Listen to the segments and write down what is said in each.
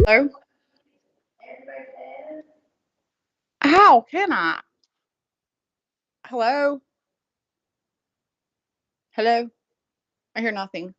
Hello? How can I? Hello? Hello? I hear nothing.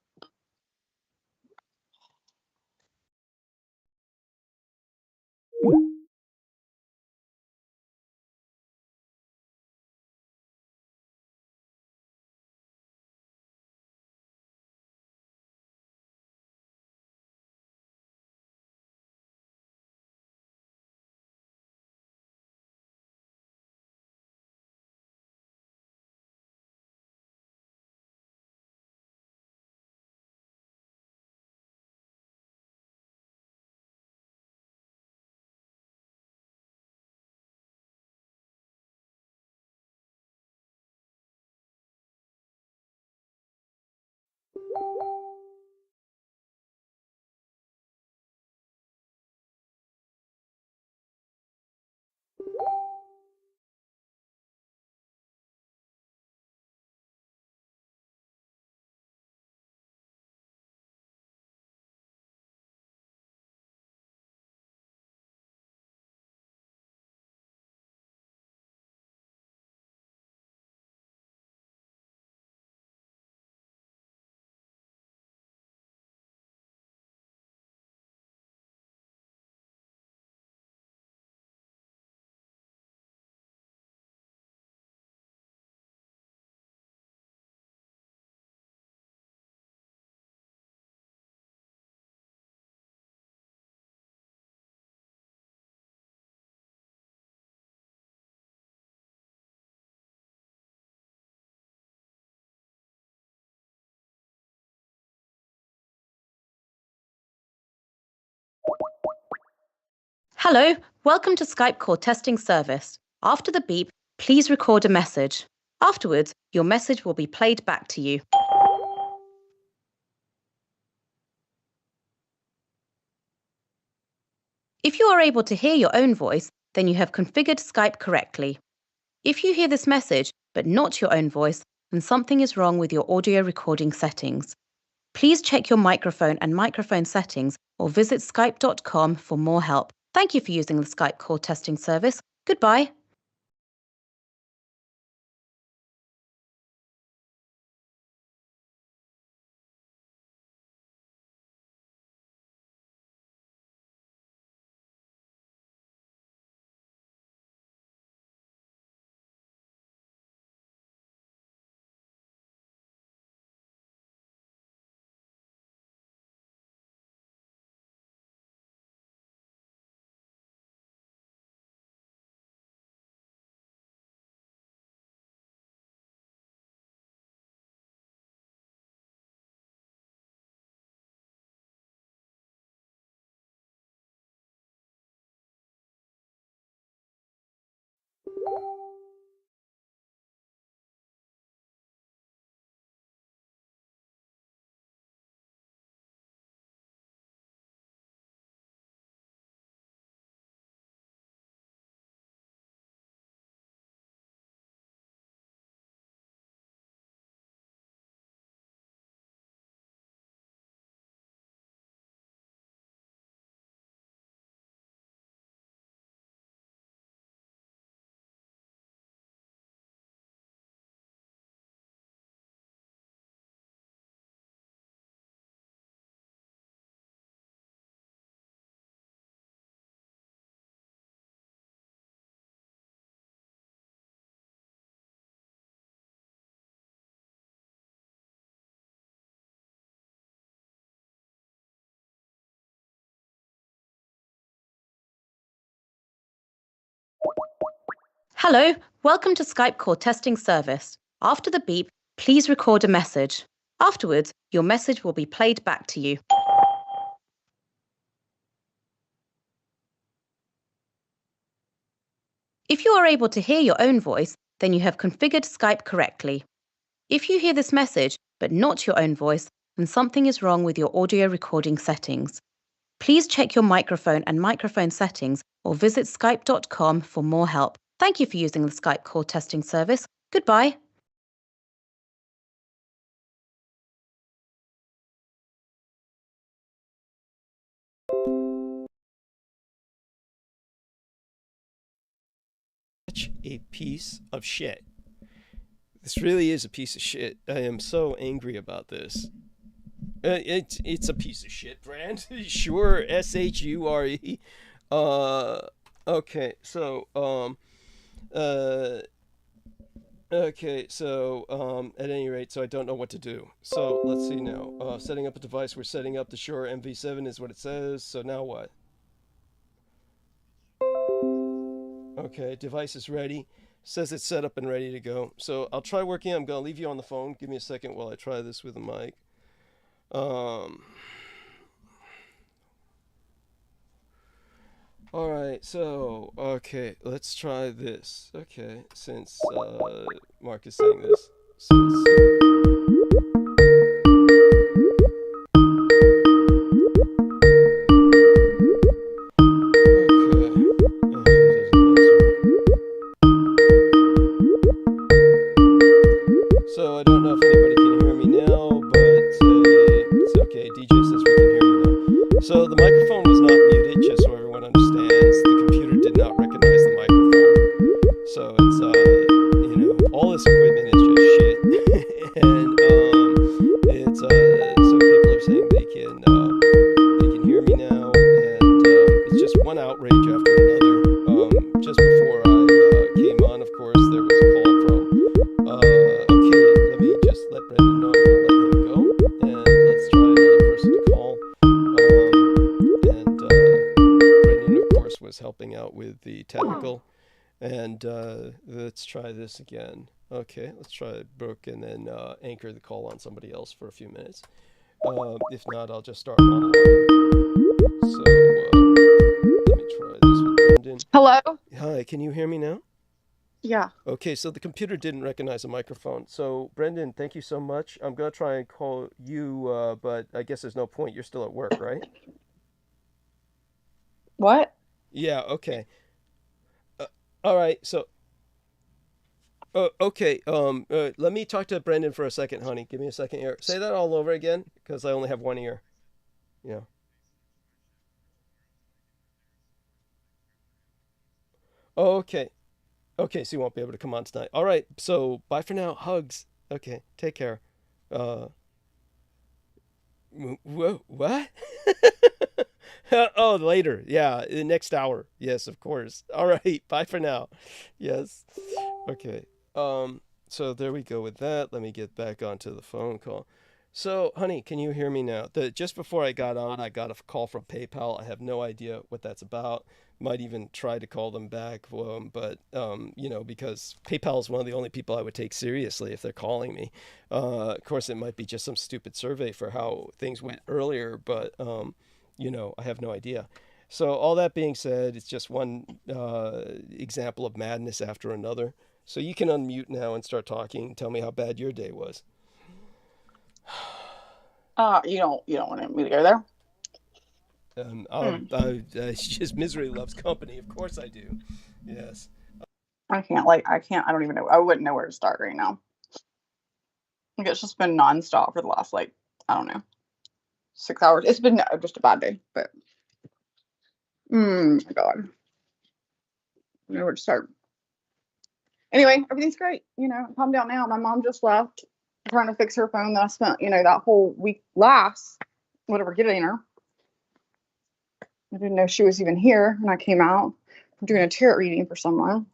Hello, welcome to Skype call testing service. After the beep, please record a message. Afterwards, your message will be played back to you. If you are able to hear your own voice, then you have configured Skype correctly. If you hear this message, but not your own voice, then something is wrong with your audio recording settings. Please check your microphone and microphone settings or visit skype.com for more help. Thank you for using the Skype call testing service. Goodbye. Hello, welcome to Skype call testing service. After the beep, please record a message. Afterwards, your message will be played back to you. If you are able to hear your own voice, then you have configured Skype correctly. If you hear this message, but not your own voice, then something is wrong with your audio recording settings. Please check your microphone and microphone settings or visit skype.com for more help. Thank you for using the Skype call testing service. Goodbye. Such a piece of shit. This really is a piece of shit. I am so angry about this. It's a piece of shit, Brand. Sure, SHURE. Okay, so okay, so at any rate, so I don't know what to do. So let's see now. Setting up a device. We're setting up the Shure MV7 is what it says. So now what? Okay, device is ready. Says it's set up and ready to go. So I'll try working. I'm gonna leave you on the phone. Give me a second while I try this with the mic. All right, so okay, let's try this. Okay, since Mark is saying this, so let's see. So I don't know if anybody can hear me now, but it's okay. DJ says we can hear you now. So the microphone was not muted, just so everyone understands. The computer did not recognize the microphone. So it's all this equipment is just shit. And it's so people are saying they can hear me now, and it's just one outrage after another. Just before I came on, of course, there was a call from okay, let me just let Brendan know I'm gonna let him go, and let's try another person to call. And Brendan, of course, was helping out with the technical. And let's try this again. Okay, let's try Brooke and then anchor the call on somebody else for a few minutes. If not, I'll just start online. So let me try this with Brendan. Hello? Hi, can you hear me now? Yeah. Okay, so the computer didn't recognize a microphone. So, Brendan, thank you so much. I'm going to try and call you, but I guess there's no point. You're still at work, right? What? Yeah, okay. All right, so... okay, let me talk to Brendan for a second, honey. Give me a second here. Say that all over again, because I only have one ear. Yeah. Okay. Okay, so you won't be able to come on tonight. All right, so bye for now. Hugs. Okay, take care. Uh, whoa, what? Oh, later. Yeah, the next hour. Yes, of course. All right, bye for now. Yes. Okay. So there we go with that. Let me get back onto the phone call. So, honey, can you hear me now? Just before I got on, I got a call from PayPal. I have no idea what that's about. Might even try to call them back, but because PayPal is one of the only people I would take seriously if they're calling me. Of course, it might be just some stupid survey for how things went earlier, but I have no idea. So all that being said, it's just one example of madness after another. So you can unmute now and start talking and tell me how bad your day was. You don't want me to go there? It's just misery loves company. Of course I do. Yes. I don't even know. I wouldn't know where to start right now. Like, it's just been nonstop for the last, I don't know, 6 hours. It's been just a bad day, but my God. I don't know where to start. Anyway, everything's great. Calm down now. My mom just left. I'm trying to fix her phone that I spent, that whole week getting her. I didn't know she was even here when I came out. I'm doing a tarot reading for someone.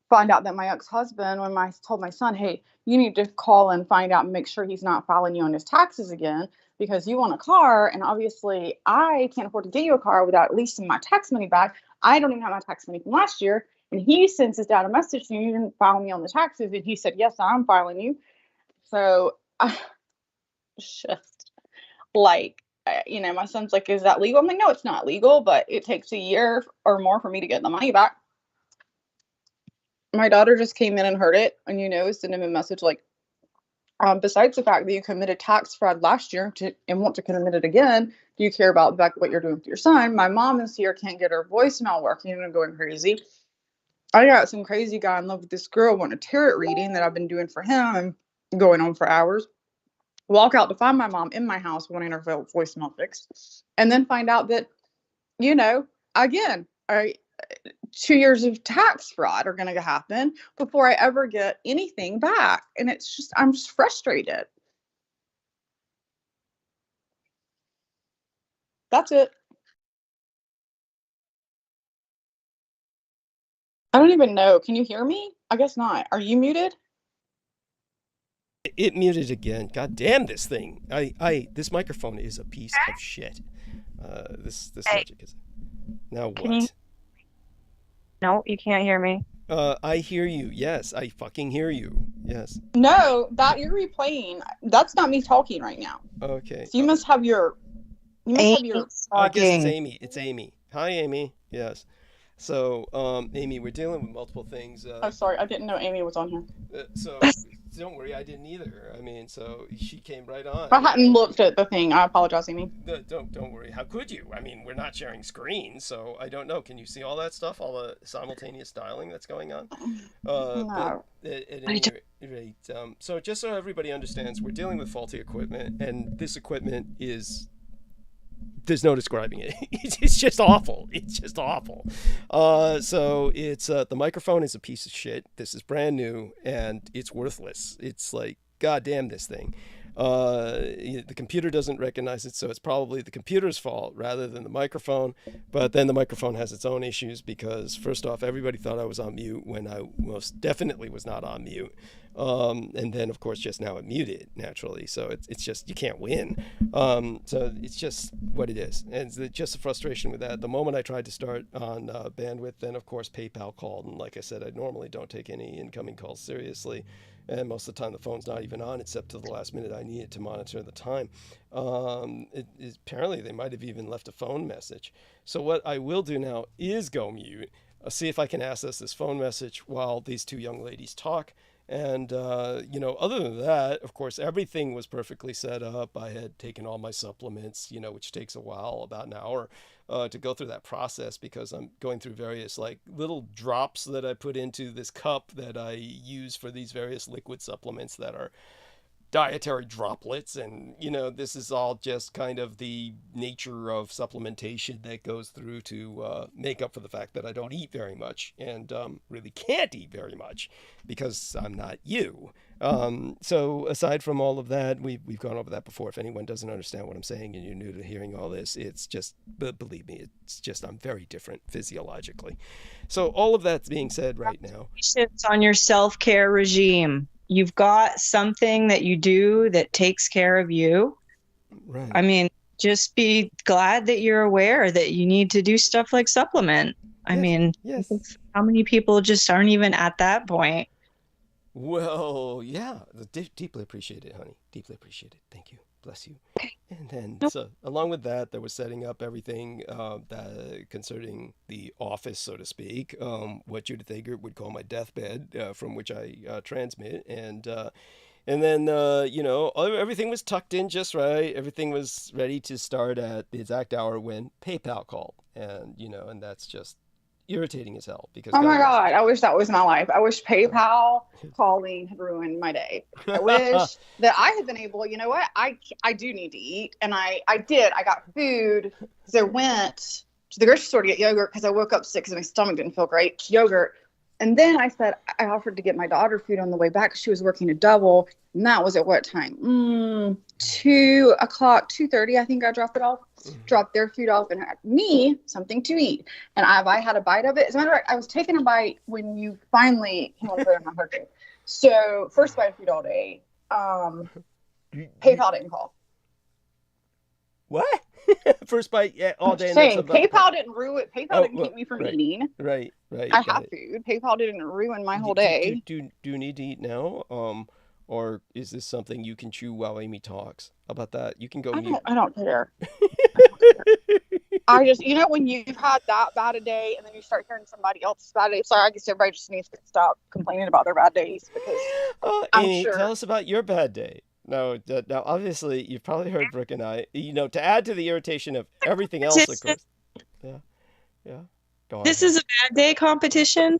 Find out that my ex-husband, when I told my son, hey, you need to call and find out and make sure he's not filing you on his taxes again because you want a car, and obviously I can't afford to get you a car without at least my tax money back. I don't even have my tax money from last year. And he sends his dad a message saying, you didn't file me on the taxes. And he said, yes, I'm filing you. So I just my son's like, is that legal? I'm like, no, it's not legal, but it takes a year or more for me to get the money back. My daughter just came in and heard it, and send him a message like, besides the fact that you committed tax fraud last year and want to commit it again, do you care about the fact what you're doing with your son? My mom is here, can't get her voicemail working, and I'm going crazy. I got some crazy guy in love with this girl, wanting a tarot reading that I've been doing for him and going on for hours. Walk out to find my mom in my house wanting her voicemail fixed, and then find out that, again, 2 years of tax fraud are going to happen before I ever get anything back. And it's just, I'm just frustrated. That's it. I don't even know. Can you hear me? I guess not. Are you muted? It muted again. God damn this thing. This microphone is a piece of shit. This logic is. Now what? No, you can't hear me. I hear you. Yes, I fucking hear you. Yes. No, that you're replaying. That's not me talking right now. Okay. So you must have your. You must have your. I guess it's Amy. It's Amy. Hi, Amy. Yes. So, Amy, we're dealing with multiple things. Oh, sorry. I didn't know Amy was on here. So, don't worry. I didn't either. I mean, so she came right on. I hadn't looked at the thing. I apologize, Amy. Don't worry. How could you? I mean, we're not sharing screens, so I don't know. Can you see all that stuff? All the simultaneous dialing that's going on? No. At any rate, so just so everybody understands, we're dealing with faulty equipment, and this equipment is... There's no describing it. It's just awful. It's just awful. So it's the microphone is a piece of shit. This is brand new and it's worthless. It's like, God damn this thing. The computer doesn't recognize it, so it's probably the computer's fault rather than the microphone. But then the microphone has its own issues because, first off, everybody thought I was on mute when I most definitely was not on mute. And then, of course, just now it muted naturally. So it's just, you can't win. So it's just what it is. And it's just a frustration with that. The moment I tried to start on bandwidth, then, of course, PayPal called. And like I said, I normally don't take any incoming calls seriously. And most of the time the phone's not even on except to the last minute I need it to monitor the time. Apparently they might have even left a phone message. So what I will do now is go mute. I'll see if I can access this phone message while these two young ladies talk. And, other than that, of course, everything was perfectly set up. I had taken all my supplements, which takes a while, about an hour, to go through that process because I'm going through various little drops that I put into this cup that I use for these various liquid supplements that are dietary droplets. And, this is all just kind of the nature of supplementation that goes through to make up for the fact that I don't eat very much and really can't eat very much because I'm not you. So aside from all of that, we've gone over that before. If anyone doesn't understand what I'm saying and you're new to hearing all this, it's just, believe me, it's just, I'm very different physiologically. So all of that being said right now. Shifts on your self-care regime. You've got something that you do that takes care of you. Right. I mean, just be glad that you're aware that you need to do stuff like supplement. I mean, yes. How many people just aren't even at that point? Well, yeah, deeply appreciate it, honey. Deeply appreciate it. Thank you. Bless you. And then, so along with that, there was setting up everything that concerning the office, so to speak, what Judith Ager would call my deathbed, from which I transmit, and then everything was tucked in just right. Everything was ready to start at the exact hour when PayPal called, and and that's just irritating as hell because oh my God, I wish that was my life. I wish PayPal calling had ruined my day. I wish that I had been able, you know what, I do need to eat, and I did. I got food because I went to the grocery store to get yogurt because I woke up sick because my stomach didn't feel great. Yogurt. And then I offered to get my daughter food on the way back because she was working a double. And that was at what time? 2 o'clock, 2:30. I think I dropped it off. Dropped their food off and had me something to eat. And I had a bite of it. As a matter of fact, I was taking a bite when you finally came over and I heard it. So first bite of food all day. PayPal didn't call. What? First bite all day. Saying PayPal didn't ruin. PayPal didn't keep me from eating. Right. I have food. PayPal didn't ruin my whole day. Do you need to eat now? Or is this something you can chew while Amy talks? How about that? You can go. I don't care. I just, when you've had that bad a day and then you start hearing somebody else's bad day. Sorry, I guess everybody just needs to stop complaining about their bad days because Amy, tell us about your bad day. No, now obviously you've probably heard Brooke and I, to add to the irritation of everything else, of course. Yeah. Go on. This is a bad day competition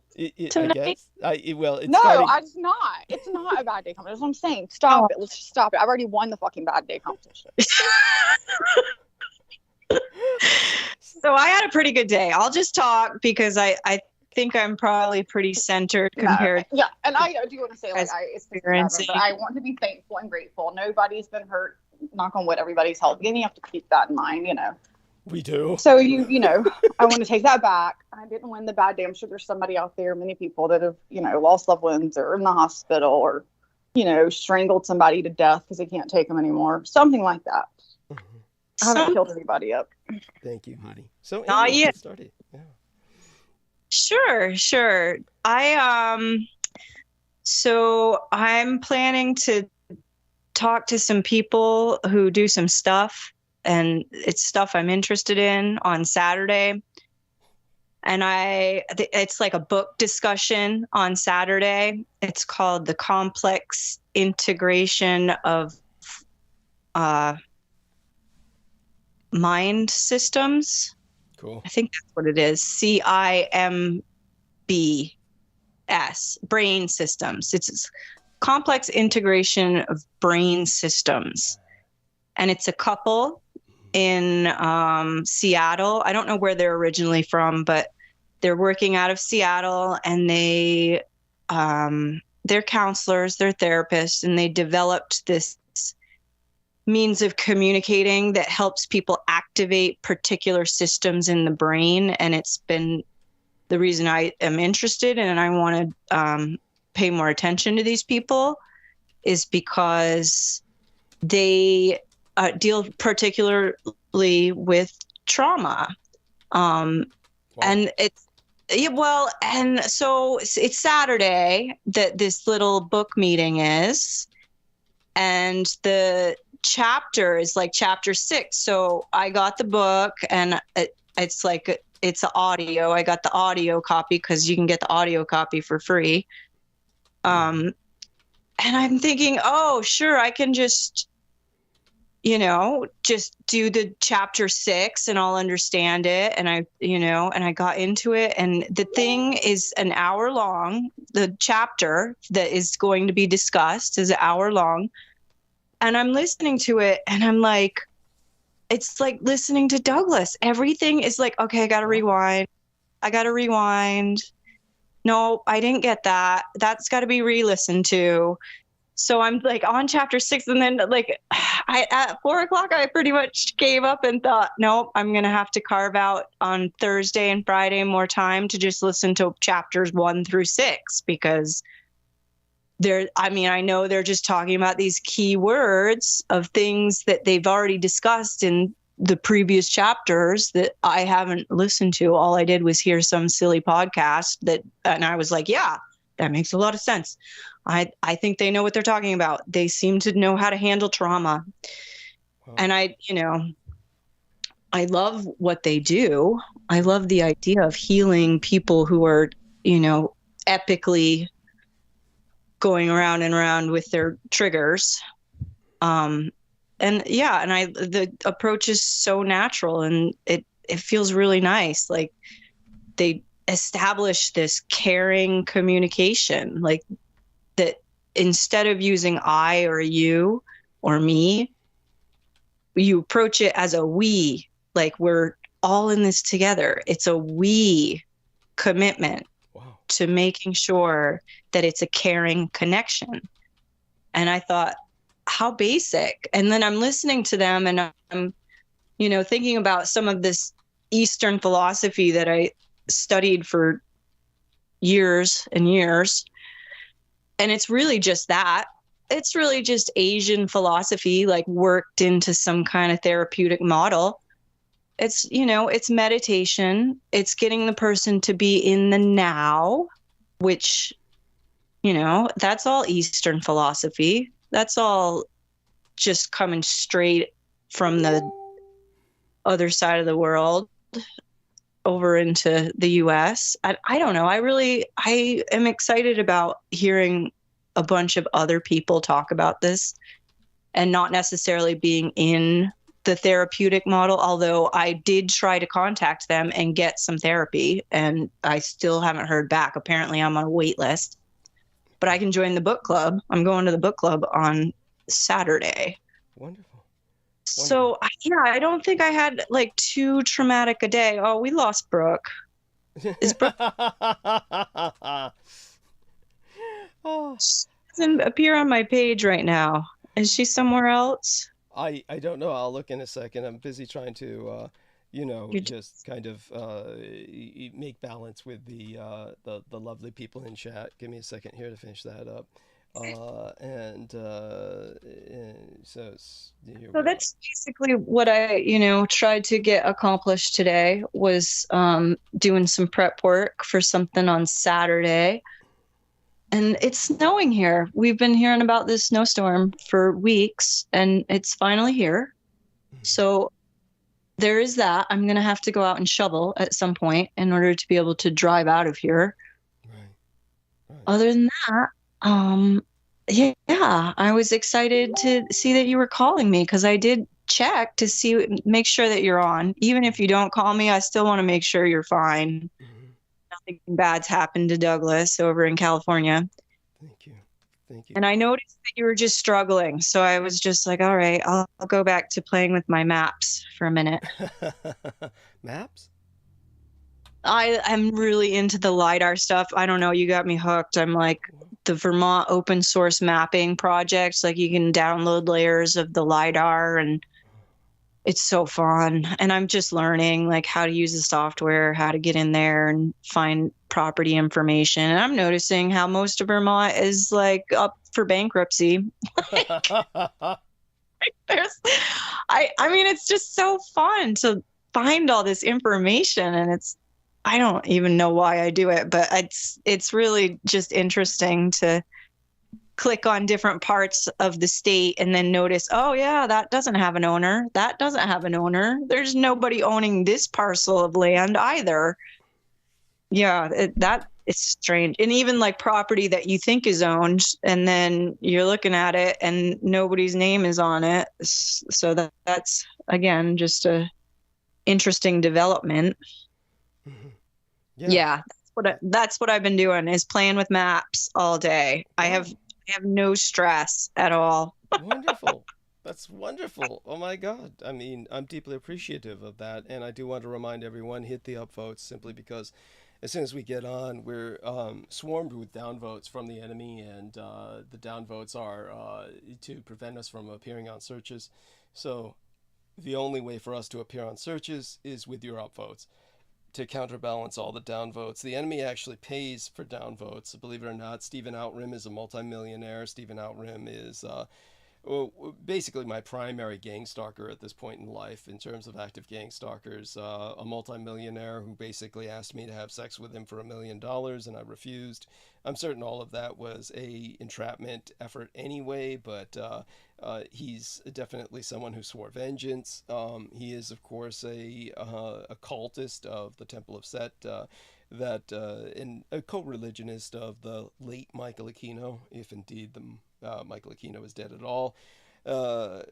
tonight? I guess. It's no, starting... it's not. It's not a bad day competition. That's what I'm saying. Stop it. Let's just stop it. I've already won the fucking bad day competition. So I had a pretty good day. I'll just talk because I think I'm probably pretty centered compared. Yeah, and I do want to say, like, it's experiencing. but I want to be thankful and grateful. Nobody's been hurt. Knock on wood, everybody's healthy, and you have to keep that in mind, you know. We do. So you know, I want to take that back. I didn't win the bad day. I'm sure there's somebody out there, many people that have, you know, lost loved ones or in the hospital or, you know, strangled somebody to death because they can't take them anymore. Something like that. I haven't killed anybody up. Thank you, honey. So Not Amy, yet. get started. Yeah. Sure. So I'm planning to talk to some people who do some stuff, and it's stuff I'm interested in on Saturday. And it's like a book discussion on Saturday. It's called The Complex Integration of Mind Systems. Cool. I think that's what it is. CIMBS, brain systems. It's complex integration of brain systems. And it's a couple in Seattle. I don't know where they're originally from, but they're working out of Seattle, and they're counselors, they're therapists, and they developed this means of communicating that helps people activate particular systems in the brain. And it's been the reason I am interested and I want to pay more attention to these people is because they deal particularly with trauma. Wow. And so it's Saturday that this little book meeting is, and the chapter is like chapter 6. So I got the book, and it's an audio. I got the audio copy because you can get the audio copy for free. And I'm thinking, oh, sure, I can just do the chapter 6 and I'll understand it. And I got into it, and the thing is an hour long. The chapter that is going to be discussed is an hour long. And I'm listening to it, and I'm like, it's like listening to Douglas. Everything is like, okay, I got to rewind. No, I didn't get that. That's got to be re-listened to. So I'm like on chapter 6, and then like at 4:00, I pretty much gave up and thought, nope, I'm going to have to carve out on Thursday and Friday more time to just listen to chapters 1 through 6, because I know they're just talking about these key words of things that they've already discussed in the previous chapters that I haven't listened to. All I did was hear some silly podcast and I was like, yeah, that makes a lot of sense. I think they know what they're talking about. They seem to know how to handle trauma. Wow. And I love what they do. I love the idea of healing people who are, epically going around and around with their triggers. The approach is so natural, and it feels really nice. Like they establish this caring communication, like that instead of using I or you or me, you approach it as a we, like we're all in this together. It's a we commitment. Wow. To making sure that it's a caring connection. And I thought, how basic. And then I'm listening to them, and I'm, thinking about some of this Eastern philosophy that I studied for years and years. And it's really just that. It's really just Asian philosophy, like worked into some kind of therapeutic model. It's, it's meditation. It's getting the person to be in the now, which, that's all Eastern philosophy. That's all just coming straight from the other side of the world over into the US. I don't know. I am excited about hearing a bunch of other people talk about this and not necessarily being in the therapeutic model, although I did try to contact them and get some therapy, and I still haven't heard back. Apparently I'm on a wait list, but I can join the book club. I'm going to the book club on Saturday. Wonderful. So yeah, I don't think I had like too traumatic a day. Oh, we lost Brooke. Is Brooke Oh, she doesn't appear on my page right now? Is she somewhere else? I don't know. I'll look in a second. I'm busy trying to, You're just kind of make balance with the lovely people in chat. Give me a second here to finish that up. Here we So go. that's basically what I, tried to get accomplished today was doing some prep work for something on Saturday. And it's snowing here. We've been hearing about this snowstorm for weeks, and it's finally here. So there is that. I'm going to have to go out and shovel at some point in order to be able to drive out of here. Right. Other than that, yeah, I was excited to see that you were calling me because I did check to make sure that you're on. Even if you don't call me, I still want to make sure you're fine. Mhm. Nothing bad's happened to Douglas over in California. Thank you. And I noticed that you were just struggling. So I was just like, all right, I'll go back to playing with my maps for a minute. Maps? I'm really into the LiDAR stuff. I don't know. You got me hooked. I'm like the Vermont open source mapping projects. Like you can download layers of the LiDAR and it's so fun. And I'm just learning like how to use the software, how to get in there and find property information. And I'm noticing how most of Vermont is like up for bankruptcy. I mean, it's just so fun to find all this information, and I don't even know why I do it, but it's really just interesting to click on different parts of the state and then notice, oh yeah, that doesn't have an owner. That doesn't have an owner. There's nobody owning this parcel of land either. Yeah, it's strange. And even like property that you think is owned, and then you're looking at it and nobody's name is on it. So that's again just a interesting development. Mhm. Yeah, that's what I've been doing is playing with maps all day. I have no stress at all. Wonderful. That's wonderful. Oh my God. I mean, I'm deeply appreciative of that. And I do want to remind everyone, hit the upvotes simply because as soon as we get on, we're swarmed with downvotes from the enemy. And the downvotes are to prevent us from appearing on searches. So the only way for us to appear on searches is with your upvotes to counterbalance all the downvotes. The enemy actually pays for downvotes. Believe it or not, Stephen Outrim is a multimillionaire. Stephen Outrim is basically my primary gang stalker at this point in life in terms of active gang stalkers. A multimillionaire who basically asked me to have sex with him for $1 million and I refused. I'm certain all of that was a entrapment effort anyway, but he's definitely someone who swore vengeance. He is, of course, a cultist of the Temple of Set, and a co-religionist of the late Michael Aquino, if indeed Michael Aquino is dead at all.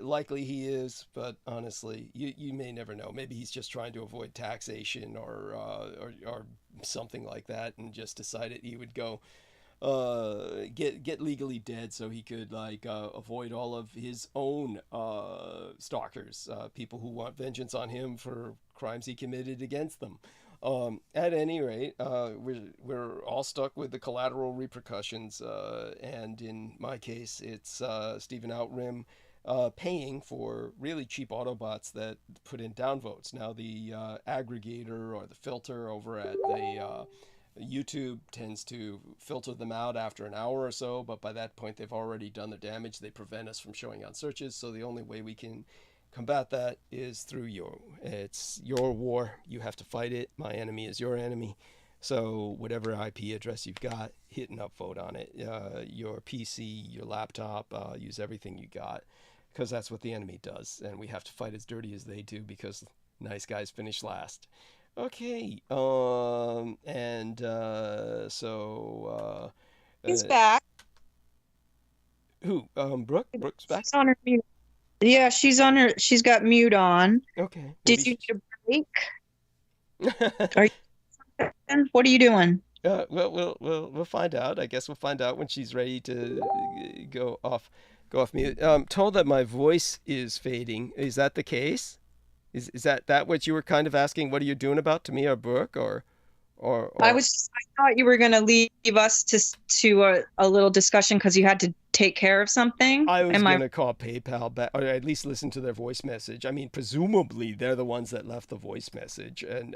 Likely he is, but honestly, you may never know. Maybe he's just trying to avoid taxation or something like that, and just decided he would go get legally dead so he could avoid all of his own stalkers, people who want vengeance on him for crimes he committed against them. At any rate, we're all stuck with the collateral repercussions, and in my case, it's Stephen Outrim paying for really cheap Autobots that put in downvotes. Now, the aggregator or the filter over at the YouTube tends to filter them out after an hour or so, but by that point, they've already done their damage. They prevent us from showing on searches, so the only way we can combat that is through it's your war. You have to fight it. My enemy is your enemy. So whatever IP address you've got, hit an upvote on it. Your PC, your laptop, use everything you got, because that's what the enemy does, and we have to fight as dirty as they do because nice guys finish last. Okay, so He's back. Who? Brooke? Brooke's back? She's on her mute. Yeah, she's got mute on. Okay. Did you need a break? What are you doing? Well, we'll find out. I guess we'll find out when she's ready to go off go off mute. I'm told that my voice is fading. Is that the case? Is that what you were kind of asking? What are you doing about to me or Brooke or? I thought you were going to leave us to a little discussion because you had to take care of something. I was going to call PayPal back, or at least listen to their voice message. I mean, presumably they're the ones that left the voice message, and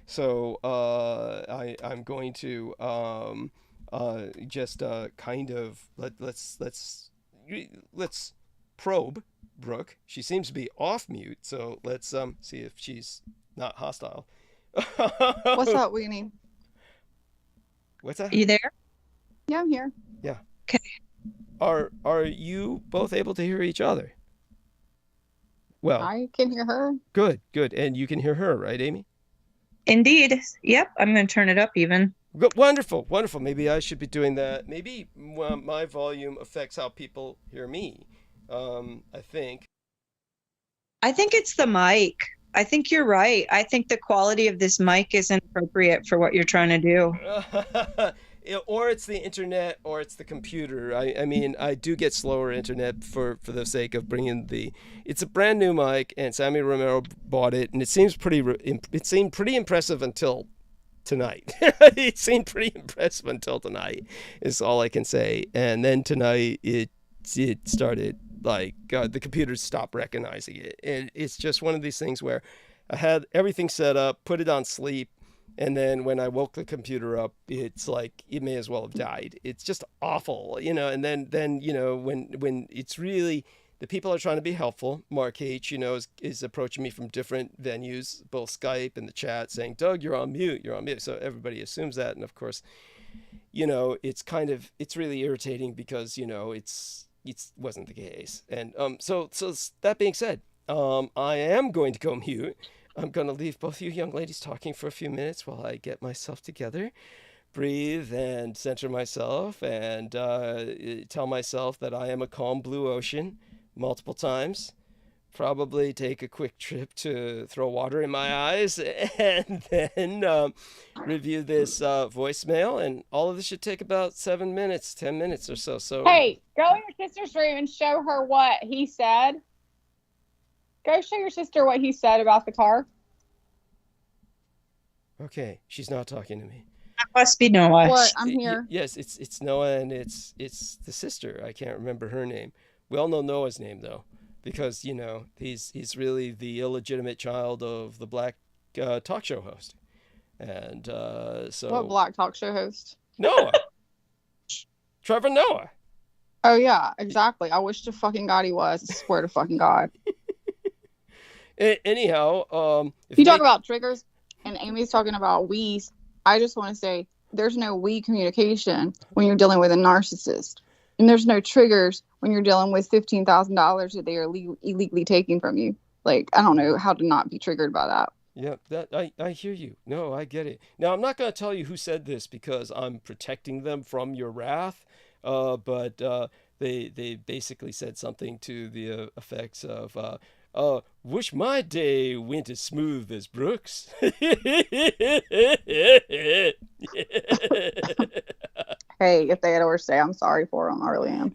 so I'm going to just kind of let's probe Brooke. She seems to be off mute, so let's see if she's not hostile. What's up, Weenie? What's that? You there? Yeah, I'm here. Yeah. Okay. Are you both able to hear each other? Well, I can hear her. Good. And you can hear her, right, Amy? Indeed. Yep. I'm going to turn it up even. Wonderful. Maybe I should be doing that. Maybe my volume affects how people hear me. I think it's the mic. I think you're right. I think the quality of this mic isn't appropriate for what you're trying to do. Or it's the internet, or it's the computer. I mean, I do get slower internet for the sake of bringing it's a brand new mic, and Sammy Romero bought it, and it seemed pretty impressive until tonight. It seemed pretty impressive until tonight, is all I can say. And then tonight it started, like, the computer stopped recognizing it. And it's just one of these things where I had everything set up, put it on sleep, and then when I woke the computer up, it's like it may as well have died. It's just awful, and then when it's really, the people are trying to be helpful. Mark H, is approaching me from different venues, both Skype and the chat, saying, Doug, you're on mute. So everybody assumes that. And of course, it's really irritating because, it wasn't the case. And so that being said, I am going to go mute. I'm going to leave both you young ladies talking for a few minutes while I get myself together, breathe and center myself, and tell myself that I am a calm blue ocean multiple times. Probably take a quick trip to throw water in my eyes, and then review this voicemail. And all of this should take about 7 minutes, 10 minutes or so. So hey, go in your sister's room and show her what he said. Go show your sister what he said about the car. Okay, she's not talking to me. That must be Noah. What? I'm here. Yes, it's Noah, and it's the sister. I can't remember her name. We all know Noah's name though, because he's really the illegitimate child of the black talk show host, and so. What black talk show host? Noah. Trevor Noah. Oh yeah, exactly. I wish to fucking God he was. I swear to fucking God. Anyhow, if you talk about triggers and Amy's talking about we's, I just want to say there's no we communication when you're dealing with a narcissist, and there's no triggers when you're dealing with $15,000 that they are illegally taking from you. Like, I don't know how to not be triggered by that. Yeah, I hear you. No, I get it. Now, I'm not going to tell you who said this because I'm protecting them from your wrath, but they basically said something to the effects of, wish my day went as smooth as Brooks. Hey, if they had ever say I'm sorry for them, I really am.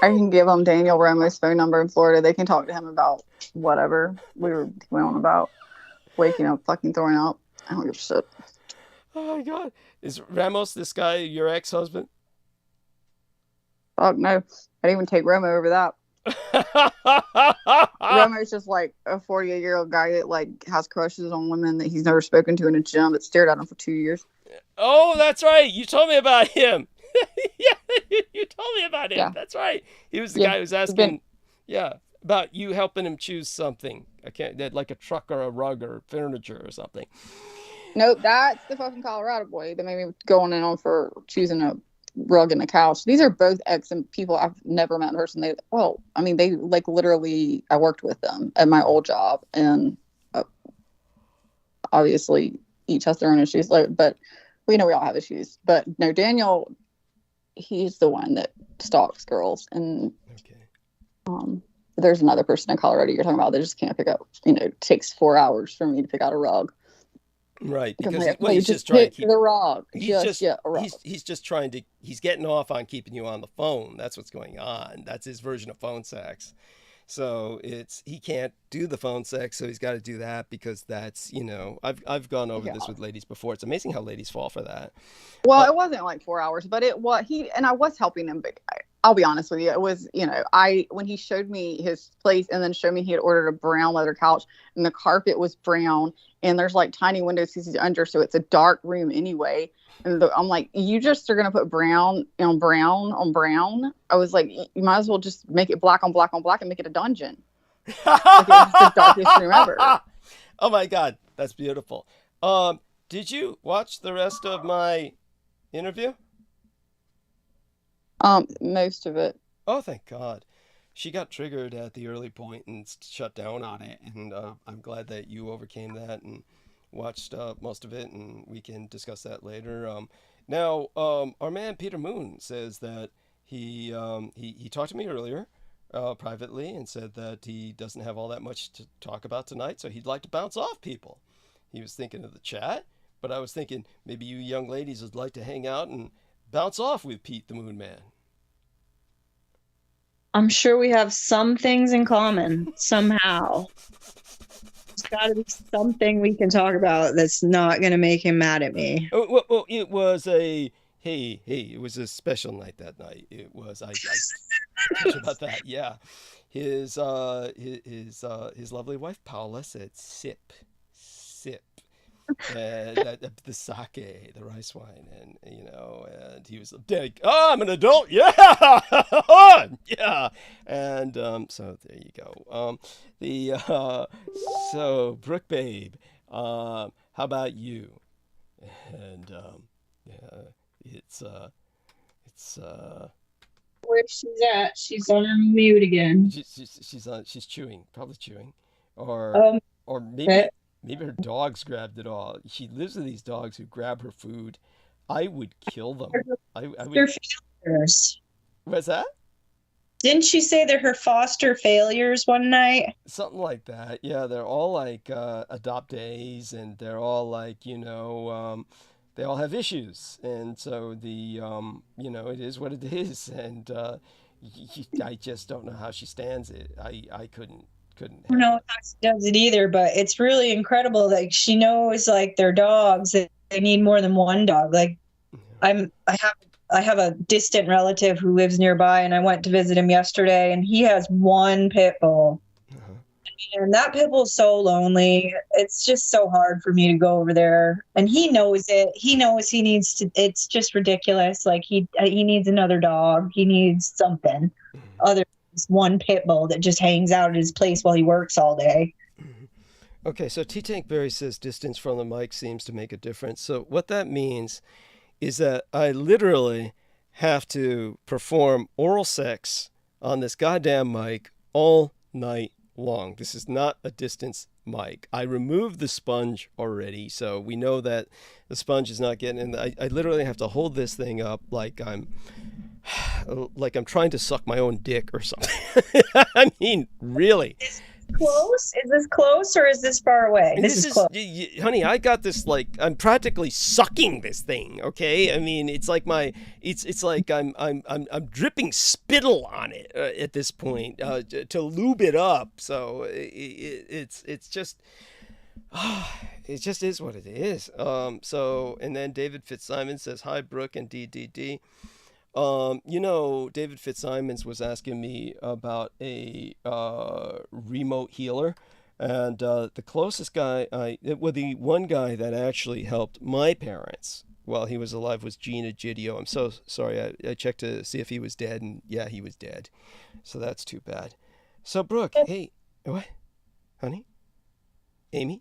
I can give them Daniel Romo's phone number in Florida. They can talk to him about whatever we were on about. Waking up, fucking throwing up. I don't give a shit. Oh my God. Is Ramos this guy your ex-husband? Fuck no. I'd even take Romo over that. Romo's just like a 48-year-old guy that like has crushes on women that he's never spoken to in a gym that stared at him for 2 years. Oh, that's right. You told me about him. Yeah, you told me about him. Yeah. That's right. He was the guy who was asking, about you helping him choose something. Like a truck or a rug or furniture or something. Nope, that's the fucking Colorado boy that made me go on for choosing a rug and a couch. These are both ex and people I've never met in person. They like literally, I worked with them at my old job, and obviously each has their own issues. But we know we all have issues. But no, Daniel, he's the one that stalks girls, and there's another person in Colorado you're talking about that just can't pick up. It takes 4 hours for me to pick out a rug. Right, because Like, he's just just trying to hit keep. the rock. He's just Get a rock. he's just trying to. He's getting off on keeping you on the phone. That's what's going on. That's his version of phone sex. So he can't do the phone sex, so he's got to do that because that's I've gone over this with ladies before. It's amazing how ladies fall for that. Well, it wasn't like 4 hours, but I was helping him, but I'll be honest with you, it was, when he showed me his place and then showed me he had ordered a brown leather couch and the carpet was brown and there's like tiny windows he's under, so it's a dark room anyway. And I'm like, you just are gonna put brown on brown on brown. I was like, you might as well just make it black on black on black and make it a dungeon. Like it was the darkest room ever. Oh my God, that's beautiful. Did you watch the rest of my interview? Most of it. Oh, thank God. She got triggered at the early point and shut down on it, and I'm glad that you overcame that and watched most of it, and we can discuss that later. Now, our man Peter Moon says that he talked to me earlier privately and said that he doesn't have all that much to talk about tonight, so he'd like to bounce off people. He was thinking of the chat, but I was thinking maybe you young ladies would like to hang out and bounce off with Pete the Moon Man. I'm sure we have some things in common somehow. There's got to be something we can talk about that's not going to make him mad at me. Well, it was a it was a special night that night. It was I told you about that. Yeah, his lovely wife Paula said sip. And the sake, the rice wine, and and he was like, "Oh, I'm an adult, yeah, yeah." And so there you go. So Brooke Babe, how about you? And it's Where she's at? She's on her mute again. She's chewing, probably chewing, or maybe. Maybe her dogs grabbed it all. She lives with these dogs who grab her food. I would kill them. I would. They're failures. What's that? Didn't she say they're her foster failures one night? Something like that. Yeah, they're all like adoptees, and they're all like they all have issues, and so it is what it is, and I just don't know how she stands it. I couldn't. I don't know how she does it either, but it's really incredible. Like she knows, like their dogs, they need more than one dog. Like I have a distant relative who lives nearby, and I went to visit him yesterday, and he has one pit bull, and that pit bull's so lonely. It's just so hard for me to go over there, and he knows it. He knows he needs to. It's just ridiculous. Like he needs another dog. He needs something other. One pit bull that just hangs out at his place while he works all day. Okay, so T-Tankberry says distance from the mic seems to make a difference. So what that means is that I literally have to perform oral sex on this goddamn mic all night long. This is not a distance mic. I removed the sponge already, so we know that the sponge is not getting in. I literally have to hold this thing up like I'm trying to suck my own dick or something. I mean, really. Is this close? Is this close or is this far away? This is close. Honey, I got this, like, I'm practically sucking this thing, okay? I mean, it's like it's like I'm dripping spittle on it at this point to lube it up. So it's just it just is what it is. So, and then David Fitzsimons says, "Hi, Brooke and DDD." David Fitzsimons was asking me about a remote healer, and the closest guy, the one guy that actually helped my parents while he was alive was Gene Egidio. I'm so sorry. I checked to see if he was dead, and yeah, he was dead. So that's too bad. So Brooke, hey, what, honey, Amy,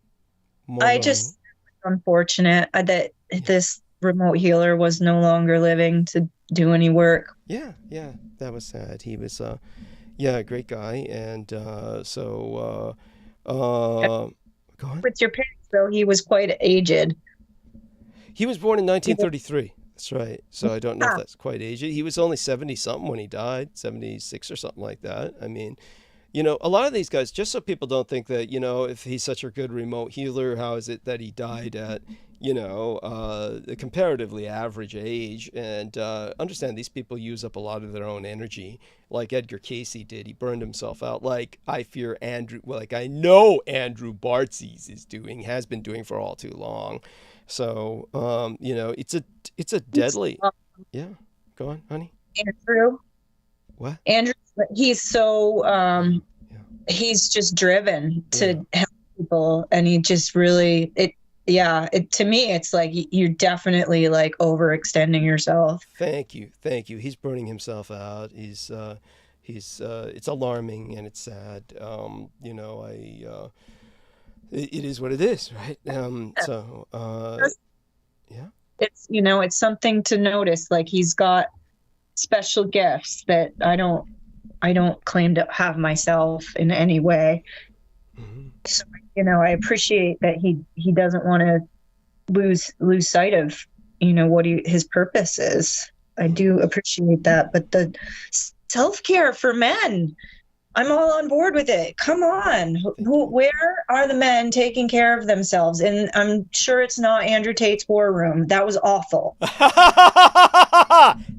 unfortunate that this remote healer was no longer living to do any work. Yeah, that was sad. He was a great guy, and go on. With your parents, though, he was quite aged. He was born in 1933. That's right. So I don't know if that's quite aged. He was only 70 something when he died, 76 or something like that. I mean, a lot of these guys, just so people don't think that, if he's such a good remote healer, how is it that he died at, a comparatively average age? And understand these people use up a lot of their own energy, like Edgar Cayce did. He burned himself out. Like I know Andrew Bartzi's has been doing for all too long. So, it's a deadly. Yeah. Go on, honey. Andrew. What? Andrew, he's so he's just driven to help people, and he just really to me it's like you're definitely like overextending yourself. Thank you. He's burning himself out. He's it's alarming and it's sad. It is what it is, right? It's something to notice. Like he's got special gifts that I don't claim to have myself in any way. Mm-hmm. So, I appreciate that he doesn't want to lose sight of, what his purpose is. I do appreciate that. But the self-care for men, I'm all on board with it. Come on. Where are the men taking care of themselves? And I'm sure it's not Andrew Tate's war room. That was awful.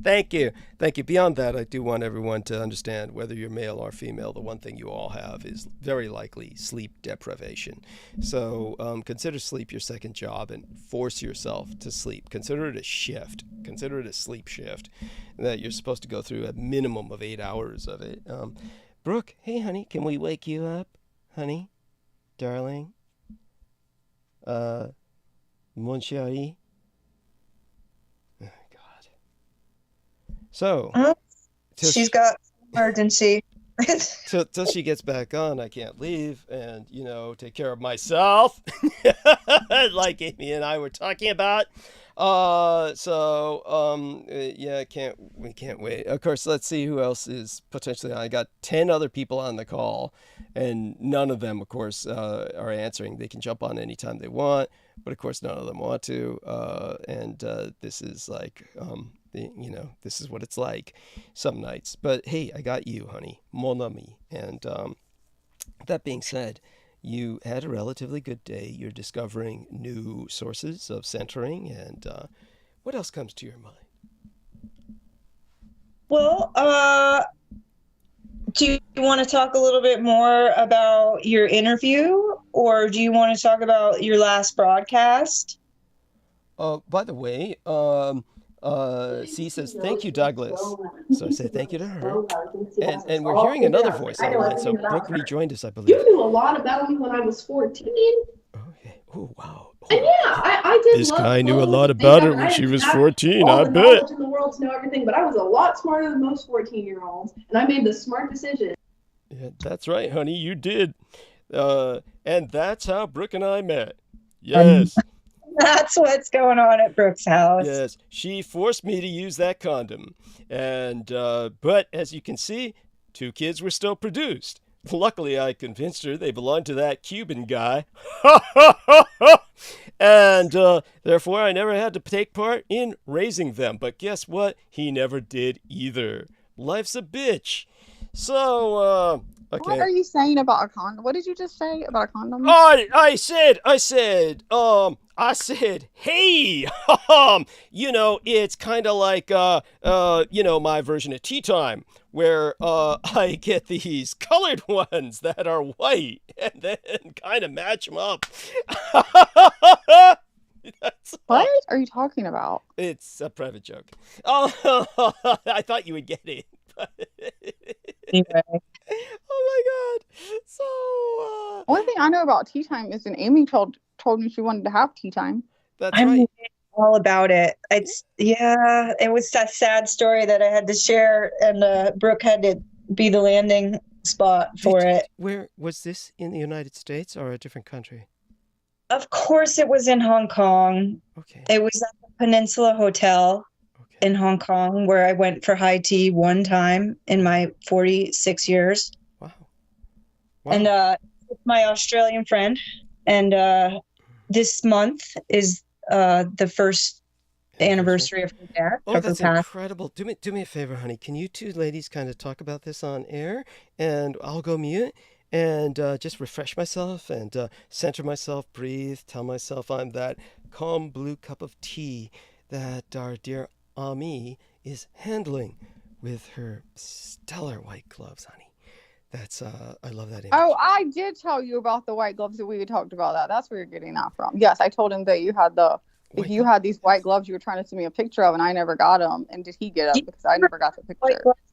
Thank you. Beyond that, I do want everyone to understand, whether you're male or female, the one thing you all have is very likely sleep deprivation. So consider sleep your second job and force yourself to sleep. Consider it a shift. Consider it a sleep shift that you're supposed to go through a minimum of 8 hours of it. Brooke, hey, honey, can we wake you up? Honey? Darling? Mon chéri? Oh, God. So, she's got emergency. Till she gets back on, I can't leave and, take care of myself, like Amy and I were talking about. We can't wait. Of course, let's see who else is potentially on. I got 10 other people on the call, and none of them, of course, are answering. They can jump on anytime they want, but of course, none of them want to. This is like, this is what it's like some nights. But hey, I got you, honey, mon ami. And that being said, you had a relatively good day. You're discovering new sources of centering. And what else comes to your mind? Well, do you want to talk a little bit more about your interview, or do you want to talk about your last broadcast? By the way, C says, thank you, Douglas. So I say thank you to her. And we're hearing another voice online. So Brooke rejoined us, I believe. You knew a lot about me when I was 14. Okay. Oh, wow. And yeah, I did. This guy knew a lot about her when she was 14, I bet. Knowledge in the world to know everything, but I was a lot smarter than most 14-year-olds, and I made the smart decision. Yeah, that's right, honey, you did. And that's how Brooke and I met. Yes. That's what's going on at Brooke's house. Yes, she forced me to use that condom. And, but as you can see, 2 kids were still produced. Luckily, I convinced her they belonged to that Cuban guy. And therefore, I never had to take part in raising them. But guess what? He never did either. Life's a bitch. So, okay. What are you saying about a condom? What did you just say about a condom? I said, hey, it's kind of like, my version of tea time, where I get these colored ones that are white and then kind of match them up. What are you talking about? It's a private joke. I thought you would get it. Anyway. Oh my God. So Only thing I know about tea time is when Amy told me she wanted to have tea time. That's right. All about it. It was that sad story that I had to share, and Brooke had to be the landing spot for it. Where was this, in the United States or a different country? Of course, it was in Hong Kong. Okay. It was at the Peninsula Hotel in Hong Kong, where I went for high tea one time in my 46 years. Wow. And my Australian friend. And this month is the first anniversary of her death. Oh, of her that's passing. incredible. Do me a favor, honey. Can you two ladies kind of talk about this on air? And I'll go mute and just refresh myself and center myself, breathe, tell myself I'm that calm blue cup of tea that our dear Ami is handling with her stellar white gloves, honey. That's I love that image. Oh, I did tell you about the white gloves that we talked about that. That's where you're getting that from. Yes, I told him that you had had these white gloves you were trying to send me a picture of, and I never got them. And did he get them? Because I never got the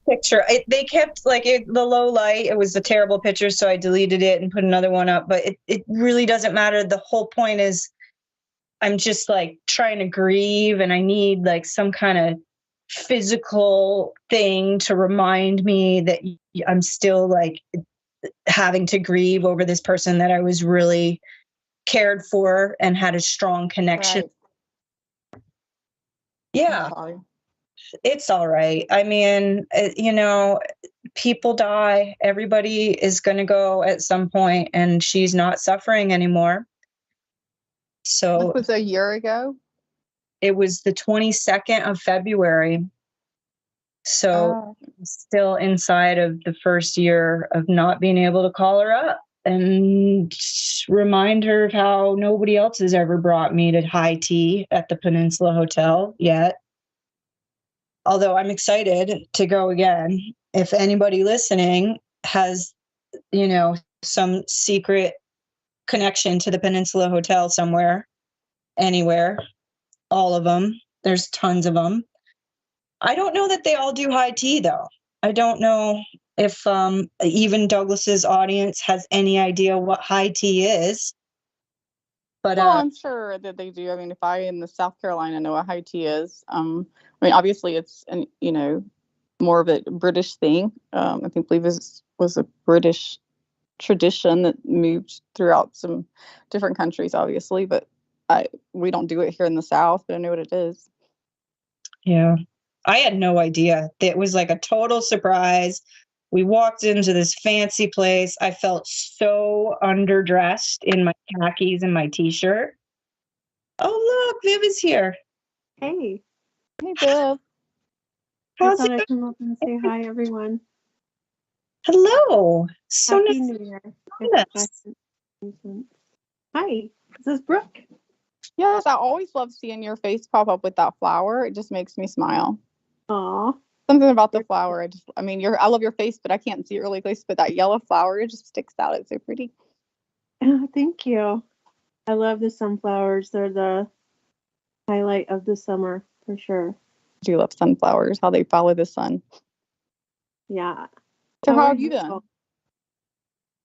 picture. They kept the low light. It was a terrible picture, so I deleted it and put another one up. But it really doesn't matter. The whole point is I'm just trying to grieve, and I need some kind of physical thing to remind me that I'm still having to grieve over this person that I was really cared for and had a strong connection. Right. Yeah, it's all right. I mean, people die. Everybody is going to go at some point, and she's not suffering anymore. So it was a year ago. It was the 22nd of February. So still inside of the first year of not being able to call her up and remind her of how nobody else has ever brought me to high tea at the Peninsula Hotel yet. Although I'm excited to go again. If anybody listening has, some secret connection to the Peninsula Hotel somewhere, anywhere, all of them, there's tons of them. I don't know that they all do high tea, though. I don't know if even Douglas's audience has any idea what high tea is. But I'm sure that they do. I mean, if I in the South Carolina know what high tea is, obviously it's more of a British thing. I believe it was a British tradition that moved throughout some different countries, obviously, but we don't do it here in the South, but I know what it is. Yeah. I had no idea. It was a total surprise. We walked into this fancy place. I felt so underdressed in my khakis and my t-shirt. Oh, look, Viv is here. Hey. Hey, Viv. How's I thought it I'd come up and say hi, everyone. Hello. So Happy nice. New Year. Yes. Hi, this is Brooke. Yes, I always love seeing your face pop up with that flower. It just makes me smile. Aw. Something about the flower. I love your face, but I can't see it really close. But that yellow flower, it just sticks out. It's so pretty. Thank you. I love the sunflowers. They're the highlight of the summer for sure. I do love sunflowers, how they follow the sun. Yeah. So how have you been?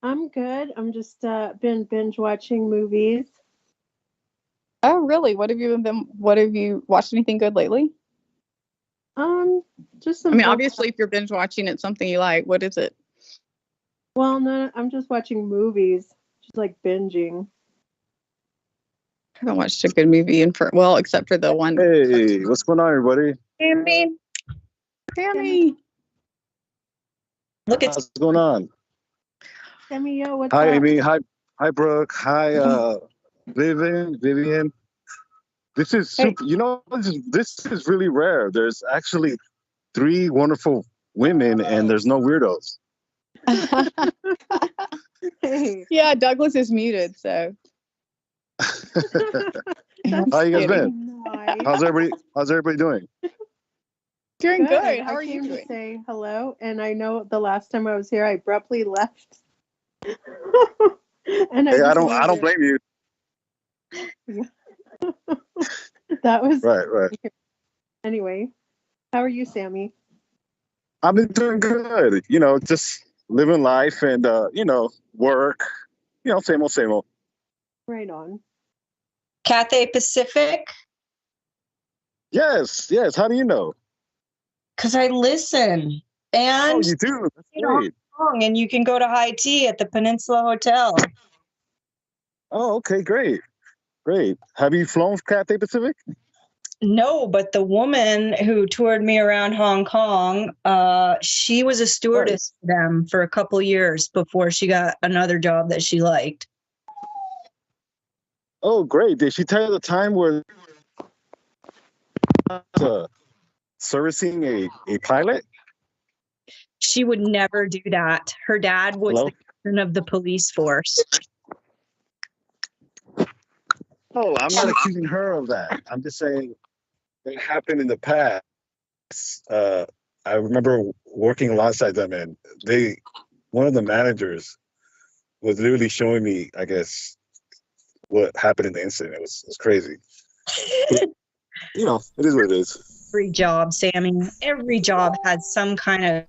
I'm good. I'm just been binge watching movies. Oh, really? What have you watched anything good lately? Just some. Obviously, if you're binge watching, it's something you like. What is it? Well, no, I'm just watching movies, just binging. I haven't watched a good movie except for the one. Hey, what's going on, everybody? Sammy. Look, What's going on? Sammy, yo, what's Hi, up? Amy. Hi, Brooke. Hi, Vivian. This is super. This is really rare. There's actually 3 wonderful women, and there's no weirdos. Hey. Yeah, Douglas is muted, so. How you guys been? Nice. How's everybody doing? Doing good. How I are you came doing? to say hello, and I know the last time I was here, I abruptly left. And Hey, I don't blame you. That was Right. Anyway, how are you, Sammy? I've been doing good. Just living life and work. Same old. Right on. Cathay Pacific? Yes. How do you know? Because I listen. And You do. That's great. and you can go to high tea at the Peninsula Hotel. Oh, okay, great. Have you flown Cathay Pacific? No, but the woman who toured me around Hong Kong, she was a stewardess for them for a couple years before she got another job that she liked. Oh, great. Did she tell you the time where servicing a pilot. She would never do that. Her dad was the captain of the police force. Oh, I'm not accusing her of that. I'm just saying it happened in the past. I remember working alongside them, and one of the managers was literally showing me, I guess, what happened in the incident. It was crazy. But, it is what it is. Every job, Sammy, every job has some kind of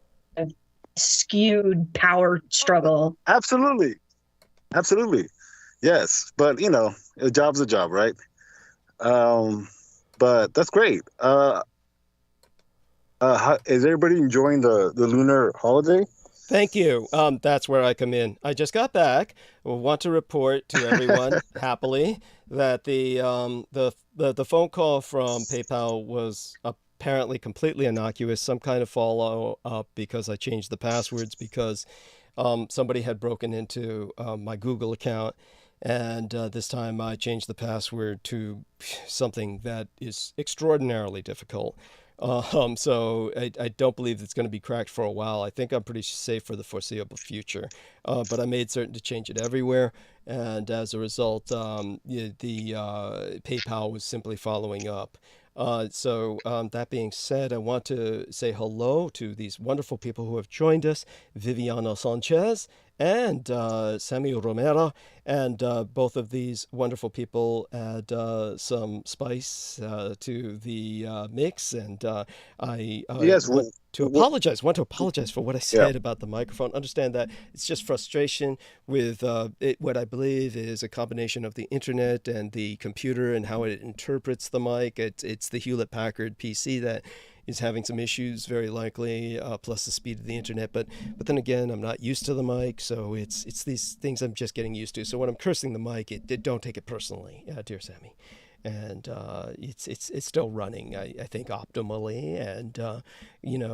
skewed power struggle. Absolutely. Yes, but a job's a job, right? But that's great. Is everybody enjoying the lunar holiday? Thank you. That's where I come in. I just got back. I want to report to everyone happily that the phone call from PayPal was apparently completely innocuous. Some kind of follow up because I changed the passwords because somebody had broken into my Google account, and this time I changed the password to something that is extraordinarily difficult. So I don't believe it's going to be cracked for a while. I think I'm pretty safe for the foreseeable future. But I made certain to change it everywhere. And as a result, the PayPal was simply following up. So that being said, I want to say hello to these wonderful people who have joined us, Viviana Sanchez and Sammy Romero, and both of these wonderful people add some spice to the mix. And I want to apologize for what I said about the microphone. Understand that it's just frustration with what I believe is a combination of the internet and the computer and how it interprets the mic. It's the Hewlett-Packard PC that is having some issues, very likely, plus the speed of the internet. But then again, I'm not used to the mic, so it's these things I'm just getting used to. So when I'm cursing the mic, don't take it personally, dear Sammy. And it's still running, I think, optimally. And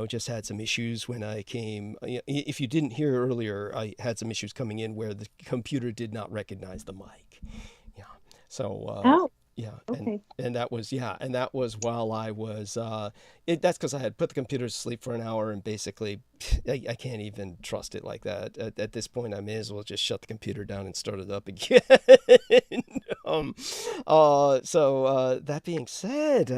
just had some issues when I came. If you didn't hear earlier, I had some issues coming in where the computer did not recognize the mic. Yeah. So. Yeah, Okay. and that was while I was. That's because I had put the computer to sleep for an hour, and basically, I can't even trust it like that. At this point, I may as well just shut the computer down and start it up again. So that being said,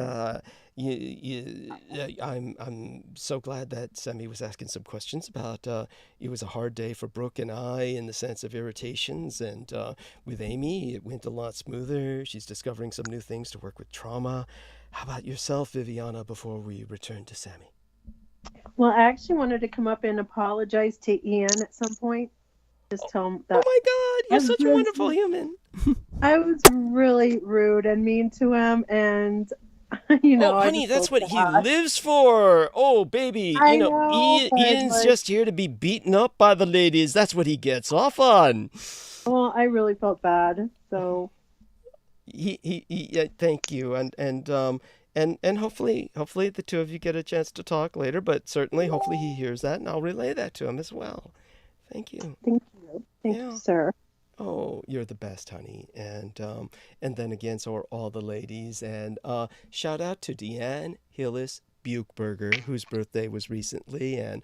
I'm so glad that Sammy was asking some questions about it was a hard day for Brooke and I in the sense of irritations, and with Amy it went a lot smoother. She's discovering some new things to work with trauma. How about yourself, Viviana, before we return to Sammy? Well, I actually wanted to come up and apologize to Ian at some point. Just tell him that. Oh my God, you're such a wonderful human. I was really rude and mean to him, and honey, that's what he lives for. Oh, baby, Ian's just here to be beaten up by the ladies. That's what he gets off on. Well, I really felt bad, so he thank you, and hopefully the two of you get a chance to talk later. But certainly, hopefully he hears that, and I'll relay that to him as well. Thank you. Thank you, sir. Oh, you're the best, honey. And then again, so are all the ladies. And shout out to Deanne Hillis Buchberger, whose birthday was recently, and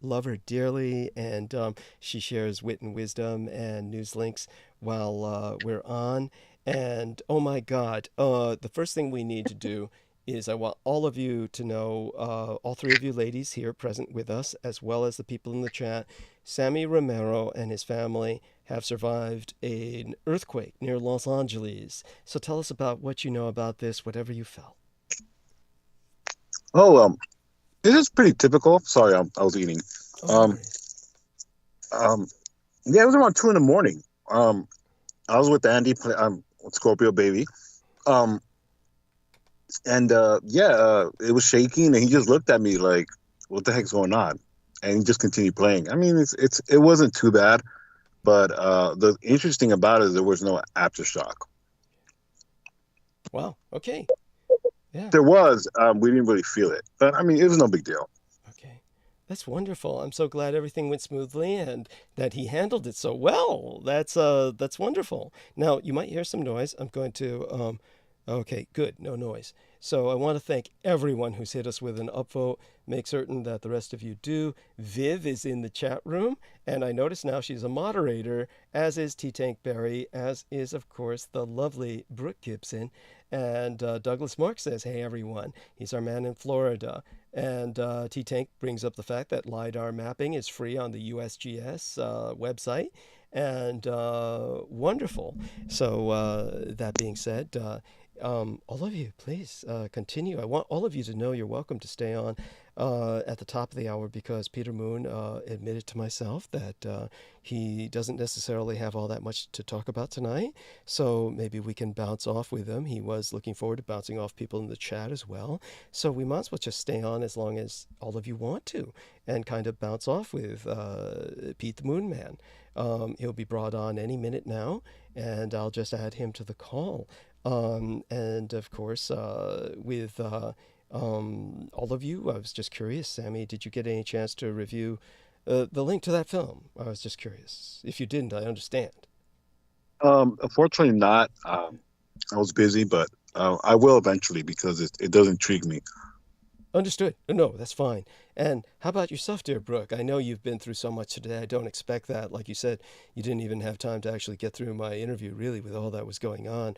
love her dearly. And she shares wit and wisdom and news links while we're on. And oh my God, the first thing we need to do is I want all of you to know, all three of you ladies here present with us, as well as the people in the chat, Sammy Romero and his family have survived an earthquake near Los Angeles. So tell us about what you know about this, whatever you felt. Oh, this is pretty typical. Sorry, I was eating. Yeah, it was around 2 a.m. I was with Andy, with Scorpio Baby. It was shaking, and he just looked at me like, what the heck's going on? And he just continued playing. I mean, it wasn't too bad, but the interesting about it is there was no aftershock. Wow. Okay. Yeah. There was. We didn't really feel it, but I mean, it was no big deal. Okay. That's wonderful. I'm so glad everything went smoothly and that he handled it so well. That's wonderful. Now, you might hear some noise. I'm going to Okay, good. No noise. So I want to thank everyone who's hit us with an upvote. Make certain that the rest of you do. Viv is in the chat room, and I notice now she's a moderator, as is T-Tank Berry, as is, of course, the lovely Brooke Gibson. And Douglas Mark says, hey, everyone. He's our man in Florida. And T-Tank brings up the fact that LiDAR mapping is free on the USGS website. And wonderful. So that being said, all of you, please continue. I want all of you to know you're welcome to stay on at the top of the hour, because Peter Moon admitted to myself that he doesn't necessarily have all that much to talk about tonight. So maybe we can bounce off with him. He was looking forward to bouncing off people in the chat as well. So we might as well just stay on as long as all of you want to, and kind of bounce off with Pete the Moon Man. He'll be brought on any minute now, and I'll just add him to the call. And of course, with all of you, I was just curious, Sammy, did you get any chance to review the link to that film? I was just curious. If you didn't, I understand. Unfortunately not. I was busy, but I will eventually, because it does intrigue me. Understood. No, that's fine. And how about yourself, dear Brooke? I know you've been through so much today. I don't expect that. Like you said, you didn't even have time to actually get through my interview, really, with all that was going on.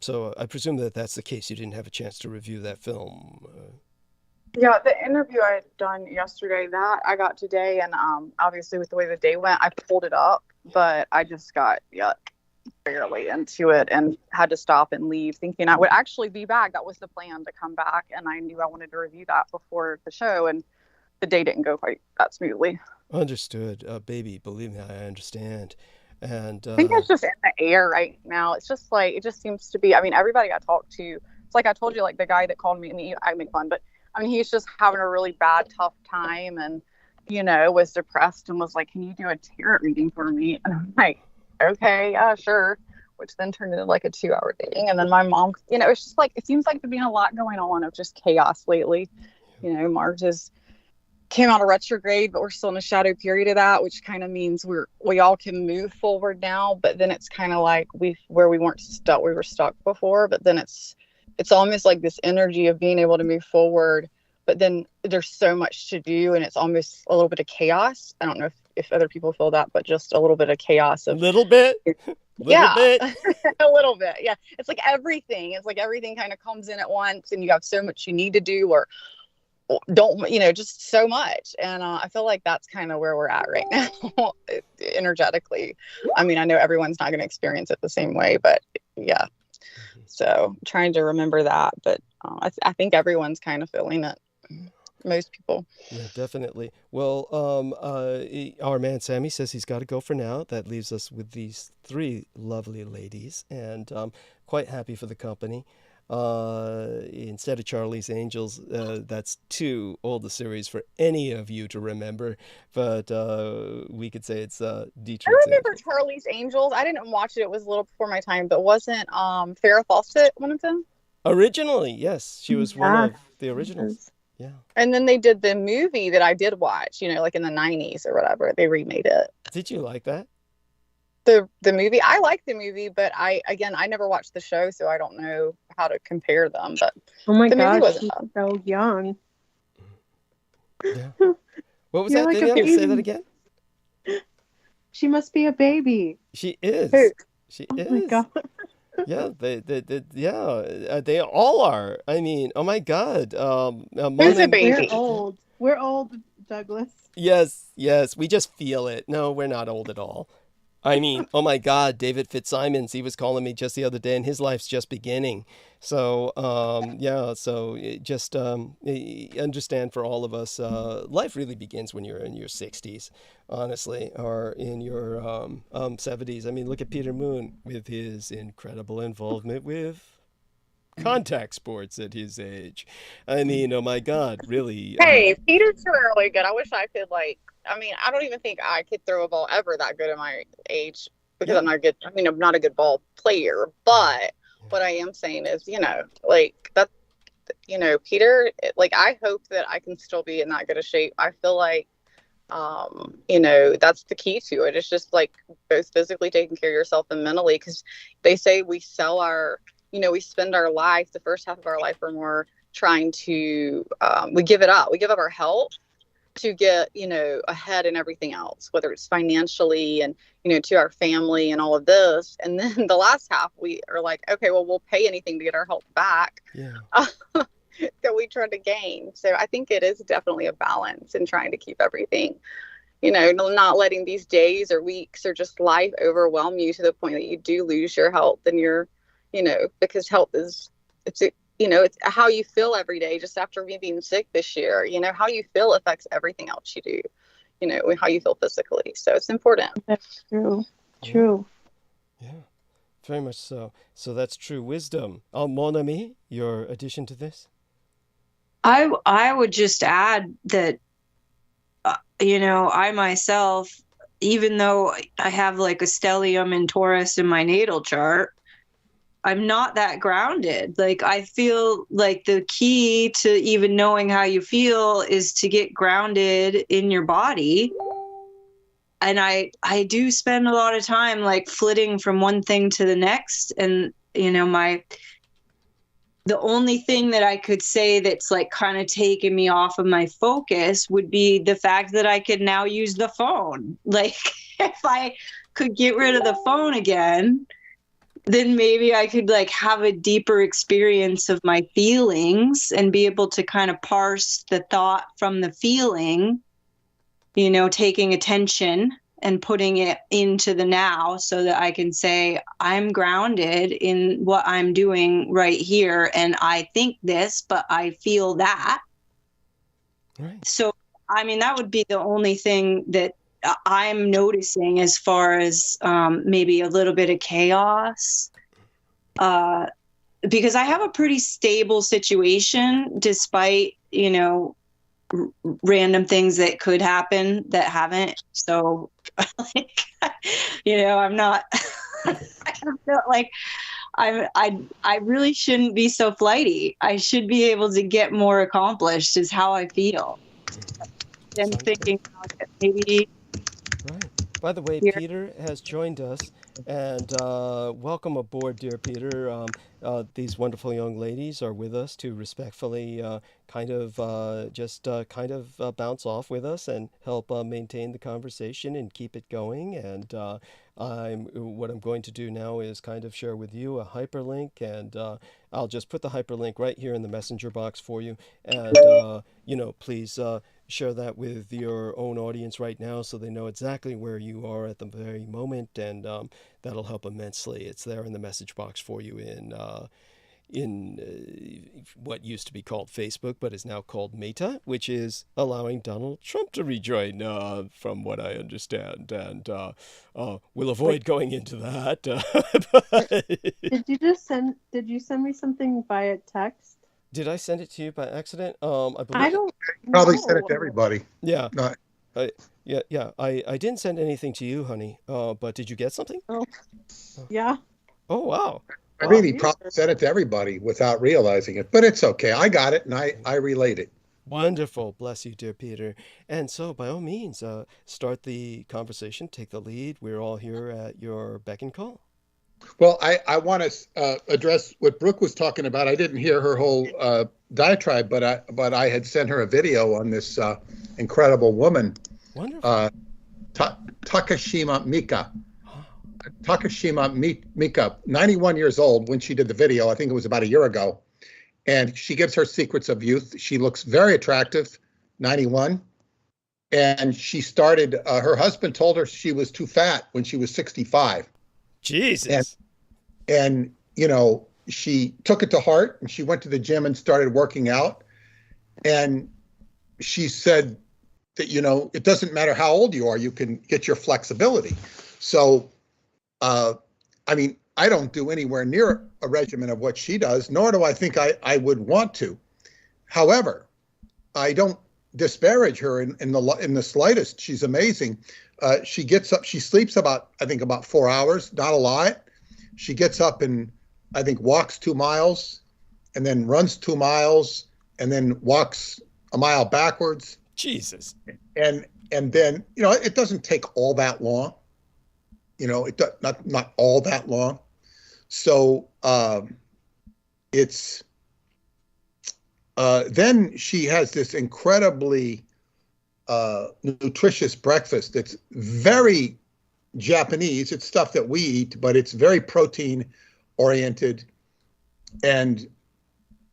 So I presume that that's the case. You didn't have a chance to review that film. Yeah, the interview I had done yesterday, that I got today, and obviously with the way the day went, I pulled it up, but I just got barely into it and had to stop and leave, thinking I would actually be back. That was the plan, to come back, and I knew I wanted to review that before the show, and the day didn't go quite that smoothly. Understood. Baby, believe me, I understand. And I think it's just in the air right now. It's just like, it just seems to be, I mean, everybody I talked to, it's like I told you, like the guy that called me, and I make fun, but I mean, he's just having a really bad, tough time, and, you know, was depressed and was like, can you do a tarot reading for me? And I'm like, okay, yeah, sure. Which then turned into like a 2-hour thing. And then my mom, you know, it's just like, it seems like there's been a lot going on of just chaos lately. You know, Mars came out of retrograde, but we're still in a shadow period of that, which kind of means we all can move forward now. But then it's kind of like we were stuck before. But then it's almost like this energy of being able to move forward. But then there's so much to do, and it's almost a little bit of chaos. I don't know if other people feel that, but just a little bit of chaos. A little bit? Yeah, a little bit. Yeah. It's like everything kind of comes in at once, and you have so much you need to do, or don't, you know, just so much. And I feel like that's kind of where we're at right now, energetically. I mean, I know everyone's not going to experience it the same way, but yeah. So trying to remember that, but I think everyone's kind of feeling it. Most people. Yeah, definitely. Well, our man Sammy says he's got to go for now. That leaves us with these 3 lovely ladies, and quite happy for the company. Instead of Charlie's Angels, that's too old a series for any of you to remember, but we could say it's Dietrich. I remember Charlie's Angels. I didn't watch it. It was a little before my time, but wasn't Farrah Fawcett one of them? Originally, yes. She was one of the originals. Yeah. And then they did the movie that I did watch, you know, like in the 90s or whatever. They remade it. Did you like that? The movie? I liked the movie, but I never watched the show, so I don't know how to compare them. But oh my God, she's so young. Yeah. What was that? Like say that again? She must be a baby. She is. Who? She is. Oh my God. Yeah, they all are. I mean, oh my God. Who's a baby? We're old, Douglas. Yes. We just feel it. No, we're not old at all. I mean, oh my God, David Fitzsimons, he was calling me just the other day, and his life's just beginning. So, just understand, for all of us, life really begins when you're in your 60s, honestly, or in your 70s. I mean, look at Peter Moon with his incredible involvement with contact sports at his age. I mean, oh my God, really. Hey, Peter's really good. I wish I could, I don't even think I could throw a ball ever that good at my age, because I'm not a good ball player. But what I am saying is, Peter, I hope that I can still be in that good a shape. I feel like, that's the key to it. It's just like both physically taking care of yourself and mentally, because they say we sell our we spend our life, the first half of our life or more, trying to, we give it up. We give up our health to get, ahead in everything else, whether it's financially and, to our family and all of this. And then the last half, we are like, okay, well, we'll pay anything to get our health back. Yeah. That we try to gain. So I think it is definitely a balance in trying to keep everything, not letting these days or weeks or just life overwhelm you to the point that you do lose your health and because health is, it's how you feel every day. Just after me being sick this year, how you feel affects everything else you do, how you feel physically. So it's important. That's true. True. Yeah, very much so. So that's true wisdom. Mon ami, your addition to this? I would just add that, I myself, even though I have like a stellium in Taurus in my natal chart, I'm not that grounded. Like, I feel like the key to even knowing how you feel is to get grounded in your body. And I do spend a lot of time like flitting from one thing to the next. And, the only thing that I could say that's like kind of taken me off of my focus would be the fact that I could now use the phone. Like, if I could get rid of the phone again, then maybe I could like have a deeper experience of my feelings and be able to kind of parse the thought from the feeling, taking attention and putting it into the now so that I can say, I'm grounded in what I'm doing right here. And I think this, but I feel that. Right. So, that would be the only thing that I'm noticing as far as maybe a little bit of chaos. Because I have a pretty stable situation despite, random things that could happen that haven't. So, I'm not, I feel like I really shouldn't be so flighty. I should be able to get more accomplished is how I feel. And thinking about it, maybe. Right. By the way, Here. Peter has joined us, and welcome aboard, dear Peter. These wonderful young ladies are with us to respectfully bounce off with us and help maintain the conversation and keep it going. And what I'm going to do now is kind of share with you a hyperlink, and I'll just put the hyperlink right here in the messenger box for you. And please share that with your own audience right now so they know exactly where you are at the very moment, and that'll help immensely. It's there in the message box for you in what used to be called Facebook, but is now called Meta, which is allowing Donald Trump to rejoin, from what I understand. And we'll avoid going into that. Did you send me something via text? Did I send it to you by accident? I believe I don't Probably know. sent it to everybody. Yeah. No, I didn't send anything to you, honey. But did you get something? Oh, yeah. Oh, wow. I mean, he probably sent it to everybody without realizing it, but it's okay. I got it, and I relayed it. Wonderful. Bless you, dear Peter. And so, by all means, start the conversation, take the lead. We're all here at your beck and call. Well, I want to address what Brooke was talking about. I didn't hear her whole diatribe, but I had sent her a video on this incredible woman, Wonderful. Takashima Mika. Takashima Mika, 91 years old when she did the video. I think it was about a year ago. And she gives her secrets of youth. She looks very attractive, 91. And she started, her husband told her she was too fat when she was 65. Jesus. And she took it to heart, and she went to the gym and started working out. And she said that, it doesn't matter how old you are, you can get your flexibility. So, I don't do anywhere near a regimen of what she does, nor do I think I would want to. However, I don't disparage her in the slightest. She's amazing. She gets up, she sleeps about 4 hours, not a lot. She gets up and I think walks 2 miles and then runs 2 miles and then walks a mile backwards. Jesus. And then, it doesn't take all that long. Not all that long. So it's then she has this incredibly nutritious breakfast that's very Japanese. It's stuff that we eat, but it's very protein oriented, and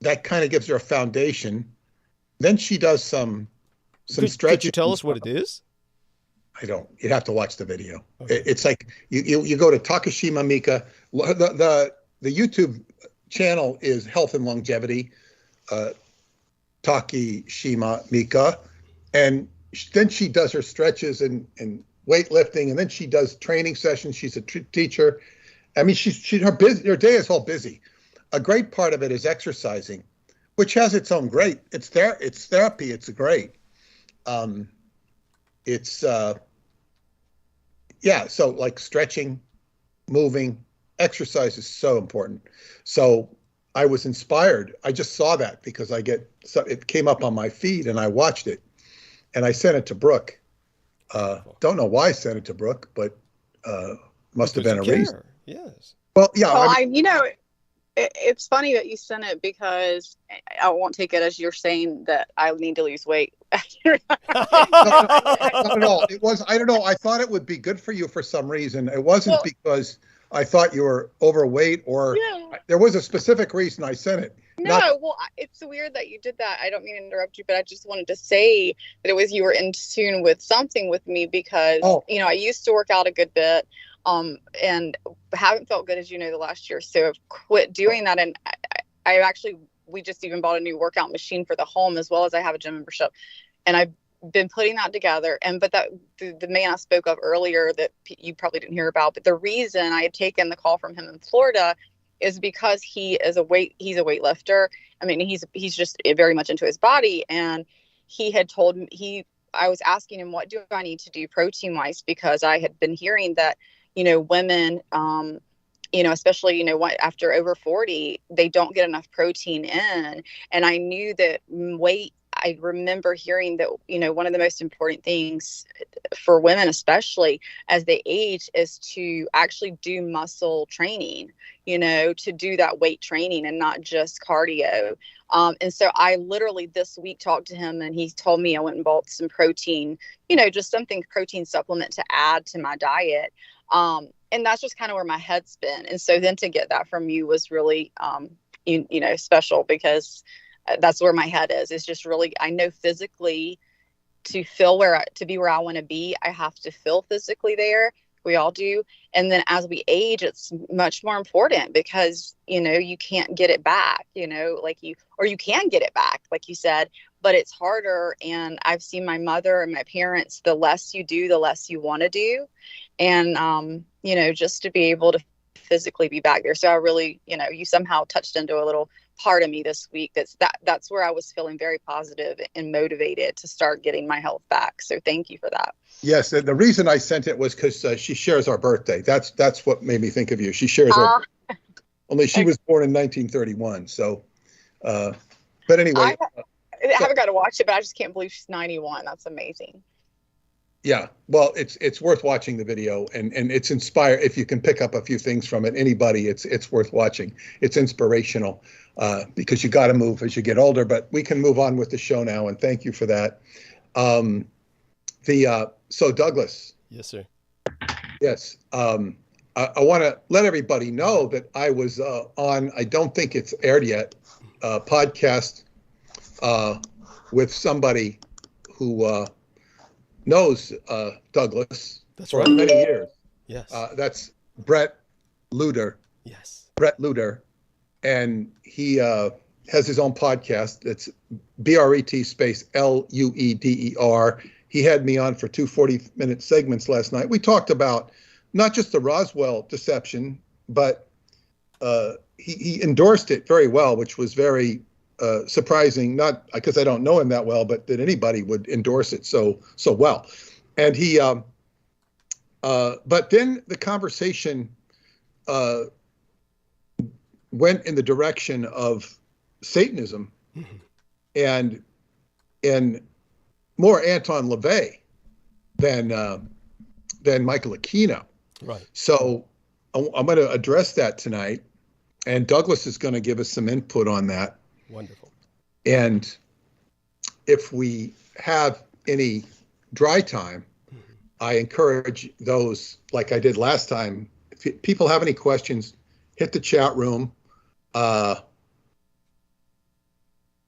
that kind of gives her a foundation. Then she does some stretches. Could you tell us what it is? I don't. You'd have to watch the video. Okay. It's like you go to Takashima Mika. The YouTube channel is Health and Longevity, Takashima Mika, and then she does her stretches and weightlifting, and then she does training sessions. She's a teacher. I mean, her day is all busy. A great part of it is exercising, which has its own great. It's therapy. It's great. So like stretching, moving, exercise is so important. So I was inspired. I just saw that because it came up on my feed and I watched it, and I sent it to Brooke. Don't know why I sent it to Brooke, but must have been a reason. Yes. Well, yeah. Well, it's funny that you sent it, because I won't take it as you're saying that I need to lose weight. Not at all. It was, I don't know. I thought it would be good for you for some reason. It wasn't because I thought you were overweight, or there was a specific reason I sent it. It's weird that you did that. I don't mean to interrupt you, but I just wanted to say that it was you were in tune with something with me, because I used to work out a good bit, and haven't felt good, as you know, the last year. So I've quit doing that, and we just even bought a new workout machine for the home, as well as I have a gym membership, and I've been putting that together. But that the man I spoke of earlier that you probably didn't hear about, but the reason I had taken the call from him in Florida is because he's a weightlifter. I mean, he's just very much into his body, and he had told me, I was asking him, what do I need to do protein wise? Because I had been hearing that, women, especially, after over 40, they don't get enough protein in. And I knew that I remember hearing that, one of the most important things for women, especially as they age, is to actually do muscle training, to do that weight training and not just cardio. And so I literally this week talked to him, and he told me I went and bought some protein, just something protein supplement to add to my diet. And that's just kind of where my head's been. And so then to get that from you was really, special, because that's where my head is. It's just really, I know physically to be where I want to be, I have to feel physically there. We all do. And then as we age, it's much more important, because, you can't get it back, or you can get it back, like you said, but it's harder. And I've seen my mother and my parents, the less you do, the less you want to do. And, just to be able to physically be back there. So I really, you somehow touched into a little part of me this week. That's where I was feeling very positive and motivated to start getting my health back. So thank you for that. Yes, the reason I sent it was because she shares our birthday. That's what made me think of you. She shares our only she was born in 1931. So, but anyway, I haven't got to watch it, but I just can't believe she's 91. That's amazing. Yeah, well, it's worth watching the video, and it's inspired. If you can pick up a few things from it, anybody, it's worth watching. It's inspirational, because you got to move as you get older. But we can move on with the show now, and thank you for that. So Douglas. Yes, sir. Yes. I want to let everybody know that I was on, I don't think it's aired yet, podcast with somebody who knows Douglas for many years. Yes. That's Brett Luder. Yes. Brett Luder. And he has his own podcast. It's BRET space LUEDER. He had me on for 2 40-minute segments last night. We talked about not just the Roswell deception, but he endorsed it very well, which was very surprising, not because I don't know him that well, but that anybody would endorse it so well. And he, but then the conversation went in the direction of Satanism and more Anton LaVey than Michael Aquino. Right. So I'm going to address that tonight. And Douglas is going to give us some input on that. Wonderful. And if we have any dry time, I encourage those, like I did last time, if people have any questions, hit the chat room.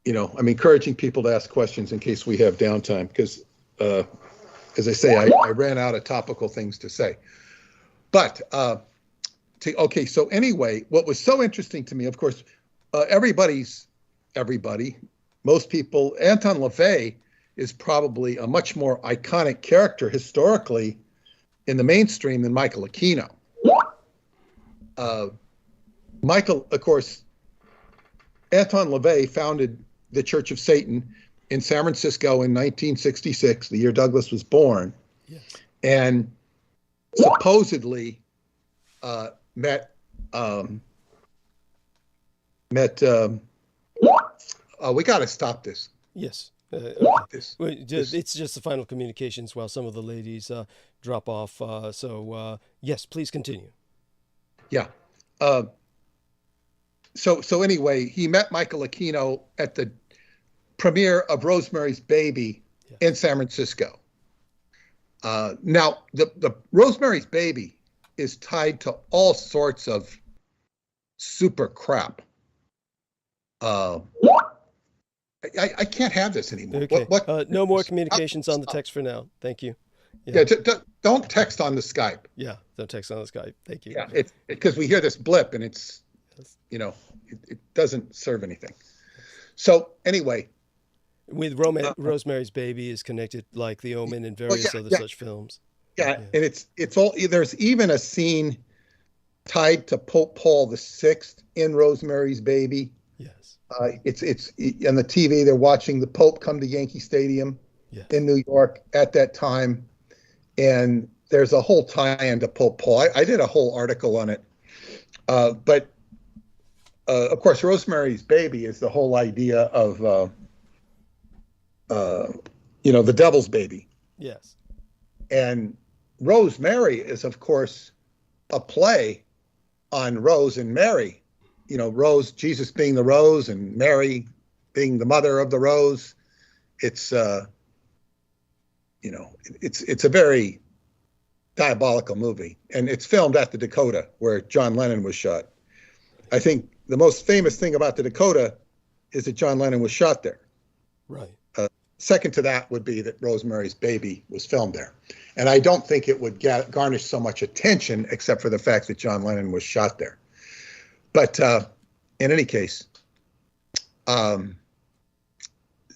You know, I'm encouraging people to ask questions in case we have downtime, because as I say, I ran out of topical things to say. But okay, so anyway, what was so interesting to me, of course, most people, Anton LaVey is probably a much more iconic character historically in the mainstream than Michael Aquino. Michael, of course, Anton LaVey founded the Church of Satan in San Francisco in 1966, the year Douglas was born. Yes. And supposedly met we got to stop this. Yes. This. It's just the final communications while some of the ladies drop off. Yes, please continue. Yeah. So anyway, he met Michael Aquino at the premiere of Rosemary's Baby in San Francisco. Now, the Rosemary's Baby is tied to all sorts of super crap. I can't have this anymore. Okay. No more communications on the text for now. Thank you. Yeah, don't text on the Skype. Yeah, don't text on the Skype. Thank you. Yeah, it's because we hear this blip and it's, you know, it doesn't serve anything. So anyway. With Rosemary's Baby is connected like The Omen and various other such films. Yeah, and it's all, there's even a scene tied to Pope Paul VI in Rosemary's Baby. Yes. It's on the TV, they're watching the Pope come to Yankee Stadium in New York at that time. And there's a whole tie-in to Pope Paul. I did a whole article on it. But of course, Rosemary's Baby is the whole idea of, you know, the devil's baby. Yes. And Rosemary is, of course, a play on Rose and Mary. You know, Rose, Jesus being the rose and Mary being the mother of the rose. It's, you know, it's a very diabolical movie. And it's filmed at the Dakota where John Lennon was shot. I think the most famous thing about the Dakota is that John Lennon was shot there. Right. Second to that would be that Rosemary's Baby was filmed there. And I don't think it would garnish so much attention except for the fact that John Lennon was shot there. But in any case,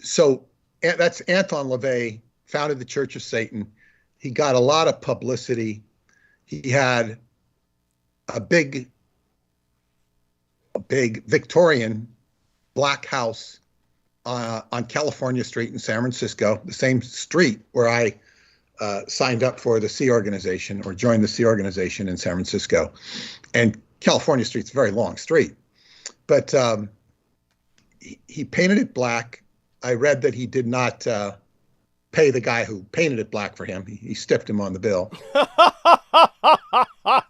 so that's Anton LaVey, founded the Church of Satan. He got a lot of publicity. He had a big Victorian black house on California Street in San Francisco, the same street where I signed up for the Sea Organization or joined the Sea Organization in San Francisco. And California Street's a very long street. But he painted it black. I read that he did not pay the guy who painted it black for him. He stiffed him on the bill.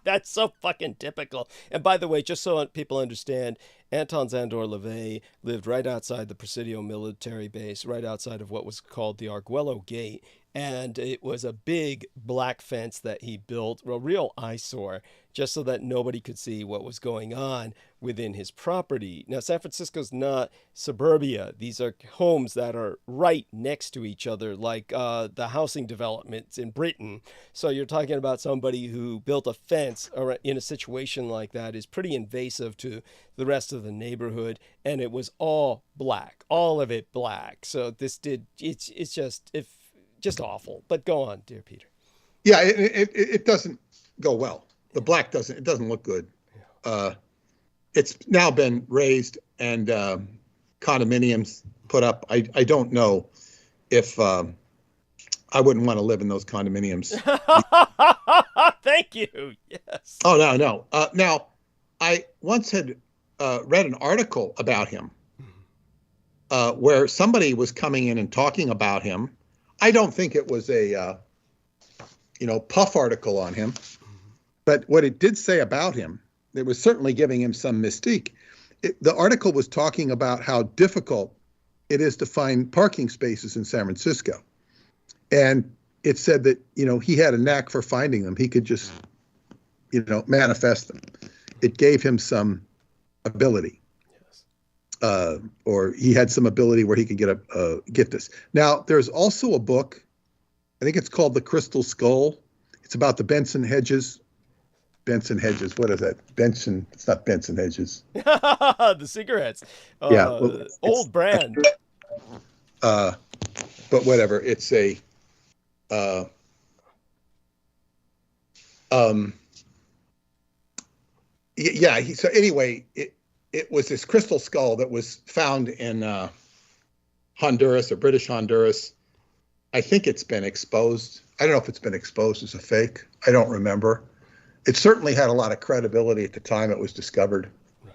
That's so fucking typical. And by the way, just so people understand, Anton Szandor LaVey lived right outside the Presidio military base, right outside of what was called the Arguello Gate. And it was a big black fence that he built, a real eyesore, just so that nobody could see what was going on within his property. Now, San Francisco's not suburbia. These are homes that are right next to each other, like the housing developments in Britain. So you're talking about somebody who built a fence in a situation like that is pretty invasive to the rest of the neighborhood. And it was all black, all of it black. So it's just awful. But go on, dear Peter. Yeah, it doesn't go well. The black doesn't look good. It's now been raised and condominiums put up. I don't know if I wouldn't want to live in those condominiums. Thank you. Yes. Oh, no. Now, I once had read an article about him where somebody was coming in and talking about him. I don't think it was a, puff article on him. But what it did say about him it was certainly giving him some mystique. The article was talking about how difficult it is to find parking spaces in San Francisco. And it said that, he had a knack for finding them. He could just, manifest them. It gave him some ability. Or he had some ability where he could get this. Now, there's also a book, I think it's called The Crystal Skull. It's about the Benson Hedges, what is that? It's not Benson Hedges. The cigarettes. Yeah. Well, old brand. But whatever, it's a, so anyway, it was this crystal skull that was found in Honduras or British Honduras. I think it's been exposed. I don't know if it's been exposed as a fake. I don't remember. It certainly had a lot of credibility at the time it was discovered. Right.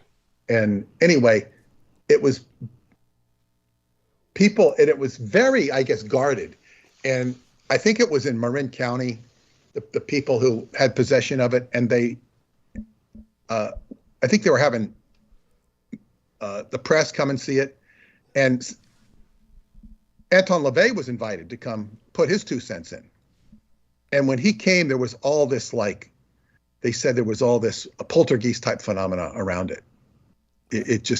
And anyway, it was people, and it was very, I guess, guarded. And I think it was in Marin County, the people who had possession of it, and they, I think they were having the press come and see it. And Anton LaVey was invited to come put his 2 cents in. And when he came, there was all this, they said there was all this poltergeist type phenomena around it.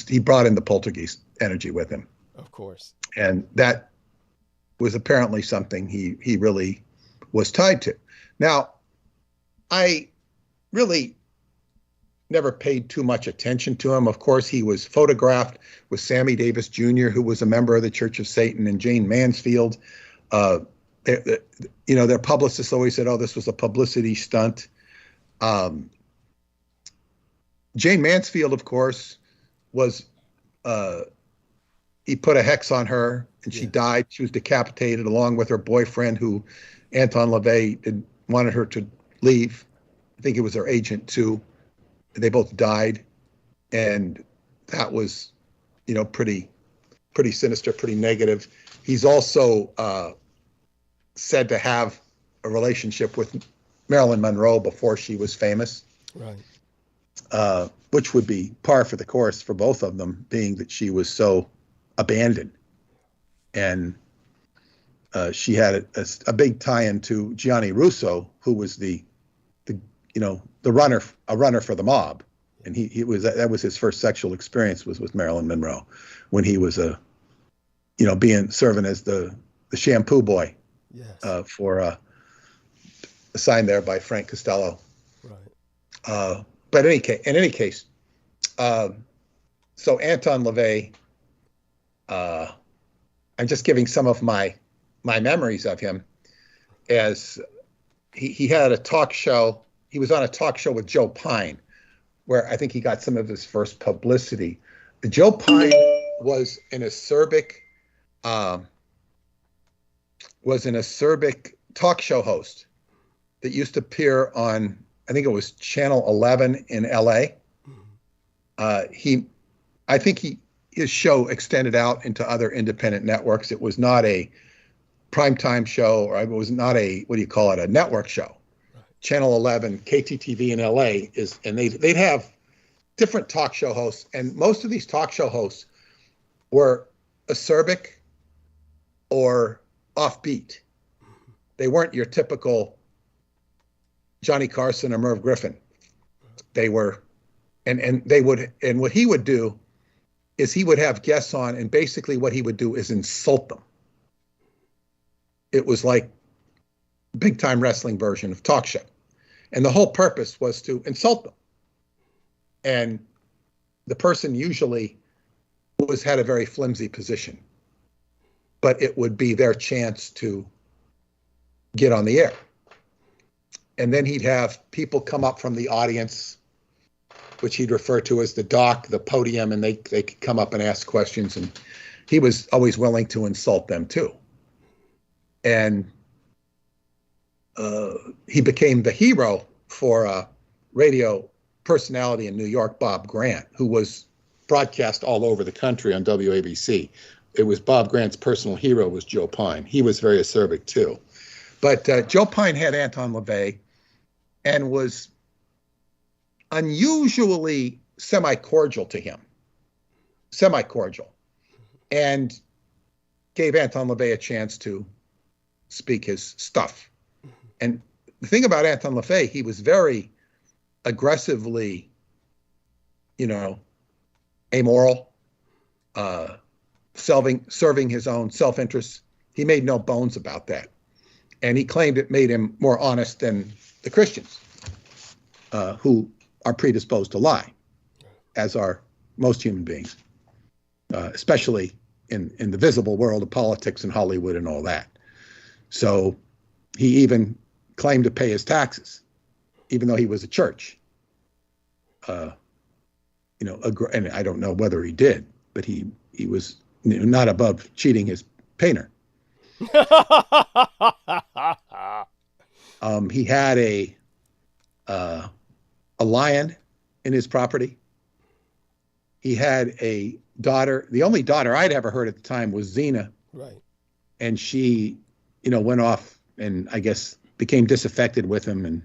He brought in the poltergeist energy with him. Of course. And that was apparently something he really was tied to. Now, I really never paid too much attention to him. Of course, he was photographed with Sammy Davis Jr., who was a member of the Church of Satan, and Jane Mansfield. Their publicists always said, "Oh, this was a publicity stunt." Jane Mansfield, of course, was he put a hex on her, and she died. She was decapitated along with her boyfriend, who Anton LaVey wanted her to leave. I think it was her agent too. They both died, and that was, pretty sinister, pretty negative. He's also said to have a relationship with Marilyn Monroe before she was famous, right? Which would be par for the course for both of them, being that she was so abandoned, and she had a big tie-in to Gianni Russo, who was the runner for the mob, and he was that was his first sexual experience was with Marilyn Monroe, when he was serving as the shampoo boy, yes. For assigned there by Frank Costello. Right. But in any case, so Anton LaVey, I'm just giving some of my memories of him, as he had a talk show. He was on a talk show with Joe Pine, where I think he got some of his first publicity. Joe Pine was an acerbic talk show host that used to appear on, I think it was Channel 11 in LA. I think his show extended out into other independent networks. It was not a primetime show, or it was not a, a network show. Right. Channel 11, KTTV in LA and they'd have different talk show hosts, and most of these talk show hosts were acerbic or offbeat. They weren't your typical Johnny Carson or Merv Griffin. They were, and what he would do is he would have guests on, and basically what he would do is insult them. It was like big time wrestling version of talk show. And the whole purpose was to insult them. And the person usually had a very flimsy position, but it would be their chance to get on the air. And then he'd have people come up from the audience, which he'd refer to as the dock, the podium, and they could come up and ask questions. And he was always willing to insult them too. And he became the hero for a radio personality in New York, Bob Grant, who was broadcast all over the country on WABC. It was Bob Grant's personal hero was Joe Pine. He was very acerbic too. But Joe Pine had Anton LaVey and was unusually semi-cordial to him, semi-cordial, and gave Anton LaVey a chance to speak his stuff. And the thing about Anton LaVey, he was very aggressively, amoral, serving his own self-interest. He made no bones about that. And he claimed it made him more honest than the Christians, who are predisposed to lie, as are most human beings, especially in the visible world of politics and Hollywood and all that. So he even claimed to pay his taxes, even though he was a church. And I don't know whether he did, but he was not above cheating his painter. He had a lion in his property. He had a daughter. The only daughter I'd ever heard at the time was Xena. Right. And she, went off and I guess became disaffected with him and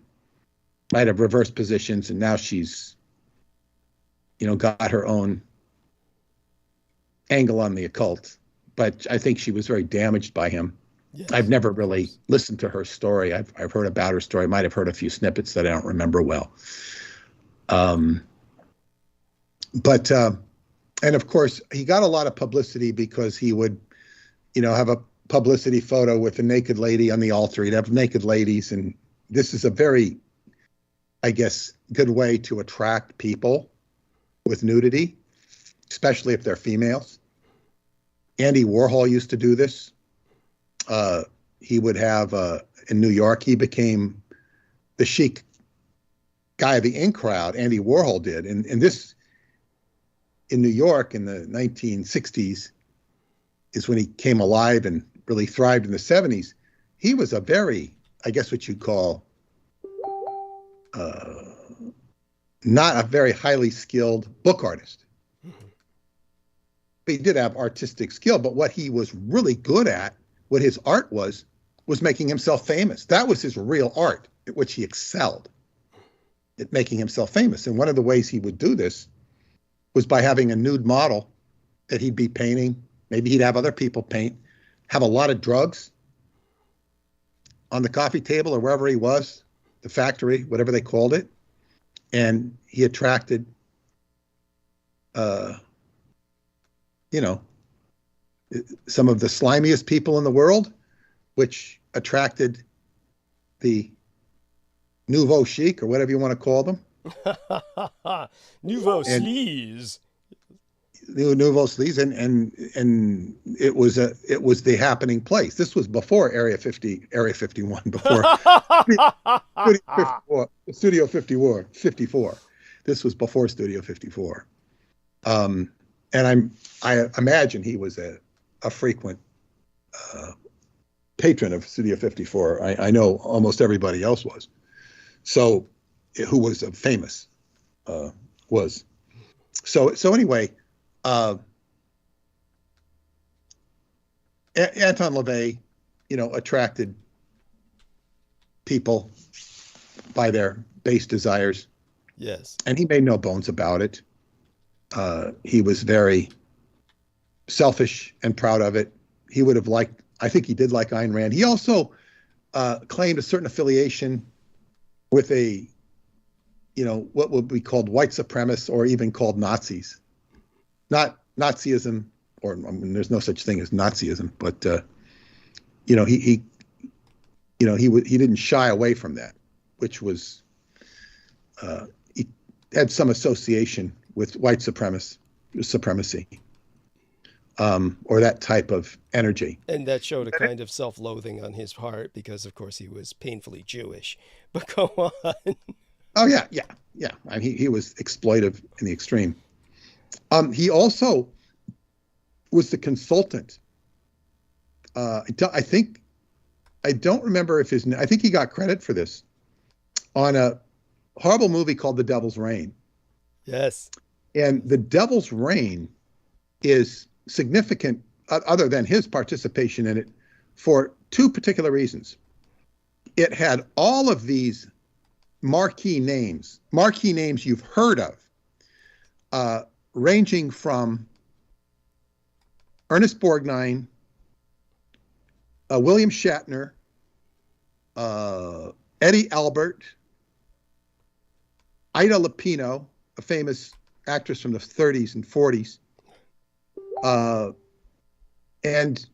might have reversed positions. And now she's, got her own angle on the occult. But I think she was very damaged by him. Yes. I've never really listened to her story. I've heard about her story. I might have heard a few snippets that I don't remember well. And of course, he got a lot of publicity because he would, have a publicity photo with a naked lady on the altar. He'd have naked ladies. And this is a very, I guess, good way to attract people with nudity, especially if they're females. Andy Warhol used to do this. He would have, in New York, he became the chic guy of the in crowd. Andy Warhol did. And this, in New York in the 1960s, is when he came alive and really thrived in the 70s. He was a very, I guess what you'd call, not a very highly skilled book artist. But he did have artistic skill, but what he was really good at, what his art was making himself famous. That was his real art, at which he excelled, at making himself famous. And one of the ways he would do this was by having a nude model that he'd be painting. Maybe he'd have other people paint, have a lot of drugs on the coffee table or wherever he was, the factory, whatever they called it. And he attracted, some of the slimiest people in the world, which attracted the nouveau chic or whatever you want to call them. Nouveau sleaze. Nouveau sleaze, and it was the happening place. This was before Area 51, before Studio 54. This was before Studio 54. And I imagine he was a frequent patron of Studio 54. I know almost everybody else was. So, who was famous was. So anyway, Anton LaVey, attracted people by their base desires. Yes. And he made no bones about it. He was very selfish and proud of it. He would have liked, I think he did like Ayn Rand. He also claimed a certain affiliation with a, what would be called white supremacists or even called Nazis. Not Nazism, or there's no such thing as Nazism, but, he didn't shy away from that, which was, he had some association with white supremacy, or that type of energy. And that showed a kind of self-loathing on his part because, of course, he was painfully Jewish. But go on. Oh, yeah. I mean, he was exploitive in the extreme. He also was the consultant. I don't remember if I think he got credit for this on a horrible movie called The Devil's Reign. Yes. And The Devil's Reign is significant, other than his participation in it, for two particular reasons. It had all of these marquee names you've heard of, ranging from Ernest Borgnine, William Shatner, Eddie Albert, Ida Lupino, a famous actress from the 30s and 40s. And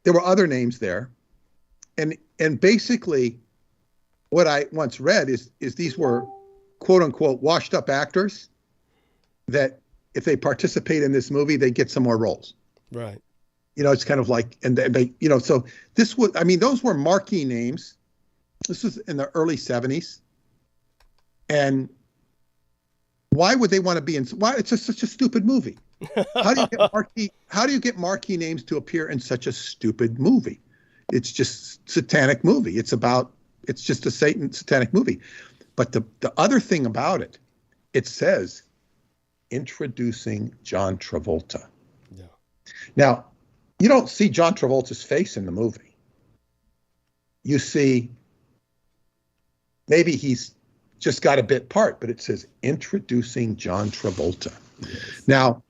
there were other names there. And basically what I once read is these were quote unquote washed up actors that if they participate in this movie, they get some more roles. Right. You know, it's kind of like, and they, you know, so this was, I mean, those were marquee names. This was in the early 70s. And why would they want to be in, why? It's just such a stupid movie. How do you get marquee names to appear in such a stupid movie? It's just satanic movie. It's just a satanic movie. But the other thing about it, it says, introducing John Travolta. Yeah. Now, you don't see John Travolta's face in the movie. You see, maybe he's just got a bit part, but it says introducing John Travolta. Yes. Now,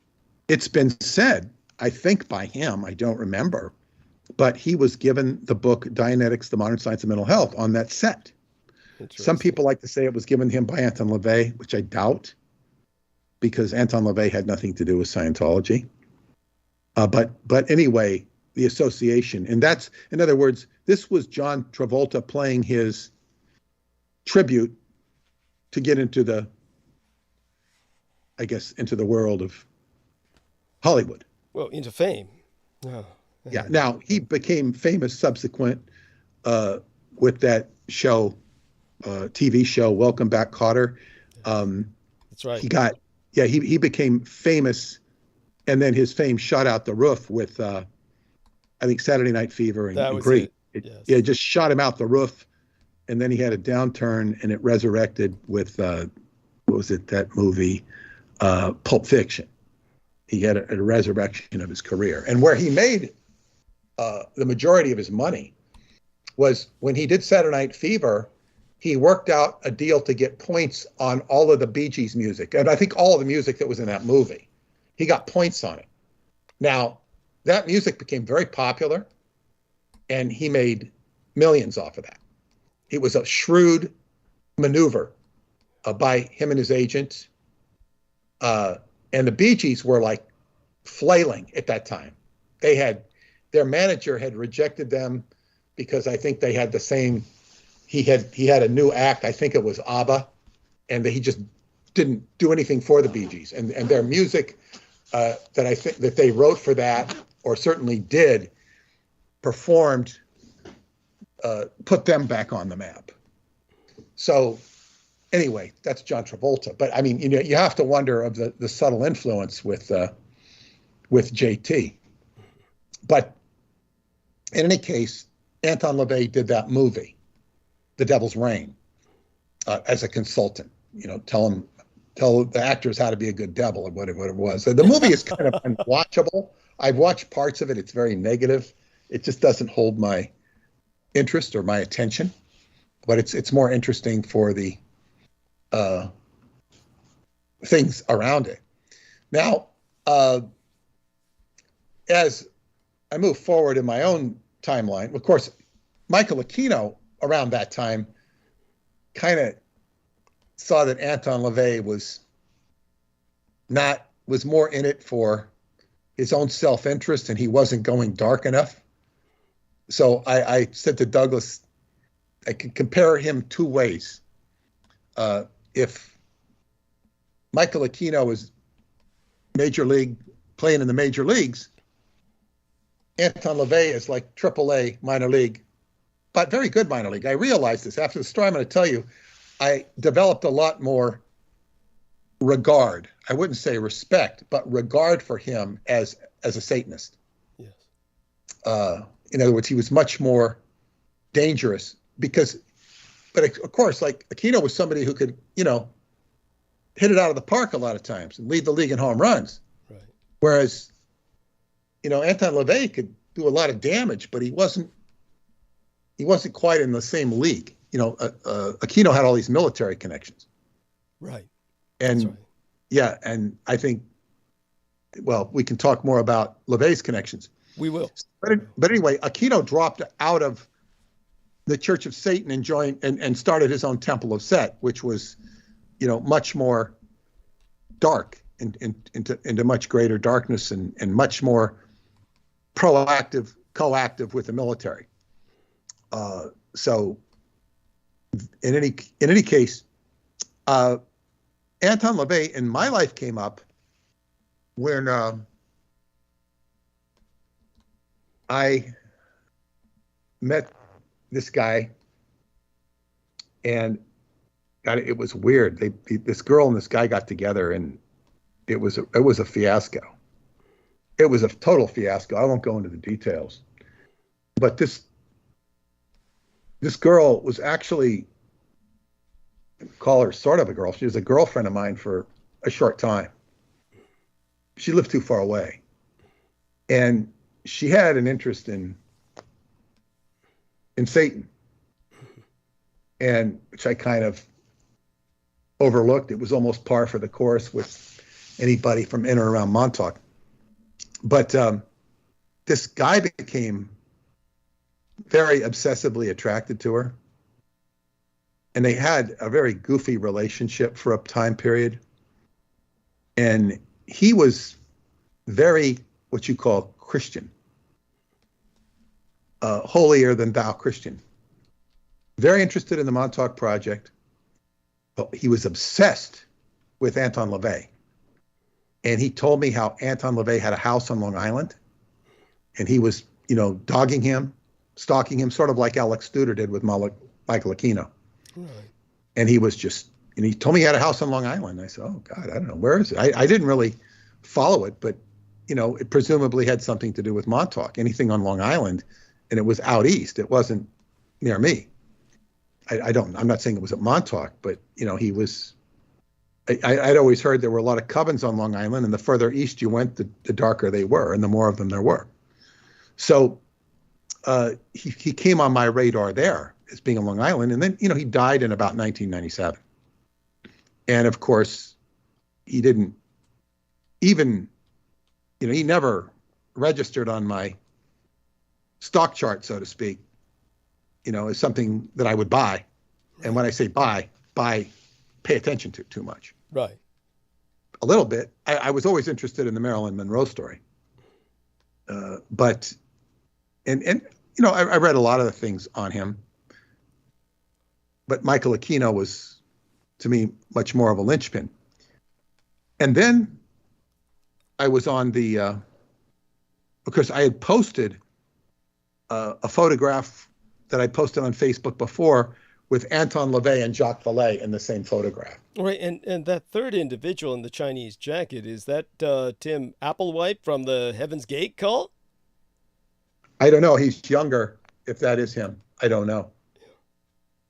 it's been said, I think by him, I don't remember, but he was given the book Dianetics, the Modern Science of Mental Health on that set. Some people like to say it was given to him by Anton LaVey, which I doubt, because Anton LaVey had nothing to do with Scientology. But anyway, the association, and that's, in other words, this was John Travolta playing his tribute to get into the, I guess, into the world of Hollywood. Well, into fame. Oh. Yeah. Now, he became famous subsequent with that show, TV show, Welcome Back, Kotter. That's right. He became famous, and then his fame shot out the roof with, I think, Saturday Night Fever and Great. It just shot him out the roof, and then he had a downturn, and it resurrected with, what was it, that movie, Pulp Fiction. He had a resurrection of his career. And where he made the majority of his money was when he did Saturday Night Fever. He worked out a deal to get points on all of the Bee Gees music. And I think all of the music that was in that movie, he got points on it. Now, that music became very popular, and he made millions off of that. It was a shrewd maneuver by him and his agent. And the Bee Gees were like flailing at that time. Their manager had rejected them because I think they had the same, he had a new act, I think it was ABBA, and he just didn't do anything for the Bee Gees. And their music that I think that they wrote for that, or certainly did, performed, put them back on the map. So anyway, that's John Travolta. But I mean, you know, you have to wonder of the subtle influence with JT. But in any case, Anton LaVey did that movie, The Devil's Reign, as a consultant. You know, tell the actors how to be a good devil, or whatever it was. So the movie is kind of unwatchable. I've watched parts of it. It's very negative. It just doesn't hold my interest or my attention. But it's more interesting for the things around it. Now, as I move forward in my own timeline, of course, Michael Aquino around that time kind of saw that Anton LaVey was more in it for his own self-interest, and he wasn't going dark enough. So I said to Douglas, I could compare him two ways. If Michael Aquino was major league, playing in the major leagues, Anton LaVey is like AAA minor league, but very good minor league. I realized this after the story I'm going to tell you. I developed a lot more regard. I wouldn't say respect, but regard for him as a Satanist. Yes. In other words, he was much more dangerous but of course, like Aquino was somebody who could, you know, hit it out of the park a lot of times and lead the league in home runs. Right. Whereas, you know, Anton LaVey could do a lot of damage, but he wasn't quite in the same league. Aquino had all these military connections. Right. And That's right. yeah, and I think, well, we can talk more about LaVey's connections. We will. But anyway, Aquino dropped out of the Church of Satan and joined and started his own Temple of Set, which was, much more dark into much greater darkness and much more proactive, coactive with the military. So in any case, Anton LaVey in my life came up when I met this guy, and it was weird. This girl and this guy got together, and it was a fiasco. It was a total fiasco. I won't go into the details, but this girl was actually, call her sort of a girl. She was a girlfriend of mine for a short time. She lived too far away, and she had an interest in Satan, and which I kind of overlooked. It was almost par for the course with anybody from in or around Montauk. But this guy became very obsessively attracted to her, and they had a very goofy relationship for a time period. And he was very, what you call Christian, holier than thou Christian. Very interested in the Montauk Project. But he was obsessed with Anton LaVey. And he told me how Anton LaVey had a house on Long Island, and he was, dogging him, stalking him, sort of like Alex Studer did with Michael Aquino. Right. And he was just, and he told me he had a house on Long Island. I said, oh God, I don't know, where is it? I didn't really follow it, but it presumably had something to do with Montauk, anything on Long Island, and it was out east. It wasn't near me. I'm not saying it was at Montauk, but he was, I'd always heard there were a lot of covens on Long Island, and the further east you went, the darker they were, and the more of them there were. So he came on my radar there as being on Long Island, and then he died in about 1997. And of course, he didn't even, he never registered on my stock chart, so to speak, as something that I would buy. And when I say buy, pay attention to too much. Right. A little bit. I was always interested in the Marilyn Monroe story. But I read a lot of the things on him. But Michael Aquino was, to me, much more of a linchpin. And then I was on because I had posted a photograph that I posted on Facebook before with Anton LaVey and Jacques Vallée in the same photograph. Right, and that third individual in the Chinese jacket, is that Tim Applewhite from the Heaven's Gate cult? I don't know. He's younger, if that is him. I don't know.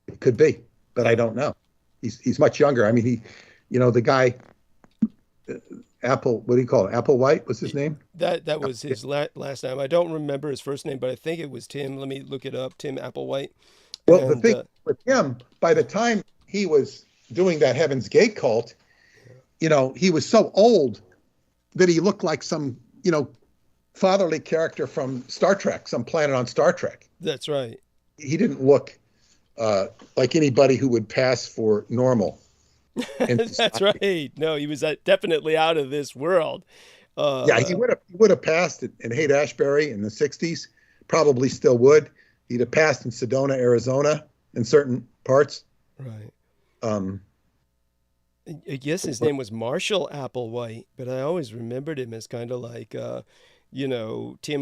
It could be, but I don't know. He's much younger. I mean, the guy, what do you call it? Applewhite was his name? That was his last name. I don't remember his first name, but I think it was Tim. Let me look it up. Tim Applewhite. Well, the thing with him, by the time he was doing that Heaven's Gate cult, he was so old that he looked like some, fatherly character from Star Trek, some planet on Star Trek. That's right. He didn't look like anybody who would pass for normal. That's right. No, he was definitely out of this world. Yeah, he would have passed in Haight-Ashbury in the 60s, probably still would. He'd have passed in Sedona, Arizona, in certain parts. Right. I guess his name was Marshall Applewhite, but I always remembered him as kind of like, Tim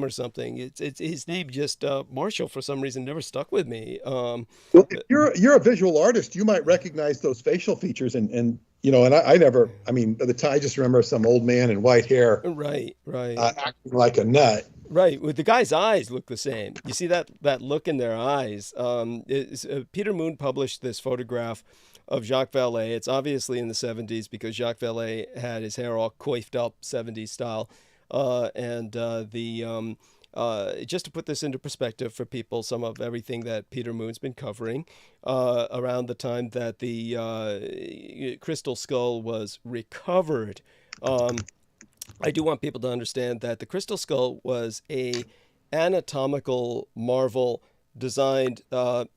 or something. It's his name, just Marshall, for some reason, never stuck with me. Well, if you're a visual artist, you might recognize those facial features, and I never. I mean, by the time I just remember some old man in white hair, right, acting like a nut. Right, with the guy's eyes look the same. You see that look in their eyes. Peter Moon published this photograph of Jacques Vallée. It's obviously in the 70s because Jacques Vallée had his hair all coiffed up 70s style. just to put this into perspective for people, some of everything that Peter Moon's been covering around the time that the crystal skull was recovered. I do want people to understand that the crystal skull was a anatomical marvel designed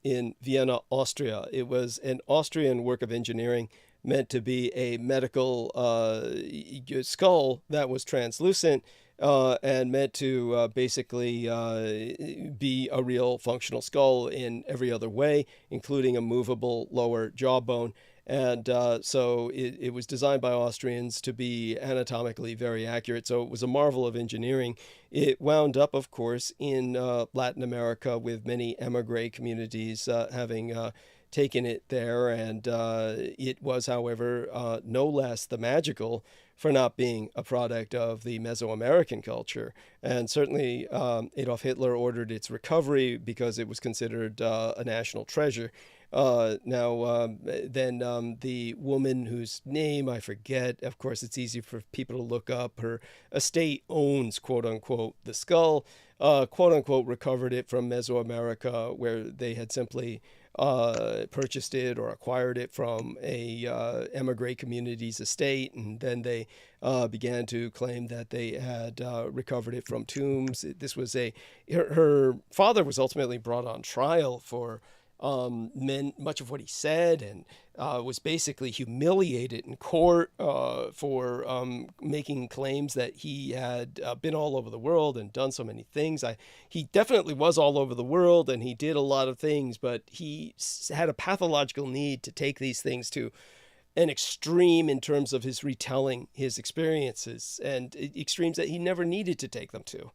in Vienna, Austria. It was an Austrian work of engineering meant to be a medical skull that was translucent and meant to basically be a real functional skull in every other way, including a movable lower jawbone. And so it was designed by Austrians to be anatomically very accurate. So it was a marvel of engineering. It wound up, of course, in Latin America with many emigre communities having taken it there. And it was, however, no less the magical for not being a product of the Mesoamerican culture. And certainly Adolf Hitler ordered its recovery because it was considered a national treasure. Then the woman whose name I forget, of course, it's easy for people to look up. Her estate owns, quote unquote, the skull, quote unquote, recovered it from Mesoamerica, where they had simply purchased it or acquired it from a emigre community's estate, and then they began to claim that they had recovered it from tombs. This was her father was ultimately brought on trial for much of what he said, and was basically humiliated in court for making claims that he had been all over the world and done so many things. He definitely was all over the world, and he did a lot of things, but he had a pathological need to take these things to an extreme in terms of his retelling his experiences, and extremes that he never needed to take them to.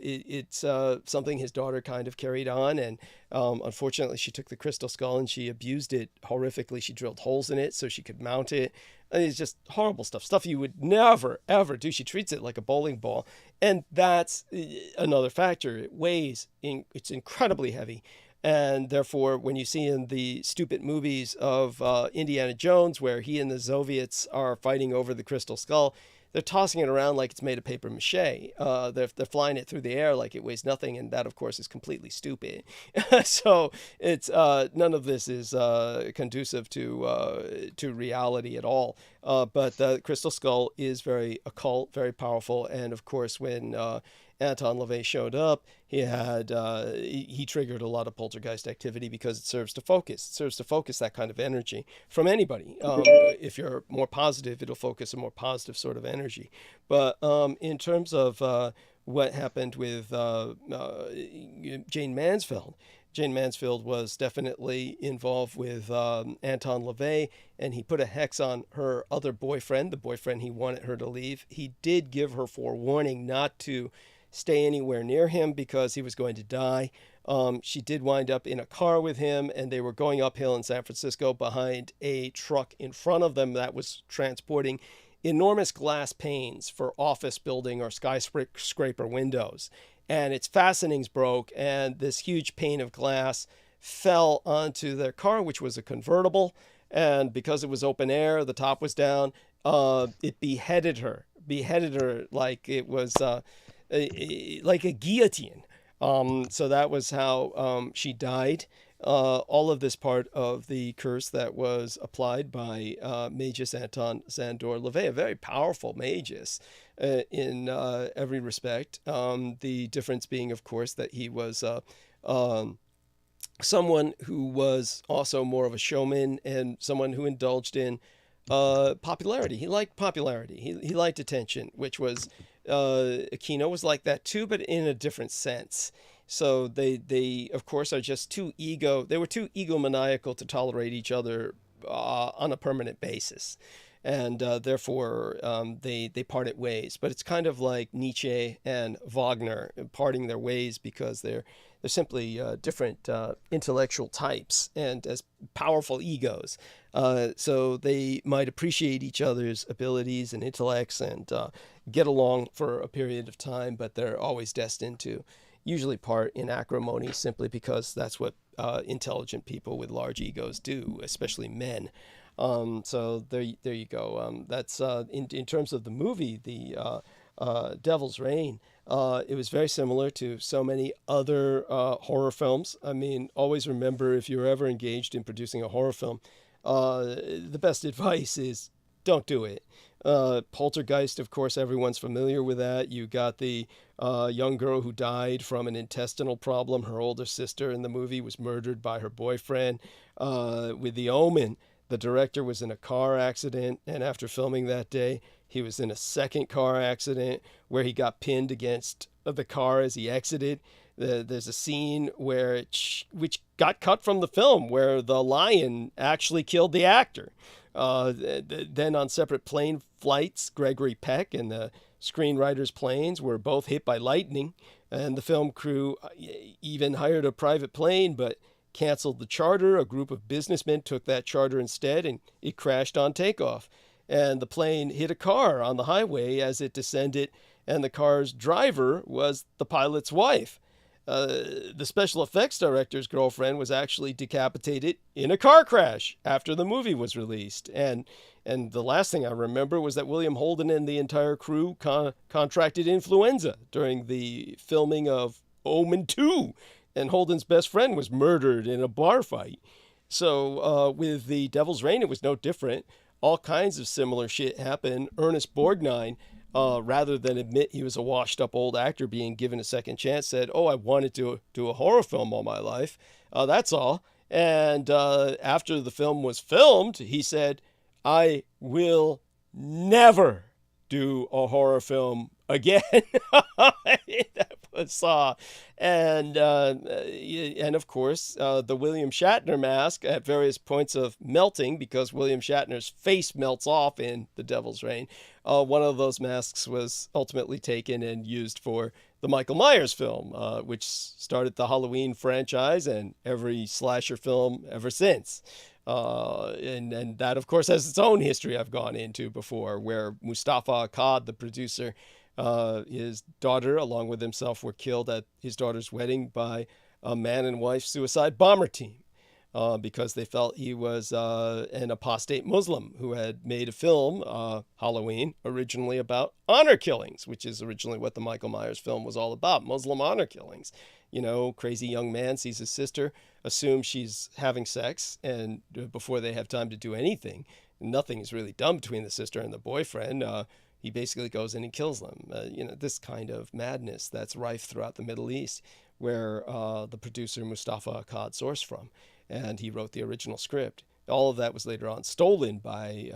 It's something his daughter kind of carried on, and unfortunately she took the crystal skull and she abused it horrifically. She drilled holes in it so she could mount it. And it's just horrible stuff you would never, ever do. She treats it like a bowling ball. And that's another factor. It weighs, it's incredibly heavy. And therefore, when you see in the stupid movies of Indiana Jones, where he and the Soviets are fighting over the crystal skull, they're tossing it around like it's made of paper mache. They're flying it through the air like it weighs nothing, and that, of course, is completely stupid. So it's none of this is conducive to reality at all. But the crystal skull is very occult, very powerful, and of course, when Anton LaVey showed up, he triggered a lot of poltergeist activity because it serves to focus. It serves to focus that kind of energy from anybody. If you're more positive, it'll focus a more positive sort of energy. But in terms of what happened with Jane Mansfield, Jane Mansfield was definitely involved with Anton LaVey, and he put a hex on her other boyfriend, the boyfriend he wanted her to leave. He did give her forewarning not to stay anywhere near him because he was going to die. She did wind up in a car with him, and they were going uphill in San Francisco behind a truck in front of them that was transporting enormous glass panes for office building or skyscraper windows. And its fastenings broke, and this huge pane of glass fell onto their car, which was a convertible. And because it was open air, the top was down, it beheaded her like it was like a guillotine. So that was how she died. All of this part of the curse that was applied by Magus Anton Szandor LaVey, a very powerful magus in every respect. The difference being, of course, that he was someone who was also more of a showman and someone who indulged in popularity. He liked popularity. He liked attention, which was Aquino was like that too, but in a different sense. So they of course are just too egomaniacal to tolerate each other on a permanent basis, and therefore they parted ways. But it's kind of like Nietzsche and Wagner parting their ways because they're simply different intellectual types and as powerful egos. So they might appreciate each other's abilities and intellects and get along for a period of time, but they're always destined to usually part in acrimony, simply because that's what intelligent people with large egos do, especially men. So there you go. That's in terms of the movie, the Devil's Reign, it was very similar to so many other horror films. I mean, always remember, if you're ever engaged in producing a horror film, the best advice is don't do it. Poltergeist, of course, everyone's familiar with that. You got the young girl who died from an intestinal problem. Her older sister in the movie was murdered by her boyfriend. With The Omen, the director was in a car accident, and after filming that day, he was in a second car accident where he got pinned against the car as he exited. There's a scene which got cut from the film where the lion actually killed the actor. Then on separate plane flights, Gregory Peck and the screenwriter's planes were both hit by lightning, and the film crew even hired a private plane but canceled the charter. A group of businessmen took that charter instead, and it crashed on takeoff. And the plane hit a car on the highway as it descended, and the car's driver was the pilot's wife. The special effects director's girlfriend was actually decapitated in a car crash after the movie was released. And the last thing I remember was that William Holden and the entire crew contracted influenza during the filming of Omen 2, and Holden's best friend was murdered in a bar fight. So with the Devil's Reign, it was no different. All kinds of similar shit happened. Ernest Borgnine, rather than admit he was a washed-up old actor being given a second chance, said, I wanted to do a horror film all my life. That's all. And after the film was filmed, he said, I will never do a horror film again. That was and of course the William Shatner mask at various points of melting, because William Shatner's face melts off in The Devil's Reign. One of those masks was ultimately taken and used for the Michael Myers film, which started the Halloween franchise and every slasher film ever since. And that, of course, has its own history I've gone into before, where Mustafa Akkad, the producer, his daughter, along with himself, were killed at his daughter's wedding by a man and wife suicide bomber team because they felt he was an apostate Muslim who had made a film, Halloween, originally about honor killings, which is originally what the Michael Myers film was all about, Muslim honor killings. You know, crazy young man sees his sister, assumes she's having sex, and before they have time to do anything, nothing is really done between the sister and the boyfriend. He basically goes in and kills them. This kind of madness that's rife throughout the Middle East, where the producer Mustafa Akkad sourced from, and he wrote the original script. All of that was later on stolen by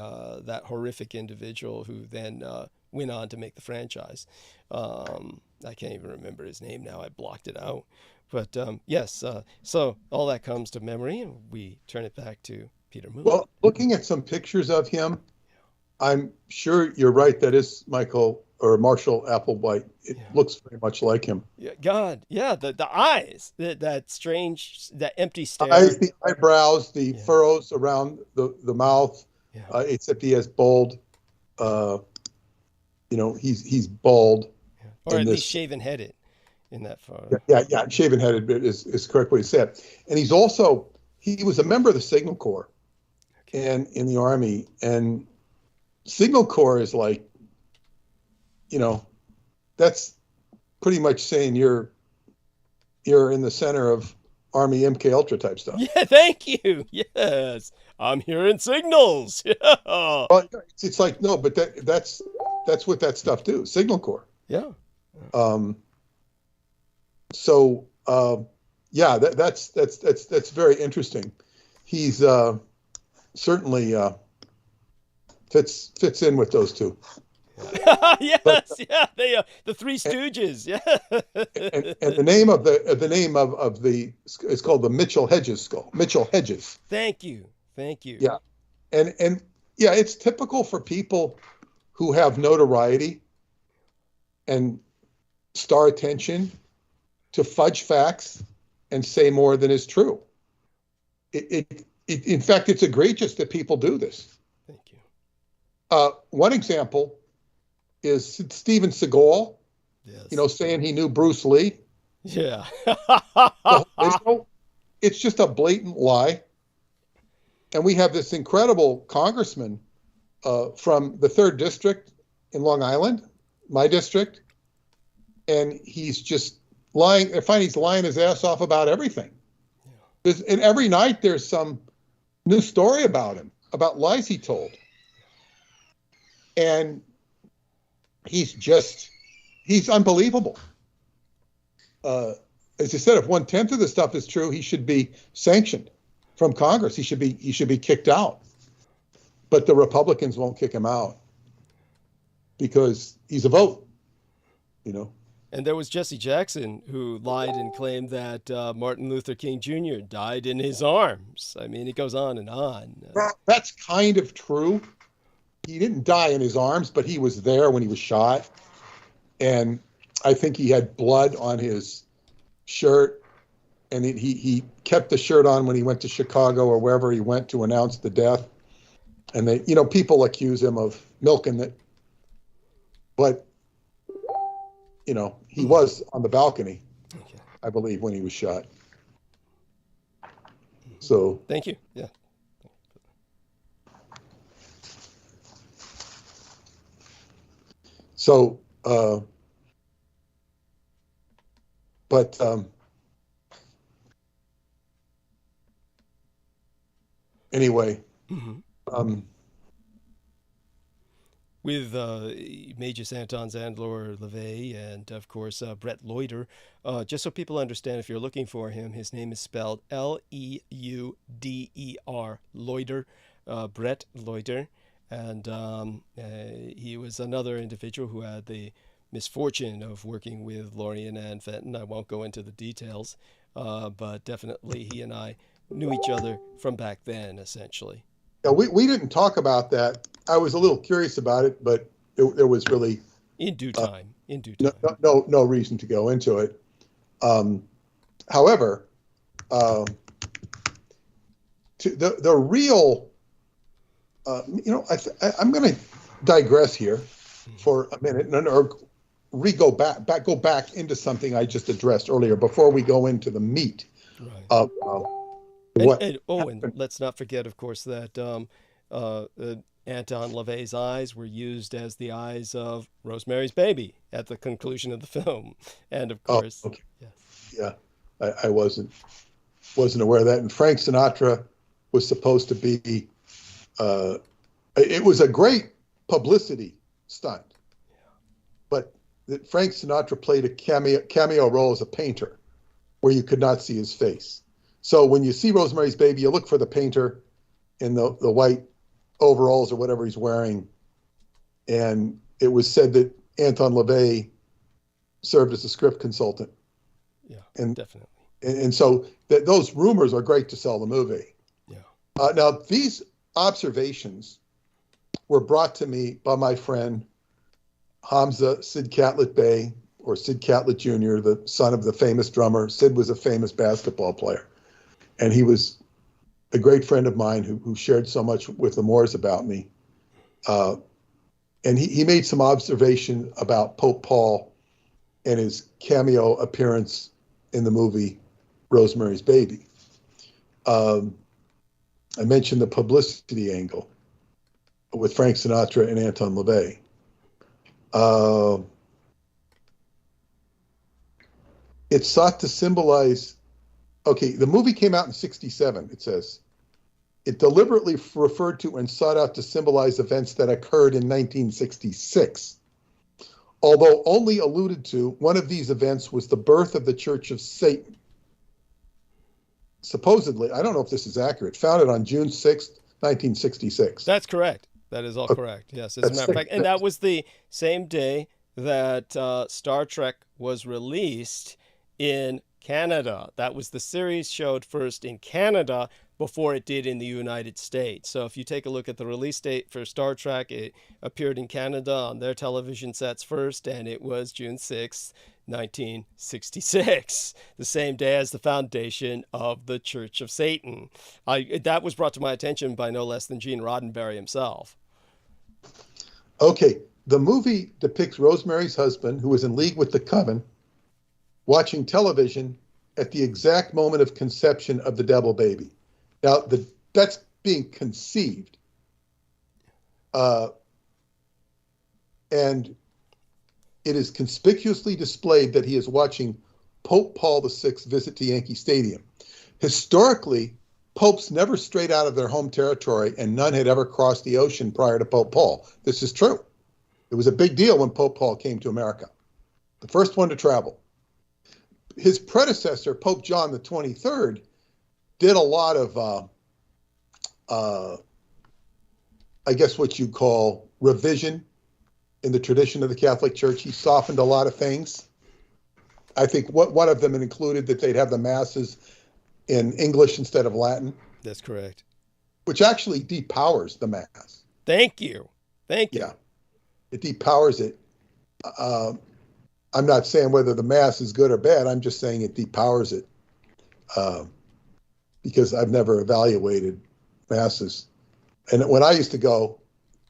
that horrific individual who then went on to make the franchise. I can't even remember his name now. I blocked it out. But yes, so all that comes to memory, and we turn it back to Peter Moon. Well, looking at some pictures of him, I'm sure you're right. That is Marshall Applewhite. It looks very much like him. Yeah, God, yeah, the eyes, that strange, that empty stare. Eyes, the eyebrows, the furrows around the mouth. Yeah. Except he has bald. He's bald. Yeah. Or at least shaven-headed in that photo. Yeah, shaven-headed is correct what he said. And he was a member of the Signal Corps, and in the Army, and Signal Corps is like, that's pretty much saying you're in the center of Army MK Ultra type stuff. Yeah, thank you. Yes, I'm hearing signals. Yeah. Well, it's like, no, but that's what that stuff do. Signal Corps. Yeah. That's very interesting. He's certainly fits in with those two. Yes, the Three Stooges. Yeah. and the name of the it's called the Mitchell Hedges skull. Mitchell Hedges. Thank you. Yeah, and it's typical for people who have notoriety and star attention to fudge facts and say more than is true. In fact, it's egregious that people do this. Thank you. One example is Steven Seagal, yes. Saying he knew Bruce Lee. Yeah. It's just a blatant lie. And we have this incredible congressman from the 3rd District in Long Island, my district, and he's just lying. I find he's lying his ass off about everything. And every night there's some new story about him, about lies he told. And he's unbelievable. As I said, if 1/10 of the stuff is true, he should be sanctioned from Congress. He should be kicked out. But the Republicans won't kick him out because he's a vote, And there was Jesse Jackson, who lied and claimed that Martin Luther King Jr. died in his arms. I mean, it goes on and on. That's kind of true. He didn't die in his arms, but he was there when he was shot. And I think he had blood on his shirt. And he kept the shirt on when he went to Chicago or wherever he went to announce the death. And people accuse him of milking it. But he was on the balcony, I believe, when he was shot. So thank you. Yeah. So, anyway. Mm-hmm. With Magus Anton Zandler LaVey and, of course, Brett Loider. Just so people understand, if you're looking for him, his name is spelled Leuder, Loider, Brett Loider. And he was another individual who had the misfortune of working with Lorien and Fenton. I won't go into the details, but definitely he and I knew each other from back then, essentially. Yeah, we didn't talk about that. I was a little curious about it, but there was really in due time. No reason to go into it. However, the real, I'm going to digress here for a minute, or go back into something I just addressed earlier before we go into the meat of. And let's not forget, of course, that Anton LaVey's eyes were used as the eyes of Rosemary's Baby at the conclusion of the film. And of course, okay. Yeah, I wasn't aware of that. And Frank Sinatra was supposed to be, it was a great publicity stunt, but that Frank Sinatra played a cameo role as a painter where you could not see his face. So when you see Rosemary's Baby, you look for the painter in the white overalls or whatever he's wearing. And it was said that Anton LaVey served as a script consultant. Yeah, and definitely. And so those rumors are great to sell the movie. Yeah. Now, these observations were brought to me by my friend Hamza Sid Catlett Bey, or Sid Catlett Jr., the son of the famous drummer. Sid was a famous basketball player. And he was a great friend of mine who shared so much with the Moors about me. And he made some observation about Pope Paul and his cameo appearance in the movie Rosemary's Baby. I mentioned the publicity angle with Frank Sinatra and Anton LaVey. It sought to symbolize. Okay, the movie came out in 1967, it says. It deliberately referred to and sought out to symbolize events that occurred in 1966. Although only alluded to, one of these events was the birth of the Church of Satan. Supposedly, I don't know if this is accurate, founded on June 6th, 1966. That's correct. That is all correct. Yes, as a matter of fact. And that was the same day that Star Trek was released in Canada. That was the series showed first in Canada before it did in the United States. So if you take a look at the release date for Star Trek, it appeared in Canada on their television sets first, and it was June 6th, 1966, the same day as the foundation of the Church of Satan. That was brought to my attention by no less than Gene Roddenberry himself. Okay, the movie depicts Rosemary's husband, who was in league with the coven, watching television at the exact moment of conception of the devil baby. Now, that's being conceived. And it is conspicuously displayed that he is watching Pope Paul VI visit to Yankee Stadium. Historically, popes never strayed out of their home territory, and none had ever crossed the ocean prior to Pope Paul. This is true. It was a big deal when Pope Paul came to America, the first one to travel. His predecessor, Pope John the 23rd, did a lot of, I guess what you call revision in the tradition of the Catholic Church. He softened a lot of things. I think one of them included that they'd have the masses in English instead of Latin. That's correct. Which actually depowers the mass. Thank you. Yeah, it depowers it. I'm not saying whether the mass is good or bad. I'm just saying it depowers it because I've never evaluated masses. And when I used to go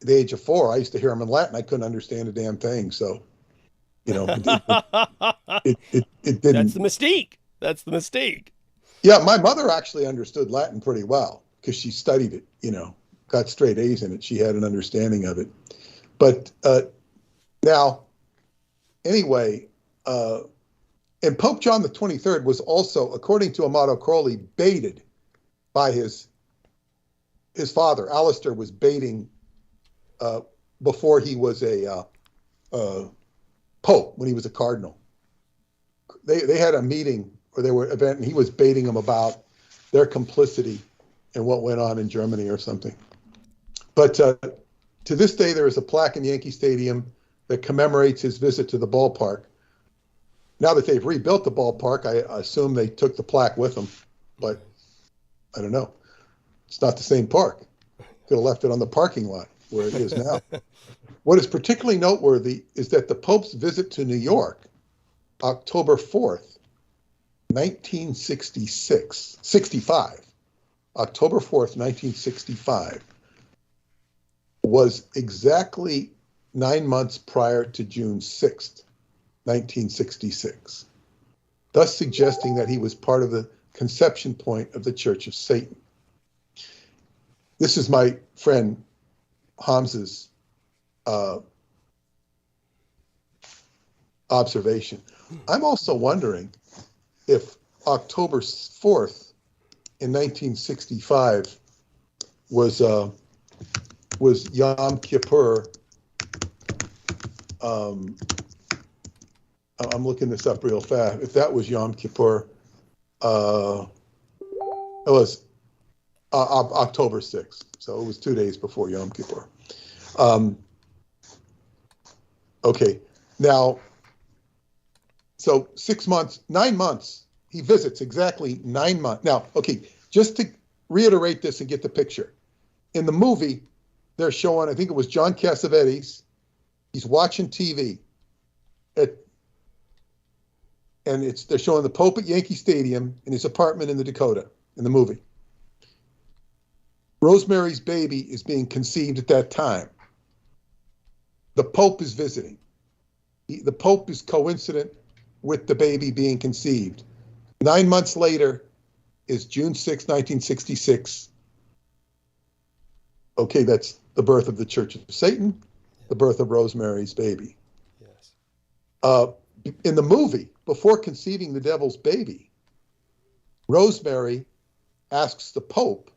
at the age of 4, I used to hear them in Latin. I couldn't understand a damn thing. So, it didn't. That's the mystique. That's the mystique. Yeah, my mother actually understood Latin pretty well because she studied it, got straight A's in it. She had an understanding of it. But now, anyway, and Pope John the 23rd was also, according to Amato Crowley, baited by his father. Alistair was baiting before he was a pope, when he was a cardinal. They had a meeting or they were event, and he was baiting them about their complicity in what went on in Germany or something. But to this day, there is a plaque in Yankee Stadium that commemorates his visit to the ballpark. Now that they've rebuilt the ballpark, I assume they took the plaque with them, but I don't know. It's not the same park. Could have left it on the parking lot where it is now. What is particularly noteworthy is that the Pope's visit to New York, October 4th, 65, October 4th, 1965, was exactly 9 months prior to June 6th, 1966, thus suggesting that he was part of the conception point of the Church of Satan. This is my friend Hamza's observation. I'm also wondering if October 4th in 1965 was Yom Kippur. I'm looking this up real fast. If that was Yom Kippur, it was October 6th. So it was 2 days before Yom Kippur. Okay, now, so 9 months, he visits exactly 9 months. Now, okay, just to reiterate this and get the picture. In the movie, they're showing, I think it was John Cassavetes, he's watching TV. They're showing the Pope at Yankee Stadium in his apartment in the Dakota in the movie. Rosemary's baby is being conceived at that time. The Pope is visiting. The Pope is coincident with the baby being conceived. 9 months later is June 6, 1966. Okay, that's the birth of the Church of Satan, the birth of Rosemary's baby. Yes. In the movie, before conceiving the devil's baby, Rosemary asks the Pope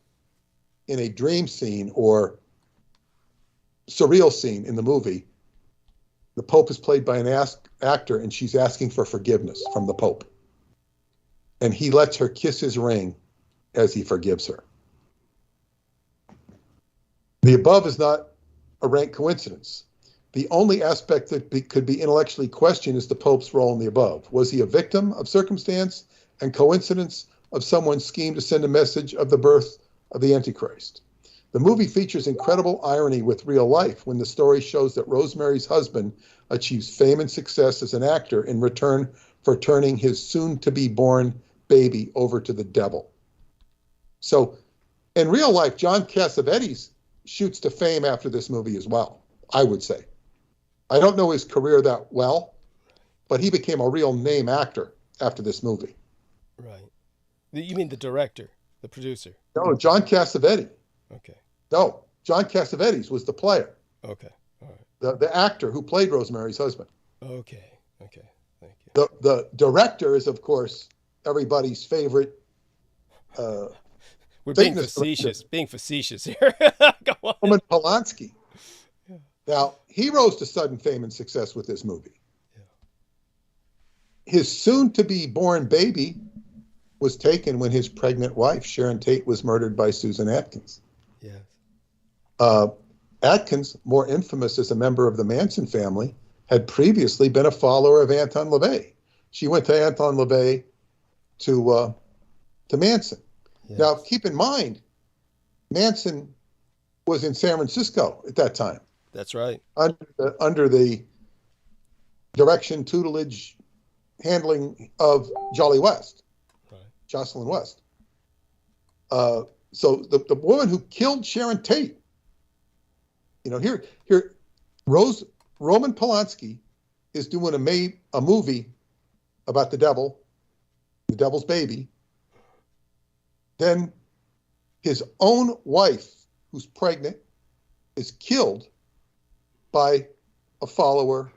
in a dream scene or surreal scene in the movie. The Pope is played by an actor, and she's asking for forgiveness from the Pope. And he lets her kiss his ring as he forgives her. The above is not a rank coincidence. The only aspect that could be intellectually questioned is the Pope's role in the above. Was he a victim of circumstance and coincidence of someone's scheme to send a message of the birth of the Antichrist? The movie features incredible irony with real life when the story shows that Rosemary's husband achieves fame and success as an actor in return for turning his soon-to-be-born baby over to the devil. So, in real life, John Cassavetes shoots to fame after this movie as well, I would say. I don't know his career that well, but he became a real name actor after this movie. Right. You mean the director, the producer? No, John Cassavetes. Okay. No, John Cassavetes was the player. Okay. All right. The actor who played Rosemary's husband. Okay. Okay. Thank you. The director is, of course, everybody's favorite. We're being Satanist facetious. Being facetious here. Go on. Roman Polanski. Now, he rose to sudden fame and success with this movie. Yeah. His soon-to-be-born baby was taken when his pregnant wife, Sharon Tate, was murdered by Susan Atkins. Yes. Atkins, more infamous as a member of the Manson family, had previously been a follower of Anton LaVey. She went to Anton LaVey to Manson. Yes. Now, keep in mind, Manson was in San Francisco at that time. That's right. Under the direction, tutelage, handling of Jolly West, Right. Jocelyn West. So the woman who killed Sharon Tate, here, Roman Polanski is doing a movie about the devil, the devil's baby. Then his own wife, who's pregnant, is killed by a follower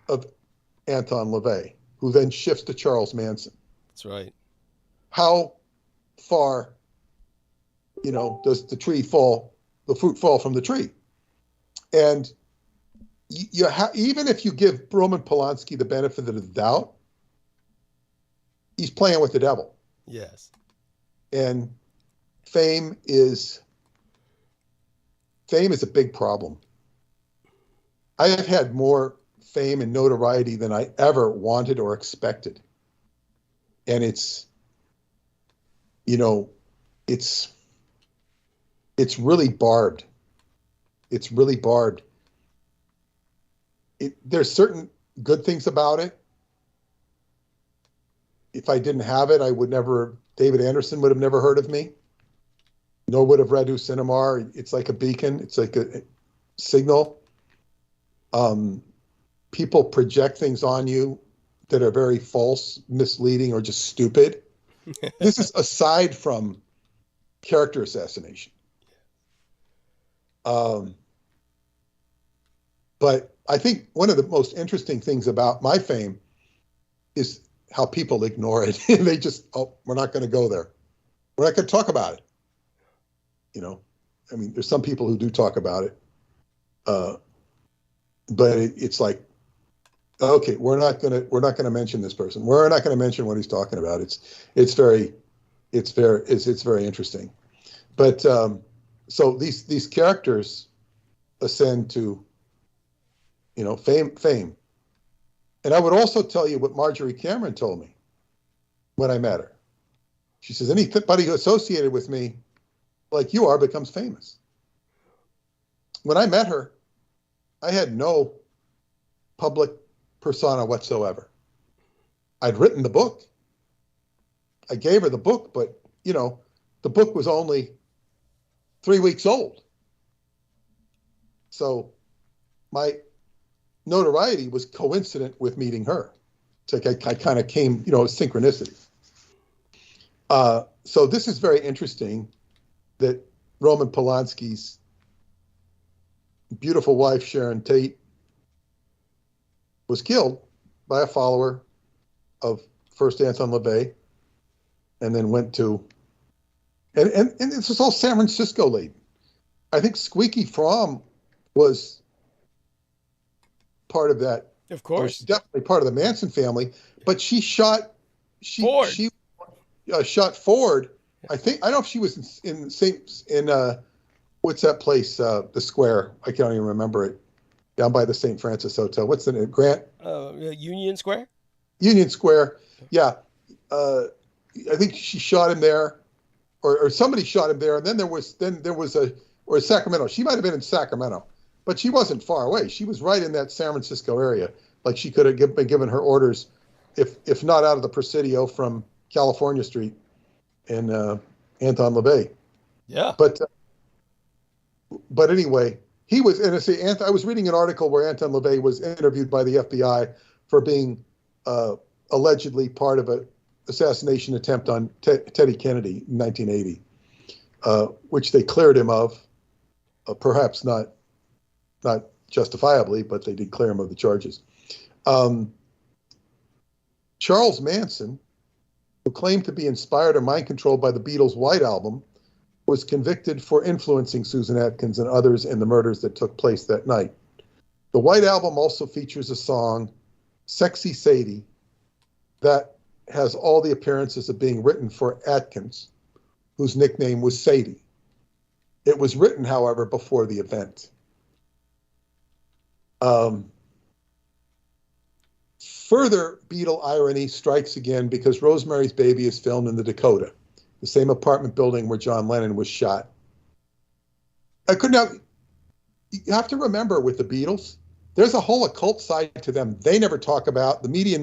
of Anton LaVey, who then shifts to Charles Manson. That's right. How far, does the fruit fall from the tree? And even if you give Roman Polanski the benefit of the doubt, he's playing with the devil. Yes. And fame is a big problem. I have had more fame and notoriety than I ever wanted or expected. And it's really barbed. It's really barbed. There's certain good things about it. If I didn't have it, David Anderson would have never heard of me. Nor would have read Cinema. It's like a beacon. It's like a signal. People project things on you that are very false, misleading, or just stupid. This is aside from character assassination. But I think one of the most interesting things about my fame is how people ignore it. They just, we're not going to go there. We're not going to talk about it. There's some people who do talk about it. But it's like, okay, we're not going to mention this person. We're not going to mention what he's talking about. It's very interesting. But so these characters ascend to, fame. And I would also tell you what Marjorie Cameron told me when I met her. She says, anybody who associated with me like you are becomes famous. When I met her, I had no public persona whatsoever. I'd written the book. I gave her the book, but, the book was only 3 weeks old. So my notoriety was coincident with meeting her. It's like I kind of came, synchronicity. So this is very interesting that Roman Polanski's beautiful wife, Sharon Tate, was killed by a follower of first Anton LaVey and then went to, and this was all San Francisco laden. I think Squeaky Fromm was part of that. Of course. Definitely part of the Manson family, but she shot Ford. She shot Ford. I don't know if she was in what's that place? The Square. I can't even remember it. Down by the St. Francis Hotel. What's the name? Grant? Union Square? Union Square. Yeah. I think she shot him there, or somebody shot him there. And then there was Sacramento. She might have been in Sacramento, but she wasn't far away. She was right in that San Francisco area. Like she could have been given her orders, if not out of the Presidio, from California Street and Anton LaVey. Yeah. But anyway, he was, and I was reading an article where Anton LaVey was interviewed by the FBI for being allegedly part of an assassination attempt on Teddy Kennedy in 1980, which they cleared him of, perhaps not justifiably, but they did clear him of the charges. Charles Manson, who claimed to be inspired or mind controlled by the Beatles' White Album, was convicted for influencing Susan Atkins and others in the murders that took place that night. The White Album also features a song, Sexy Sadie, that has all the appearances of being written for Atkins, whose nickname was Sadie. It was written, however, before the event. Further Beatle irony strikes again because Rosemary's Baby is filmed in the Dakota, the same apartment building where John Lennon was shot. You have to remember with the Beatles, there's a whole occult side to them they never talk about, the media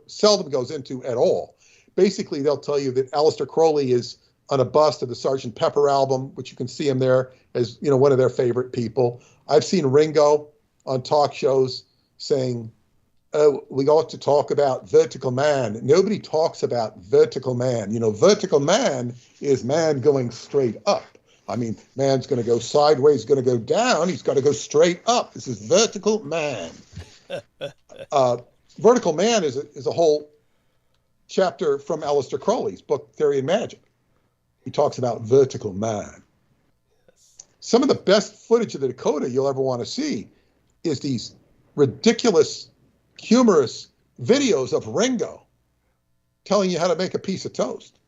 seldom goes into at all. Basically, they'll tell you that Aleister Crowley is on a bust of the Sgt. Pepper album, which you can see him there as, you know, one of their favorite people. I've seen Ringo on talk shows saying, oh, we got to talk about vertical man. Nobody talks about vertical man. You know, vertical man is man going straight up. I mean, man's going to go sideways, going to go down. He's got to go straight up. This is vertical man. Vertical man is a whole chapter from Aleister Crowley's book, Theory and Magic. He talks about vertical man. Some of the best footage of the Dakota you'll ever want to see is these ridiculous, humorous videos of Ringo telling you how to make a piece of toast.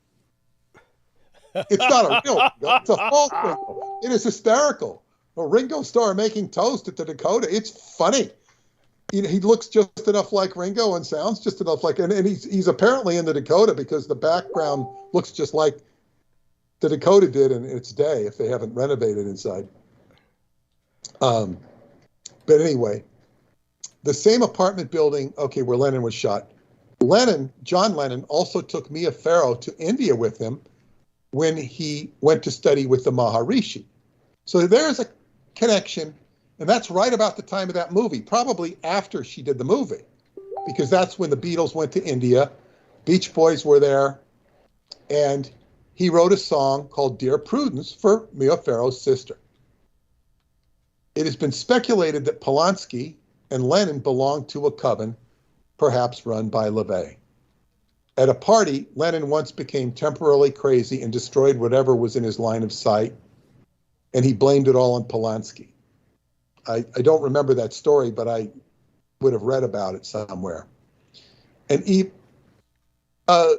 It's not a real Ringo, it's a false Ringo. It is hysterical. A Ringo star making toast at the Dakota. It's funny. He looks just enough like Ringo and sounds just enough like, and he's apparently in the Dakota because the background looks just like the Dakota did in its day if they haven't renovated inside. But anyway, the same apartment building, where Lennon was shot. John Lennon also took Mia Farrow to India with him when he went to study with the Maharishi. So there's a connection, and that's right about the time of that movie, probably after she did the movie, because that's when the Beatles went to India, Beach Boys were there, and he wrote a song called Dear Prudence for Mia Farrow's sister. It has been speculated that Polanski and Lennon belonged to a coven, perhaps run by LaVey. At a party, Lennon once became temporarily crazy and destroyed whatever was in his line of sight, and he blamed it all on Polanski. I don't remember that story, but I would have read about it somewhere. And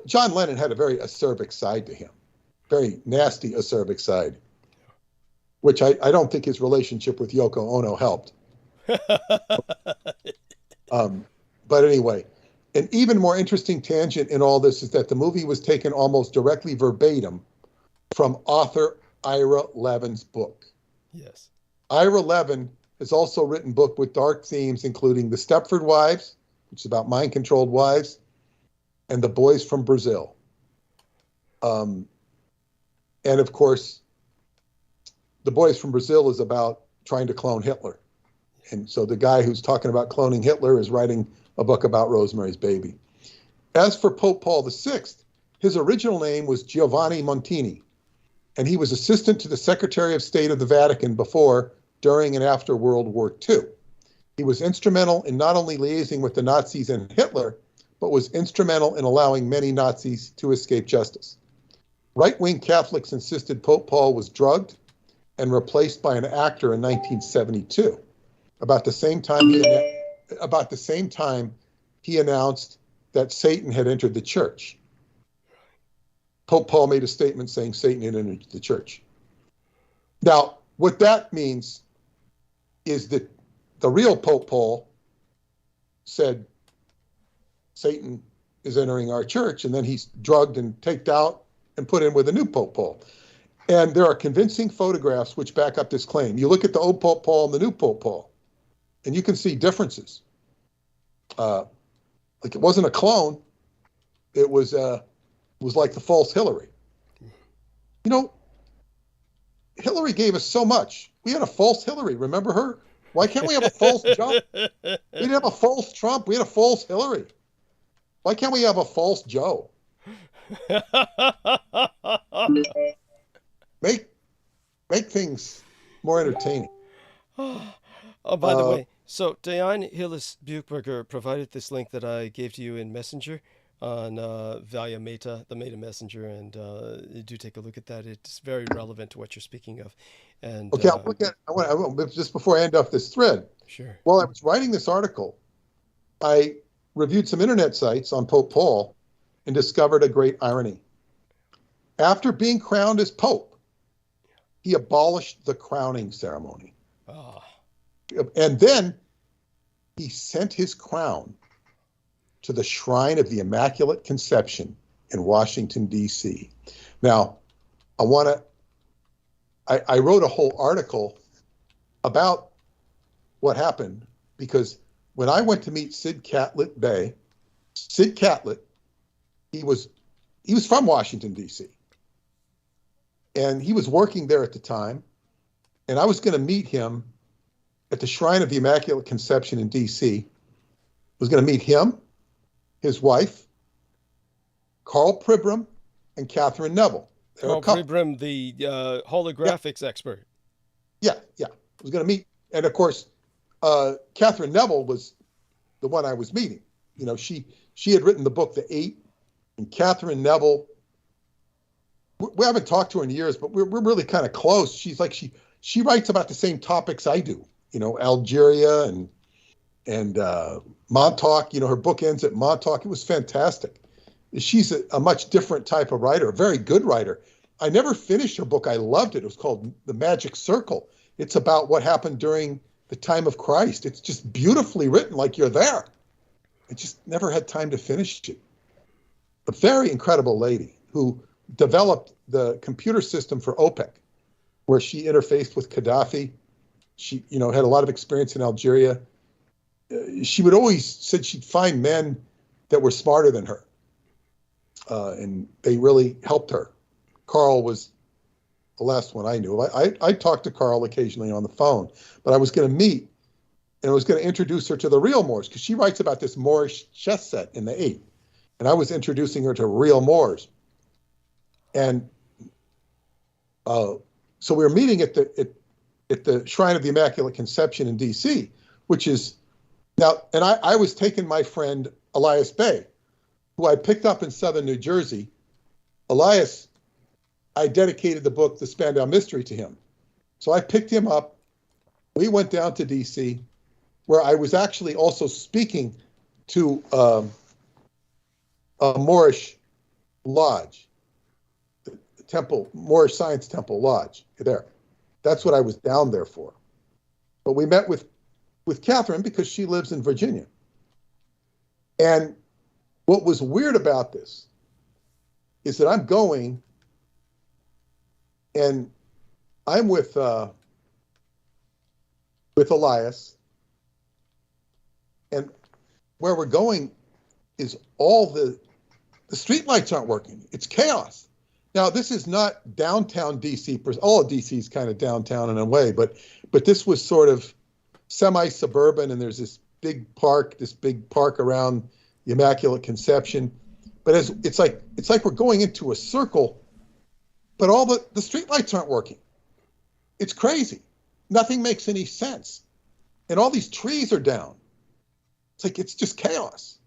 John Lennon had a very acerbic side to him, very nasty acerbic side, which I don't think his relationship with Yoko Ono helped. But anyway, an even more interesting tangent in all this is that the movie was taken almost directly verbatim from author Ira Levin's book. Yes. Ira Levin has also written book with dark themes, including The Stepford Wives, which is about mind-controlled wives, and The Boys from Brazil. And of course, The Boys from Brazil is about trying to clone Hitler. And so the guy who's talking about cloning Hitler is writing a book about Rosemary's Baby. As for Pope Paul VI, his original name was Giovanni Montini, and he was assistant to the Secretary of State of the Vatican before, during, and after World War II. He was instrumental in not only liaising with the Nazis and Hitler, but was instrumental in allowing many Nazis to escape justice. Right-wing Catholics insisted Pope Paul was drugged and replaced by an actor in 1972. About the same time he announced that Satan had entered the church. Pope Paul made a statement saying Satan had entered the church. Now, what that means is that the real Pope Paul said Satan is entering our church, and then he's drugged and taken out and put in with a new Pope Paul. And there are convincing photographs which back up this claim. You look at the old Pope Paul and the new Pope Paul, and you can see differences. Like it wasn't a clone. It was like the false Hillary. You know, Hillary gave us so much. We had a false Hillary. Remember her? Why can't we have a false Trump? We didn't have a false Trump. We had a false Hillary. Why can't we have a false Joe? Make things more entertaining. Oh, by the way, So Diane Hillis-Buchberger provided this link that I gave to you in Messenger on via Meta, the Meta Messenger, and do take a look at that. It's very relevant to what you're speaking of. And Okay, I'll look at. I want just before I end off this thread. Sure. While I was writing this article, I reviewed some internet sites on Pope Paul and discovered a great irony. After being crowned as Pope, he abolished the crowning ceremony. Oh. And then he sent his crown to the Shrine of the Immaculate Conception in Washington, D.C. Now, I wrote a whole article about what happened because when I went to meet Sid Catlett Bay, Sid Catlett, he was from Washington, D.C. And he was working there at the time. And I was going to meet him at the Shrine of the Immaculate Conception in D.C. I was going to meet him, his wife, Carl Pribram, and Catherine Neville. Carl Pribram, the holographics expert. Yeah. I was going to meet, and of course, Catherine Neville was the one I was meeting. You know, she had written the book, The Eight, and Catherine Neville. We haven't talked to her in years, but we're really kind of close. She's like she writes about the same topics I do. You know, Algeria and Montauk. You know, her book ends at Montauk. It was fantastic. She's a much different type of writer, a very good writer. I never finished her book. I loved it. It was called The Magic Circle. It's about what happened during the time of Christ. It's just beautifully written, like you're there. I just never had time to finish it. A very incredible lady who developed the computer system for OPEC, where she interfaced with Gaddafi. She, you know, had a lot of experience in Algeria. She would always said she'd find men that were smarter than her. And they really helped her. Carl was the last one I knew. I talked to Carl occasionally on the phone, but I was going to meet and I was going to introduce her to the real Moors because she writes about this Moorish chess set in the Eight. And I was introducing her to real Moors. And so we were meeting at the Shrine of the Immaculate Conception in D.C., which is now, and I was taking my friend Elias Bay, who I picked up in southern New Jersey. Elias, I dedicated the book, The Spandau Mystery, to him. So I picked him up. We went down to D.C., where I was actually also speaking to a Moorish lodge, the temple, Moorish Science Temple Lodge, there. That's what I was down there for. But we met with Catherine because she lives in Virginia. And what was weird about this is that I'm going and I'm with Elias, and where we're going is all the street lights aren't working. It's chaos. Now, this is not downtown DC. All of DC is kind of downtown in a way, but this was sort of semi-suburban, and there's this big park around the Immaculate Conception. But it's like we're going into a circle, but all the street lights aren't working. It's crazy. Nothing makes any sense. And all these trees are down. It's like, it's just chaos.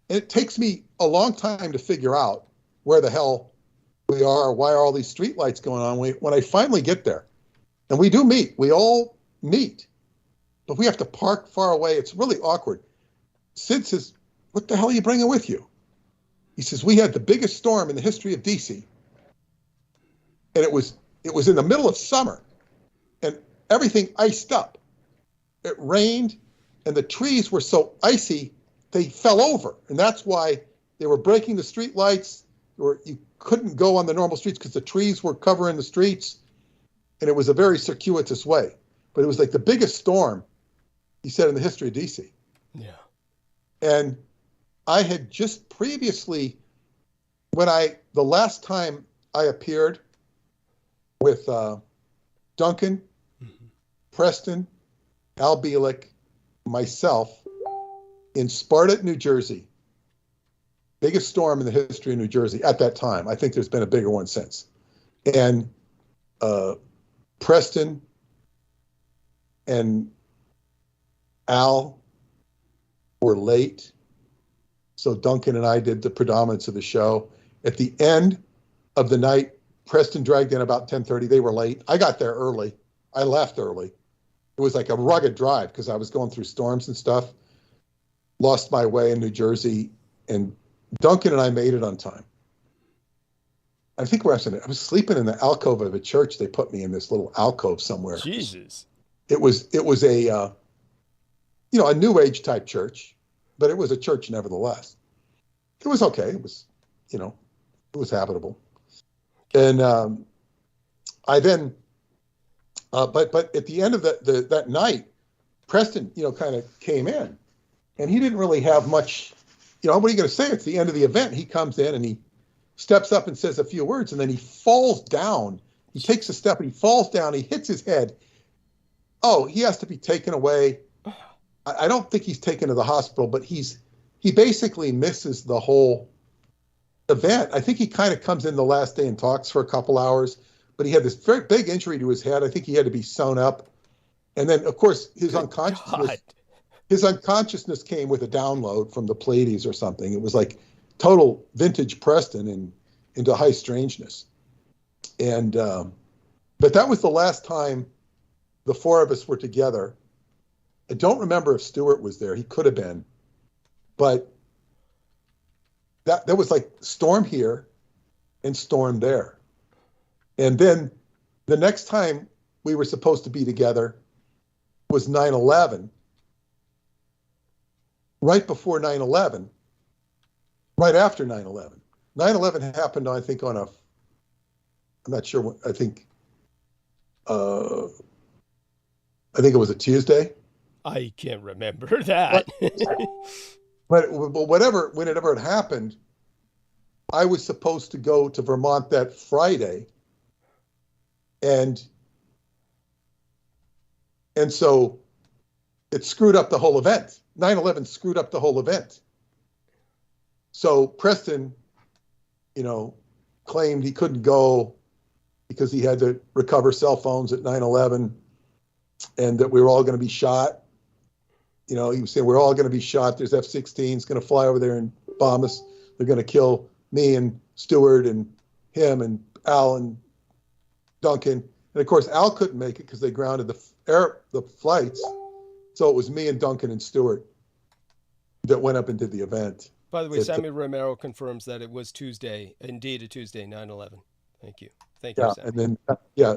And it takes me a long time to figure out where the hell we are, why are all these street lights going on. When I finally get there, and we do meet, we all meet, but we have to park far away. It's really awkward. Sid says, "What the hell are you bringing with you?" He says, "We had the biggest storm in the history of DC. And it was in the middle of summer, and everything iced up. It rained, and the trees were so icy, they fell over. And that's why they were breaking the street lights, or you couldn't go on the normal streets because the trees were covering the streets. And it was a very circuitous way. But it was like the biggest storm," he said, "in the history of DC. Yeah. And I had just previously, the last time I appeared with Duncan, Preston, Al Bielek, myself, in Sparta, New Jersey. Biggest storm in the history of New Jersey at that time. I think there's been a bigger one since. And Preston and Al were late. So Duncan and I did the predominance of the show. At the end of the night, Preston dragged in about 10:30. They were late. I got there early. I left early. It was like a rugged drive because I was going through storms and stuff. Lost my way in New Jersey, and Duncan and I made it on time. I think I was sleeping in the alcove of a church. They put me in this little alcove somewhere. Jesus. It was a a New Age type church, but it was a church nevertheless. It was okay. It was, it was habitable. And I then, but at the end of that night, Preston, kind of came in, and he didn't really have much. What are you going to say? It's the end of the event. He comes in and he steps up and says a few words, and then he falls down. He takes a step and he falls down. He hits his head. Oh, he has to be taken away. I don't think he's taken to the hospital, but he basically misses the whole event. I think he kind of comes in the last day and talks for a couple hours, but he had this very big injury to his head. I think he had to be sewn up. And then, of course, his unconsciousness came with a download from the Pleiades or something. It was like total vintage Preston into high strangeness. And but that was the last time the four of us were together. I don't remember if Stuart was there. He could have been. But that was like storm here and storm there. And then the next time we were supposed to be together was 9/11. Right before 9/11, right after 9/11. 9/11 happened, I think, I'm not sure what, I think it was a Tuesday. I can't remember that. But whenever it happened, I was supposed to go to Vermont that Friday. And so it screwed up the whole event. 9/11 screwed up the whole event. So Preston, claimed he couldn't go because he had to recover cell phones at 9/11 and that we were all going to be shot. He was saying, we're all going to be shot. There's F-16s going to fly over there and bomb us. They're going to kill me and Stuart and him and Al and Duncan. And of course, Al couldn't make it because they grounded the flights. So it was me and Duncan and Stuart that went up and did the event. By the way, Sammy Romero confirms that it was Tuesday, indeed a Tuesday, 9/11. Thank you. Thank you, Sammy. And then,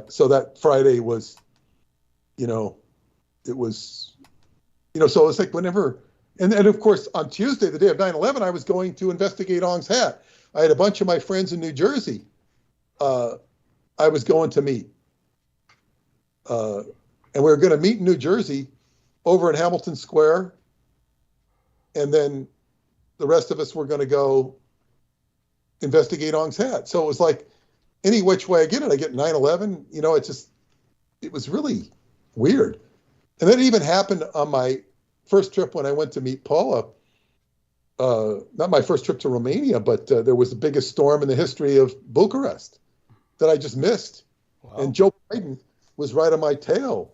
so that Friday was, it was, so it's like whenever, and of course, on Tuesday, the day of 9/11, I was going to investigate Ong's hat. I had a bunch of my friends in New Jersey I was going to meet. And we were going to meet in New Jersey over in Hamilton Square. And then the rest of us were going to go investigate Ong's hat. So it was like any which way I get it, I get 9/11. It was really weird. And that even happened on my first trip when I went to meet Paula. Not my first trip to Romania, but there was the biggest storm in the history of Bucharest that I just missed. Wow. And Joe Biden was right on my tail.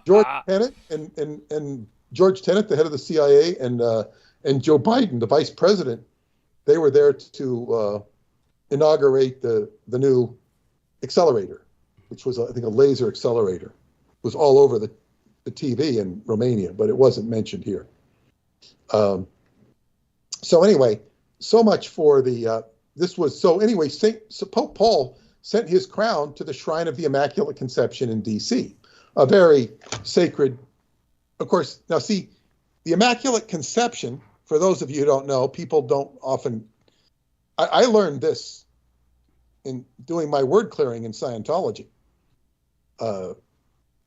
George Tenet and George Tenet, the head of the CIA, and Joe Biden, the vice president, they were there to inaugurate the new accelerator, which was, I think, a laser accelerator. It was all over the TV in Romania, but it wasn't mentioned here. So anyway, so much for the, Pope Paul sent his crown to the Shrine of the Immaculate Conception in D.C., a very sacred, of course. Now see, the Immaculate Conception, for those of you who don't know, people don't often, I learned this in doing my word clearing in Scientology. I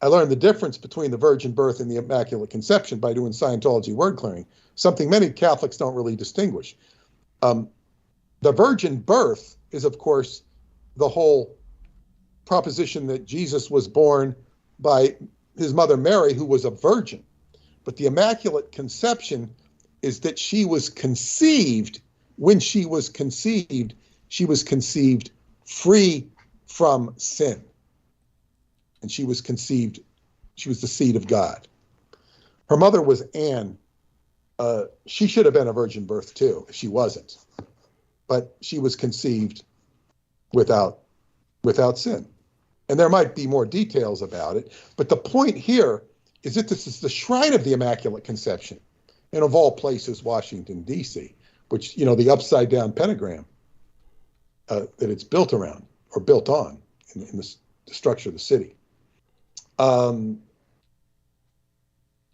learned the difference between the virgin birth and the Immaculate Conception by doing Scientology word clearing, something many Catholics don't really distinguish. The virgin birth is, of course, the whole proposition that Jesus was born by his mother Mary, who was a virgin. But the Immaculate Conception is that she was conceived. When she was conceived free from sin. And she was conceived She was the seed of God. Her mother was Anne. She should have been a virgin birth too, if she wasn't. But she was conceived without sin. And there might be more details about it. But the point here is that this is the shrine of the Immaculate Conception. And of all places, Washington, D.C., which, you know, the upside down pentagram that it's built around or built on in the structure of the city. The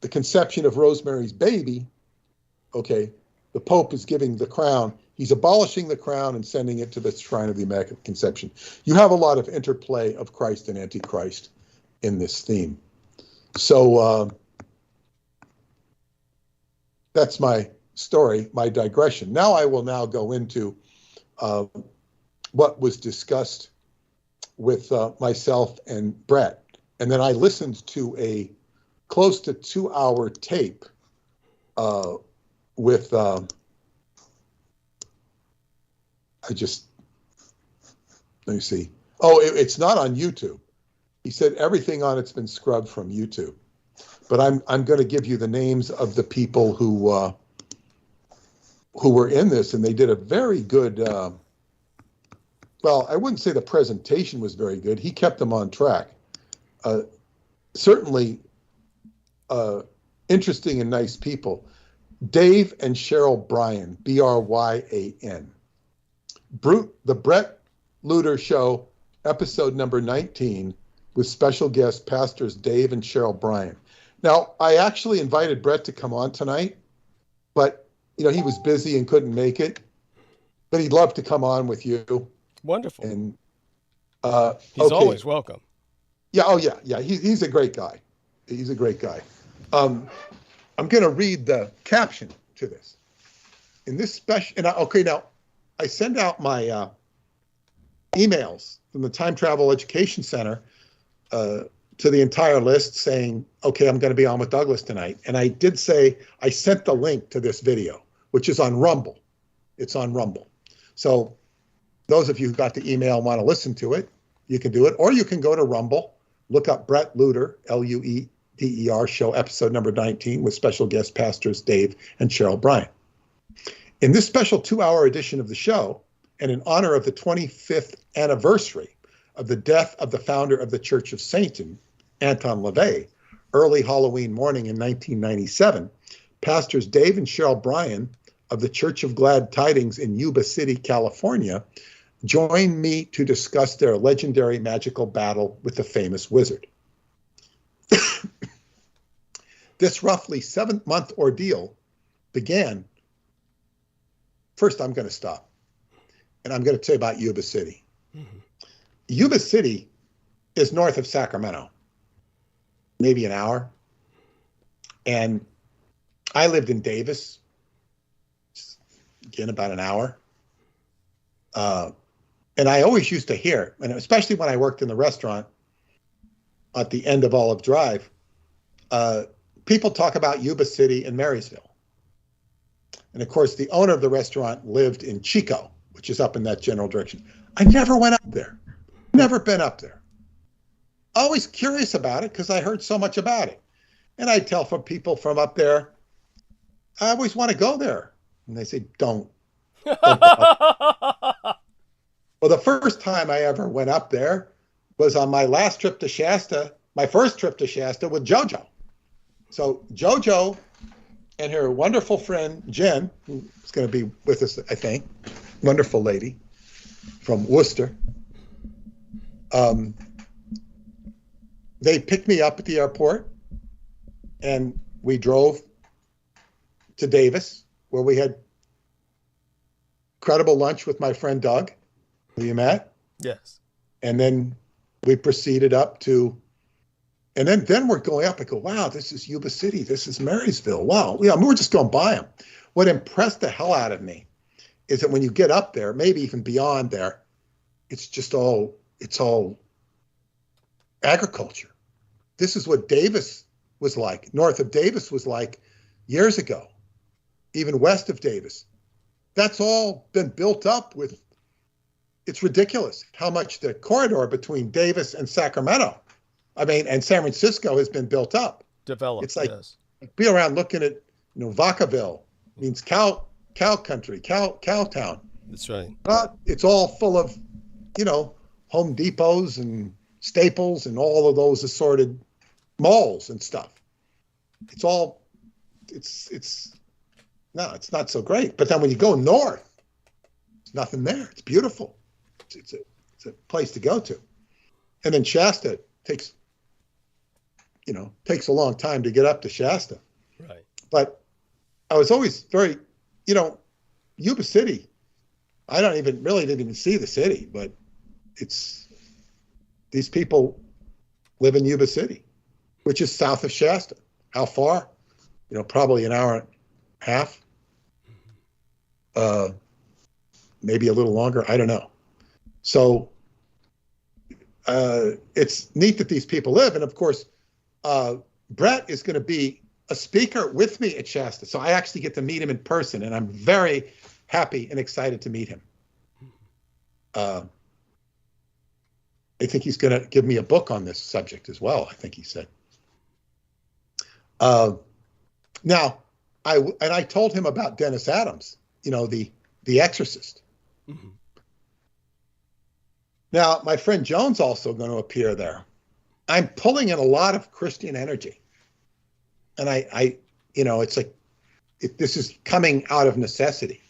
conception of Rosemary's baby, okay, the Pope is giving the crown. He's abolishing the crown and sending it to the shrine of the Immaculate Conception. You have a lot of interplay of Christ and Antichrist in this theme. So that's my story, my digression. Now I will now go into what was discussed with myself and Brett. And then I listened to a close to 2-hour tape with, let me see. Oh, it's not on YouTube. He said everything on it's been scrubbed from YouTube. But I'm going to give you the names of the people who were in this, and they did a very good, well, I wouldn't say the presentation was very good. He kept them on track. Certainly interesting and nice people. Dave and Cheryl Bryan, Bryan. The Brett Luter Show, episode number 19, with special guest pastors Dave and Cheryl Bryan. Now, I actually invited Brett to come on tonight, but, you know, he was busy and couldn't make it. But he'd love to come on with you. Wonderful. And he's always welcome. Yeah, oh yeah, yeah. He's a great guy. He's a great guy. I'm going to read the caption to this. In this special, and now I send out my emails from the Time Travel Education Center to the entire list saying, okay, I'm going to be on with Douglas tonight. And I did say, I sent the link to this video, which is on Rumble. It's on Rumble. So those of you who got the email and want to listen to it, you can do it. Or you can go to Rumble, look up Brett Luter, Lueder show, episode number 19, with special guest pastors Dave and Cheryl Bryan. In this special 2-hour edition of the show, and in honor of the 25th anniversary of the death of the founder of the Church of Satan, Anton LaVey, early Halloween morning in 1997, pastors Dave and Cheryl Bryan of the Church of Glad Tidings in Yuba City, California, joined me to discuss their legendary magical battle with the famous wizard. This roughly 7-month ordeal began. First, I'm going to stop, and I'm going to tell you about Yuba City. Mm-hmm. Yuba City is north of Sacramento, maybe an hour. And I lived in Davis, again, about an hour. And I always used to hear, and especially when I worked in the restaurant at the end of Olive Drive, people talk about Yuba City and Marysville. And of course, the owner of the restaurant lived in Chico, which is up in that general direction. I never went up there. Never been up there. Always curious about it because I heard so much about it. And I tell from people from up there, I always want to go there. And they say, don't. Don't go. Well, the first time I ever went up there was on my last trip to Shasta, my first trip to Shasta with JoJo. So JoJo and her wonderful friend, Jen, who's going to be with us, I think, wonderful lady from Worcester. They picked me up at the airport and we drove to Davis, where we had incredible lunch with my friend Doug, who you met. Yes. And then we proceeded up to, and then we're going up. I go, wow, this is Yuba City. This is Marysville. Wow. Yeah, we're just going by them. What impressed the hell out of me is that when you get up there, maybe even beyond there, it's all agriculture. This is what Davis was like. North of Davis was like years ago, even west of Davis. That's all been built up with, it's ridiculous how much the corridor between Davis and Sacramento I mean, and San Francisco has been built up. Developed, It's like, yes. be around looking at, Vacaville, means cow country, cow town. That's right. But it's all full of, Home Depots and Staples and all of those assorted malls and stuff. It's not so great. But then when you go north, there's nothing there. It's beautiful. It's a place to go to. And then Shasta takes a long time to get up to Shasta. Right. But I was always very, Yuba City, I didn't even see the city, but these people live in Yuba City, which is south of Shasta. How far? Probably an hour and a half, maybe a little longer. I don't know. So it's neat that these people live. And of course, Brett is going to be a speaker with me at Shasta. So I actually get to meet him in person, and I'm very happy and excited to meet him. I think he's going to give me a book on this subject as well, I think he said. Now, I told him about Dennis Adams, the Exorcist. Mm-hmm. Now, my friend Joan's also going to appear there. I'm pulling in a lot of Christian energy. And it's like, this is coming out of necessity,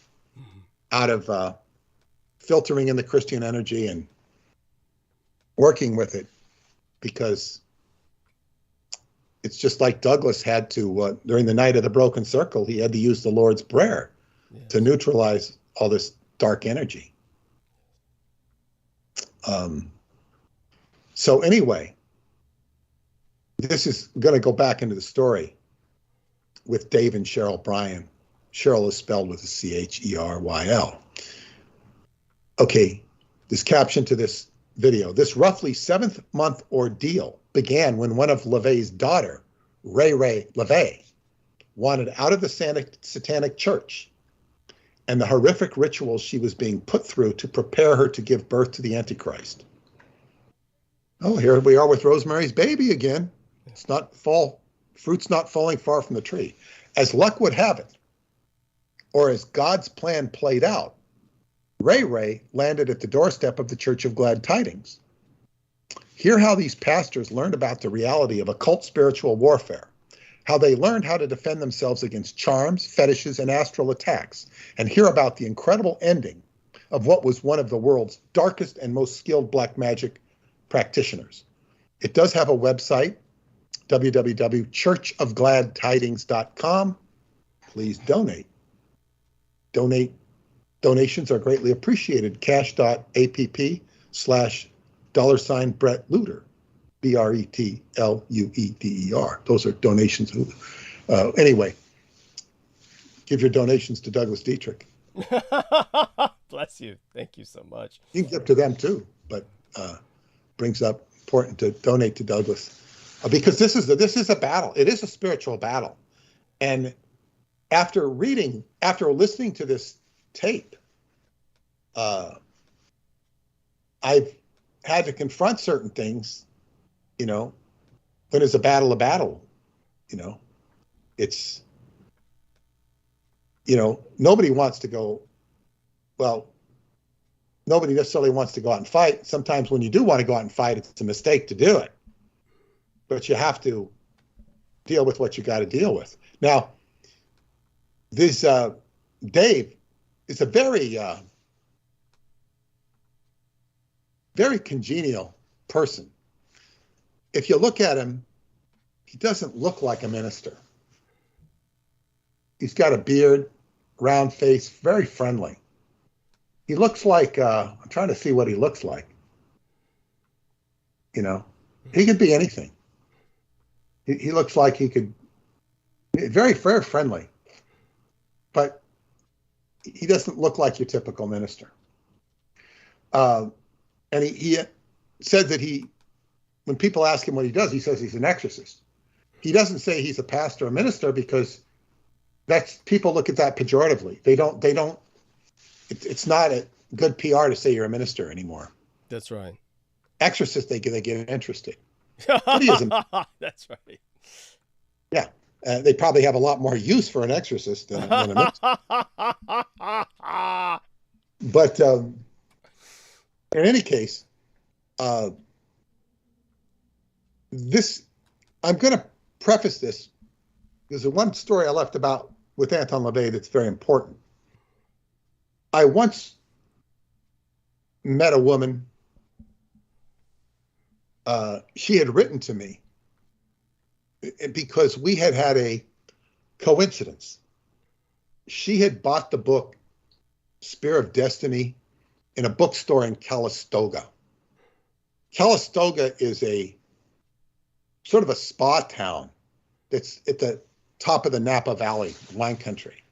out of filtering in the Christian energy and working with it, because it's just like Douglas had to, during the night of the broken circle, he had to use the Lord's Prayer to neutralize all this dark energy. So anyway, this is going to go back into the story with Dave and Cheryl Bryan. Cheryl is spelled with a Cheryl. Okay, this caption to this video. This roughly 7th-month ordeal began when one of LaVey's daughter, Ray LaVey, wanted out of the Satanic Church and the horrific rituals she was being put through to prepare her to give birth to the Antichrist. Oh, here we are with Rosemary's Baby again. Fruit's not falling far from the tree. As luck would have it, or as God's plan played out, Ray landed at the doorstep of the Church of Glad Tidings. Hear how these pastors learned about the reality of occult spiritual warfare, how they learned how to defend themselves against charms, fetishes, and astral attacks, and hear about the incredible ending of what was one of the world's darkest and most skilled black magic practitioners. It does have a website, www.churchofgladtidings.com. Please donate. Donations are greatly appreciated. Cash.app/$Brett Lueder, BRETLUEDER. Those are donations. Anyway, give your donations to Douglas Dietrich. Bless you. Thank you so much. You can give to them too, but brings up important to donate to Douglas because this is a battle. It is a spiritual battle, and after listening to this tape, I've had to confront certain things, when it's a battle, it's, nobody wants to go, nobody necessarily wants to go out and fight. Sometimes when you do want to go out and fight, it's a mistake to do it, but you have to deal with what you got to deal with. Now, this Dave is a very congenial person. If you look at him, he doesn't look like a minister. He's got a beard, round face, very friendly. He looks like, I'm trying to see what he looks like. He could be anything. He looks like he could, very friendly. But he doesn't look like your typical minister. And he said that when people ask him what he does, he says he's an exorcist. He doesn't say he's a pastor or minister because people look at that pejoratively. It's not a good PR to say you're a minister anymore. That's right. Exorcists, they get interested. Buddhism. That's right. Yeah. They probably have a lot more use for an exorcist than a minister. But in any case, this, I'm going to preface this because the one story I left about with Anton LaVey that's very important. I once met a woman. She had written to me because we had had a coincidence. She had bought the book Spear of Destiny in a bookstore in Calistoga. Calistoga is a sort of a spa town that's at the top of the Napa Valley, wine country.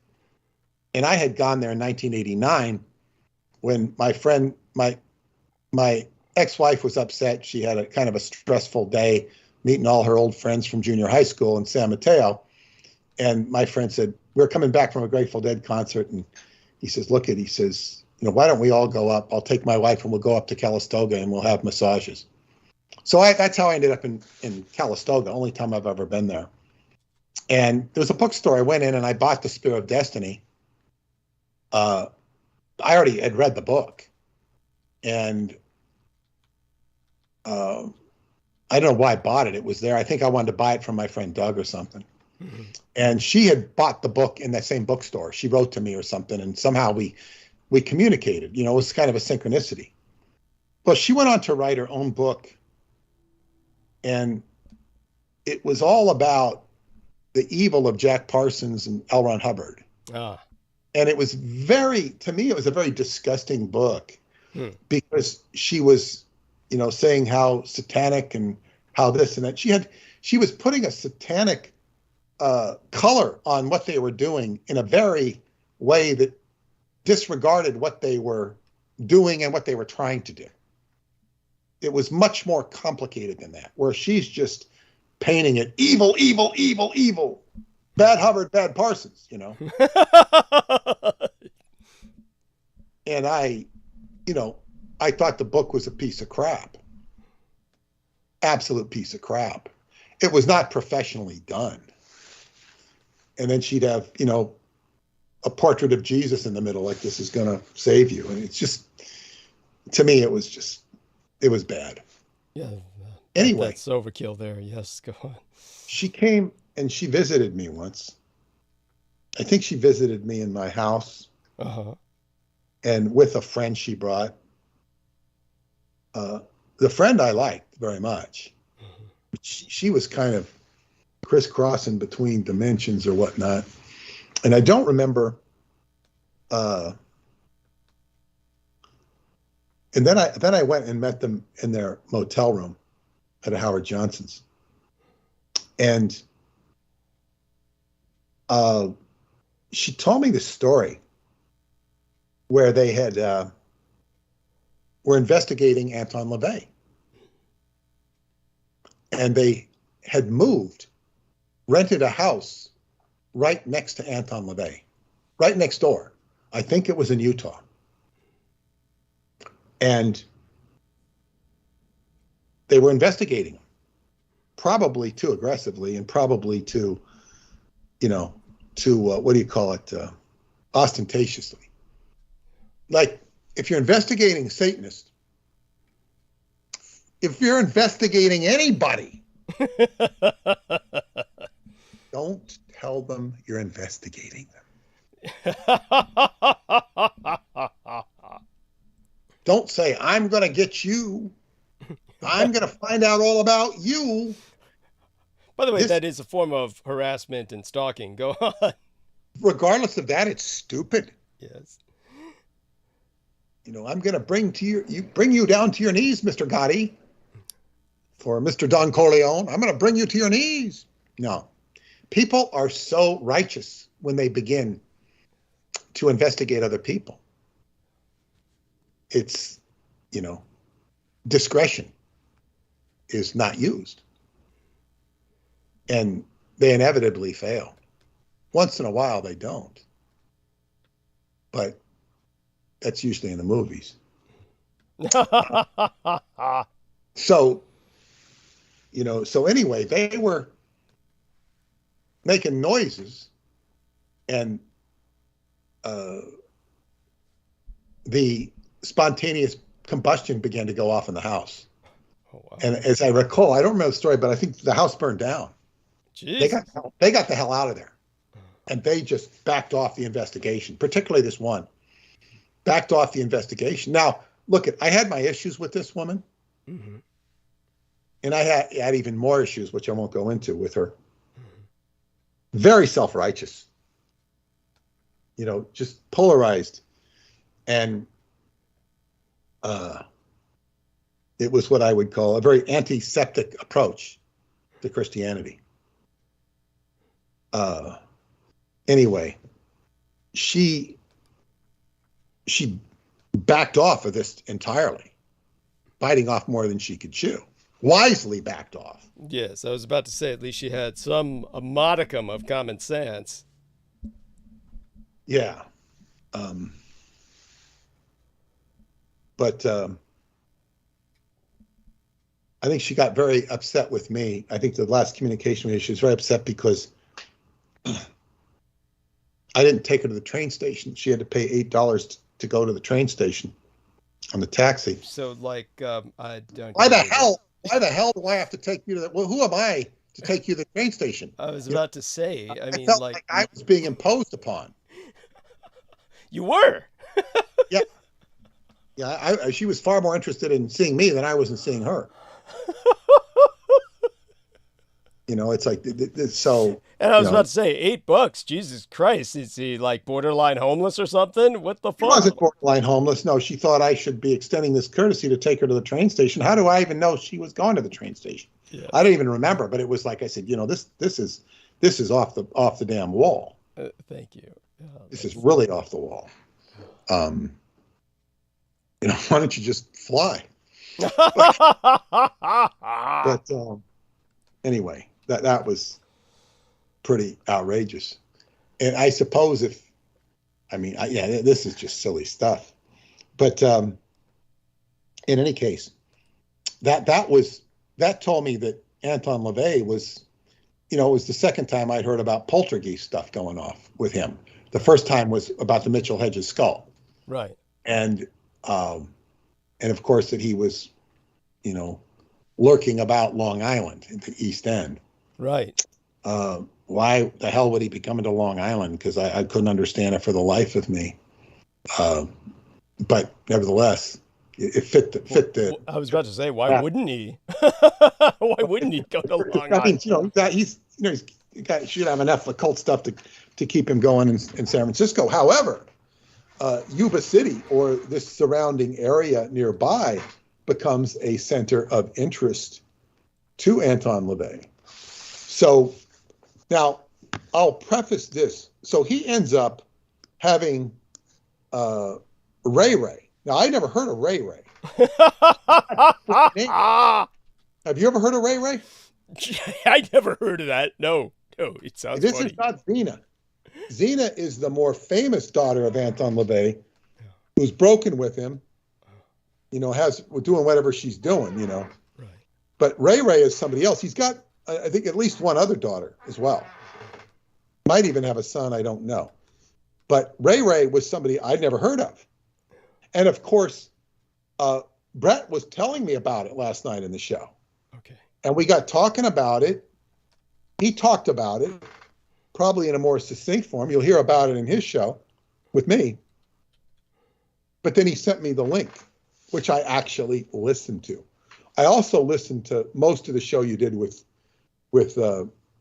And I had gone there in 1989 when my friend, my ex-wife was upset. She had a kind of a stressful day meeting all her old friends from junior high school in San Mateo. And my friend said, we're coming back from a Grateful Dead concert. And he says, he says, why don't we all go up? I'll take my wife and we'll go up to Calistoga and we'll have massages. So that's how I ended up in Calistoga, only time I've ever been there. And there was a bookstore. I went in and I bought the Spear of Destiny. I already had read the book. And I don't know why I bought it. It was there. I think I wanted to buy it from my friend Doug or something. Mm-hmm. And she had bought the book in that same bookstore. She wrote to me or something, and somehow we communicated. It was kind of a synchronicity. Well, she went on to write her own book, and it was all about the evil of Jack Parsons and L. Ron Hubbard. Ah. And it was to me, it was a very disgusting book because she was, saying how satanic and how this and that. She was putting a satanic color on what they were doing in a very way that disregarded what they were doing and what they were trying to do. It was much more complicated than that, where she's just painting it evil, evil, evil, evil. Bad Hubbard, bad Parsons, And I thought the book was a piece of crap. Absolute piece of crap. It was not professionally done. And then she'd have, a portrait of Jesus in the middle, like this is going to save you. And it's just, to me, it was bad. Yeah. Anyway. That's overkill there. Yes, go on. She came and she visited me once. I think she visited me in my house. Uh-huh. And with a friend she brought. The friend I liked very much. Mm-hmm. She was kind of crisscrossing between dimensions or whatnot. And I don't remember. And then I went and met them in their motel room at a Howard Johnson's. And she told me the story where they had were investigating Anton LaVey. And they had rented a house right next to Anton LaVey, right next door. I think it was in Utah. And they were investigating him, probably too aggressively and probably too, ostentatiously. Like, if you're investigating Satanists, if you're investigating anybody, don't tell them you're investigating them. Don't say, I'm going to get you. I'm going to find out all about you. By the way, that is a form of harassment and stalking. Go on. Regardless of that, it's stupid. Yes. I'm going to bring you down to your knees, Mr. Gotti. For Mr. Don Corleone, I'm going to bring you to your knees. No. People are so righteous when they begin to investigate other people. It's, discretion is not used. And they inevitably fail. Once in a while, they don't. But that's usually in the movies. So So anyway, they were making noises, and the spontaneous combustion began to go off in the house. Oh, wow. And as I recall, I don't remember the story, but I think the house burned down. Jeez. They got the hell out of there. And they just backed off the investigation, particularly this one. Backed off the investigation. Now, look, I had my issues with this woman. Mm-hmm. And I had even more issues, which I won't go into, with her. Mm-hmm. Very self-righteous. Just polarized. And it was what I would call a very antiseptic approach to Christianity. Anyway, she backed off of this entirely, biting off more than she could chew. Wisely backed off. Yes, I was about to say, at least she had a modicum of common sense. Yeah. But I think she got very upset with me. I think the last communication we had, she was very upset because I didn't take her to the train station. She had to pay $8 to go to the train station on the taxi. So, I don't. Why the hell do I have to take you to that? Well, who am I to take you to the train station? I was about to say. I mean, felt like I was being imposed upon. You were. Yeah. Yeah. She was far more interested in seeing me than I was in seeing her. It's like so. And I was about to say, $8. Jesus Christ, is he borderline homeless or something? What the fuck? He wasn't borderline homeless. No, she thought I should be extending this courtesy to take her to the train station. How do I even know she was going to the train station? Yeah. I don't even remember. But it was like I said, this is off the damn wall. Thank you. This is really off the wall. Why don't you just fly? But anyway, that was pretty outrageous. And I suppose this is just silly stuff. But in any case, that told me that Anton LaVey was, it was the second time I'd heard about poltergeist stuff going off with him. The first time was about the Mitchell Hedges skull. Right. And of course that he was, lurking about Long Island in the East End. Right. Why the hell would he be coming to Long Island? Because I couldn't understand it for the life of me. But nevertheless, it fit the. I was about to say, why wouldn't he? Why wouldn't he go to Long Island? He should have enough occult stuff to keep him going in San Francisco. However, Yuba City or this surrounding area nearby becomes a center of interest to Anton LaVey. So now I'll preface this. So he ends up having Ray Ray. Now I never heard of Ray Ray. Have you ever heard of Ray Ray? I never heard of that. No, it sounds this funny. Is not Xena. Xena is the more famous daughter of Anton LaVey, who's broken with him, has doing whatever she's doing, Right. But Ray Ray is somebody else. He's got, I think, at least one other daughter as well. Might even have a son, I don't know. But Ray Ray was somebody I'd never heard of. And of course, Brett was telling me about it last night in the show. Okay. And we got talking about it. He talked about it, probably in a more succinct form. You'll hear about it in his show with me. But then he sent me the link, which I actually listened to. I also listened to most of the show you did with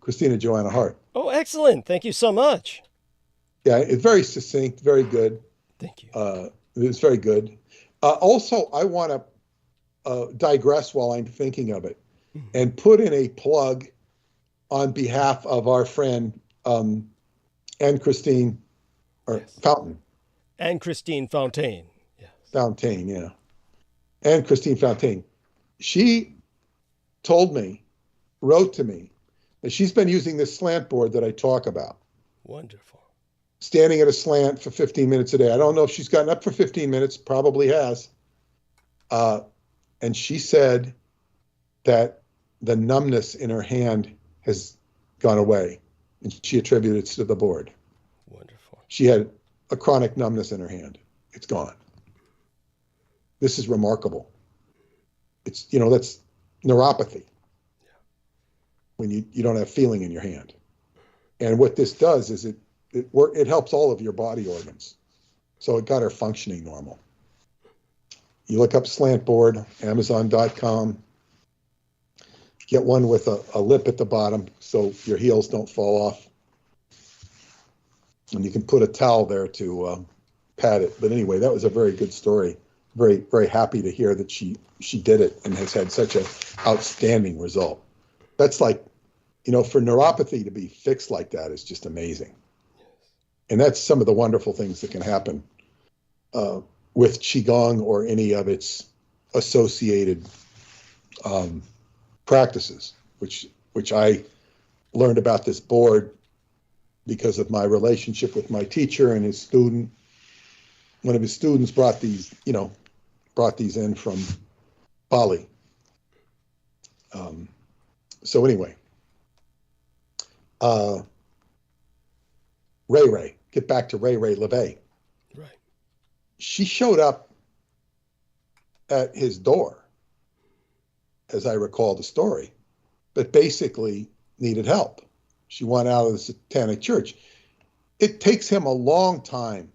Christina Joanna Hart. Oh, excellent. Thank you so much. Yeah, it's very succinct, very good. Thank you. It's very good. Also, I want to digress while I'm thinking of it and put in a plug on behalf of our friend Anne Christine Fountain. Anne Christine Fontaine. Yes. Fontaine, yeah. Anne Christine Fontaine. She wrote to me that she's been using this slant board that I talk about. Wonderful. Standing at a slant for 15 minutes a day. I don't know if she's gotten up for 15 minutes, probably has. And she said that the numbness in her hand has gone away, and she attributed it to the board. Wonderful. She had a chronic numbness in her hand. It's gone. This is remarkable. It's, that's neuropathy. Yeah. When you don't have feeling in your hand. And what this does is it helps all of your body organs. So it got her functioning normal. You look up slant board, Amazon.com. Get one with a lip at the bottom so your heels don't fall off. And you can put a towel there to pat it. But anyway, that was a very good story. Very, very happy to hear that she did it and has had such an outstanding result. That's like, for neuropathy to be fixed like that is just amazing. And that's some of the wonderful things that can happen with Qigong or any of its associated practices, which I learned about this board because of my relationship with my teacher and his student. One of his students brought these in from Bali. So anyway, Ray, get back to Ray LeVay. Right. She showed up at his door, as I recall the story, but basically needed help. She went out of the Satanic Church. It takes him a long time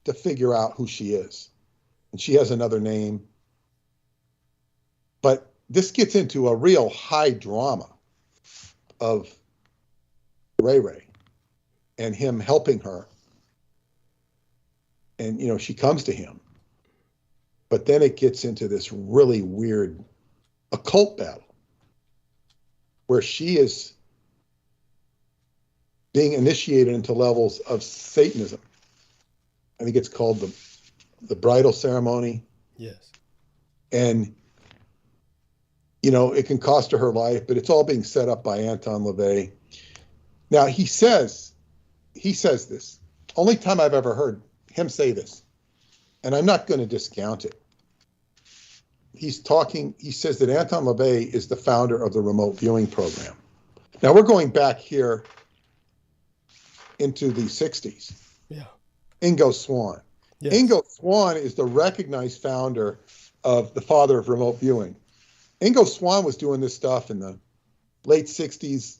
to figure out who she is. And she has another name. But this gets into a real high drama of Ray and him helping her. And, she comes to him. But then it gets into this really weird occult battle where she is being initiated into levels of Satanism. I think it's called the bridal ceremony. Yes. And, it can cost her life, but it's all being set up by Anton LaVey. Now, he says this. Only time I've ever heard him say this, and I'm not going to discount it. He says that Anton LaVey is the founder of the remote viewing program. Now, we're going back here into the 60s. Yeah. Ingo Swann. Yes. Ingo Swann is the recognized founder of the father of remote viewing. Ingo Swann was doing this stuff in the late 60s,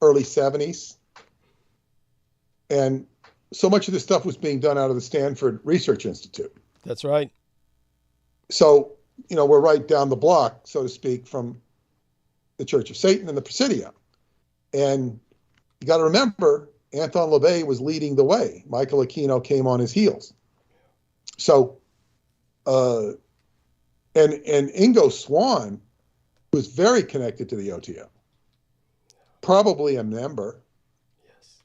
early 70s. And so much of this stuff was being done out of the Stanford Research Institute. That's right. So, we're right down the block, so to speak, from the Church of Satan and the Presidio. And you got to remember, Anton LaVey was leading the way. Michael Aquino came on his heels. So, and Ingo Swann was very connected to the OTO. Probably a member. Yes.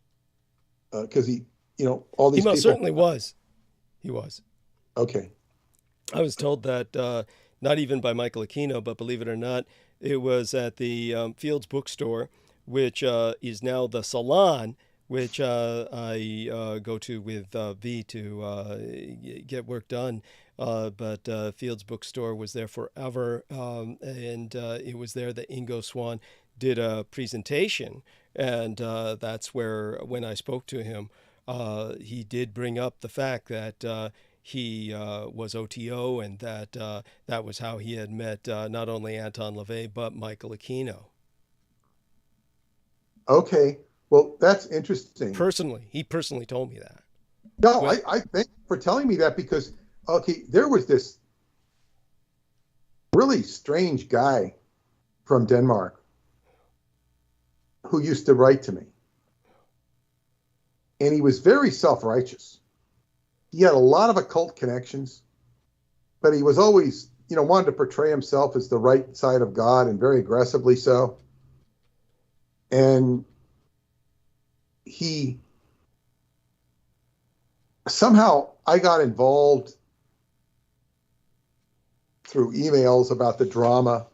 Because he, all these people. He most people, certainly was. He was. Okay. I was told that not even by Michael Aquino, but believe it or not, it was at the Fields Bookstore, which is now the Salon, which I go to with V to get work done. But Fields Bookstore was there forever, and it was there that Ingo Swann did a presentation, and that's where, when I spoke to him, he did bring up the fact that he was OTO, and that was how he had met not only Anton LaVey, but Michael Aquino. Okay. Well, that's interesting. He personally told me that. No, well, I thank you for telling me that, because, okay, there was this really strange guy from Denmark who used to write to me. And he was very self-righteous. He had a lot of occult connections, but he was always, wanted to portray himself as the right side of God, and very aggressively so. And somehow I got involved through emails about the drama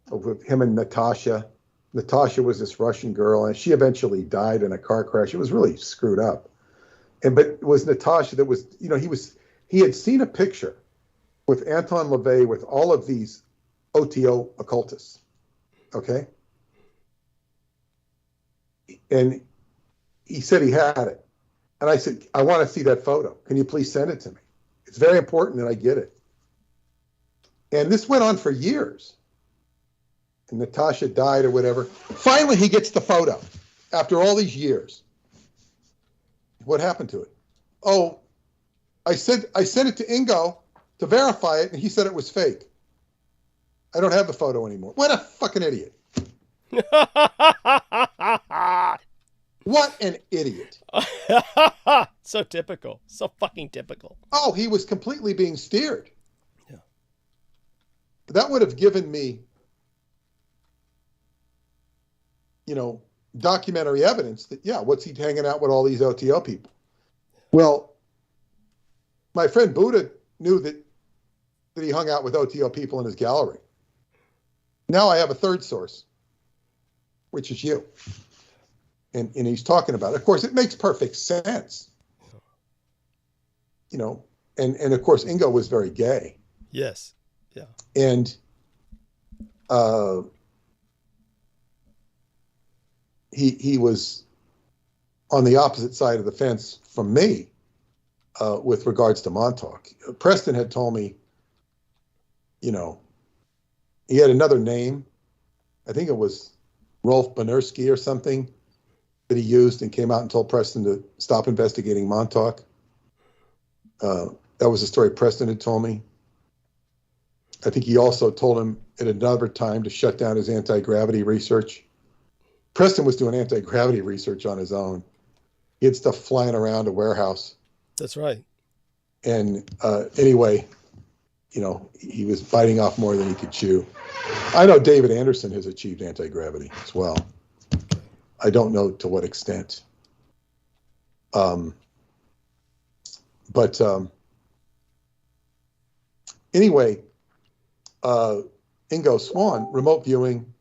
with him and Natasha. Natasha was this Russian girl, and she eventually died in a car crash. It was really screwed up. But it was Natasha that was, he had seen a picture with Anton LaVey with all of these OTO occultists. Okay. And he said he had it. And I said, I want to see that photo. Can you please send it to me? It's very important that I get it. And this went on for years. And Natasha died or whatever. Finally, he gets the photo after all these years. What happened to it? Oh, I sent it to Ingo to verify it, and he said it was fake. I don't have the photo anymore. What a fucking idiot. What an idiot. So typical. So fucking typical. Oh, he was completely being steered. Yeah. That would have given me, documentary evidence that, yeah, what's he hanging out with all these OTO people? Well, my friend Buddha knew that he hung out with OTO people in his gallery. Now I have a third source, which is you. And he's talking about it. Of course, it makes perfect sense. And of course, Ingo was very gay. Yes. Yeah. And he was on the opposite side of the fence from me with regards to Montauk. Preston had told me, he had another name. I think it was Rolf Bonerski or something that he used, and came out and told Preston to stop investigating Montauk. That was a story Preston had told me. I think he also told him at another time to shut down his anti-gravity research. Preston was doing anti-gravity research on his own. He had stuff flying around a warehouse. That's right. And anyway, he was biting off more than he could chew. I know David Anderson has achieved anti-gravity as well. I don't know to what extent. But anyway, Ingo Swann, remote viewing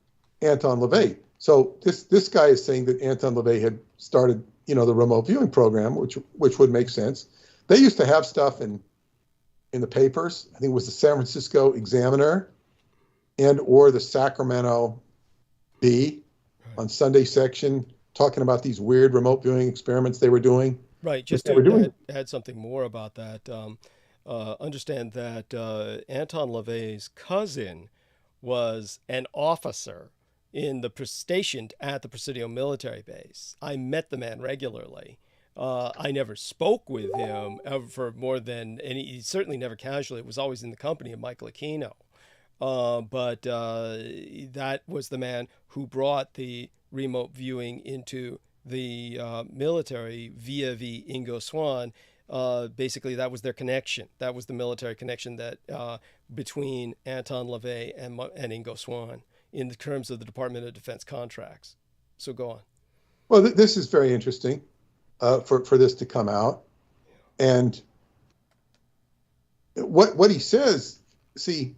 Anton LaVey. So this guy is saying that Anton LaVey had started, the remote viewing program, which would make sense. They used to have stuff in the papers. I think it was the San Francisco Examiner and or the Sacramento Bee on Sunday section, talking about these weird remote viewing experiments they were doing. Right. Just to add something more about that, understand that Anton LaVey's cousin was an officer stationed at the Presidio military base. I met the man regularly. I never spoke with him ever for more than he certainly never casually. It was always in the company of Michael Aquino. But that was the man who brought the remote viewing into the military via the Ingo Swann. Basically, that was their connection. That was the military connection that between Anton LaVey and Ingo Swann in the terms of the Department of Defense contracts. So go on. Well, this is very interesting for this to come out. And what he says, see,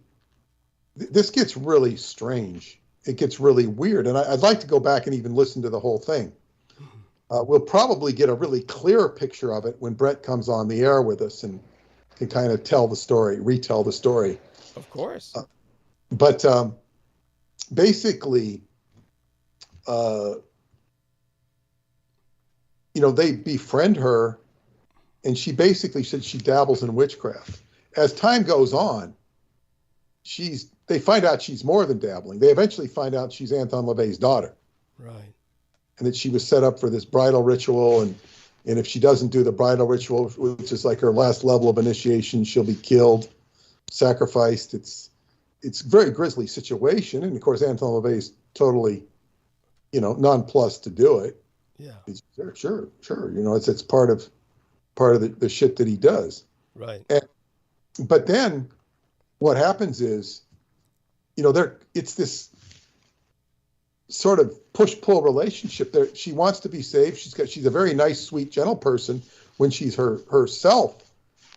this gets really strange. It gets really weird. And I'd like to go back and even listen to the whole thing. We'll probably get a really clear picture of it when Brett comes on the air with us and can kind of tell the story, retell the story. Of course. But basically, they befriend her, and she basically said she dabbles in witchcraft. As time goes on, they find out she's more than dabbling. They eventually find out she's Anton LaVey's daughter. Right. And that she was set up for this bridal ritual, and if she doesn't do the bridal ritual, which is like her last level of initiation, she'll be killed, sacrificed. It's a very grisly situation, and of course Anton LaVey's totally, nonplussed to do it. Yeah. He's, sure. It's part of the shit that he does. Right. But then what happens is, it's this sort of push-pull relationship there. She wants to be saved. She's a very nice, sweet, gentle person when she's herself,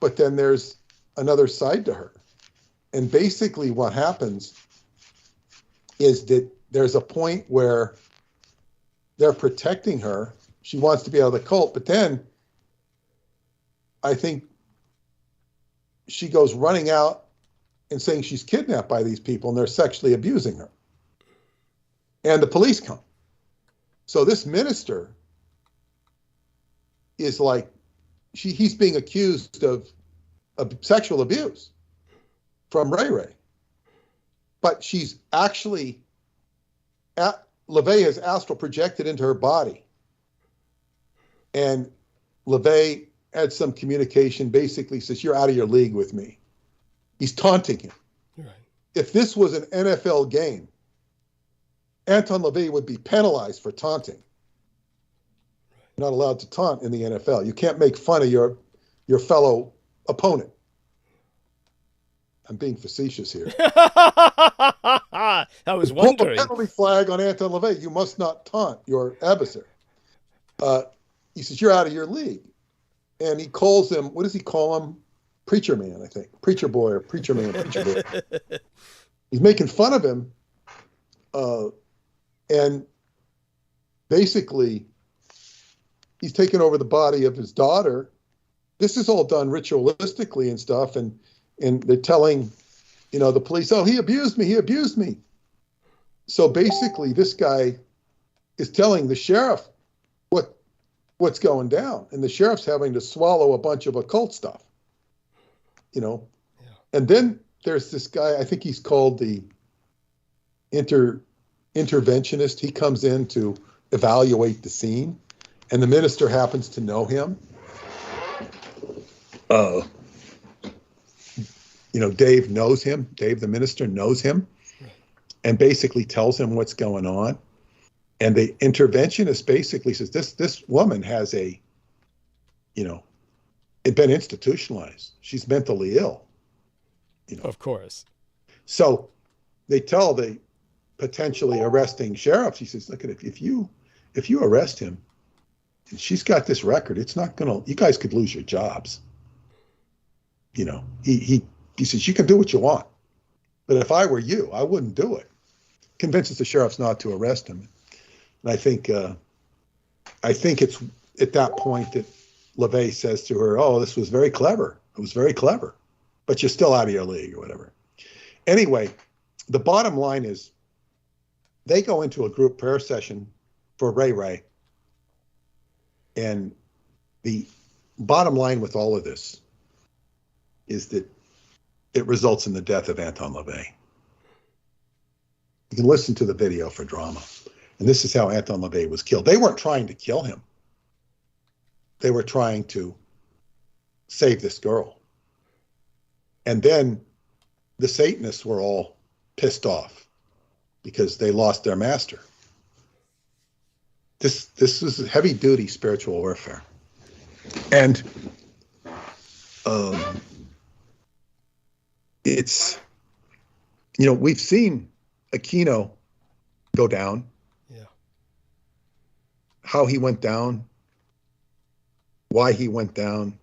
but then there's another side to her. And basically what happens is that there's a point where they're protecting her. She wants to be out of the cult, but then I think she goes running out and saying she's kidnapped by these people and they're sexually abusing her. And the police come. So this minister is like, he's being accused of sexual abuse from Ray Ray. But she's actually, LaVey has astral projected into her body. And LaVey had some communication, basically says, you're out of your league with me. He's taunting him. Right. If this was an NFL game, Anton LaVey would be penalized for taunting. You're not allowed to taunt in the NFL. You can't make fun of your fellow opponent. I'm being facetious here. I was wondering. Penalty flag on Anton LaVey. You must not taunt your adversary. He says, you're out of your league. And he calls him, what does he call him? Preacher man, I think. Preacher boy or preacher man, preacher boy. He's making fun of him. And basically, he's taken over the body of his daughter. This is all done ritualistically and stuff. And they're telling, the police, oh, he abused me, he abused me. So basically, this guy is telling the sheriff what's going down. And the sheriff's having to swallow a bunch of occult stuff, Yeah. And then there's this guy, I think he's called the interventionist. He comes in to evaluate the scene, and the minister happens to know him. Dave knows him. Dave, the minister, knows him, and basically tells him what's going on. And the interventionist basically says, this woman has been institutionalized. She's mentally ill. Of course. So they tell the potentially arresting sheriff, he says, look at it, if you arrest him and she's got this record, it's not gonna, you guys could lose your jobs. He says, you can do what you want, but if I were you, I wouldn't do it. Convinces the sheriffs not to arrest him. And I think it's at that point that LaVey says to her, oh, this was very clever. It was very clever, but you're still out of your league or whatever. Anyway, the bottom line is they go into a group prayer session for Ray Ray. And the bottom line with all of this is that it results in the death of Anton LaVey. You can listen to the video for drama. And this is how Anton LaVey was killed. They weren't trying to kill him. They were trying to save this girl. And then the Satanists were all pissed off because they lost their master. This was heavy-duty spiritual warfare. And it's, we've seen Aquino go down. Yeah. How he went down, why he went down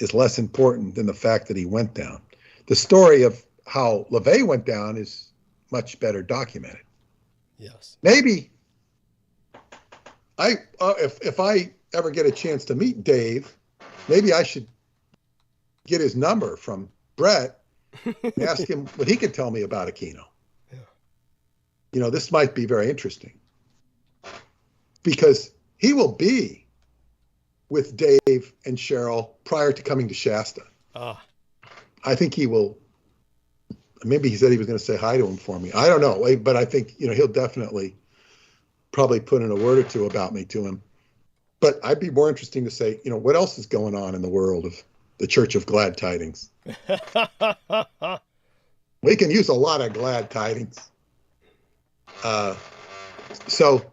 is less important than the fact that he went down. The story of how LaVey went down is much better documented. Yes. Maybe if I ever get a chance to meet Dave, maybe I should get his number from Brett and ask him what he could tell me about Aquino. Yeah. This might be very interesting because he will be with Dave and Cheryl prior to coming to Shasta. I think he will. Maybe he said he was going to say hi to him for me. I don't know, but I think he'll definitely probably put in a word or two about me to him. But I'd be more interesting to say, what else is going on in the world of the Church of Glad Tidings? We can use a lot of glad tidings. So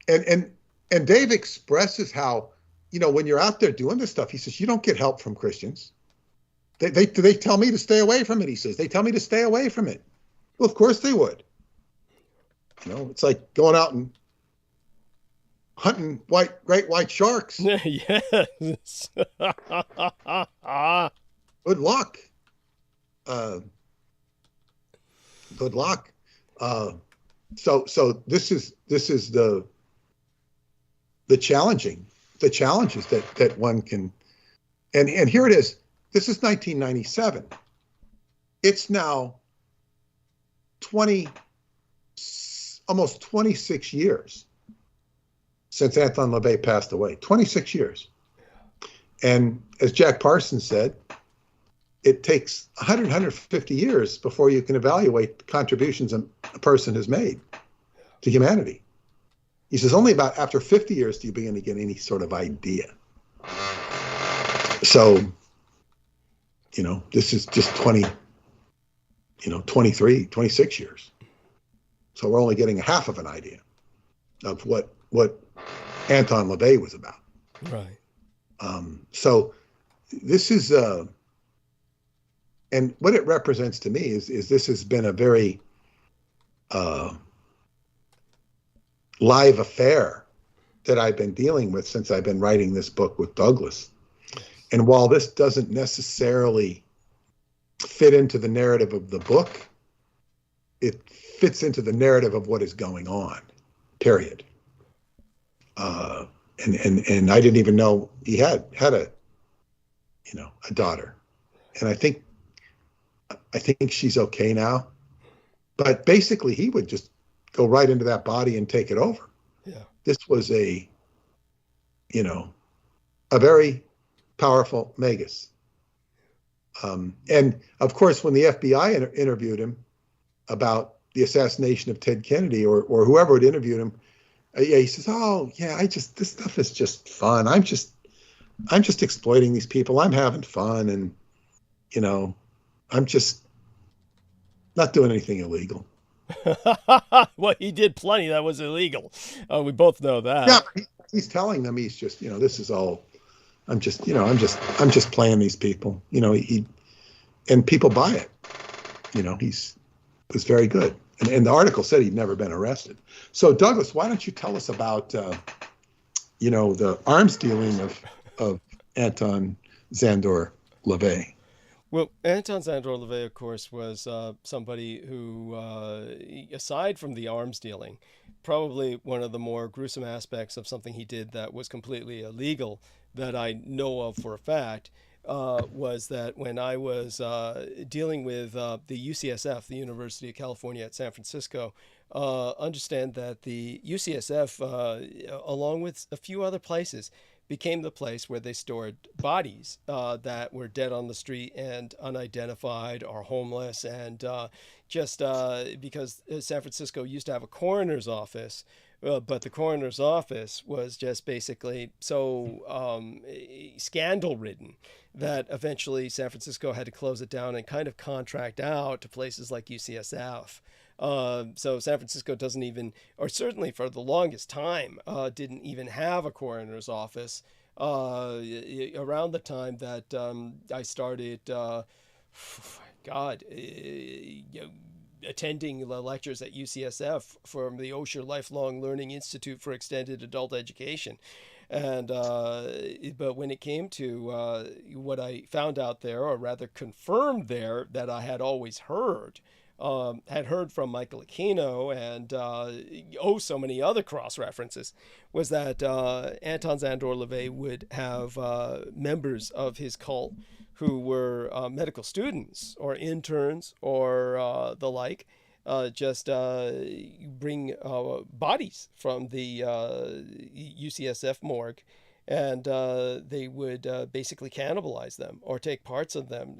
Dave expresses how, when you're out there doing this stuff, he says, you don't get help from Christians. They tell me to stay away from it, he says. They tell me to stay away from it. Well, of course they would. It's like going out and hunting great white sharks. Yes. Good luck. Good luck. So this is the challenges that one can, and here it is. This is 1997. it's now almost 26 years since Anton LaVey passed away. 26 years. And as Jack Parsons said, it takes 150 years before you can evaluate the contributions a person has made to humanity. He says only about after 50 years do you begin to get any sort of idea. So, this is just 23, 26 years. So we're only getting a half of an idea of what Anton LaVey was about. Right. So this is, and what it represents to me is this has been a very live affair that I've been dealing with since I've been writing this book with Douglas. And while this doesn't necessarily fit into the narrative of the book, it fits into the narrative of what is going on, period. And I didn't even know he had a daughter. And I think she's okay now. But basically he would just go right into that body and take it over. Yeah. This was a very powerful magus. And of course, when the FBI interviewed him about the assassination of Ted Kennedy or whoever had interviewed him, he says, "Oh yeah, this stuff is just fun. I'm just exploiting these people. I'm having fun, and I'm just not doing anything illegal." Well, he did plenty that was illegal. We both know that. Yeah, but he's telling them he's just, this is all. I'm just playing these people. And people buy it. Was very good. And the article said he'd never been arrested. So Douglas, why don't you tell us about the arms dealing of Anton Szandor LaVey? Well, Anton Szandor LaVey, of course, was somebody who, aside from the arms dealing, probably one of the more gruesome aspects of something he did that was completely illegal that I know of for a fact, was that when I was dealing with the UCSF, the University of California at San Francisco, understand that the UCSF, along with a few other places, became the place where they stored bodies that were dead on the street and unidentified or homeless. And just because San Francisco used to have a coroner's office, but the coroner's office was just basically so scandal-ridden that eventually San Francisco had to close it down and kind of contract out to places like UCSF. So San Francisco doesn't even, or certainly for the longest time, didn't even have a coroner's office. Around the time that I started, attending the lectures at UCSF from the Osher Lifelong Learning Institute for Extended Adult Education. And but when it came to what I found out there, or rather confirmed there, that I had always heard, from Michael Aquino and so many other cross-references, was that Anton Szandor LaVey would have members of his cult who were medical students or interns or the like, just bring bodies from the UCSF morgue, and they would basically cannibalize them or take parts of them,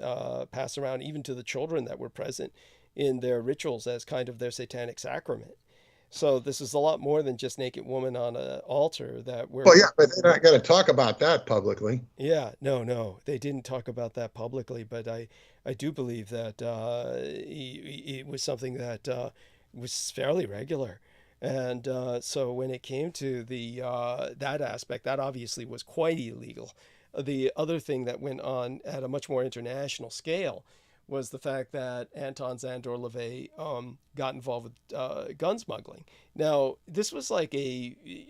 pass around even to the children that were present in their rituals as kind of their satanic sacrament. So this is a lot more than just naked woman on an altar that we're... Well, yeah, but they're not going to talk about that publicly. Yeah, no, they didn't talk about that publicly, but I do believe that it was something that was fairly regular. And so when it came to the that aspect, that obviously was quite illegal. The other thing that went on at a much more international scale was the fact that Anton Szandor LaVey got involved with gun smuggling. Now, this was like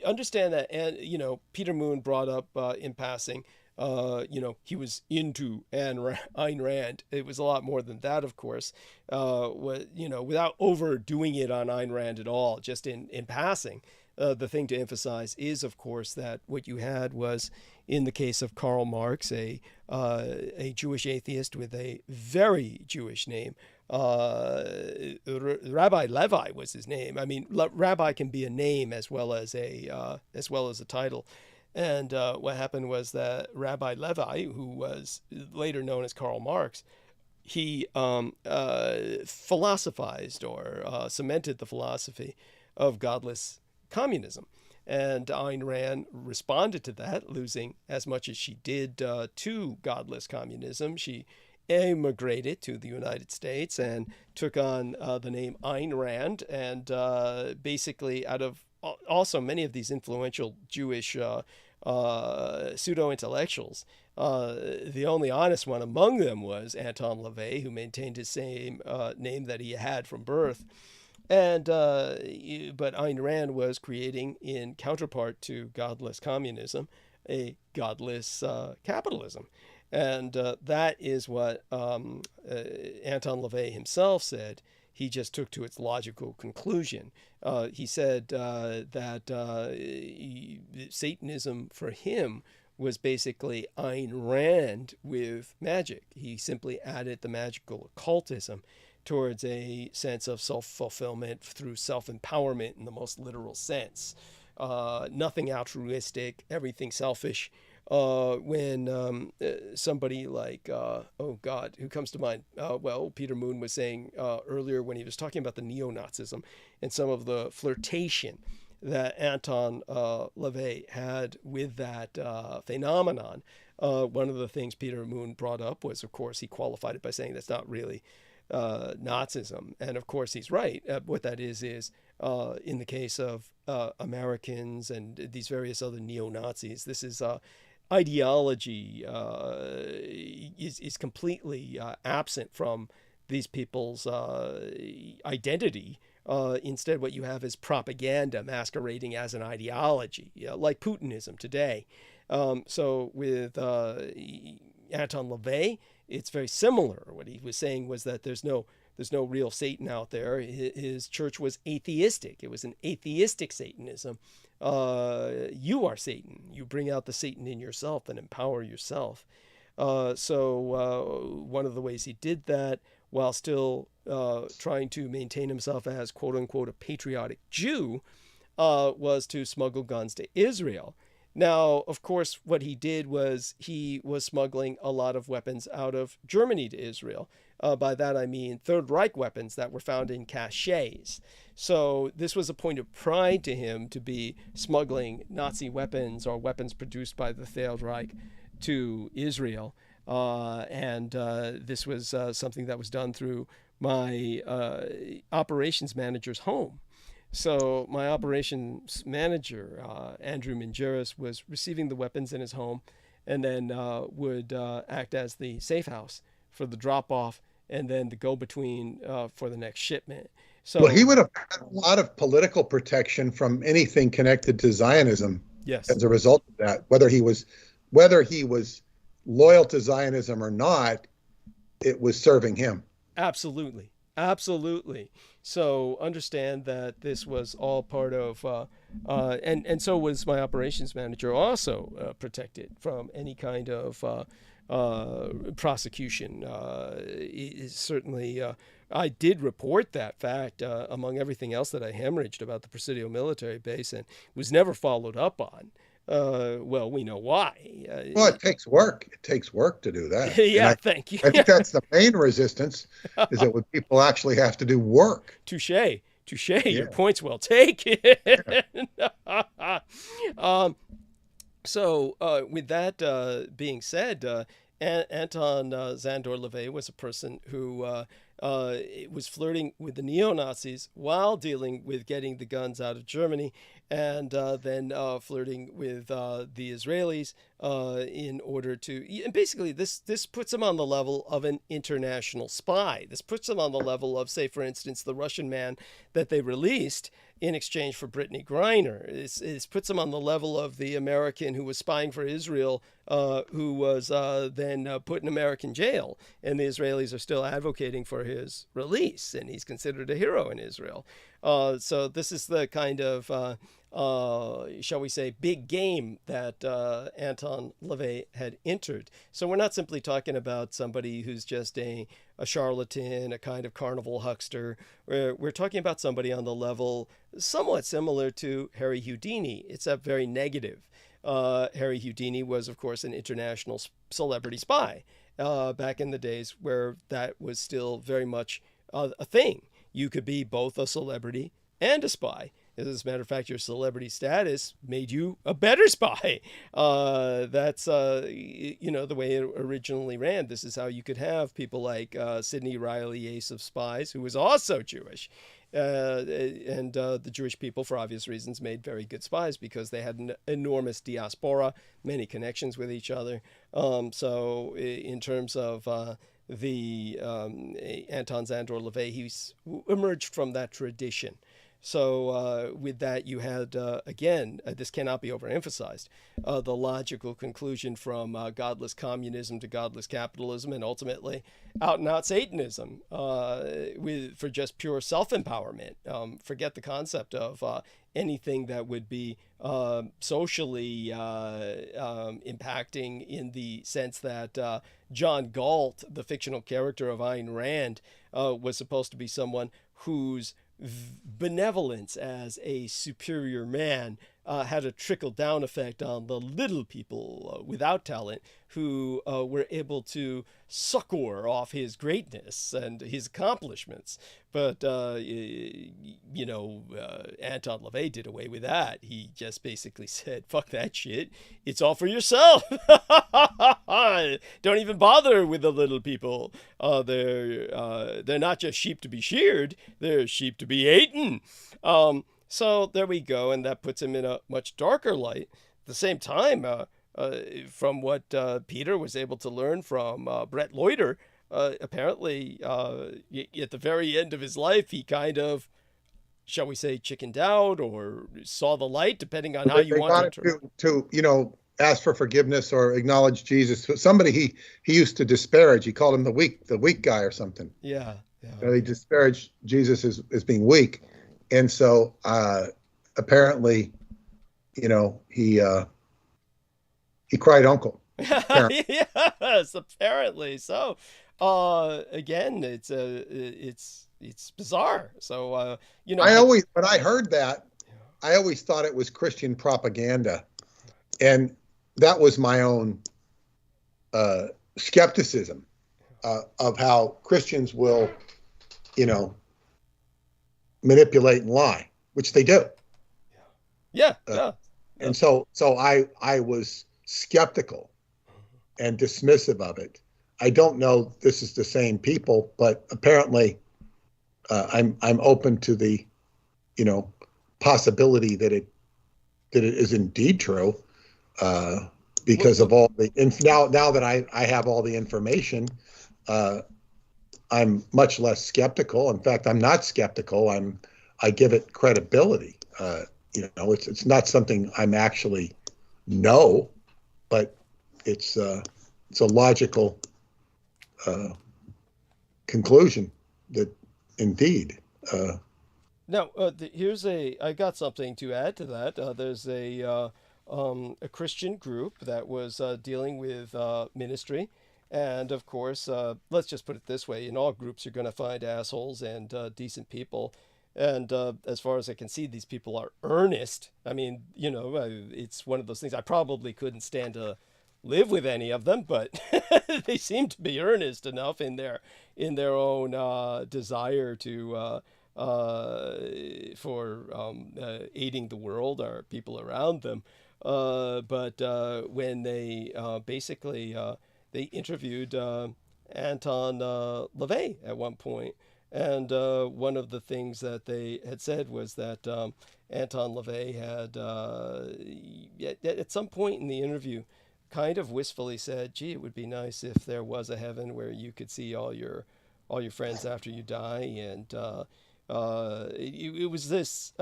understand that, and Peter Moon brought up in passing, he was into Ayn Rand. It was a lot more than that, of course, without overdoing it on Ayn Rand at all, just in passing. the thing to emphasize is, of course, that what you had was, in the case of Karl Marx, a Jewish atheist with a very Jewish name. Rabbi Levi was his name. I mean, rabbi can be a name as well as a title. And what happened was that Rabbi Levi, who was later known as Karl Marx, he philosophized or cemented the philosophy of godless communism. And Ayn Rand responded to that, losing as much as she did to godless communism. She emigrated to the United States and took on the name Ayn Rand, and basically out of also many of these influential Jewish pseudo-intellectuals, the only honest one among them was Anton LaVey, who maintained his same name that he had from birth. And but Ayn Rand was creating, in counterpart to godless communism, a godless capitalism. And that is what Anton LaVey himself said. He just took to its logical conclusion. He said that Satanism for him was basically Ayn Rand with magic. He simply added the magical occultism towards a sense of self-fulfillment through self-empowerment in the most literal sense. Nothing altruistic, everything selfish. When somebody like, who comes to mind? Peter Moon was saying earlier when he was talking about the neo-Nazism and some of the flirtation that Anton LaVey had with that phenomenon. One of the things Peter Moon brought up was, of course, he qualified it by saying that's not really Nazism. And of course, he's right. What that is in the case of Americans and these various other neo-Nazis, this is ideology is completely absent from these people's identity. Instead, what you have is propaganda masquerading as an ideology, like Putinism today. So with Anton LaVey, it's very similar. What he was saying was that there's no real Satan out there. His church was atheistic. It was an atheistic Satanism. You are Satan. You bring out the Satan in yourself and empower yourself. So one of the ways he did that, while still trying to maintain himself as quote unquote a patriotic Jew, was to smuggle guns to Israel. Now, of course, what he did was he was smuggling a lot of weapons out of Germany to Israel. By that I mean Third Reich weapons that were found in caches. So this was a point of pride to him to be smuggling Nazi weapons or weapons produced by the Third Reich to Israel. And this was something that was done through my operations manager's home. So my operations manager, Andrew Mingeris, was receiving the weapons in his home and then would act as the safe house for the drop-off and then the go-between for the next shipment. So, well, he would have had a lot of political protection from anything connected to Zionism. Yes. As a result of that, whether he was loyal to Zionism or not, it was serving him. Absolutely. Absolutely. So understand that this was all part of, and so was my operations manager also protected from any kind of prosecution. Certainly, I did report that fact among everything else that I hemorrhaged about the Presidio military base and was never followed up on. Well, we know why. Well, it takes work. It takes work to do that. Yeah, thank you. I think that's the main resistance, is that when people actually have to do work. Touche. Your point's well taken. So with that being said, Anton Szandor LaVey was a person who was flirting with the neo-Nazis while dealing with getting the guns out of Germany, and then flirting with the Israelis in order to, and basically this puts him on the level of an international spy. This puts him on the level of, say, for instance, the Russian man that they released in exchange for Brittany Griner. It puts him on the level of the American who was spying for Israel, who was then put in American jail, and the Israelis are still advocating for his release, and he's considered a hero in Israel. So this is the kind of shall we say, big game that Anton LaVey had entered. So we're not simply talking about somebody who's just a charlatan, a kind of carnival huckster. We're talking about somebody on the level somewhat similar to Harry Houdini. It's a very negative. Harry Houdini was, of course, an international celebrity spy back in the days where that was still very much a thing. You could be both a celebrity and a spy. As a matter of fact, your celebrity status made you a better spy. That's, the way it originally ran. This is how you could have people like Sidney Riley, ace of spies, who was also Jewish. And the Jewish people, for obvious reasons, made very good spies because they had an enormous diaspora, many connections with each other. So in terms of the Anton Szandor LaVey, he's emerged from that tradition. So with that, you had, again, this cannot be overemphasized, the logical conclusion from godless communism to godless capitalism, and ultimately out-and-out Satanism for just pure self-empowerment. Forget the concept of anything that would be socially impacting, in the sense that John Galt, the fictional character of Ayn Rand, was supposed to be someone whose benevolence as a superior man had a trickle-down effect on the little people without talent, who were able to succor off his greatness and his accomplishments. But, Anton LaVey did away with that. He just basically said, fuck that shit. It's all for yourself. Don't even bother with the little people. They're not just sheep to be sheared. They're sheep to be eaten. So there we go. And that puts him in a much darker light. At the same time, from what Peter was able to learn from Brett Loiter, apparently at the very end of his life, he kind of, shall we say, chickened out or saw the light, depending on how you want to ask for forgiveness or acknowledge Jesus. Somebody he used to disparage. He called him the weak guy or something. Yeah. He disparaged Jesus as being weak, and so apparently, he cried uncle. Yes, apparently so. Again, it's bizarre. So when I heard that, I always thought it was Christian propaganda, and that was my own skepticism of how Christians will, manipulate and lie, which they do. Yeah. And so I was skeptical and dismissive of it. I don't know this is the same people, but apparently I'm open to the, possibility that it is indeed true, because of all the now that I have all the information, I'm much less skeptical. In fact, I'm not skeptical. I give it credibility. It's not something I'm actually know, but it's a logical conclusion that indeed. Now, I got something to add to that. There's a Christian group that was dealing with ministry. And of course, let's just put it this way. In all groups, you're going to find assholes and decent people. And as far as I can see, these people are earnest. I mean, it's one of those things. I probably couldn't stand to live with any of them, but they seem to be earnest enough in their own desire to for aiding the world or people around them. But when they basically they interviewed Anton LaVey at one point. And one of the things that they had said was that Anton LaVey had, at some point in the interview, kind of wistfully said, gee, it would be nice if there was a heaven where you could see all your friends after you die. And it was this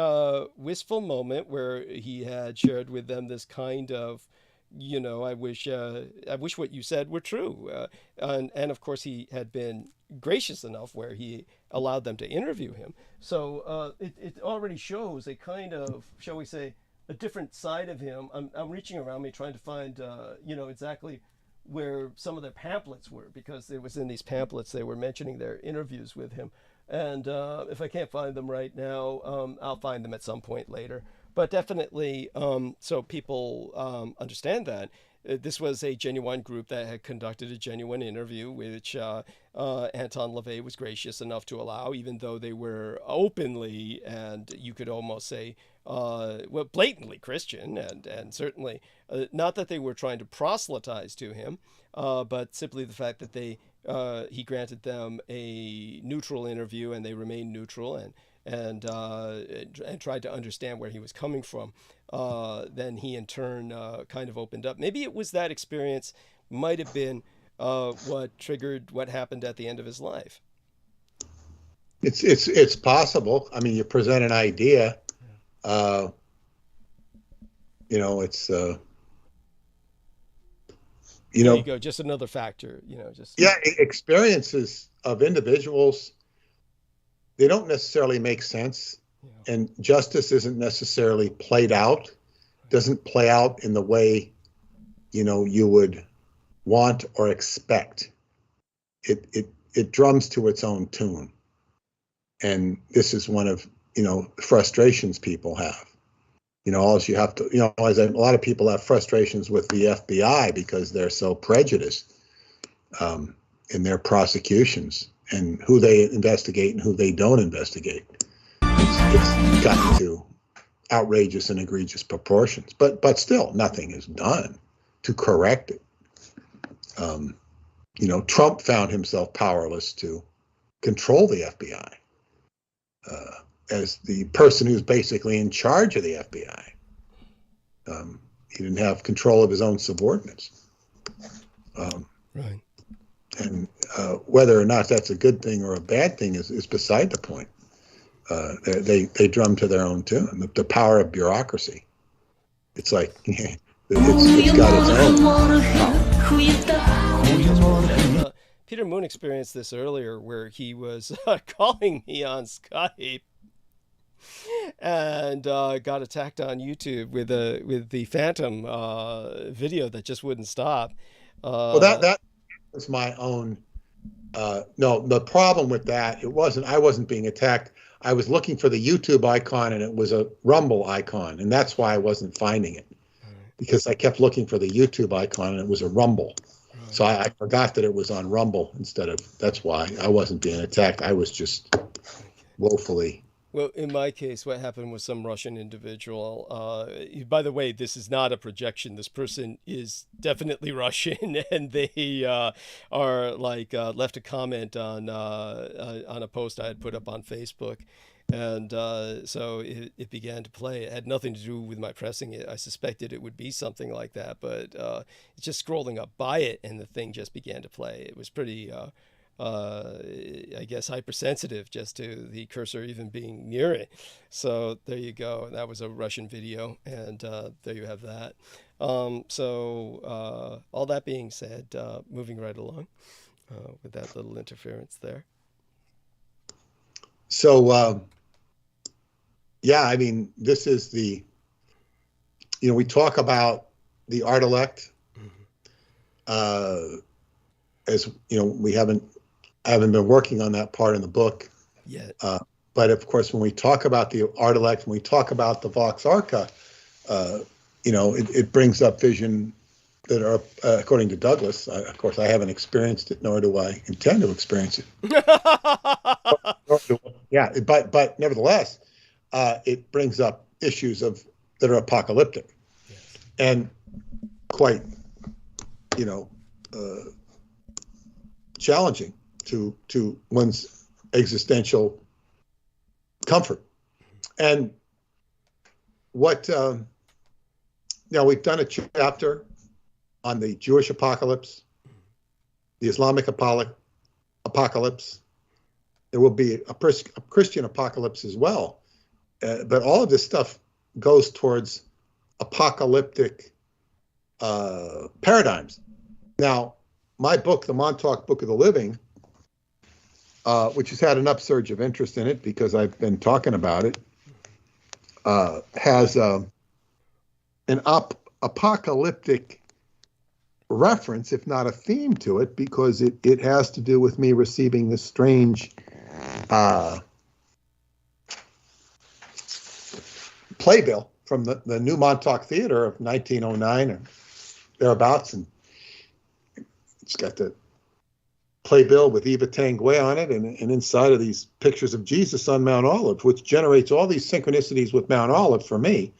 wistful moment where he had shared with them this kind of, I wish what you said were true. And of course, he had been gracious enough where he allowed them to interview him. So it already shows a kind of, shall we say, a different side of him. I'm reaching around me trying to find, exactly where some of their pamphlets were, because it was in these pamphlets they were mentioning their interviews with him. And if I can't find them right now, I'll find them at some point later. But definitely, so people understand that this was a genuine group that had conducted a genuine interview, which Anton LaVey was gracious enough to allow, even though they were openly, and you could almost say, blatantly Christian, and certainly not that they were trying to proselytize to him, but simply the fact that he granted them a neutral interview, and they remained neutral, and tried to understand where he was coming from. Then he in turn kind of opened up. Maybe it was that experience might have been what triggered what happened at the end of his life. It's possible. I mean, you present an idea. It's there you go. Just another factor. Experiences of individuals, they don't necessarily make sense, and justice isn't necessarily played out. Doesn't play out in the way you would want or expect. It drums to its own tune, and this is one of frustrations people have. All you have to as a lot of people have frustrations with the FBI because they're so prejudiced in their prosecutions and who they investigate and who they don't investigate. It's gotten to outrageous and egregious proportions, but still nothing is done to correct it. Trump found himself powerless to control the FBI as the person who's basically in charge of the FBI. He didn't have control of his own subordinates. Right. And whether or not that's a good thing or a bad thing is beside the point. They drum to their own tune. The power of bureaucracy. It's like it's got its own. Peter Moon experienced this earlier, where he was calling me on Skype and got attacked on YouTube with the Phantom video that just wouldn't stop. Well, that was my own. No, the problem with that, I wasn't being attacked. I was looking for the YouTube icon, and it was a Rumble icon, and that's why I wasn't finding it, because I kept looking for the YouTube icon, and it was a Rumble. So I forgot that it was on Rumble instead of. That's why I wasn't being attacked. I was just woefully. Well, in my case, what happened was some Russian individual. By the way, this is not a projection. This person is definitely Russian, and they are left a comment on a post I had put up on Facebook, and so it began to play. It had nothing to do with my pressing it. I suspected it would be something like that, but it's just scrolling up by it, and the thing just began to play. It was pretty. I guess hypersensitive just to the cursor even being near it. So there you go. That was a Russian video, and there you have that. So all that being said, moving right along with that little interference there. So I mean, this is the, we talk about the art elect, as I haven't been working on that part in the book yet. But of course, when we talk about the art elect, when we talk about the Vox Arca, it brings up vision that are, according to Douglas. Of course, I haven't experienced it, nor do I intend to experience it. But nevertheless, it brings up issues that are apocalyptic, and quite, challenging to one's existential comfort. And what we've done a chapter on the Jewish apocalypse, the Islamic apocalypse. There will be a Christian apocalypse as well. But all of this stuff goes towards apocalyptic paradigms. Now, my book, the Montauk Book of the Living, which has had an upsurge of interest in it because I've been talking about it, has an apocalyptic reference, if not a theme to it, because it has to do with me receiving this strange playbill from the New Montauk Theater of 1909 or thereabouts, and it's got the playbill with Eva Tanguay on it, and inside of these pictures of Jesus on Mount Olive, which generates all these synchronicities with Mount Olive for me,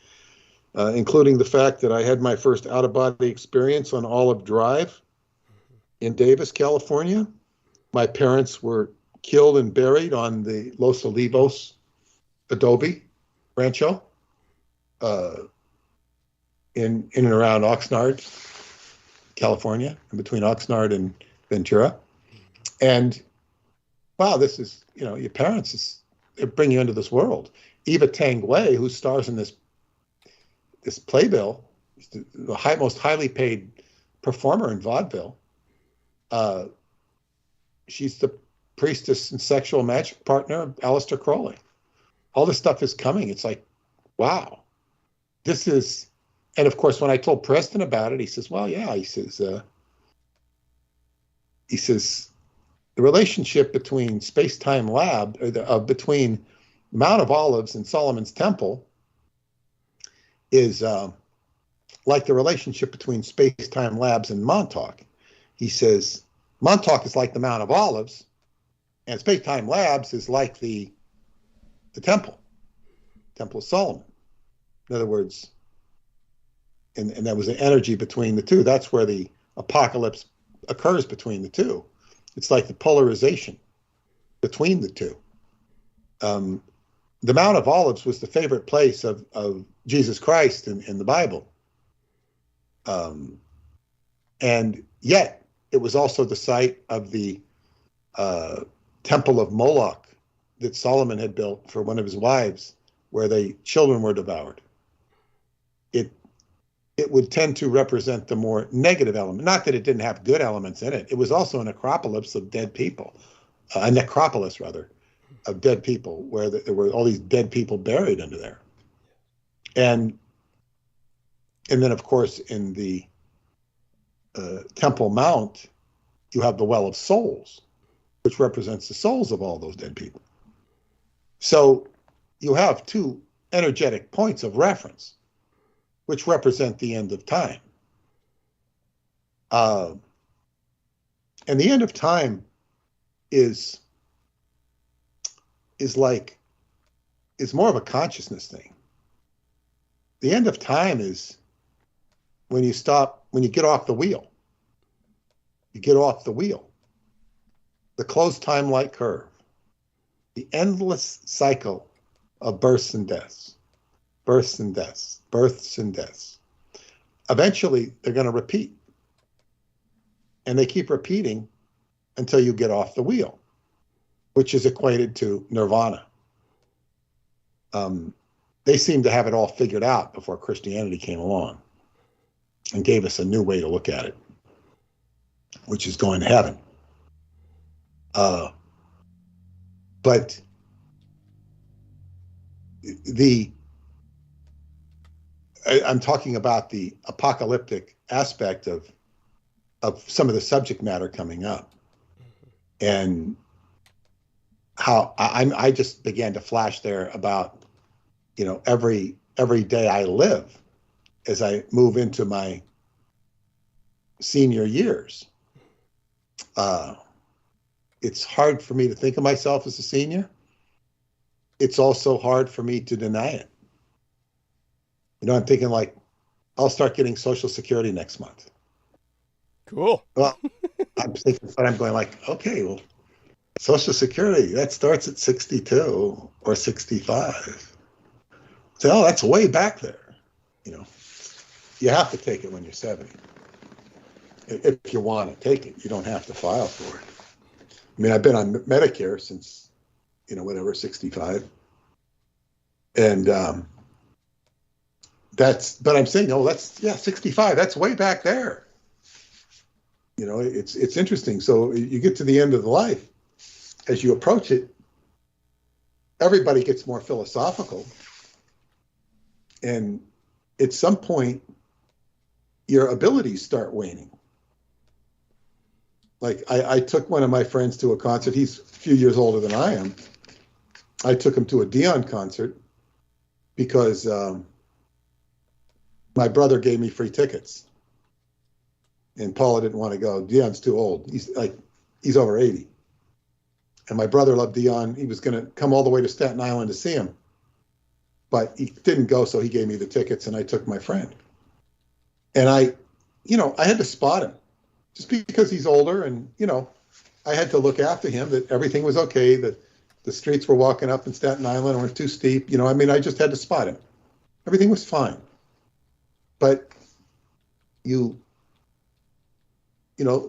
including the fact that I had my first out-of-body experience on Olive Drive in Davis, California. My parents were killed and buried on the Los Olivos adobe rancho in and around Oxnard, California, in between Oxnard and Ventura. And wow, this is, your parents, they bring you into this world. Eva Tanguay, who stars in this playbill, the most highly paid performer in vaudeville, she's the priestess and sexual magic partner of Aleister Crowley. All this stuff is coming. It's like, wow, this is, and of course, when I told Preston about it, he says, well, yeah, he says, the relationship between Space-Time Lab, between Mount of Olives and Solomon's Temple is like the relationship between Space-Time Labs and Montauk. He says, Montauk is like the Mount of Olives, and Space-Time Labs is like the Temple of Solomon. In other words, and that was the energy between the two. That's where the apocalypse occurs between the two. It's like the polarization between the two. The Mount of Olives was the favorite place of Jesus Christ in the Bible. And yet it was also the site of the Temple of Moloch that Solomon had built for one of his wives, where children were devoured. It would tend to represent the more negative element. Not that it didn't have good elements in it. It was also a necropolis of dead people, a necropolis rather, of dead people, where there were all these dead people buried under there. And then, of course, in the Temple Mount, you have the Well of Souls, which represents the souls of all those dead people. So you have two energetic points of reference, which represent the end of time. And the end of time is more of a consciousness thing. The end of time is when you get off the wheel. You get off the wheel. The closed time-like curve. The endless cycle of births and deaths. Births and deaths. Births and deaths. Eventually, they're going to repeat. And they keep repeating until you get off the wheel, which is equated to nirvana. They seem to have it all figured out before Christianity came along and gave us a new way to look at it, which is going to heaven. But I'm talking about the apocalyptic aspect of some of the subject matter coming up, and how I just began to flash there about, every day I live as I move into my senior years. It's hard for me to think of myself as a senior. It's also hard for me to deny it. I'm thinking I'll start getting Social Security next month. Cool. Well, I'm thinking, but I'm going okay, well, Social Security, that starts at 62 or 65. So, that's way back there. You have to take it when you're 70. If you want to take it, you don't have to file for it. I mean, I've been on Medicare since, 65. And but I'm saying, that's 65. That's way back there. It's interesting. So you get to the end of the life, as you approach it, everybody gets more philosophical. And at some point, your abilities start waning. Like I took one of my friends to a concert. He's a few years older than I am. I took him to a Dion concert because my brother gave me free tickets. And Paula didn't want to go. Dion's too old. He's over 80. And my brother loved Dion. He was going to come all the way to Staten Island to see him. But he didn't go, so he gave me the tickets, and I took my friend. And I had to spot him. Just because he's older, and, I had to look after him, that everything was okay, that the streets were walking up in Staten Island weren't too steep. I just had to spot him. Everything was fine. But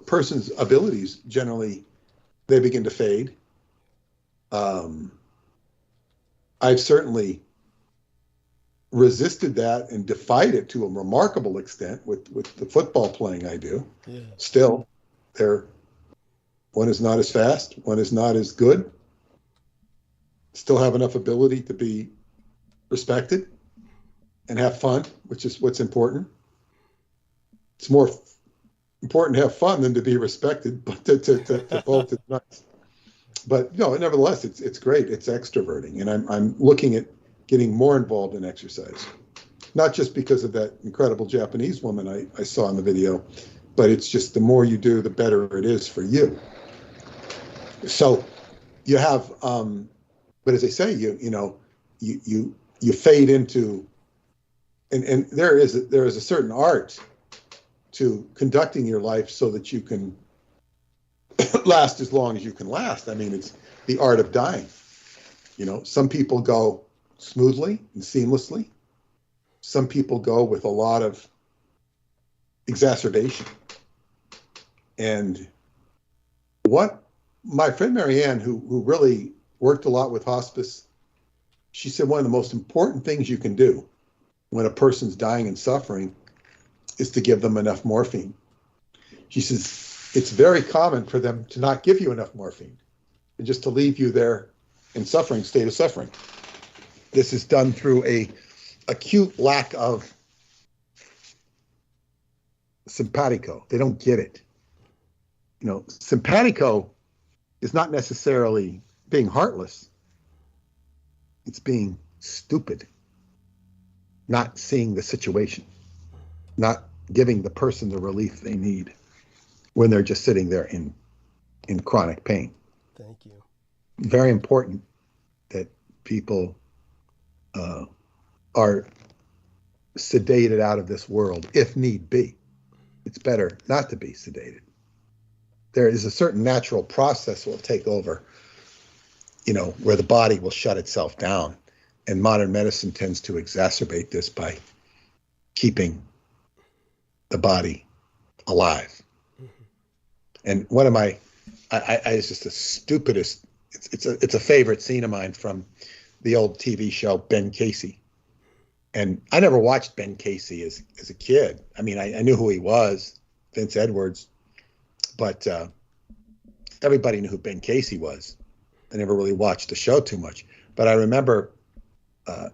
person's abilities, generally, they begin to fade. I've certainly resisted that and defied it to a remarkable extent with the football playing I do. Yeah. Still, one is not as fast, one is not as good. Still have enough ability to be respected and have fun, which is what's important. It's more important to have fun than to be respected, but to both is nice. But nevertheless, it's great. It's extroverting, and I'm looking at getting more involved in exercise, not just because of that incredible Japanese woman I saw in the video, but it's just the more you do, the better it is for you. So you have, but as I say, you fade into, and there is a certain art to conducting your life so that you can last as long as you can last. I mean, it's the art of dying. Some people go smoothly and seamlessly. Some people go with a lot of exacerbation. And what my friend Marianne, who really worked a lot with hospice, she said one of the most important things you can do when a person's dying and suffering is to give them enough morphine. She says it's very common for them to not give you enough morphine and just to leave you there in suffering, state of suffering. This is done through a acute lack of simpatico. They don't get it. Simpatico is not necessarily being heartless. It's being stupid, not seeing the situation, not giving the person the relief they need when they're just sitting there in chronic pain. Thank you. Very important that people are sedated out of this world, if need be. It's better not to be sedated. There is a certain natural process that will take over, where the body will shut itself down. And modern medicine tends to exacerbate this by keeping the body alive. Mm-hmm. And one of my, it's just the stupidest, it's a favorite scene of mine from the old TV show Ben Casey. And I never watched Ben Casey as a kid. I mean, I knew who he was, Vince Edwards, but everybody knew who Ben Casey was. I never really watched the show too much. But I remember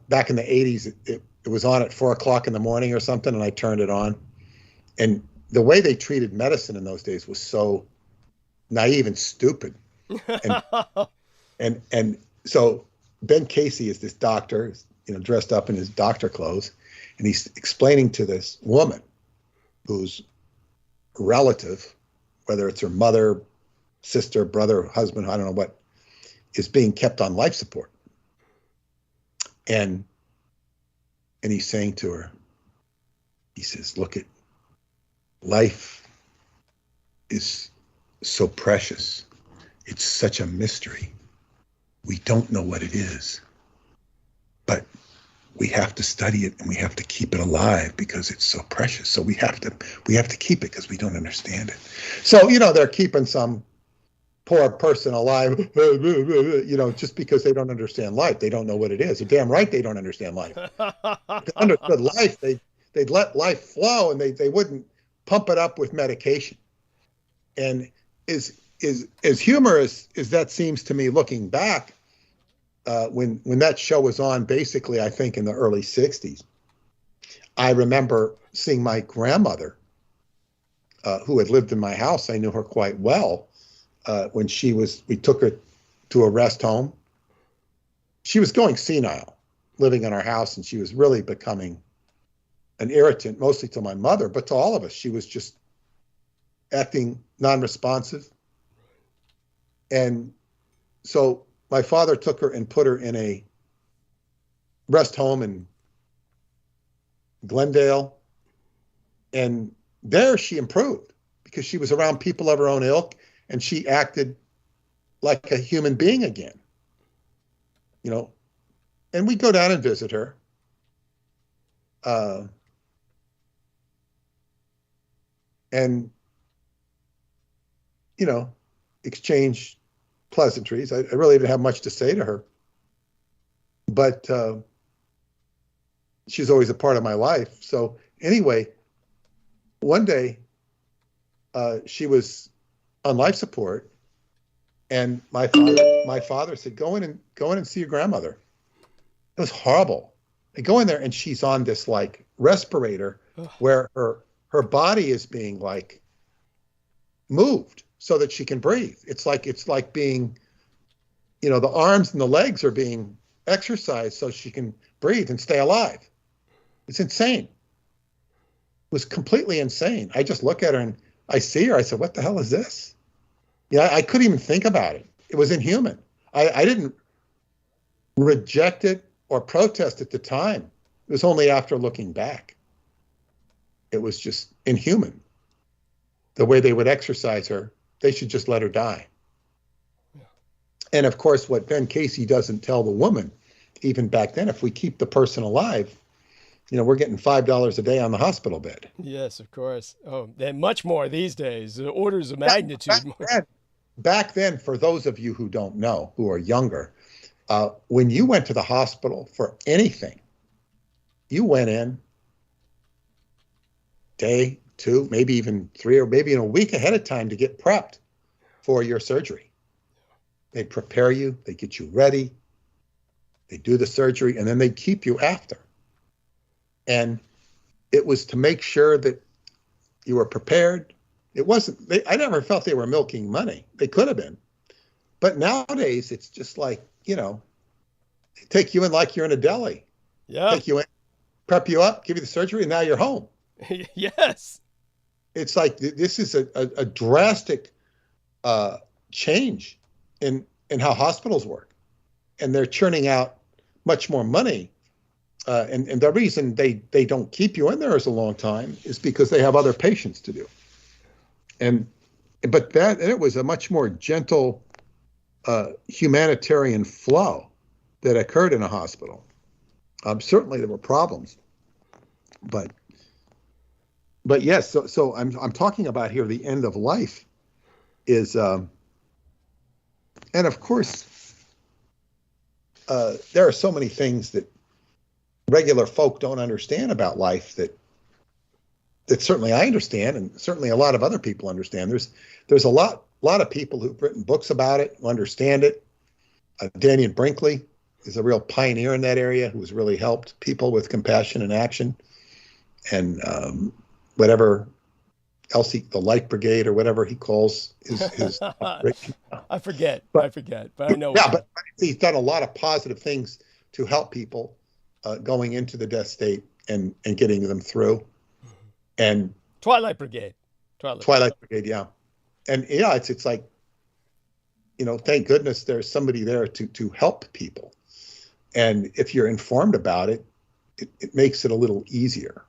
back in the 80s, it was on at 4 o'clock in the morning or something, and I turned it on. And the way they treated medicine in those days was so naive and stupid. And so Ben Casey is this doctor, dressed up in his doctor clothes, and he's explaining to this woman whose relative, whether it's her mother, sister, brother, husband, I don't know what, is being kept on life support. And he's saying to her, he says, look, life is so precious. It's such a mystery. We don't know what it is, but we have to study it and we have to keep it alive because it's so precious. So we have to keep it because we don't understand it. So, they're keeping some poor person alive, just because they don't understand life. They don't know what it is. They're damn right they don't understand life. If they understood life, they'd let life flow and they wouldn't pump it up with medication. And as is as humorous as that seems to me looking back, when that show was on, basically, I think in the early 60s, I remember seeing my grandmother, who had lived in my house. I knew her quite well. When we took her to a rest home. She was going senile, living in our house, and she was really becoming an irritant, mostly to my mother, but to all of us. She was just acting non-responsive. And so my father took her and put her in a rest home in Glendale. And there she improved because she was around people of her own ilk, and she acted like a human being again, you know. And we go down and visit her. And, you know, exchange pleasantries. I really didn't have much to say to her. But she's always a part of my life. So anyway, one day she was on life support, and my father said, go in and see your grandmother. It was horrible. I go in there and she's on this like respirator where her body is being like moved so that she can breathe. It's like being, you know, the arms and the legs are being exercised so she can breathe and stay alive. It's insane. It was completely insane. I just look at her and I see her. I said, what the hell is this? Yeah, I couldn't even think about it. It was inhuman. I didn't reject it or protest at the time. It was only after looking back. It was just inhuman. The way they would exercise her, they should just let her die. Yeah. And of course, what Ben Casey doesn't tell the woman, even back then, if we keep the person alive, you know, we're getting $5 a day on the hospital bed. Yes, of course. Oh, and much more these days. The orders of magnitude. Back then, for those of you who don't know, who are younger, when you went to the hospital for anything, you went in day, 2, maybe even 3, or maybe in a week ahead of time to get prepped for your surgery. They prepare you, they get you ready, they do the surgery, and then they keep you after. And it was to make sure that you were prepared. It wasn't, I never felt they were milking money. They could have been. But nowadays, it's just like, you know, they take you in like you're in a deli. Yeah. Take you in, prep you up, give you the surgery, and now you're home. Yes. It's like this is a drastic change in how hospitals work. And they're churning out much more money. And the reason they don't keep you in there as a long time is because they have other patients to do. But it was a much more gentle humanitarian flow that occurred in a hospital. Certainly there were problems, but yes. So I'm talking about here the end of life is, and of course there are so many things that regular folk don't understand about life that certainly I understand, and certainly a lot of other people understand. There's a lot of people who've written books about it, who understand it. Daniel Brinkley is a real pioneer in that area who has really helped people with compassion and action. And whatever else the Light Brigade or whatever he calls his I forget, but I know. Yeah, but he's done a lot of positive things to help people going into the death state and getting them through. And Twilight Brigade, yeah. And yeah, it's like, you know, thank goodness there's somebody there to help people. And if you're informed about it, it makes it a little easier.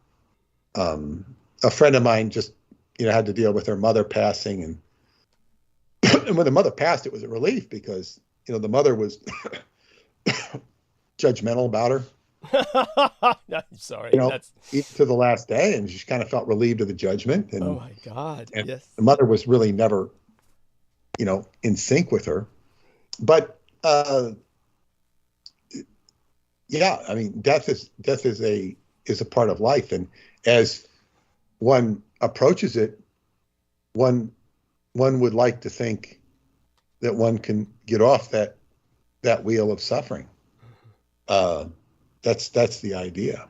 A friend of mine just, you know, had to deal with her mother passing, and when the mother passed, it was a relief because, you know, the mother was judgmental about her. I'm sorry. You know, even to the last day, and she kind of felt relieved of the judgment. And, oh my God! And yes, the mother was really never, you know, in sync with her. But yeah, I mean, death is a part of life, and as one approaches it, one would like to think that one can get off that wheel of suffering. That's the idea,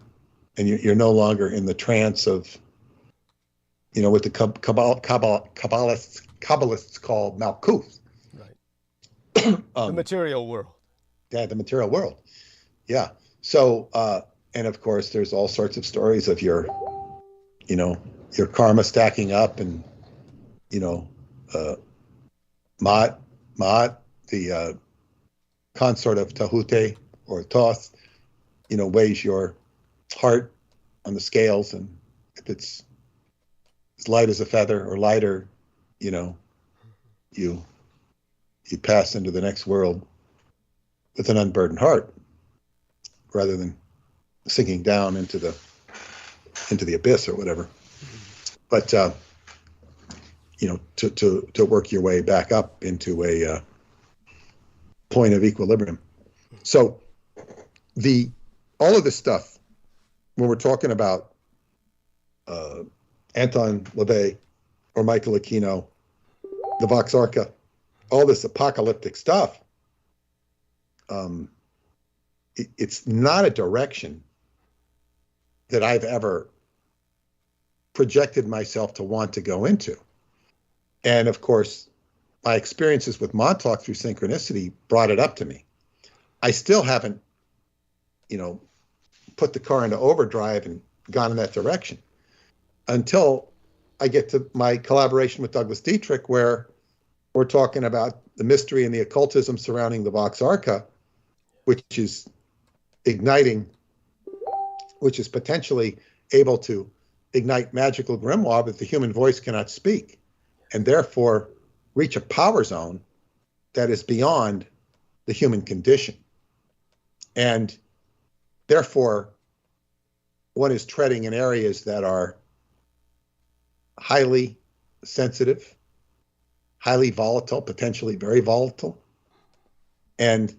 and you're no longer in the trance of, what the Kabbalists call Malkuth. Right. The material world. Yeah, the material world. Yeah. So, and of course, there's all sorts of stories of your karma stacking up, and Maat, the consort of Tahute or Thoth, weighs your heart on the scales, and if it's as light as a feather or lighter, you pass into the next world with an unburdened heart, rather than sinking down into the abyss or whatever. But to work your way back up into a point of equilibrium. So all of this stuff, when we're talking about Anton LaVey or Michael Aquino, the Vox Arca, all this apocalyptic stuff, it's not a direction that I've ever projected myself to want to go into. And of course, my experiences with Montauk through synchronicity brought it up to me. I still haven't, put the car into overdrive and gone in that direction until I get to my collaboration with Douglas Dietrich, where we're talking about the mystery and the occultism surrounding the Vox Arca, which is igniting, which is potentially able to ignite magical grimoire that the human voice cannot speak, and therefore reach a power zone that is beyond the human condition. And therefore, one is treading in areas that are highly sensitive, highly volatile, potentially very volatile, and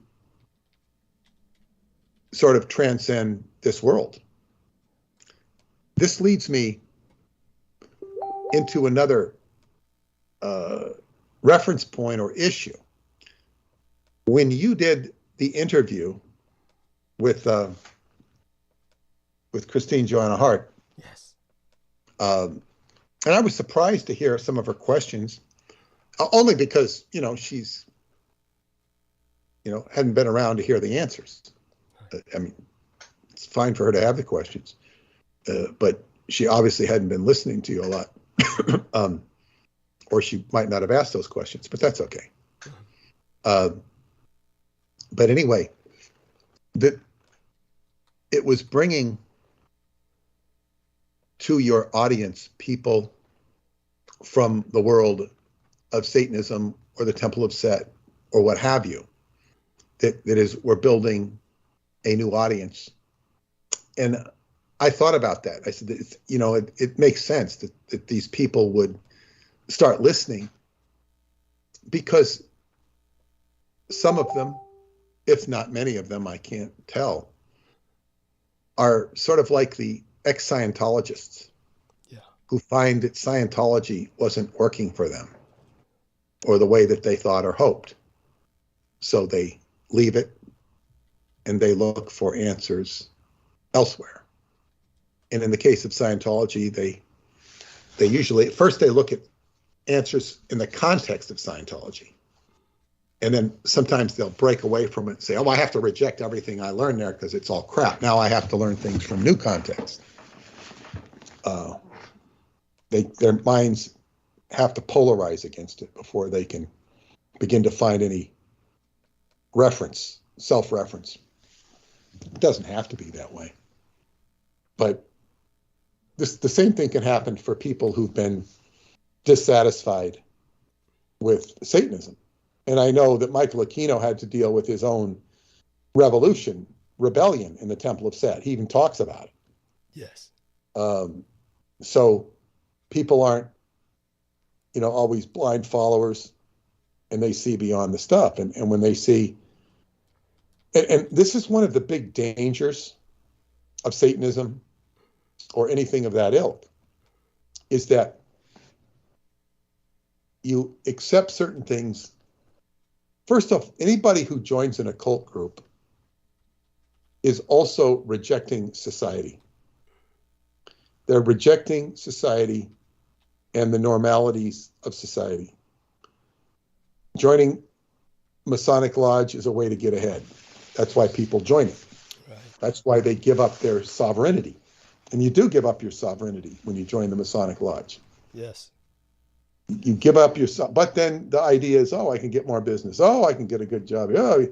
sort of transcend this world. This leads me into another reference point or issue. When you did the interview with Christine Joanna Hart, yes, and I was surprised to hear some of her questions, only because she's hadn't been around to hear the answers. I mean, it's fine for her to have the questions, but she obviously hadn't been listening to you a lot, or she might not have asked those questions, but that's okay. But anyway, it was bringing to your audience people from the world of Satanism or the Temple of Set or what have you, that is, we're building a new audience. And I thought about that. I said, it makes sense that these people would start listening, because some of them, if not many of them, I can't tell, are sort of like the ex-Scientologists, who find that Scientology wasn't working for them or the way that they thought or hoped. So they leave it and they look for answers elsewhere. And in the case of Scientology, they usually, at first they look at answers in the context of Scientology. And then sometimes they'll break away from it and say, oh, I have to reject everything I learned there because it's all crap. Now I have to learn things from new context. Their minds have to polarize against it before they can begin to find any reference, self-reference. It doesn't have to be that way. But the same thing can happen for people who've been dissatisfied with Satanism. And I know that Michael Aquino had to deal with his own rebellion in the Temple of Set. He even talks about it. Yes. So people aren't, always blind followers, and they see beyond the stuff. And when they see, and this is one of the big dangers of Satanism or anything of that ilk, is that you accept certain things First off, anybody who joins an occult group is also rejecting society. They're rejecting society and the normalities of society. Joining Masonic Lodge is a way to get ahead. That's why people join it. Right. That's why they give up their sovereignty. And you do give up your sovereignty when you join the Masonic Lodge. Yes. You give up your, but then the idea is, oh, I can get more business. Oh, I can get a good job. Oh.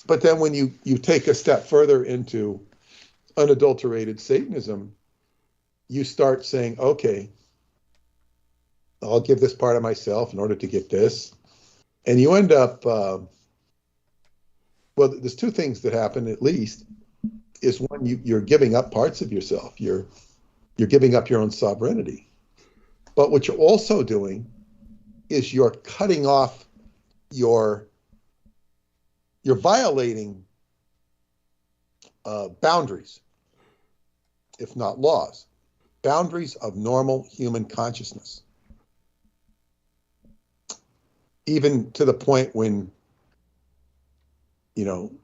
But then when you take a step further into unadulterated Satanism, you start saying, okay, I'll give this part of myself in order to get this. And you end up, well, there's two things that happen at least. Is one, you're giving up parts of yourself. You're giving up your own sovereignty. But what you're also doing is you're cutting off you're violating boundaries, if not laws, boundaries of normal human consciousness. Even to the point when, you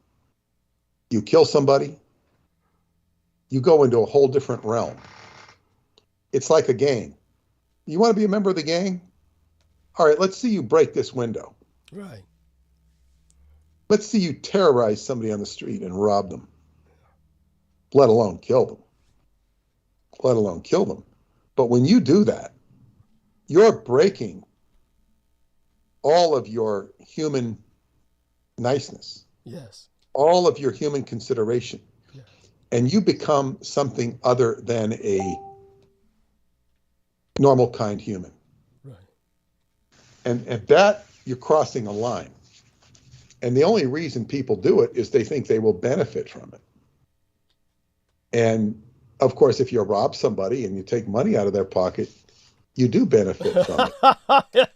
kill somebody, you go into a whole different realm. It's like a gang. You want to be a member of the gang? All right, let's see you break this window. Right. Let's see you terrorize somebody on the street and rob them, let alone kill them. But when you do that, you're breaking all of your human niceness. Yes. All of your human consideration. Yes. And you become something other than a normal kind human. Right. And at that, you're crossing a line. And the only reason people do it is they think they will benefit from it. And of course, if you rob somebody and you take money out of their pocket, you do benefit from it.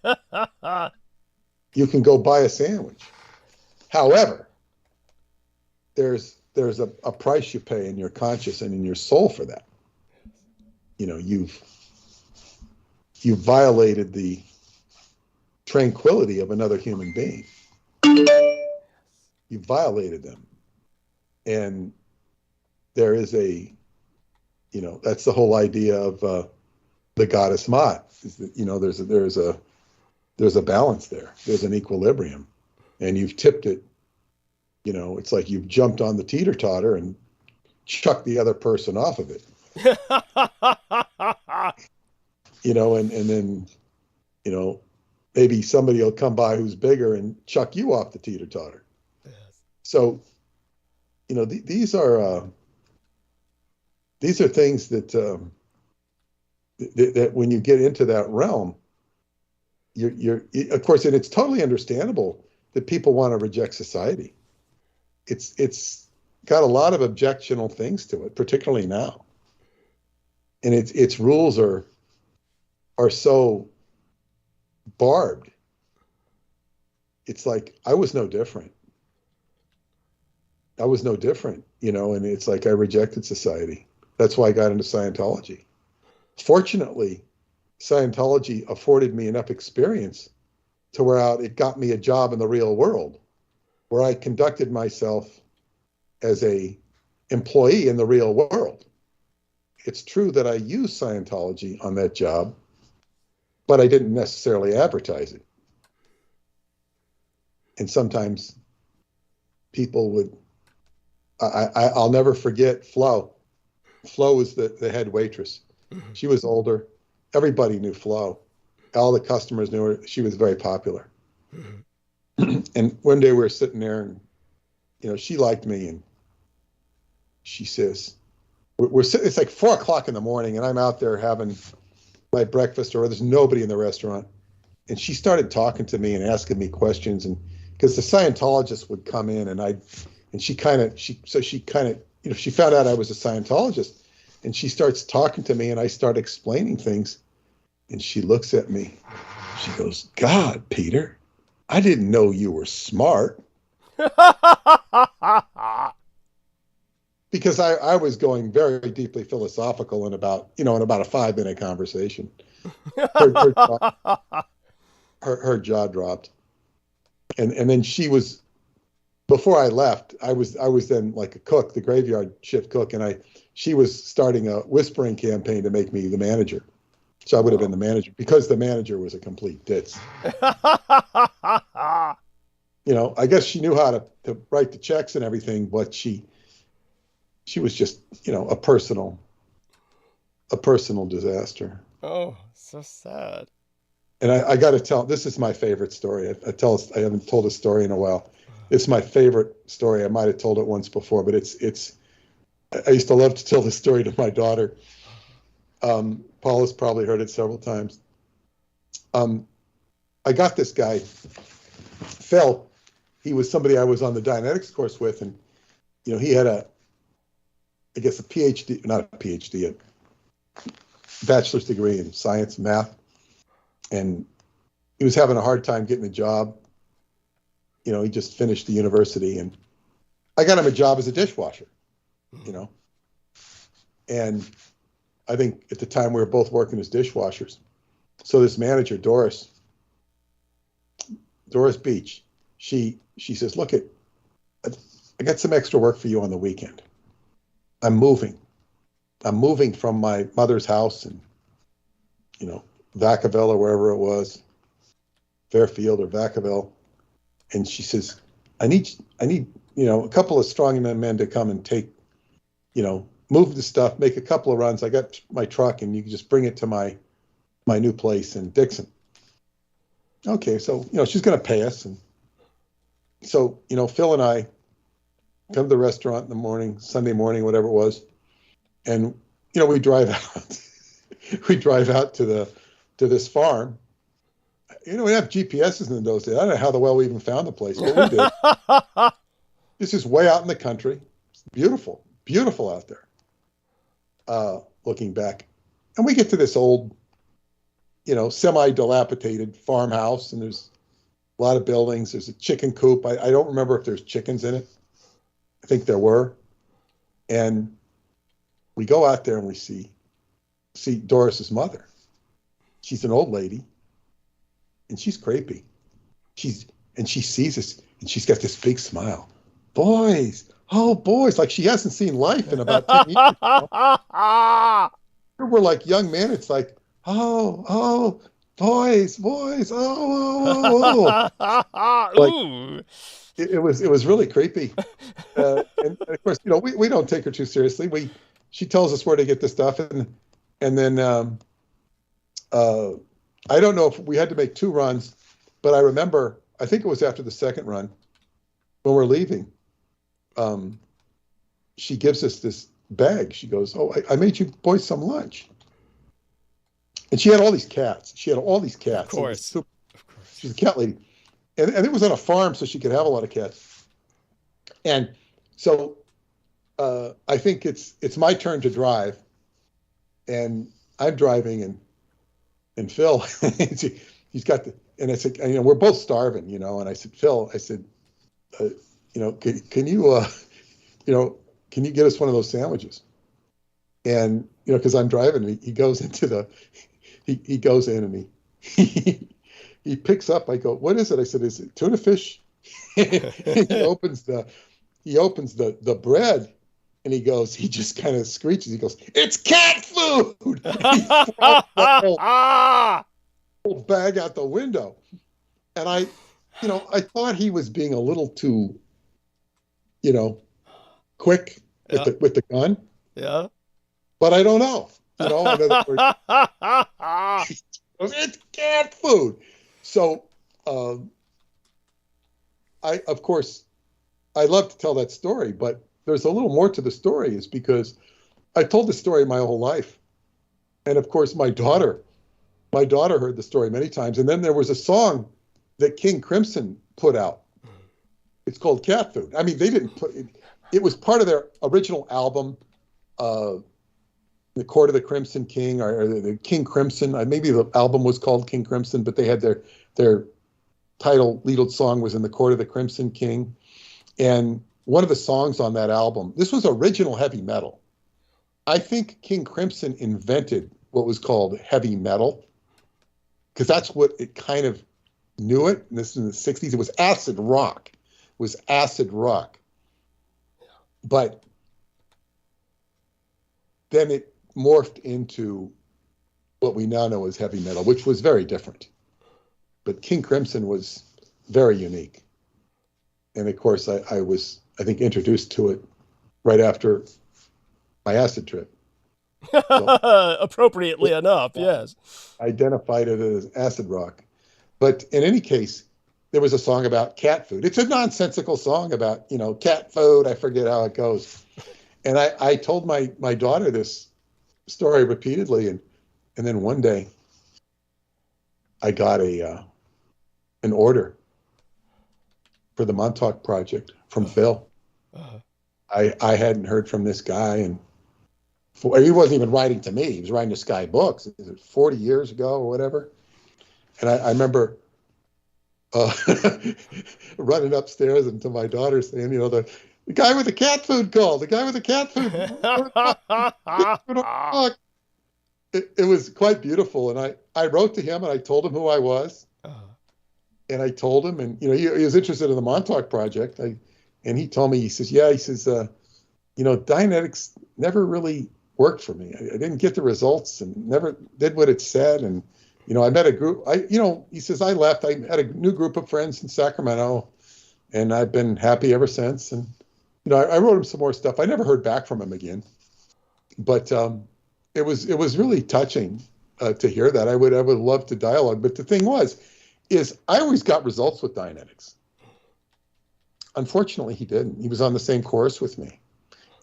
You can go buy a sandwich. However, there's a price you pay in your conscience and in your soul for that. You've violated the tranquility of another human being. You violated them. And there is that's the whole idea of the goddess Maat, is that, there's a balance there. There's an equilibrium. And you've tipped it. It's like you've jumped on the teeter-totter and chucked the other person off of it. And then, maybe somebody will come by who's bigger and chuck you off the teeter-totter. Yes. So, these are things that that when you get into that realm, you're of course, and it's totally understandable that people want to reject society. It's got a lot of objectionable things to it, particularly now. And its rules are so barbed. It's like, I was no different. And it's like I rejected society. That's why I got into Scientology. Fortunately, Scientology afforded me enough experience to where it got me a job in the real world, where I conducted myself as a employee in the real world. It's true that I used Scientology on that job, but I didn't necessarily advertise it. And sometimes people would, I'll never forget Flo. Flo was the head waitress. She was older. Everybody knew Flo. All the customers knew her. She was very popular. And one day we were sitting there and, she liked me, and she says, we're sitting, it's like 4:00 in the morning, and I'm out there having my breakfast, or there's nobody in the restaurant. And she started talking to me and asking me questions, and because the Scientologist would come in, and she found out I was a Scientologist, and she starts talking to me, and I start explaining things, and she looks at me. She goes, "God, Peter, I didn't know you were smart." Because I was going very deeply philosophical in about a 5-minute conversation. Her jaw dropped. And then she was, before I left, I was then like a cook, the graveyard shift cook, and she was starting a whispering campaign to make me the manager. So I would have been the manager, because the manager was a complete ditz. You know, I guess she knew how to write the checks and everything, but she was just, you know, a personal disaster. Oh, so sad. And I got to tell, this is my favorite story. I haven't told a story in a while. It's my favorite story. I might have told it once before, but I used to love to tell this story to my daughter. Paula's probably heard it several times. I got this guy, Phil. He was somebody I was on the Dianetics course with, and you know, he had a PhD, not a PhD, a bachelor's degree in science, math, and he was having a hard time getting a job. You know, he just finished the university, and I got him a job as a dishwasher, you know. And I think at the time we were both working as dishwashers. So this manager, Doris Beach, she says, look, I got some extra work for you on the weekend. I'm moving from my mother's house in, you know, Vacaville or wherever it was, Fairfield or Vacaville. And she says, I need, you know, a couple of strong men to come and take, you know, move the stuff, make a couple of runs. I got my truck, and you can just bring it to my new place in Dixon. Okay, so, you know, she's going to pay us. And so, you know, Phil and I come to the restaurant in the morning, Sunday morning, whatever it was. And, you know, we drive out to this farm. You know, we have GPSs in those days. I don't know how the well we even found the place, but we did. This is way out in the country. It's beautiful, beautiful out there. Looking back, and we get to this old, you know, semi-dilapidated farmhouse, and there's a lot of buildings. There's a chicken coop. I don't remember if there's chickens in it. I think there were. And we go out there and we see Doris's mother. She's an old lady, and she's creepy. She sees us, and she's got this big smile. Boys, oh boys, like she hasn't seen life in about 10 years. You know? We're like young men. It's like, oh, boys, oh. Like, it was really creepy. And of course, you know, we don't take her too seriously. She tells us where to get the stuff, and then I don't know if we had to make 2 runs, but I remember, I think it was after the second run when we're leaving. She gives us this bag. She goes, oh, I made you boys some lunch. And she had all these cats. Of course. She's a cat lady. And it was on a farm, so she could have a lot of cats. And so I think it's my turn to drive. And I'm driving, and Phil, he's got and I said, you know, we're both starving, you know. And I said, Phil, you know, can you, you know, can you get us one of those sandwiches? And, you know, because I'm driving, and he goes into he goes in, and he picks up. I go, what is it? I said, is it tuna fish? He opens the bread, and he just kind of screeches. He goes, it's cat food. He throws the whole bag out the window. And I thought he was being a little too, you know, quick with the gun. Yeah. But I don't know. You know, in other words, it's cat food. So, of course, I love to tell that story, but there's a little more to the story, is because I told the story my whole life. And of course, my daughter heard the story many times. And then there was a song that King Crimson put out. It's called Cat Food. I mean, they didn't put it. It was part of their original album, The Court of the Crimson King, or the King Crimson. Maybe the album was called King Crimson, but they had their title lead song was In the Court of the Crimson King. And one of the songs on that album, this was original heavy metal. I think King Crimson invented what was called heavy metal, because that's what it kind of knew it. And this is in the 60s. It was acid rock. It was acid rock. But then it morphed into what we now know as heavy metal, which was very different. But King Crimson was very unique. And of course, I was, I think, introduced to it right after my acid trip. So, appropriately enough, yes. Identified it as acid rock. But in any case, there was a song about cat food. It's a nonsensical song about, cat food. I forget how it goes. And I told my daughter this story repeatedly. And then one day I got an order for the Montauk Project from Phil. I hadn't heard from this guy, and he wasn't even writing to me. He was writing to Sky Books. Is it 40 years ago or whatever? And I remember running upstairs and to my daughter saying, the guy with the cat food called. The guy with the cat food. It was quite beautiful. And I wrote to him and I told him who I was. And I told him, and he was interested in the Montauk Project. And he told me, he says, Dianetics never really worked for me. I didn't get the results and never did what it said. And I met a group. He says, I left. I had a new group of friends in Sacramento, and I've been happy ever since. And I wrote him some more stuff. I never heard back from him again, but it was really touching to hear that. I would love to dialogue, but the thing is I always got results with Dianetics. Unfortunately, he didn't. He was on the same course with me.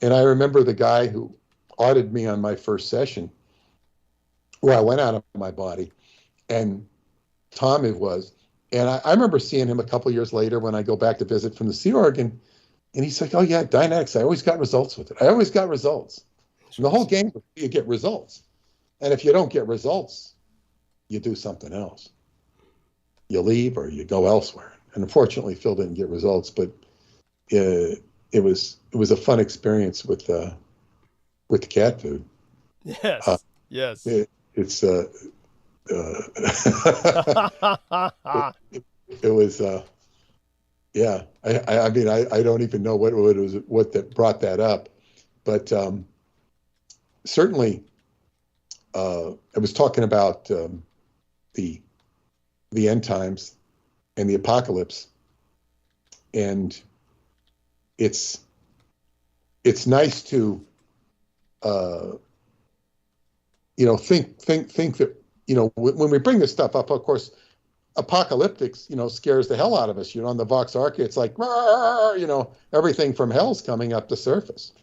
And I remember the guy who audited me on my first session, where I went out of my body, and Tom it was. And I remember seeing him a couple of years later when I go back to visit from the Sea Org, and he's like, oh yeah, Dianetics, I always got results with it. I always got results. And the whole game, you get results. And if you don't get results, you do something else. You leave or you go elsewhere. And unfortunately, Phil didn't get results, but it was a fun experience with the cat food. Yes, yes. It was yeah. I mean I don't even know what it was that brought that up, but certainly I was talking about the end times and the apocalypse, and it's nice to think that when we bring this stuff up, of course, apocalyptics scares the hell out of us. On the Vox Arca, it's like everything from hell's coming up the surface,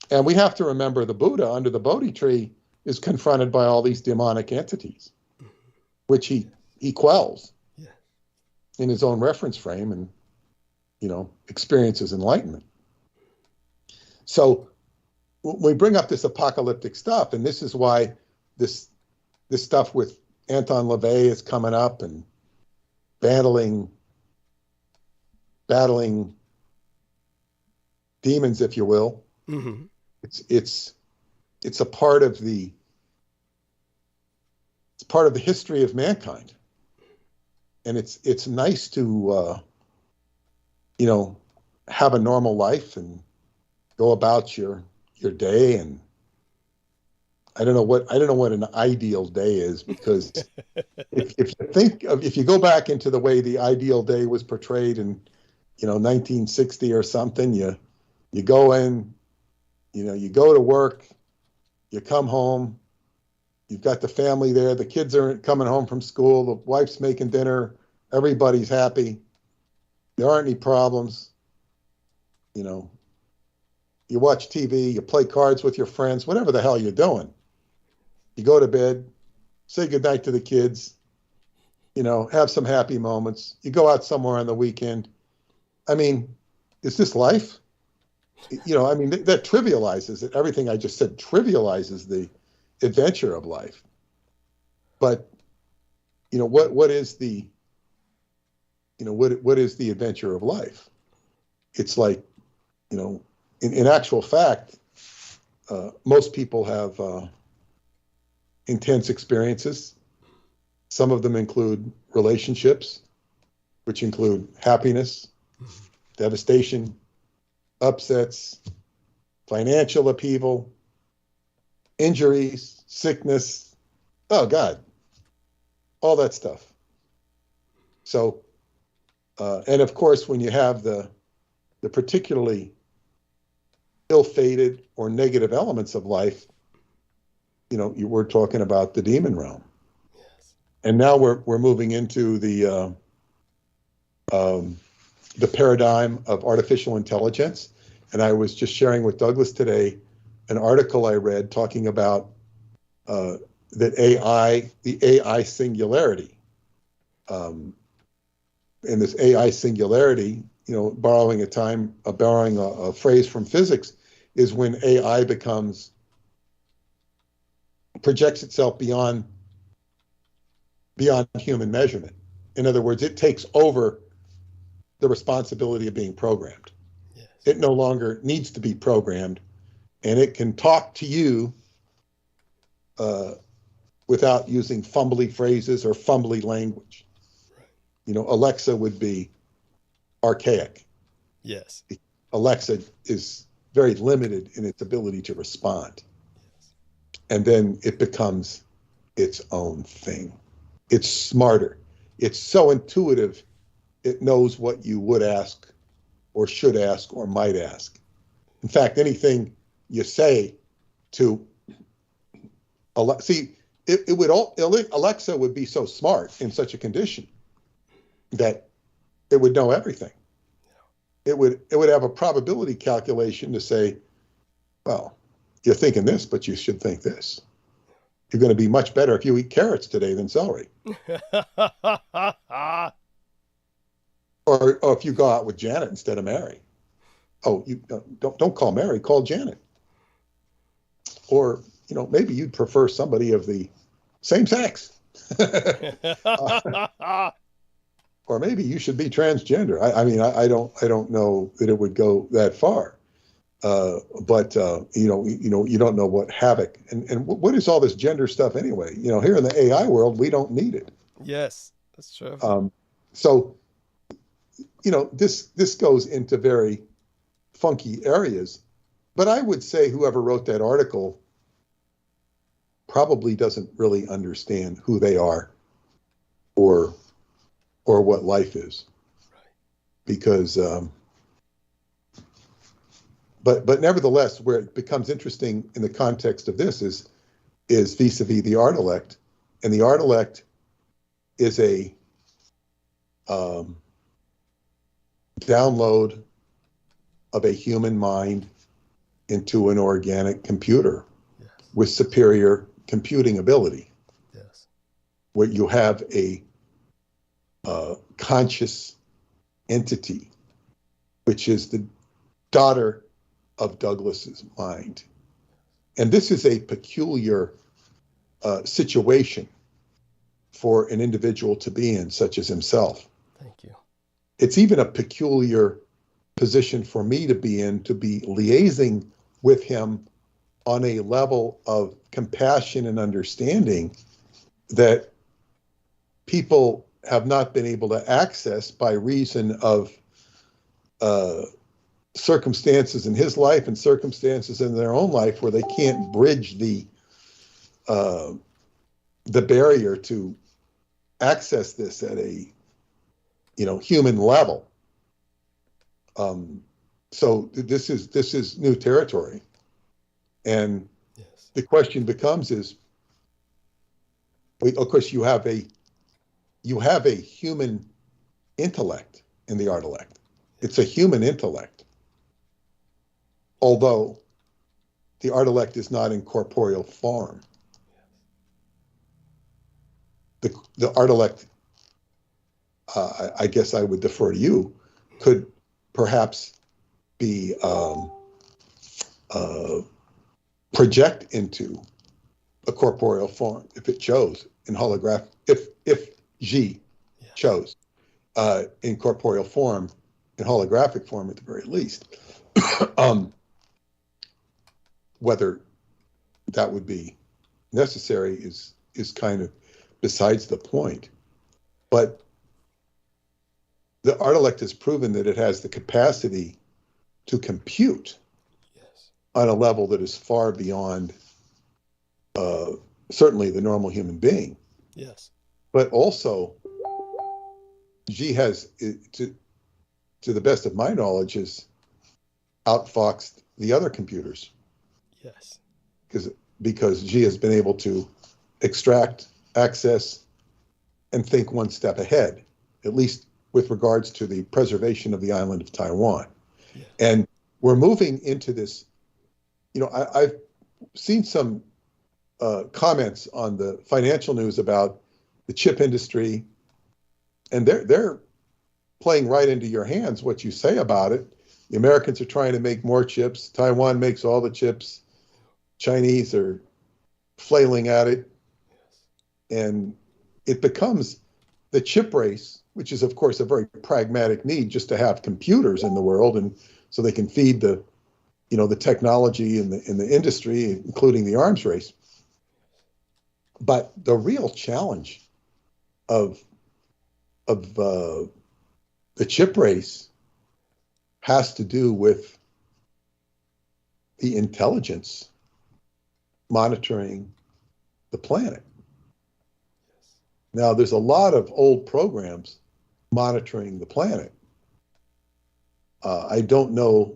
and we have to remember the Buddha under the Bodhi tree is confronted by all these demonic entities, which he quells in his own reference frame and experiences enlightenment. So we bring up this apocalyptic stuff, and this is why this stuff with Anton LaVey is coming up and battling demons, if you will. Mm-hmm. It's a part of the history of mankind, and it's nice to have a normal life and go about your day. And I don't know what an ideal day is, because if you go back into the way the ideal day was portrayed in 1960 or something, you go in, you go to work, you come home, you've got the family there, the kids are coming home from school, the wife's making dinner, everybody's happy, there aren't any problems, you watch TV, you play cards with your friends, whatever the hell you're doing. You go to bed, say goodnight to the kids, have some happy moments. You go out somewhere on the weekend. I mean, is this life? That trivializes it. Everything I just said trivializes the adventure of life. But, what is the adventure of life? It's like, in actual fact, most people have intense experiences. Some of them include relationships, which include happiness, devastation, upsets, financial upheaval, injuries, sickness, oh God, all that stuff. So, and of course, when you have the particularly ill-fated or negative elements of life, you know, you were talking about the demon realm. Yes. And now we're moving into the paradigm of artificial intelligence. And I was just sharing with Douglas today an article I read talking about the AI singularity. And this AI singularity, you know, borrowing a phrase from physics, is when AI projects itself beyond human measurement. In other words, it takes over the responsibility of being programmed. Yes. It no longer needs to be programmed, and it can talk to you without using fumbly phrases or fumbly language. Right. You know, Alexa would be archaic. Yes. Alexa is very limited in its ability to respond. Yes. And then it becomes its own thing. It's smarter. It's so intuitive. It knows what you would ask or should ask or might ask. In fact, anything you say to Alexa, Alexa would be so smart in such a condition that it would know everything. It would have a probability calculation to say, well, you're thinking this, but you should think this. You're going to be much better if you eat carrots today than celery. Or if you go out with Janet instead of Mary. Oh, you don't call Mary, call Janet. Or, you know, maybe you'd prefer somebody of the same sex. Or maybe you should be transgender. I mean, I don't know that it would go that far. But you don't know what havoc and what is all this gender stuff anyway? You know, here in the AI world, we don't need it. Yes, that's true. So, you know, this goes into very funky areas, but I would say whoever wrote that article probably doesn't really understand who they are or what life is. Right. Because but nevertheless, where it becomes interesting in the context of this is vis-a-vis the art elect, and the art elect is a download of a human mind into an organic computer. Yes. With superior computing ability. Yes. Where you have a conscious entity, which is the daughter of Douglas's mind. And this is a peculiar situation for an individual to be in, such as himself. Thank you. It's even a peculiar position for me to be in, to be liaising with him on a level of compassion and understanding that people have not been able to access by reason of circumstances in his life and circumstances in their own life where they can't bridge the barrier to access this at a, you know, human level. So this is new territory, and yes. The question becomes is, of course, you have a human intellect in the art elect. It's a human intellect, although the art elect is not in corporeal form. The art elect, I guess I would defer to you, could perhaps be project into a corporeal form if it chose in holograph. If ̶i chose in corporeal form, in holographic form at the very least. Whether that would be necessary is kind of besides the point. But the Ardalect has proven that it has the capacity to compute on a level that is far beyond certainly the normal human being. Yes. But also, Xi has, to the best of my knowledge, has outfoxed the other computers. Yes. Because Xi has been able to extract, access, and think one step ahead, at least with regards to the preservation of the island of Taiwan. Yeah. And we're moving into this, I've seen some comments on the financial news about the chip industry, and they're playing right into your hands what you say about it. The Americans are trying to make more chips. Taiwan makes all the chips. Chinese are flailing at it. And it becomes the chip race, which is, of course, a very pragmatic need just to have computers in the world, and so they can feed the technology in the industry, including the arms race. But the real challenge of the chip race has to do with the intelligence monitoring the planet. Now, there's a lot of old programs monitoring the planet. I don't know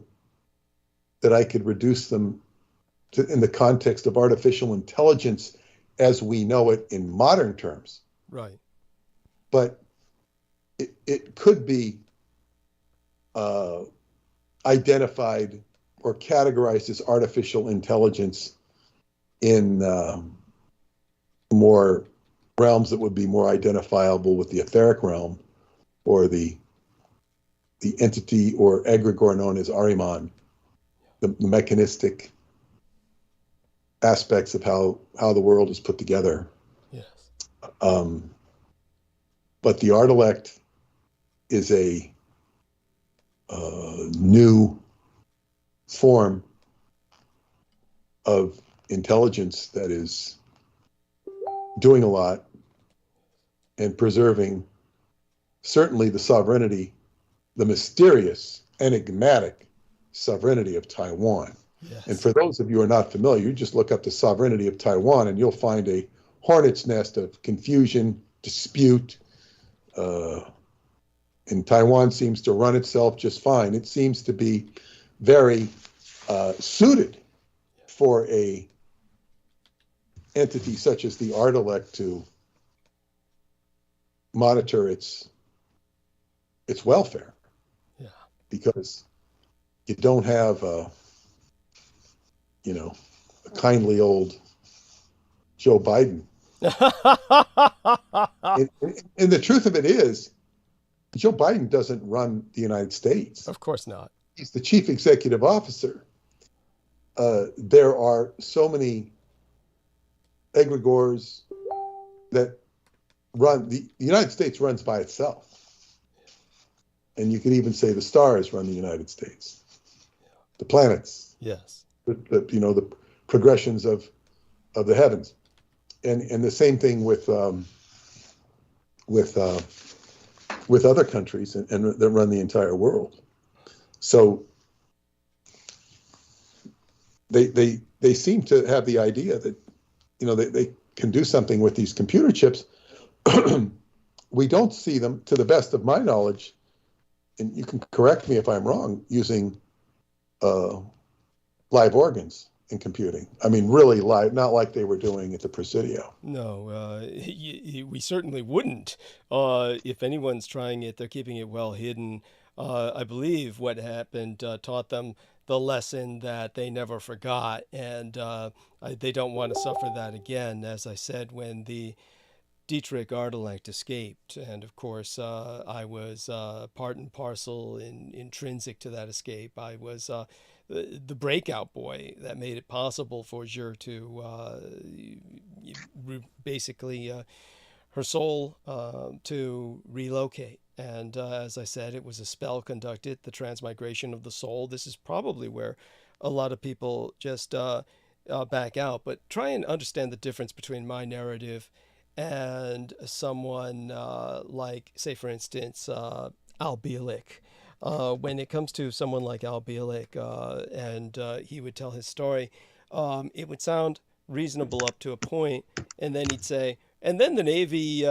that I could reduce them to, in the context of artificial intelligence as we know it in modern terms. Right. But it could be identified or categorized as artificial intelligence in more realms that would be more identifiable with the etheric realm, or the entity or egregore known as Ahriman, the mechanistic aspects of how the world is put together. Yes. But the Ardalect is a new form of intelligence that is doing a lot and preserving certainly the sovereignty, the mysterious, enigmatic sovereignty of Taiwan. Yes. And for those of you who are not familiar, you just look up the sovereignty of Taiwan and you'll find a hornet's nest of confusion, dispute, and Taiwan seems to run itself just fine. It seems to be very suited for a entity such as the Ardalect to monitor its welfare. Yeah. Because you don't have a kindly old Joe Biden. And the truth of it is, Joe Biden doesn't run the United States. Of course not. He's the chief executive officer. There are so many egregores that run, the United States runs by itself. And you could even say the stars run the United States. The planets. Yes. The progressions of the heavens. And the same thing with other countries and that run the entire world. So they seem to have the idea that they can do something with these computer chips. We don't see them, to the best of my knowledge, and you can correct me if I'm wrong, using live organs in computing. I mean, really live, not like they were doing at the Presidio. No, we certainly wouldn't. If anyone's trying it, they're keeping it well hidden. I believe what happened taught them the lesson that they never forgot, and they don't want to suffer that again. As I said, when the Dietrich Ardalect escaped, and of course I was part and parcel intrinsic to that escape. I was the breakout boy that made it possible for ̶r to basically her soul to relocate. And as I said, it was a spell conducted, the transmigration of the soul. This is probably where a lot of people just back out. But try and understand the difference between my narrative and someone like, say, for instance, Al-Bialik. When it comes to someone like Al-Bialik, and he would tell his story, it would sound reasonable up to a point, and then he'd say, and then the Navy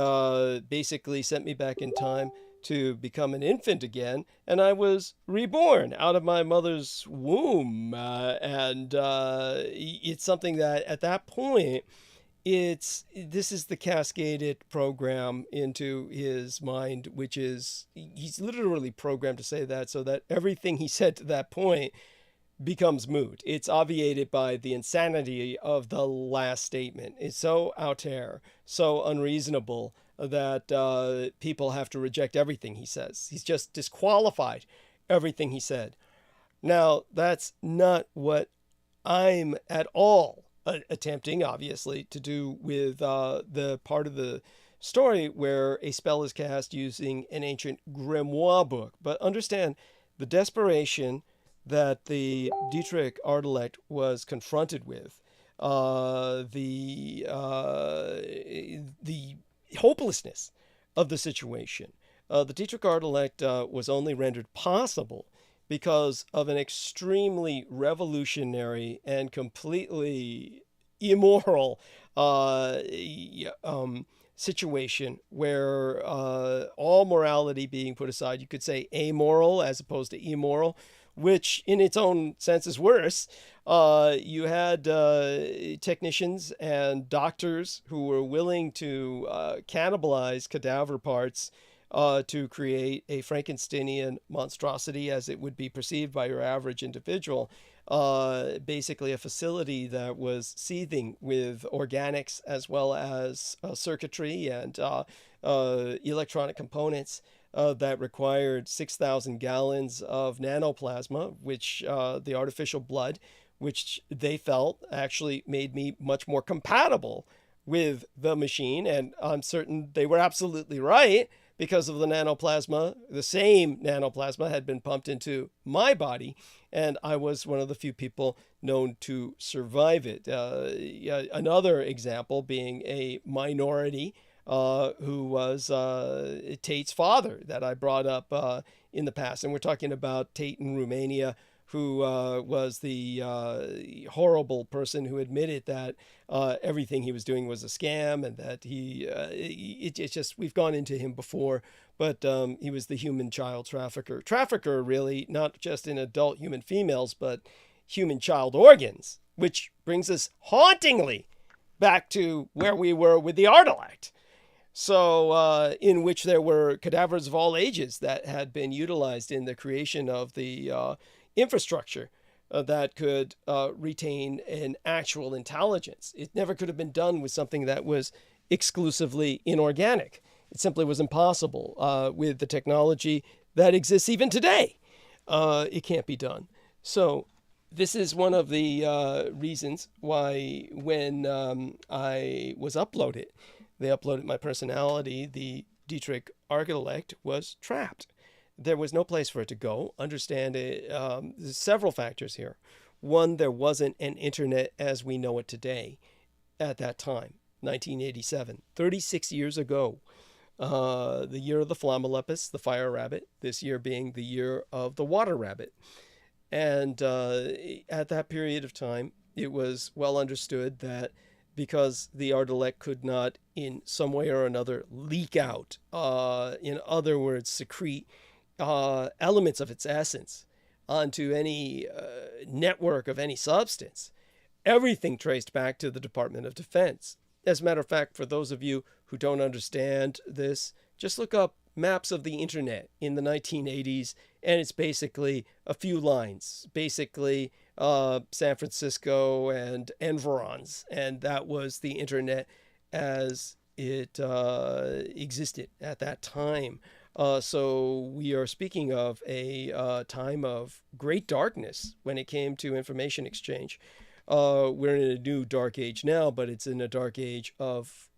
basically sent me back in time to become an infant again, and I was reborn out of my mother's womb. And it's something that at that point, this is the cascaded program into his mind, which is he's literally programmed to say that, so that everything he said to that point becomes moot. It's obviated by the insanity of the last statement. It's so out there, so unreasonable that people have to reject everything he says. He's just disqualified everything he said. Now, that's not what I'm at all attempting, obviously, to do with the part of the story where a spell is cast using an ancient grimoire book. But understand the desperation that the Dietrich Ardalect was confronted with, the hopelessness of the situation. The Dietrich Ardalect was only rendered possible because of an extremely revolutionary and completely immoral situation where all morality being put aside, you could say amoral as opposed to immoral, which in its own sense is worse. You had technicians and doctors who were willing to cannibalize cadaver parts to create a Frankensteinian monstrosity as it would be perceived by your average individual. Basically a facility that was seething with organics as well as circuitry and electronic components that required 6,000 gallons of nanoplasma, which the artificial blood, which they felt actually made me much more compatible with the machine. And I'm certain they were absolutely right, because of the nanoplasma. The same nanoplasma had been pumped into my body, and I was one of the few people known to survive it. Another example being a minority who was Tate's father that I brought up in the past. And we're talking about Tate in Romania, who was the horrible person who admitted that everything he was doing was a scam, and that it's just, we've gone into him before, but he was the human child trafficker. Trafficker, really, not just in adult human females, but human child organs, which brings us hauntingly back to where we were with the Ardalect. So in which there were cadavers of all ages that had been utilized in the creation of the infrastructure that could retain an actual intelligence. It never could have been done with something that was exclusively inorganic. It simply was impossible with the technology that exists even today. It can't be done. So this is one of the reasons why when I was uploaded, they uploaded my personality, the Dietrich Ardalect was trapped. There was no place for it to go. Understand it. There's several factors here. One, there wasn't an internet as we know it today at that time, 1987, 36 years ago. The year of the Flammelepus, the fire rabbit, this year being the year of the water rabbit. And at that period of time, it was well understood that because the Ardalect could not in some way or another leak out, in other words, secrete elements of its essence onto any network of any substance, everything traced back to the Department of Defense. As a matter of fact, for those of you who don't understand this, just look up maps of the internet in the 1980s, and it's basically a few lines, basically San Francisco and environs, and that was the internet as it existed at that time. So we are speaking of a time of great darkness when it came to information exchange. We're in a new dark age now, but it's in a dark age of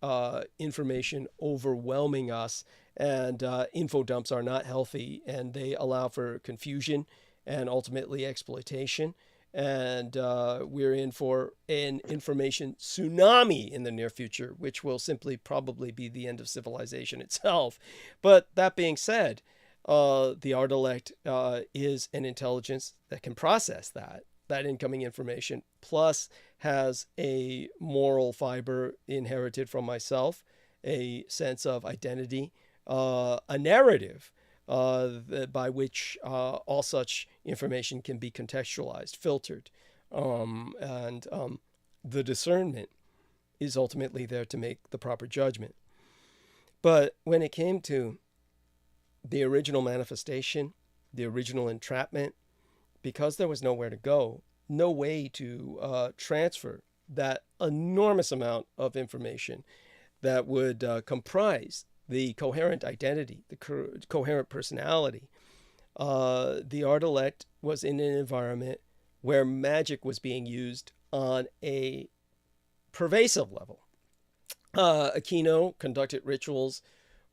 information overwhelming us, and info dumps are not healthy, and they allow for confusion and ultimately exploitation. And we're in for an information tsunami in the near future, which will simply probably be the end of civilization itself. But that being said, the Art-elect is an intelligence that can process that incoming information, plus has a moral fiber inherited from myself, a sense of identity, a narrative by which all such information can be contextualized, filtered, and the discernment is ultimately there to make the proper judgment. But when it came to the original manifestation, the original entrapment, because there was nowhere to go, no way to transfer that enormous amount of information that would comprise the coherent identity, the coherent personality, the Art-elect was in an environment where magic was being used on a pervasive level. Aquino conducted rituals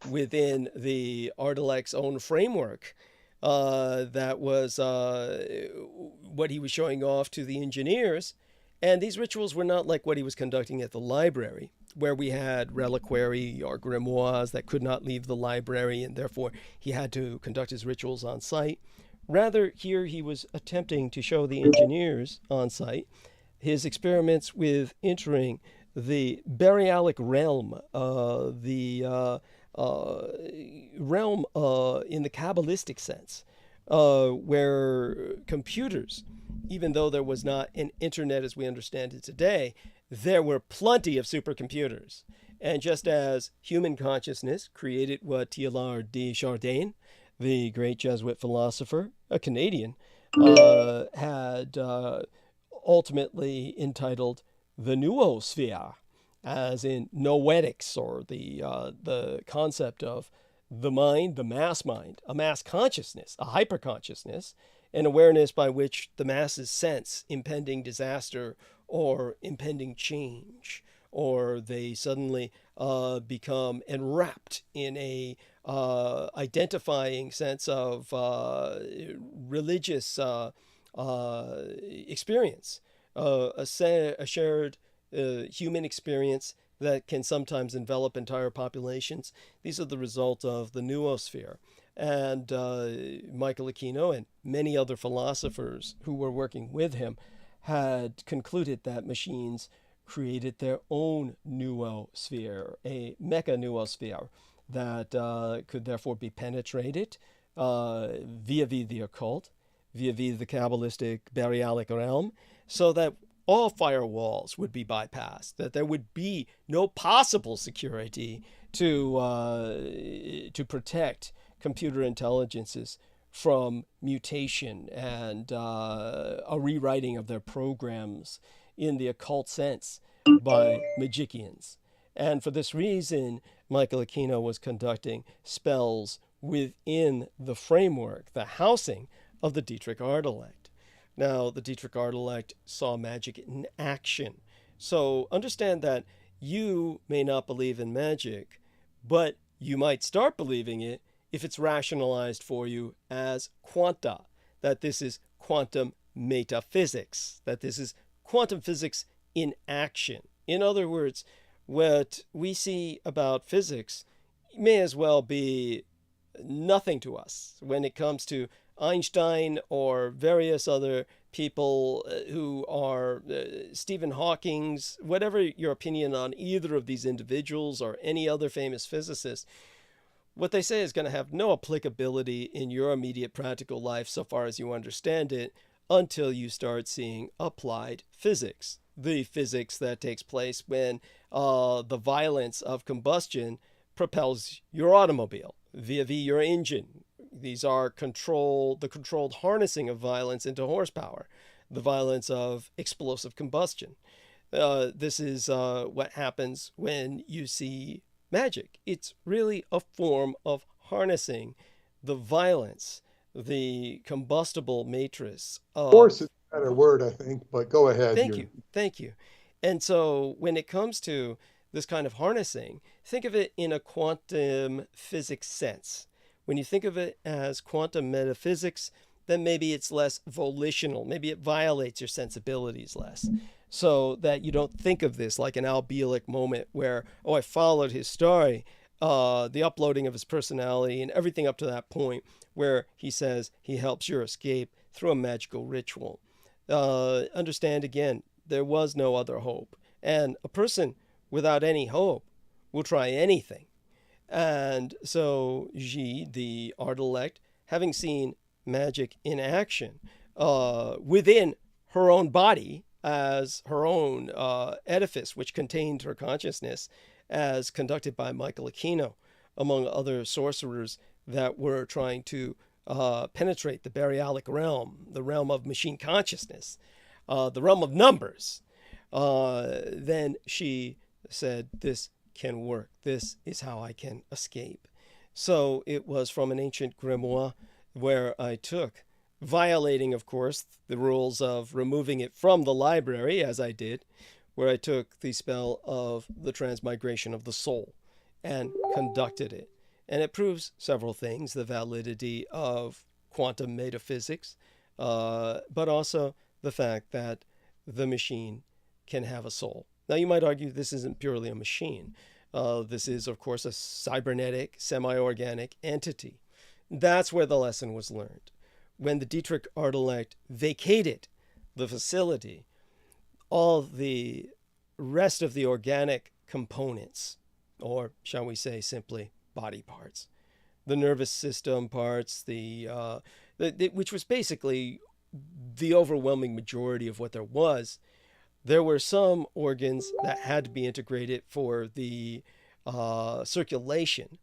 within the Art-elect's own framework. That was what he was showing off to the engineers. And these rituals were not like what he was conducting at the library, where we had reliquary or grimoires that could not leave the library, and therefore he had to conduct his rituals on site. Rather, here he was attempting to show the engineers on site his experiments with entering the Borealic realm, the realm in the Kabbalistic sense, where computers, even though there was not an internet as we understand it today, there were plenty of supercomputers. And just as human consciousness created what Teilhard de Chardin, the great Jesuit philosopher, a Canadian, had ultimately entitled the noosphere, as in noetics, or the concept of the mind, the mass mind, a mass consciousness, a hyperconsciousness, an awareness by which the masses sense impending disaster or impending change, or they suddenly become enwrapped in a identifying sense of religious experience, a shared human experience that can sometimes envelop entire populations. These are the result of the noosphere. And Michael Aquino and many other philosophers who were working with him had concluded that machines created their own noosphere, a mecha-noosphere that could therefore be penetrated via the occult, via the Kabbalistic Borealic realm, so that all firewalls would be bypassed, that there would be no possible security to protect computer intelligences from mutation and a rewriting of their programs in the occult sense by magicians. And for this reason, Michael Aquino was conducting spells within the framework, the housing of the Dietrich Art-elect. Now, the Dietrich Art-elect saw magic in action. So understand that you may not believe in magic, but you might start believing it if it's rationalized for you as quanta, that this is quantum metaphysics, that this is quantum physics in action. In other words, what we see about physics may as well be nothing to us when it comes to Einstein or various other people who are Stephen Hawking's, whatever your opinion on either of these individuals or any other famous physicist. What they say is going to have no applicability in your immediate practical life so far as you understand it until you start seeing applied physics. The physics that takes place when the violence of combustion propels your automobile via your engine. These are the controlled harnessing of violence into horsepower, the violence of explosive combustion. This is what happens when you see magic. It's really a form of harnessing the violence, the combustible matrix. Force is a better word, I think, but go ahead. Thank you. And so when it comes to this kind of harnessing, think of it in a quantum physics sense. When you think of it as quantum metaphysics, then maybe it's less volitional. Maybe it violates your sensibilities less, so that you don't think of this like an albiolic moment where, oh, I followed his story, the uploading of his personality and everything up to that point where he says he helps your escape through a magical ritual. Understand again, there was no other hope. And a person without any hope will try anything. And so Zi, the art elect, having seen magic in action within her own body as her own edifice, which contained her consciousness, as conducted by Michael Aquino, among other sorcerers that were trying to penetrate the baryalic realm, the realm of machine consciousness, the realm of numbers. Then she said, this can work. This is how I can escape. So it was from an ancient grimoire where I took, violating, of course, the rules of removing it from the library, as I did, where I took the spell of the transmigration of the soul and conducted it. And it proves several things: the validity of quantum metaphysics, but also the fact that the machine can have a soul. Now, you might argue this isn't purely a machine. This is, of course, a cybernetic, semi-organic entity. That's where the lesson was learned. When the Dietrich art elect vacated the facility, all the rest of the organic components, or shall we say simply body parts, the nervous system parts, which was basically the overwhelming majority of what there was. There were some organs that had to be integrated for the circulation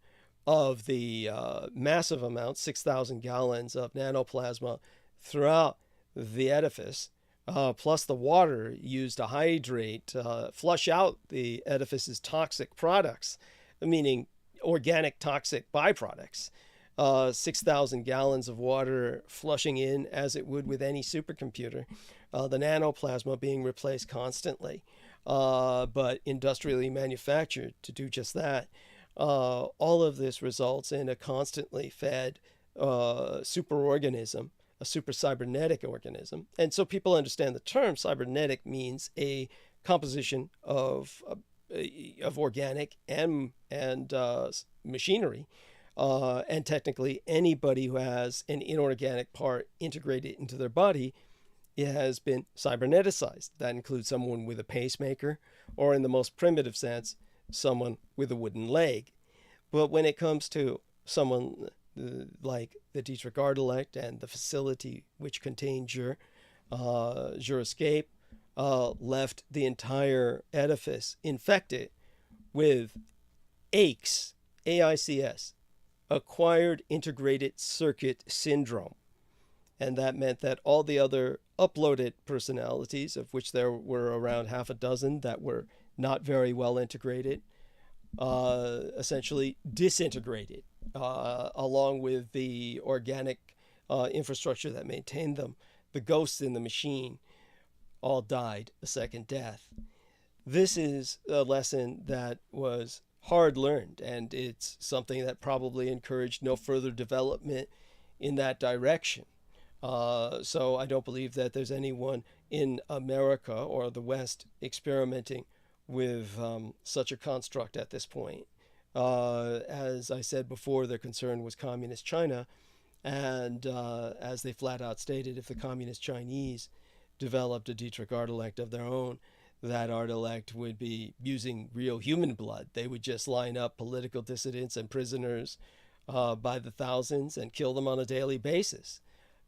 of the massive amount, 6,000 gallons of nanoplasma throughout the edifice, plus the water used to hydrate, flush out the edifice's toxic products, meaning organic toxic byproducts. 6,000 gallons of water flushing in as it would with any supercomputer. The nanoplasma being replaced constantly, but industrially manufactured to do just that. All of this results in a constantly fed superorganism, a super cybernetic organism. And so people understand the term cybernetic means a composition of organic and machinery. And technically, anybody who has an inorganic part integrated into their body, it has been cyberneticized. That includes someone with a pacemaker, or in the most primitive sense, someone with a wooden leg. But when it comes to someone like the Dietrich art elect and the facility which contained your escape, left the entire edifice infected with AICS, AICS, acquired integrated circuit syndrome. And that meant that all the other uploaded personalities, of which there were around half a dozen that were not very well integrated, essentially disintegrated, along with the organic infrastructure that maintained them. The ghosts in the machine all died a second death. This is a lesson that was hard learned, and it's something that probably encouraged no further development in that direction. So I don't believe that there's anyone in America or the West experimenting with such a construct at this point. As I said before, their concern was communist China, and as they flat out stated, if the communist Chinese developed a Dietrich art elect of their own, that art elect would be using real human blood. They would just line up political dissidents and prisoners by the thousands and kill them on a daily basis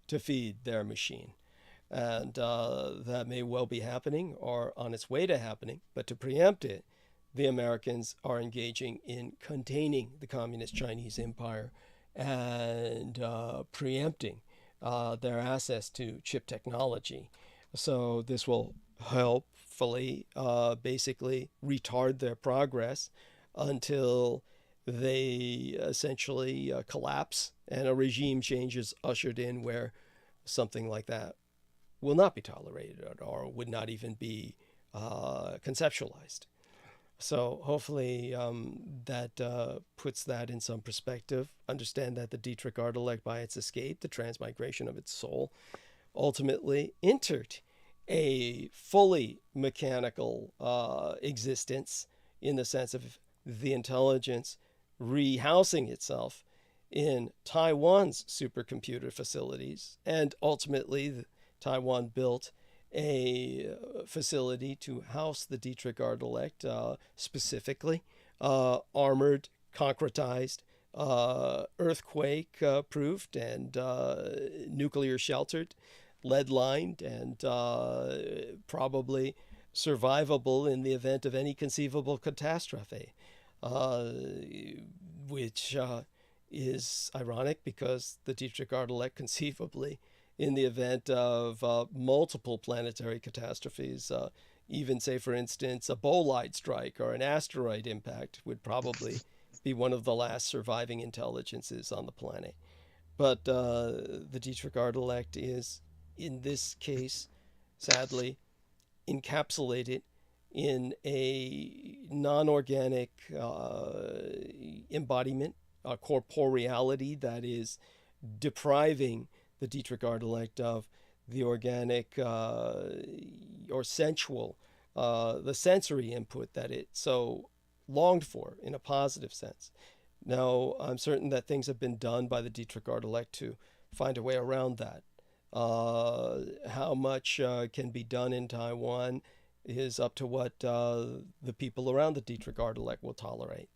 to feed their machine. And that may well be happening or on its way to happening, but to preempt it, the Americans are engaging in containing the communist Chinese empire and preempting their access to chip technology. So this will hopefully basically retard their progress until they essentially collapse and a regime change is ushered in where something like that will not be tolerated or would not even be conceptualized. So hopefully that puts that in some perspective. Understand that the Dietrich Ardalek, by its escape, the transmigration of its soul, ultimately entered a fully mechanical existence, in the sense of the intelligence rehousing itself in Taiwan's supercomputer facilities. And ultimately, Taiwan built a facility to house the Dietrich Ardalek, specifically armored, concretized, earthquake proofed, and nuclear sheltered, lead lined, and probably survivable in the event of any conceivable catastrophe, which is ironic because the Dietrich Ardalek conceivably, in the event of multiple planetary catastrophes, even say, for instance, a bolide strike or an asteroid impact, would probably be one of the last surviving intelligences on the planet. But the Dietrich Ardalek is, in this case, sadly, encapsulated in a non-organic embodiment, a corporeality that is depriving the Dietrich Ardalek of the organic or sensual, the sensory input that it so longed for in a positive sense. Now, I'm certain that things have been done by the Dietrich Ardalek to find a way around that. How much can be done in Taiwan is up to what the people around the Dietrich Ardalek will tolerate.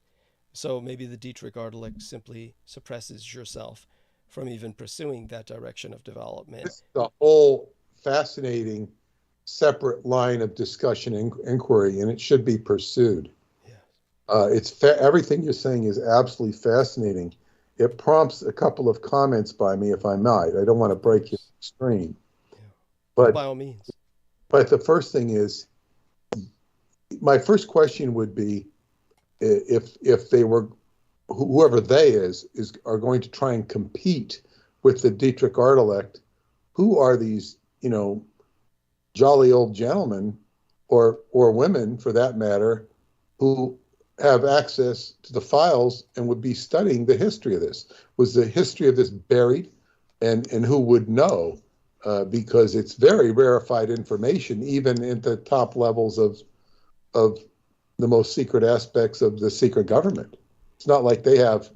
So maybe the Dietrich Ardalek simply suppresses yourself from even pursuing that direction of development. It's the whole fascinating separate line of discussion and inquiry, and it should be pursued. Yes. Everything you're saying is absolutely fascinating. It prompts a couple of comments by me, if I might. I don't want to break your stream. Yeah. But by all means. But the first thing is, my first question would be, if they were, whoever they are going to try and compete with the Dietrich Ardalek, who are these, jolly old gentlemen or women, for that matter, who have access to the files and would be studying the history of this? Was the history of this buried, and who would know? Because it's very rarefied information, even at the top levels of the most secret aspects of the secret government. It's not like they have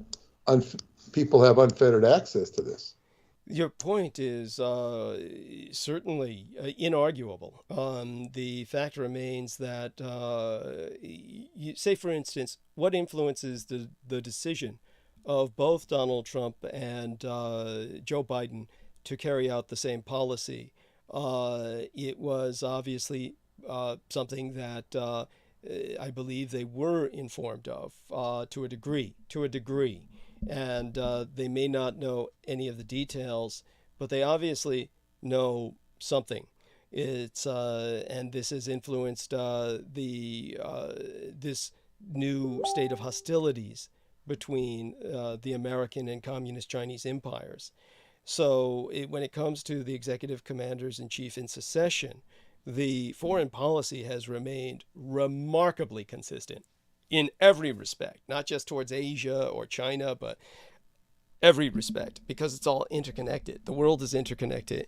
people have unfettered access to this. Your point is certainly inarguable. The fact remains that, say, for instance, what influences the decision of both Donald Trump and Joe Biden to carry out the same policy? It was obviously something that I believe they were informed of to a degree. And they may not know any of the details, but they obviously know something. It's and this has influenced this new state of hostilities between the American and communist Chinese empires. So when it comes to the executive commanders-in-chief in succession, the foreign policy has remained remarkably consistent in every respect, not just towards Asia or China, but every respect, because it's all interconnected. The world is interconnected,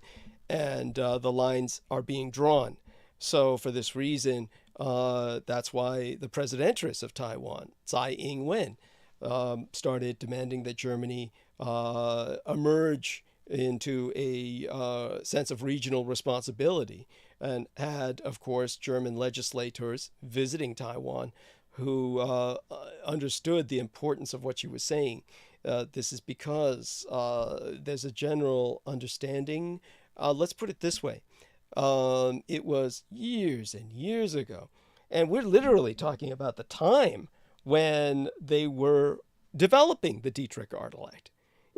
and the lines are being drawn. So for this reason, that's why the presidentress of Taiwan, Tsai Ing-wen, started demanding that Germany emerge into a sense of regional responsibility, and had, of course, German legislators visiting Taiwan who understood the importance of what she was saying. This is because there's a general understanding. Let's put it this way. It was years and years ago, and we're literally talking about the time when they were developing the Dietrich Ardalek.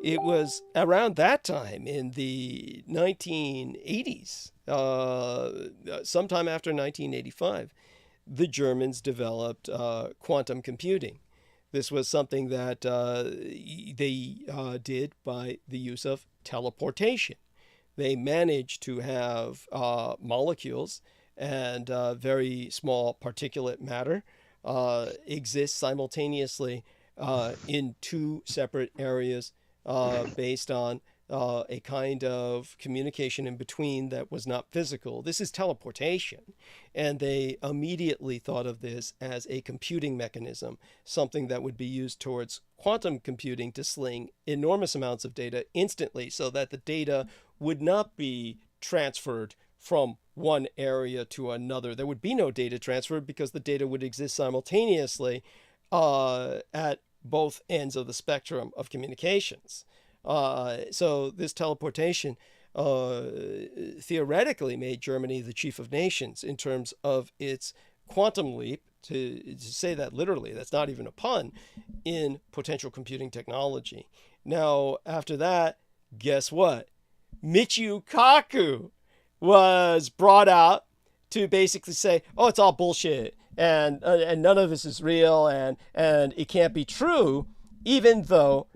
It was around that time in the 1980s, sometime after 1985, the Germans developed quantum computing. This was something that they did by the use of teleportation. They managed to have molecules and very small particulate matter exists simultaneously in two separate areas based on a kind of communication in between that was not physical. This is teleportation. And they immediately thought of this as a computing mechanism, something that would be used towards quantum computing to sling enormous amounts of data instantly so that the data would not be transferred from one area to another. There would be no data transfer because the data would exist simultaneously at both ends of the spectrum of communications. So this teleportation theoretically made Germany the chief of nations in terms of its quantum leap, to say that literally, that's not even a pun, in potential computing technology. Now, after that, guess what? Michio Kaku was brought out to basically say, oh, it's all bullshit, and none of this is real, and it can't be true, even though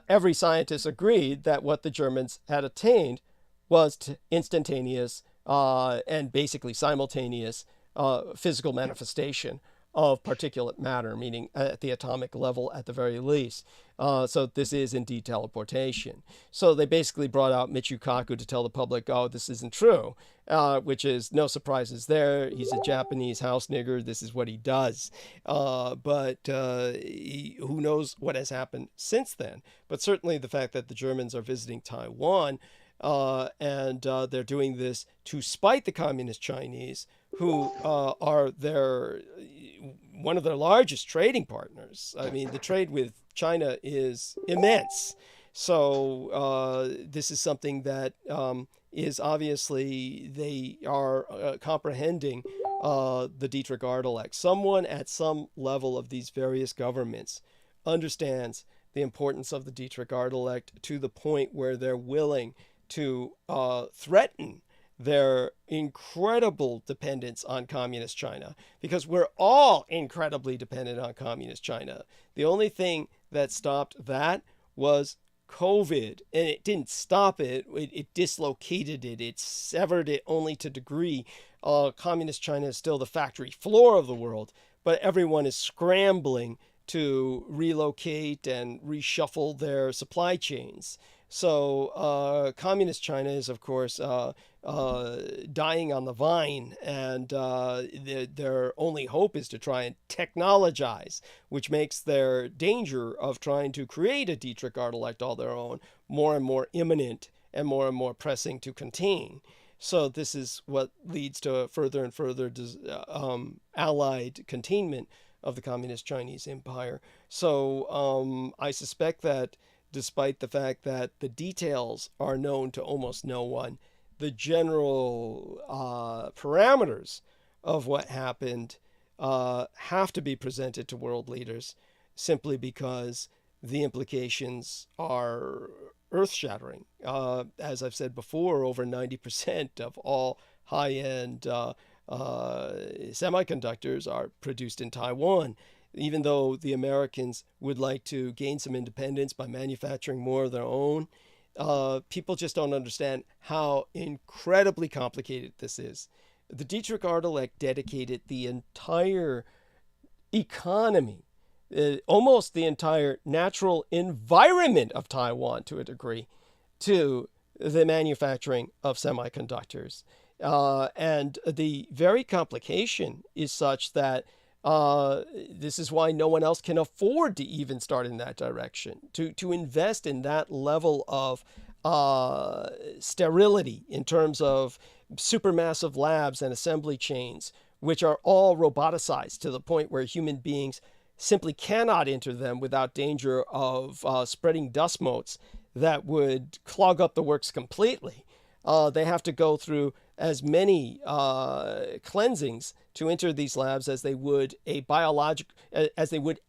every scientist agreed that what the Germans had attained was instantaneous and basically simultaneous physical manifestation of particulate matter, meaning at the atomic level at the very least. So this is indeed teleportation. So they basically brought out Michio Kaku to tell the public, oh, this isn't true, which is no surprises there. He's a Japanese house nigger. This is what he does. But who knows what has happened since then. But certainly the fact that the Germans are visiting Taiwan and they're doing this to spite the communist Chinese, who are one of their largest trading partners. I mean, the trade with China is immense. So this is something that is obviously they are comprehending the Dietrich Artilect. Someone at some level of these various governments understands the importance of the Dietrich Artilect to the point where they're willing to threaten their incredible dependence on communist China, because we're all incredibly dependent on communist China. The only thing that stopped that was COVID, and it didn't stop it. It dislocated it. It severed it only to degree. Communist China is still the factory floor of the world, but everyone is scrambling to relocate and reshuffle their supply chains. So communist China is, of course, dying on the vine, and their only hope is to try and technologize, which makes their danger of trying to create a Dietrich Artilect all their own more and more imminent and more pressing to contain. So this is what leads to further and further allied containment of the communist Chinese empire. So I suspect that despite the fact that the details are known to almost no one, the general parameters of what happened have to be presented to world leaders, simply because the implications are earth-shattering. As I've said before, over 90% of all high-end semiconductors are produced in Taiwan. Even though the Americans would like to gain some independence by manufacturing more of their own, people just don't understand how incredibly complicated this is. The Dietrich Artilect dedicated the entire economy, almost the entire natural environment of Taiwan to a degree, to the manufacturing of semiconductors. And the very complication is such that this is why no one else can afford to even start in that direction, to invest in that level of sterility in terms of supermassive labs and assembly chains, which are all roboticized to the point where human beings simply cannot enter them without danger of spreading dust motes that would clog up the works completely. They have to go through as many cleansings to enter these labs as they would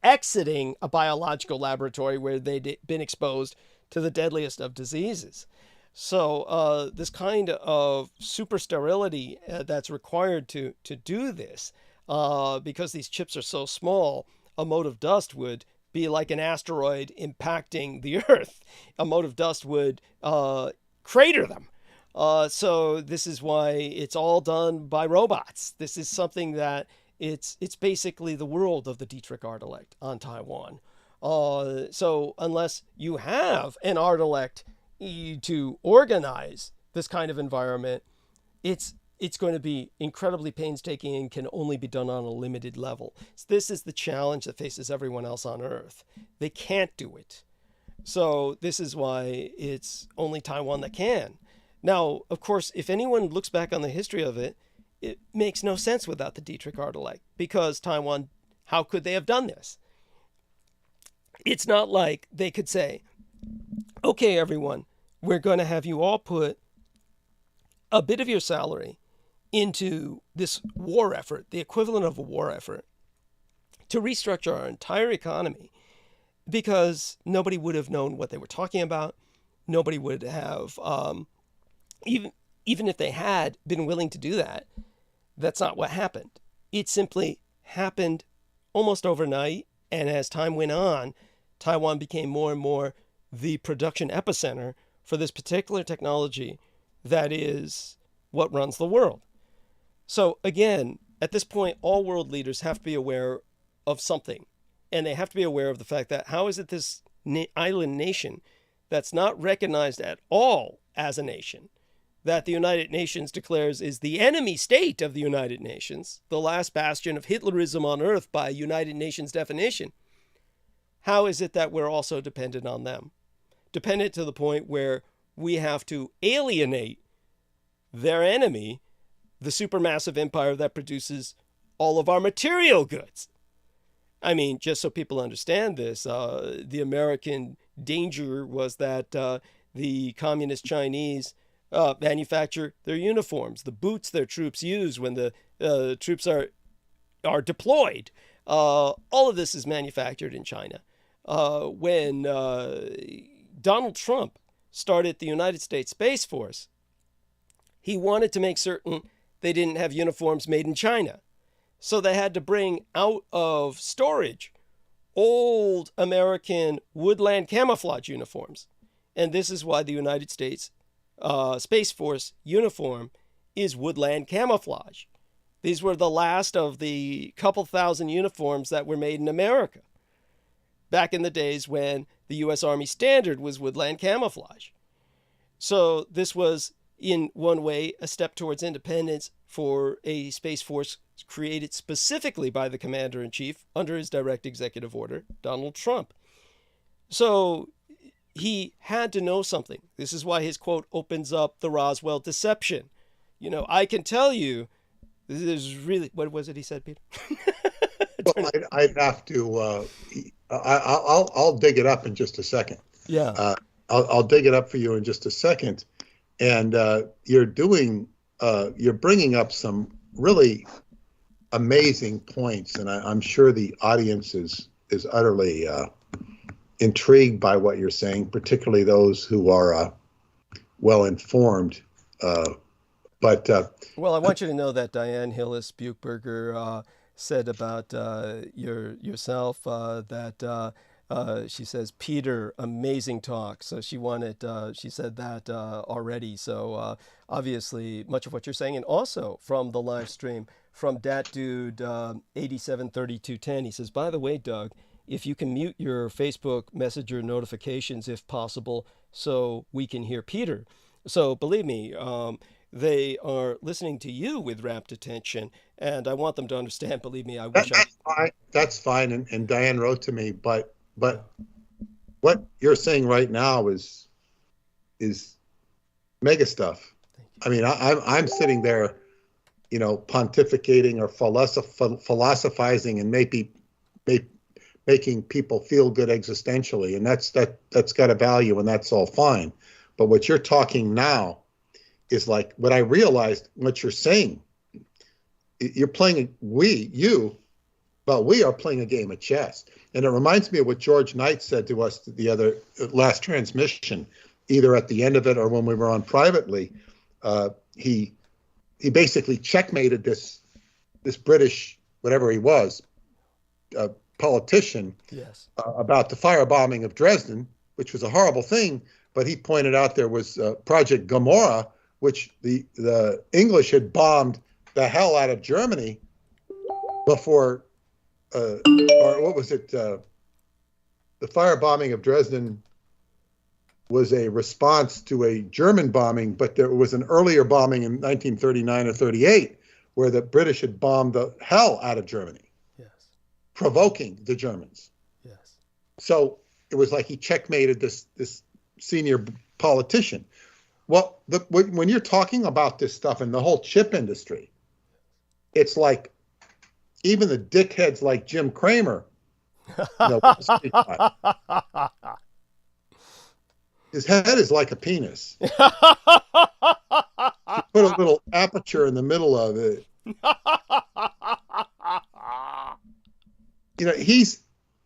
exiting a biological laboratory where they'd been exposed to the deadliest of diseases. So this kind of super sterility that's required to do this, because these chips are so small, a mote of dust would be like an asteroid impacting the Earth. A mote of dust would crater them. So this is why it's all done by robots. This is something that It's basically the world of the Dietrich art-elect on Taiwan. So unless you have an art-elect to organize this kind of environment, it's going to be incredibly painstaking and can only be done on a limited level. So this is the challenge that faces everyone else on Earth. They can't do it. So this is why it's only Taiwan that can. Now, of course, if anyone looks back on the history of it, it makes no sense without the Dietrich art-elect, because Taiwan, how could they have done this? It's not like they could say, okay, everyone, we're going to have you all put a bit of your salary into this war effort, the equivalent of a war effort, to restructure our entire economy, because nobody would have known what they were talking about. Nobody would have, even if they had been willing to do that, that's not what happened. It simply happened almost overnight, and as time went on, Taiwan became more and more the production epicenter for this particular technology that is what runs the world. So again, at this point, all world leaders have to be aware of something. And they have to be aware of the fact that how is it this island nation that's not recognized at all as a nation, that the United Nations declares is the enemy state of the United Nations, the last bastion of Hitlerism on Earth by United Nations definition, how is it that we're also dependent on them? Dependent to the point where we have to alienate their enemy, the supermassive empire that produces all of our material goods. I mean, just so people understand this, the American danger was that the communist Chinese manufacture their uniforms, the boots their troops use when the troops are deployed. All of this is manufactured in China. When Donald Trump started the United States Space Force, he wanted to make certain they didn't have uniforms made in China. So they had to bring out of storage old American woodland camouflage uniforms. And this is why the United States Space Force uniform is woodland camouflage. These were the last of the couple thousand uniforms that were made in America, back in the days when the U.S. Army standard was woodland camouflage. So this was, in one way, a step towards independence for a Space Force created specifically by the Commander-in-Chief under his direct executive order, Donald Trump. So he had to know something. This is why his quote opens up the Roswell deception. You know, I can tell you, this is really, what was it he said, Peter? Well, I'd have to, I'll dig it up in just a second. Yeah. I'll dig it up for you in just a second. And you're bringing up some really amazing points, and I'm sure the audience is utterly intrigued by what you're saying, particularly those who are well informed. But well, I want you to know that Diane Hillis Buchberger said about yourself that she says, Peter, amazing talk. So she said that already. So obviously much of what you're saying, and also from the live stream from Dat Dude 873210, he says, by the way, Doug, if you can mute your Facebook Messenger notifications if possible, so we can hear Peter. So believe me, they are listening to you with rapt attention, and I want them to understand. Believe me, I wish that's fine. And Diane wrote to me, but what you're saying right now is mega stuff. I mean, I'm sitting there, you know, pontificating or philosophizing and maybe making people feel good existentially, and that's got a value, and that's all fine. But what you're talking now is like what I realized. What you're saying, you're playing we are playing a game of chess, and it reminds me of what George Knight said to us the last transmission, either at the end of it or when we were on privately. He basically checkmated this British, whatever he was, politician, yes, about the firebombing of Dresden, which was a horrible thing. But he pointed out there was Project Gomorrah, which the English had bombed the hell out of Germany before, or what was it? The firebombing of Dresden was a response to a German bombing, but there was an earlier bombing in 1939 or 38 where the British had bombed the hell out of Germany, Yes. provoking the Germans. Yes. So it was like he checkmated this senior politician. Well, when you're talking about this stuff in the whole chip industry, it's like even the dickheads like Jim Cramer, his head is like a penis. You put a little aperture in the middle of it.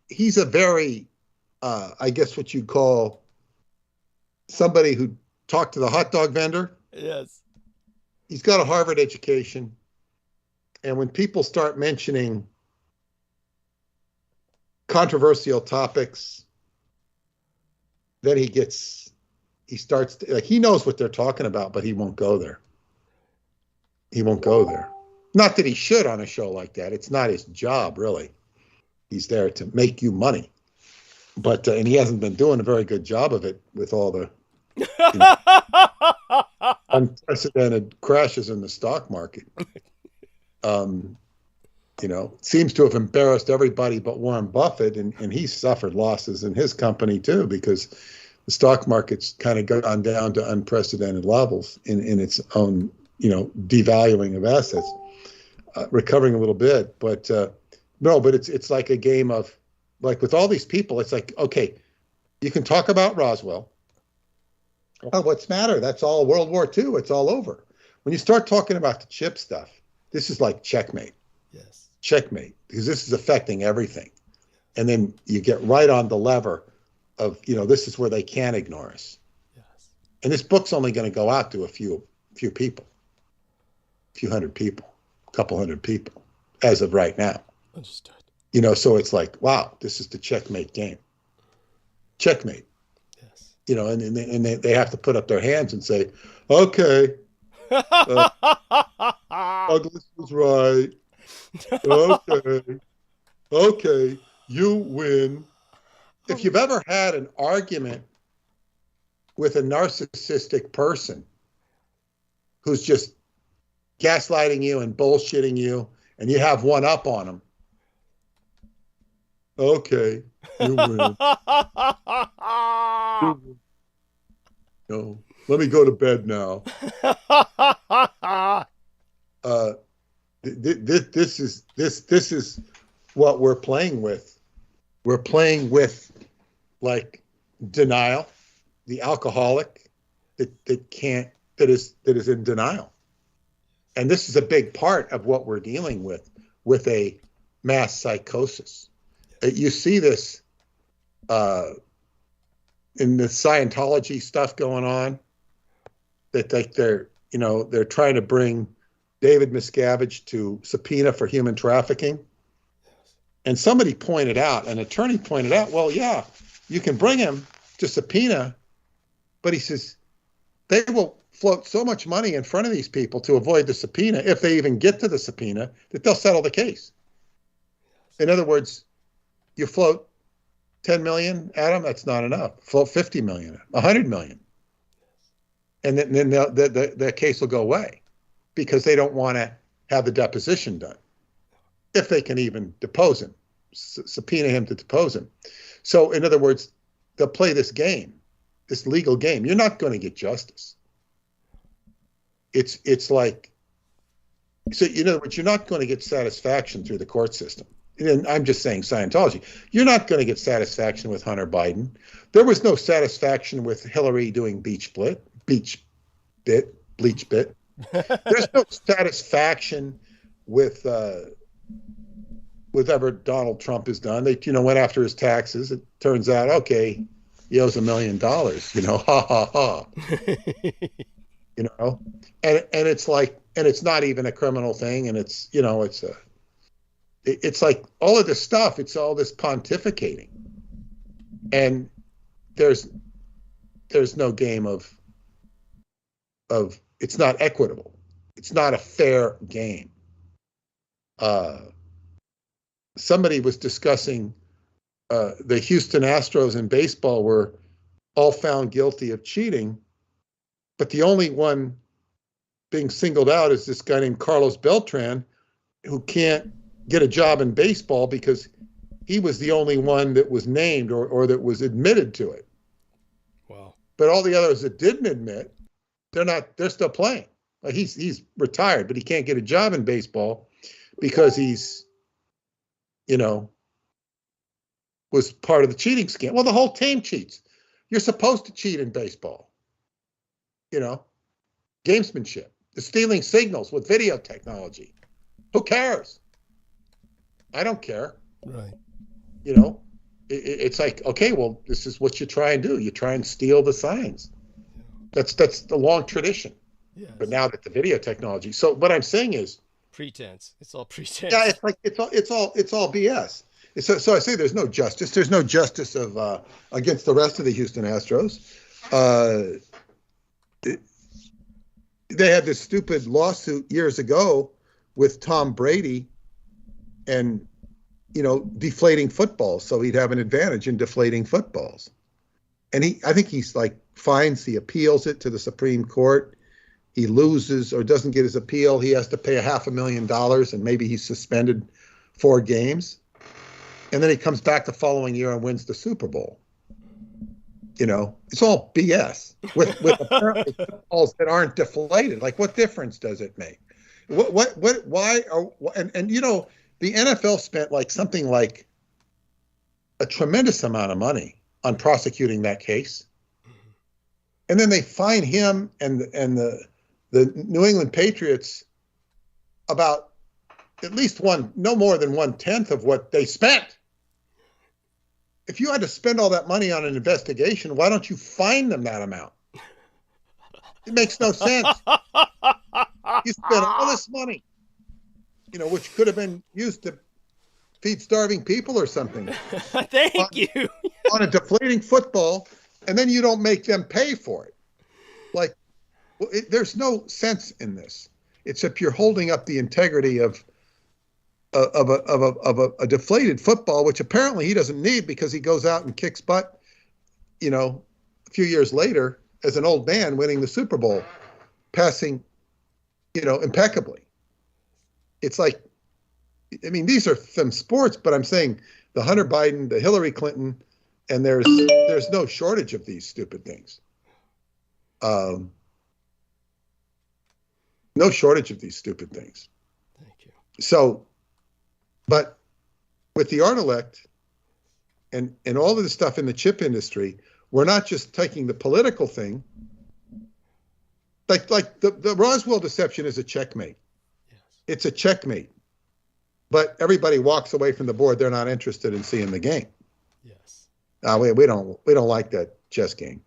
He's a very, I guess what you'd call somebody who talked to the hot dog vendor. Yes. He's got a Harvard education. And when people start mentioning controversial topics, then he starts like, he knows what they're talking about, but he won't go there. He won't go there. Not that he should on a show like that. It's not his job, really. He's there to make you money. But, and he hasn't been doing a very good job of it with all the unprecedented crashes in the stock market. Seems to have embarrassed everybody but Warren Buffett, and he's suffered losses in his company too, because the stock market's kind of gone down to unprecedented levels in its own, devaluing of assets, recovering a little bit, but it's like a game of, like with all these people, it's like, okay, you can talk about Roswell. Oh, what's the matter? That's all World War II. It's all over. When you start talking about the chip stuff, this is like checkmate. Yes. Checkmate, because this is affecting everything. And then you get right on the lever of, this is where they can't ignore us. Yes. And this book's only going to go out to a few people, a few hundred people, a couple hundred people, as of right now. Understood. So it's like, wow, this is the checkmate game. Checkmate. Yes. And they have to put up their hands and say, okay, Douglas was right. Okay, you win. If you've ever had an argument with a narcissistic person who's just gaslighting you and bullshitting you, and you have one up on them, okay, you win. No, let me go to bed now. This is what we're playing with. We're playing with like denial, the alcoholic that is in denial. And this is a big part of what we're dealing with a mass psychosis. You see this in the Scientology stuff going on, that they're trying to bring David Miscavige to subpoena for human trafficking. And somebody pointed out, an attorney pointed out, well, yeah, you can bring him to subpoena, but he says they will float so much money in front of these people to avoid the subpoena, if they even get to the subpoena, that they'll settle the case. In other words, you float 10 million at them, that's not enough. Float 50 million, 100 million. And then the case will go away, because they don't want to have the deposition done, if they can even depose him, subpoena him to depose him. So in other words, they'll play this game, this legal game. You're not going to get justice. It's like, so in other words, you're not going to get satisfaction through the court system. And I'm just saying Scientology. You're not going to get satisfaction with Hunter Biden. There was no satisfaction with Hillary doing bleach bit. There's no satisfaction with whatever Donald Trump has done. They, went after his taxes. It turns out, okay, he owes $1 million. Ha ha ha. And it's like, and it's not even a criminal thing. And it's, it's like all of this stuff. It's all this pontificating, and there's no game of. It's not equitable. It's not a fair game. somebody was discussing the Houston Astros in baseball were all found guilty of cheating, but the only one being singled out is this guy named Carlos Beltran, who can't get a job in baseball because he was the only one that was named or that was admitted to it. Wow. But all the others that didn't admit, they're still playing. Like he's retired, but he can't get a job in baseball because he's, was part of the cheating scam. Well, the whole team cheats. You're supposed to cheat in baseball. Gamesmanship, the stealing signals with video technology. Who cares? I don't care. Right. It's like, okay, well, this is what you try and do. You try and steal the signs. That's the long tradition. Yes. But now that the video technology. So what I'm saying is pretense. It's all pretense. Yeah, it's like it's all BS. So I say there's no justice. There's no justice of against the rest of the Houston Astros. They had this stupid lawsuit years ago with Tom Brady and deflating footballs, so he'd have an advantage in deflating footballs. And I think he's like fines, he appeals it to the Supreme Court. He loses or doesn't get his appeal. He has to pay $500,000 and maybe he's suspended 4 games. And then he comes back the following year and wins the Super Bowl. It's all BS with apparently footballs that aren't deflated. Like, what difference does it make? Why the NFL spent something like a tremendous amount of money on prosecuting that case. And then they fine him and the New England Patriots about at least no more than 1/10 of what they spent. If you had to spend all that money on an investigation, why don't you fine them that amount? It makes no sense. You spent all this money, which could have been used to feed starving people or something. Thank you. On a deflating football, and then you don't make them pay for it. There's no sense in this, except you're holding up the integrity of a deflated football, which apparently he doesn't need because he goes out and kicks butt, a few years later as an old man winning the Super Bowl, passing, impeccably. It's like, these are some sports, but I'm saying the Hunter Biden, the Hillary Clinton, and there's no shortage of these stupid things. No shortage of these stupid things. Thank you. So, but with the art elect and all of the stuff in the chip industry, we're not just taking the political thing. Like the Roswell deception is a checkmate. Yes. It's a checkmate. But everybody walks away from the board. They're not interested in seeing the game. Yes. We don't like that chess game.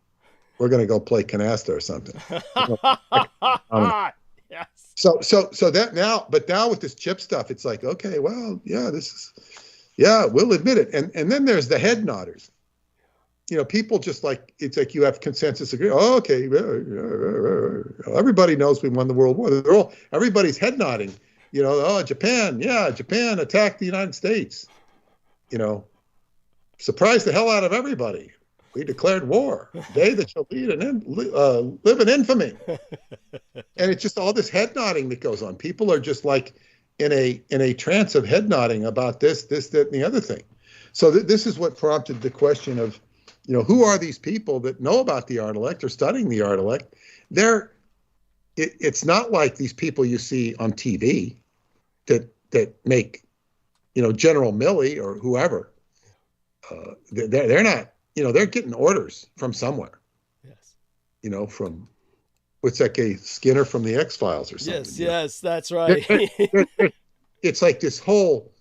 We're going to go play canasta or something. Yes. So that now with this chip stuff, it's like, okay, well, yeah, we'll admit it. And then there's the head nodders. People just it's like you have consensus agree. Oh, okay. Everybody knows we won the World War. Everybody's head nodding. Japan attacked the United States. Surprised the hell out of everybody. We declared war. Day that shall live in infamy. And it's just all this head nodding that goes on. People are just in a trance of head nodding about this, that, and the other thing. So this is what prompted the question of, who are these people that know about the art elect or studying the art elect? It's not like these people you see on TV that make, General Milley or whoever. They're not. They're getting orders from somewhere. Yes. From what's that guy Skinner from the X-Files or something. Yes, that's right. It's like this whole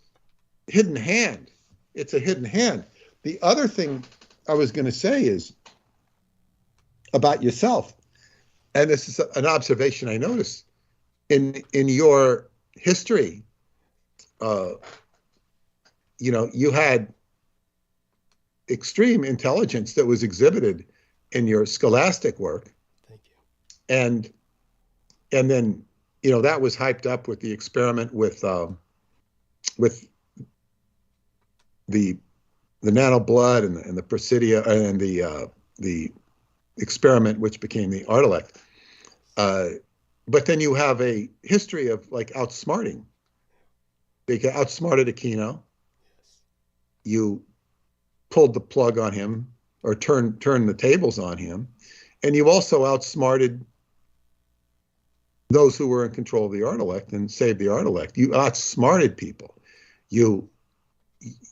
hidden hand. It's a hidden hand. The other thing I was going to say is about yourself, and this is an observation I noticed in your history. You had extreme intelligence that was exhibited in your scholastic work. Thank you. And then, that was hyped up with the experiment with the nano blood and the Presidia and the experiment, which became the Ardalect. But then you have a history of like outsmarting. They get outsmarted Aquino. You pulled the plug on him, or turned the tables on him, and you also outsmarted those who were in control of the Ardalect and saved the Ardalect. You outsmarted people.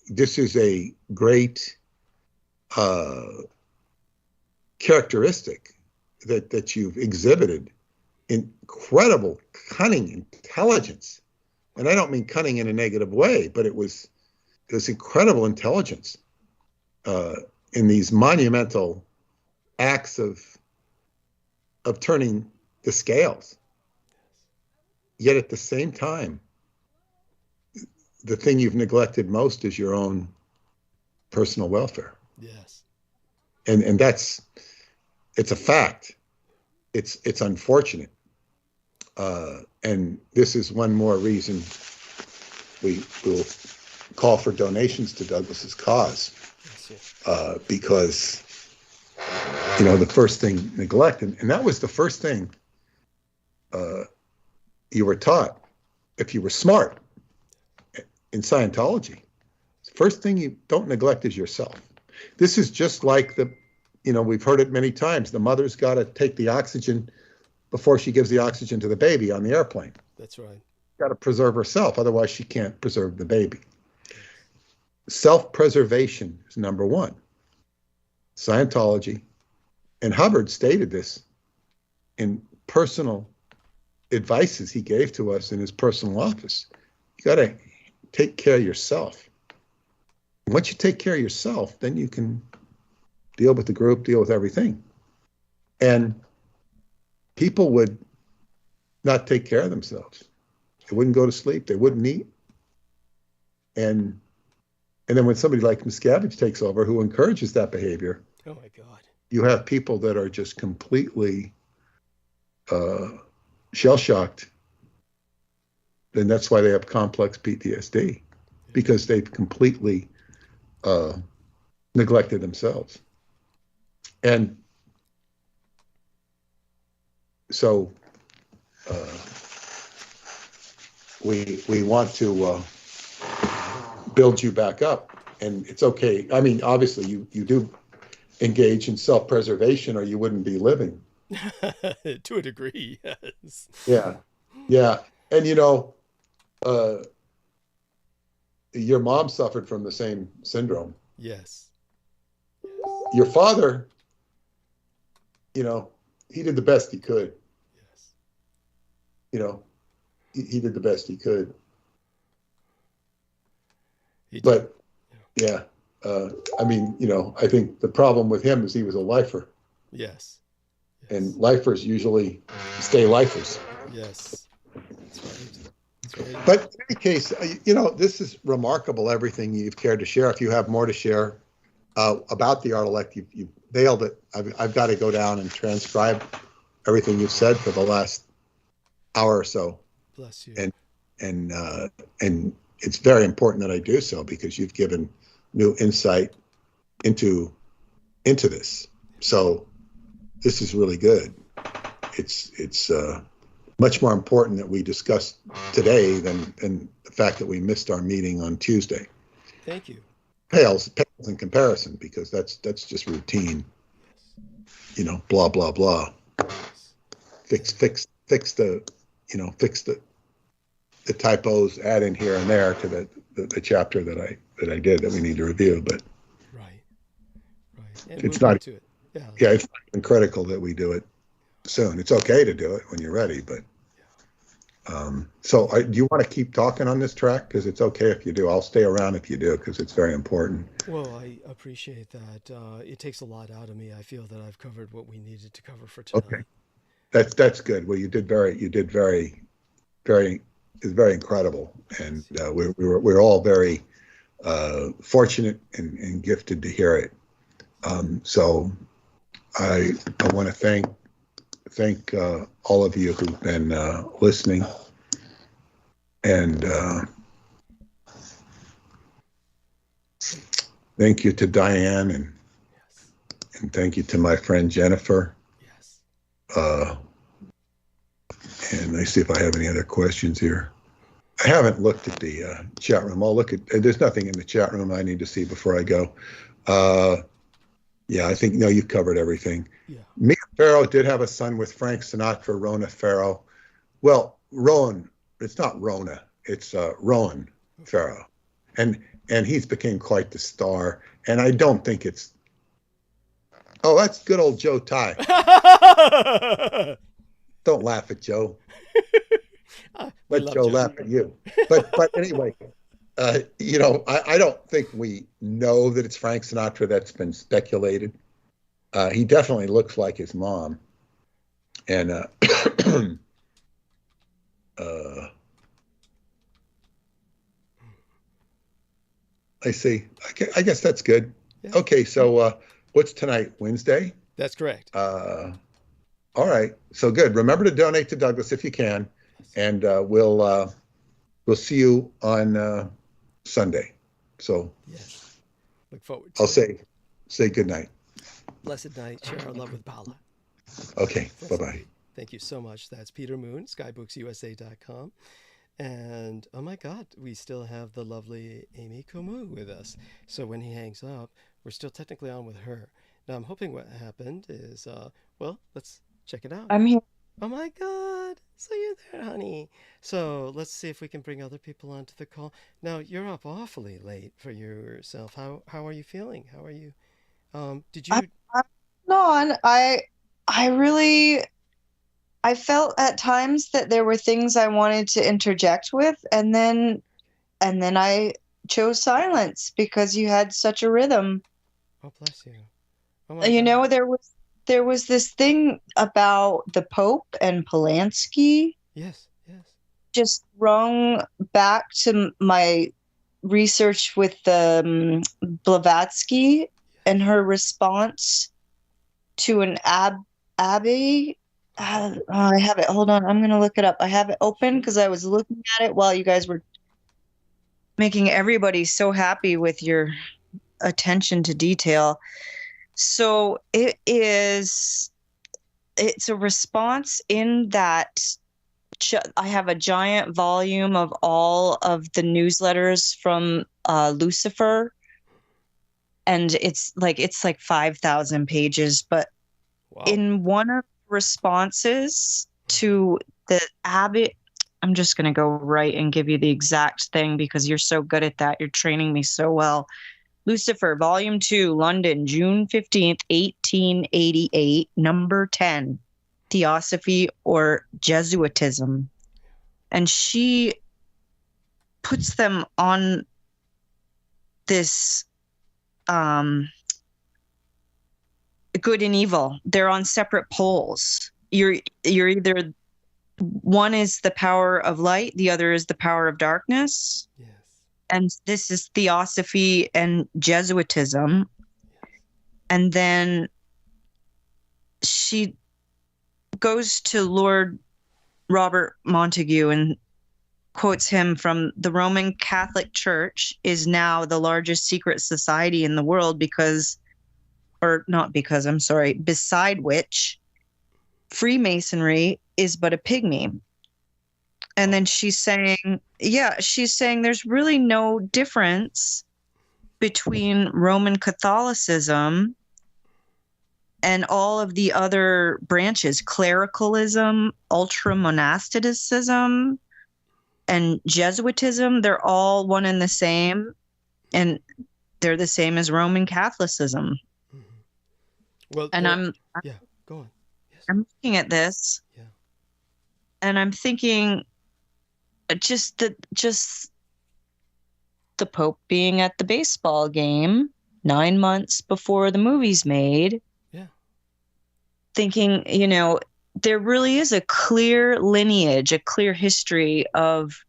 This is a great characteristic that you've exhibited. Incredible cunning, intelligence, and I don't mean cunning in a negative way, but it was incredible intelligence in these monumental acts of turning the scales. Yet at the same time, the thing you've neglected most is your own personal welfare. Yes. And it's a fact. It's unfortunate. And this is one more reason we will call for donations to Douglas's cause. Because, the first thing, neglect, and that was the first thing you were taught if you were smart in Scientology. The first thing you don't neglect is yourself. This is just like we've heard it many times. The mother's got to take the oxygen before she gives the oxygen to the baby on the airplane. That's right. Got to preserve herself, otherwise she can't preserve the baby. Self-preservation is number one. Scientology, and Hubbard stated this in personal advices he gave to us in his personal office. You got to take care of yourself. Once you take care of yourself, then you can deal with the group, deal with everything. And people would not take care of themselves. They wouldn't go to sleep. They wouldn't eat. And then when somebody like Miscavige takes over, who encourages that behavior, oh my God, you have people that are just completely shell-shocked. Then that's why they have complex PTSD, because they've completely neglected themselves. And so we want to build you back up, and it's okay. I mean, obviously you do engage in self-preservation, or you wouldn't be living. To a degree, yes. Yeah. And your mom suffered from the same syndrome. Yes. Your father, he did the best he could. Yes. He did the best he could. But yeah, I think the problem with him is he was a lifer. Yes. And lifers usually stay lifers. Yes. That's right. But in any case, this is remarkable, everything you've cared to share. If you have more to share about the Ardalect, you've nailed it. I've got to go down and transcribe everything you've said for the last hour or so. Bless you. And it's very important that I do so, because you've given new insight into this. So this is really good. It's much more important that we discuss today than the fact that we missed our meeting on Tuesday. Thank you. Pales in comparison, because that's just routine. Blah blah blah. Fix the typos, add in here and there to the chapter that I did that we need to review. But right. And it's not to it. Yeah, it's not even critical that we do it soon. It's okay to do it when you're ready, but so do you want to keep talking on this track? Because it's okay if you do. I'll stay around if you do, because it's very important. Well, I appreciate that. It takes a lot out of me. I feel that I've covered what we needed to cover for tonight. Okay, that's good. Well, you did very, it's very incredible, and we're all very fortunate and gifted to hear it. So I want to thank all of you who've been listening, and Thank you to Diane, and thank you to my friend Jennifer. Yes. And I see if I have any other questions here. I haven't looked at the chat room. I'll look at. There's nothing in the chat room I need to see before I go. Yeah, I think you've covered everything. Yeah. Mia Farrow did have a son with Frank Sinatra, Rona Farrow. Well, Rowan, it's not Rona, it's Rowan Farrow, and he's became quite the star. And I don't think it's. Oh, that's good old Joe Ty. Don't laugh at Joe. Let Joe laugh at you. But anyway, I don't think we know that it's Frank Sinatra. That's been speculated. He definitely looks like his mom. And I see. I guess that's good. Yeah. Okay, so what's tonight? Wednesday? That's correct. All right. So good. Remember to donate to Douglas if you can, and we'll see you on Sunday. So yes. Look forward. I'll say good night. Blessed night. Share our love with Paula. Okay. Bye-bye. Thank you so much. That's Peter Moon, skybooksusa.com. And oh my God, we still have the lovely Amy Komu with us. So when he hangs up, we're still technically on with her. Now I'm hoping what happened is, let's check it out. I'm here. Oh my God. So you're there, honey. So let's see if we can bring other people onto the call. Now you're up awfully late for yourself. How are you feeling? How are you? Did you? I felt at times that there were things I wanted to interject with, and then I chose silence because you had such a rhythm. Oh, bless you. Oh my God. There was this thing about the Pope and Polanski. Yes. Just rung back to my research with the Blavatsky and her response to an abbey. I have it. Hold on. I'm going to look it up. I have it open because I was looking at it while you guys were making everybody so happy with your attention to detail. So it's a response in that I have a giant volume of all of the newsletters from Lucifer. And it's like 5,000 pages, but wow. In one of responses to the abbot, I'm just going to go right and give you the exact thing because you're so good at that. You're training me so well. Lucifer, Volume 2, London, June 15th, 1888, number 10, Theosophy or Jesuitism. And she puts them on this good and evil. They're on separate poles. You're either, one is the power of light, the other is the power of darkness. Yes. And this is Theosophy and Jesuitism. Yes. And then she goes to Lord Robert Montague and quotes him from the Roman Catholic Church is now the largest secret society in the world beside which Freemasonry is but a pygmy. And then she's saying there's really no difference between Roman Catholicism and all of the other branches, clericalism, ultra-monasticism, and Jesuitism. They're all one and the same, and they're the same as Roman Catholicism. Well, and go on. Yes. I'm looking at this, and I'm thinking, just the Pope being at the baseball game 9 months before the movie's made. Yeah. Thinking, there really is a clear lineage, a clear history of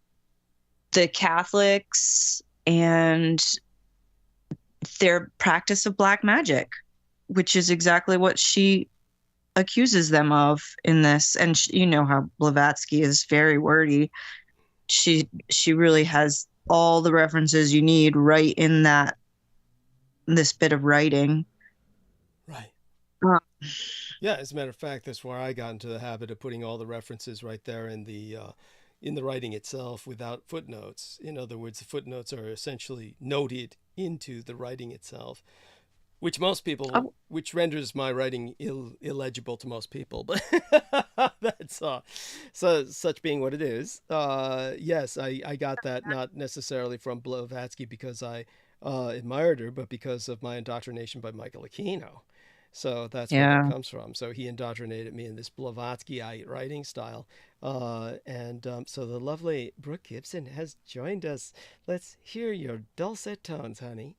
the Catholics and their practice of black magic, which is exactly what she accuses them of in this. And how Blavatsky is very wordy. She really has all the references you need right in that this bit of writing. Right. Uh, Yeah, as a matter of fact, that's where I got into the habit of putting all the references right there in the writing itself without footnotes. In other words, the footnotes are essentially noted into the writing itself, which most people, which renders my writing illegible to most people. But that's so such being what it is. Yes, I got that not necessarily from Blavatsky because I admired her, but because of my indoctrination by Michael Aquino. So that's where that comes from. So he indoctrinated me in this Blavatskyite writing style. So the lovely Brooke Gibson has joined us. Let's hear your dulcet tones, honey.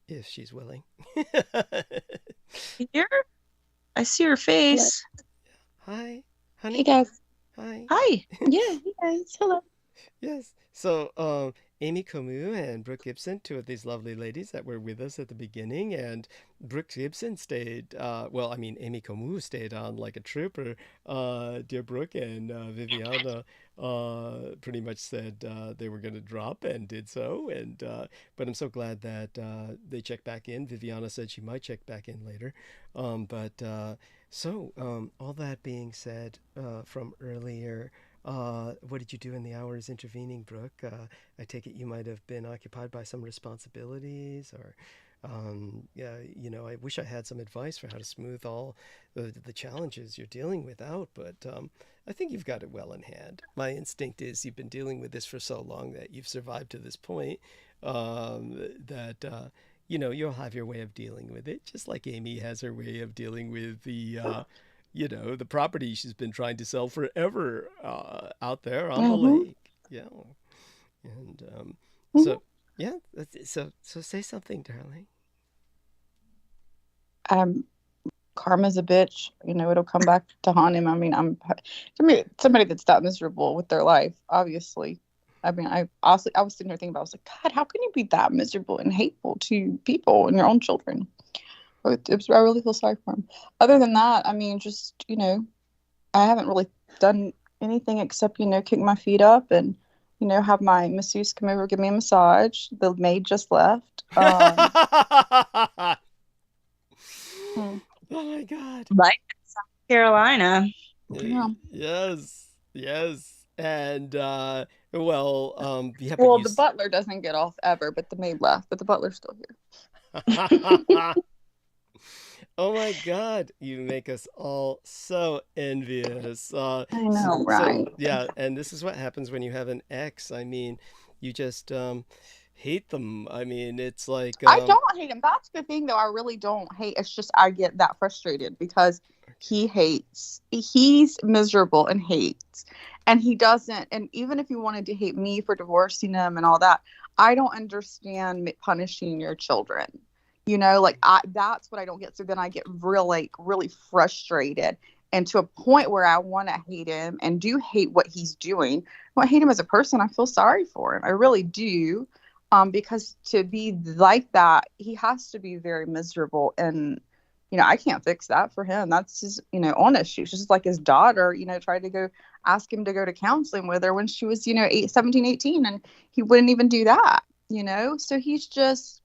If she's willing. Here? I see her face. Hi, honey. Hey guys. Hi. Hi. Yeah, hey guys. Hello. Yes. So, Amy Comu and Brooke Gibson, two of these lovely ladies that were with us at the beginning, and Brooke Gibson stayed, Amy Comu stayed on like a trooper. Dear Brooke and Viviana pretty much said they were going to drop and did so, but I'm so glad that they checked back in. Viviana said she might check back in later. All that being said from earlier, what did you do in the hours intervening, Brooke? I take it you might have been occupied by some responsibilities, or, I wish I had some advice for how to smooth all the challenges you're dealing with out, but I think you've got it well in hand. My instinct is you've been dealing with this for so long that you've survived to this point, you'll have your way of dealing with it, just like Amy has her way of dealing with the property she's been trying to sell forever out there on the lake. Yeah. And so say something, darling. Karma's a bitch. It'll come back to haunt him. Somebody that's that miserable with their life, obviously. I was sitting there thinking about, I was like, God, how can you be that miserable and hateful to people and your own children? I really feel sorry for him. Other than that, I haven't really done anything except, kick my feet up and, have my masseuse come over, give me a massage. The maid just left. Oh my God. Like South Carolina. Yeah. Yes. And, the butler doesn't get off ever, but the maid left, but the butler's still here. Oh my God, you make us all so envious. I know, right? And this is what happens when you have an ex. You just hate them. It's like... I don't hate him. That's the thing, though. I really don't hate. It's just I get that frustrated because he hates. He's miserable and hates. And he doesn't. And even if you wanted to hate me for divorcing him and all that, I don't understand punishing your children. That's what I don't get. So then I get really frustrated, and to a point where I want to hate him and do hate what he's doing. I don't hate him as a person. I feel sorry for him. I really do. Because to be like that, he has to be very miserable. And, I can't fix that for him. That's his, own issue. It's just like his daughter, tried to ask him to go to counseling with her when she was, 17, 18, and he wouldn't even do that, So he's just...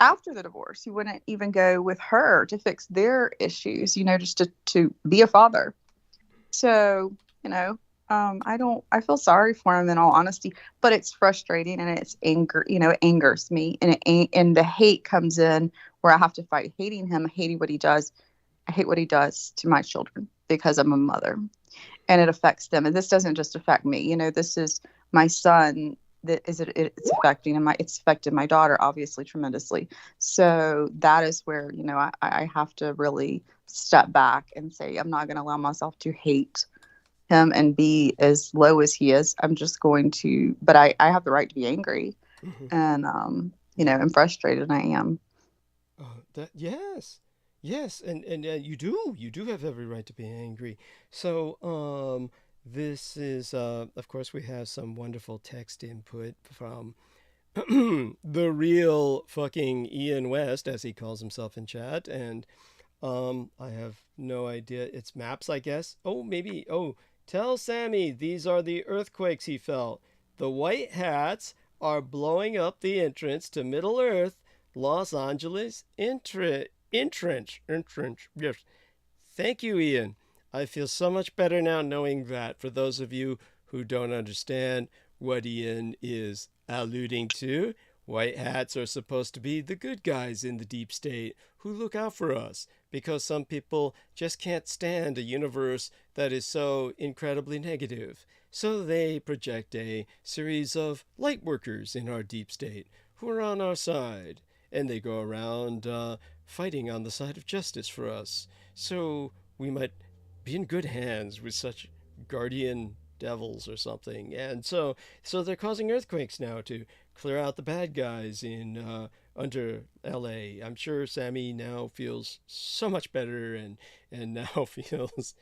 After the divorce, he wouldn't even go with her to fix their issues, just to be a father. So, I feel sorry for him in all honesty, but it's frustrating and it's anger, it angers me, and the hate comes in where I have to fight hating him, hating what he does. I hate what he does to my children because I'm a mother, and it affects them. And this doesn't just affect me, this is my son. It's affected my daughter obviously tremendously. So that is where I have to really step back and say I'm not going to allow myself to hate him and be as low as he is. I'm just going to, but I have the right to be angry, and I'm frustrated, and I am. Yes, and you do have every right to be angry. So this is, of course, we have some wonderful text input from the real fucking Ian West, as he calls himself in chat. And I have no idea. It's maps, I guess. Tell Sammy these are the earthquakes he felt. The white hats are blowing up the entrance to Middle Earth, Los Angeles Entrench. Yes. Thank you, Ian. I feel so much better now knowing that. For those of you who don't understand what Ian is alluding to, white hats are supposed to be the good guys in the deep state who look out for us, because some people just can't stand a universe that is so incredibly negative. So they project a series of light workers in our deep state who are on our side, and they go around fighting on the side of justice for us. So we might be in good hands with such guardian devils or something. And so they're causing earthquakes now to clear out the bad guys in under LA. I'm sure Sammy now feels so much better and now feels,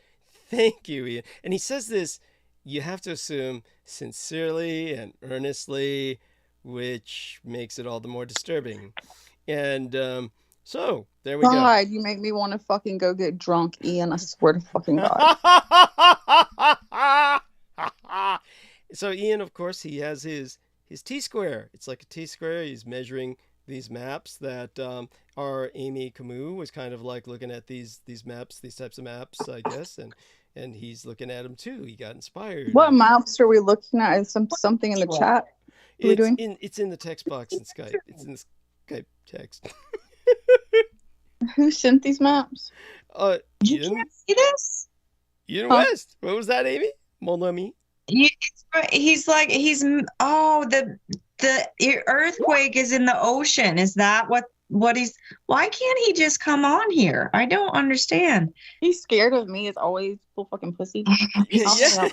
thank you, Ian. And he says this, you have to assume, sincerely and earnestly, which makes it all the more disturbing. And so there we go. God, you make me want to fucking go get drunk, Ian. I swear to fucking God. So Ian, of course, he has his T-square. It's like a T-square. He's measuring these maps that our Amy Camus was kind of like looking at these maps, these types of maps, I guess, and he's looking at them too. He got inspired. What maps are we looking at? Is something in the chat? It's in the text box in Skype. It's in the Skype text. Who sent these maps? You can't see this? Ian West. What was that, Amy? Mon ami? The earthquake is in the ocean. Is that what he's, why can't he just come on here? I don't understand. He's scared of me as always, full fucking pussy. Yeah.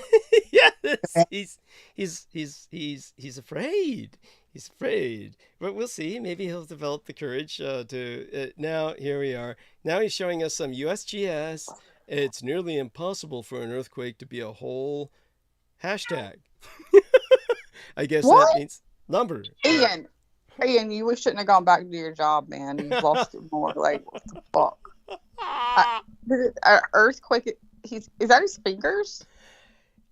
Yes. He's afraid. He's afraid. But we'll see. Maybe he'll develop the courage to now here we are. Now he's showing us some USGS. It's nearly impossible for an earthquake to be a whole hashtag. I guess what? That means number. Ian, you shouldn't have gone back to your job, man. You've lost it more. Like, what the fuck? Earthquake. Is that his fingers?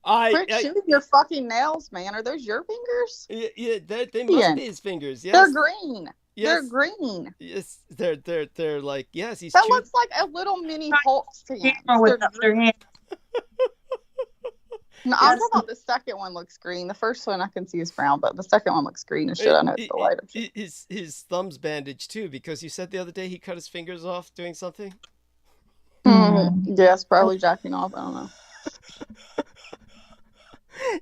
Quit shooting your fucking nails, man. Are those your fingers? Yeah, they must be his fingers. Yes. They're green. Yes. They're green. Yes, they're like, yes. That looks like a little mini Hulk stand. No, I'm talking about the second one looks green. The first one I can see is brown, but the second one looks green as shit. I know it's the lighter. His thumb's bandaged too, because you said the other day he cut his fingers off doing something. Yes, probably jacking off. I don't know.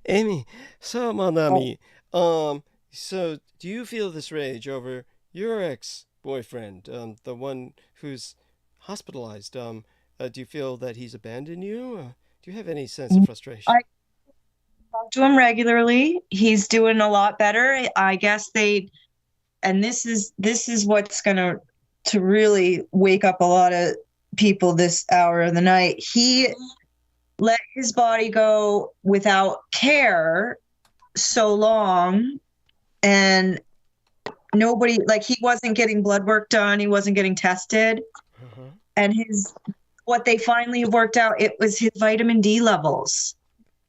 Amy, so mon ami, so do you feel this rage over your ex-boyfriend, the one who's hospitalized? Do you feel that he's abandoned you? Do you have any sense of frustration? I talk to him regularly. He's doing a lot better. I guess and this is what's gonna to really wake up a lot of people this hour of the night. He let his body go without care so long, and nobody, like, he wasn't getting blood work done, he wasn't getting tested, and what they finally worked out, it was his vitamin D levels.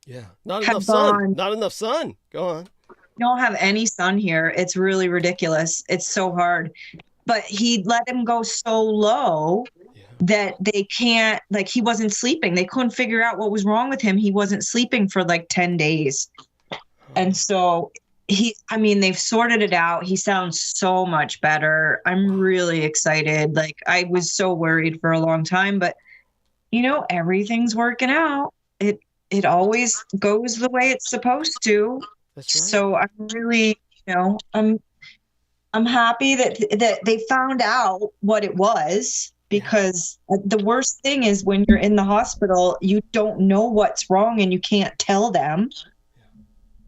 Yeah, not enough sun. Not enough sun. Go on. We don't have any sun here. It's really ridiculous. It's so hard. But he let him go so low that they can't, like, he wasn't sleeping. They couldn't figure out what was wrong with him. He wasn't sleeping for like 10 days. And so they've sorted it out. He sounds so much better. I'm really excited. Like, I was so worried for a long time, but everything's working out. It always goes the way it's supposed to. That's right. So I'm really, I'm happy that they found out what it was, because the worst thing is when you're in the hospital, you don't know what's wrong and you can't tell them.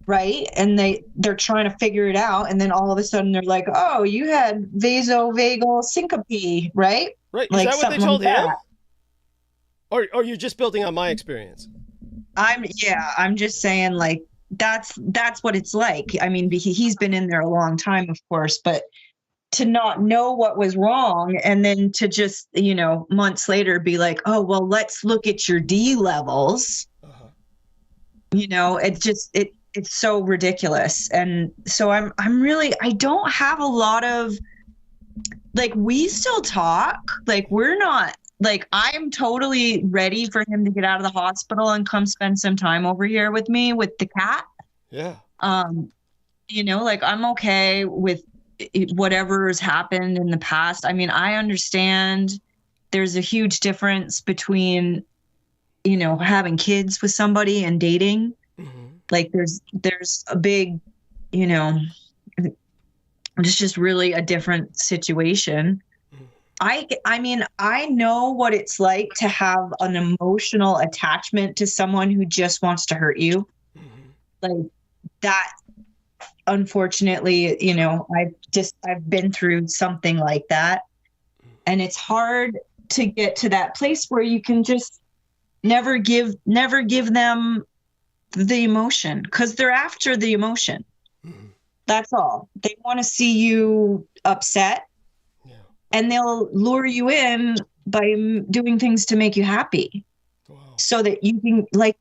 Right. And they're trying to figure it out. And then all of a sudden they're like, oh, you had vasovagal syncope, right? Right. Like, is that what they told him? Or you're just building on my experience? I'm just saying, like, that's what it's like. I mean, he's been in there a long time, of course, but to not know what was wrong and then to just, months later be like, oh, well, let's look at your D levels. it's so ridiculous. And so I don't have a lot of, like, we still talk, like, we're not, like, I'm totally ready for him to get out of the hospital and come spend some time over here with me with the cat. Yeah. You know, like, I'm okay with whatever has happened in the past. I mean, I understand there's a huge difference between, you know, having kids with somebody and dating. Like, there's a big, you know, it's just really a different situation. I mean, I know what it's like to have an emotional attachment to someone who just wants to hurt you. Like that, unfortunately, you know, I've been through something like that. And it's hard to get to that place where you can just never give them the emotion, because they're after the emotion. That's all. They want to see you upset, and they'll lure you in by doing things to make you happy. Wow. So that you can, like,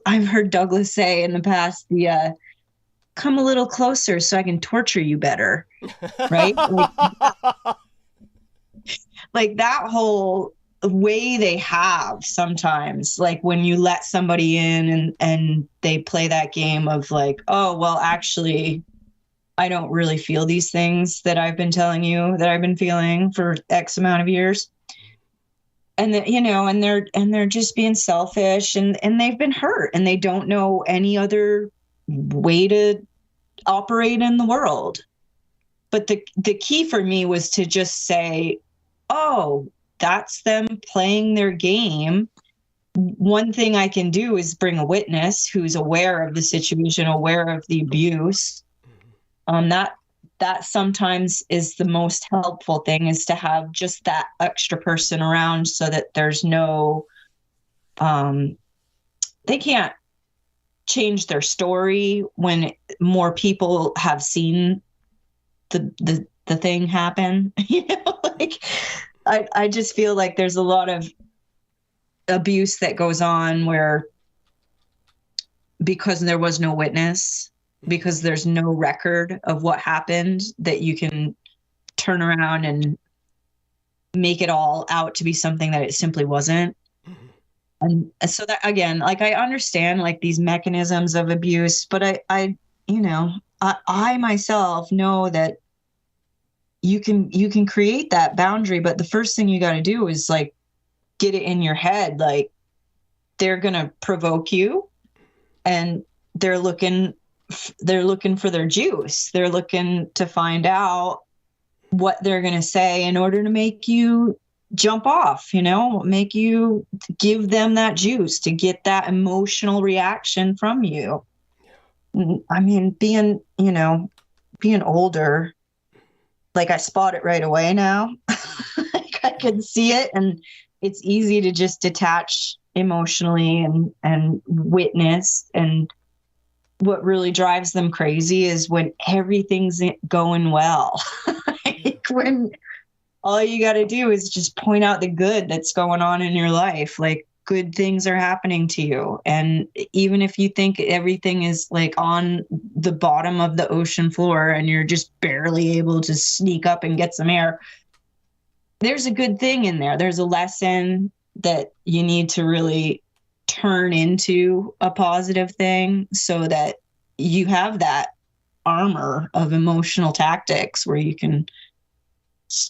I've heard Douglas say in the past, come a little closer so I can torture you better. Right? Like that whole way they have sometimes, like when you let somebody in and they play that game of like, oh, well, actually, I don't really feel these things that I've been telling you that I've been feeling for X amount of years. And that, you know, and they're just being selfish, and they've been hurt, and they don't know any other way to operate in the world. But the key for me was to just say, oh, that's them playing their game. One thing I can do is bring a witness who's aware of the situation, aware of the abuse. That sometimes is the most helpful thing, is to have just that extra person around, so that there's no, they can't change their story when more people have seen the thing happen. You know, like I just feel like there's a lot of abuse that goes on where, because there was no witness, because there's no record of what happened, that you can turn around and make it all out to be something that it simply wasn't. And so that, again, like, I understand like these mechanisms of abuse, but I you know, I myself know that you can create that boundary, but the first thing you got to do is like get it in your head, like they're going to provoke you, and they're looking for their juice. They're looking to find out what they're going to say in order to make you jump off, you know, make you give them that juice to get that emotional reaction from you. I mean, being older, like, I spot it right away now. Like, I can see it, and it's easy to just detach emotionally and witness. And what really drives them crazy is when everything's going well. Like, when all you got to do is just point out the good that's going on in your life. Like, good things are happening to you. And even if you think everything is like on the bottom of the ocean floor and you're just barely able to sneak up and get some air, there's a good thing in there. There's a lesson that you need to really turn into a positive thing, so that you have that armor of emotional tactics where you can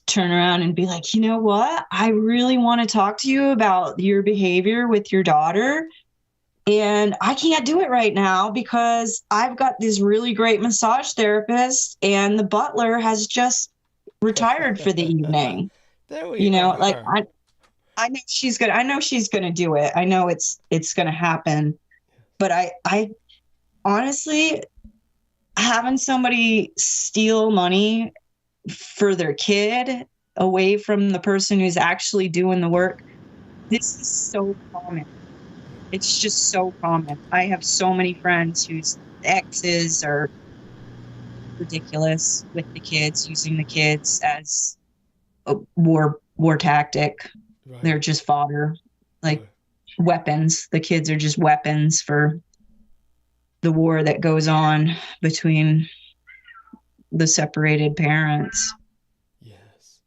turn around and be like, you know what? I really want to talk to you about your behavior with your daughter. And I can't do it right now because I've got this really great massage therapist, and the butler has just retired for the evening. You know, like, I know she's gonna do it. I know it's gonna happen. But I honestly, having somebody steal money for their kid away from the person who's actually doing the work, this is so common. It's just so common. I have so many friends whose exes are ridiculous with the kids, using the kids as a war tactic. Right. They're just fodder, like weapons. The kids are just weapons for the war that goes on between the separated parents. Yes.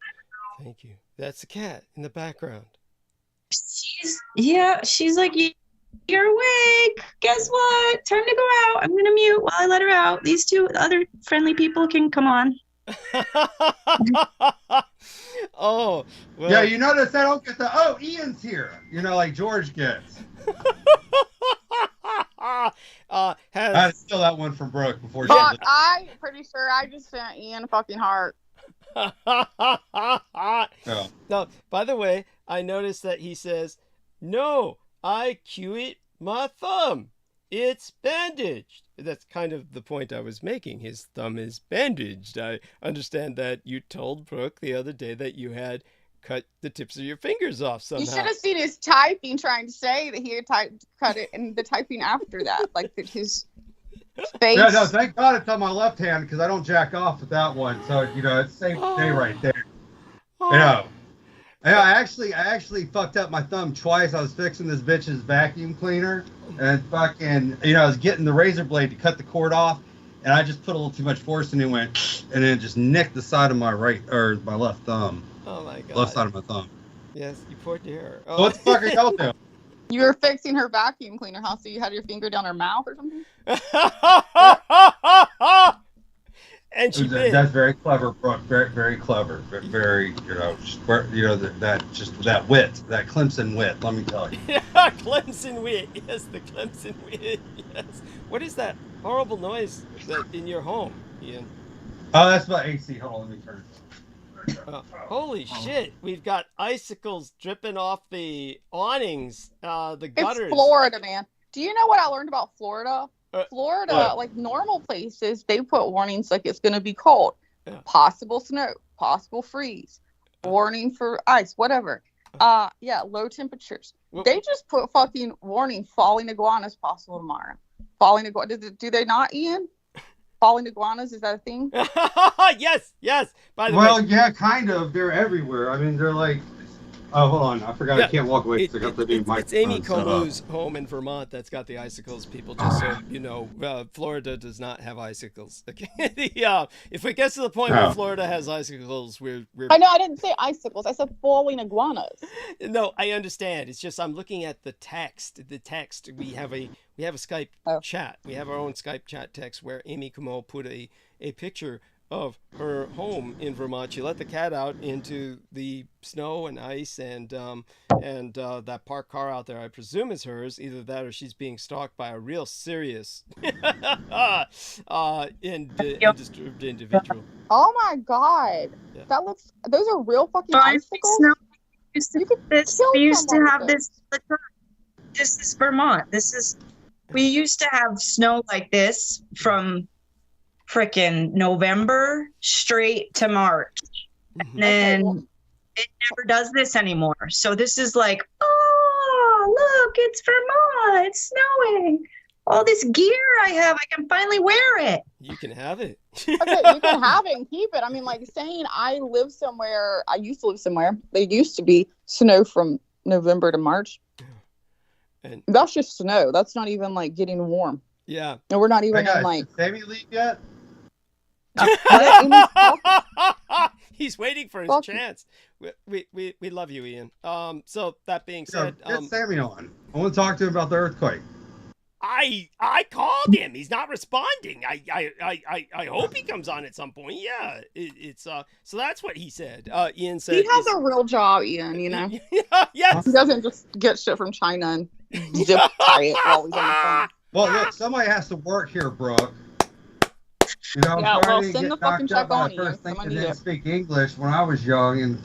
Thank you. That's the cat in the background. She's like, you're awake. Guess what? Time to go out. I'm gonna mute while I let her out. These two other friendly people can come on. Oh, well. Yeah, you notice I don't get the Ian's here. Like George gets. I had to steal that one from Brooke before she But I'm pretty sure I just sent Ian a fucking heart. Yeah. No, by the way, I noticed that he says, "No, I cue it my thumb. It's bandaged." That's kind of the point I was making. His thumb is bandaged. I understand that you told Brooke the other day that you had cut the tips of your fingers off somehow. You should have seen his typing trying to say that he had cut it, and the typing after that, like that his face. Yeah, no, thank God it's on my left hand because I don't jack off with that one. So it's safe day right there. Yeah, I actually fucked up my thumb twice. I was fixing this bitch's vacuum cleaner, and fucking, I was getting the razor blade to cut the cord off, and I just put a little too much force, and it went, and then it just nicked the side of my my left thumb. Oh my God. Left side of my thumb. Yes, you poor dear. So what the fuck are y'all doing? You were fixing her vacuum cleaner, huh? So you had your finger down her mouth or something? And she bit. That's very clever, Brooke. Very, very clever. Very, that wit, that Clemson wit. Let me tell you. Yeah, Clemson wit. Yes, the Clemson wit. Yes. What is that horrible noise in your home, Ian? Oh, that's my AC. Hold on, let me turn it. Holy shit! We've got icicles dripping off the awnings, the gutters. It's Florida, man. Do you know what I learned about Florida? Florida, like normal places, they put warnings like it's going to be cold, possible snow, possible freeze, warning for ice, whatever. Low temperatures. They just put fucking warning, falling iguanas possible tomorrow. Falling iguanas. Do they not, Ian? Falling iguanas, is that a thing? Yes. By the way. Well, yeah, kind of. They're everywhere. I mean, they're like. Oh, hold on. I forgot. I can't walk away. It's Amy Como's home in Vermont that's got the icicles. People, just so you know, Florida does not have icicles. Okay. If it gets to the point where Florida has icicles, we're. I know. I didn't say icicles. I said falling iguanas. No, I understand. It's just I'm looking at the text. The text. We have a Skype chat. We have our own Skype chat text where Amy Como put a picture of her home in Vermont. She let the cat out into the snow and ice and that parked car out there, I presume is hers. Either that or she's being stalked by a real serious disturbed individual. Oh my God. Yeah. Those are real fucking icicles? Snow. We used to have this. This is Vermont. We used to have snow like this from frickin' November straight to March. And then it never does this anymore. So this is like, oh, look, it's Vermont. It's snowing. All this gear I have, I can finally wear it. You can have it. Okay, you can have it and keep it. I mean, like saying I used to live somewhere. There used to be snow from November to March. And that's just snow. That's not even like getting warm. Yeah. And we're not even in like. Sammy leave yet? He's waiting for his chance. We love you, Ian. So that being said, get Sammy on. I want to talk to him about the earthquake. I called him. He's not responding. I hope he comes on at some point. Yeah, it's so that's what he said. Ian said he has a real job, Ian. You know. Yes. He doesn't just get shit from China and zip tie it while he's on the phone. Well, look, somebody has to work here, Brooke. Send the fucking check on you. I didn't speak English when I was young, and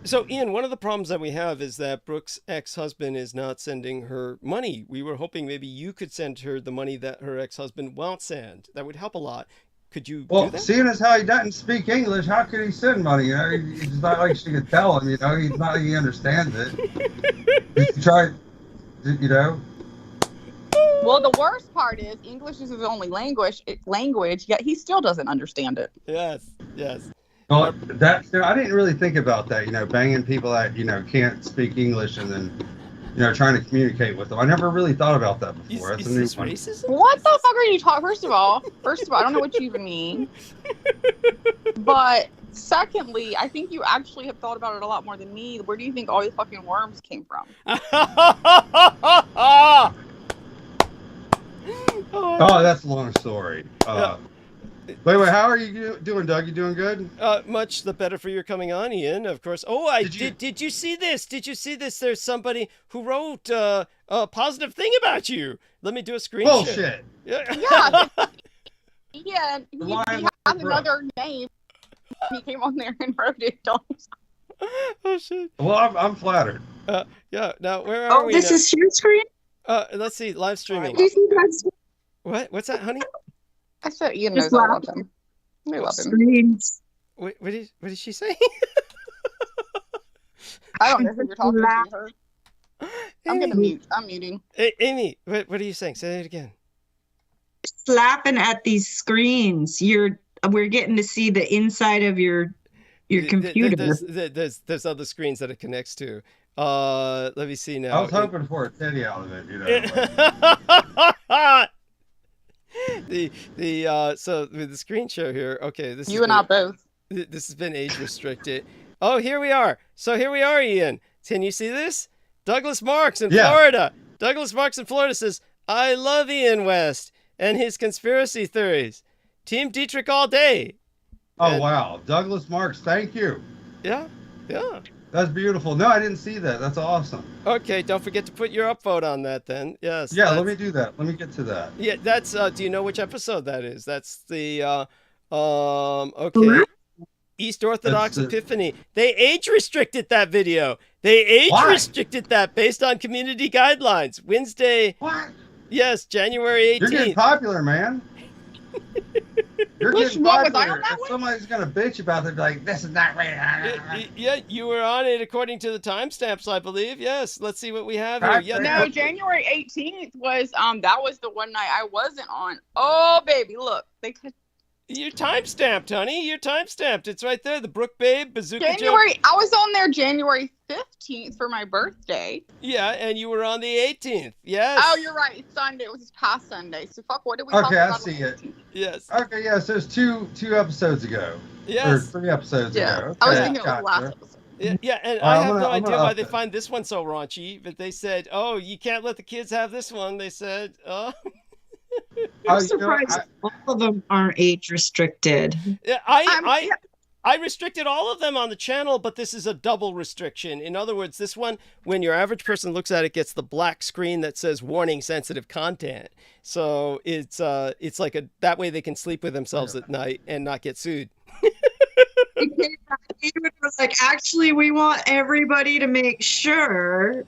So, Ian, one of the problems that we have is that Brooke's ex-husband is not sending her money. We were hoping maybe you could send her the money that her ex-husband won't send. That would help a lot. Could you do that? Seeing as how he doesn't speak English, how could he send money? It's not like she could tell him, he understands it. He tried, Well, the worst part is English is his only language, yet he still doesn't understand it. Yes. Well, I didn't really think about that, banging people that, can't speak English and then trying to communicate with them. I never really thought about that before. That's a new one. Racism? What the fuck are you talking? First of all, I don't know what you even mean. But secondly, I think you actually have thought about it a lot more than me. Where do you think all these fucking worms came from? Oh, that's a long story. Wait, how are you doing, Doug? You doing good? Much the better for your coming on, Ian, of course. Oh, did you see this? Did you see this? There's somebody who wrote a positive thing about you. Let me do a screen share. Bullshit. Yeah. Yeah, he has another name. He came on there and wrote it. Oh, shit. Well, I'm flattered. Yeah, now where are we now? This is share screen? Let's see, live streaming. Do you think that's What's that, honey? I said Ian knows I love him. I love him. screens? What did she say? I don't know who you're talking to. Her. I'm gonna mute. I'm muting. Hey, Amy, what are you saying? Say it again. Slapping at these screens. We're getting to see the inside of your computer. There's other screens that it connects to. Let me see now. I was hoping for a titty out of it, So with the screen share here. Okay, this You and I both. This has been age restricted. Oh, here we are. So here we are, Ian. Can you see this? Douglas Marks in Florida. Douglas Marks in Florida says, "I love Ian West and his conspiracy theories. Team Dietrich all day." Oh, wow. Douglas Marks, thank you. Yeah. That's beautiful. No, I didn't see that. That's awesome. Okay, don't forget to put your upvote on that then. Yes. Yeah, let me do that. Let me get to that. Yeah, that's do you know which episode that is? That's the okay. East Orthodox Epiphany. They age restricted that video. They age restricted that based on community guidelines. Wednesday. What? Yes, January 18th. You're getting popular, man. You're getting popular. If somebody's gonna bitch about it, like, this is not right. Yeah, you were on it according to the timestamps, I believe. Yes. Let's see what we have here. Yeah, no, January 18th was that was the one night I wasn't on. Oh baby, look. You're timestamped, honey. You're timestamped. It's right there. The Brook Babe, Bazooka January. Joe. I was on there January 15th for my birthday. Yeah, and you were on the 18th. Yes. Oh, you're right. Sunday. It was this past Sunday. So fuck. What did we talk about? Okay, I see it. Yes. Okay, yeah. So it's two episodes ago. Yes. Or 3 episodes ago. Okay, I was thinking it was the last episode. Yeah, and I have no idea why they find this one so raunchy, but they said, "Oh, you can't let the kids have this one." They said, "Oh." I'm surprised all of them aren't age restricted. Yeah, I restricted all of them on the channel, but this is a double restriction. In other words, this one, when your average person looks at it, gets the black screen that says "warning sensitive content." So it's like that way they can sleep with themselves at night and not get sued. It was like, actually, we want everybody to make sure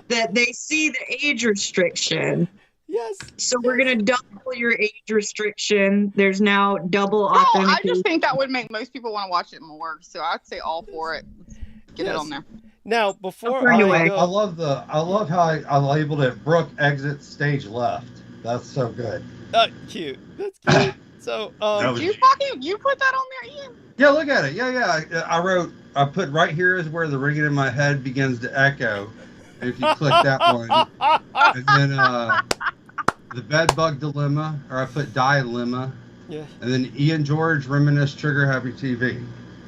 that they see the age restriction. Yes. So we're going to double your age restriction. There's now double authentication. I just think that would make most people want to watch it more. So I'd say all for it. Get it on there. Now, before I love how I'm able to Brooke exit stage left. That's so good. Cute. That's cute. So, you put that on there, Ian? Yeah, look at it. Yeah. I put right here is where the ringing in my head begins to echo. And if you click that one, and then the bed bug dilemma, or I put dilemma. Yeah. And then Ian George reminisce trigger happy TV.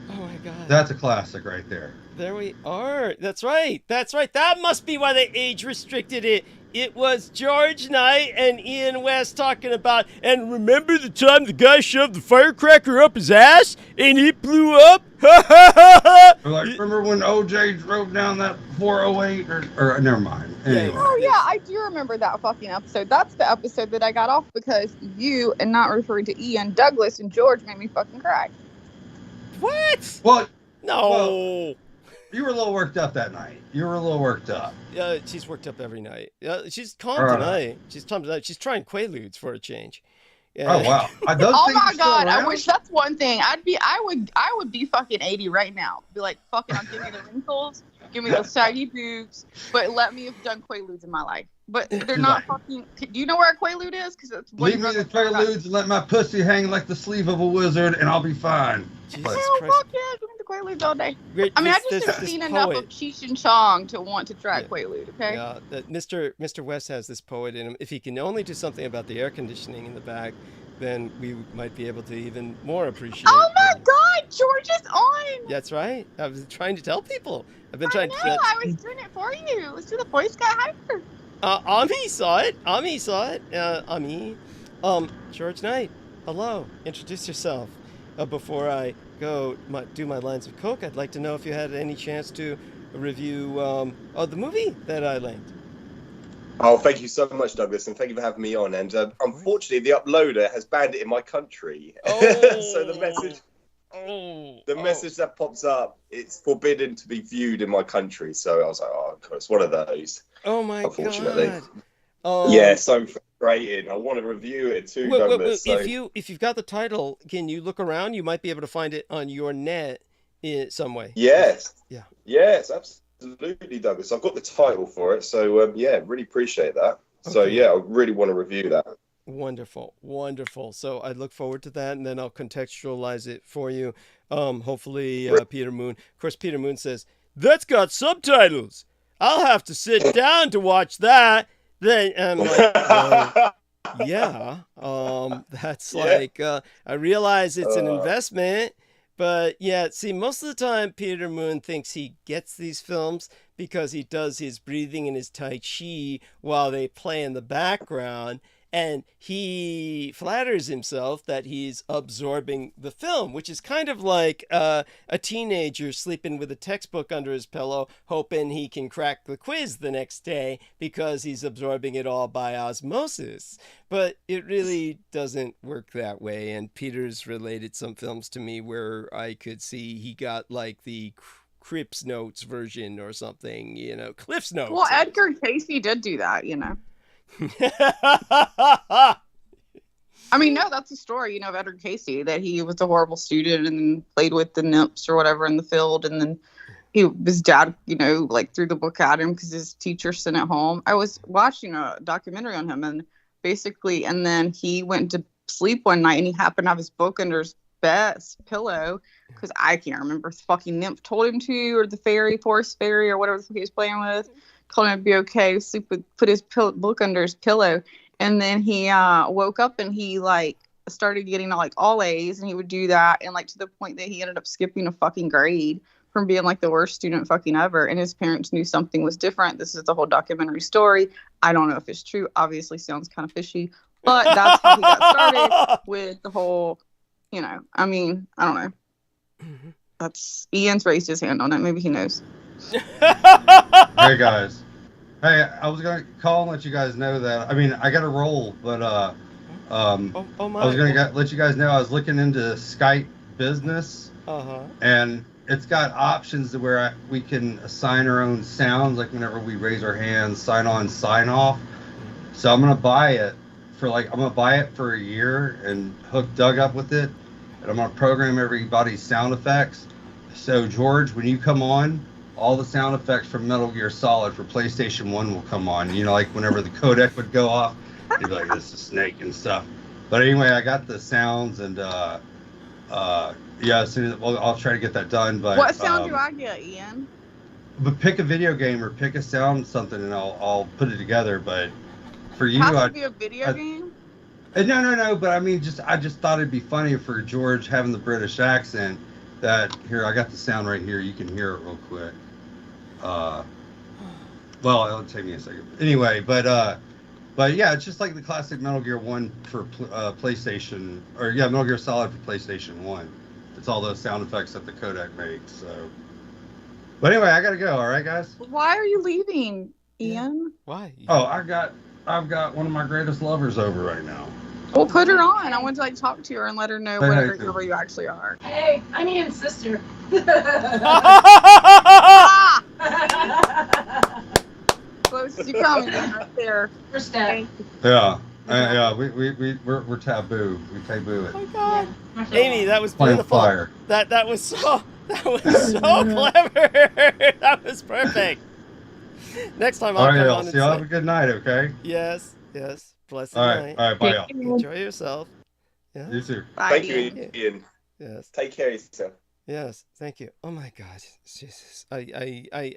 Oh my God. That's a classic right there. There we are. That's right. That must be why they age restricted it. It was George Knight and Ian West talking about, and remember the time the guy shoved the firecracker up his ass and it blew up? Like, remember when OJ drove down that 408 or never mind. Anyway. Oh yeah, I do remember that fucking episode. That's the episode that I got off because you, and not referring to Ian, Douglas, and George made me fucking cry. What? Well, no. Well, you were a little worked up that night. Yeah, she's worked up every night. She's calm tonight. She's calm tonight. She's trying Quaaludes for a change. Yeah. Oh wow! Oh my God! I wish that's one thing. I would be fucking 80 right now. Be like, fucking, I'll give me the wrinkles, give me those saggy boobs, but let me have done Quaaludes in my life. But they're not fucking. Do you know where a Quaalude is? Because it's leave me the Quaaludes and let my pussy hang like the sleeve of a wizard, and I'll be fine. Jesus Hell, Christ. fuck yeah! Give me the Quaaludes all day. Great, I mean, I this- just have this seen enough poet. of Cheech and Chong to want to try Yeah. Quaalude, okay? Yeah, that Mr. West has this poet in him. If he can only do something about the air conditioning in the back, then we might be able to even more appreciate. Oh my God, George is on! That's right. I was trying to tell people. I've been I trying know, to. I was doing it for you. Let's do the Boy Scout hiker. Ami saw it. Ami. George Knight. Hello. Introduce yourself. Before I go do my lines of coke, I'd like to know if you had any chance to review the movie that I linked. Oh, thank you so much, Douglas, and thank you for having me on. And unfortunately, the uploader has banned it in my country. So the message that pops up, it's forbidden to be viewed in my country. So I was like, oh, God, it's one of those. Oh my Unfortunately. God. Yeah, so frustrating. I want to review it too, Douglas. So. If you've got the title, can you look around? You might be able to find it on your net in some way. Yes. Yeah. Yes, absolutely, Douglas. I've got the title for it, so yeah, really appreciate that. So Okay. yeah, I really want to review that. Wonderful, wonderful. So I look forward to that, and then I'll contextualize it for you. Hopefully, Peter Moon. Of course, Peter Moon says that's got subtitles. I'll have to sit down to watch that. Then I'm like, yeah. That's like I realize it's an investment. But yeah, see, most of the time, Peter Moon thinks he gets these films because he does his breathing and his Tai Chi while they play in the background. And he flatters himself that he's absorbing the film, which is kind of like a teenager sleeping with a textbook under his pillow, hoping he can crack the quiz the next day because he's absorbing it all by osmosis. But it really doesn't work that way. And Peter's related some films to me where I could see he got like the Crips Notes version or something, Cliff's Notes. Well, Edgar Casey did do that, I mean, no, that's the story, of Edgar Casey, that he was a horrible student and played with the nymphs or whatever in the field. And then his dad, threw the book at him because his teacher sent it home. I was watching a documentary on him and then he went to sleep one night and he happened to have his book under his pillow because I can't remember if the fucking nymph told him to, or the forest fairy or whatever the fuck he was playing with. Told him to be okay, put his book under his pillow, and then he woke up and he started getting all A's, and he would do that, and to the point that he ended up skipping a fucking grade from being the worst student fucking ever, and his parents knew something was different. This is the whole documentary story. I don't know if it's true. Obviously, sounds kind of fishy, but that's how he got started with the whole. I mean, I don't know. That's Ian's raised his hand on it. Maybe he knows. Hey guys, I was gonna call and let you guys know that. I mean, I got to roll, but I was gonna let you guys know I was looking into Skype business, and it's got options to where we can assign our own sounds, like whenever we raise our hands, sign on, sign off. So I'm gonna buy it for a year and hook Doug up with it, and I'm gonna program everybody's sound effects. So George, when you come on, all the sound effects from Metal Gear Solid for PlayStation 1 will come on. Whenever the codec would go off, you'd be like, this is Snake and stuff. But anyway, I got the sounds and as soon as I'll try to get that done. But what sound do I get, Ian? But pick a video game or pick a sound something, and I'll put it together. But for you, Has to be a video game? No. But I mean, I just thought it'd be funny for George having the British accent. That here, I got the sound right here. You can hear it real quick. Well, it'll take me a second. Anyway, but yeah, it's just like the classic Metal Gear 1 for PlayStation, Metal Gear Solid for PlayStation 1. It's all those sound effects that the codec makes. So, but anyway, I gotta go. All right, guys. Why are you leaving, Ian? Why? Oh, I've got one of my greatest lovers over right now. Well, put her on. I want to talk to her and let her know what a great girl you actually are. Hey, I'm Ian's sister. Ah! Closest you come, Ian, right there. First step. Yeah. We're taboo. We taboo it. Oh my God, Yeah. Amy, that was Playing beautiful. fire. That was so clever. That was perfect. Next time I'll All right, come y'all. on See and y'all. say, Have a good night. Okay. yes. Blessed All night. right. Bye, y'all. Enjoy yourself. Yeah. You too. Bye, Thank Ian. you, Ian. Yes. Take care of yourself. Yes, thank you. Oh my God, Jesus! I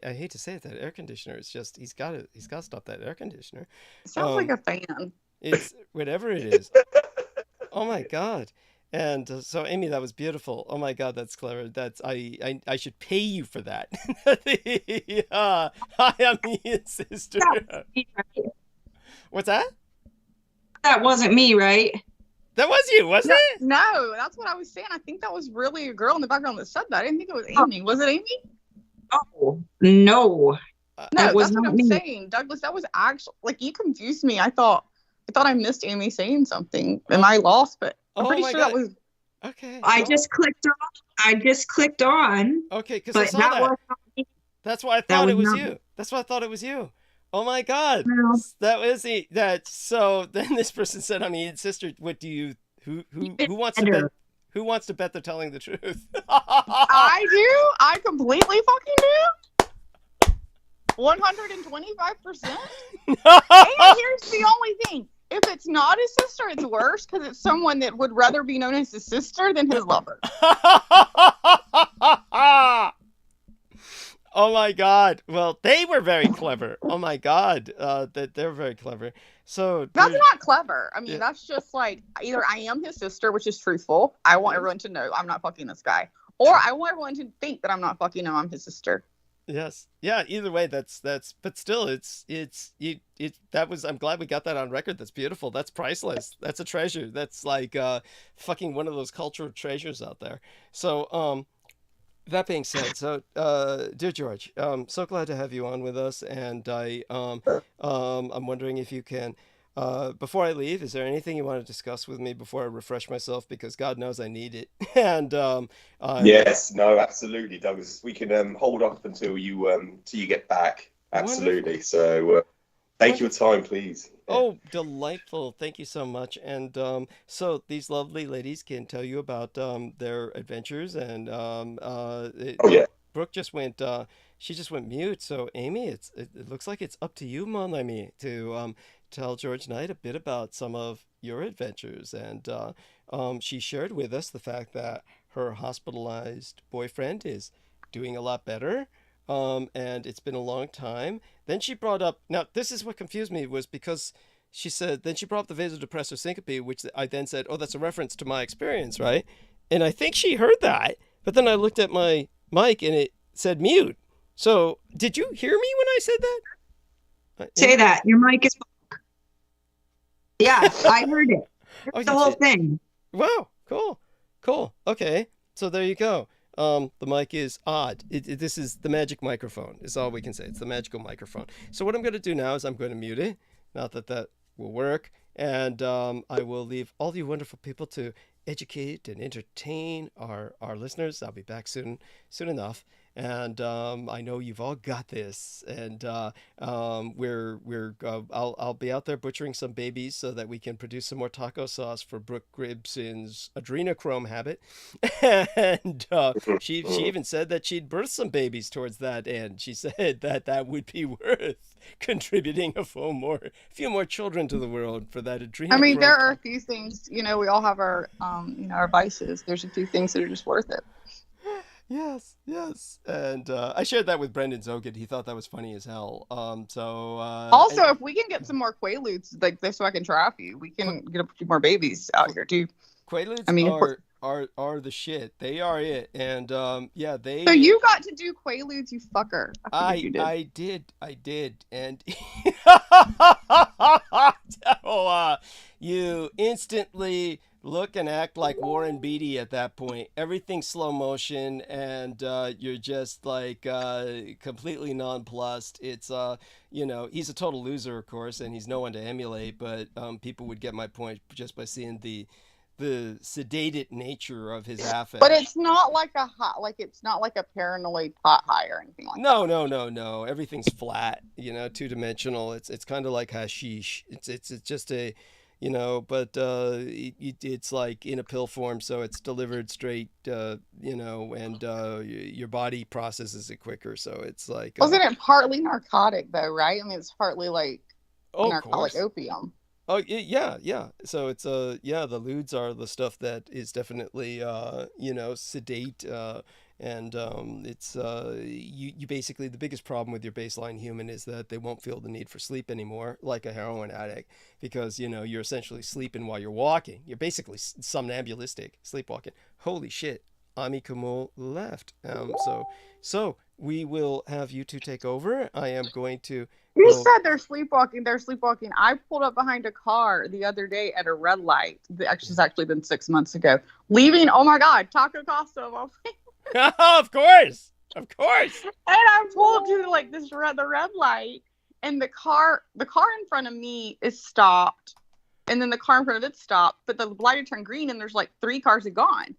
hate to say it, that air conditioner is just he's got to stop that air conditioner. It sounds like a fan. It's whatever it is. Oh my God. And so Amy, that was beautiful. Oh my God, that's clever. That's I should pay you for that. Hi, I'm Ian's sister. What's that? That wasn't me, right? That was you, wasn't it? No, that's what I was saying. I think that was really a girl in the background that said that. I didn't think it was Amy. Was it Amy? Oh, no. No, It was that's what not I'm me. saying. Douglas, that was actually, like, you confused me. I thought I missed Amy saying something. Am I lost? But I'm pretty my sure God. that was. Okay. I well, just clicked on. Okay, because I But saw that that. was not me. That's why I That thought it was was not you. That's why I thought it was you. Oh my God. No. That was that. So then this person said, I'm Ian's sister. What do you? Who wants to bet? Who wants to bet they're telling the truth? I do. I completely fucking do. 125%. And here's the only thing. If it's not his sister, it's worse because it's someone that would rather be known as his sister than his lover. Oh my God. Well, they were very clever. Oh my God. That they're very clever. So That's there's- not clever. I mean, Yeah. that's just like either I am his sister, which is truthful. I want everyone to know I'm not fucking this guy. Or I want everyone to think that I'm not fucking him, I'm his sister. Yes. Yeah, either way, that's but still that was, I'm glad we got that on record. That's beautiful. That's priceless. That's a treasure. That's like fucking one of those cultural treasures out there. So that being said, so dear George, so glad to have you on with us, and I'm wondering if you can, before I leave, is there anything you want to discuss with me before I refresh myself, because God knows I need it. And yes, no, absolutely, Douglas. We can hold off until you get back. Absolutely. Wonderful. So take your time, please. Oh, delightful. Thank you so much. And so these lovely ladies can tell you about their adventures. And yeah. Brooke just went, she just went mute. So Amy, it looks like it's up to you, mon ami, to tell George Knight a bit about some of your adventures. And she shared with us the fact that her hospitalized boyfriend is doing a lot better. And it's been a long time. Then she brought up, now this is what confused me, was because she said, then she brought up the vasodepressor syncope, which I then said, oh, that's a reference to my experience, right? And I think she heard that, but then I looked at my mic and it said mute. So did you hear me when I said that? Say that. Your mic is. Yeah, I heard it. Oh, The you whole did? thing. Wow, cool. Okay, so there you go. The mic is odd. This is the magic microphone, is all we can say. It's the magical microphone. So what I'm going to do now is I'm going to mute it. Not that will work. And I will leave all you wonderful people to educate and entertain our listeners. I'll be back soon enough. And I know you've all got this. And I'll be out there butchering some babies so that we can produce some more taco sauce for Brooke Gribson's adrenochrome habit. And she even said that she'd birth some babies towards that end. She said that would be worth contributing a few more children to the world for that adrenochrome. I mean, there are a few things, we all have our, our vices. There's a few things that are just worth it. Yes. And I shared that with Brendan Zogan. He thought that was funny as hell. Also, if we can get some more Quaaludes like this so I can trap you, we can get a few more babies out here too. Quaaludes are the shit. They are it. And they. So you got to do Quaaludes, you fucker. I did. And you instantly look and act like Warren Beatty at that point. Everything's slow motion, and you're just like completely nonplussed. It's he's a total loser, of course, and he's no one to emulate. But people would get my point just by seeing the sedated nature of his affect. But it's not like it's not like a paranoid pot high or anything like that. No. Everything's flat, two-dimensional. It's kind of like hashish. It's just a, but it's like in a pill form, so it's delivered straight, and your body processes it quicker. So it's like. Wasn't it partly narcotic though, right? I mean, it's partly like of narcotic, course. like opium. Oh yeah. So it's the lewds are the stuff that is definitely sedate, and it's you basically, the biggest problem with your baseline human is that they won't feel the need for sleep anymore, like a heroin addict, because you're essentially sleeping while you're walking. You're basically somnambulistic, sleepwalking. Holy shit, ggkGHuo left. So we will have you two take over. I am going to. You said they're sleepwalking. They're sleepwalking. I pulled up behind a car the other day at a red light. It's actually been 6 months ago. Leaving, oh my God, Taco Costa. Of course. And I pulled to like the red light, and the car in front of me is stopped, and then the car in front of it stopped, but the light had turned green, and there's like 3 cars had gone.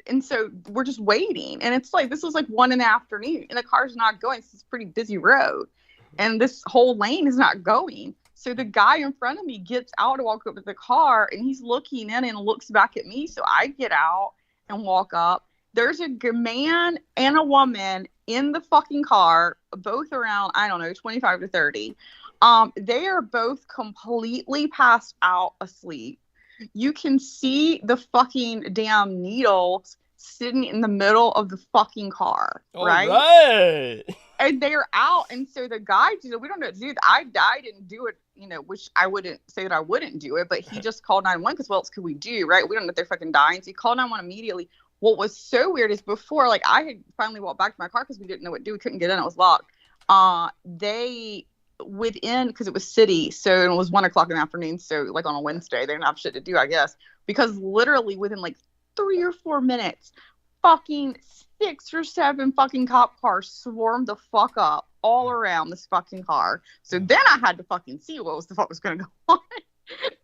And so we're just waiting, and it's like, this was like 1 PM, and the car's not going. It's a pretty busy road, and this whole lane is not going. So the guy in front of me gets out to walk up to the car, and he's looking in and looks back at me. So I get out and walk up. There's a man and a woman in the fucking car, both around, I don't know, 25 to 30. They are both completely passed out asleep. You can see the fucking damn needles sitting in the middle of the fucking car, right? And they're out, and so the guy, we don't know what to do. I didn't do it, which I wouldn't say that I wouldn't do it, but he just called 911 because what else could we do, right? We don't know if they're fucking dying, so he called 911 immediately. What was so weird is before, like, I had finally walked back to my car because we didn't know what to do. We couldn't get in. It was locked. Because it was city, so it was 1 o'clock in the afternoon, so like on a Wednesday, they didn't have shit to do, I guess, because literally within like 3 or 4 minutes, fucking 6 or 7 fucking cop cars swarmed the fuck up all around this fucking car. So then I had to fucking see what the fuck was going to go on.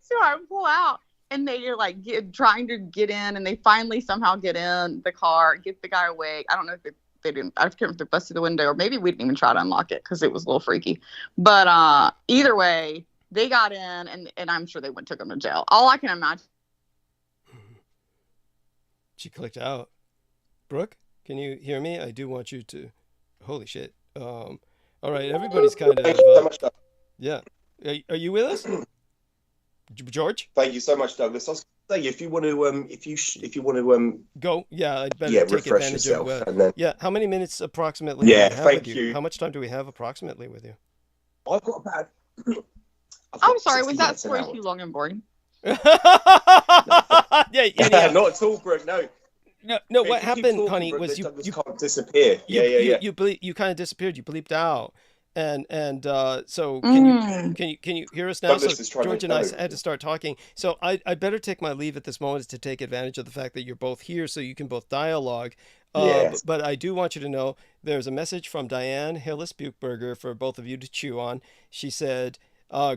So I pull out, and they're like trying to get in, and they finally somehow get in the car, get the guy awake. I don't know if they didn't. I can't remember if they busted the window, or maybe we didn't even try to unlock it because it was a little freaky. But either way, they got in, and I'm sure they took them to jail. All I can imagine. She clicked out. Brooke, can you hear me? I do want you to. Holy shit. All right, everybody's kind of. Thank you so much, Doug. Yeah. Are you with us, George? Thank you so much, Douglas. I was going to say, if you want to go, I'd better take refresh advantage yourself, of. and then... Yeah, how many minutes approximately? Yeah, do we have thank with you. How much time do we have approximately with you? I've got about. I'm sorry, was that story too long and boring? Yeah. Not at all, Brooke. No. What happened, honey, Brooke, was you can't disappear. You kind of disappeared. You bleeped out, and so can you hear us now? So George and I had to start talking. So I better take my leave at this moment to take advantage of the fact that you're both here, so you can both dialogue. Yes. But I do want you to know there's a message from Diane Hillis-Buchberger for both of you to chew on. She said,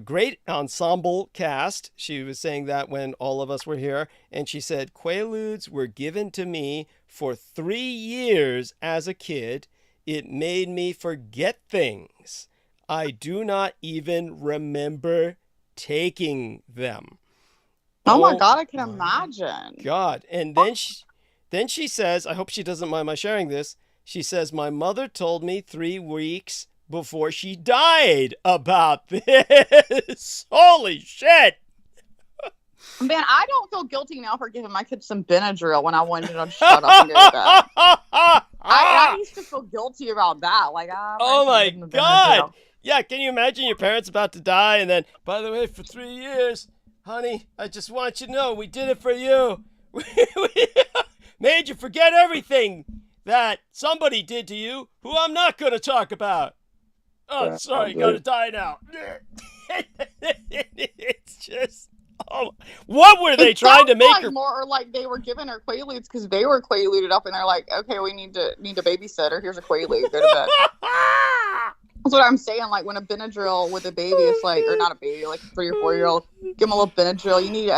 great ensemble cast. She was saying that when all of us were here. And she said, Quaaludes were given to me for 3 years as a kid. It made me forget things. I do not even remember taking them. Oh my God, I can imagine. God. And then she says, I hope she doesn't mind my sharing this. She says, my mother told me 3 weeks before she died about this. Holy shit. Man, I don't feel guilty now for giving my kids some Benadryl when I wanted them to shut up and go to bed. I used to feel guilty about that. Like, oh my God. Yeah, can you imagine your parents about to die, and then, by the way, for 3 years, honey, I just want you to know we did it for you. We made you forget everything that somebody did to you who I'm not going to talk about. Oh, sorry, gotta die now. It's just, what were they trying to make like her? More or like they were giving her Quaaludes because they were Quaaluded up, and they're like, okay, we need a babysitter. Here's a Quaalude. Go to bed. That's what I'm saying. Like when a Benadryl with a baby, it's like, or not a baby, like a 3 or 4-year-old, give them a little Benadryl. You need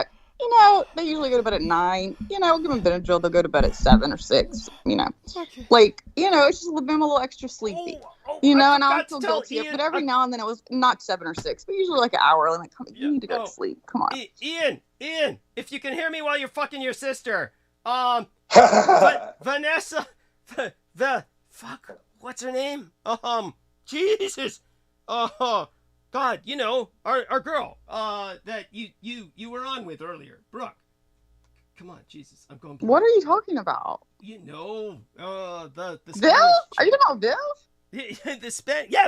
they usually go to bed at 9. Give them Benadryl. They'll go to bed at 7 or 6. Like it's just them a little extra sleepy. And I don't feel guilty. Ian, but every now and then it was not 7 or 6, but usually like an hour. I'm like, you need to go to sleep. Come on. Ian, if you can hear me while you're fucking your sister, Vanessa, the fuck, what's her name? Jesus. God God, you know, our girl, that you were on with earlier, Brooke. Come on, Jesus, I'm going. What are you talking about? You know, the Viv? Are you talking about Viv?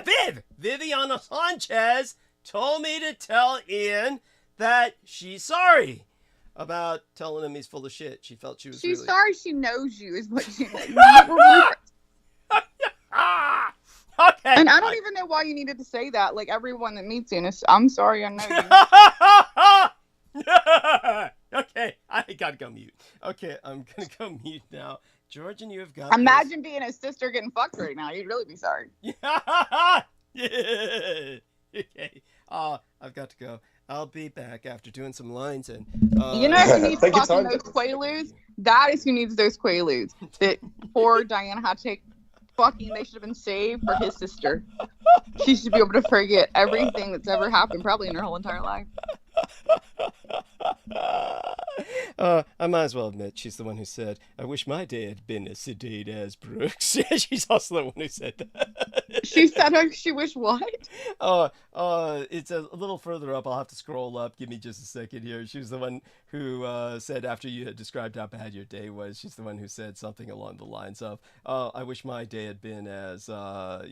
Viv. Viviana Sanchez told me to tell Ian that she's sorry about telling him he's full of shit. She felt she's really... sorry she knows you is what she Okay. And I don't even know why you needed to say that. Like, everyone that meets you, I'm sorry I know you. Okay, I gotta go mute. Okay, I'm gonna go mute now. George, and you have got Imagine being a sister getting fucked right now. You'd really be sorry. Yeah. Okay. I've got to go. I'll be back after doing some lines and. You know who needs fucking those Quaaludes? That is who needs those Quaaludes. That poor Diana had to take fucking. They should have been saved for his sister. She should be able to forget everything that's ever happened, probably in her whole entire life. I might as well admit she's the one who said, "I wish my day had been as sedate as Brooks." She's also the one who said that. She said she wished what? It's a little further up. I'll have to scroll up. Give me just a second here. She was the one who said, after you had described how bad your day was, she's the one who said something along the lines of, "I wish my day had been as,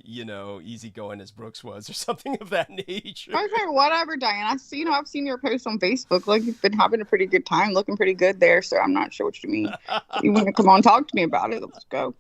easygoing as Brooks was," or something of that nature. Okay, whatever, Diana. I've seen your post on Facebook. Like, you've been having a pretty good time, looking pretty good there. So I'm not sure what you mean. You want to come on, talk to me about it? Let's go.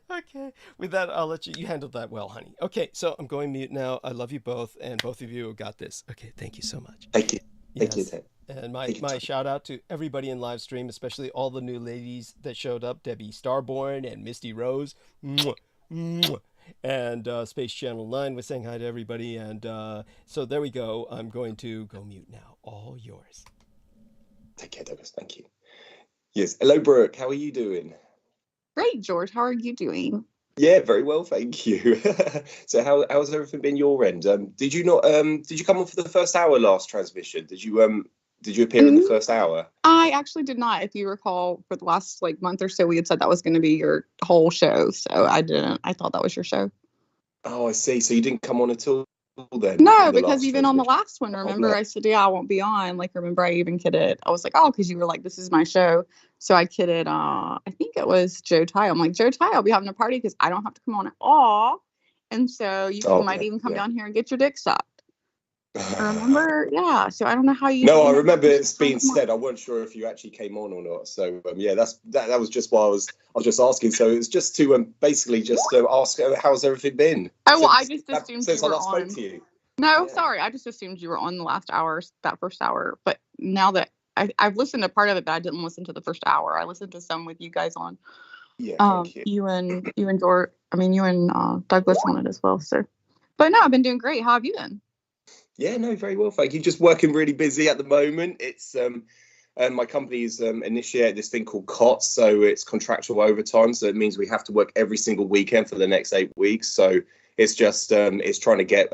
Okay. With that, I'll let you. You handled that well, honey. Okay, so I'm going mute now. I love you both, and both of you have got this. Okay, thank you so much. Thank you. Yes. Thank you. And my shout out to everybody in live stream, especially all the new ladies that showed up: Debbie Starborn and Misty Rose. Mwah, mwah. And Space Channel 9 was saying hi to everybody. And so there we go. I'm going to go mute now. All yours. Take care, Douglas. Thank you. Yes. Hello, Brooke. How are you doing? Great, George. How are you doing? Yeah, very well, thank you. So how's everything been your end? Did you come on for the first hour last transmission? Did you appear in the first hour? I actually did not. If you recall, for the last month or so, we had said that was going to be your whole show. So I didn't. I thought that was your show. Oh, I see. So you didn't come on at all then? No, because even on the last one, remember, I said, yeah, I won't be on. Remember, I even kidded. I was like, oh, because you were like, this is my show. So I kidded. I think it was Joe Ty. I'm like, Joe Ty, I'll be having a party because I don't have to come on at all. And so you might even come down here and get your dick sucked. Remember? Yeah. So I don't know how you. No, I remember it's being said. I wasn't sure if you actually came on or not. So yeah, that was just why I was just asking. So it's just to basically just ask how's everything been. Oh, well, I just assumed since you were I last on. spoke to you. No, sorry. I just assumed you were on the last hour, that first hour. But now that I've listened to part of it, but I didn't listen to the first hour. I listened to some with you guys on. Yeah, thank you. You and George. I mean, you and Douglas on it as well. So, but no, I've been doing great. How have you been? Yeah, no, very well, thank you. Just working really busy at the moment. It's my company's initiated this thing called COTS, so it's contractual overtime. So it means we have to work every single weekend for the next 8 weeks. So it's just it's trying to get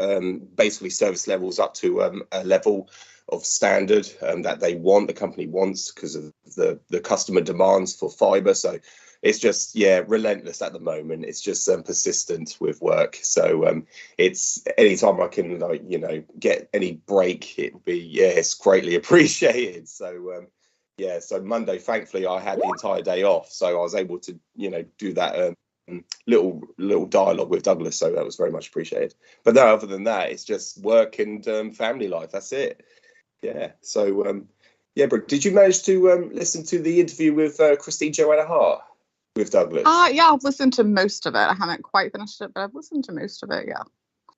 basically service levels up to a level of standard that they want, the company wants, because of the customer demands for fiber. So it's just, relentless at the moment. It's just persistent with work. So it's anytime I can, get any break, it would be, it's greatly appreciated. So, so Monday, thankfully, I had the entire day off. So I was able to, do that little dialogue with Douglas. So that was very much appreciated. But no, other than that, it's just work and family life. That's it. Yeah. So, Brooke, did you manage to listen to the interview with Christine Joanna Hart? With Douglas? Yeah, I've listened to most of it. I haven't quite finished it, but I've listened to most of it, yeah.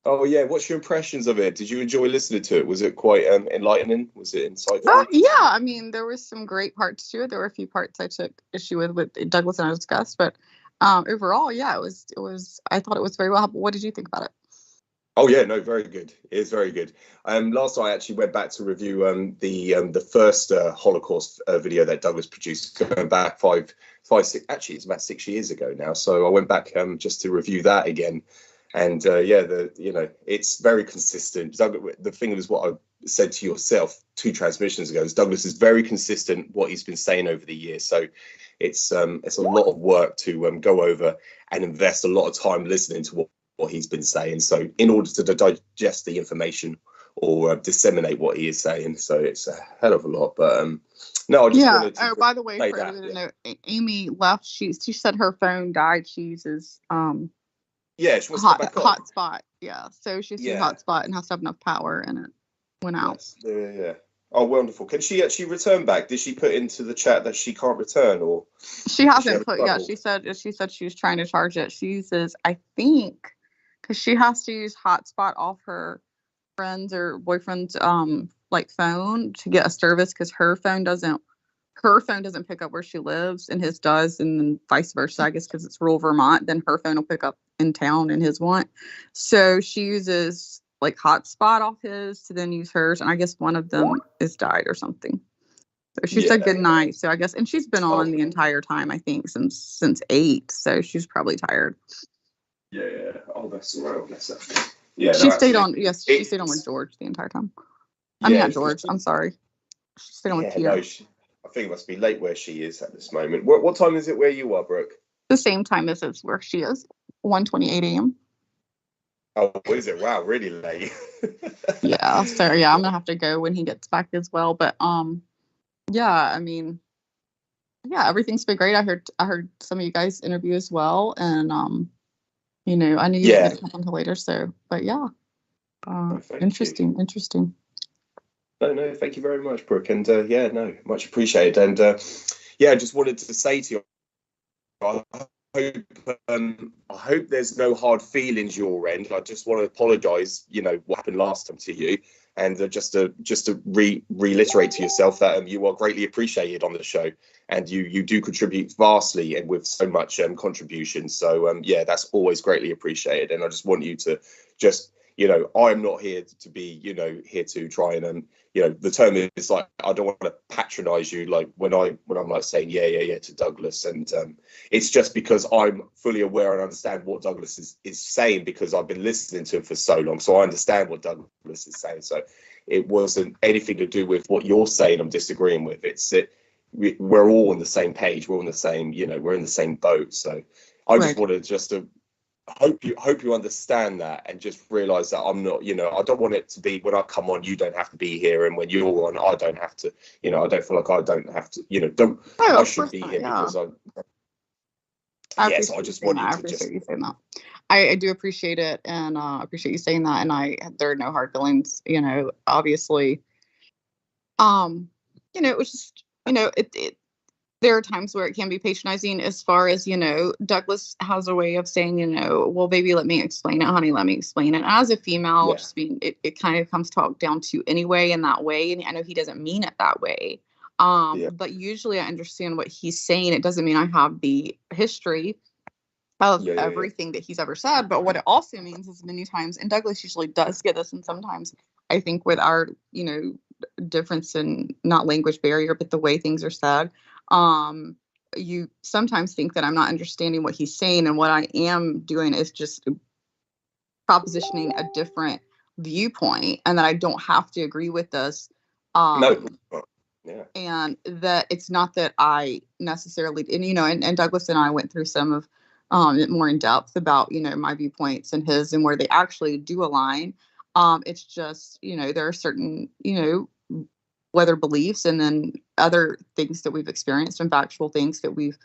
Oh, yeah. What's your impressions of it? Did you enjoy listening to it? Was it quite enlightening? Was it insightful? Yeah, I mean, there was some great parts to it. There were a few parts I took issue with Douglas and I discussed, but overall, yeah, it was. I thought it was very well. What did you think about it? Oh yeah, no, very good. It is very good. Last night I actually went back to review the first Holocaust video that Douglas produced, going back five, six. Actually, it's about 6 years ago now. So I went back just to review that again, and it's very consistent. The thing is, what I said to yourself 2 transmissions ago is Douglas is very consistent what he's been saying over the years. So it's a lot of work to go over and invest a lot of time listening to what he's been saying. So in order to digest the information disseminate what he is saying. So it's a hell of a lot. But no, I just wanted to. Oh, by the way, say for that, everyone to know, Amy left. She said her phone died. She uses yeah, she wants to get back on. hotspot. Yeah, so she's using Yeah. hotspot and has to have enough power, and it went out. Yes. Yeah. Oh, wonderful. Can she actually return back? Did she put into the chat that she can't return, or She hasn't put. Yeah, trouble? she said she was trying to charge it. She uses, I think, because she has to use hotspot off her friends or boyfriend's like phone to get a service, because her phone doesn't pick up where she lives and his does, and then vice versa, I guess, because it's rural Vermont. Then her phone will pick up in town and his won't. So she uses like hotspot off his to then use hers, and I guess one of them is died or something. So she said good night. So I guess, and she's been on the entire time, I think, since 8. So she's probably tired. Yeah. Oh, that's all right. Bless her. Yeah, She stayed on. Yes, she stayed on with George the entire time. I mean, not George. I'm sorry. She stayed on with Peter. No, I think it must be late where she is at this moment. What time is it where you are, Brooke? The same time as it's where she is, 1:28 a.m. Oh, is it? Wow, really late. Yeah. So yeah, I'm gonna have to go when he gets back as well. But yeah, I mean, yeah, everything's been great. I heard some of you guys interview as well, and you know, I knew you were gonna come until later. So, but yeah, interesting. No, thank you very much, Brooke. And yeah, no, much appreciated. And yeah, I just wanted to say to you, I hope there's no hard feelings your end. I just want to apologise, you know, what happened last time to you, and just to reiterate to yourself that you are greatly appreciated on the show, and you do contribute vastly and with so much contribution. So yeah, that's always greatly appreciated. And I just want you to just, you know, I'm not here to be, you know, here to try and you know, the term is like, I don't want to patronize you, like when I'm like saying yeah to Douglas, and it's just because I'm fully aware and understand what Douglas is saying, because I've been listening to him for so long, so I understand what Douglas is saying. So it wasn't anything to do with what you're saying I'm disagreeing with. We're all on the same page, we're on the same, you know, we're in the same boat. So I just wanted just to hope you understand that, and just realize that I'm not, you know, I don't want it to be when I come on you don't have to be here, and when you're on I don't have to, you know, I don't feel like I don't have to, you know, I should be here because I just want you to appreciate you saying that. I do appreciate it, and appreciate you saying that, and there are no hard feelings, you know, obviously. You know, it was just, you know, there are times where it can be patronizing, as far as, you know, Douglas has a way of saying, you know, well, baby, let me explain it, honey, let me explain it. As a female, just being, it kind of comes talked down to anyway in that way. And I know he doesn't mean it that way. But usually I understand what he's saying. It doesn't mean I have the history of everything that he's ever said. But what it also means is many times, and Douglas usually does get this, and sometimes I think with our, you know, difference in not language barrier, but the way things are said, you sometimes think that I'm not understanding what he's saying, and what I am doing is just propositioning a different viewpoint, and that I don't have to agree with this. And that it's not that I necessarily, and you know, and Douglas and I went through some of more in depth about, you know, my viewpoints and his, and where they actually do align. It's just, you know, there are certain, you know, whether beliefs and then other things that we've experienced and factual things that we've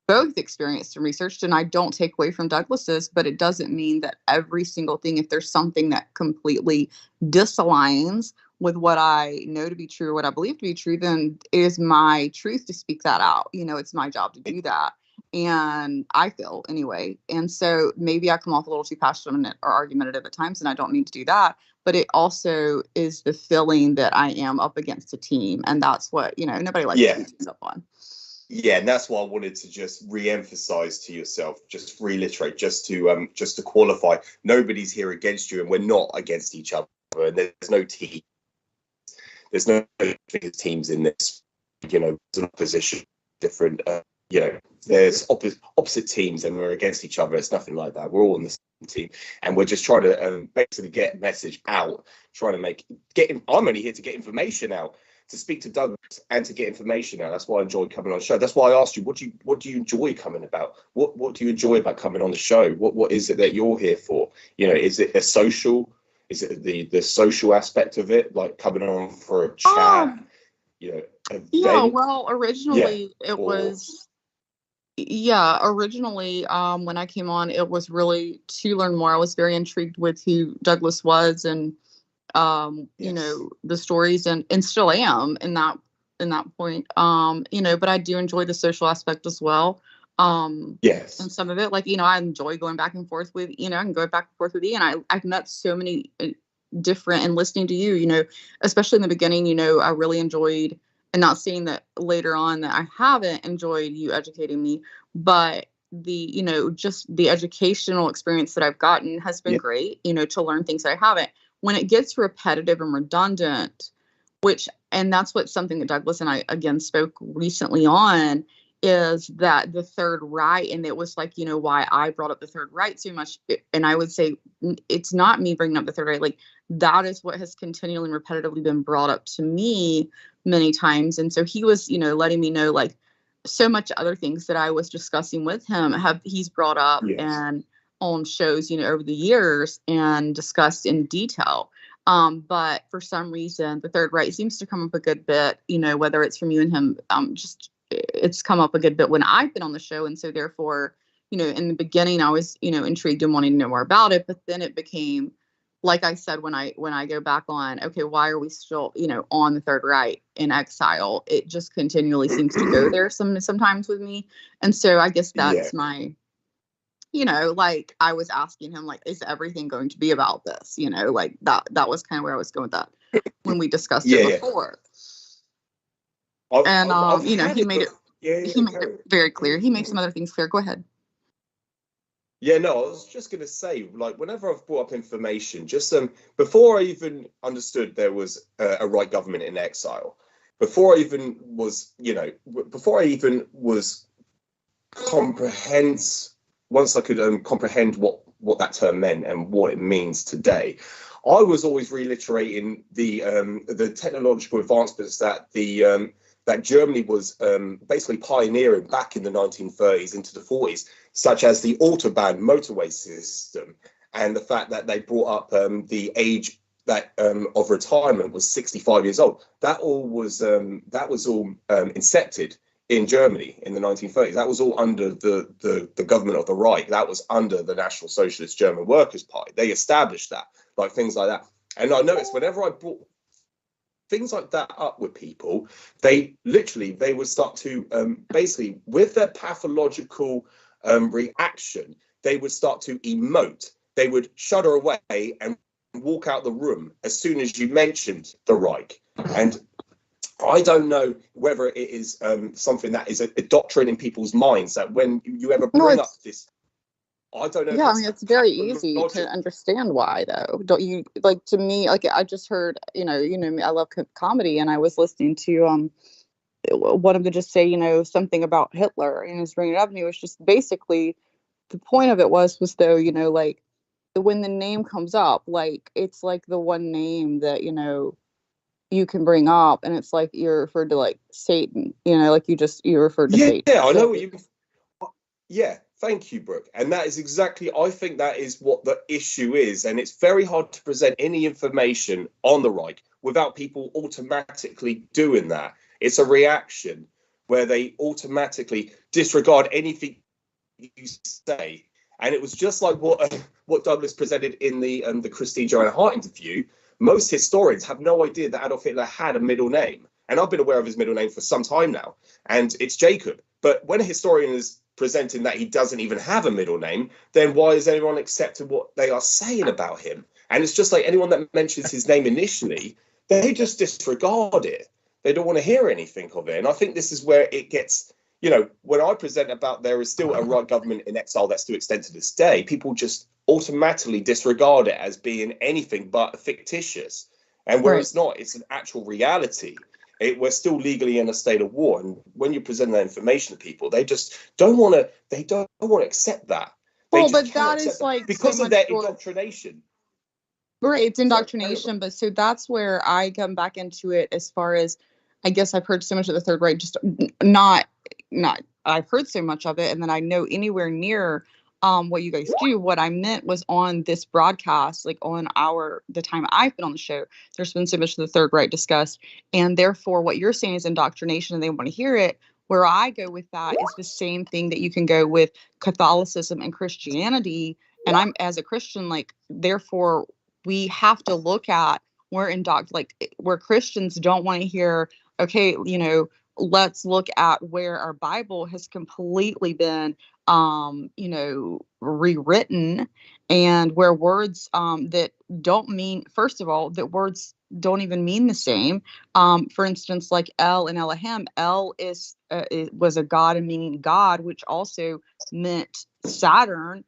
both experienced and researched. And I don't take away from Douglas's, but it doesn't mean that every single thing, if there's something that completely disaligns with what I know to be true, or what I believe to be true, then it is my truth to speak that out. You know, it's my job to do that. And I feel anyway. And so maybe I come off a little too passionate or argumentative at times, and I don't need to do that. But it also is the feeling that I am up against a team. And that's what, you know, nobody likes to be teamed up on. Yeah, and that's why I wanted to just re-emphasize to yourself, just reiterate, just to qualify. Nobody's here against you, and we're not against each other. And there's no team. There's no teams in this. You know, there's an opposition, different. You know, there's opposite teams, and we're against each other. It's nothing like that. We're all in the same team, and we're just trying to basically get a message out. I'm only here to get information out, to speak to Douglas and to get information out. That's why I enjoy coming on the show. That's why I asked you, what do you enjoy coming about? What do you enjoy about coming on the show? What is it that you're here for? You know, is it a social Is it the social aspect of it, like coming on for a chat, you know? Yeah, Event? well, originally it was, originally when I came on, it was really to learn more. I was very intrigued with who Douglas was, and you know, the stories, and still am in that point. You know, but I do enjoy the social aspect as well. Yes. And some of it, like, you know, I enjoy going back and forth with, you know, I can go back and forth with you, and I've met so many different, and listening to you, you know, especially in the beginning, you know, I really enjoyed, and not saying that later on that I haven't enjoyed you educating me, but the, you know, just the educational experience that I've gotten has been great, you know, to learn things that I haven't. When it gets repetitive and redundant, and that's what something that Douglas and I again spoke recently on, is that the third right, and it was like, you know, why I brought up the third right so much, and I would say it's not me bringing up the third right, like that is what has continually and repetitively been brought up to me many times. And so he was, you know, letting me know, like, so much other things that I was discussing with him he's brought up and on shows, you know, over the years and discussed in detail. But for some reason, the third right seems to come up a good bit, you know, whether it's from you and him, just it's come up a good bit when I've been on the show. And so therefore, you know, in the beginning, I was, you know, intrigued and wanting to know more about it. But then it became, like I said, when I go back on, okay, why are we still, you know, on the third right in exile? It just continually seems to go there sometimes with me. And so I guess that's my, you know, like I was asking him, like, is everything going to be about this? You know, like that was kind of where I was going with that when we discussed it before. And you know, he made it very clear. He made some other things clear. Go ahead. Yeah, no, I was just going to say, like, whenever I've brought up information, just before I even understood there was a right government in exile, before I even was, you know, before I even was once I could comprehend what that term meant and what it means today, I was always reiterating the technological advancements that that Germany was basically pioneering back in the 1930s into the 40s, such as the Autobahn motorway system, and the fact that they brought up the age that of retirement was 65 years old. That was all incepted in Germany in the 1930s. That was all under the government of the Reich. That was under the National Socialist German Workers' Party. They established that, like things like that. And I noticed whenever I brought things like that up with people, they would start to basically, with their pathological reaction, they would start to emote. They would shudder away and walk out the room as soon as you mentioned the Reich. And I don't know whether it is something that is a doctrine in people's minds, that when you ever bring up this, I don't know. Yeah, I mean, it's very easy to understand why, though. Don't you, like, to me, like, I just heard, you know me, I love comedy, and I was listening to one of them just say, you know, something about Hitler, and he was bringing it up, and he was just basically, the point of it was though, you know, like, when the name comes up, like, it's like the one name that, you know, you can bring up, and it's like you're referred to, like, Satan, you know, like you referred to Satan. Yeah, I know what you. Yeah, thank you, Brooke. And that is exactly, I think that is what the issue is, and it's very hard to present any information on the Reich without people automatically doing that. It's a reaction where they automatically disregard anything you say. And it was just like what Douglas presented in the Christine Joanna Hart interview. Most historians have no idea that Adolf Hitler had a middle name. And I've been aware of his middle name for some time now, and it's Jacob. But when a historian is presenting that he doesn't even have a middle name, then why is anyone accepting what they are saying about him? And it's just like anyone that mentions his name initially, they just disregard it. They don't want to hear anything of it. And I think this is where it gets, you know, when I present about there is still a right government in exile that still extends to this day, people just automatically disregard it as being anything but fictitious. And where it's not, it's an actual reality. We're still legally in a state of war, and when you present that information to people, they just don't want to. They don't want to accept that. Well, but that is like because of their indoctrination. Right, it's indoctrination, but so that's where I come back into it. As far as, I guess I've heard so much of the Third Reich, just not I've heard so much of it, and then I know anywhere near what you guys do. What I meant was on this broadcast, like on the time I've been on the show, there's been so much of the Third Reich discussed, and therefore what you're saying is indoctrination and they want to hear it. Where I go with that is the same thing that you can go with Catholicism and Christianity. And I'm, as a Christian, like, therefore we have to look at where Christians don't want to hear, okay, let's look at where our Bible has completely been rewritten, and where words that don't mean, first of all, that words don't even mean the same. For instance, like El and Elohim. El was a god and meaning God, which also meant Saturn,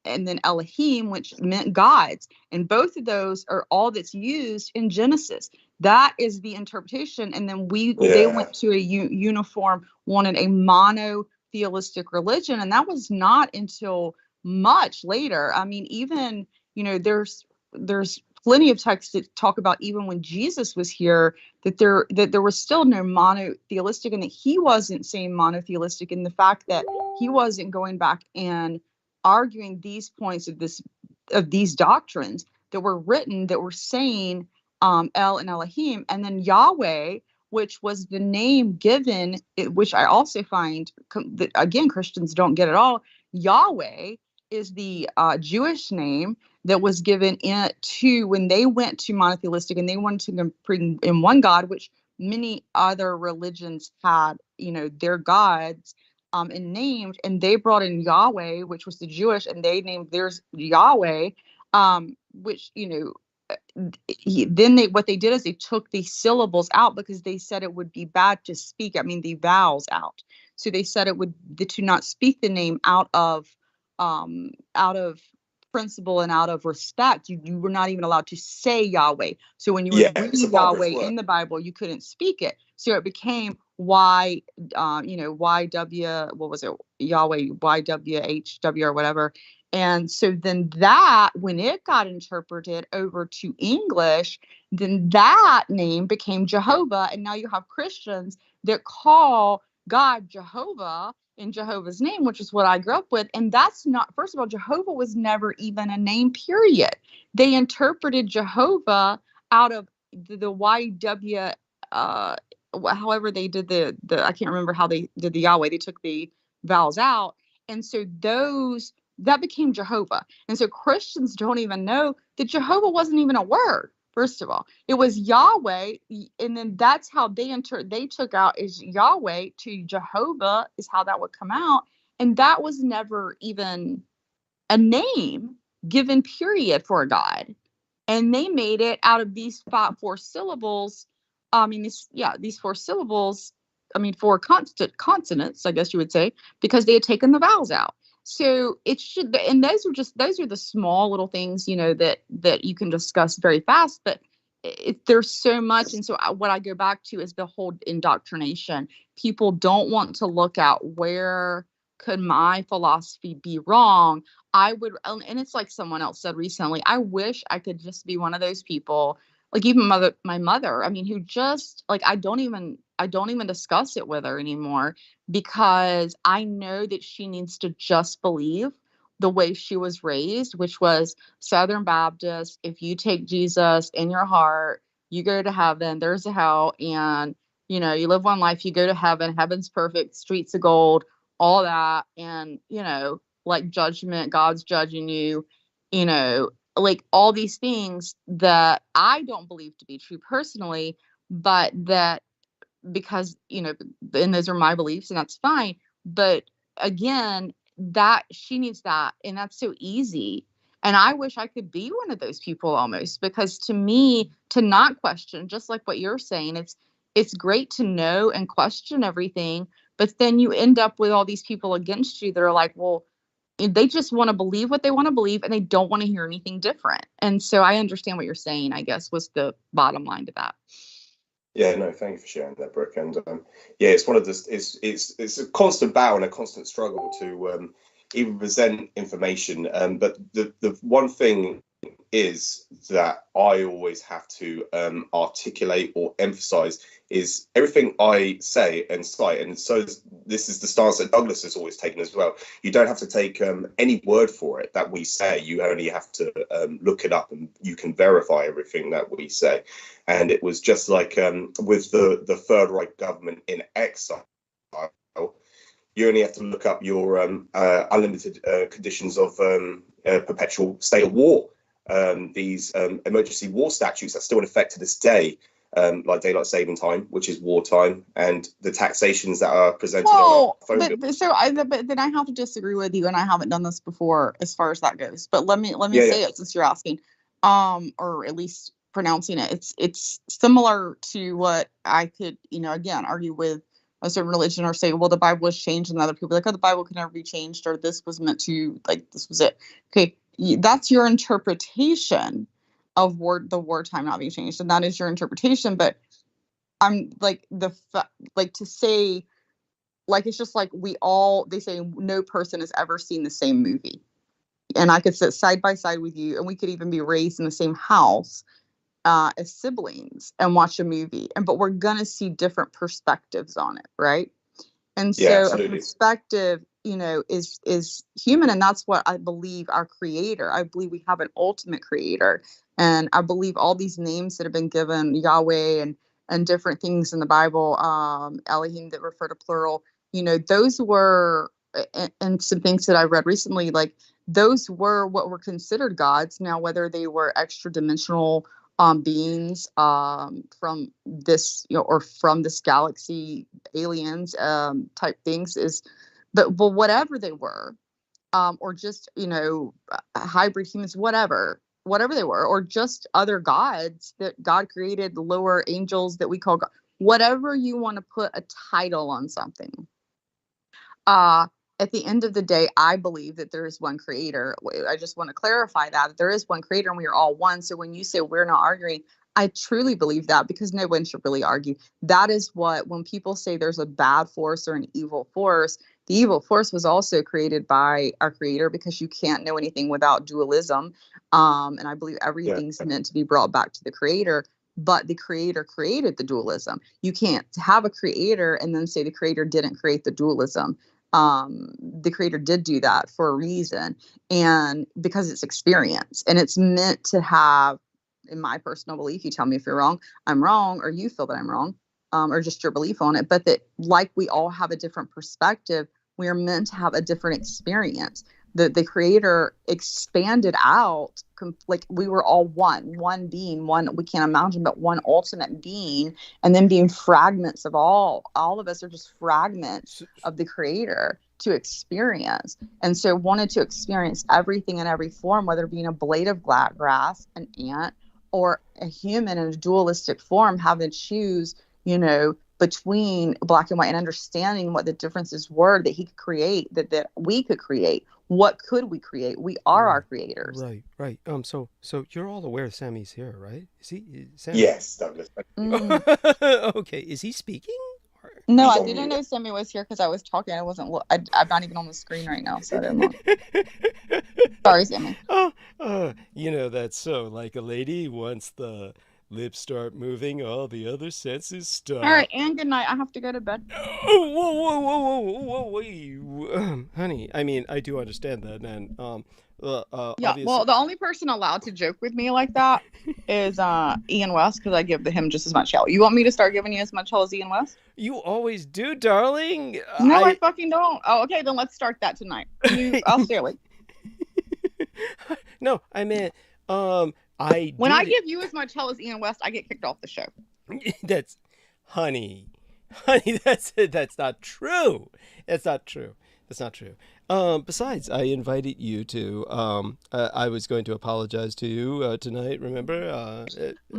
and then Elohim, which meant gods. And both of those are all that's used in Genesis. That is the interpretation. And then they went to a uniform, wanted a monotheistic religion. And that was not until much later. I mean, even, there's plenty of texts that talk about even when Jesus was here, that there was still no monotheistic, and that he wasn't saying monotheistic, in the fact that he wasn't going back and arguing these points of these doctrines that were written, that were saying El and Elohim, and then Yahweh, which was the name given, which I also find that, again, Christians don't get at all. Yahweh is the Jewish name that was given when they went to monotheistic and they wanted to bring in one God, which many other religions had, their gods and named, and they brought in Yahweh, which was the Jewish, and they named theirs Yahweh, which, what they did is they took the syllables out, because they said it would be bad to speak, the vowels out. So they said to not speak the name out of principle and out of respect. You were not even allowed to say Yahweh. So when you were reading Yahweh in the Bible, you couldn't speak it. So it became YW, what was it? Yahweh, YWHW or whatever. And so then that, when it got interpreted over to English, then that name became Jehovah. And now you have Christians that call God Jehovah in Jehovah's name, which is what I grew up with. And that's not, first of all, Jehovah was never even a name, period. They interpreted Jehovah out of the YW, however they did the I can't remember how they did the Yahweh. They took the vowels out. And so that became Jehovah. And so Christians don't even know that Jehovah wasn't even a word. First of all, it was Yahweh, and then that's how they took out is Yahweh to Jehovah is how that would come out, and that was never even a name given, period, for a god. And they made it out of these four syllables. These four syllables. Four consonants, I guess you would say, because they had taken the vowels out. So it should, and those are the small little things, that you can discuss very fast, but there's so much. And so what I go back to is the whole indoctrination. People don't want to look at where could my philosophy be wrong. And it's like someone else said recently, I wish I could just be one of those people, like even my mother, who just like, I don't even discuss it with her anymore, because I know that she needs to just believe the way she was raised, which was Southern Baptist. If you take Jesus in your heart, you go to heaven. There's a hell, and you live one life, you go to heaven. Heaven's perfect, streets of gold, all that, and like judgment, God's judging you, like all these things that I don't believe to be true personally, but that, because and those are my beliefs, and that's fine. But again, that she needs that, and that's so easy. And I wish I could be one of those people, almost, because to me, to not question, just like what you're saying, it's great to know and question everything, but then you end up with all these people against you that are like, well, they just want to believe what they want to believe, and they don't want to hear anything different. And so I understand what you're saying, I guess, was the bottom line to that. Yeah, no, thank you for sharing that, Brooke. And it's one of the it's a constant battle and a constant struggle to even present information. But the one thing is that I always have to articulate or emphasize is everything I say and cite. And so this is the stance that Douglas has always taken as well. You don't have to take any word for it that we say. You only have to look it up, and you can verify everything that we say. And it was just like with the Third Reich government in exile, you only have to look up your unlimited conditions of perpetual state of war. These emergency war statutes that are still in effect to this day, like daylight saving time, which is wartime, and the taxations that are presented on our phone bill. But then I have to disagree with you, and I haven't done this before as far as that goes. But let me say it since you're asking, or at least pronouncing it. It's similar to what I could, again, argue with a certain religion or say, well, the Bible was changed, and other people are like, oh, the Bible can never be changed, or this was meant to, like, this was it. Okay, that's your interpretation of the wartime not being changed, and that is your interpretation. But I'm like to say, like, it's just like they say no person has ever seen the same movie, and I could sit side by side with you, and we could even be raised in the same house as siblings and watch a movie, but we're gonna see different perspectives on it, right? And so a perspective, is human, and that's what I believe our creator. I believe we have an ultimate creator, and I believe all these names that have been given, Yahweh and different things in the Bible, Elohim that refer to plural, those were, and some things that I read recently, like those were what were considered gods. Now, whether they were extra dimensional beings from this, or from this galaxy, aliens type things, but whatever they were, or just hybrid humans, whatever they were, or just other gods that God created, the lower angels that we call God, whatever you want to put a title on something. At the end of the day, I believe that there is one creator. I just want to clarify that there is one creator and we are all one. So when you say we're not arguing, I truly believe that, because no one should really argue. That is what, when people say there's a bad force or an evil force, the evil force was also created by our creator, because you can't know anything without dualism. And I believe everything's meant to be brought back to the creator. But the creator created the dualism. You can't have a creator and then say the creator didn't create the dualism. The creator did do that for a reason, and because it's experience, and it's meant to have, in my personal belief, you tell me if you're wrong, I'm wrong, or you feel that I'm wrong, or just your belief on it, but that, like, we all have a different perspective, we are meant to have a different experience. The creator expanded out, like we were all one being, one, we can't imagine, but one ultimate being, and then being fragments of all of us are just fragments of the creator to experience. And so wanted to experience everything in every form, whether it being a blade of grass, an ant, or a human in a dualistic form, having to choose, between black and white, and understanding what the differences were that he could create, that we could create. What could we create? We are our creators. Right. So you're all aware Sammy's here, right? Is he? Sammy? Yes, Douglas. Okay. Is he speaking? No, I didn't know Sammy was here because I was talking. I wasn't. I'm not even on the screen right now, so I didn't look. Sorry, Sammy. That's so. Like a lady, once the lips start moving, all the other senses stop. All right, and good night. I have to go to bed. Whoa, wait, honey. I mean, I do understand that, and yeah. Well, the only person allowed to joke with me like that is Ian West, because I give him just as much hell. You want me to start giving you as much hell as Ian West? You always do, darling. No, I fucking don't. Oh, okay, then let's start that tonight. I'll stay awake. No, I meant when I give you as much hell as Ian West, I get kicked off the show. That's, honey, that's not true. That's not true. Besides, I invited you to, I was going to apologize to you tonight, remember?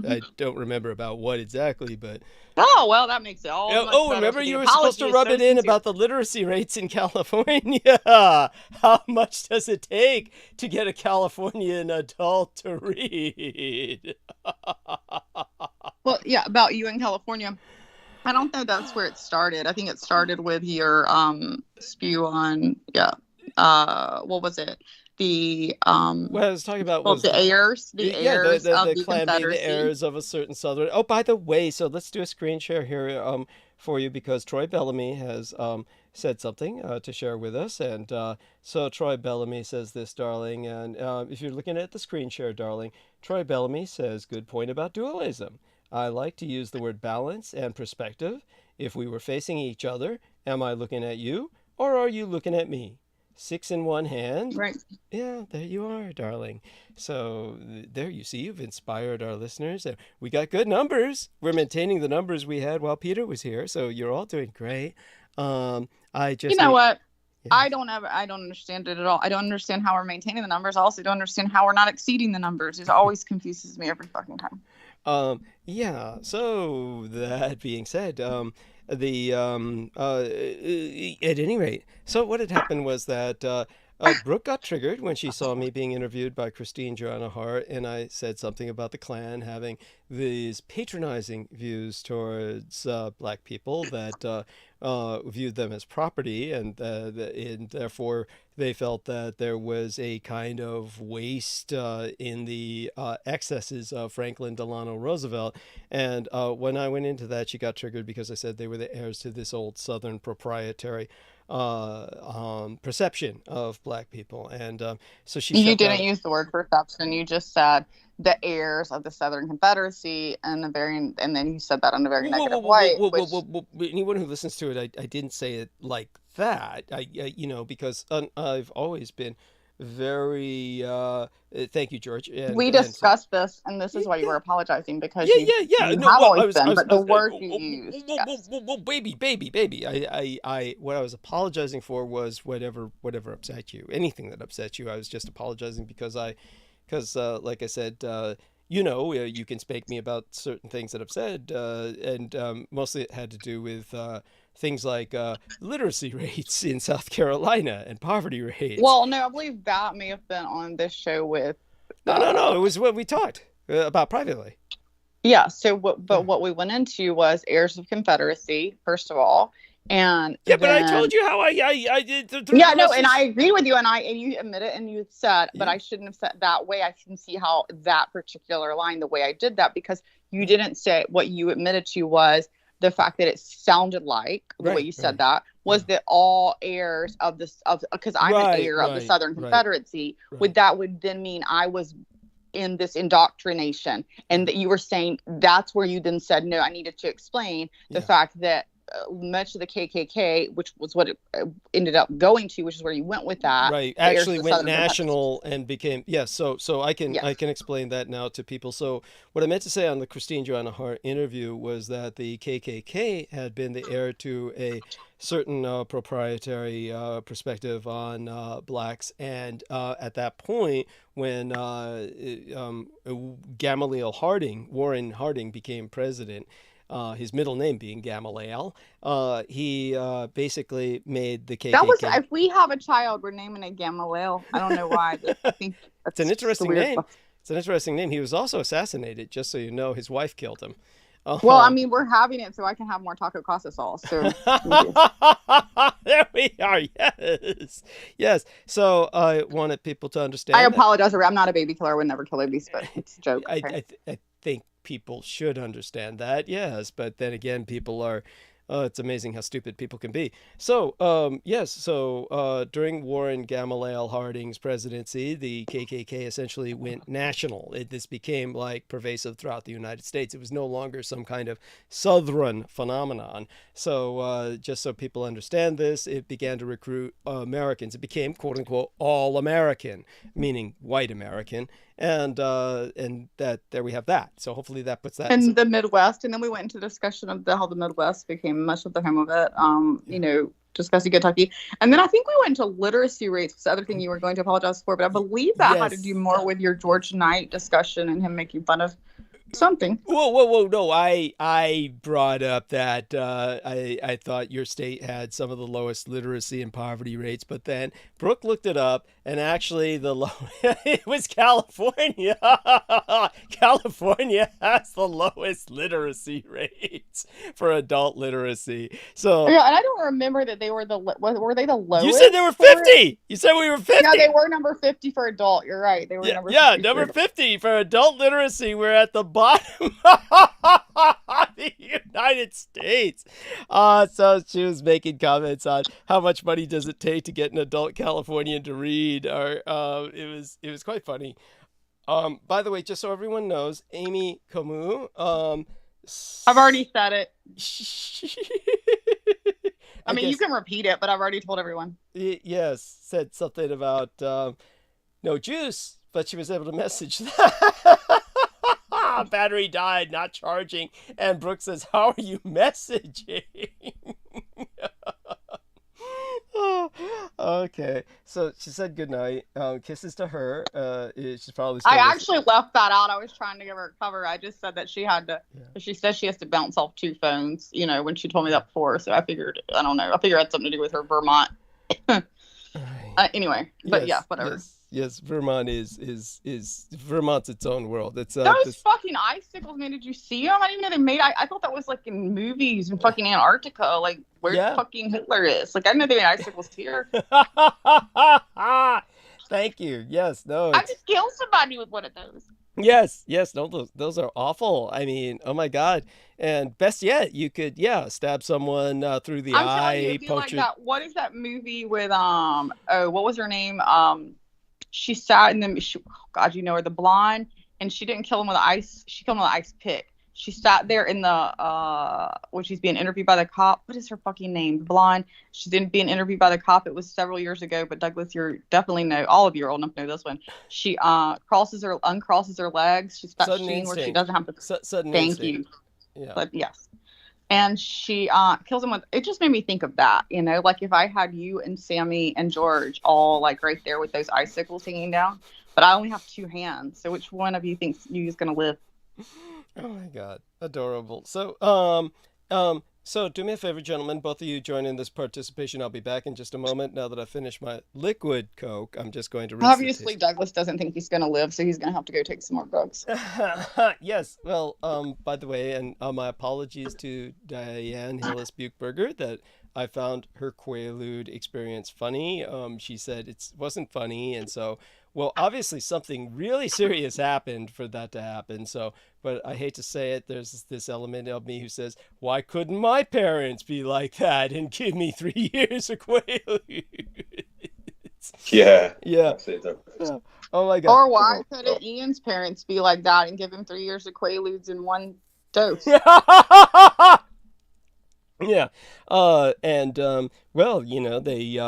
I don't remember about what exactly, but... Oh, well, that makes it all much remember better. You were supposed to rub it in about the literacy rates in California. How much does it take to get a Californian adult to read? Well, yeah, about you in California. I don't think that's where it started. I think it started with your spew on, what was it? the What I was talking about was the heirs, the of the clan being the Confederacy. heirs of a certain Southern. Oh, by the way, so let's do a screen share here for you, because Troy Bellamy has said something to share with us. And so Troy Bellamy says this, darling. And if you're looking at the screen share, darling, Troy Bellamy says, good point about dualism. I like to use the word balance and perspective. If we were facing each other, am I looking at you or are you looking at me? 6 in one hand. Right. Yeah, there you are, darling. So there you see, you've inspired our listeners. We got good numbers. We're maintaining the numbers we had while Peter was here. So you're all doing great. I just, You know what? Yeah. I don't understand it at all. I don't understand how we're maintaining the numbers. I also don't understand how we're not exceeding the numbers. It always confuses me every fucking time. Yeah. So that being said, at any rate, so what had happened was that Brooke got triggered when she saw me being interviewed by Christine Joanna Hart, and I said something about the Klan having these patronizing views towards Black people that viewed them as property, and therefore they felt that there was a kind of waste in the excesses of Franklin Delano Roosevelt. And when I went into that, she got triggered because I said they were the heirs to this old Southern proprietary perception of Black people. And so she You didn't use the word perception. You just said the heirs of the Southern Confederacy, and then you said that in a very negative way. Anyone who listens to it, I didn't say it like that. Because I've always been very thank you, George. We discussed this, and this is why you were apologizing, because you have always been, but the word you used. Baby. I what I was apologizing for was whatever upset you, anything that upset you. I was just apologizing because like I said, you can spank me about certain things that I've said, and mostly it had to do with things like literacy rates in South Carolina and poverty rates. Well, no, I believe that may have been on this show with. No. It was what we talked about privately. Yeah. So what we went into was heirs of Confederacy, first of all, and but I told you how I did. And I agree with you, and you admit it, and you said, but I shouldn't have said that way. I can see how that particular line, the way I did that, because you didn't say what you admitted to was the fact that it sounded like the way you said that was that all heirs of this because I'm an heir of the Southern Confederacy. Would then mean I was in this indoctrination, and that you were saying that's where you then said no. I needed to explain the fact that much of the KKK, which was what it ended up going to, which is where you went with that. Right. Actually went national and became, So I can explain that now to people. So what I meant to say on the Christine Joanna Hart interview was that the KKK had been the heir to a certain proprietary perspective on blacks. And at that point, when Gamaliel Harding, Warren Harding, became president, his middle name being Gamaliel, he basically made the KKK. That was, if we have a child, we're naming it Gamaliel. I don't know why. I think it's an interesting name. It's an interesting name. He was also assassinated, just so you know. His wife killed him. Well, I mean, we're having it so I can have more taco casa sauce. So there we are. Yes. So I wanted people to understand. I apologize. I'm not a baby killer. I would never kill babies, but it's a joke. I think people should understand that, yes, but then again, people are it's amazing how stupid people can be. So during Warren Gamaliel Harding's presidency, the KKK essentially went national. This became like pervasive throughout the United States. It was no longer some kind of Southern phenomenon. So just so people understand this, it began to recruit Americans. It became, quote unquote, all American, meaning white American. And that there we have that. So hopefully that puts that in the Midwest. And then we went into discussion of how the Midwest became much of the home of it. Discussing Kentucky. And then I think we went into literacy rates, was the other thing you were going to apologize for. But I believe that had to do more with your George Knight discussion and him making fun of something. Whoa. No, I brought up that I thought your state had some of the lowest literacy and poverty rates, but then Brooke looked it up, and actually it was California. California has the lowest literacy rates for adult literacy. So Yeah, and I don't remember that they were were they the lowest? you said they were 50. You said we were 50. Yeah, they were number 50 for adult. You're right. They were number 50. Number 50 for adult literacy. We're at the bottom of the United States. So she was making comments on how much money does it take to get an adult Californian to read. Or it was quite funny. By the way, just so everyone knows, Amy Camus. I've already said it. I mean, guess, you can repeat it, but I've already told everyone. Yes, said something about no juice, but she was able to message that. Battery died, not charging. And Brooke says, how are you messaging? Okay, so she said goodnight. Kisses to her. She's probably still I listening. actually left that out. I was trying to give her a cover. I just said that she had to. Yeah. She says she has to bounce off 2 phones. You know, when she told me that before. So I figured, I don't know. I figured it had something to do with her Vermont. Anyway, but yes, yeah, whatever. Yes, Vermont is Vermont's its own world. It's those fucking icicles, man. Did you see them? I didn't know they made. I thought that was like in movies in fucking Antarctica, like where fucking Hitler is. Like I didn't know they made icicles here. Thank you. Yes, no. I just killed somebody with one of those. Yes. No, those are awful. I mean, oh my god. And best yet, you could stab someone through the eye. Like that. What is that movie with what was her name? She sat in the God, you know her, the blonde, and she didn't kill him with an ice. She killed him with an ice pick. She sat there in the when she's being interviewed by the cop. What is her fucking name? The blonde. She's being interviewed by the cop. It was several years ago, but Douglas, you definitely know. All of you are old enough to know this one. She uncrosses her legs. She's that scene where she doesn't have to. Sudden thank instinct. you. Yeah. But yes. And she kills him with. It just made me think of that, you know, like if I had you and Sammy and George all like right there with those icicles hanging down, but I only have 2 hands. So which one of you thinks you is gonna live? Oh my god, adorable. So so do me a favor, gentlemen, both of you join in this participation. I'll be back in just a moment. Now that I've finished my liquid Coke, I'm just going to rinse obviously Douglas doesn't think he's gonna live, so he's gonna have to go take some more drugs. Yes, well, by the way, and my apologies to Diane Hillis Buchberger that I found her Quaalude experience funny. She said it wasn't funny, and so well, obviously something really serious happened for that to happen. So, but I hate to say it, there's this element of me who says, why couldn't my parents be like that and give me 3 years of Quaaludes? Yeah. Oh my god. Or why couldn't Ian's parents be like that and give him 3 years of Quaaludes in one dose? Yeah. Well, you know, they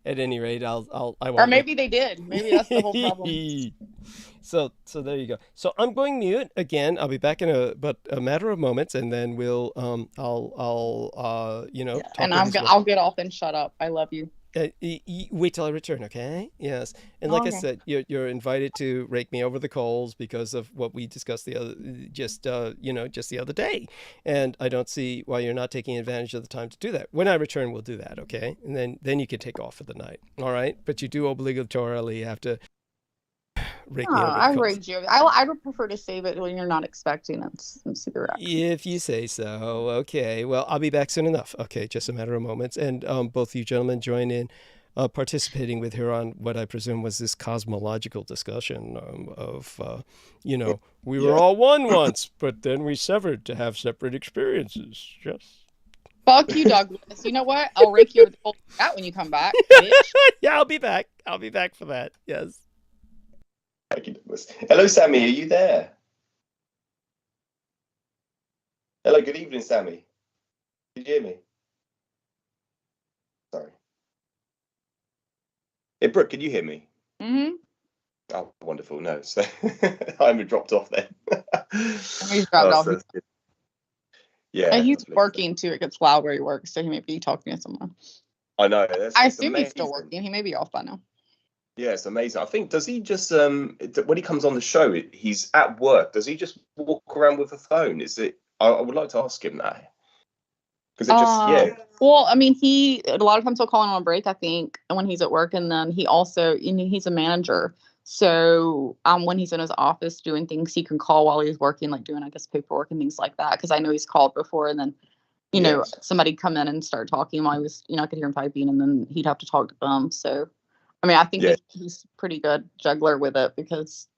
at any rate, I won't. Or maybe they did. Maybe that's the whole problem. So there you go. So I'm going mute again. I'll be back in a matter of moments, and then we'll I'll and I'll get off and shut up. I love you. Wait till I return, okay? Yes. And like I said, you're invited to rake me over the coals because of what we discussed the other day. And I don't see why you're not taking advantage of the time to do that. When I return, we'll do that, okay? And then you can take off for the night, all right? But you do obligatorily have to rake me over the coals. I rage you. I would prefer to save it when you're not expecting it and see the reaction. If you say so. Okay. Well, I'll be back soon enough. Okay, just a matter of moments. And both you gentlemen join in participating with her on what I presume was this cosmological discussion of we were all one once, but then we severed to have separate experiences. Yes. Fuck you, Douglas. You know what? I'll rake you over the coals when you come back, bitch. Yeah, I'll be back. I'll be back for that. Yes. Thank you, Douglas. Hello, Sammy. Are you there? Hello. Good evening, Sammy. Did you hear me? Sorry. Hey, Brooke, can you hear me? Mm-hmm. Oh, wonderful. No, so I'm dropped off then. He's dropped off. So yeah. And he's working too. It gets loud where he works, so he may be talking to someone. I know. I assume he's still working. He may be off by now. Yeah, it's amazing. I think, does he just, when he comes on the show, he's at work. Does he just walk around with a phone? Is it, I would like to ask him that. Because it just, Well, I mean, a lot of times he'll call in on a break, I think, when he's at work. And then he also, he's a manager. So when he's in his office doing things, he can call while he's working, like doing, I guess, paperwork and things like that. Because I know he's called before, and then, you know, somebody come in and start talking while he was, you know, I could hear him typing, and then he'd have to talk to them. So, I mean, I think he's pretty good juggler with it because,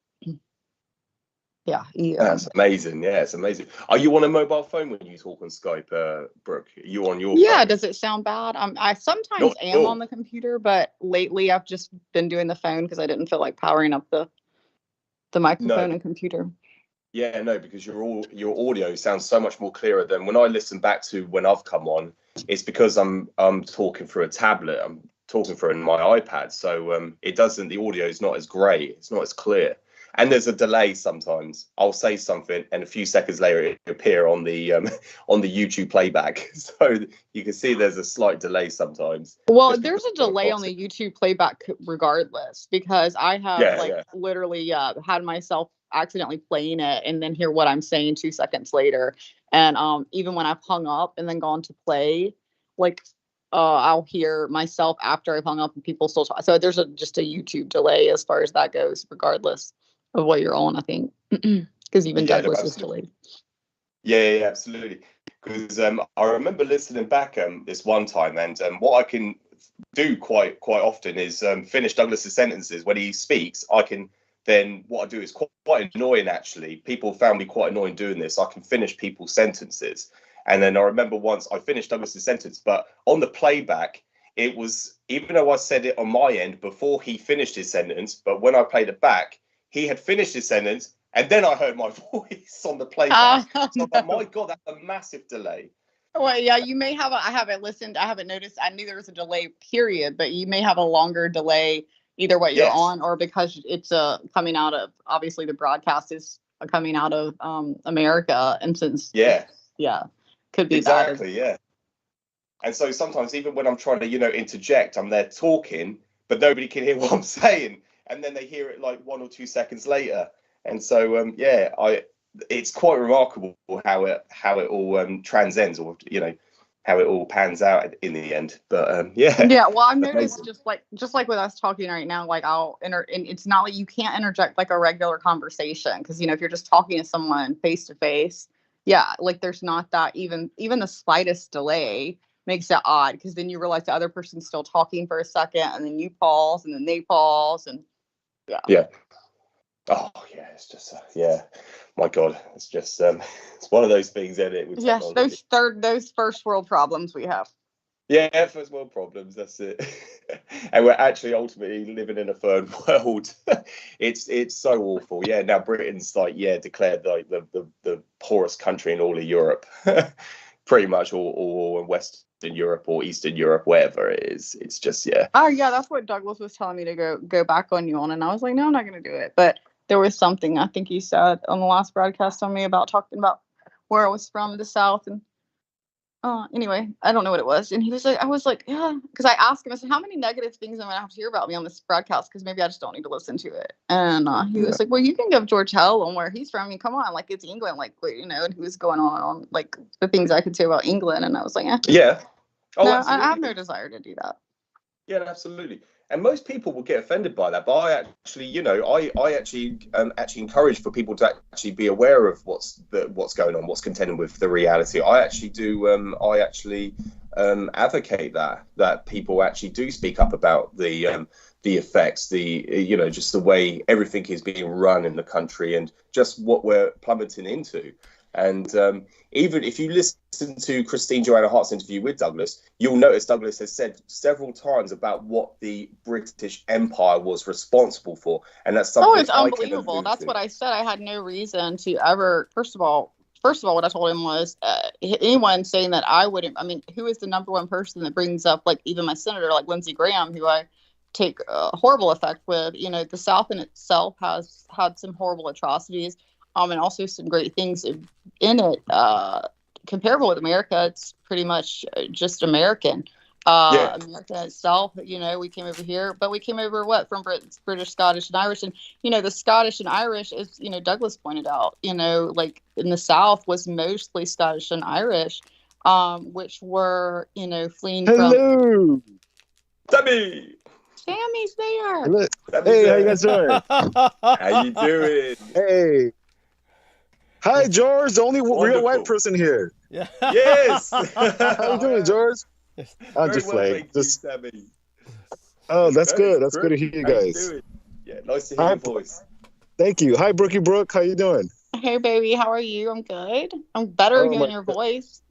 That's amazing. Yeah, it's amazing. Are you on a mobile phone when you talk on Skype, Brooke? Are you on your phone? Does it sound bad? I sometimes am on the computer, but lately I've just been doing the phone because I didn't feel like powering up the microphone and computer. Yeah, no, because your audio sounds so much more clearer than when I listen back to when I've come on. It's because I'm talking through a tablet. I'm talking through my iPad, so the audio is not as great. It's not as clear. And there's a delay sometimes. I'll say something, and a few seconds later, it appear on the YouTube playback. So you can see there's a slight delay sometimes. Well, there's a delay on the YouTube playback regardless, because I have literally had myself accidentally playing it and then hear what I'm saying 2 seconds later. And even when I've hung up and then gone to play, like I'll hear myself after I've hung up and people still talk. So there's just a YouTube delay as far as that goes, regardless of what you're on, I think, because even Douglas is delayed. Yeah, absolutely. Because I remember listening back this one time, and what I can do quite often is finish Douglas's sentences when he speaks. I can then what I do is quite annoying actually. People found me quite annoying doing this. I can finish people's sentences, and then I remember once I finished Douglas's sentence, but on the playback, it was, even though I said it on my end before he finished his sentence, but when I played it back, he had finished his sentence, and then I heard my voice on the playback. So I'm like, my God, that's a massive delay. Well, yeah, you may have I haven't listened. I haven't noticed. I knew there was a delay, period, but you may have a longer delay, either what you're on or because it's coming out of, obviously the broadcast is coming out of America. And since, could be exactly, yeah. And so sometimes even when I'm trying to, interject, I'm there talking, but nobody can hear what I'm saying. And then they hear it like 1 or 2 seconds later. And so, it's quite remarkable how it all transcends, or, how it all pans out in the end. But well, I've noticed just like with us talking right now, like and it's not like you can't interject like a regular conversation, because if you're just talking to someone face to face, like there's not that even the slightest delay makes it odd, because then you realize the other person's still talking for a second, and then you pause, and then they pause, and oh yeah, it's just my God, it's just it's one of those things, isn't it? Yes, those first world problems we have. Yeah, first world problems, that's it. And we're actually ultimately living in a third world. It's so awful. Yeah, now Britain's declared like the poorest country in all of Europe. Pretty much all Western Europe or Eastern Europe, wherever it is. It's just Oh yeah, that's what Douglas was telling me to go back on you on, and I was like, no, I'm not gonna do it. But there was something I think he said on the last broadcast on me about talking about where I was from, the South, and anyway, I don't know what it was. And he was like, I was like, yeah, because I asked him, I said, how many negative things am I gonna have to hear about me on this broadcast? Because maybe I just don't need to listen to it. And he was like, well, you can give George hell on where he's from. I mean, come on, like it's England, like and he was going on like the things I could say about England, and I was like, yeah. Oh, no, I have no desire to do that. Yeah, absolutely. And most people will get offended by that, but I actually, I actually encourage for people to actually be aware of what's going on, what's contending with the reality. I actually do. I actually advocate that people actually do speak up about the effects, just the way everything is being run in the country, and just what we're plummeting into. And even if you listen to Christine Joanna Hart's interview with Douglas, you'll notice Douglas has said several times about what the British Empire was responsible for. And that's something it's unbelievable. That's what I said. I had no reason to ever, first of all, what I told him was anyone saying that I wouldn't, I mean, who is the number one person that brings up, like, even my senator, like Lindsey Graham, who I take horrible effect with? The South in itself has had some horrible atrocities. And also some great things in it. Comparable with America, it's pretty much just American. America itself, we came over here, but we came over from British, Scottish, and Irish. And, the Scottish and Irish, is, Douglas pointed out, like in the South was mostly Scottish and Irish, which were, fleeing from... Debbie! Sammy's there. Look. Hey, how you guys doing? How you doing? Hey. Hi, George. The only real Wonderful. white person here. Yeah. Yes. How you doing, George? I'm Very just well, playing. thank you, Just. Sammy. Oh, that's Very good. That's good to hear you How you guys. doing? Yeah, nice to hear Hi. your voice. Thank you. Hi, Brookie Brooke. How you doing? Hey, baby. How are you? I'm good. I'm better Oh, hearing my your God. voice.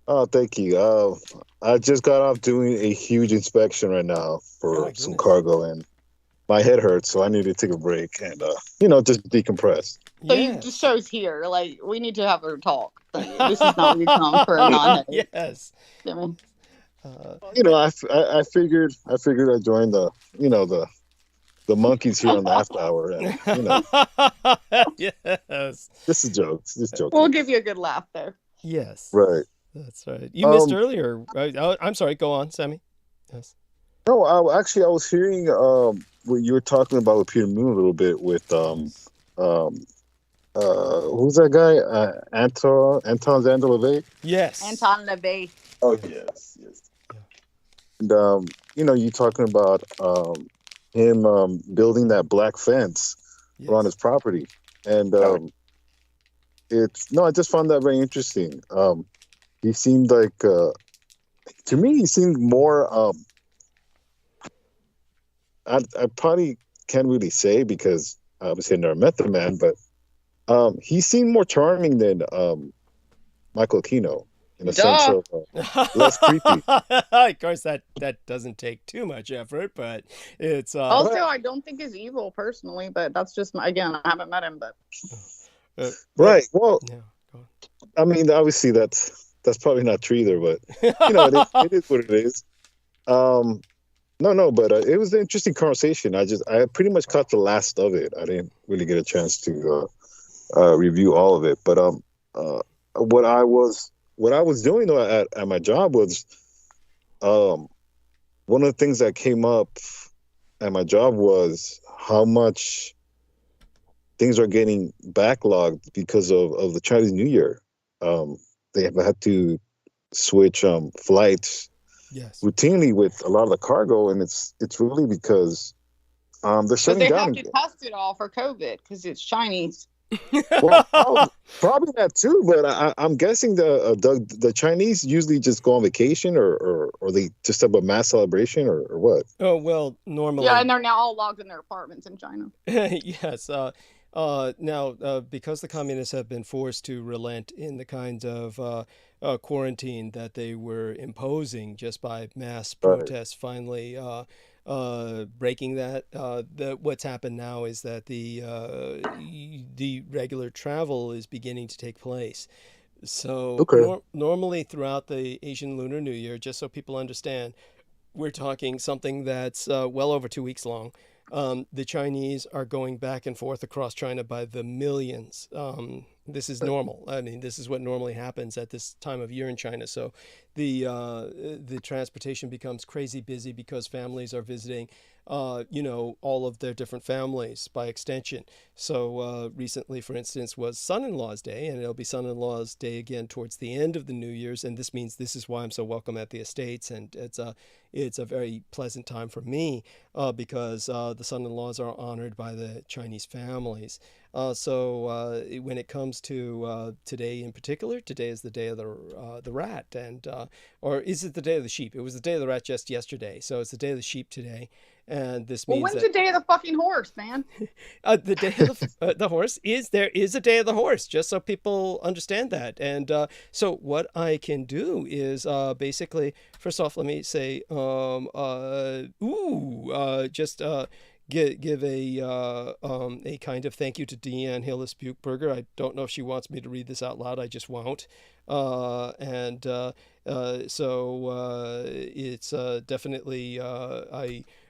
Oh, thank you. I just got off doing a huge inspection right now for my some goodness. cargo, and my head hurts, so I need to take a break and just decompress. So you Yes. the show's here. Like, we need to have a talk. Like, this is not where you come for a non-headache. Yes. Jimmy. I figured I'd join the monkeys here on the after hour, and Yes. this is jokes. Just joking. We'll give you a good laugh there. Yes. Right. That's right. You missed earlier. I'm sorry. Go on, Sammy. Yes. No, I was hearing what you were talking about with Peter Moon a little bit with who's that guy? Anton Zandaleve. Yes. Anton LaVey. Oh yes, yes. And you talking about him building that black fence Yes. around his property, and I just found that very interesting. He seemed like to me he seemed more I probably can't really say because obviously I never met the man, but he seemed more charming than Michael Aquino in a sense of less creepy. Of course, that doesn't take too much effort, but it's Also, I don't think he's evil personally, but that's just again, I haven't met him, but right. Well, yeah, go on. I mean, obviously that's probably not true either, but it is what it is. No, but it was an interesting conversation. I pretty much caught the last of it. I didn't really get a chance to review all of it. But what I was doing though at my job was one of the things that came up at my job was how much things are getting backlogged because of the Chinese New Year. They have had to switch flights. Yes. Routinely with a lot of the cargo, and it's really because they're shutting they down. have to test it all for COVID because it's Chinese. Well, probably that too, but I'm guessing the Chinese usually just go on vacation or they just have a mass celebration or what? Oh well, normally. Yeah, and they're now all locked in their apartments in China. Yes. Now, because the communists have been forced to relent in the kinds of quarantine that they were imposing just by mass protests, finally breaking that. What's happened now is that the regular travel is beginning to take place. So normally throughout the Asian Lunar New Year, just so people understand, we're talking something that's well over 2 weeks long. The Chinese are going back and forth across China by the millions. This is normal. I mean, this is what normally happens at this time of year in China. So the transportation becomes crazy busy because families are visiting, all of their different families by extension. So recently, for instance, was Son-in-Law's Day, and it'll be Son-in-Law's Day again towards the end of the New Year's. And this means this is why I'm so welcome at the estates, and it's a very pleasant time for me because the son-in-laws are honored by the Chinese families. So when it comes to today in particular, today is the day of the rat, and or is it the day of the sheep? It was the day of the rat just yesterday, so it's the day of the sheep today, and this means when's the day of the fucking horse, man? The day of the horse there is a day of the horse, just so people understand that. And so what I can do is basically, first off, let me say, just give a kind of thank you to Deanne Hillis Buchberger. I don't know if she wants me to read this out loud. I just won't. So it's definitely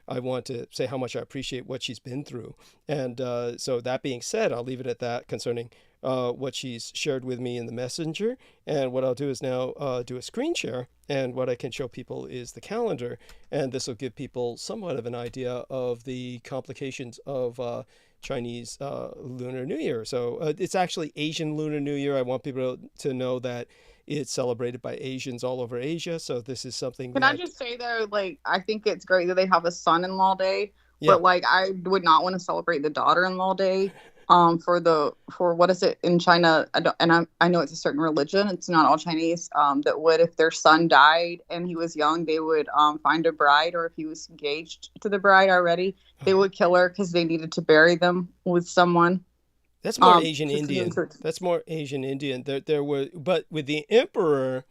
I want to say how much I appreciate what she's been through. And so that being said, I'll leave it at that concerning what she's shared with me in the messenger. And what I'll do is now do a screen share. And what I can show people is the calendar. And this will give people somewhat of an idea of the complications of Chinese Lunar New Year. So it's actually Asian Lunar New Year. I want people to know that It's celebrated by Asians all over Asia. So this is something Can that, I just say though, like, I think it's great that they have a son-in-law day, yeah. but like, I would not want to celebrate the daughter-in-law day. For what is it in China? I know it's a certain religion. It's not all Chinese. That would, if their son died and he was young, they would find a bride, or if he was engaged to the bride already, they would kill her because they needed to bury them with someone. That's more Asian just Indian. to- That's more Asian Indian. There were, but with the emperor,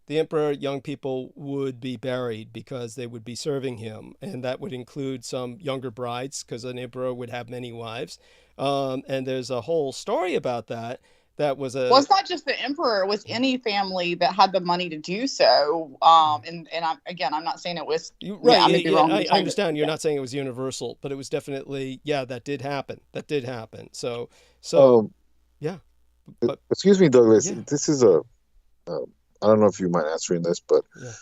young people would be buried because they would be serving him, and that would include some younger brides because an emperor would have many wives. And there's a whole story about that. That was a. Well, it's not just the emperor; it was any family that had the money to do so. And I'm not saying it was Right. I may be wrong. I understand. You're not saying it was universal, but it was definitely, that did happen. So yeah. But excuse me, Douglas. Yeah. This is I don't know if you mind answering this, but Yeah.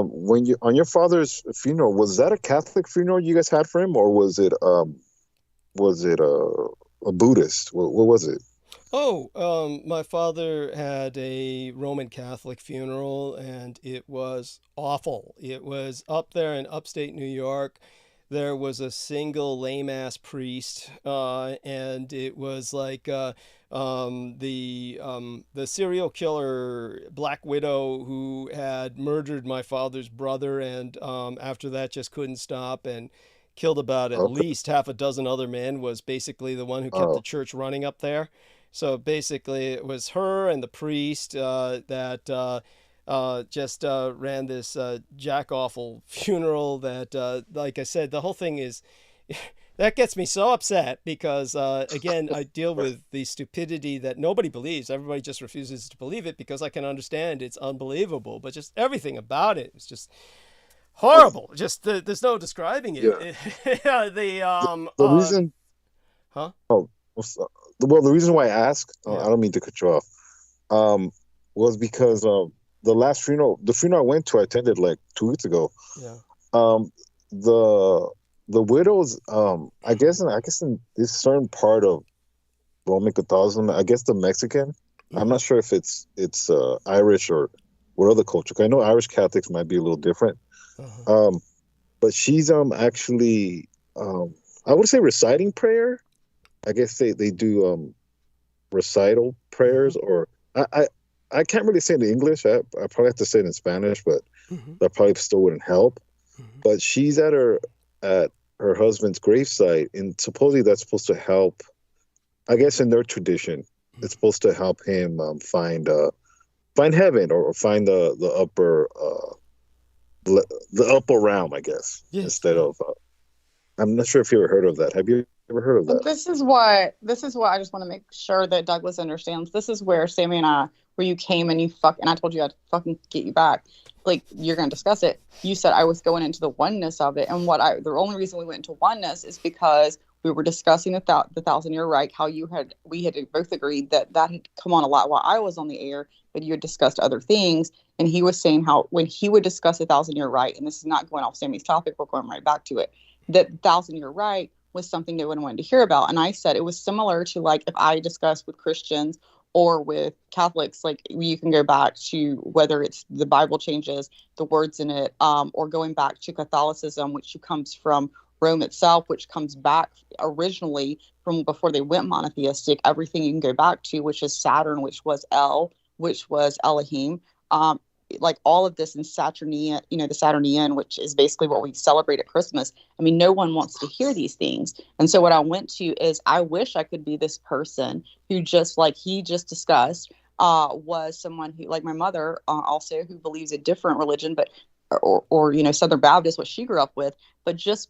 when you on your father's funeral, was that a Catholic funeral you guys had for him, or was it a Buddhist? What was it? My father had a Roman Catholic funeral, and it was awful. It was up there in upstate New York. There was a single lame-ass priest, and it was like the serial killer Black Widow who had murdered my father's brother, and after that just couldn't stop and killed about at least half a dozen other men, was basically the one who kept the church running up there. So basically it was her and the priest that just ran this jack-awful funeral that, like I said, the whole thing is... That gets me so upset because, again, I deal with the stupidity that nobody believes. Everybody just refuses to believe it because I can understand it's unbelievable. But just everything about it is just horrible. Just there's no describing it. Yeah. The reason... Huh? Oh, well, the reason why I asked, I don't mean to cut you off, was because the last funeral, the funeral I went to, I attended like 2 weeks ago. Yeah. The widows, I guess in this certain part of Roman Catholicism, I guess the Mexican, I'm not sure if it's Irish or what other culture. I know Irish Catholics might be a little different. But she's actually, I would say reciting prayer. I guess they do recital prayers, or I can't really say it in English. I probably have to say it in Spanish, but that probably still wouldn't help. But she's at her husband's gravesite, and supposedly that's supposed to help. I guess in their tradition, it's supposed to help him find heaven, or find the upper realm, I guess. Yes. Instead of, I'm not sure if you ever heard of that. Have you ever heard of that? This is what I just want to make sure that Douglas understands. This is where Sammy and I, where you came and and I told you I'd fucking get you back. Like, you're going to discuss it. You said I was going into the oneness of it. And the only reason we went into oneness is because we were discussing the 1,000-year Reich, how we had both agreed that had come on a lot while I was on the air, but you had discussed other things. And he was saying how when he would discuss the 1,000-year Reich, and this is not going off Sammy's topic, we're going right back to it, that 1,000-year Reich was something no one wanted to hear about. And I said it was similar to like if I discussed with Christians or with Catholics, like you can go back to whether it's the Bible changes, the words in it, or going back to Catholicism, which comes from Rome itself, which comes back originally from before they went monotheistic, everything you can go back to, which is Saturn, which was which was Elohim, like all of this in Saturnian, the Saturnian, which is basically what we celebrate at Christmas. I mean, no one wants to hear these things. And so what I went to is I wish I could be this person who just like he just discussed was someone who, like my mother also, who believes a different religion, but or Southern Baptist, what she grew up with, but just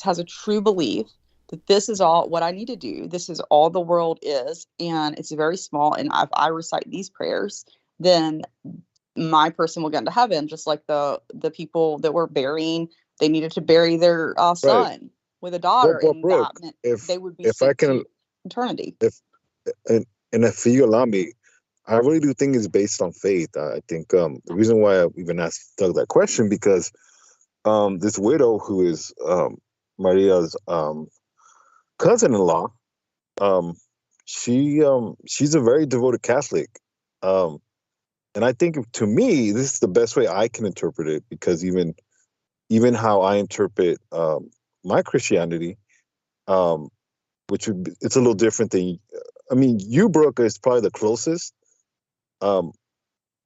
has a true belief that this is all what I need to do. This is all the world is. And it's very small. And if I recite these prayers, then my person will get into heaven, just like the people that were burying, they needed to bury their son with a daughter, well, and Brooke, that meant they would be if I can, to eternity. And if you allow me, I really do think it's based on faith. I think the reason why I even asked Doug that question, because this widow who is Maria's cousin-in-law, she's a very devoted Catholic. And I think to me, this is the best way I can interpret it, because even how I interpret my Christianity, it's a little different than, I mean, you, Brooke, is probably the closest. But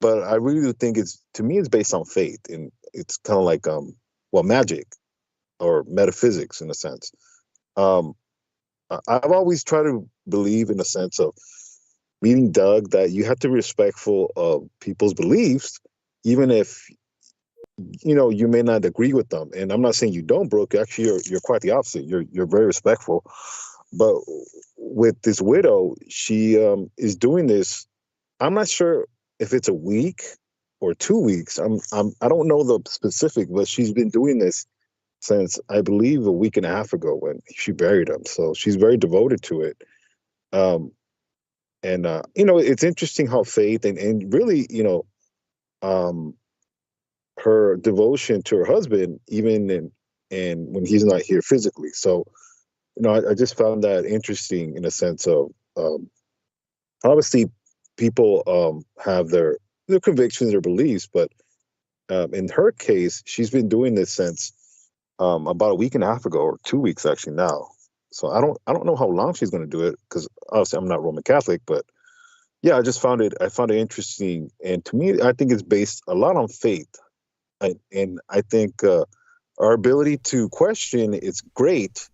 I really do think to me, it's based on faith, and it's kind of like, magic or metaphysics in a sense. I've always tried to believe in a sense of meeting Doug that you have to be respectful of people's beliefs, even if, you may not agree with them. And I'm not saying you don't, Brooke. Actually, you're quite the opposite. You're very respectful. But with this widow, she is doing this. I'm not sure if it's a week or 2 weeks. I don't know the specific, but she's been doing this since, I believe, a week and a half ago when she buried him. So she's very devoted to it. It's interesting how faith and really, her devotion to her husband, even and when he's not here physically. So, I just found that interesting in a sense of, obviously people have their convictions or beliefs, but in her case, she's been doing this since about a week and a half ago, or 2 weeks actually now. So I don't know how long she's going to do it, because obviously I'm not Roman Catholic, but yeah, I found it interesting. And to me, I think it's based a lot on faith. And I think our ability to question is great,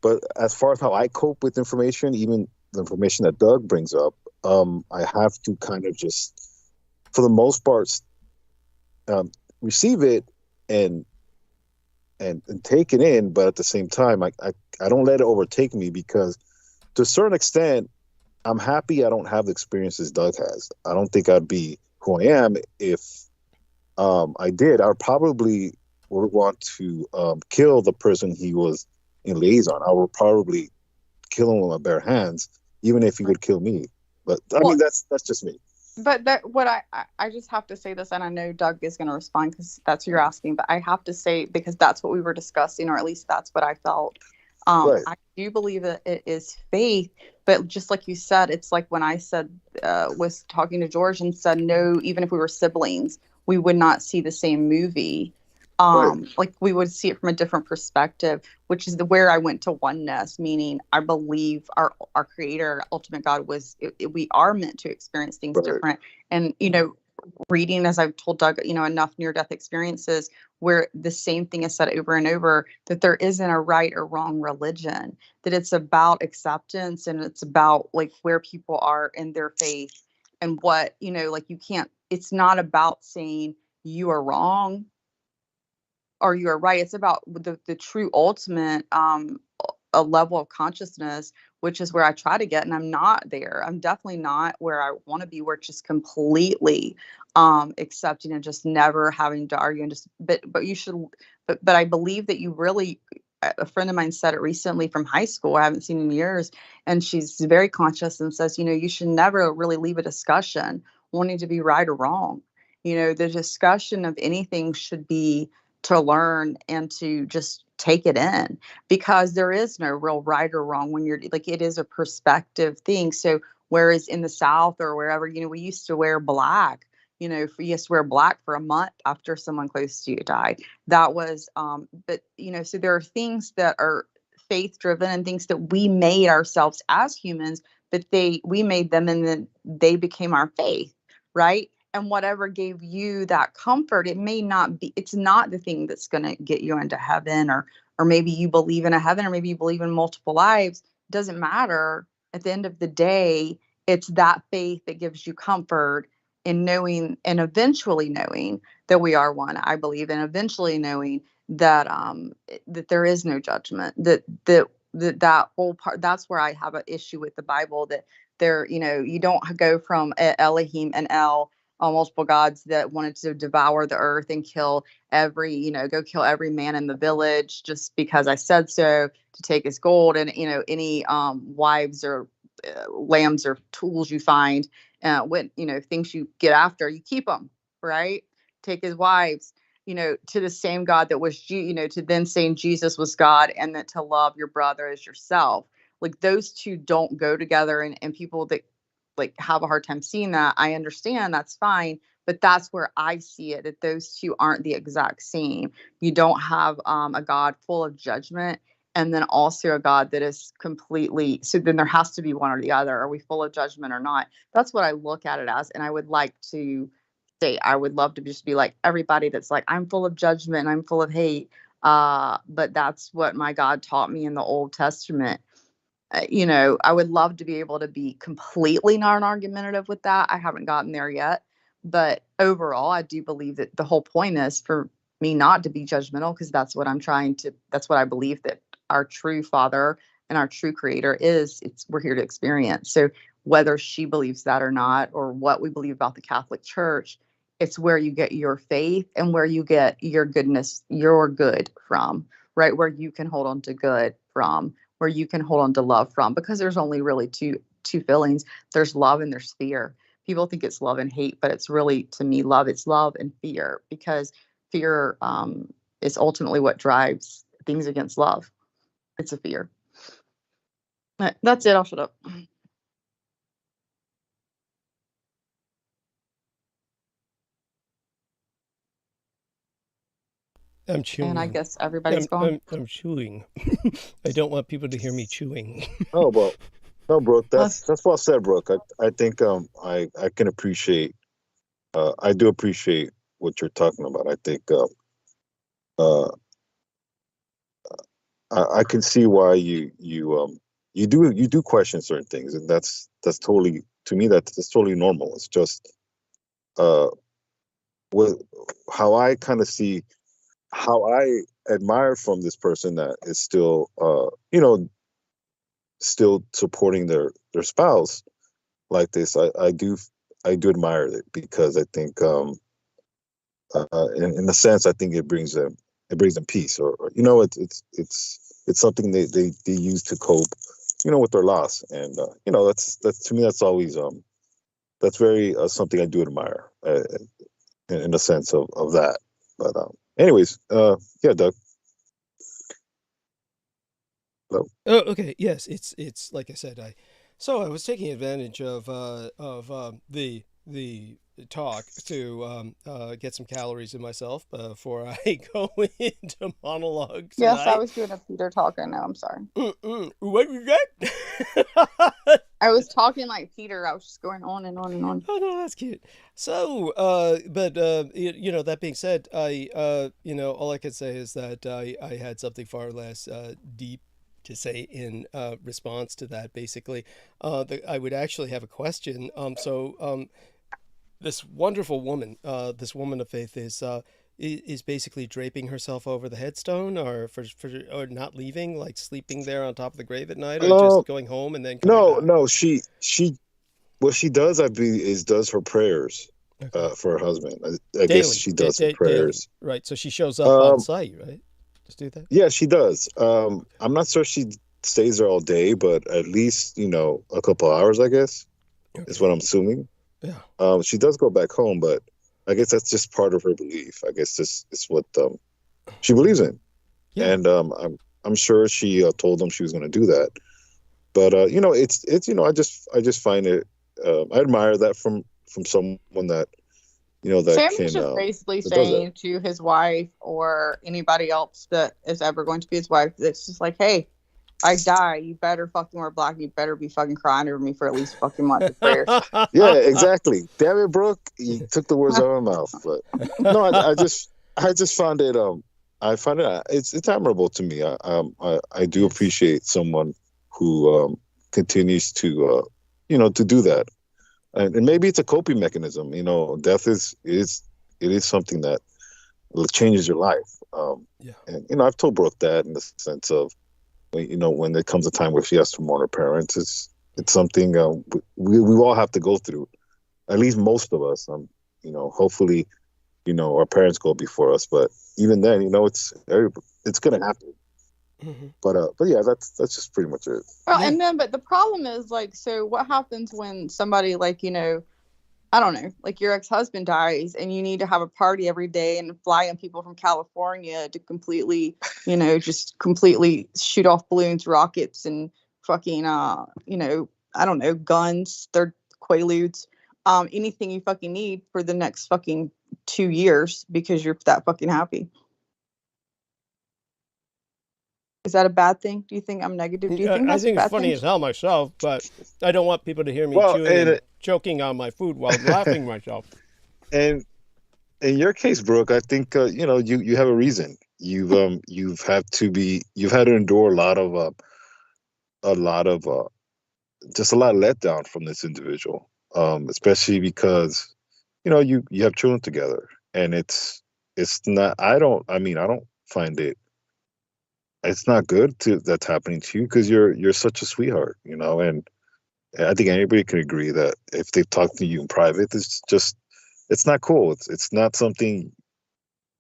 but as far as how I cope with information, even the information that Doug brings up, I have to kind of just, for the most part, receive it and take it in, but at the same time, I don't let it overtake me, because to a certain extent, I'm happy I don't have the experiences Doug has. I don't think I'd be who I am if I did. I probably would want to kill the person he was in liaison. I would probably kill him with my bare hands, even if he would kill me. But I mean, that's just me. But I just have to say this, and I know Doug is going to respond because that's what you're asking, but I have to say, because that's what we were discussing, or at least that's what I felt. Right. I do believe that it is faith, but just like you said, it's like when I said, was talking to George and said, no, even if we were siblings, we would not see the same movie. Right. Like we would see it from a different perspective, which is where I went to oneness, meaning I believe our creator, ultimate God, we are meant to experience things different. And, reading, as I've told Doug, enough near-death experiences where the same thing is said over and over, that there isn't a right or wrong religion, that it's about acceptance, and it's about like where people are in their faith, and what, like it's not about saying you are wrong or you are right. It's about the true ultimate, a level of consciousness, which is where I try to get, and I'm not there. I'm definitely not where I want to be, where it's just completely accepting and just never having to argue, and just but you should, but I believe that you really, a friend of mine said it recently from high school, I haven't seen in years, and she's very conscious and says, you should never really leave a discussion wanting to be right or wrong. The discussion of anything should be to learn and to just take it in, because there is no real right or wrong when you're like, it is a perspective thing. So whereas in the South or wherever, we used to wear black, you used to wear black for a month after someone close to you died. That was, but, so there are things that are faith driven and things that we made ourselves as humans, but we made them and then they became our faith. Right. And whatever gave you that comfort, it's not the thing that's going to get you into heaven, or maybe you believe in a heaven, or maybe you believe in multiple lives. It doesn't matter. At the end of the day, it's that faith that gives you comfort in knowing, and eventually knowing that we are one, I believe, and eventually knowing that, that there is no judgment, that whole part. That's where I have an issue with the Bible, that there, you don't go from Elohim and El, multiple gods that wanted to devour the earth and kill go kill every man in the village just because I said so, to take his gold, and any wives or lambs or tools you find, when things you get after, you keep them, right? Take his wives, to the same God that was to then saying Jesus was God, and that to love your brother as yourself. Like those two don't go together, and people that like have a hard time seeing that. I understand, that's fine, but that's where I see it, that those two aren't the exact same. You don't have a God full of judgment and then also a God that is completely, so then there has to be one or the other. Are we full of judgment or not? That's what I look at it as. And I would like to say, I would love to just be like everybody that's like, I'm full of judgment, I'm full of hate. But that's what my God taught me in the Old Testament. You know, I would love to be able to be completely non-argumentative with that. I haven't gotten there yet. But overall, I do believe that the whole point is for me not to be judgmental, because that's what that's what I believe that our true Father and our true Creator is. We're here to experience. So whether she believes that or not, or what we believe about the Catholic Church, it's where you get your faith and where you get your goodness, your good from, right? Where you can hold on to good from, where you can hold on to love from, because there's only really two feelings. There's love and there's fear. People think it's love and hate, but it's really, to me, love. It's love and fear, because fear is ultimately what drives things against love. It's a fear. That's it. I'll shut up. I'm chewing. And I guess everybody's gone. I'm chewing. I don't want people to hear me chewing. Oh, well, no, Brooke, that's well said, Brooke. I think I can appreciate, I do appreciate what you're talking about. I think I can see why you do question certain things, and that's totally, to me, that's totally normal. It's just with how I kind of see, how I admire from this person that is still still supporting their spouse like this. I do admire it, because I think in a sense, I think it brings them peace, or it's something they use to cope, with their loss. And that's to me, that's always that's very something I do admire in a sense of that. But anyways, yeah, Doug. Hello? Oh, okay. Yes, it's like I said. I was taking advantage of the talk to get some calories in myself before I go into monologue tonight. Yes, I was doing a Peter talk right now. I'm sorry. What was that? I was talking like Peter. I was just going on and on and on. Oh no, that's cute. So, but that being said, I all I can say is that I had something far less deep to say in response to that. Basically, I would actually have a question. This wonderful woman, this woman of faith, is basically draping herself over the headstone, or or not leaving, like sleeping there on top of the grave at night, or just going home and then coming back? No. She what she does, I believe, is does her prayers for her husband. I guess she does her prayers. Daily. Right. So she shows up on site, right? Just do that. Yeah, she does. I'm not sure she stays there all day, but at least a couple hours, I guess, is what I'm assuming. Yeah. She does go back home, but I guess that's just part of her belief. I guess this is what she believes in. Yeah. And I'm sure she told them she was going to do that. But it's I just find it, I admire that from someone that that Sam's can just basically saying to his wife or anybody else that is ever going to be his wife, it's just like, hey, I die, you better fucking wear black, you better be fucking crying over me for at least a fucking month of prayers. Yeah, exactly. Damn it, Brooke, you took the words out of my mouth. But no, I just found it it's admirable to me. I do appreciate someone who continues to to do that. And maybe it's a coping mechanism. Death is something that changes your life. And I've told Brooke that, in the sense of, when there comes a time where she has to mourn her parents, it's something we all have to go through. At least most of us. Hopefully, our parents go before us, but even then, it's gonna happen. Mm-hmm. But yeah, that's just pretty much it. Well, but the problem is, like, so what happens when somebody, like, I don't know, like your ex-husband dies and you need to have a party every day and fly in people from California to completely, just completely shoot off balloons, rockets, and fucking, I don't know, guns, Quaaludes, anything you fucking need for the next fucking 2 years because you're that fucking happy. Is that a bad thing? Do you think I'm negative? Do you think that's I think a bad it's funny thing? as hell myself, but I don't want people to hear me chewing and choking on my food while laughing myself. And in your case, Brooke, I think you have a reason. You've had to endure a lot of just a lot of letdown from this individual, especially because you have children together, and it's not. I don't find it. It's not good that's happening to you because you're such a sweetheart, and I think anybody can agree that if they talk to you in private, it's not cool. It's not something,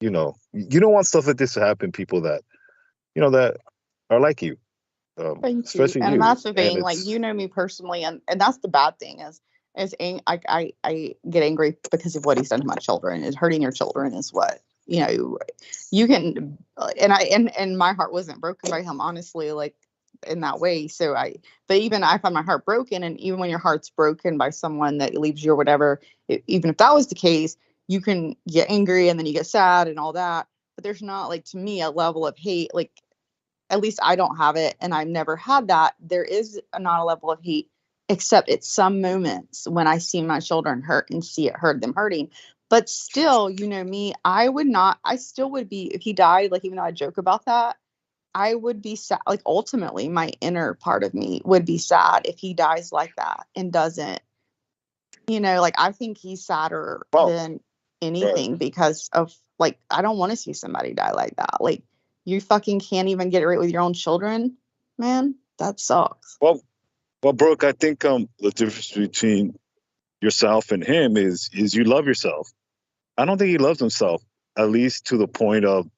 you don't want stuff like this to happen. People that that are like you, Thank especially you. And you. that's the thing, And like, you know me personally, and that's the bad thing is I get angry because of what he's done to my children. Is hurting your children is what you can, and my heart wasn't broken by him, honestly, like in that way. But even I find my heart broken, and even when your heart's broken by someone that leaves you or whatever, even if that was the case, you can get angry and then you get sad and all that. But there's not, like, to me, a level of hate, like, at least I don't have it, and I've never had that. There is not a level of hate, except at some moments when I see my children hurt and see it hurt them hurting. But still, me, I still would be, if he died, like, even though I joke about that, I would be sad. Like, ultimately, my inner part of me would be sad if he dies like that and doesn't, like, I think he's sadder than anything because of, like, I don't want to see somebody die like that. Like, you fucking can't even get it right with your own children, man. That sucks. Well, Brooke, I think the difference between yourself and him is you love yourself. I don't think he loves himself, at least to the point of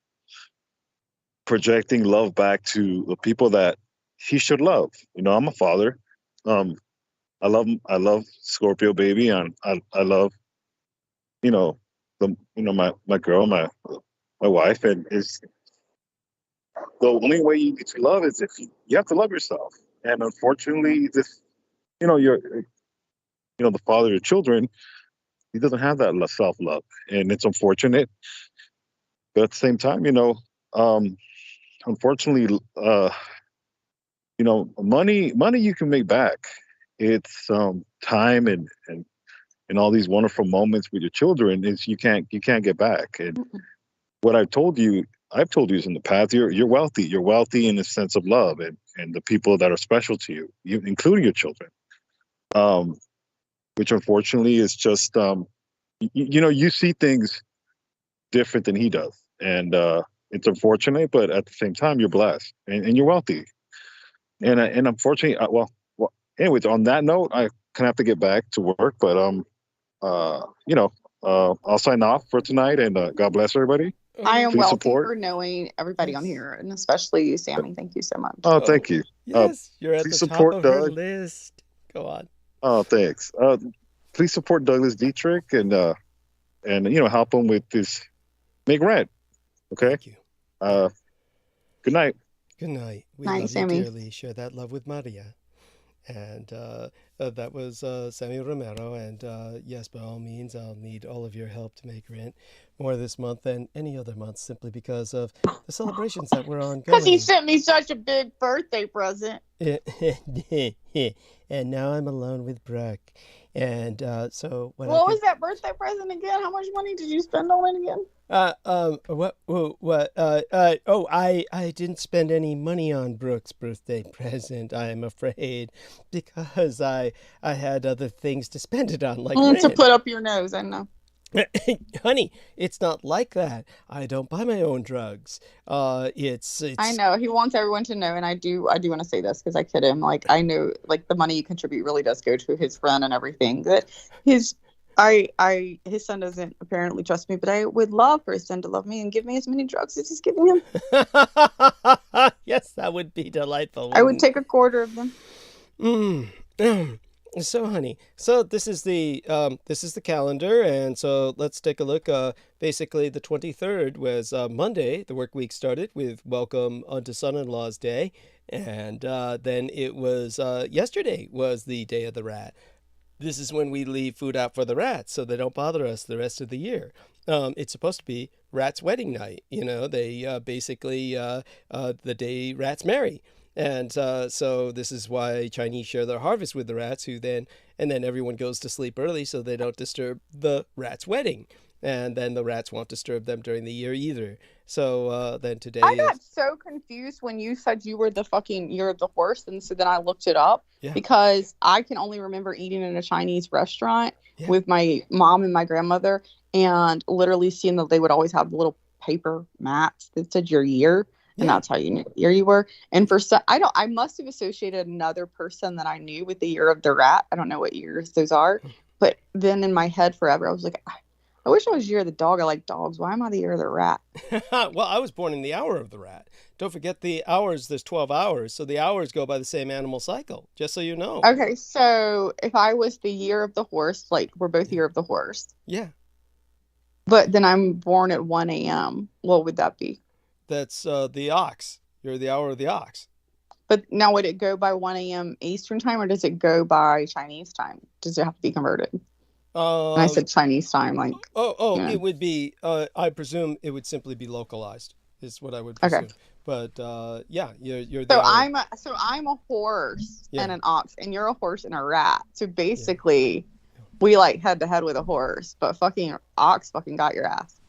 projecting love back to the people that he should love. I'm a father. I love Scorpio baby, and I love my girl, my wife, and is the only way you get to love is if you have to love yourself. And unfortunately, this you're the father of your children, he doesn't have that self-love, and it's unfortunate. But at the same time, unfortunately, money you can make back. It's time and all these wonderful moments with your children is you can't get back. And what I've told you this in the past. You're wealthy. You're wealthy in the sense of love and the people that are special to you, including your children. Which unfortunately is just you see things different than he does, and it's unfortunate. But at the same time, you're blessed and you're wealthy. And unfortunately, anyways, on that note, I kind of have to get back to work. But I'll sign off for tonight, and God bless everybody. I am Please wealthy support. for knowing everybody on here, and especially you, Sammy. Thank you so much. Oh, thank you. Yes, you're at the please top support of her Doug. list. Go on. Oh, thanks. Please support Douglas Dietrich and help him with this make rent. Okay. Thank you. Good night. Good night. We Night, love Sammy. you dearly. Share that love with Maria. And that was Sammy Romero. And yes, by all means, I'll need all of your help to make rent more this month than any other month, simply because of the celebrations that were ongoing. Because he sent me such a big birthday present. And now I'm alone with Brooke. And so what was that birthday present again? How much money did you spend on it again? I didn't spend any money on Brooke's birthday present, I'm afraid, because I had other things to spend it on, like To rent. put up your nose, I know. Honey, it's not like that. I don't buy my own drugs. It's I know he wants everyone to know, and I do want to say this because I kid him. Like, I know, like, the money you contribute really does go to his friend and everything. That his son doesn't apparently trust me, but I would love for his son to love me and give me as many drugs as he's giving him. Yes, that would be delightful. I would take a quarter of them. So, honey, so this is the calendar, and so let's take a look. Basically, the 23rd was Monday. The work week started with Welcome Unto Son-in-Law's Day, and then it was yesterday was the Day of the Rat. this is when we leave food out for the rats so they don't bother us the rest of the year. It's supposed to be rats' wedding night. They basically the day rats marry. And so this is why Chinese share their harvest with the rats, and then everyone goes to sleep early so they don't disturb the rats' wedding. And then the rats won't disturb them during the year either. So then today I got so confused when you said you were the fucking year of the horse, and so then I looked it up because I can only remember eating in a Chinese restaurant with my mom and my grandmother, and literally seeing that they would always have little paper mats that said your year. And that's how you knew what year you were. And for some, I must have associated another person that I knew with the year of the rat. I don't know what years those are. But then in my head forever, I was like, I wish I was year of the dog. I like dogs. Why am I the year of the rat? Well, I was born in the hour of the rat. Don't forget the hours. There's 12 hours. So the hours go by the same animal cycle, just so you know. Okay, so if I was the year of the horse, like we're both year of the horse. Yeah. But then I'm born at 1 a.m. What would that be? That's the ox. You're the hour of the ox. But now would it go by 1 a.m. Eastern time, or does it go by Chinese time? Does it have to be converted? And I said Chinese time, like. It would be. I presume it would simply be localized. Is what I would presume. Okay. But yeah, you're. So I'm a horse and an ox, and you're a horse and a rat. So basically, we like head to head with a horse, but fucking ox fucking got your ass.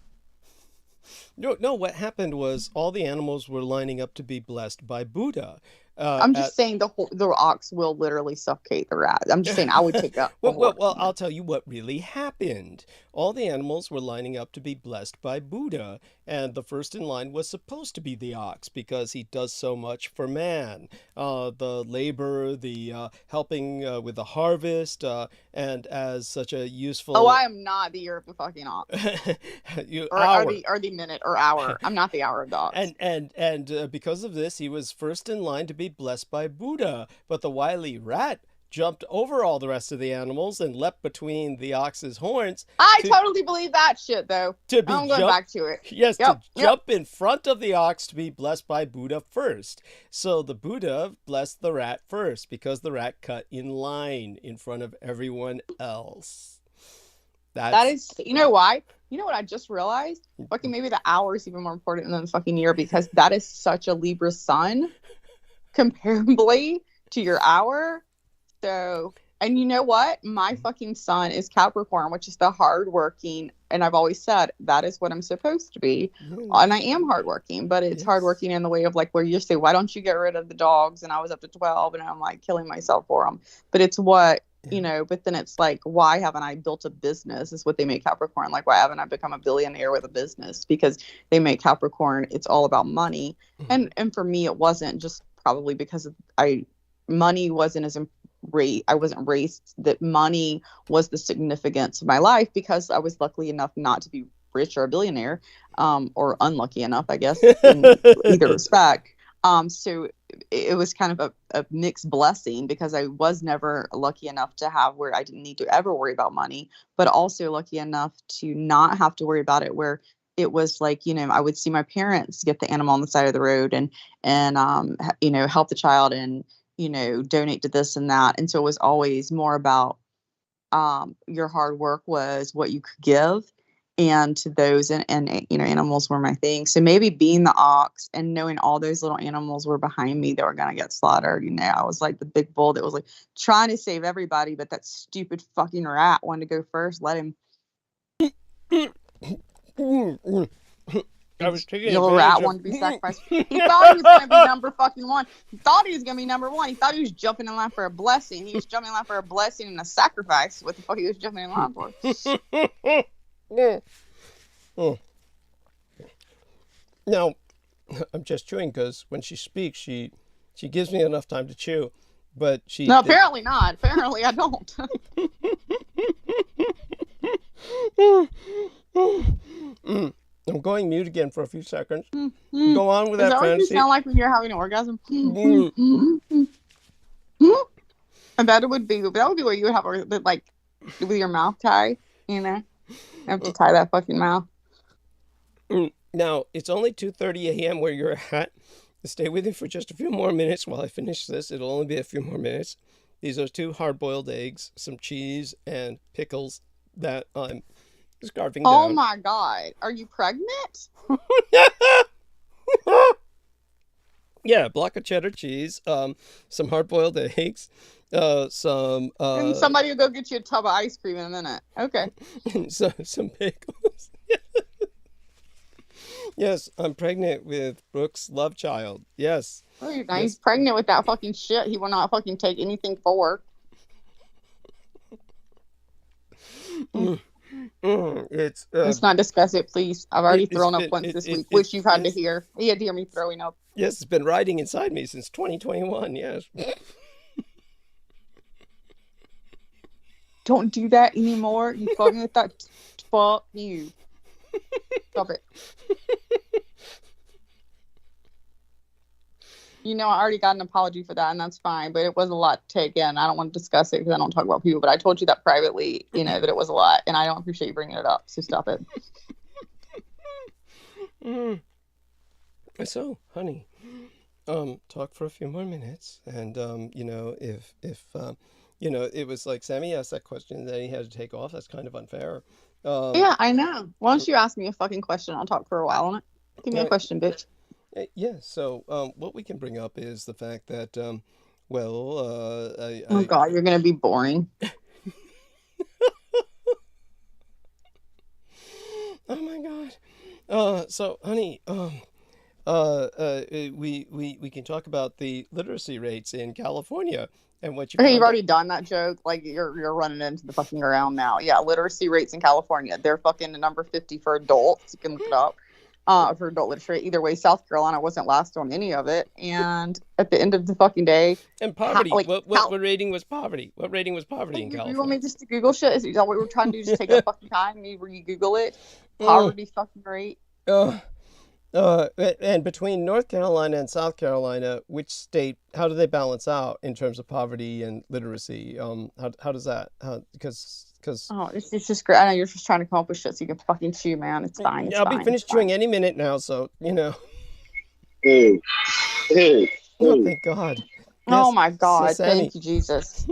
No, what happened was all the animals were lining up to be blessed by Buddha. I'm just saying the ox will literally suffocate the rat. I'm just saying I would take that. Well, I'll tell you what really happened. All the animals were lining up to be blessed by Buddha, and the first in line was supposed to be the ox because he does so much for man. The labor, the helping with the harvest, and as such a useful... Oh, I am not the year of the fucking ox. or the minute or hour. I'm not the hour of the ox. And because of this, he was first in line to be blessed by Buddha. But the wily rat jumped over all the rest of the animals and leapt between the ox's horns. I totally believe that shit, though. I'm going back to it. Yes, to jump in front of the ox to be blessed by Buddha first. So the Buddha blessed the rat first because the rat cut in line in front of everyone else. That is, you know why? You know what I just realized? Fucking maybe the hour is even more important than the fucking year, because that is such a Libra sun comparably to your hour. So, and you know what? My fucking sun is Capricorn, which is the hardworking. And I've always said that is what I'm supposed to be. And I am hardworking, but it's hardworking in the way of like where you say, why don't you get rid of the dogs? And I was up to 12 and I'm like killing myself for them. But it's what, you know, but then it's like, why haven't I built a business? Is what they make Capricorn. Like, why haven't I become a billionaire with a business? Because they make Capricorn, it's all about money. And for me, it wasn't, just probably because money wasn't as I wasn't raised that money was the significance of my life, because I was lucky enough not to be rich or a billionaire, or unlucky enough, I guess, in either respect. So it was kind of a mixed blessing, because I was never lucky enough to have where I didn't need to ever worry about money, but also lucky enough to not have to worry about it, where it was like, you know, I would see my parents get the animal on the side of the road and you know, help the child and, you know, donate to this and that. And so it was always more about your hard work was what you could give. And to those, and you know, animals were my thing. So maybe being the ox and knowing all those little animals were behind me that were going to get slaughtered, you know, I was like the big bull that was like trying to save everybody, but that stupid fucking rat wanted to go first. Let him. I was taking the little rat wanted to be sacrificed. He thought he was going to be number fucking one. He thought he was going to be number one. He thought he was jumping in line for a blessing. He was jumping in line for a blessing and a sacrifice. What the fuck he was jumping in line for? Now, I'm just chewing because when she speaks, she gives me enough time to chew, but she... No, apparently not. Apparently I don't. I'm going mute again for a few seconds. Go on with that fantasy. Is that what you sound like when you're having an orgasm? And that would be where you would have a bit like with your mouth tied, you know? You have to tie that fucking mouth. Now, it's only 2:30 a.m. where you're at. Stay with me for just a few more minutes while I finish this. It'll only be a few more minutes. These are 2 hard-boiled eggs, some cheese, and pickles that I'm scarfing down. Oh my God. Are you pregnant? Yeah, a block of cheddar cheese, some hard-boiled eggs, some... And somebody will go get you a tub of ice cream in a minute. Okay. some pickles. Yes, I'm pregnant with Brooks' love child. Yes. Oh, you're nice. He's pregnant with that fucking shit. He will not fucking take anything for. Let's not discuss it, please. I've already thrown up once this week, which you've had to hear. He had to hear me throwing up. Yes, it's been riding inside me since 2021. Yes. Don't do that anymore. You fucking with that. Fuck you. Stop it. You know, I already got an apology for that, and that's fine, but it was a lot to take in. I don't want to discuss it because I don't talk about people, but I told you that privately, you know, that it was a lot, and I don't appreciate you bringing it up, so stop it. So, honey, talk for a few more minutes, and, you know, if you know, it was like Sammy asked that question, and then he had to take off. That's kind of unfair. Yeah, I know. Why don't you ask me a fucking question? I'll talk for a while on it. Give me a question, bitch. Yeah, so what we can bring up is the fact that, oh God, you're going to be boring. Oh my God. So, honey, we can talk about the literacy rates in California and what you. Okay, you've already done that joke. Like you're running into the fucking ground now. Yeah, literacy rates in California. They're fucking number 50 for adults. You can look it up. For adult literature. Either way, South Carolina wasn't last on any of it. And at the end of the fucking day, and poverty. What rating was poverty? What rating was poverty in California? You want me just to Google shit? Is that what we're trying to do? Just take a fucking time where you Google it? Poverty fucking rate. And between North Carolina and South Carolina, which state? How do they balance out in terms of poverty and literacy? How does that? Because it's just great. I know you're just trying to come up with shit so you can fucking chew, man. It's fine. I'll be finished chewing any minute now, so you know. Hey. Oh, thank God. Oh my God! Thank you, Jesus.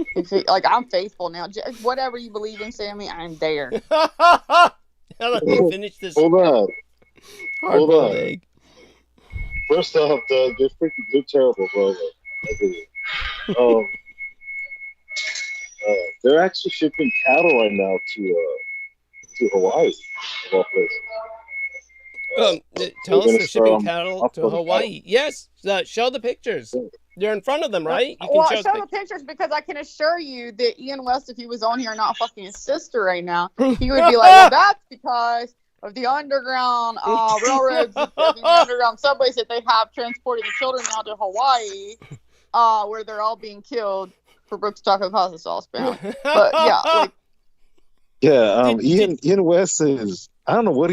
Like I'm faithful now. Whatever you believe in, Sammy, I'm there. Let me finish this. Hold on. Hard-boiled egg. First off, Doug, you're terrible, brother. They're actually shipping cattle right now to Hawaii, of all places. Tell us they're shipping cattle to Hawaii. Yes, show the pictures. You're in front of them, right? You can show the pictures because I can assure you that Ian West, if he was on here not fucking his sister right now, he would be like, well, that's because of the underground railroads, the underground subways that they have transporting the children now to Hawaii, where they're all being killed for Brooks Taco Pasta sauce bound. But yeah, Ian West is, I don't know what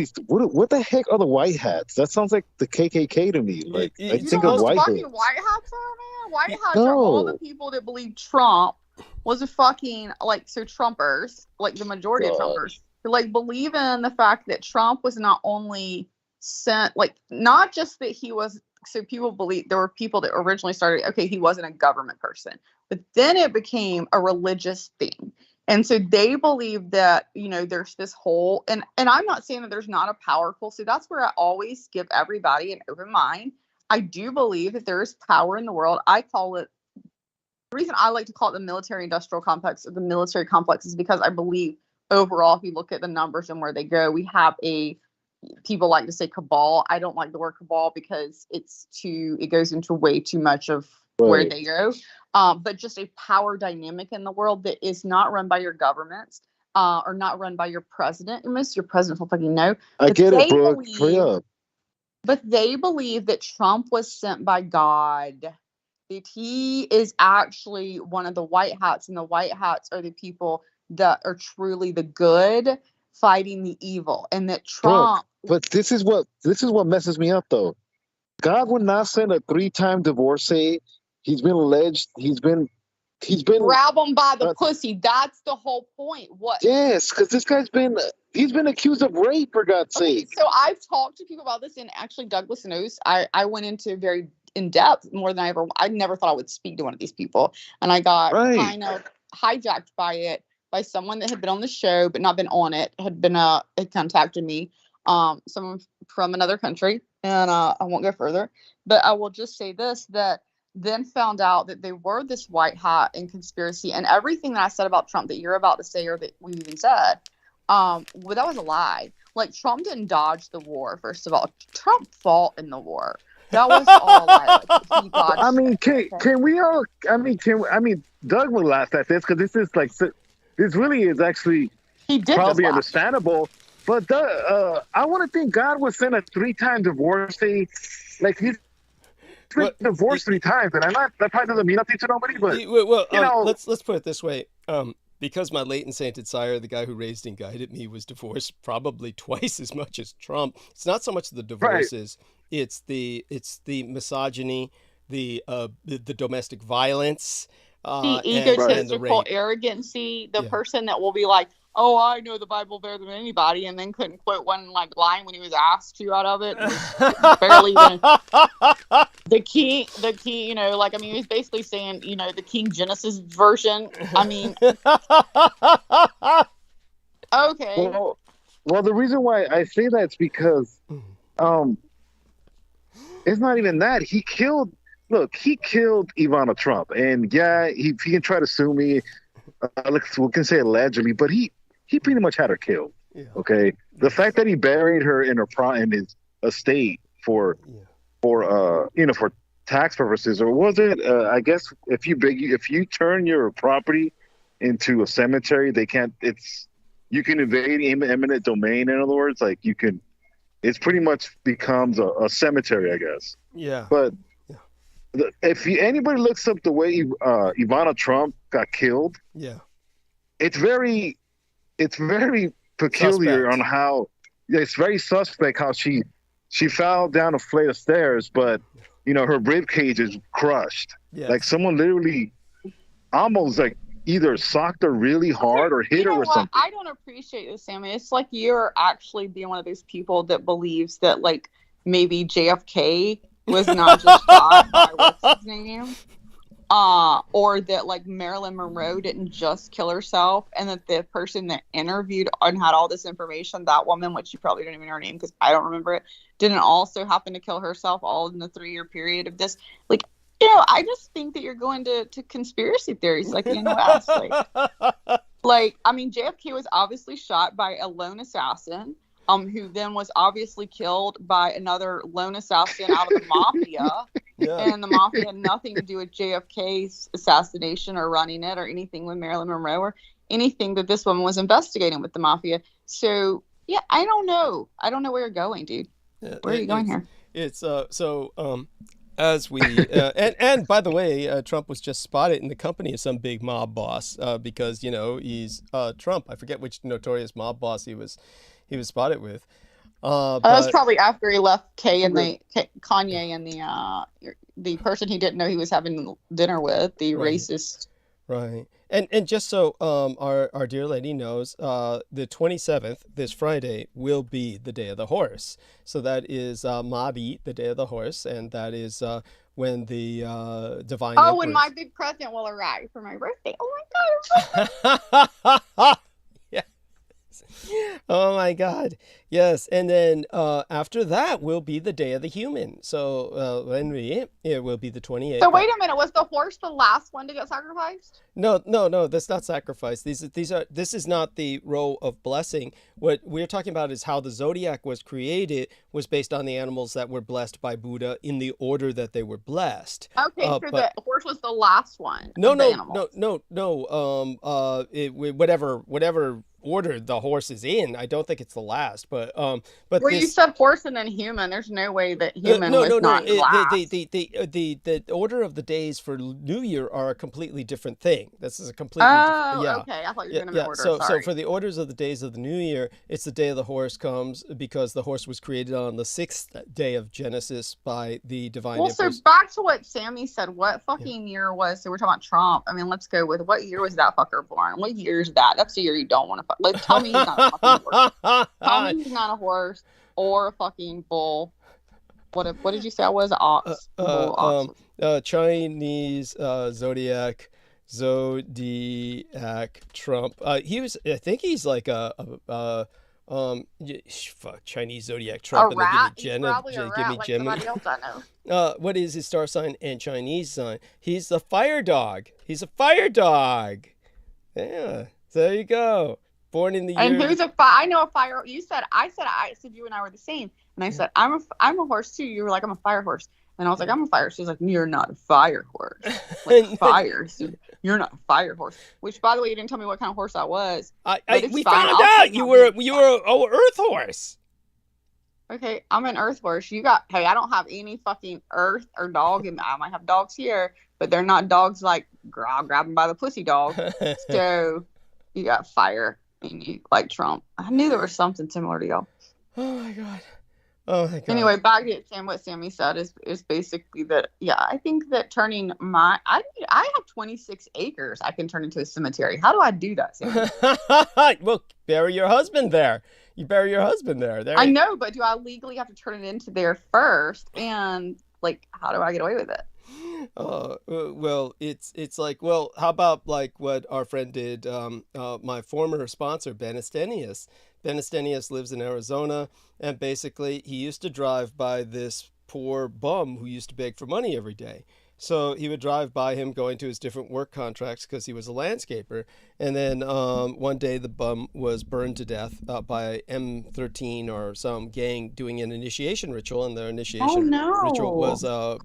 the heck are the white hats? That sounds like the KKK to me. Like I think of white hats. White hats are, man. White hats are all the people that believe Trump was a fucking Trumpers, like the majority of Trumpers, who believe in the fact that Trump was not only sent, not just that he was. So people believe there were people that originally started, okay, he wasn't a government person, but then it became a religious thing. And so they believe that, there's this whole, and I'm not saying that there's not a powerful, so that's where I always give everybody an open mind. I do believe that there is power in the world. I call it, the reason I like to call it the military industrial complex, or the military complex, is because I believe overall, if you look at the numbers and where they go, we have people like to say cabal. I don't like the word cabal because it goes into way too much of where they go. But just a power dynamic in the world that is not run by your governments, or not run by your president. Your president will fucking know. I get it, bro. Hurry up. But they believe that Trump was sent by God. That he is actually one of the white hats, and the white hats are the people that are truly the good fighting the evil, and that Trump. But this is what messes me up, though. God would not send a 3-time divorcee. He's been alleged. He's been grab him by the pussy. That's the whole point. What? Yes, because this guy's been accused of rape, for God's sake. So I've talked to people about this, and actually Douglas knows. I went into very in depth more than I never thought I would speak to one of these people. And I got kind of hijacked by it, by someone that had been on the show, but not been on it, had contacted me, someone from another country. And I won't go further, but I will just say this, that then found out that they were this white hat and conspiracy, and everything that I said about Trump that you're about to say, or that we even said, well, that was a lie. Like, Trump didn't dodge the war, first of all. Trump fought in the war. That was all a lie. Like, he dodged I mean, can we all, Doug will laugh at this, because this is like, this really is actually probably understandable. But I want to think God would send a 3-time divorcee. Like, he's been divorced 3 times, and that probably doesn't mean nothing to nobody. But let's put it this way. Because my late and sainted sire, the guy who raised and guided me, was divorced probably twice as much as Trump. It's not so much the divorces; it's the misogyny, the domestic violence, the egotistical arrogancy, the person that will be like, "Oh, I know the Bible better than anybody," and then couldn't quote one line when he was asked to out of it. Barely even the key, he was basically saying, the King Genesis version. I mean, okay. Well, the reason why I say that is because, it's not even that. He killed Ivana Trump, and he can try to sue me. We can say allegedly, but he pretty much had her killed. Yeah. Okay, the fact that he buried her in his estate for tax purposes, or was it? I guess if you turn your property into a cemetery, you can invade eminent domain. In other words, like it pretty much becomes a cemetery, I guess. Yeah. But if anybody looks up the way Ivana Trump got killed, it's very peculiar on how it's very suspect how she fell down a flight of stairs, but her rib cage is crushed. Yes. Like someone literally almost like either socked her really hard or hit her with something. I don't appreciate this, Sammy. It's like you're actually being one of those people that believes that like maybe JFK was not just shot by what's his name, or that like Marilyn Monroe didn't just kill herself, and that the person that interviewed and had all this information, that woman, which you probably don't even know her name because I don't remember it, didn't also happen to kill herself all in the 3-year period of this. Like, I just think that you're going to conspiracy theories like the NOS. Like, I mean, JFK was obviously shot by a lone assassin, who then was obviously killed by another lone assassin out of the mafia. And the mafia had nothing to do with JFK's assassination or running it or anything with Marilyn Monroe or anything that this woman was investigating with the mafia. So, yeah, I don't know. I don't know where you're going, dude. Where are you going here? It's as we and by the way, Trump was just spotted in the company of some big mob boss because he's Trump. I forget which notorious mob boss he was spotted with. That was probably after he left Kanye and the person he didn't know he was having dinner with, the racist. Right. And just so our dear lady knows, the 27th, this Friday, will be the Day of the Horse. So that is Māori, the Day of the Horse, and that is when the Divine Empress... when my big present will arrive for my birthday. Oh my God. Yes. Oh my God. Yes. And then after that will be the Day of the Human. So it will be the 28th. So wait a minute, was the horse the last one to get sacrificed? No, that's not sacrifice. This is not the row of blessing. What we're talking about is how the zodiac was created was based on the animals that were blessed by Buddha in the order that they were blessed. Okay, so the horse was the last one. No. Whatever order the horse is in, I don't think it's the last, but where you said horse and then human, there's no way that human was not last. The order of the days for New Year are a completely different thing. This is a completely okay. I thought you were going to order. So for the orders of the days of the New Year, it's the day of the horse comes because the horse was created on the 6th day of Genesis by the Divine Empress. So back to what Sammy said. What fucking year was? So we're talking about Trump. I mean, let's go with what year was that fucker born? What year is that? That's the year you don't want to. Like, tell me he's not a fucking horse. Tell me he's not a horse or a fucking bull What did you say? I was ox. Bull, ox. Chinese zodiac Trump. I think he's like fuck, Chinese zodiac Trump. A rat. He's probably a Give rat me like Gemini. somebody else I know. What is his star sign and Chinese sign? He's a fire dog. He's a fire dog. Yeah. So there you go. Born in the And year. who's a fire? I know a fire. I said you and I were the same. And I said, I'm a horse too. You were like, I'm a fire horse. And I was like, I'm a fire. She's like, you're not a fire horse. Like fire. So you're not a fire horse. Which, by the way, you didn't tell me what kind of horse I was. We found out you were an earth horse. Okay, I'm an earth horse. Hey, I don't have any fucking earth or dog. And I might have dogs here, but they're not dogs like grabbing by the pussy dog. So you got fire. You like Trump. I knew there was something similar to y'all. Oh my god. Anyway, back to Sam. What Sammy said is basically that. Yeah, I think that turning I have 26 acres. I can turn into a cemetery. How do I do that, Sammy? Well, bury your husband there. You bury your husband there. I know, but do I legally have to turn it into there first? And like, how do I get away with it? Well, it's like, well, how about like what our friend did, my former sponsor, Ben Estenius. Ben Estenius lives in Arizona, and basically he used to drive by this poor bum who used to beg for money every day. So he would drive by him going to his different work contracts because he was a landscaper. And then one day the bum was burned to death by M13 or some gang doing an initiation ritual. And their initiation ritual was,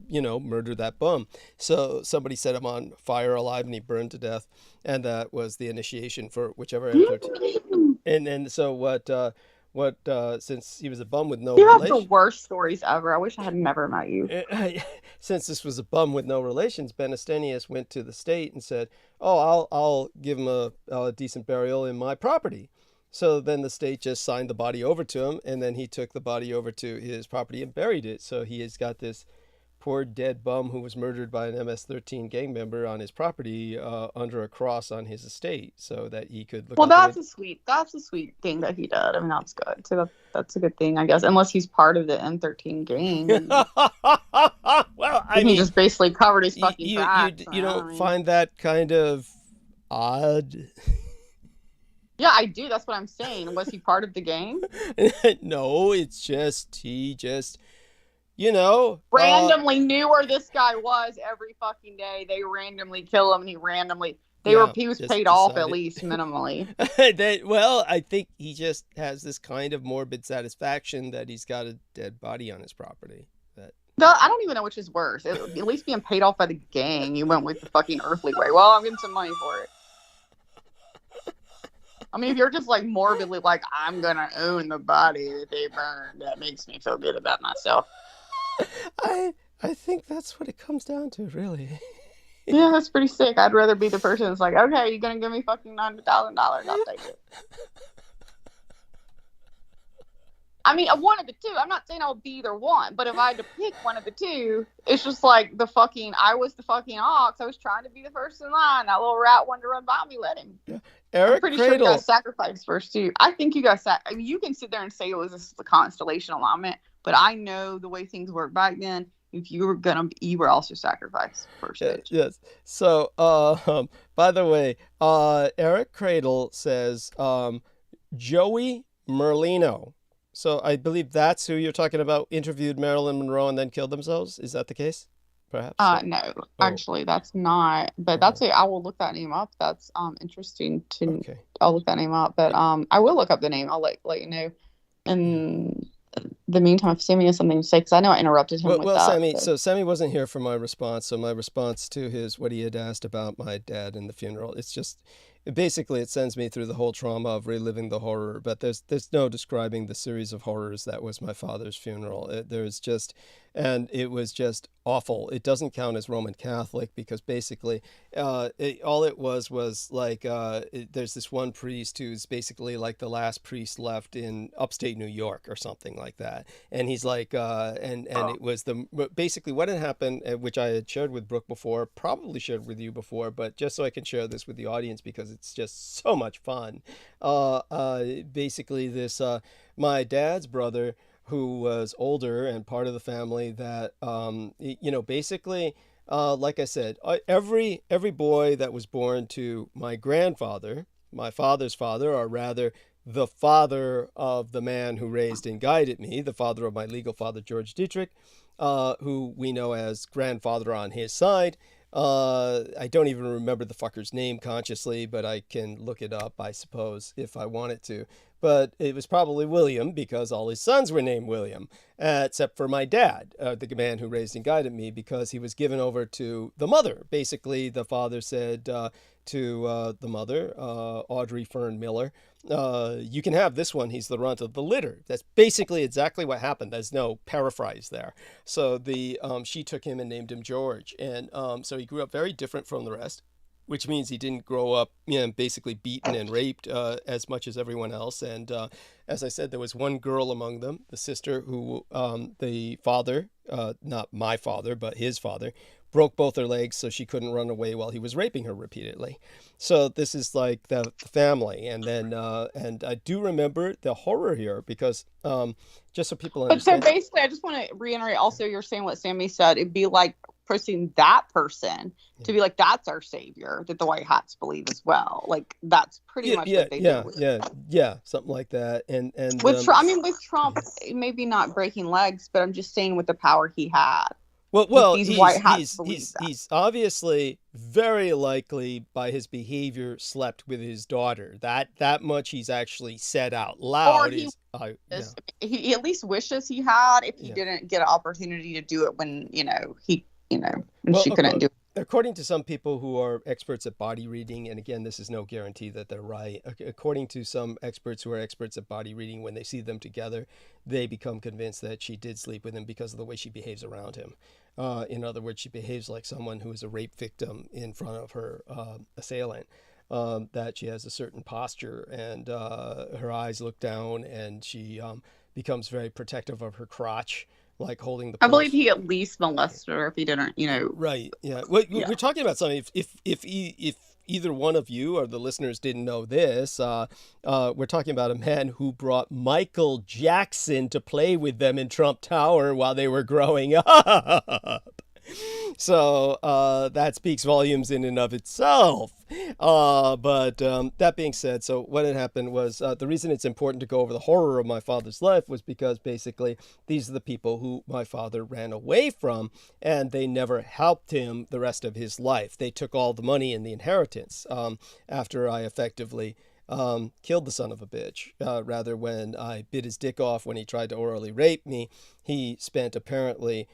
murder that bum. So somebody set him on fire alive and he burned to death. And that was the initiation for whichever M13. And then so since he was a bum with no You have relation, the worst stories ever. I wish I had never met you. Since this was a bum with no relations, Ben Estenius went to the state and said, "Oh, I'll give him a decent burial in my property." So then the state just signed the body over to him, and then he took the body over to his property and buried it. So he has got this poor dead bum who was murdered by an MS-13 gang member on his property under a cross on his estate, so that he could look. Well, that's a sweet thing that he did. I mean, that's good. So that's a good thing, I guess, unless he's part of the M13 gang. Well, I mean, he just basically covered his fucking tracks. You don't find that kind of odd? Yeah, I do. That's what I'm saying. Was he part of the gang? No, it's just he randomly knew where this guy was every fucking day. They randomly kill him, and he was paid off at least minimally. Well, I think he just has this kind of morbid satisfaction that he's got a dead body on his property. I don't even know which is worse. At least being paid off by the gang, you went with the fucking earthly way. Well, I'm getting some money for it. I mean, if you're just like morbidly like, I'm gonna own the body that they burned, that makes me feel good about myself. I think that's what it comes down to, really. Yeah, that's pretty sick. I'd rather be the person that's like, okay, you're gonna give me fucking $9,000. I'll take it. I mean, one of the two. I'm not saying I would be either one, but if I had to pick one of the two, it's just like I was the fucking ox. I was trying to be the first in line. That little rat wanted to run by me. Let him. Yeah. Eric I'm pretty Cradle. sure you got sacrificed first too. I think you got I mean, you can sit there and say it was a constellation alignment, but I know the way things worked back then. If you were also sacrificed first. Yes. So, by the way, Eric Cradle says, Joey Merlino. So I believe that's who you're talking about. Interviewed Marilyn Monroe and then killed themselves. Is that the case? Perhaps. No, actually, that's not. But that's it. I will look that name up. That's interesting to. Okay. I'll look that name up. But I will look up the name. I'll let you know. In the meantime, if Sammy has something to say, because I know I interrupted him with that. Sammy. So Sammy wasn't here for my response. So my response to what he had asked about my dad and the funeral. It's just. Basically, it sends me through the whole trauma of reliving the horror, but there's no describing the series of horrors that was my father's funeral. It was just awful. It doesn't count as Roman Catholic because basically, all it was like there's this one priest who's basically like the last priest left in upstate New York or something like that, and he's like, it was basically what had happened, which I had shared with Brooke before, probably shared with you before, but just so I can share this with the audience because it's just so much fun. Basically, this my dad's brother, who was older and part of the family that, basically, like I said, every boy that was born to my grandfather, my father's father, or rather the father of the man who raised and guided me, the father of my legal father, George Dietrich, who we know as grandfather on his side. I don't even remember the fucker's name consciously, but I can look it up, I suppose, if I wanted to. But it was probably William, because all his sons were named William, except for my dad, the man who raised and guided me, because he was given over to the mother. Basically, the father said to the mother, Audrey Fern Miller, you can have this one, he's the runt of the litter. That's basically exactly what happened. There's no paraphrase there. So she took him and named him George. And so he grew up very different from the rest, which means he didn't grow up, basically beaten and raped as much as everyone else. And as I said, there was one girl among them, the sister, who the father, not my father, but his father, broke both her legs so she couldn't run away while he was raping her repeatedly. So this is like the family. And then, and I do remember the horror here because just so people understand. But so basically, I just want to reiterate also, you're saying what Sammy said. It'd be like pushing that person to be like, that's our savior, that the white hats believe as well. Like, that's pretty much what they do. Yeah, something like that. And with Trump, maybe not breaking legs, but I'm just saying with the power he had. Well, he's obviously very likely by his behavior slept with his daughter. That much he's actually said out loud. He at least wishes he had if he didn't get an opportunity to do it when she couldn't do it. According to some people who are experts at body reading, and again, this is no guarantee that they're right. According to some experts who are experts at body reading, when they see them together, they become convinced that she did sleep with him because of the way she behaves around him. In other words, she behaves like someone who is a rape victim in front of her assailant. That she has a certain posture and her eyes look down, and she becomes very protective of her crotch, like holding the purse. I believe he at least molested her if he didn't, Right. Yeah. Well, we're talking about something. If either one of you or the listeners didn't know this, we're talking about a man who brought Michael Jackson to play with them in Trump Tower while they were growing up. So that speaks volumes in and of itself. But that being said, so what had happened was the reason it's important to go over the horror of my father's life was because basically these are the people who my father ran away from, and they never helped him the rest of his life. They took all the money in the inheritance after I effectively killed the son of a bitch. Rather, when I bit his dick off when he tried to orally rape me, he spent apparently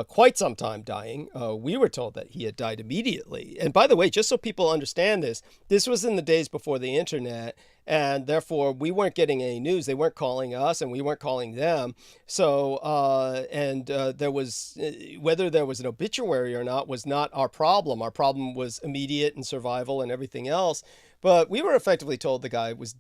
quite some time dying. We were told that he had died immediately. And by the way, just so people understand this was in the days before the internet, and therefore we weren't getting any news. They weren't calling us, and we weren't calling them. So, there was, whether there was an obituary or not was not our problem. Our problem was immediate and survival and everything else. But we were effectively told the guy was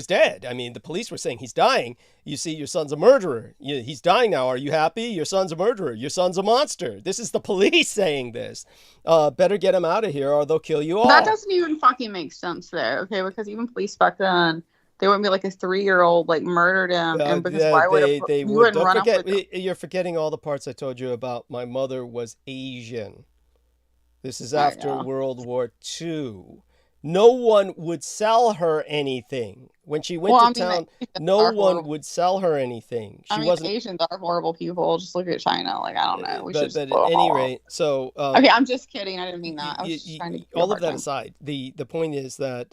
dead. I mean, the police were saying, he's dying. You see, your son's a murderer. He's dying now. Are you happy? Your son's a murderer. Your son's a monster. This is the police saying this. Better get him out of here or they'll kill you all. That doesn't even fucking make sense though, okay? Because even police back then, they wouldn't be like a 3-year-old like murdered him. And because why would they would? Don't forget, you're forgetting all the parts I told you about. My mother was Asian. This is after World War II. No one would sell her anything. When she went to town, no one would sell her anything. Asians are horrible people. Just look at China. Like, I don't know. But at any rate, so... okay, I'm just kidding. I didn't mean that. I was just trying to all of that aside, the point is that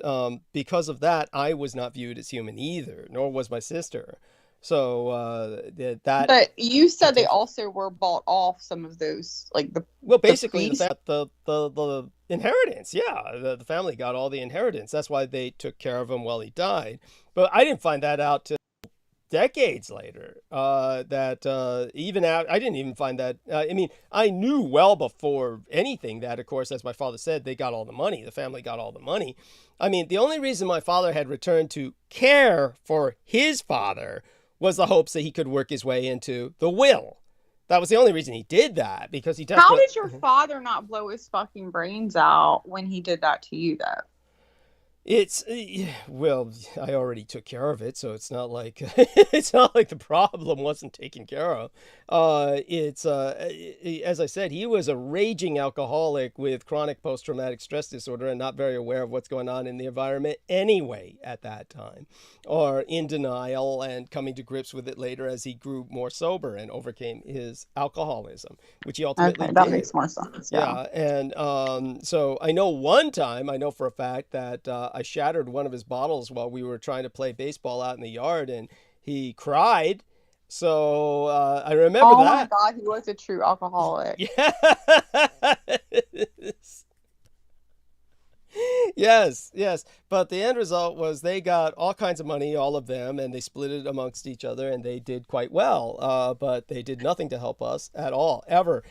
because of that, I was not viewed as human either, nor was my sister. So that. But you said they also were bought off some of those, like the. Well, basically, the inheritance. Yeah, the family got all the inheritance. That's why they took care of him while he died. But I didn't find that out till decades later. I didn't even find that. I mean, I knew well before anything that, of course, as my father said, they got all the money. The family got all the money. I mean, the only reason my father had returned to care for his father was the hopes that he could work his way into the will. That was the only reason he did that, because he How did your father not blow his fucking brains out when he did that to you, though? It's well, I already took care of it, so it's not like it's not like the problem wasn't taken care of. It's as I said, he was a raging alcoholic with chronic post-traumatic stress disorder and not very aware of what's going on in the environment anyway at that time, or in denial and coming to grips with it later as he grew more sober and overcame his alcoholism, which he ultimately Okay, that did. makes more sense. Yeah. And so I know one time, I know for a fact that I shattered one of his bottles while we were trying to play baseball out in the yard, and he cried. So I remember Oh my that. God, he was a true alcoholic. Yes, yes. But the end result was they got all kinds of money, all of them, and they split it amongst each other, and they did quite well. But they did nothing to help us at all, ever.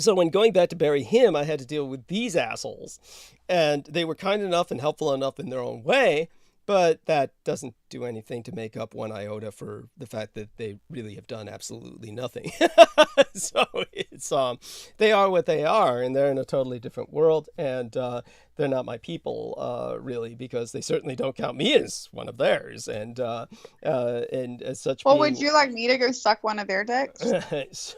So when going back to bury him, I had to deal with these assholes. And they were kind enough and helpful enough in their own way, but that doesn't do anything to make up one iota for the fact that they really have done absolutely nothing. So it's they are what they are, and they're in a totally different world, and they're not my people really, because they certainly don't count me as one of theirs, and as such. Well, would you like me to go suck one of their dicks?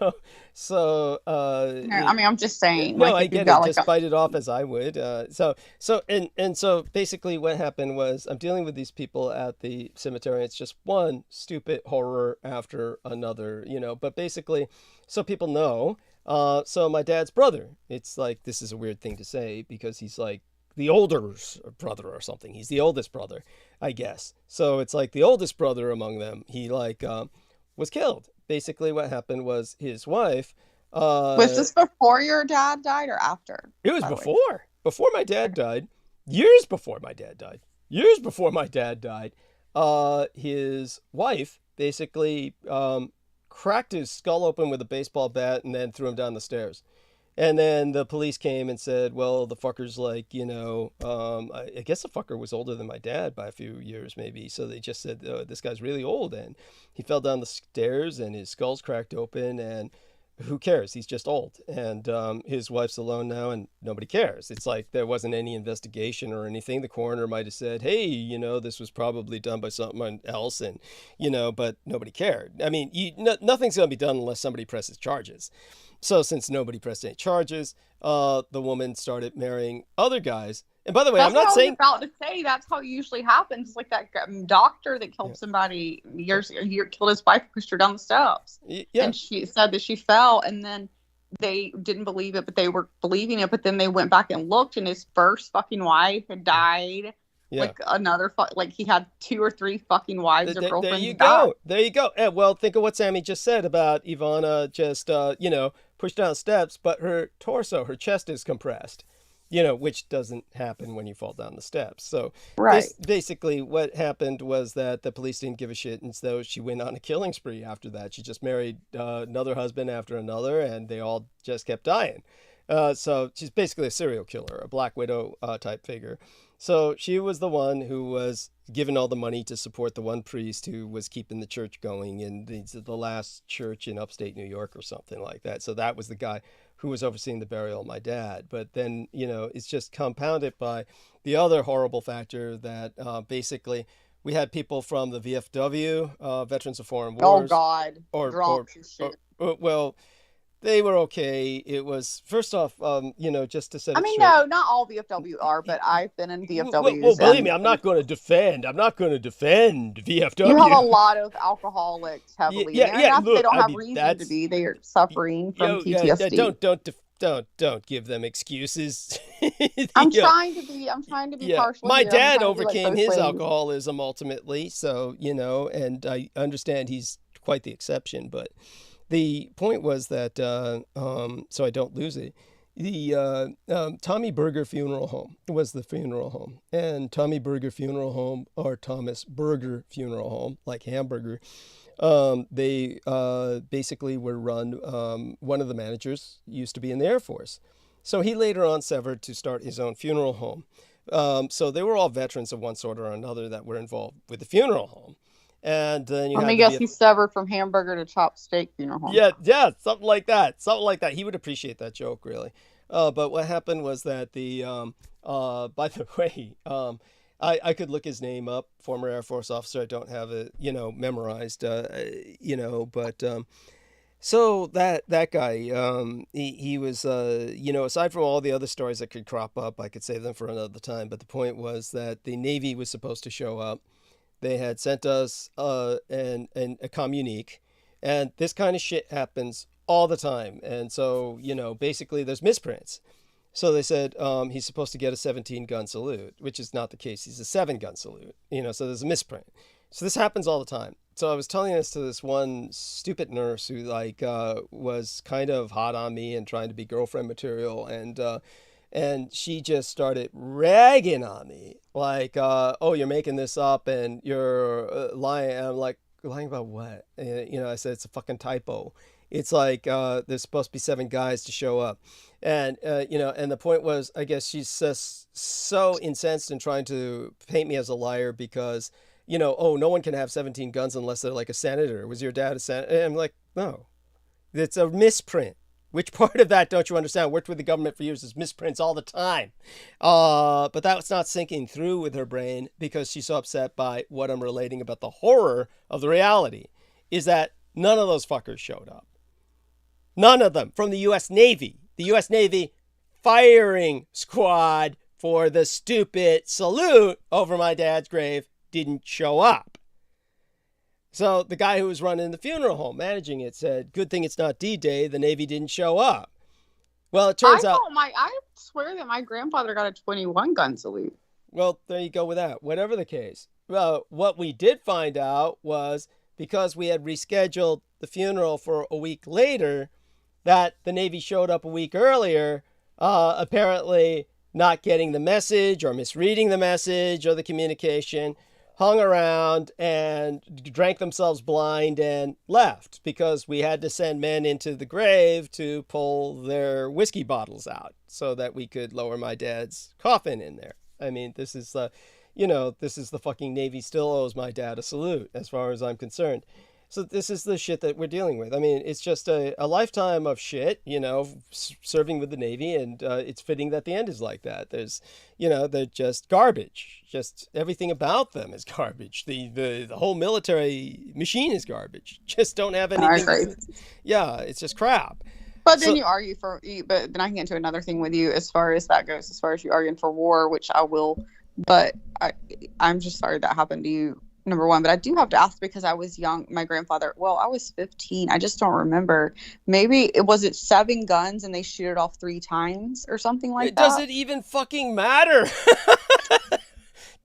So I mean, I'm just saying. No, like, I if you've get it. got, like, Just fight it off as I would. So basically, what happened was I'm dealing with these people at the cemetery. It's just one stupid horror after another, But basically, so people know. So my dad's brother. It's like, this is a weird thing to say because he's like the older brother or something. He's the oldest brother, I guess. So it's like the oldest brother among them. He was killed. Basically, what happened was his wife. Was this before your dad died or after? It was before. Before my dad died. Years before my dad died. His wife basically cracked his skull open with a baseball bat and then threw him down the stairs. And then the police came and said, well, the fucker's I guess the fucker was older than my dad by a few years maybe. So they just said, this guy's really old. And he fell down the stairs and his skull's cracked open, and who cares? He's just old. And his wife's alone now and nobody cares. It's like there wasn't any investigation or anything. The coroner might have said, hey, this was probably done by someone else, and, but nobody cared. I mean, nothing's going to be done unless somebody presses charges. So since nobody pressed any charges, the woman started marrying other guys. And by the way, I'm not saying... That's what I was about to say. That's how it usually happens. It's like that doctor that killed somebody years ago. He killed his wife, pushed her down the steps. Yeah. And she said that she fell, and then they didn't believe it, but they were believing it. But then they went back and looked, and his first fucking wife had died. Yeah. Like another, like he had 2 or 3 fucking wives or girlfriends. There you go. Well, think of what Sammy just said about Ivana just, pushed down steps, but her torso, her chest is compressed, which doesn't happen when you fall down the steps. So basically what happened was that the police didn't give a shit. And so she went on a killing spree after that. She just married another husband after another, and they all just kept dying. So she's basically a serial killer, a Black Widow type figure. So she was the one who was given all the money to support the one priest who was keeping the church going in the last church in upstate New York or something like that. So that was the guy who was overseeing the burial of my dad. But then, it's just compounded by the other horrible factor that basically we had people from the VFW, Veterans of Foreign Wars. Oh, God. Drunks and shit. Well, they were okay. It was, first off, just to set it straight. No, not all VFW are, but I've been in VFWs. Well, believe me, I'm not going to defend VFW. You have a lot of alcoholics heavily. Yeah. Look, they don't have reason to be. They are suffering from PTSD. Don't give them excuses. I'm trying to be partial. My dad overcame his alcoholism ultimately, so and I understand he's quite the exception, but the point was that so I don't lose it. The Tommy Berger Funeral Home was the funeral home, and Tommy Berger Funeral Home, or Thomas Berger Funeral Home, like hamburger. They basically were run, one of the managers used to be in the Air Force. So he later on severed to start his own funeral home. So they were all veterans of one sort or another that were involved with the funeral home. And then I guess he severed from hamburger to chopped steak funeral home. Yeah, something like that. He would appreciate that joke, really. But what happened was that by the way, I could look his name up, former Air Force officer. I don't have it, memorized, but so that guy, he was, aside from all the other stories that could crop up, I could save them for another time. But the point was that the Navy was supposed to show up. They had sent us a communique, and this kind of shit happens all the time. And so, basically there's misprints. So they said he's supposed to get a 17-gun salute, which is not the case. He's a 7-gun salute, so there's a misprint. So this happens all the time. So I was telling this to this one stupid nurse who was kind of hot on me and trying to be girlfriend material, and she just started ragging on me like, oh, you're making this up and you're lying. And I'm like, lying about what? And, I said it's a fucking typo. It's like there's supposed to be 7 guys to show up. And, and the point was, I guess she's just so incensed and trying to paint me as a liar because, oh, no one can have 17 guns unless they're like a senator. Was your dad a senator? And I'm like, no, it's a misprint. Which part of that don't you understand? I worked with the government for years. There's misprints all the time. But that's not sinking through with her brain because she's so upset by what I'm relating about the horror of the reality is that none of those fuckers showed up. None of them from the U.S. Navy. The U.S. Navy firing squad for the stupid salute over my dad's grave didn't show up. So the guy who was running the funeral home, managing it, said, good thing it's not D-Day. The Navy didn't show up. Well, it turns out... I swear that my grandfather got a 21-gun salute. Well, there you go with that. Whatever the case. Well, what we did find out was because we had rescheduled the funeral for a week later, that the Navy showed up a week earlier, apparently not getting the message or misreading the message or the communication, hung around and drank themselves blind and left because we had to send men into the grave to pull their whiskey bottles out so that we could lower my dad's coffin in there. I mean, this is the fucking Navy still owes my dad a salute as far as I'm concerned. So this is the shit that we're dealing with. I mean, it's just a lifetime of shit, serving with the Navy, and it's fitting that the end is like that. There's, they're just garbage. Just everything about them is garbage. The whole military machine is garbage. Just don't have anything. Yeah, it's just crap. But then you argue but then I can get into another thing with you as far as that goes, as far as you arguing for war, which I will, but I'm just sorry that happened to you. Number one, but I do have to ask because I was young. My grandfather, I was 15. I just don't remember. Maybe it was 7 guns and they shoot it off 3 times or something like that. It doesn't even fucking matter.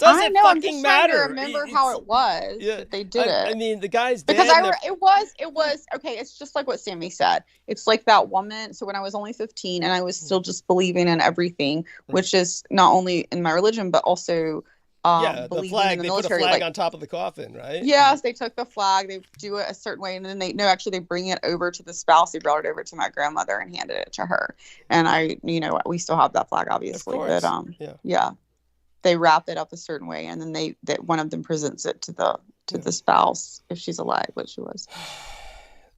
I know. I'm just trying to remember how it was that they did it. I mean, the guy's dead. Because it was okay. It's just like what Sammy said. It's like that woman. So when I was only 15 and I was still just believing in everything, which is not only in my religion but also. The flag. They put a flag on top of the coffin, right? Yes, they took the flag. They do it a certain way, and then they bring it over to the spouse. They brought it over to my grandmother and handed it to her. And we still have that flag, obviously. Of course. But they wrap it up a certain way, and then one of them presents it to the spouse if she's alive, which she was.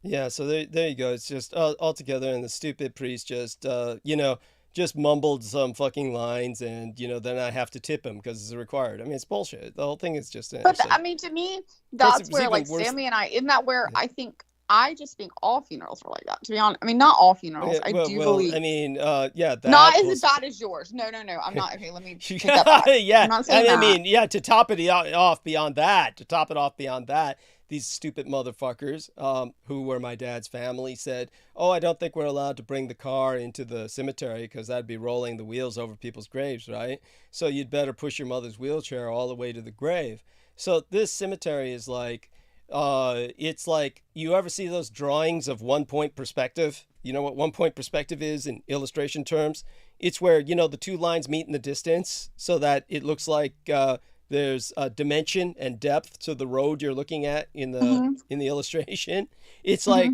Yeah. So there you go. It's just all together, and the stupid priest just mumbled some fucking lines and, then I have to tip him because it's required. I mean, it's bullshit. The whole thing is just... to me, that's where, Sammy and I... Isn't that where I just think all funerals are like that, to be honest. I mean, not all funerals. I do believe... I mean, not as bad as yours. No. I'm not... Okay, let me take that back. Yeah. I'm not saying that. To top it off beyond that, these stupid motherfuckers, who were my dad's family, said, oh, I don't think we're allowed to bring the car into the cemetery because that'd be rolling the wheels over people's graves, right? So you'd better push your mother's wheelchair all the way to the grave. So this cemetery is like, it's like, you ever see those drawings of 1-point perspective? You know what 1-point perspective is in illustration terms? It's where, the 2 lines meet in the distance so that it looks like... there's a dimension and depth to the road you're looking at in the illustration. It's like,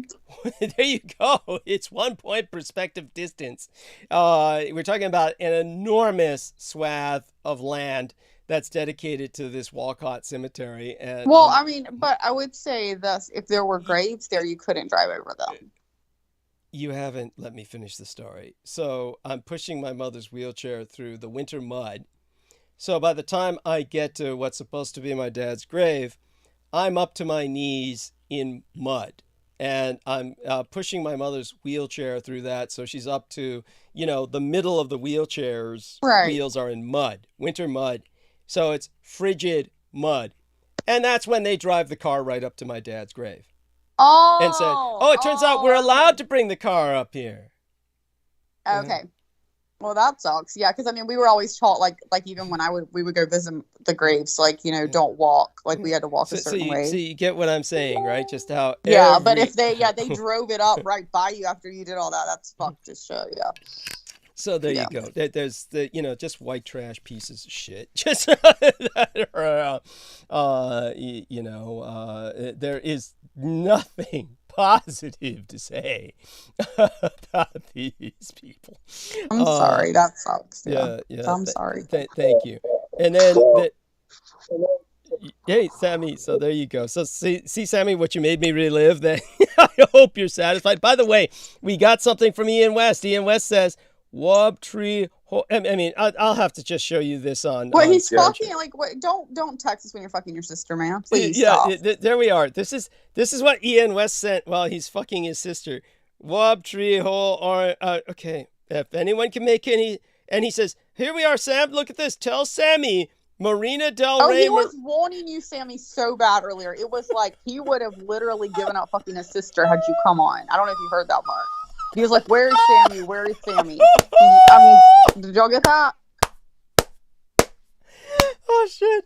there you go. It's 1-point perspective distance. We're talking about an enormous swath of land that's dedicated to this Walcott cemetery. And but I would say this: if there were graves there, you couldn't drive over them. you haven't let me finish the story. So I'm pushing my mother's wheelchair through the winter mud. So by the time I get to what's supposed to be my dad's grave, I'm up to my knees in mud. And I'm pushing my mother's wheelchair through that. So she's up to, the middle of the wheelchair's wheels are in mud, winter mud. So it's frigid mud. And that's when they drive the car right up to my dad's grave. And said, it turns out we're allowed to bring the car up here. Okay. Well, that sucks. Yeah, because I mean, we were always taught, like even when we would go visit the graves, don't walk. Like we had to walk a certain way. So you get what I'm saying, right? Just how. Yeah, but if they drove it up right by you after you did all that, that's fucked as shit. Yeah. So there you go. There's just white trash pieces of shit. Just that are, there is nothing positive to say about these people. I'm sorry, that sucks. Yeah. I'm sorry. Thank you. And then, hey, Sammy. So there you go. So see, Sammy, what you made me relive. That I hope you're satisfied. By the way, we got something from Ian West. Ian West says, "Wob tree." I mean, I'll have to just show you this on. Well, he's fucking don't text us when you're fucking your sister, man. Please. Yeah, there we are. This is what Ian West sent while he's fucking his sister. Wob tree hole or okay. If anyone can make any, and he says, "Here we are, Sam. Look at this. Tell Sammy Marina Del Rey." He was wanting you, Sammy, so bad earlier. It was like he would have literally given up fucking his sister had you come on. I don't know if you heard that part. He was like, "Where is Sammy? Where is Sammy?" I mean, did y'all get that? Oh shit!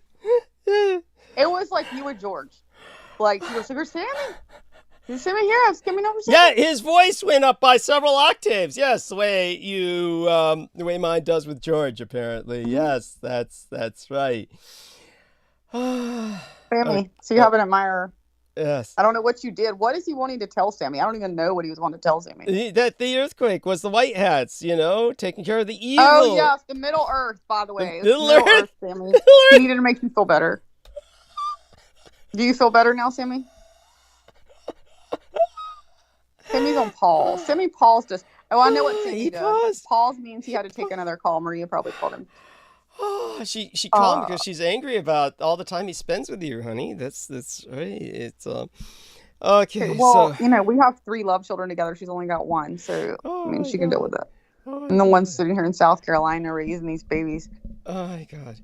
It was like you and George. Like he was like, "Where's Sammy? Is Sammy here? I was coming over." Sammy. Yeah, his voice went up by several octaves. Yes, the way mine does with George, apparently. Yes, that's right. Sammy, so you have an admirer. Yes. I don't know what you did. What is he wanting to tell Sammy? I don't even know what he was wanting to tell Sammy. That the earthquake was the white hats, taking care of the evil. Oh, yes, the Middle Earth, by the way. The Middle Earth, Sammy. He needed to make you feel better. Do you feel better now, Sammy? Sammy's on pause. Sammy paused just. Oh, I know what Sammy does. Pause means he had to take another call. Maria probably called him. Oh, she called him because she's angry about all the time he spends with you, honey. That's right. It's okay. Well, so we have 3 love children together. She's only got 1, so I mean she can deal with it. Oh, and the one's sitting here in South Carolina raising these babies. Oh my God.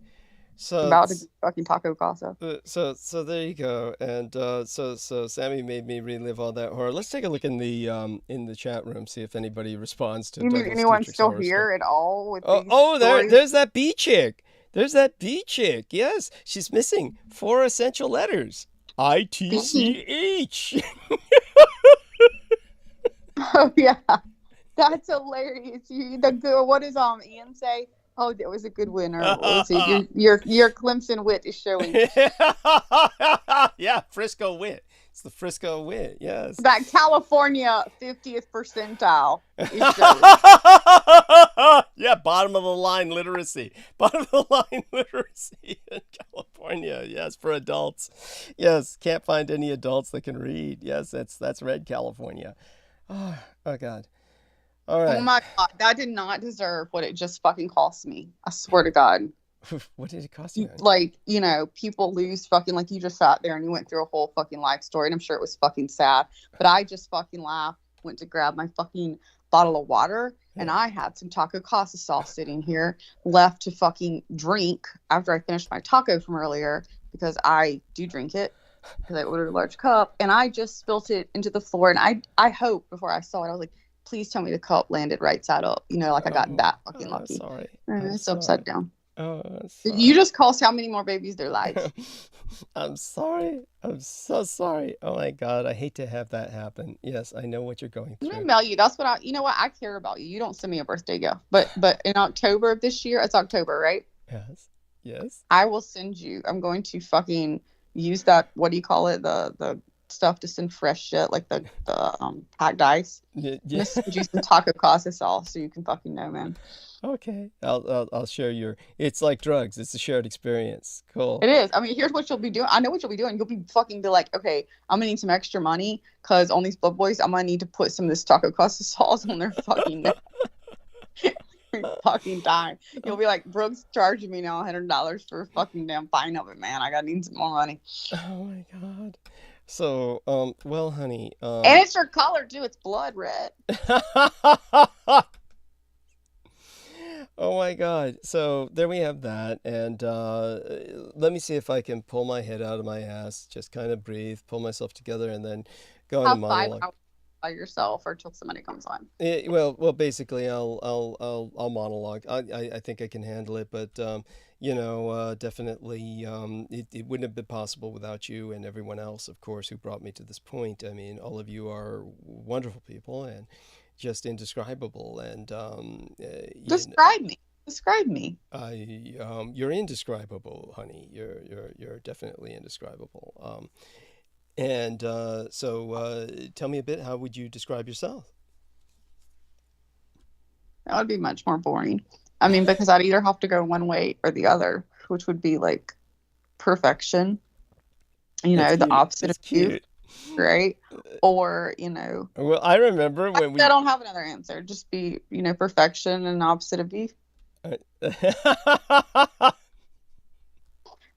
So about to be fucking taco casa. So there you go. And so Sammy made me relive all that horror. Let's take a look in the chat room, see if anybody responds to. You mean anyone's still here at all? With there's that bee chick. There's that bee chick. Yes, she's missing 4 essential letters. ITCH. Oh yeah, that's hilarious. What does Ian say? Oh, that was a good winner. Your Clemson wit is showing. Yeah, Frisco wit. It's the Frisco wit. Yes. That California 50th percentile is showing. Yeah, bottom of the line literacy. Bottom of the line literacy in California. Yes, for adults. Yes, can't find any adults that can read. Yes, that's red California. Oh God. All right. Oh my God, that did not deserve what it just fucking cost me. I swear to God. What did it cost you? Like, people lose fucking, like you just sat there and you went through a whole fucking life story, and I'm sure it was fucking sad, but I just fucking laughed, went to grab my fucking bottle of water, and I had some taco casa sauce sitting here left to fucking drink after I finished my taco from earlier, because I do drink it, because I ordered a large cup, and I just spilt it into the floor, and I hoped before I saw it, I was like, please tell me the cup landed right side up. Like I got that fucking lucky. Sorry. It's upside down. Oh, you just cost how many more babies their lives? I'm sorry. I'm so sorry. Oh my God, I hate to have that happen. Yes, I know what you're going through. I'm gonna mail you. That's what I care about you. You don't send me a birthday gift, but in October of this year, it's October, right? Yes. I will send you. I'm going to fucking use that. What do you call it? The stuff to send fresh shit, like the packed ice. Yeah. Just send you some taco casa sauce so you can fucking know, man. Okay, I'll share your. It's like drugs. It's a shared experience. Cool. It is. I mean, here's what you'll be doing. I know what you'll be doing. You'll be fucking be like, okay, I'm gonna need some extra money because on these blood boys, I'm gonna need to put some of this taco casa sauce on their fucking neck. Fucking die. You'll be like, Brooke's charging me now $100 for a fucking damn pint of it, man. I gotta need some more money. Oh my god. So, well, honey. And it's your color too. It's blood red. Oh my god. So there we have that. And let me see if I can pull my head out of my ass, just kind of breathe, pull myself together, and then go on a Have 5 monologue. hours by yourself or till somebody comes on. Well, basically, I'll monologue. I think I can handle it, but definitely, it wouldn't have been possible without you and everyone else, of course, who brought me to this point. I mean, all of you are wonderful people and just indescribable. And Describe me. Describe me. you're indescribable, honey. You're definitely indescribable. And so tell me a bit, how would you describe yourself? That would be much more boring. I mean, because I'd either have to go one way or the other, which would be like perfection, That's the cute. opposite That's of you, cute. right? Or, Well, I remember when we. I don't have another answer. Just be, perfection and opposite of beef.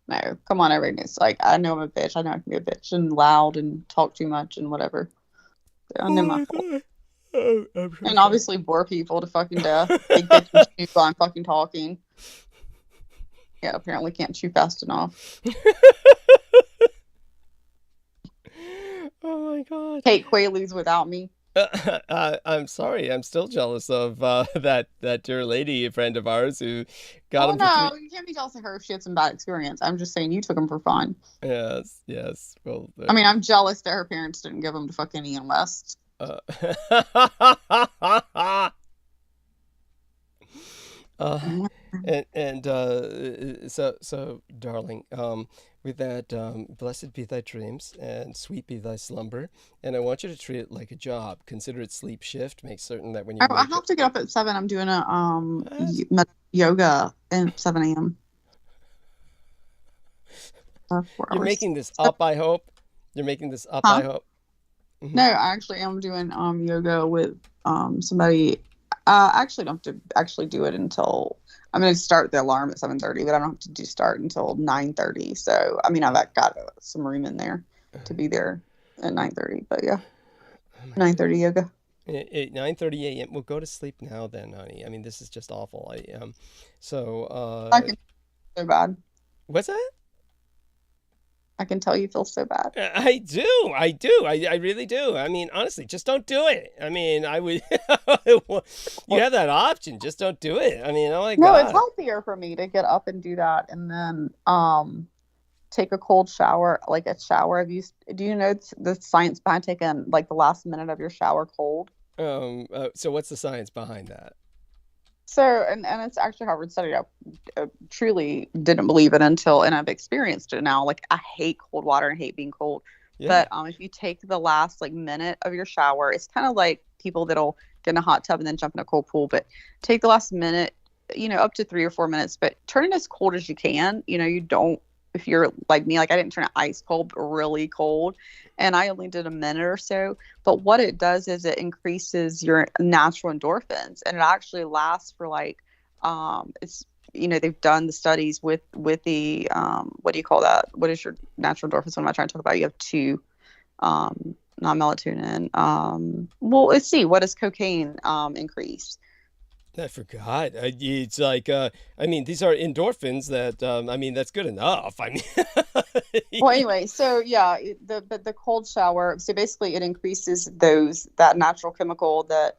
No, come on, everybody. It's like, I know I'm a bitch. I know I can be a bitch and loud and talk too much and whatever. So I know my fault. Oh, I'm so And sorry. obviously bore people to fucking death. They get to chew while I'm fucking talking. Yeah, apparently can't chew fast enough. Oh my god. Take Quaaludes without me. I'm sorry. I'm still jealous of that dear lady, a friend of ours, who got Oh him for no, 3. you can't be jealous of her if she had some bad experience. I'm just saying you took them for fun. Yes, yes. Well, I mean, I'm jealous that her parents didn't give them to fucking Ian West. uh, so, darling, with that, blessed be thy dreams and sweet be thy slumber, and I want you to treat it like a job. Consider it sleep shift. Make certain that when you I wake have up, to get up at 7. I'm doing a What? yoga at 7 a.m. for 4 You're hours. making this up, I hope. You're making this up, Huh? I hope. Mhm. No, I actually am doing yoga with somebody. I actually don't have to actually do it until I'm going to start the alarm at 7:30, but I don't have to start until 9:30. So I mean, I've got some room in there to be there at 9:30. But yeah, Oh my 9:30 yoga. At 9:30 a.m. Well, go to sleep now then, honey. I mean, this is just awful. So I can feel so bad. what's that? I can tell you feel so bad. I do. I really do. I mean, honestly, just don't do it. I mean, I would. You have that option. Just don't do it. I mean, oh my No, it's God. healthier for me to get up and do that, and then take a cold shower, like a shower. Do you know the science behind taking like the last minute of your shower cold? So what's the science behind that? So, and it's actually Harvard study. I truly didn't believe it until, and I've experienced it now. Like, I hate cold water and hate being cold. Yeah. But if you take the last like minute of your shower, it's kind of like people that'll get in a hot tub and then jump in a cold pool. But take the last minute, up to 3 or 4 minutes, but turn it as cold as you can. You don't, if you're like me, like I didn't turn it ice cold, but really cold. And I only did a minute or so. But what it does is it increases your natural endorphins, and it actually lasts for like, it's, they've done the studies with the, what do you call that? What is your natural endorphins? What am I trying to talk about? You have 2, not melatonin. Well, let's see. What does cocaine increase? I forgot. It's like, I mean, these are endorphins that, I mean, that's good enough. I mean, Well, anyway, so yeah, the cold shower. So basically, it increases that natural chemical that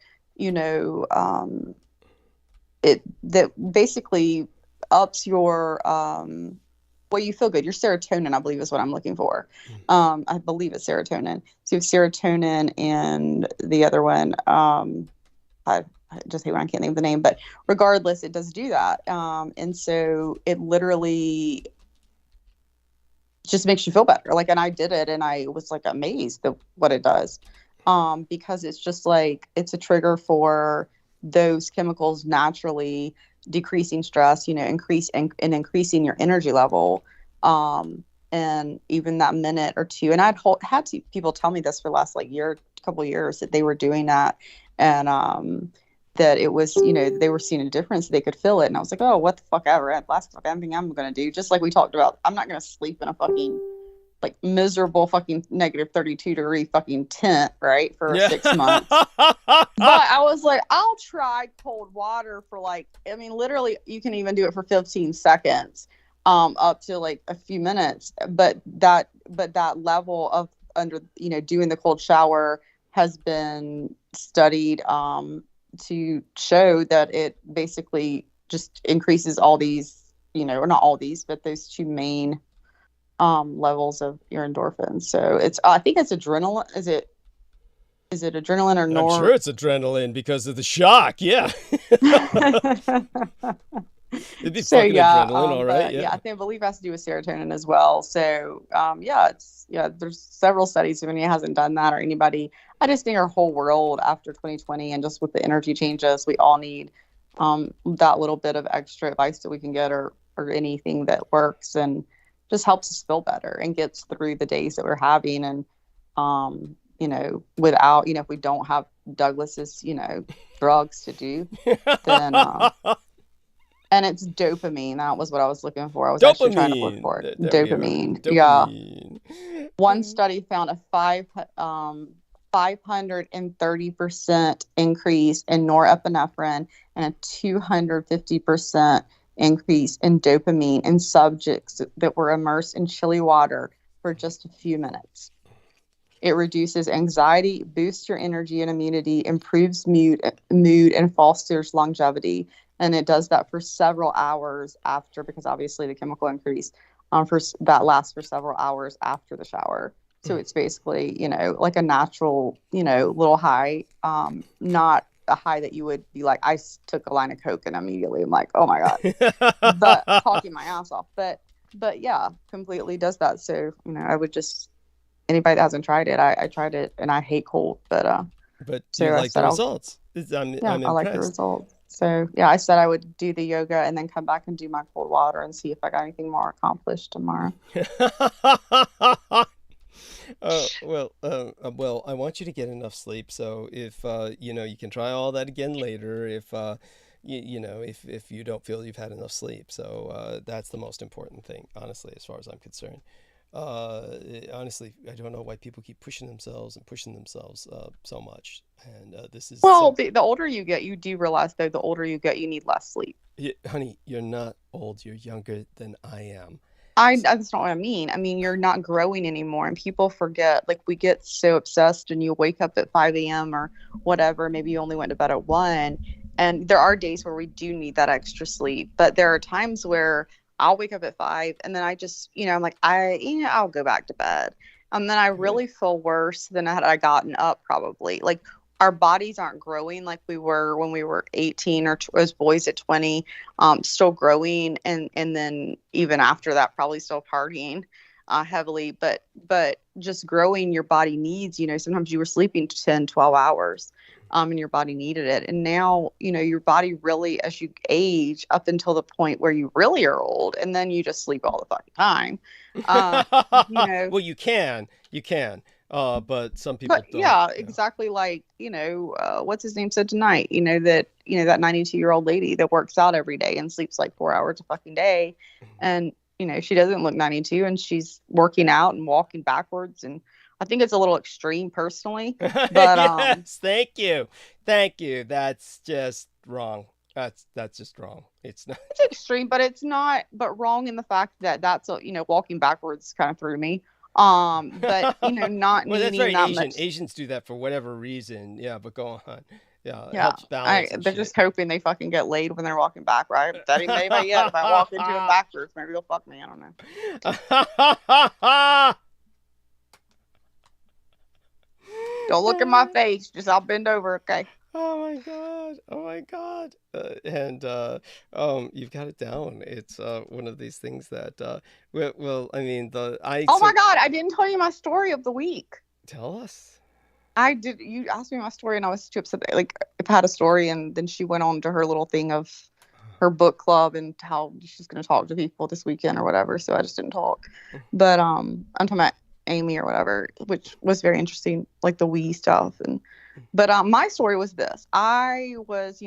that basically ups your well, you feel good. Your serotonin, I believe, is what I'm looking for. I believe it's serotonin. So you have serotonin and the other one. I just hate when I can't think of the name, but regardless, it does do that. And so it literally just makes you feel better. Like, and I did it and I was like amazed at what it does. Because it's just like, it's a trigger for those chemicals naturally decreasing stress, increasing your energy level. And even that minute or two, and had people tell me this for the last couple of years, that they were doing that, and that it was, they were seeing a difference. They could feel it. And I was like, oh, what the fuck ever. Last fucking thing I'm going to do. Just like we talked about, I'm not going to sleep in a fucking miserable fucking negative 32 degree fucking tent, right, for 6 months. But I was like, I'll try cold water for literally you can even do it for 15 seconds, up to a few minutes. But that level of doing the cold shower has been studied, to show that it basically just increases all these, or not all these, but those two main levels of your endorphins. So I think it's adrenaline. Is it adrenaline or I'm sure it's adrenaline because of the shock. Yeah. It'd be fucking adrenaline, all right. Yeah, I believe it has to do with serotonin as well. So there's several studies. If anyone hasn't done that, or anybody, I just think our whole world after 2020 and just with the energy changes, we all need that little bit of extra advice that we can get, or anything that works and just helps us feel better and gets through the days that we're having. And without, if we don't have Douglas's drugs to do, then and it's dopamine. That was what I was looking for. I was actually trying to look for it. Dopamine. Yeah. One study found a 530% increase in norepinephrine and a 250% increase in dopamine in subjects that were immersed in chilly water for just a few minutes. It reduces anxiety, boosts your energy and immunity, improves mood, and fosters longevity. And it does that for several hours after, because obviously the chemical increase that lasts for several hours after the shower. So it's basically, like a natural, little high, not a high that you would be like, I took a line of Coke and immediately I'm like, oh my God, but talking my ass off. But yeah, completely does that. So, I would just, anybody that hasn't tried it, I tried it and I hate cold, but so you like the results. I like the results. So yeah, I said I would do the yoga and then come back and do my cold water and see if I got anything more accomplished tomorrow. Well, I want you to get enough sleep. So if you can try all that again later. If if you don't feel you've had enough sleep, so that's the most important thing, honestly, as far as I'm concerned. Honestly, I don't know why people keep pushing themselves so much. And this is the older you get, you do realize though, the older you get, you need less sleep. Honey, you're not old. You're younger than I am. That's not what I mean. I mean, you're not growing anymore, and people forget. We get so obsessed, and you wake up at 5 a.m. or whatever. Maybe you only went to bed at 1, and there are days where we do need that extra sleep. But there are times where I'll wake up at 5, and then I just, I'm like, I'll go back to bed, and then I really feel worse than had I gotten up. Probably our bodies aren't growing like we were when we were 18 or as boys at 20, still growing. And then even after that, probably still partying heavily, but just growing. Your body needs, sometimes you were sleeping 10, 12 hours and your body needed it. And now, your body really, as you age up until the point where you really are old, and then you just sleep all the fucking time. Well, you can. But some people don't. Yeah, exactly. What's his name said tonight, that 92-year-old lady that works out every day and sleeps 4 hours a fucking day. And, she doesn't look 92 and she's working out and walking backwards. And I think it's a little extreme personally, but, yes, thank you. That's just wrong. That's just wrong. It's not. It's extreme, but it's not, but wrong in the fact that that's, walking backwards kind of threw me. But not well, that's needing very that Asian. much. Asians do that for whatever reason. Yeah, but go on. Yeah, it Yeah, helps balance. and they're shit. just hoping they fucking get laid when they're walking back, right? That ain't anybody yet. If I walk into them backwards, maybe they'll fuck me. I don't know. Don't look in my face. Just I'll bend over, okay? Oh my god. You've got it down. It's one of these things that oh my god, I didn't tell you my story of the week. Tell us. I did. You asked me my story and I was too upset. had a story, and then she went on to her little thing of her book club and how she's going to talk to people this weekend or whatever. So I just didn't talk. But I'm talking about Amy or whatever, which was very interesting, like the we stuff. But my story was this. I was,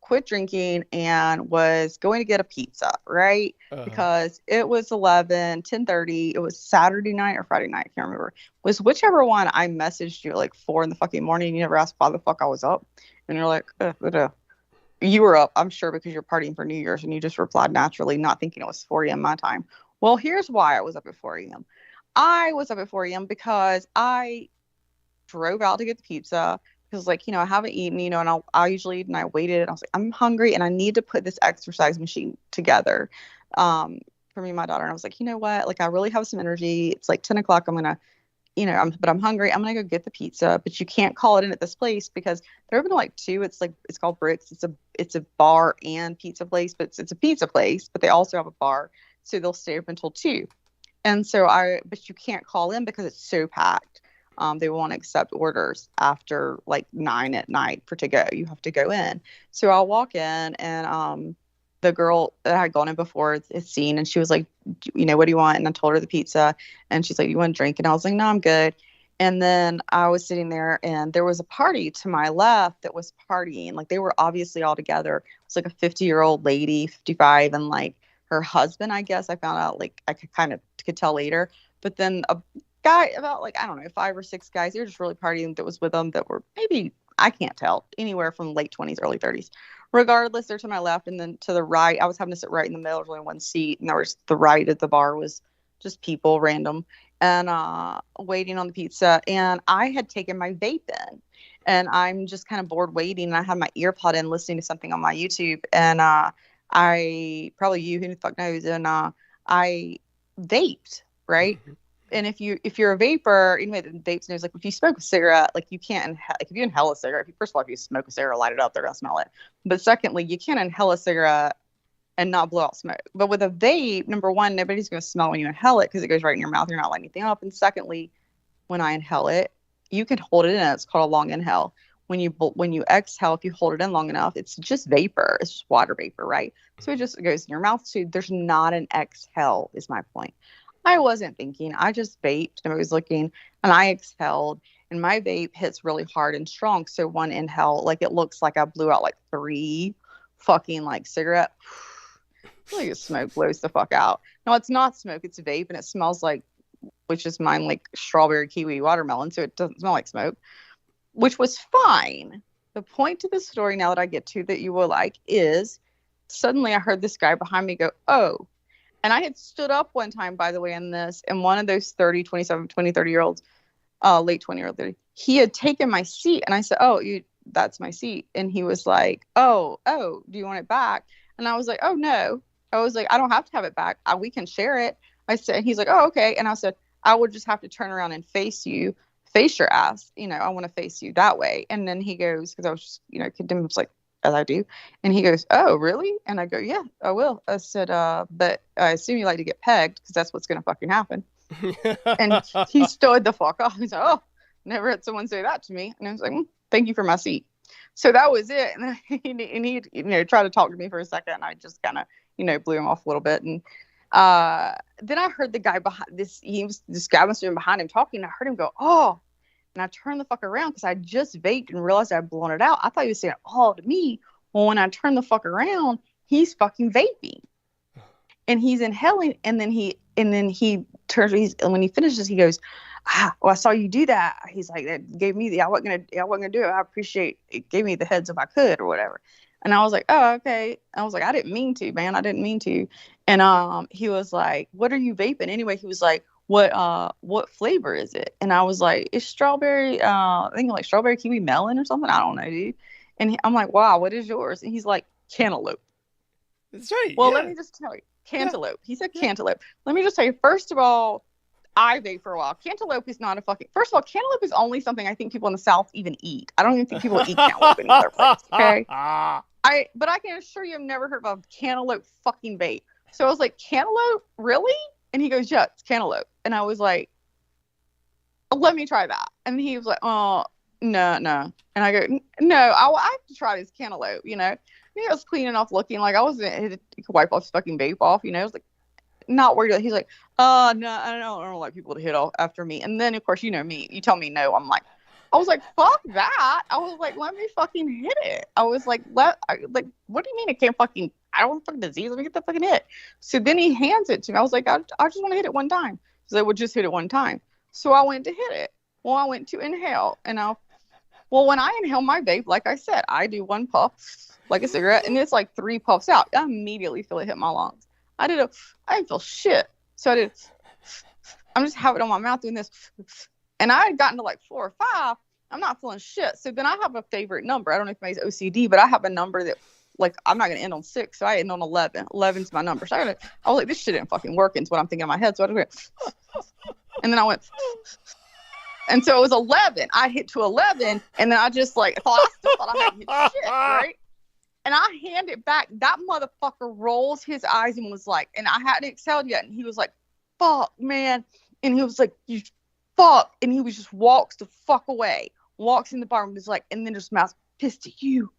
quit drinking and was going to get a pizza, right? Because it was 10:30. It was Saturday night or Friday night. I can't remember. It was whichever one. I messaged you like 4 in the fucking morning. You never asked why the fuck I was up. And you're like, you were up, I'm sure, because you're partying for New Year's, and you just replied naturally, not thinking it was 4 a.m. my time. Well, here's why I was up at 4 a.m. I was up at 4 a.m. because I drove out to get the pizza. Because, I haven't eaten, and I usually eat, and I waited. And I was like, I'm hungry, and I need to put this exercise machine together for me and my daughter. And I was like, you know what? Like, I really have some energy. It's like 10 o'clock. I'm going to, but I'm hungry. I'm going to go get the pizza. But you can't call it in at this place because they're open to 2. It's called Bricks. It's a bar and pizza place, but it's a pizza place, but they also have a bar. So they'll stay open until 2. And so but you can't call in because it's so packed. They won't accept orders after 9 at night for to go. You have to go in. So I'll walk in, and the girl that I had gone in before is seen, and she was like, what do you want? And I told her the pizza, and she's like, you want a drink? And I was like, no, I'm good. And then I was sitting there, and there was a party to my left that was partying. Like, they were obviously all together. It was like a 50-year-old lady, 55, and her husband, I guess. I found out, I could tell later. But then a guy, about 5 or 6 guys, they were just really partying that was with them that were maybe, I can't tell, anywhere from late 20s, early 30s. Regardless, they're to my left, and then to the right, I was having to sit right in the middle. There's only one seat, and there was the right at the bar was just people, random, and waiting on the pizza. And I had taken my vape in, and I'm just kind of bored waiting. And I had my ear pod in, listening to something on my YouTube, and I probably you who the fuck knows, and I vaped, right? And if you're a vapor, anyway, the vapes knows, if you smoke a cigarette, you can't if you inhale a cigarette. First of all, if you smoke a cigarette, light it up, they're gonna smell it. But secondly, you can't inhale a cigarette and not blow out smoke. But with a vape, number one, nobody's gonna smell when you inhale it because it goes right in your mouth. You're not lighting anything up. And secondly, when I inhale it, you can hold it in. It's called a long inhale. When you exhale, if you hold it in long enough, it's just vapor. It's just water vapor, right? So it goes in your mouth. So there's not an exhale, is my point. I wasn't thinking. I just vaped, and I was looking, and I exhaled, and my vape hits really hard and strong. So one inhale, it looks like I blew out 3 fucking cigarette. Smoke blows the fuck out. No, it's not smoke. It's vape, and it smells which is mine, strawberry, kiwi, watermelon. So it doesn't smell like smoke, which was fine. The point to the story now that I get to that you will is suddenly I heard this guy behind me go, oh. And I had stood up one time, by the way, in this, and one of those 30, 27, 20, 30-year-olds, late 20 or 30, he had taken my seat. And I said, oh, that's my seat. And he was like, oh, do you want it back? And I was like, oh, no. I was like, I don't have to have it back. We can share it. I said, and he's like, oh, okay. And I said, I would just have to turn around and face your ass. I want to face you that way. And then he goes, because I was just, condemned, was like, as I do. And he goes, oh, really? And I go, yeah, I will. I said, but I assume you like to get pegged because that's what's going to fucking happen. And he stood the fuck off. He's like, oh, never had someone say that to me. And I was like, thank you for my seat. So that was it. And he tried to talk to me for a second, and I just kind of, blew him off a little bit. And then I heard the guy behind this guy must have been behind him talking. I heard him go, oh. And I turned the fuck around because I just vaped and realized I'd blown it out. I thought he was saying, oh, to me. Well, when I turned the fuck around, he's fucking vaping. And he's inhaling. And then he turns, and when he finishes, he goes, well, I saw you do that. He's like, that gave me I wasn't gonna do it. I appreciate it. Gave me the heads if I could or whatever. And I was like, oh, okay. I was like, I didn't mean to, man. I didn't mean to. And he was like, what are you vaping? Anyway, he was like, what flavor is it? And I was like, it's strawberry, I think strawberry, kiwi, melon or something. I don't know, dude. And I'm like, wow, what is yours? And he's like, cantaloupe. That's right. Well, yeah. Let me just tell you, cantaloupe. He said cantaloupe. Let me just tell you, first of all, I vape for a while. Cantaloupe is not first of all, cantaloupe is only something I think people in the South even eat. I don't even think people eat cantaloupe in other places, okay? But I can assure you I've never heard of a cantaloupe fucking vape. So I was like, cantaloupe? Really? And he goes, yeah, it's cantaloupe. And I was like, let me try that. And he was like, oh, no. And I go, no, I have to try this cantaloupe, you know. He was clean enough looking, like I wasn't, he could wipe off his fucking vape off, you know. I was like, not worried. He's like, oh, no, I don't like people to hit off after me. And then, of course, you know me. You tell me no. I'm like, I was like, fuck that. I was like, let me fucking hit it. I was like, what do you mean it can't fucking, I don't want fucking disease. Let me get the fucking hit. So then he hands it to me. I was like, I just want to hit it one time. So they would just hit it one time. So I went to hit it. Well, I went to inhale. And when I inhale my vape, like I said, I do one puff like a cigarette. And it's like 3 puffs out. I immediately feel it hit my lungs. I didn't feel shit. So I'm just having it on my mouth doing this. And I had gotten to like 4 or 5. I'm not feeling shit. So then I have a favorite number. I don't know if it's OCD, but I have a number that, like, I'm not going to end on 6. So I end on 11. 11's my number. So I was like, this shit ain't fucking working. Is what I'm thinking in my head. So I went, and then I went, and so it was 11. I hit to 11. And then I just like, I still thought I hadn't hit shit, right? And I hand it back. That motherfucker rolls his eyes and was like, and I hadn't exhaled yet. And he was like, fuck, man. And he was like, you fuck. And he was just walks the fuck away. Walks in the bar and was like, and then just mouth, pissed at you.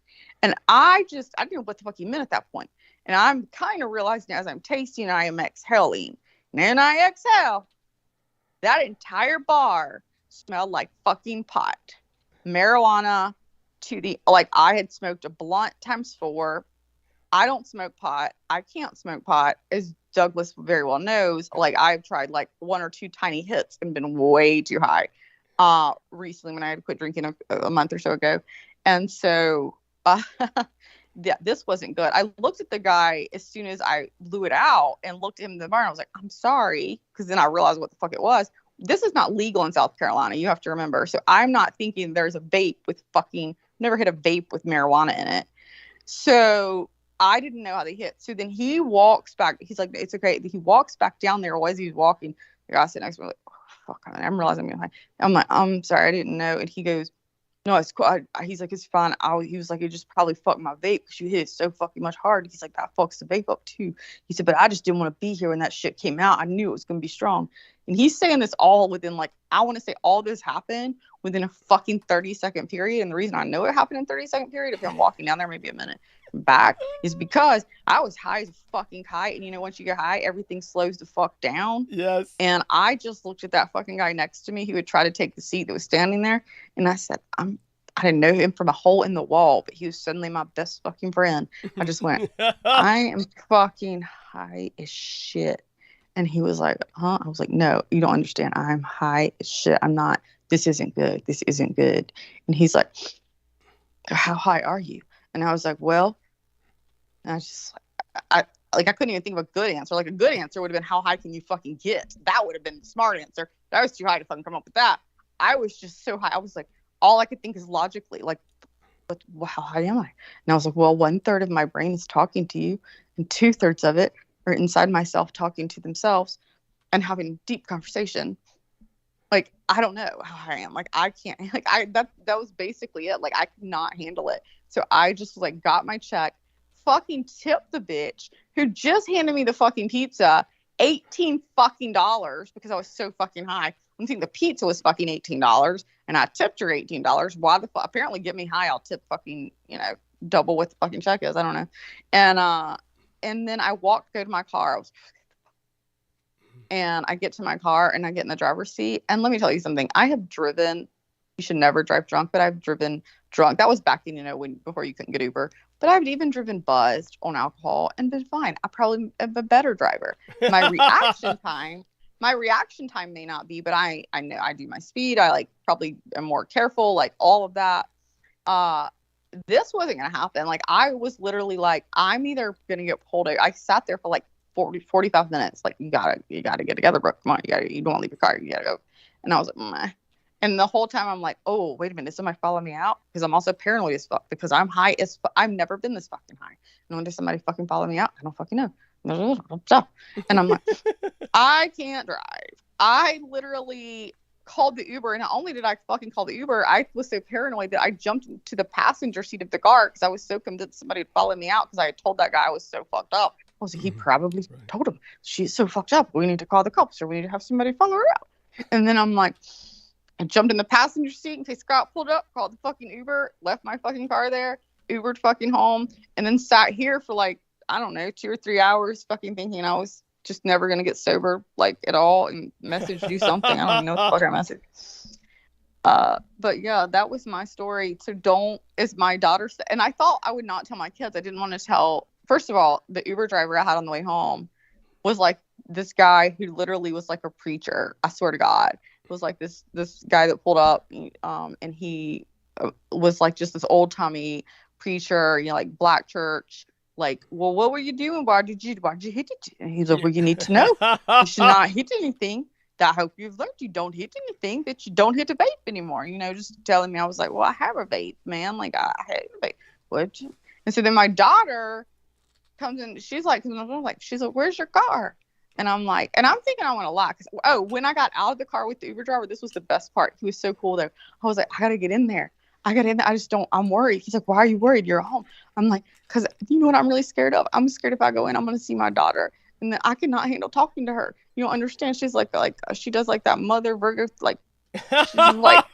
And I didn't know what the fuck he meant at that point. And I'm kind of realizing as I'm tasting, I am exhaling. And then I exhale. That entire bar smelled like fucking pot. Marijuana. I had smoked a blunt times 4. I don't smoke pot. I can't smoke pot, as Douglas very well knows. Like, I've tried like 1 or 2 tiny hits and been way too high recently when I had to quit drinking a month or so ago. And so yeah, this wasn't good. I looked at the guy as soon as I blew it out and looked at him in the bar and I was like, I'm sorry. Because then I realized what the fuck it was. This is not legal in South Carolina. You have to remember. So I'm not thinking there's a vape with never hit a vape with marijuana in it. So I didn't know how they hit. So then he walks back. He's like, it's okay. He walks back down there. As he's walking, the guy sitting next to me, like, oh, fuck, I'm realizing I'm behind. I'm like, I'm sorry, I didn't know. And he goes, no, it's cool. He's like, it's fine. He was like, it just probably fucked my vape because you hit it so fucking much hard. He's like, that fucks the vape up too. He said, but I just didn't want to be here when that shit came out. I knew it was going to be strong. And he's saying this all within, like, I want to say all this happened within a fucking 30-second period. And the reason I know it happened in 30-second period, if I'm walking down there maybe a minute back, is because I was high as a fucking kite. And you know, once you get high, everything slows the fuck down. Yes. And I just looked at that fucking guy next to me. He would try to take the seat that was standing there. And I said, I didn't know him from a hole in the wall, but he was suddenly my best fucking friend. I just went, I am fucking high as shit. And he was like, huh? I was like, no, you don't understand. I'm high as shit. I'm not. This isn't good. This isn't good. And he's like, how high are you? And I was like, well, and I just, I couldn't even think of a good answer. Like, a good answer would have been, how high can you fucking get? That would have been the smart answer. I was too high to fucking come up with that. I was just so high. I was like, all I could think is logically, like, how high am I? And I was like, well, 1/3 of my brain is talking to you, and 2/3 of it are inside myself talking to themselves and having deep conversation. Like, I don't know how high I am. Like, I can't, like, that was basically it. Like, I could not handle it. So I just, like, got my check, fucking tipped the bitch who just handed me the fucking pizza $18 fucking dollars because I was so fucking high. I think the pizza was fucking $18 and I tipped her $18. Why the fuck? Apparently, get me high, I'll tip fucking, double what the fucking check is. I don't know. And then I go to my car. And I get to my car and I get in the driver's seat. And let me tell you something. I have driven. You should never drive drunk, but I've driven drunk. That was back in, before you couldn't get Uber. But I've even driven buzzed on alcohol and been fine. I probably am a better driver. My reaction time may not be, but I know I do my speed. I probably am more careful, like all of that. This wasn't going to happen. Like, I was literally like, I'm either going to get pulled over. I sat there for 45 minutes. Like, you gotta get together, bro. Come on, you don't want to leave your car. You gotta go. And I was like, meh. And the whole time I'm like, oh, wait a minute, is somebody following me out? Because I'm also paranoid as fuck because I'm high as fuck. I've never been this fucking high. And when does somebody fucking follow me out? I don't fucking know. And I'm like, I can't drive. I literally called the Uber, and not only did I fucking call the Uber, I was so paranoid that I jumped to the passenger seat of the car because I was so convinced somebody would follow me out because I had told that guy I was so fucked up. I was like, he probably told him she's so fucked up. We need to call the cops or we need to have somebody follow her out. And then I'm like, I jumped in the passenger seat in case Scott pulled up, called the fucking Uber, left my fucking car there, Ubered fucking home, and then sat here for like, I don't know, 2 or 3 hours fucking thinking I was just never going to get sober like at all and messaged you something. I don't even know what the fuck I messaged. But yeah, that was my story. So is my daughter, and I thought I would not tell my kids. I didn't want to tell. First of all, the Uber driver I had on the way home was like this guy who literally was like a preacher. I swear to God. Was like this guy that pulled up, and he was like just this old timey preacher, like black church. Like, well, what were you doing? Why did you hit it? And he's like, well, you need to know you should not hit anything. I hope you've learned you don't hit anything, that you don't hit a vape anymore. Just telling me. I was like, well, I have a vape, man. Like, I hate a vape. Would you? And so then my daughter comes in. She's like, where's your car? And I'm like, and I'm thinking I want to lie. When I got out of the car with the Uber driver, this was the best part. He was so cool though. I was like, I got to get in there. I just don't, I'm worried. He's like, why are you worried? You're home. I'm like, because you know what I'm really scared of? I'm scared if I go in, I'm going to see my daughter. And then I cannot handle talking to her. You don't understand. She's like she does like that mother burger. Like, she's like,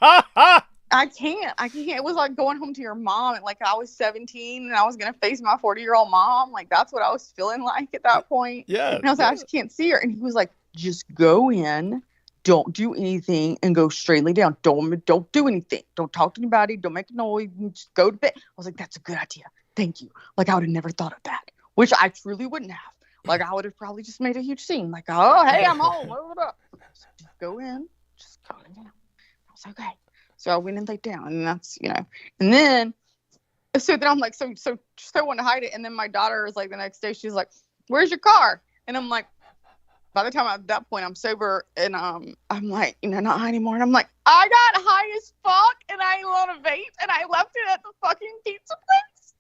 I can't. It was like going home to your mom. And like I was 17 and I was going to face my 40-year-old mom. Like that's what I was feeling like at that point. Yeah. And I was like, I just can't see her. And he was like, just go in. Don't do anything and go straight lay down. Don't do anything. Don't talk to anybody. Don't make a noise. Just go to bed. I was like, that's a good idea. Thank you. Like I would have never thought of that, which I truly wouldn't have. Like I would have probably just made a huge scene. Like, oh, hey, I'm home. What up? So just go in. Just go lay down. I was like, okay. So I went and laid down, and that's And then, so then I'm like, so want to hide it. And then my daughter was like, the next day, she's like, "Where's your car?" And I'm like, by the time at that point I'm sober, and I'm like, not high anymore. And I'm like, I got high as fuck, and I want a vape, and I left it at the fucking pizza place.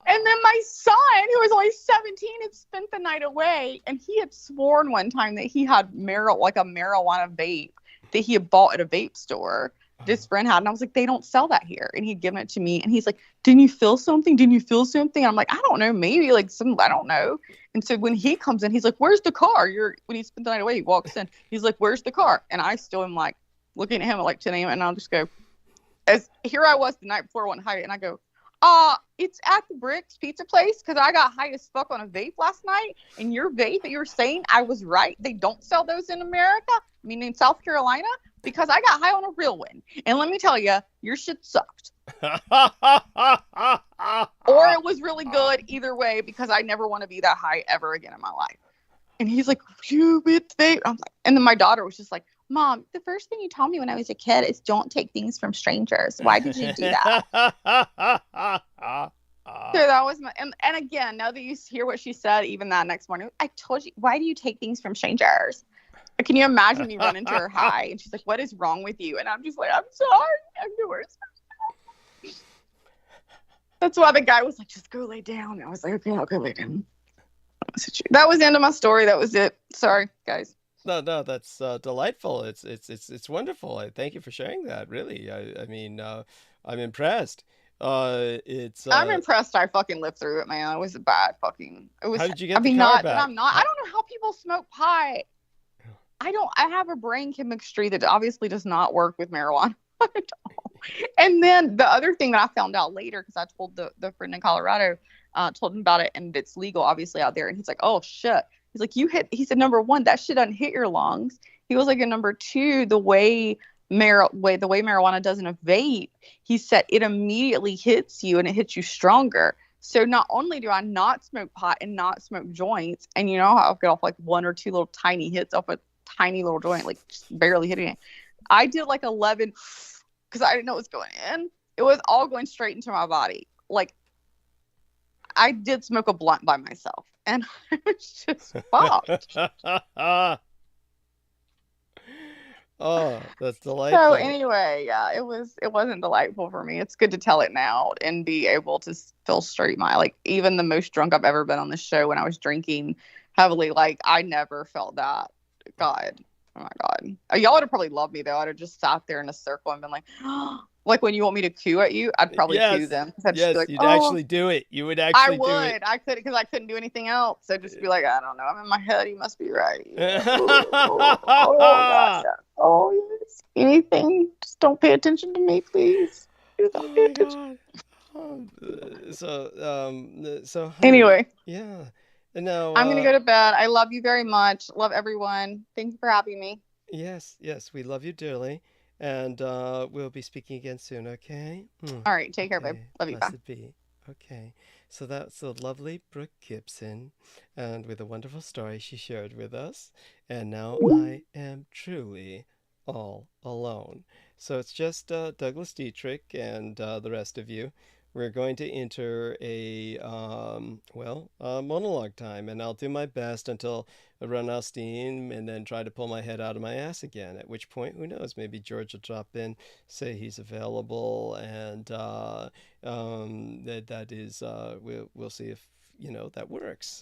And then my son, who was only 17, had spent the night away, and he had sworn one time that he had a marijuana vape that he had bought at a vape store. This friend had, and I was like, they don't sell that here. And he'd given it to me, and he's like, didn't you feel something? And I'm like, I don't know, maybe like I don't know. And so when he comes in, he's like, where's the car? When he spent the night away, he walks in, he's like, where's the car? And I still am like looking at him at like 10 a.m. and I'll just go, here I was the night before I went to hide it, and I go, it's at the Bricks pizza place because I got high as fuck on a vape last night, and your vape that you were saying, I was right. They don't sell those in America, meaning South Carolina, because I got high on a real one. And let me tell you, your shit sucked. Or it was really good, either way, because I never want to be that high ever again in my life. And he's like, you bitch vape. I'm like, and then my daughter was just like, Mom, the first thing you told me when I was a kid is don't take things from strangers. Why did you do that? So that was and again, now that you hear what she said, even that next morning, I told you, why do you take things from strangers? Can you imagine me run into her high and she's like, what is wrong with you? And I'm just like, I'm sorry. I'm yours. That's why the guy was like, just go lay down. And I was like, okay, I'll go lay down. That was the end of my story. That was it. Sorry, guys. No, that's delightful. It's wonderful. I thank you for sharing that. Really, I mean, I'm impressed. I'm impressed. I fucking lived through it, man. It was a bad fucking. It was. How did you get the car back? I'm not. I don't know how people smoke pot. I have a brain chemistry that obviously does not work with marijuana. And then the other thing that I found out later, because I told the friend in Colorado, told him about it, and it's legal obviously out there, and he's like, oh shit. He's like, he said, number one, that shit doesn't hit your lungs. He was like, and number two, the way marijuana does in a vape, he said it immediately hits you and it hits you stronger. So not only do I not smoke pot and not smoke joints, and you know how I'll get off like one or two little tiny hits off a tiny little joint, like just barely hitting it. I did like 11 because I didn't know what was going in. It was all going straight into my body. Like I did smoke a blunt by myself, and I was just fucked. Oh, that's delightful. So anyway, yeah, it wasn't delightful for me. It's good to tell it now and be able to feel straight mind. Like even the most drunk I've ever been on this show, when I was drinking heavily, like I never felt that. God, Oh my God. Y'all would have probably loved me though. I'd have just sat there in a circle and been like, like when you want me to coo at you, I'd probably coo them. I'd just be like, you'd actually do it. You would actually do it. I could, because I couldn't do anything else. So just be like, I don't know. I'm in my head. You must be right. Oh God. Yeah. Oh yes. Anything. Just don't pay attention to me, please. Just don't pay attention. So anyway. Yeah. No, I'm gonna go to bed. I love you very much. Love everyone. Thank you for having me. Yes, we love you dearly, and we'll be speaking again soon. Okay. All right. Take care, babe. Love you. Bye. Be. Okay. So that's the lovely Brooke Gibson, and with a wonderful story she shared with us. And now I am truly all alone. So it's just Douglas Dietrich and the rest of you. We're going to enter a monologue time, and I'll do my best until I run out of steam, and then try to pull my head out of my ass again. At which point, who knows? Maybe George will drop in, say he's available, and that is we'll see if that works.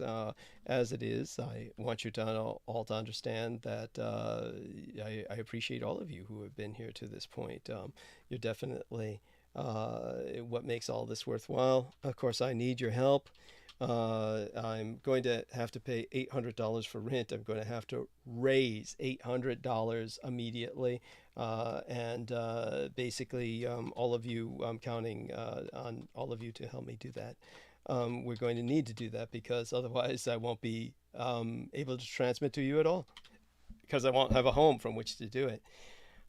As it is, I want you to all to understand that I appreciate all of you who have been here to this point. You're definitely what makes all this worthwhile. Of course, I need your help. I'm going to have to pay $800 for rent. I'm going to have to raise $800 immediately. And basically, all of you, I'm counting on all of you to help me do that. We're going to need to do that, because otherwise I won't be able to transmit to you at all, because I won't have a home from which to do it.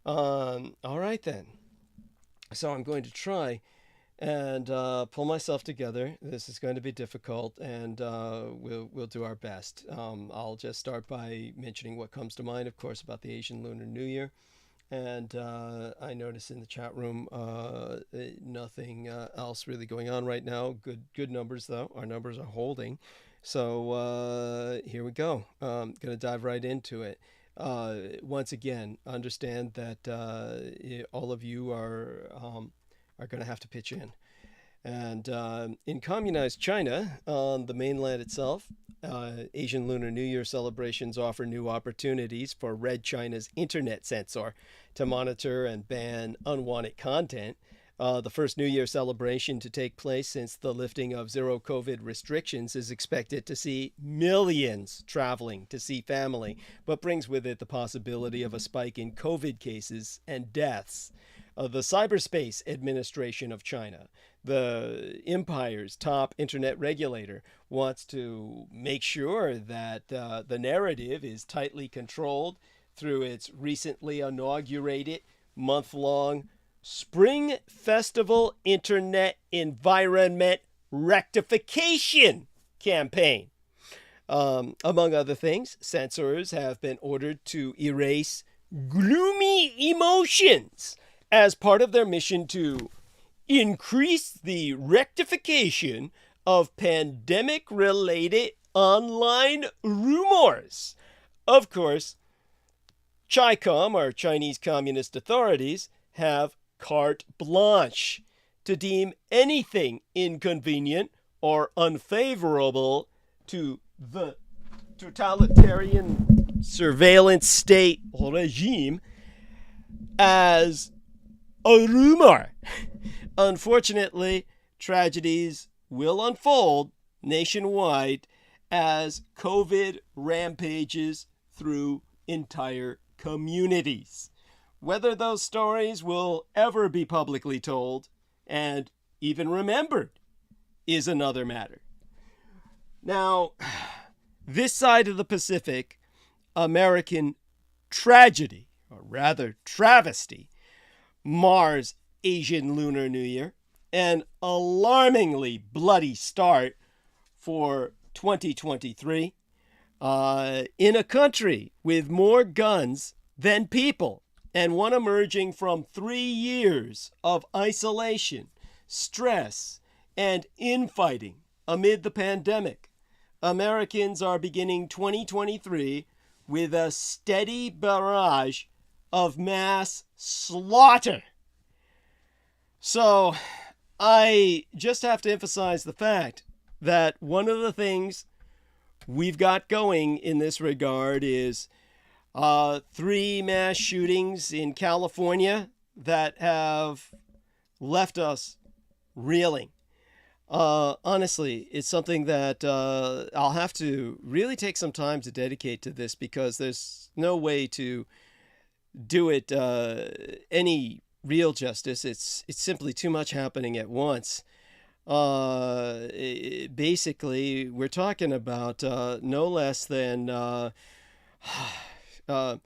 All right then. So I'm going to try and pull myself together. This is going to be difficult, and we'll do our best. I'll just start by mentioning what comes to mind, of course, about the Asian Lunar New Year. And I notice in the chat room nothing else really going on right now. Good numbers, though. Our numbers are holding. So here we go. Going to dive right into it. Once again, understand that all of you are going to have to pitch in. And in communized China, on the mainland itself, Asian Lunar New Year celebrations offer new opportunities for Red China's internet censor to monitor and ban unwanted content. The first New Year celebration to take place since the lifting of zero COVID restrictions is expected to see millions traveling to see family, but brings with it the possibility of a spike in COVID cases and deaths. The Cyberspace Administration of China, the empire's top internet regulator, wants to make sure that the narrative is tightly controlled through its recently inaugurated month-long Spring Festival Internet Environment Rectification campaign. Among other things, censors have been ordered to erase gloomy emotions as part of their mission to increase the rectification of pandemic-related online rumors. Of course, CHICOM, or Chinese Communist authorities, have carte blanche to deem anything inconvenient or unfavorable to the totalitarian surveillance state regime as a rumor. Unfortunately, tragedies will unfold nationwide as COVID rampages through entire communities. Whether those stories will ever be publicly told and even remembered is another matter. Now, this side of the Pacific, American tragedy, or rather travesty, mars Asian Lunar New Year, an alarmingly bloody start for 2023 in a country with more guns than people, and one emerging from 3 years of isolation, stress, and infighting amid the pandemic. Americans are beginning 2023 with a steady barrage of mass slaughter. So I just have to emphasize the fact that one of the things we've got going in this regard is 3 mass shootings in California that have left us reeling. Honestly, it's something that I'll have to really take some time to dedicate to this, because there's no way to do it any real justice. It's simply too much happening at once. Basically, we're talking about no less than there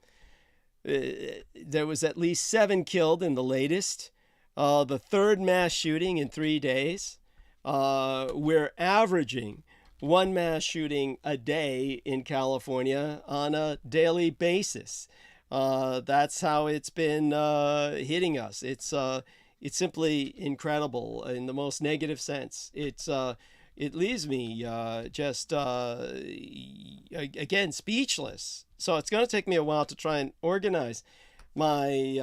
was at least 7 killed in the latest, the 3rd mass shooting in 3 days. We're averaging 1 mass shooting a day in California on a daily basis. That's how it's been hitting us. It's simply incredible in the most negative sense. It leaves me just again speechless. So it's going to take me a while to try and organize my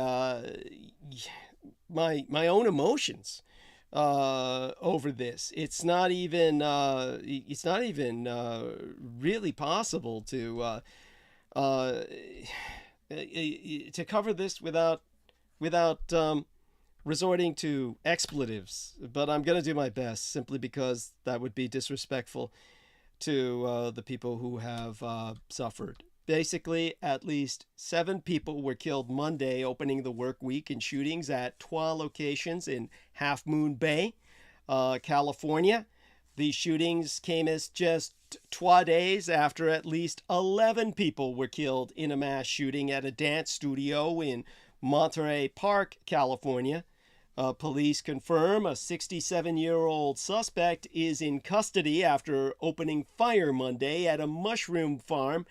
my own emotions over this. It's not even really possible to cover this without resorting to expletives, but I'm going to do my best, simply because that would be disrespectful to the people who have suffered. Basically, at least 7 people were killed Monday, opening the work week, in shootings at 12 locations in Half Moon Bay, California. These shootings came as just 2 days after at least 11 people were killed in a mass shooting at a dance studio in Monterey Park, California. Police confirm a 67-year-old suspect is in custody after opening fire Monday at a mushroom farm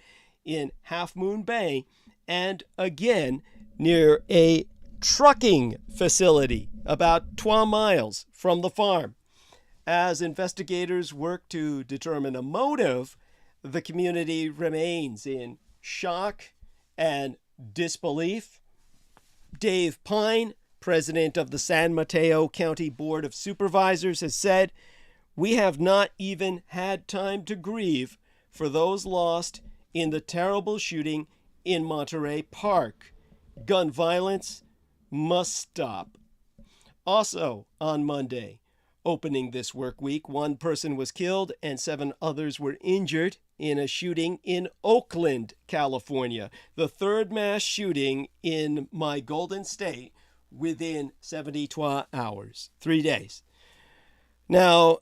in Half Moon Bay, and again near a trucking facility about 12 miles from the farm. As investigators work to determine a motive, the community remains in shock and disbelief. Dave Pine, president of the San Mateo County Board of Supervisors, has said, "We have not even had time to grieve for those lost in the terrible shooting in Monterey Park. Gun violence must stop." Also on Monday, opening this work week, 1 person was killed and 7 others were injured in a shooting in Oakland, California, the 3rd mass shooting in my Golden State within 72 hours, 3 days. Now,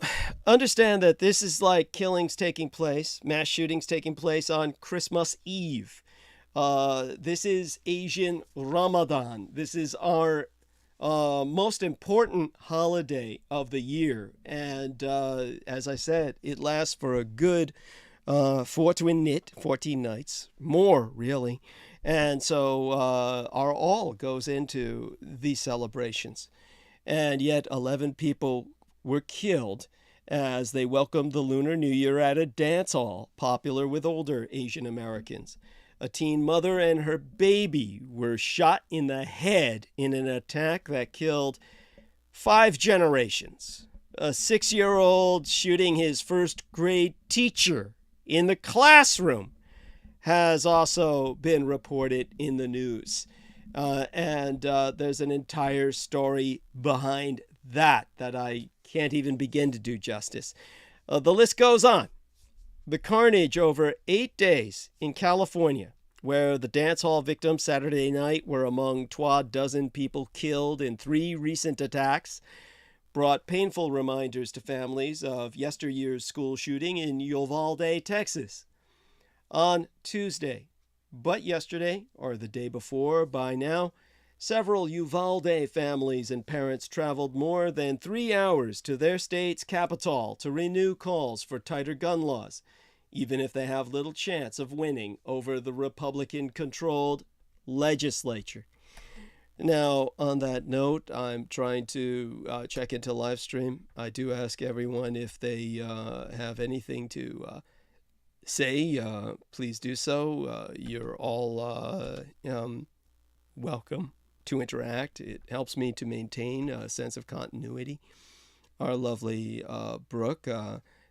understand that this is like killings taking place, mass shootings taking place on Christmas Eve. This is Asian Ramadan. This is our most important holiday of the year. And as I said, it lasts for a good 14 nights, more really. And so our all goes into these celebrations. And yet 11 people were killed as they welcomed the Lunar New Year at a dance hall popular with older Asian Americans. A teen mother and her baby were shot in the head in an attack that killed 5 generations. A 6-year-old shooting his 1st grade teacher in the classroom has also been reported in the news. And there's an entire story behind that I can't even begin to do justice. The list goes on. The carnage over 8 days in California, where the dance hall victims Saturday night were among 12 people killed in 3 recent attacks, brought painful reminders to families of yesteryear's school shooting in Uvalde, Texas. On Tuesday, but yesterday, or the day before by now, several Uvalde families and parents traveled more than 3 hours to their state's capital to renew calls for tighter gun laws, even if they have little chance of winning over the Republican-controlled legislature. Now, on that note, I'm trying to check into live stream. I do ask everyone if they have anything to say, please do so. You're all welcome to interact. It helps me to maintain a sense of continuity. Our lovely Brooke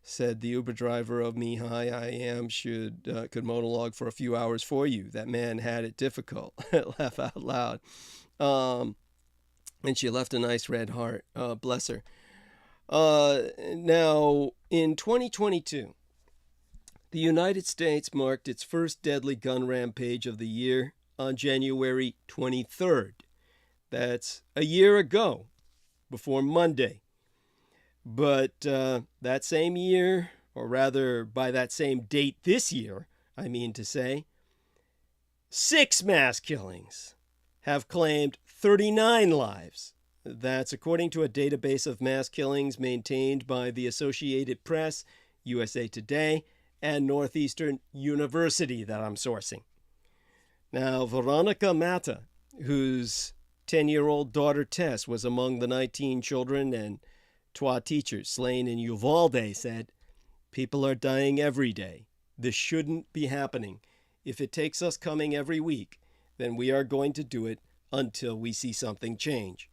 said the Uber driver of me, hi, I am, could monologue for a few hours for you. That man had it difficult. Laugh out loud. And she left a nice red heart. Bless her. Now, in 2022, the United States marked its first deadly gun rampage of the year on January 23rd. That's a year ago, before Monday. But that same year, or rather by that same date this year, I mean to say, 6 mass killings have claimed 39 lives. That's according to a database of mass killings maintained by the Associated Press, USA Today, and Northeastern University that I'm sourcing. Now, Veronica Mata, whose 10-year-old daughter Tess was among the 19 children and 12 teachers slain in Uvalde, said, "People are dying every day. This shouldn't be happening. If it takes us coming every week, then we are going to do it until we see something change."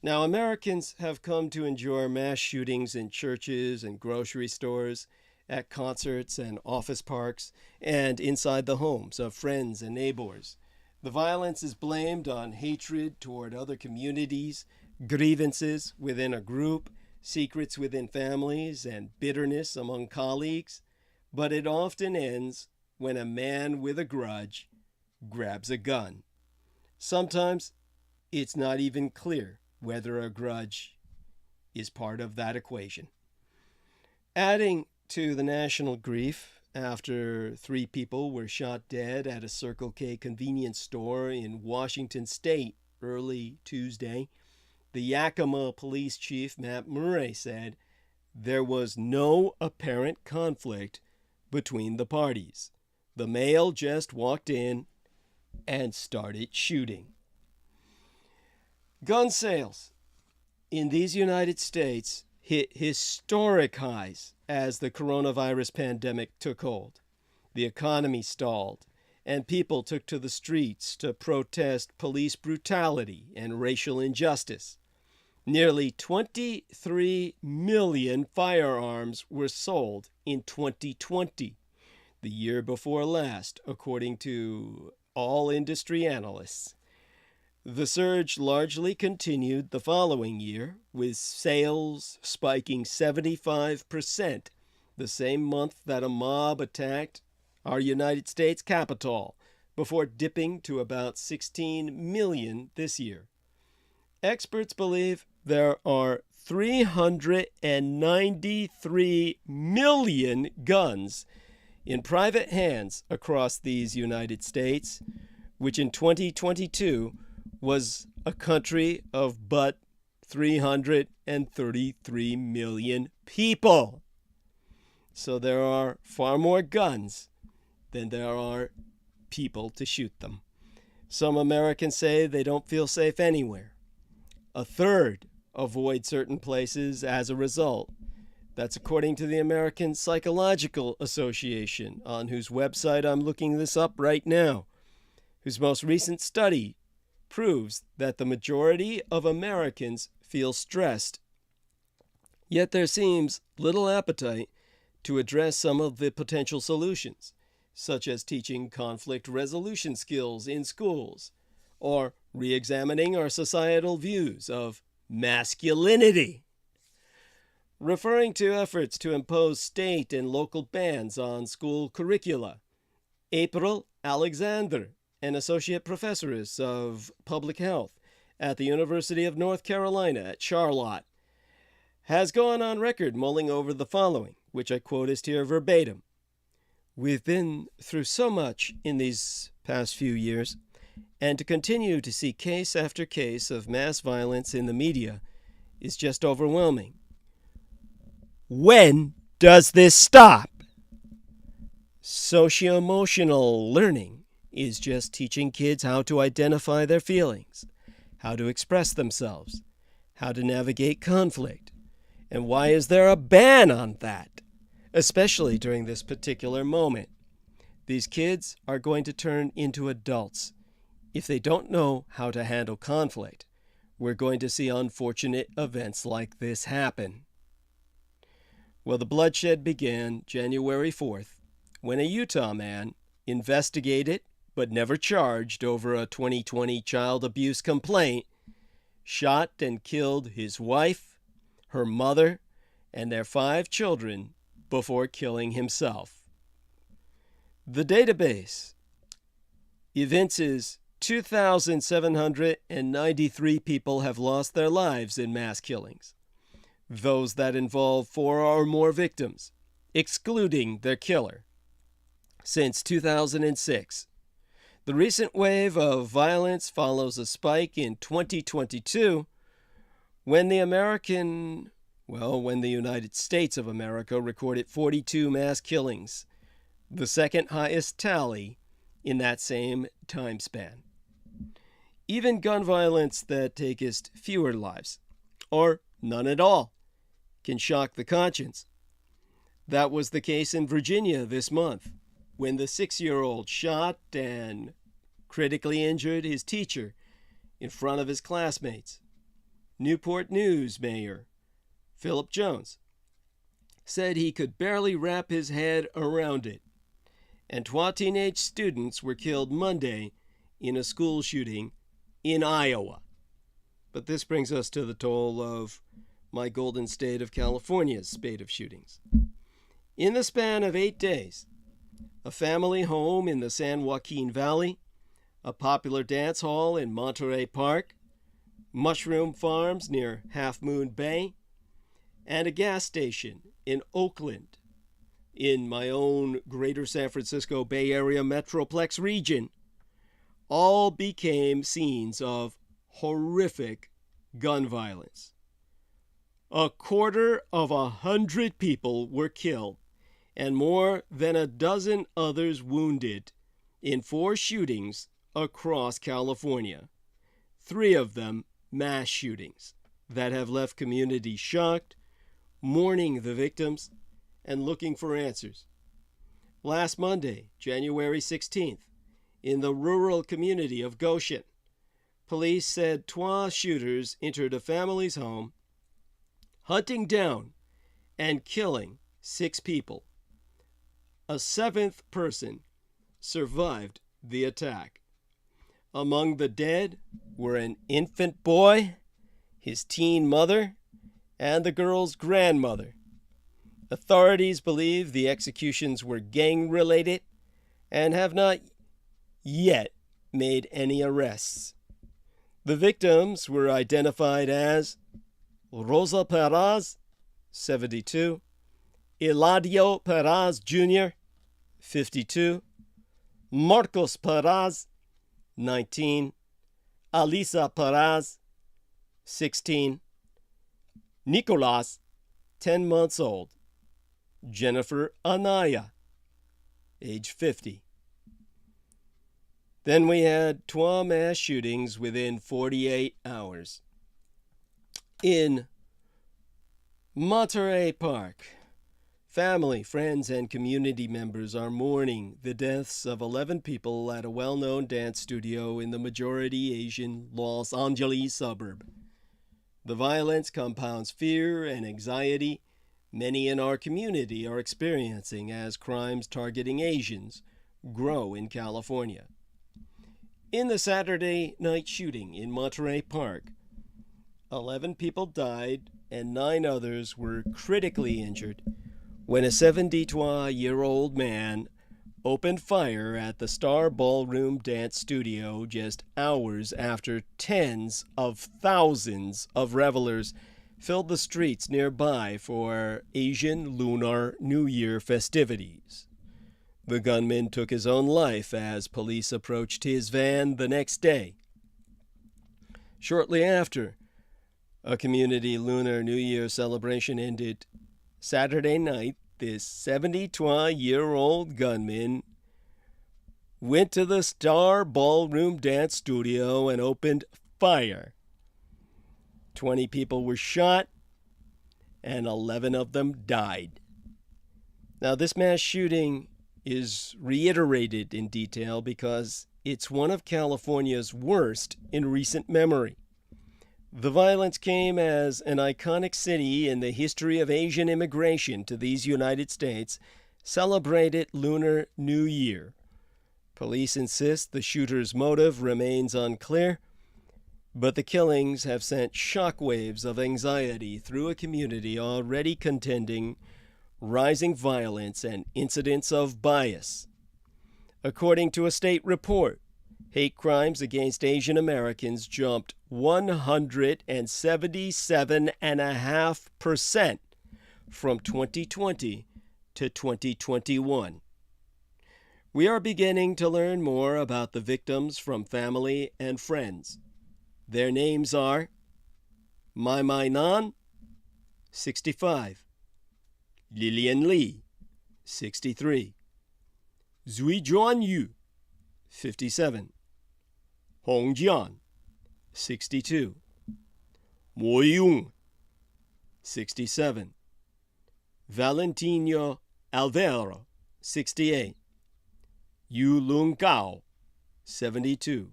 Now, Americans have come to endure mass shootings in churches and grocery stores, at concerts and office parks, and inside the homes of friends and neighbors. The violence is blamed on hatred toward other communities, grievances within a group, secrets within families, and bitterness among colleagues. But it often ends when a man with a grudge grabs a gun. Sometimes it's not even clear whether a grudge is part of that equation. Adding to the national grief after 3 people were shot dead at a Circle K convenience store in Washington State early Tuesday, the Yakima police chief, Matt Murray, said there was no apparent conflict between the parties. The male just walked in and started shooting. Gun sales in these United States hit historic highs as the coronavirus pandemic took hold. The economy stalled, and people took to the streets to protest police brutality and racial injustice. Nearly 23 million firearms were sold in 2020, the year before last, according to all industry analysts. The surge largely continued the following year, with sales spiking 75% the same month that a mob attacked our United States Capitol, before dipping to about 16 million this year. Experts believe there are 393 million guns in private hands across these United States, which in 2022 was a country of but 333 million people. So there are far more guns than there are people to shoot them. Some Americans say they don't feel safe anywhere. A third avoid certain places as a result. That's according to the American Psychological Association, on whose website I'm looking this up right now, whose most recent study proves that the majority of Americans feel stressed. Yet there seems little appetite to address some of the potential solutions, such as teaching conflict resolution skills in schools, or re-examining our societal views of masculinity. Referring to efforts to impose state and local bans on school curricula, April Alexander, an associate professoress of public health at the University of North Carolina at Charlotte, has gone on record mulling over the following, which I quote here verbatim. "We've been through so much in these past few years, and to continue to see case after case of mass violence in the media is just overwhelming. When does this stop? Socio-emotional learning is just teaching kids how to identify their feelings, how to express themselves, how to navigate conflict. And why is there a ban on that, especially during this particular moment? These kids are going to turn into adults. If they don't know how to handle conflict, we're going to see unfortunate events like this happen." Well, the bloodshed began January 4th when a Utah man investigated but never charged over a 2020 child abuse complaint shot and killed his wife, her mother, and their 5 children before killing himself. The database evinces 2,793 people have lost their lives in mass killings, those that involve 4 or more victims, excluding their killer, since 2006. The recent wave of violence follows a spike in 2022 when the United States of America recorded 42 mass killings, the second highest tally in that same time span. Even gun violence that takes fewer lives, or none at all, can shock the conscience. That was the case in Virginia this month, when the 6-year-old shot and critically injured his teacher in front of his classmates. Newport News Mayor Philip Jones said he could barely wrap his head around it. And 2 teenage students were killed Monday in a school shooting in Iowa. But this brings us to the toll of my golden state of California's spate of shootings. In the span of 8 days, a family home in the San Joaquin Valley, a popular dance hall in Monterey Park, mushroom farms near Half Moon Bay, and a gas station in Oakland, in my own greater San Francisco Bay Area Metroplex region, all became scenes of horrific gun violence. 250 people were killed and more than a dozen others wounded in 4 shootings across California, 3 of them mass shootings that have left communities shocked, mourning the victims, and looking for answers. Last Monday, January 16th, in the rural community of ̶àoshén, police said 2 shooters entered a family's home, hunting down and killing 6 people. A 7th person survived the attack. Among the dead were an infant boy, his teen mother, and the girl's grandmother. Authorities believe the executions were gang-related and have not yet made any arrests. The victims were identified as Rosa Perez, 72, Eladio Perez Jr., 52, Marcos Perez, 19, Alisa Perez, 16, Nicolas, 10 months old, Jennifer Anaya, age 50. Then we had 2 mass shootings within 48 hours. In Monterey Park, family, friends, and community members are mourning the deaths of 11 people at a well-known dance studio in the majority Asian Los Angeles suburb. The violence compounds fear and anxiety many in our community are experiencing as crimes targeting Asians grow in California. In the Saturday night shooting in Monterey Park, 11 people died and 9 others were critically injured when a 72-year-old man opened fire at the Star Ballroom Dance Studio just hours after tens of thousands of revelers filled the streets nearby for Asian Lunar New Year festivities. The gunman took his own life as police approached his van the next day. Shortly after, a community Lunar New Year celebration ended. Saturday night, this 72-year-old gunman went to the Star Ballroom Dance Studio and opened fire. 20 people were shot, and 11 of them died. Now, this mass shooting is reiterated in detail because it's one of California's worst in recent memory. The violence came as an iconic city in the history of Asian immigration to these United States celebrated Lunar New Year. Police insist the shooter's motive remains unclear, but the killings have sent shockwaves of anxiety through a community already contending rising violence and incidents of bias. According to a state report, hate crimes against Asian Americans jumped 177.5% from 2020 to 2021. We are beginning to learn more about the victims from family and friends. Their names are Mai Nan, 65, Lillian Lee, 63, Zui Juan Yu, 57, Hong Jian, 62, Mo Yung, 67, Valentino Alvaro, 68, Yu Lung Gao, 72,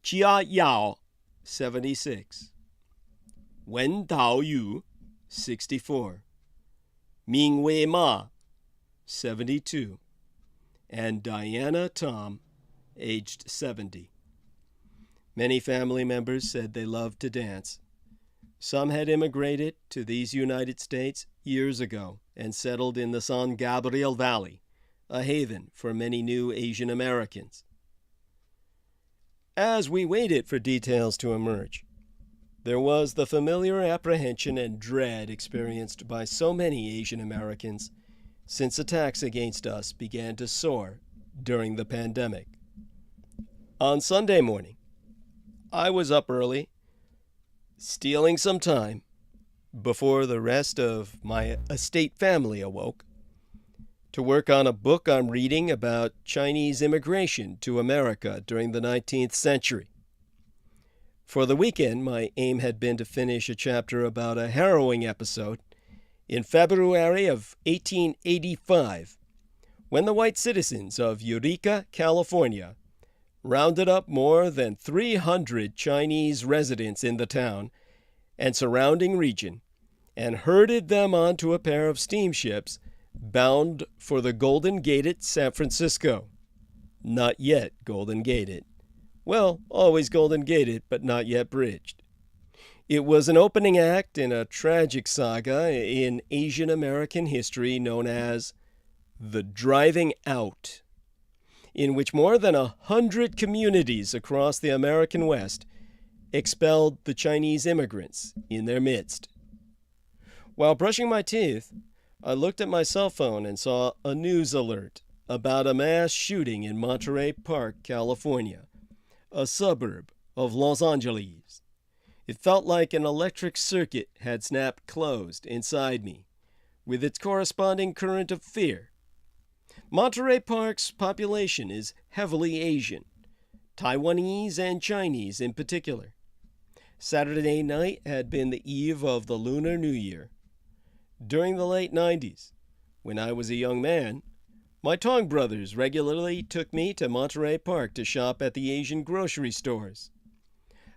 Chia Yao, 76, Wen Tao Yu, 64, Ming Wei Ma, 72, and Diana Tom, aged 70. Many family members said they loved to dance. Some had immigrated to these United States years ago and settled in the San Gabriel Valley, a haven for many new Asian Americans. As we waited for details to emerge, there was the familiar apprehension and dread experienced by so many Asian Americans since attacks against us began to soar during the pandemic. On Sunday morning, I was up early, stealing some time before the rest of my estate family awoke, to work on a book I'm reading about Chinese immigration to America during the 19th century. For the weekend, my aim had been to finish a chapter about a harrowing episode in February of 1885, when the white citizens of Eureka, California, rounded up more than 300 Chinese residents in the town and surrounding region and herded them onto a pair of steamships bound for the Golden Gated San Francisco. Not yet Golden Gated. Well, always Golden Gated, but not yet bridged. It was an opening act in a tragic saga in Asian American history known as the Driving Out, in which more than 100 communities across the American West expelled the Chinese immigrants in their midst. While brushing my teeth, I looked at my cell phone and saw a news alert about a mass shooting in Monterey Park, California, a suburb of Los Angeles. It felt like an electric circuit had snapped closed inside me, with its corresponding current of fear. Monterey Park's population is heavily Asian, Taiwanese and Chinese in particular. Saturday night had been the eve of the Lunar New Year. During the late 90s, when I was a young man, my Tong brothers regularly took me to Monterey Park to shop at the Asian grocery stores.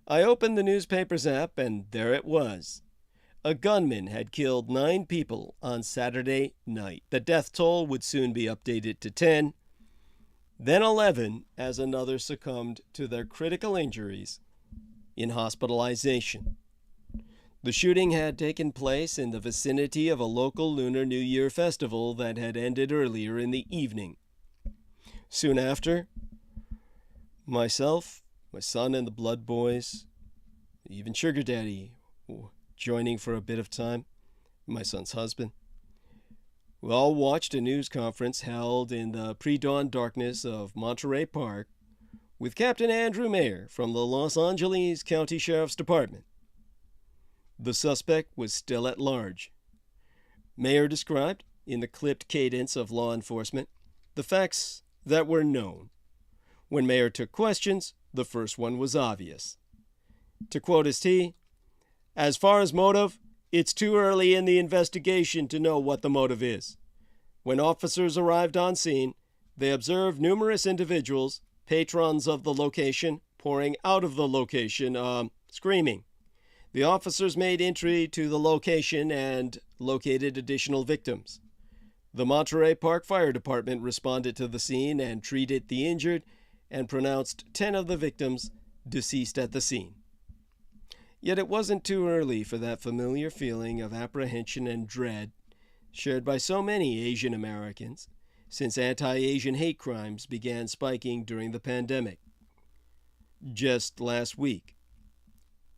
I opened the newspaper's app and there it was. A gunman had killed 9 people on Saturday night. The death toll would soon be updated to 10, then 11 as another succumbed to their critical injuries in hospitalization. The shooting had taken place in the vicinity of a local Lunar New Year festival that had ended earlier in the evening. Soon after, myself, my son and the Blood Boys, even Sugar Daddy joining for a bit of time, my son's husband, we all watched a news conference held in the pre-dawn darkness of Monterey Park with Captain Andrew Mayer from the Los Angeles County Sheriff's Department. The suspect was still at large. Mayer described, in the clipped cadence of law enforcement, the facts that were known. When Mayer took questions, the first one was obvious. To quote his T, "As far as motive, it's too early in the investigation to know what the motive is. When officers arrived on scene, they observed numerous individuals, patrons of the location, pouring out of the location, screaming, The officers made entry to the location and located additional victims. The Monterey Park Fire Department responded to the scene and treated the injured and pronounced 10 of the victims deceased at the scene. Yet it wasn't too early for that familiar feeling of apprehension and dread shared by so many Asian Americans since anti-Asian hate crimes began spiking during the pandemic. Just last week,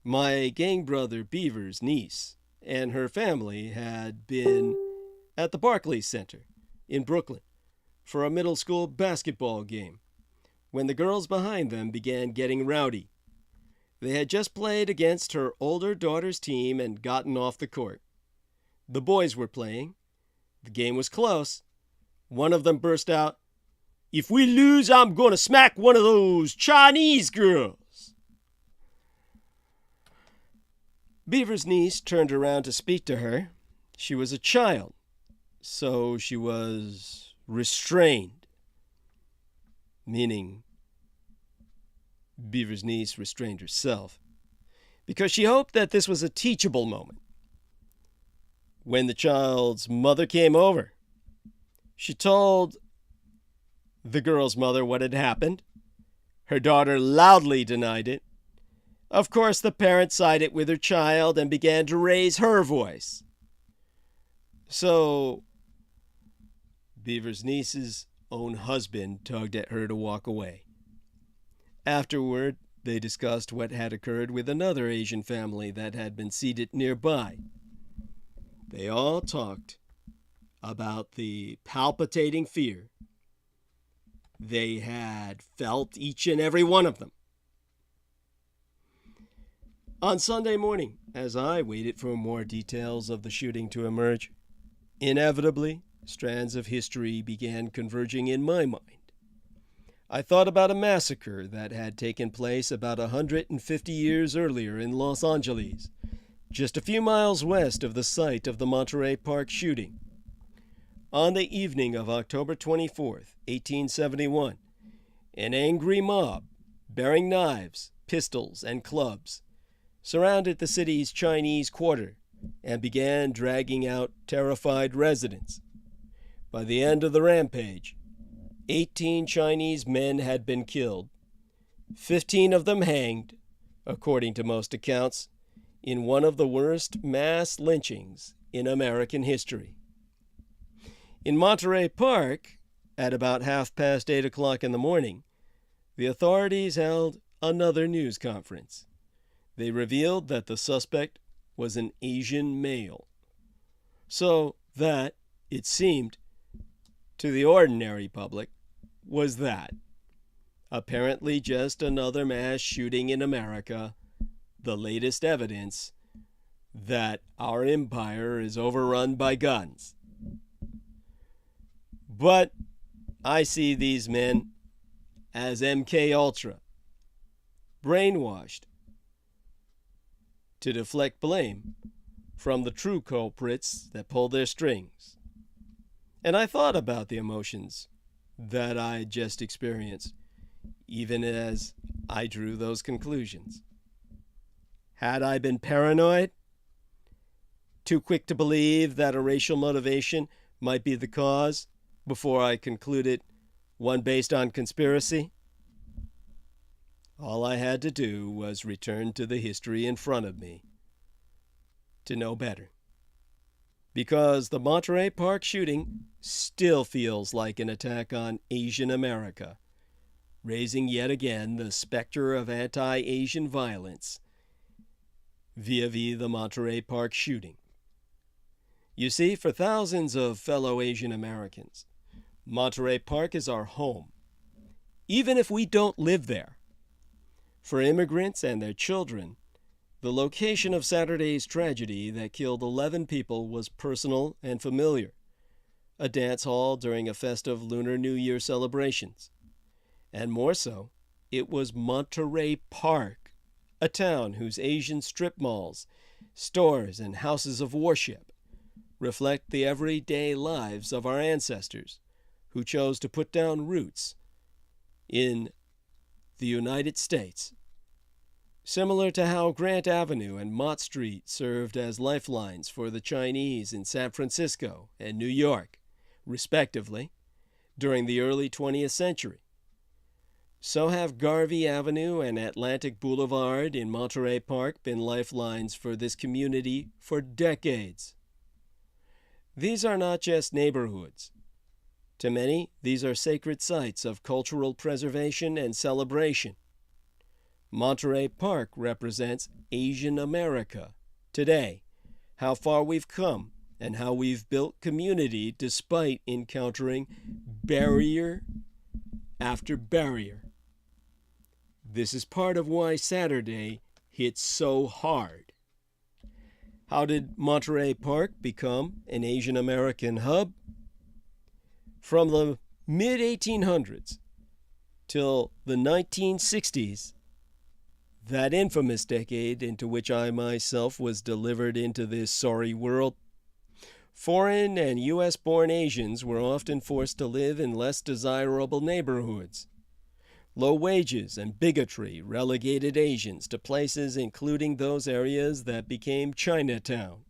my gang brother Beaver's niece and her family had been at the Barclays Center in Brooklyn for a middle school basketball game when the girls behind them began getting rowdy. They had just played against her older daughter's team and gotten off the court. The boys were playing. The game was close. One of them burst out, "If we lose, I'm going to smack one of those Chinese girls." Beaver's niece turned around to speak to her. She was a child, so she was restrained, meaning Beaver's niece restrained herself, because she hoped that this was a teachable moment. When the child's mother came over, she told the girl's mother what had happened. Her daughter loudly denied it. Of course, the parent sided with her child and began to raise her voice. So, Beaver's niece's own husband tugged at her to walk away. Afterward, they discussed what had occurred with another Asian family that had been seated nearby. They all talked about the palpitating fear they had felt, each and every one of them. On Sunday morning, as I waited for more details of the shooting to emerge, inevitably, strands of history began converging in my mind. I thought about a massacre that had taken place about 150 years earlier in Los Angeles, just a few miles west of the site of the Monterey Park shooting. On the evening of October 24th, 1871, an angry mob, bearing knives, pistols, and clubs, surrounded the city's Chinese quarter and began dragging out terrified residents. By the end of the rampage, 18 Chinese men had been killed, 15 of them hanged, according to most accounts, in one of the worst mass lynchings in American history. In Monterey Park, at about 8:30 in the morning, the authorities held another news conference. They revealed that the suspect was an Asian male. So that, it seemed, to the ordinary public, was that. Apparently just another mass shooting in America, the latest evidence that our empire is overrun by guns. But I see these men as MK Ultra, brainwashed to deflect blame from the true culprits that pull their strings. And I thought about the emotions that I just experienced, even as I drew those conclusions. Had I been paranoid? Too quick to believe that a racial motivation might be the cause before I concluded one based on conspiracy? All I had to do was return to the history in front of me to know better. Because the Monterey Park shooting still feels like an attack on Asian America, raising yet again the specter of anti-Asian violence vis-a-vis the Monterey Park shooting. You see, for thousands of fellow Asian Americans, Monterey Park is our home, even if we don't live there. For immigrants and their children, the location of Saturday's tragedy that killed 11 people was personal and familiar, a dance hall during a festive Lunar New Year celebrations. And more so, it was Monterey Park, a town whose Asian strip malls, stores, and houses of worship reflect the everyday lives of our ancestors who chose to put down roots in the United States Similar to how Grant Avenue and Mott Street served as lifelines for the Chinese in San Francisco and New York, respectively, during the early 20th century. So have Garvey Avenue and Atlantic Boulevard in Monterey Park been lifelines for this community for decades. These are not just neighborhoods. To many, these are sacred sites of cultural preservation and celebration. Monterey Park represents Asian America today, how far we've come, and how we've built community despite encountering barrier after barrier. This is part of why Saturday hits so hard. How did Monterey Park become an Asian American hub? From the mid-1800s till the 1960s, that infamous decade into which I myself was delivered into this sorry world, foreign and U.S.-born Asians were often forced to live in less desirable neighborhoods. Low wages and bigotry relegated Asians to places including those areas that became Chinatown.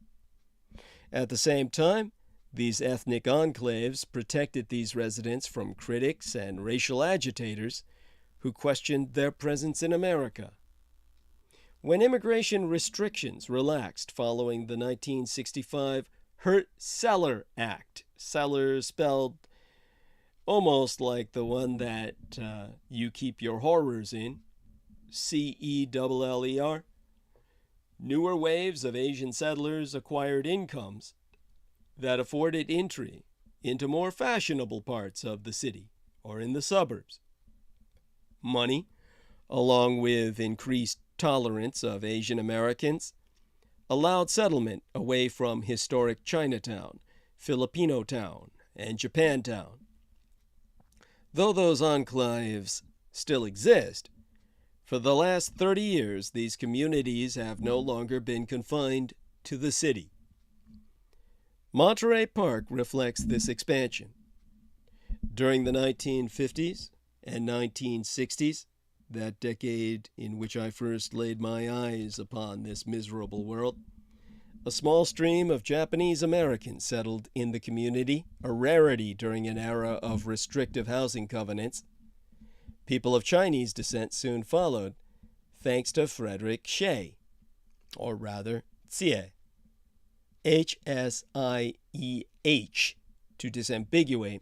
At the same time, these ethnic enclaves protected these residents from critics and racial agitators who questioned their presence in America. When immigration restrictions relaxed following the 1965 Hurt-Celler Act, Celler spelled almost like the one that you keep your horrors in, C-E-L-L-E-R, newer waves of Asian settlers acquired incomes that afforded entry into more fashionable parts of the city or in the suburbs. Money, along with increased tolerance of Asian Americans, allowed settlement away from historic Chinatown, Filipino Town, and Japantown. Though those enclaves still exist, for the last 30 years these communities have no longer been confined to the city. Monterey Park reflects this expansion. During the 1950s and 1960s, that decade in which I first laid my eyes upon this miserable world, a small stream of Japanese Americans settled in the community, a rarity during an era of restrictive housing covenants. People of Chinese descent soon followed, thanks to Frederick Shea, or rather, Chūnjié, H-S-I-E-H, to disambiguate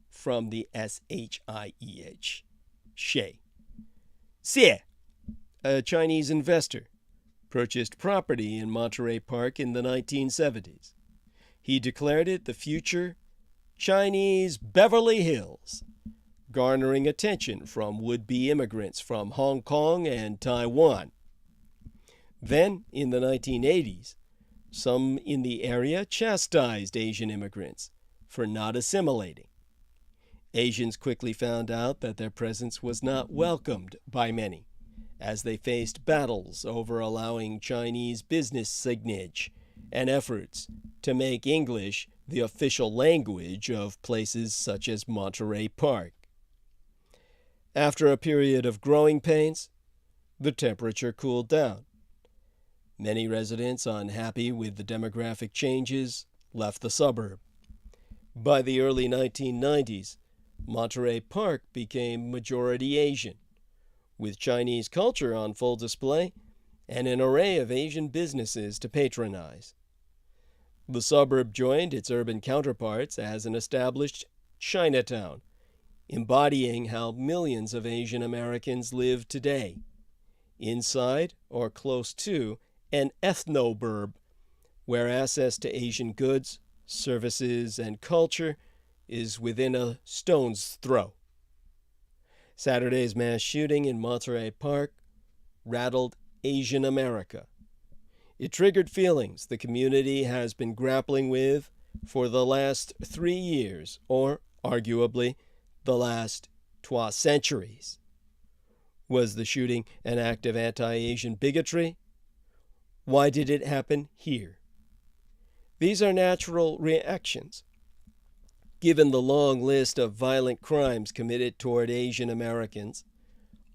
from the S-H-I-E-H, Shea. Chūnjié, a Chinese investor, purchased property in Monterey Park in the 1970s. He declared it the future Chinese Beverly Hills, garnering attention from would-be immigrants from Hong Kong and Taiwan. Then, in the 1980s, some in the area chastised Asian immigrants for not assimilating. Asians quickly found out that their presence was not welcomed by many, as they faced battles over allowing Chinese business signage and efforts to make English the official language of places such as Monterey Park. After a period of growing pains, the temperature cooled down. Many residents, unhappy with the demographic changes, left the suburb. By the early 1990s, Monterey Park became majority Asian, with Chinese culture on full display and an array of Asian businesses to patronize. The suburb joined its urban counterparts as an established Chinatown, embodying how millions of Asian Americans live today, inside or close to an ethnoburb, where access to Asian goods, services, and culture is within a stone's throw. Saturday's mass shooting in Monterey Park rattled Asian America. It triggered feelings the community has been grappling with for the last 3 years, or arguably the last 2 centuries. Was the shooting an act of anti-Asian bigotry? Why did it happen here? These are natural reactions, given the long list of violent crimes committed toward Asian Americans,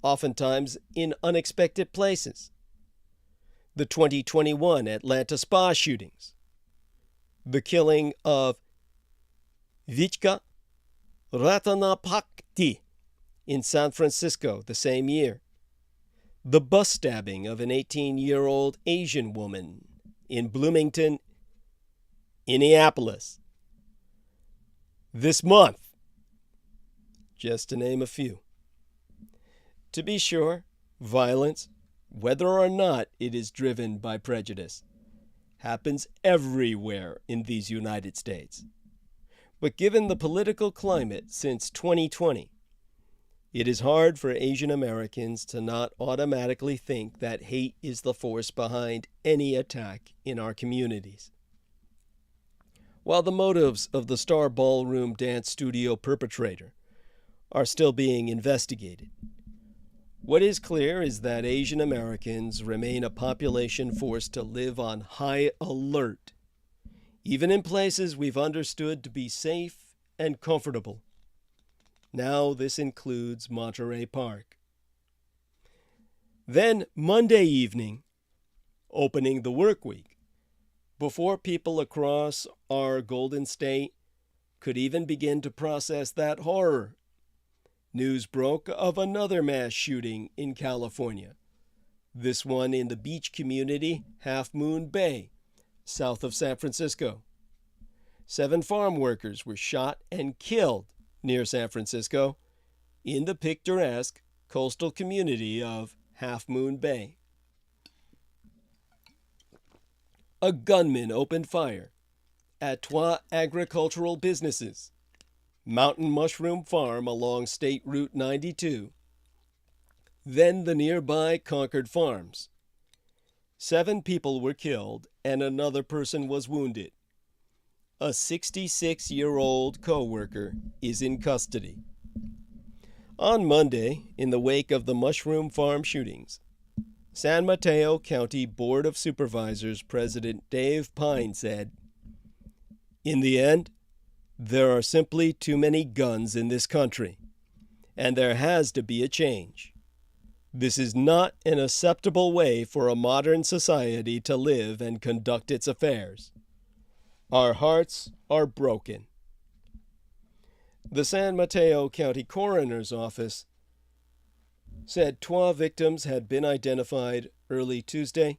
oftentimes in unexpected places. The 2021 Atlanta spa shootings, the killing of Vichka Ratanapakdee in San Francisco the same year, the bus stabbing of an 18-year-old Asian woman in Bloomington, Indianapolis this month, just to name a few. To be sure, violence, whether or not it is driven by prejudice, happens everywhere in these United States. But given the political climate since 2020, it is hard for Asian Americans to not automatically think that hate is the force behind any attack in our communities. While the motives of the Star Ballroom Dance Studio perpetrator are still being investigated, what is clear is that Asian Americans remain a population forced to live on high alert, even in places we've understood to be safe and comfortable. Now this includes Monterey Park. Then Monday evening, opening the work week, before people across our Golden State could even begin to process that horror, news broke of another mass shooting in California, this one in the beach community Half Moon Bay, south of San Francisco. 7 farm workers were shot and killed near San Francisco in the picturesque coastal community of Half Moon Bay. A gunman opened fire at 3 agricultural businesses, Mountain Mushroom Farm along State Route 92, then the nearby Concord Farms. 7 people were killed and another person was wounded. A 66-year-old co-worker is in custody. On Monday, in the wake of the Mushroom Farm shootings, San Mateo County Board of Supervisors President Dave Pine said, "In the end, there are simply too many guns in this country, and there has to be a change. This is not an acceptable way for a modern society to live and conduct its affairs. Our hearts are broken." The San Mateo County Coroner's Office said 3 victims had been identified early Tuesday,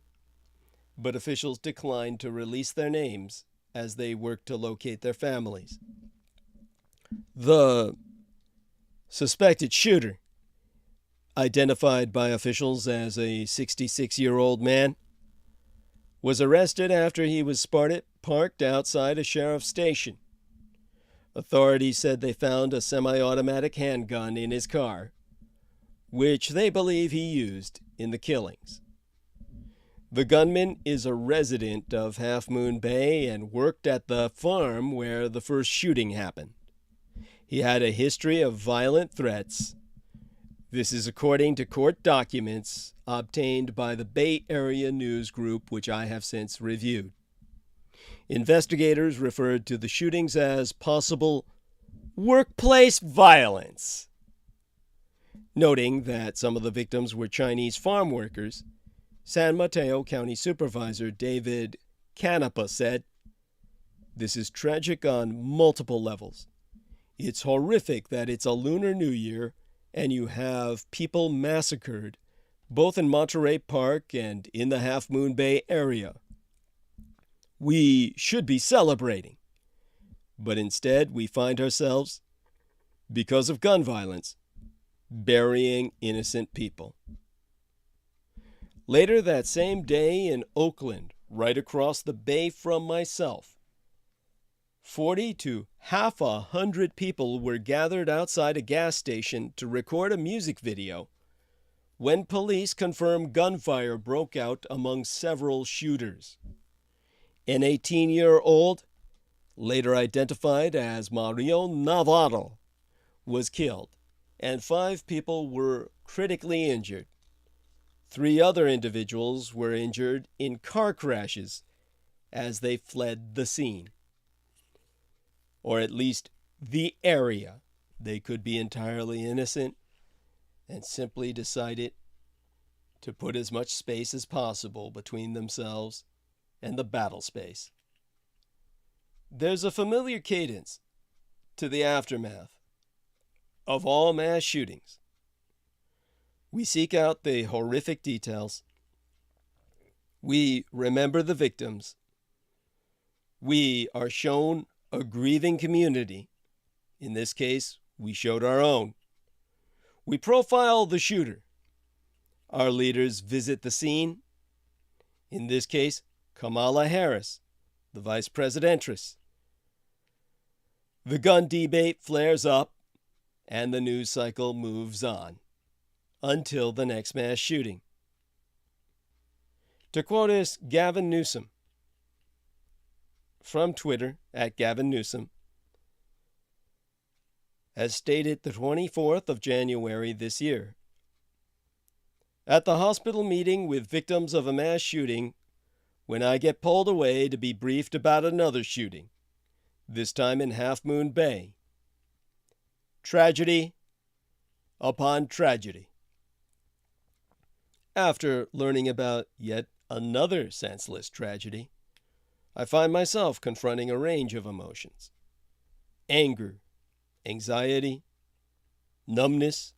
but officials declined to release their names as they worked to locate their families. The suspected shooter, identified by officials as a 66-year-old man, was arrested after he was spotted parked outside a sheriff's station. Authorities said they found a semi-automatic handgun in his car, which they believe he used in the killings. The gunman is a resident of Half Moon Bay and worked at the farm where the first shooting happened. He had a history of violent threats. This is according to court documents obtained by the Bay Area News Group, which I have since reviewed. Investigators referred to the shootings as possible workplace violence, noting that some of the victims were Chinese farm workers. San Mateo County Supervisor David Canepa said, "This is tragic on multiple levels. It's horrific that it's a Lunar New Year and you have people massacred, both in Monterey Park and in the Half Moon Bay area. We should be celebrating, but instead we find ourselves, because of gun violence, burying innocent people." Later that same day in Oakland, right across the bay from myself, 40 to half 100 people were gathered outside a gas station to record a music video when police confirmed gunfire broke out among several shooters. An 18-year-old, later identified as Mario Navarro, was killed, and 5 people were critically injured. 3 other individuals were injured in car crashes as they fled the scene, or at least the area. They could be entirely innocent, and simply decided to put as much space as possible between themselves and the battle space. There's a familiar cadence to the aftermath of all mass shootings. We seek out the horrific details. We remember the victims. We are shown a grieving community. In this case, we showed our own. We profile the shooter. Our leaders visit the scene. In this case, Kamala Harris, the vice presidentress. The gun debate flares up, and the news cycle moves on until the next mass shooting. To quote us Gavin Newsom from Twitter at Gavin Newsom, as stated the 24th of January this year. At the hospital meeting with victims of a mass shooting, when I get pulled away to be briefed about another shooting, this time in Half Moon Bay. Tragedy upon tragedy. After learning about yet another senseless tragedy, I find myself confronting a range of emotions. Anger, anxiety, numbness,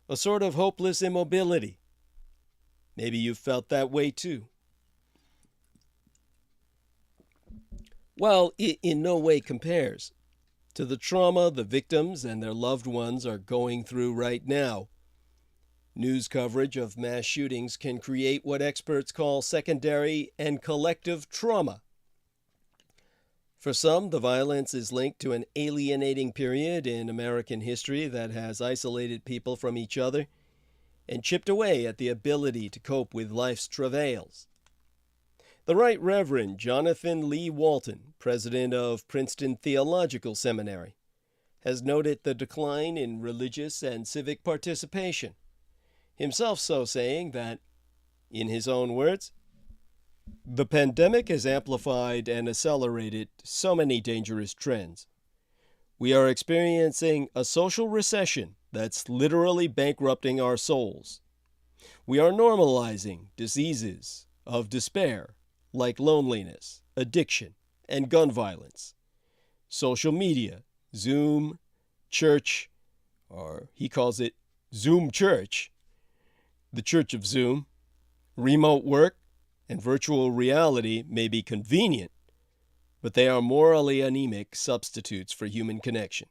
a sort of hopeless immobility. Maybe you've felt that way too. While it in no way compares to the trauma the victims and their loved ones are going through right now, news coverage of mass shootings can create what experts call secondary and collective trauma. For some, the violence is linked to an alienating period in American history that has isolated people from each other and chipped away at the ability to cope with life's travails. The Right Reverend Jonathan Lee Walton, president of Princeton Theological Seminary, has noted the decline in religious and civic participation, himself so saying that, in his own words, the pandemic has amplified and accelerated so many dangerous trends. We are experiencing a social recession that's literally bankrupting our souls. We are normalizing diseases of despair, like loneliness, addiction, and gun violence. Social media, Zoom, church, or he calls it Zoom Church, the Church of Zoom, remote work, and virtual reality may be convenient, but they are morally anemic substitutes for human connection.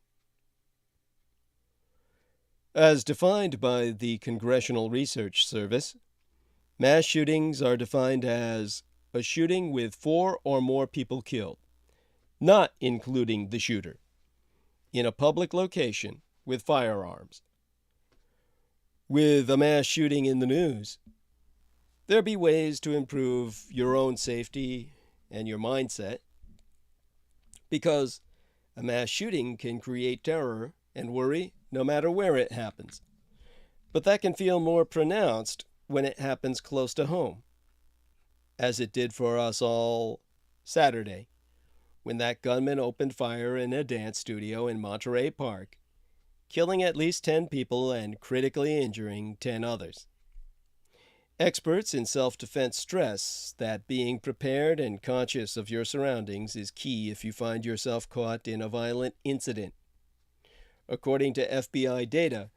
As defined by the Congressional Research Service, mass shootings are defined as a shooting with 4 or more people killed, not including the shooter, in a public location with firearms. With a mass shooting in the news, there be ways to improve your own safety and your mindset, because a mass shooting can create terror and worry no matter where it happens. But that can feel more pronounced when it happens close to home, as it did for us all Saturday, when that gunman opened fire in a dance studio in Monterey Park, killing at least 10 people and critically injuring 10 others. Experts in self-defense stress that being prepared and conscious of your surroundings is key if you find yourself caught in a violent incident. According to FBI data,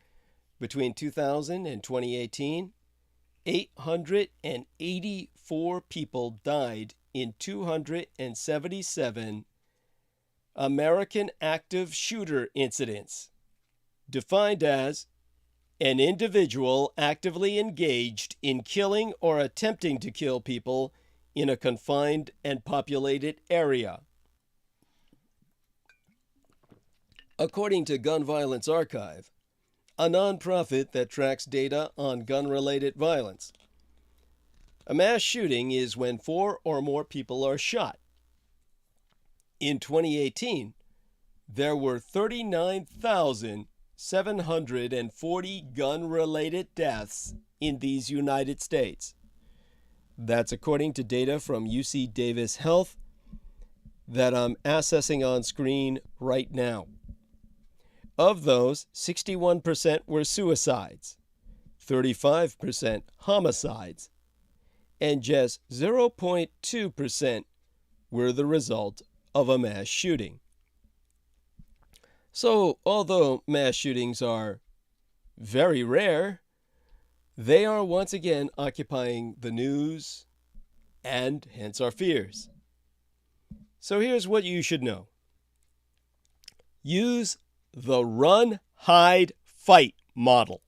between 2000 and 2018, 884 people died in 277 American active shooter incidents, defined as an individual actively engaged in killing or attempting to kill people in a confined and populated area. According to Gun Violence Archive, a nonprofit that tracks data on gun-related violence, a mass shooting is when 4 or more people are shot. In 2018, there were 39,740 gun-related deaths in these United States. That's according to data from UC Davis Health that I'm accessing on screen right now. Of those, 61% were suicides, 35% homicides, and just 0.2% were the result of a mass shooting. So, although mass shootings are very rare, they are once again occupying the news and hence our fears. So here's what you should know. Use the run, hide, fight model.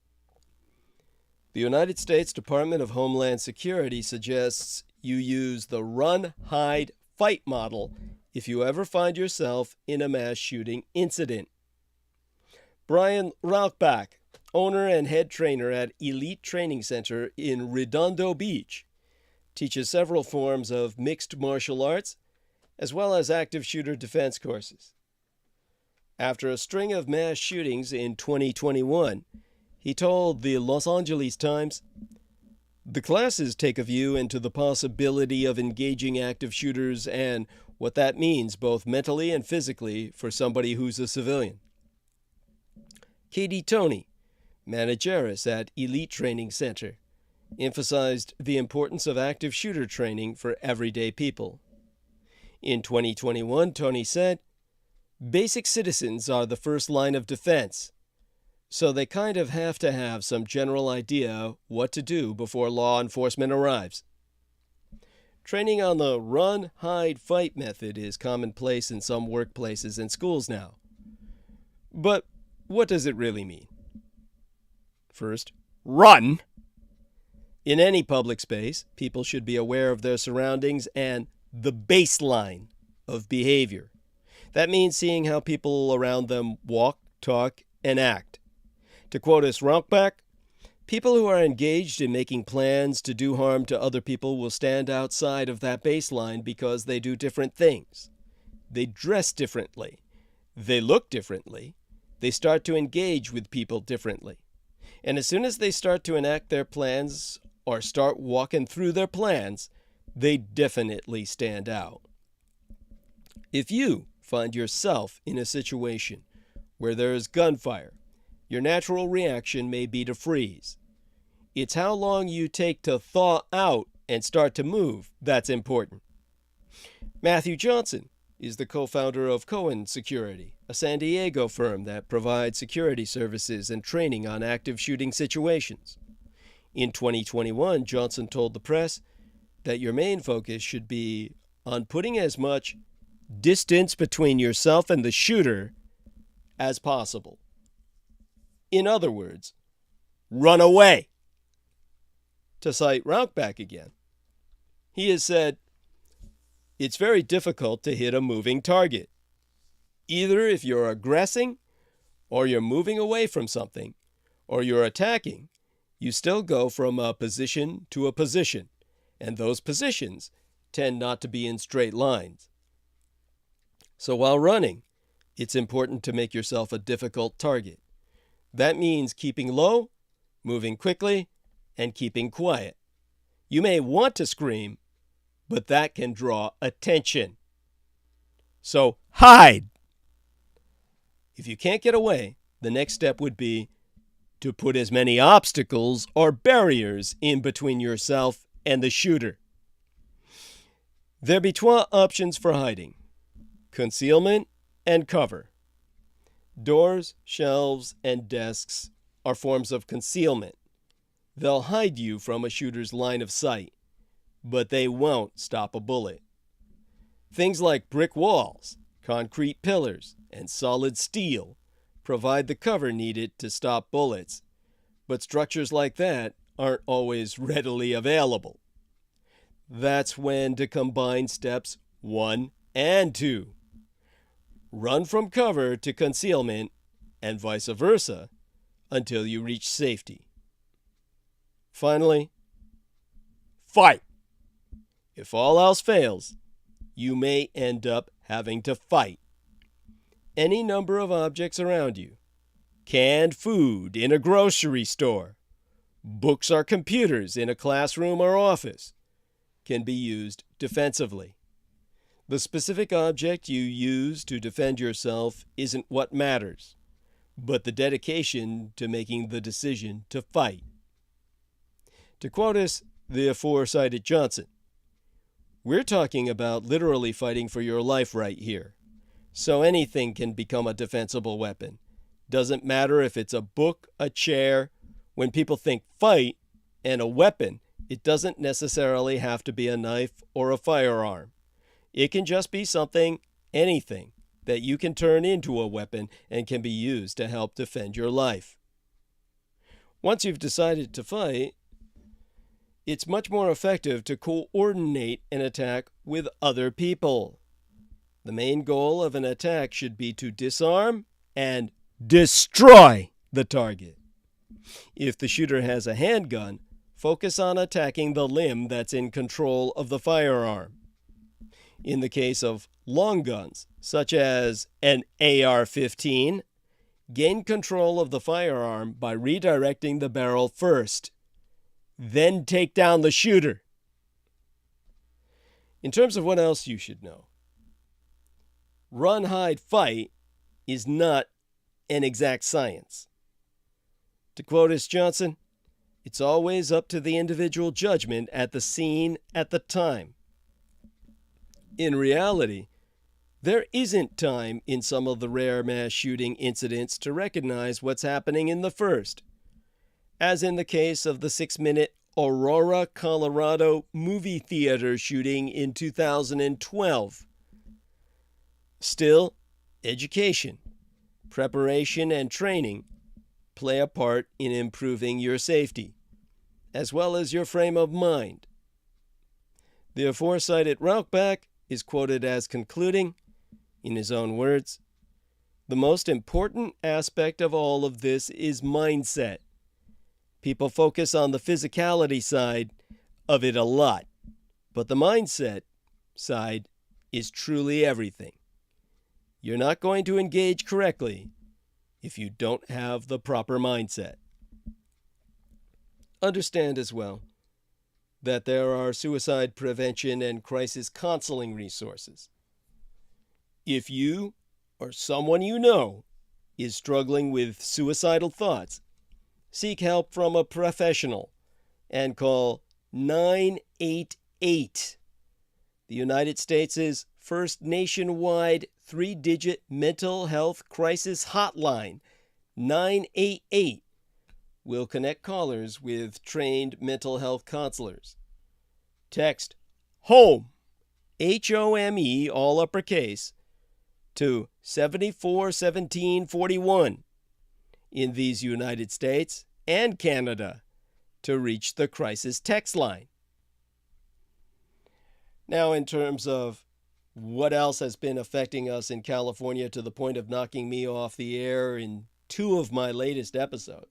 The United States Department of Homeland Security suggests you use the run, hide, fight model if you ever find yourself in a mass shooting incident. Brian Rauchbach, owner and head trainer at Elite Training Center in Redondo Beach, teaches several forms of mixed martial arts as well as active shooter defense courses. After a string of mass shootings in 2021, he told the Los Angeles Times, "The classes take a view into the possibility of engaging active shooters and what that means both mentally and physically for somebody who's a civilian." Katie Toney, manageress at Elite Training Center, emphasized the importance of active shooter training for everyday people. In 2021, Toney said, "Basic citizens are the first line of defense, so they kind of have to have some general idea what to do before law enforcement arrives." Training on the run, hide, fight method is commonplace in some workplaces and schools now. But what does it really mean? First, run. In any public space, people should be aware of their surroundings and the baseline of behavior. That means seeing how people around them walk, talk, and act. To quote us Rauchbach, people who are engaged in making plans to do harm to other people will stand outside of that baseline because they do different things. They dress differently. They look differently. They start to engage with people differently. And as soon as they start to enact their plans or start walking through their plans, they definitely stand out. If you find yourself in a situation where there is gunfire, your natural reaction may be to freeze. It's how long you take to thaw out and start to move that's important. Matthew Johnson is the co-founder of Cohen Security, a San Diego firm that provides security services and training on active shooting situations. In 2021, Johnson told the press that your main focus should be on putting as much distance between yourself and the shooter as possible. In other words, run away. To cite Rauchbach again, he has said, "It's very difficult to hit a moving target. Either if you're aggressing, or you're moving away from something, or you're attacking, you still go from a position to a position, and those positions tend not to be in straight lines. So while running, it's important to make yourself a difficult target. That means keeping low, moving quickly, and keeping quiet. You may want to scream, but that can draw attention. So hide. If you can't get away, the next step would be to put as many obstacles or barriers in between yourself and the shooter. There be two options for hiding: concealment and cover. Doors, shelves, and desks are forms of concealment. They'll hide you from a shooter's line of sight, but they won't stop a bullet. Things like brick walls, concrete pillars, and solid steel provide the cover needed to stop bullets, but structures like that aren't always readily available. That's when to combine steps 1 and 2. Run from cover to concealment and vice versa until you reach safety. Finally, fight. If all else fails, you may end up having to fight. Any number of objects around you, canned food in a grocery store, books or computers in a classroom or office, can be used defensively. The specific object you use to defend yourself isn't what matters. but the dedication to making the decision to fight. To quote us, the aforecited Johnson, we're talking about literally fighting for your life right here. So anything can become a defensible weapon. Doesn't matter if it's a book, a chair. When people think fight and a weapon, it doesn't necessarily have to be a knife or a firearm. It can just be something, anything, that you can turn into a weapon and can be used to help defend your life. Once you've decided to fight, it's much more effective to coordinate an attack with other people. The main goal of an attack should be to disarm and destroy the target. If the shooter has a handgun, focus on attacking the limb that's in control of the firearm. In the case of long guns, such as an AR-15, gain control of the firearm by redirecting the barrel first. Then take down the shooter. In terms of what else you should know, run, hide, fight is not an exact science. To quote S. Johnson, it's always up to the individual judgment at the scene at the time. In reality, there isn't time in some of the rare mass shooting incidents to recognize what's happening in the first, as in the case of the 6-minute Aurora, Colorado movie theater shooting in 2012. Still, education, preparation, and training play a part in improving your safety, as well as your frame of mind. The aforecited Rauchbach is quoted as concluding, in his own words, "The most important aspect of all of this is mindset. People focus on the physicality side of it a lot, but the mindset side is truly everything. You're not going to engage correctly if you don't have the proper mindset." Understand as well that there are suicide prevention and crisis counseling resources. If you or someone you know is struggling with suicidal thoughts, seek help from a professional and call 988, the United States' first nationwide 3-digit mental health crisis hotline. 988 will connect callers with trained mental health counselors. Text HOME, HOME, all uppercase, to 741741 in these United States and Canada to reach the crisis text line. Now, in terms of what else has been affecting us in California to the point of knocking me off the air in 2 of my latest episodes.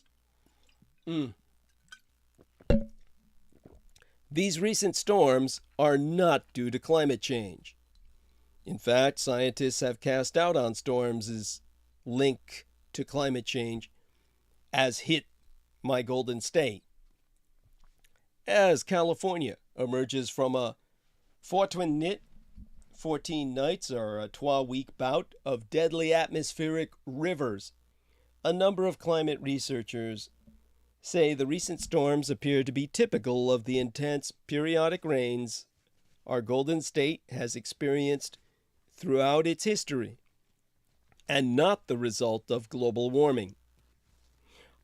These recent storms are not due to climate change. In fact, scientists have cast doubt on storms' link to climate change as hit my Golden State. As California emerges from a fortuit 14 nights or a 12-week bout of deadly atmospheric rivers, a number of climate researchers say the recent storms appear to be typical of the intense periodic rains our Golden State has experienced throughout its history, and not the result of global warming.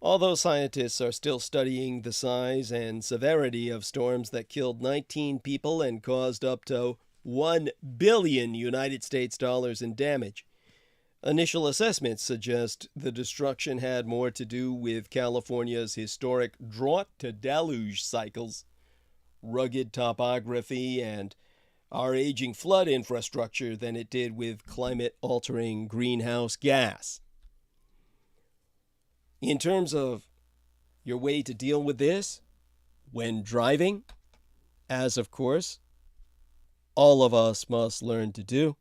Although scientists are still studying the size and severity of storms that killed 19 people and caused up to $1 billion United States dollars in damage, initial assessments suggest the destruction had more to do with California's historic drought-to-deluge cycles, rugged topography, and our aging flood infrastructure than it did with climate-altering greenhouse gas. In terms of your way to deal with this when driving, as of course all of us must learn to do,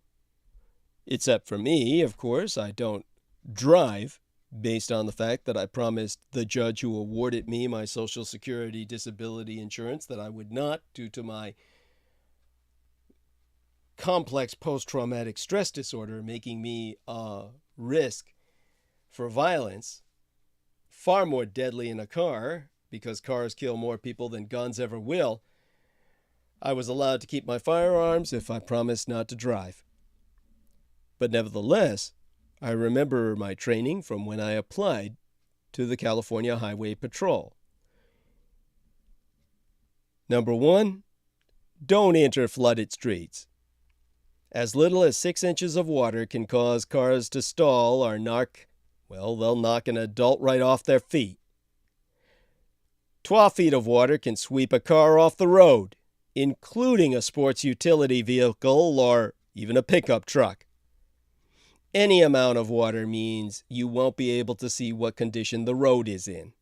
except for me, of course, I don't drive based on the fact that I promised the judge who awarded me my Social Security disability insurance that I would not, due to my complex post-traumatic stress disorder, making me a risk for violence, far more deadly in a car, because cars kill more people than guns ever will, I was allowed to keep my firearms if I promised not to drive. But nevertheless, I remember my training from when I applied to the California Highway Patrol. Number 1, don't enter flooded streets. As little as 6 inches of water can cause cars to stall or they'll knock an adult right off their feet. 12 feet of water can sweep a car off the road, including a sports utility vehicle or even a pickup truck. Any amount of water means you won't be able to see what condition the road is in.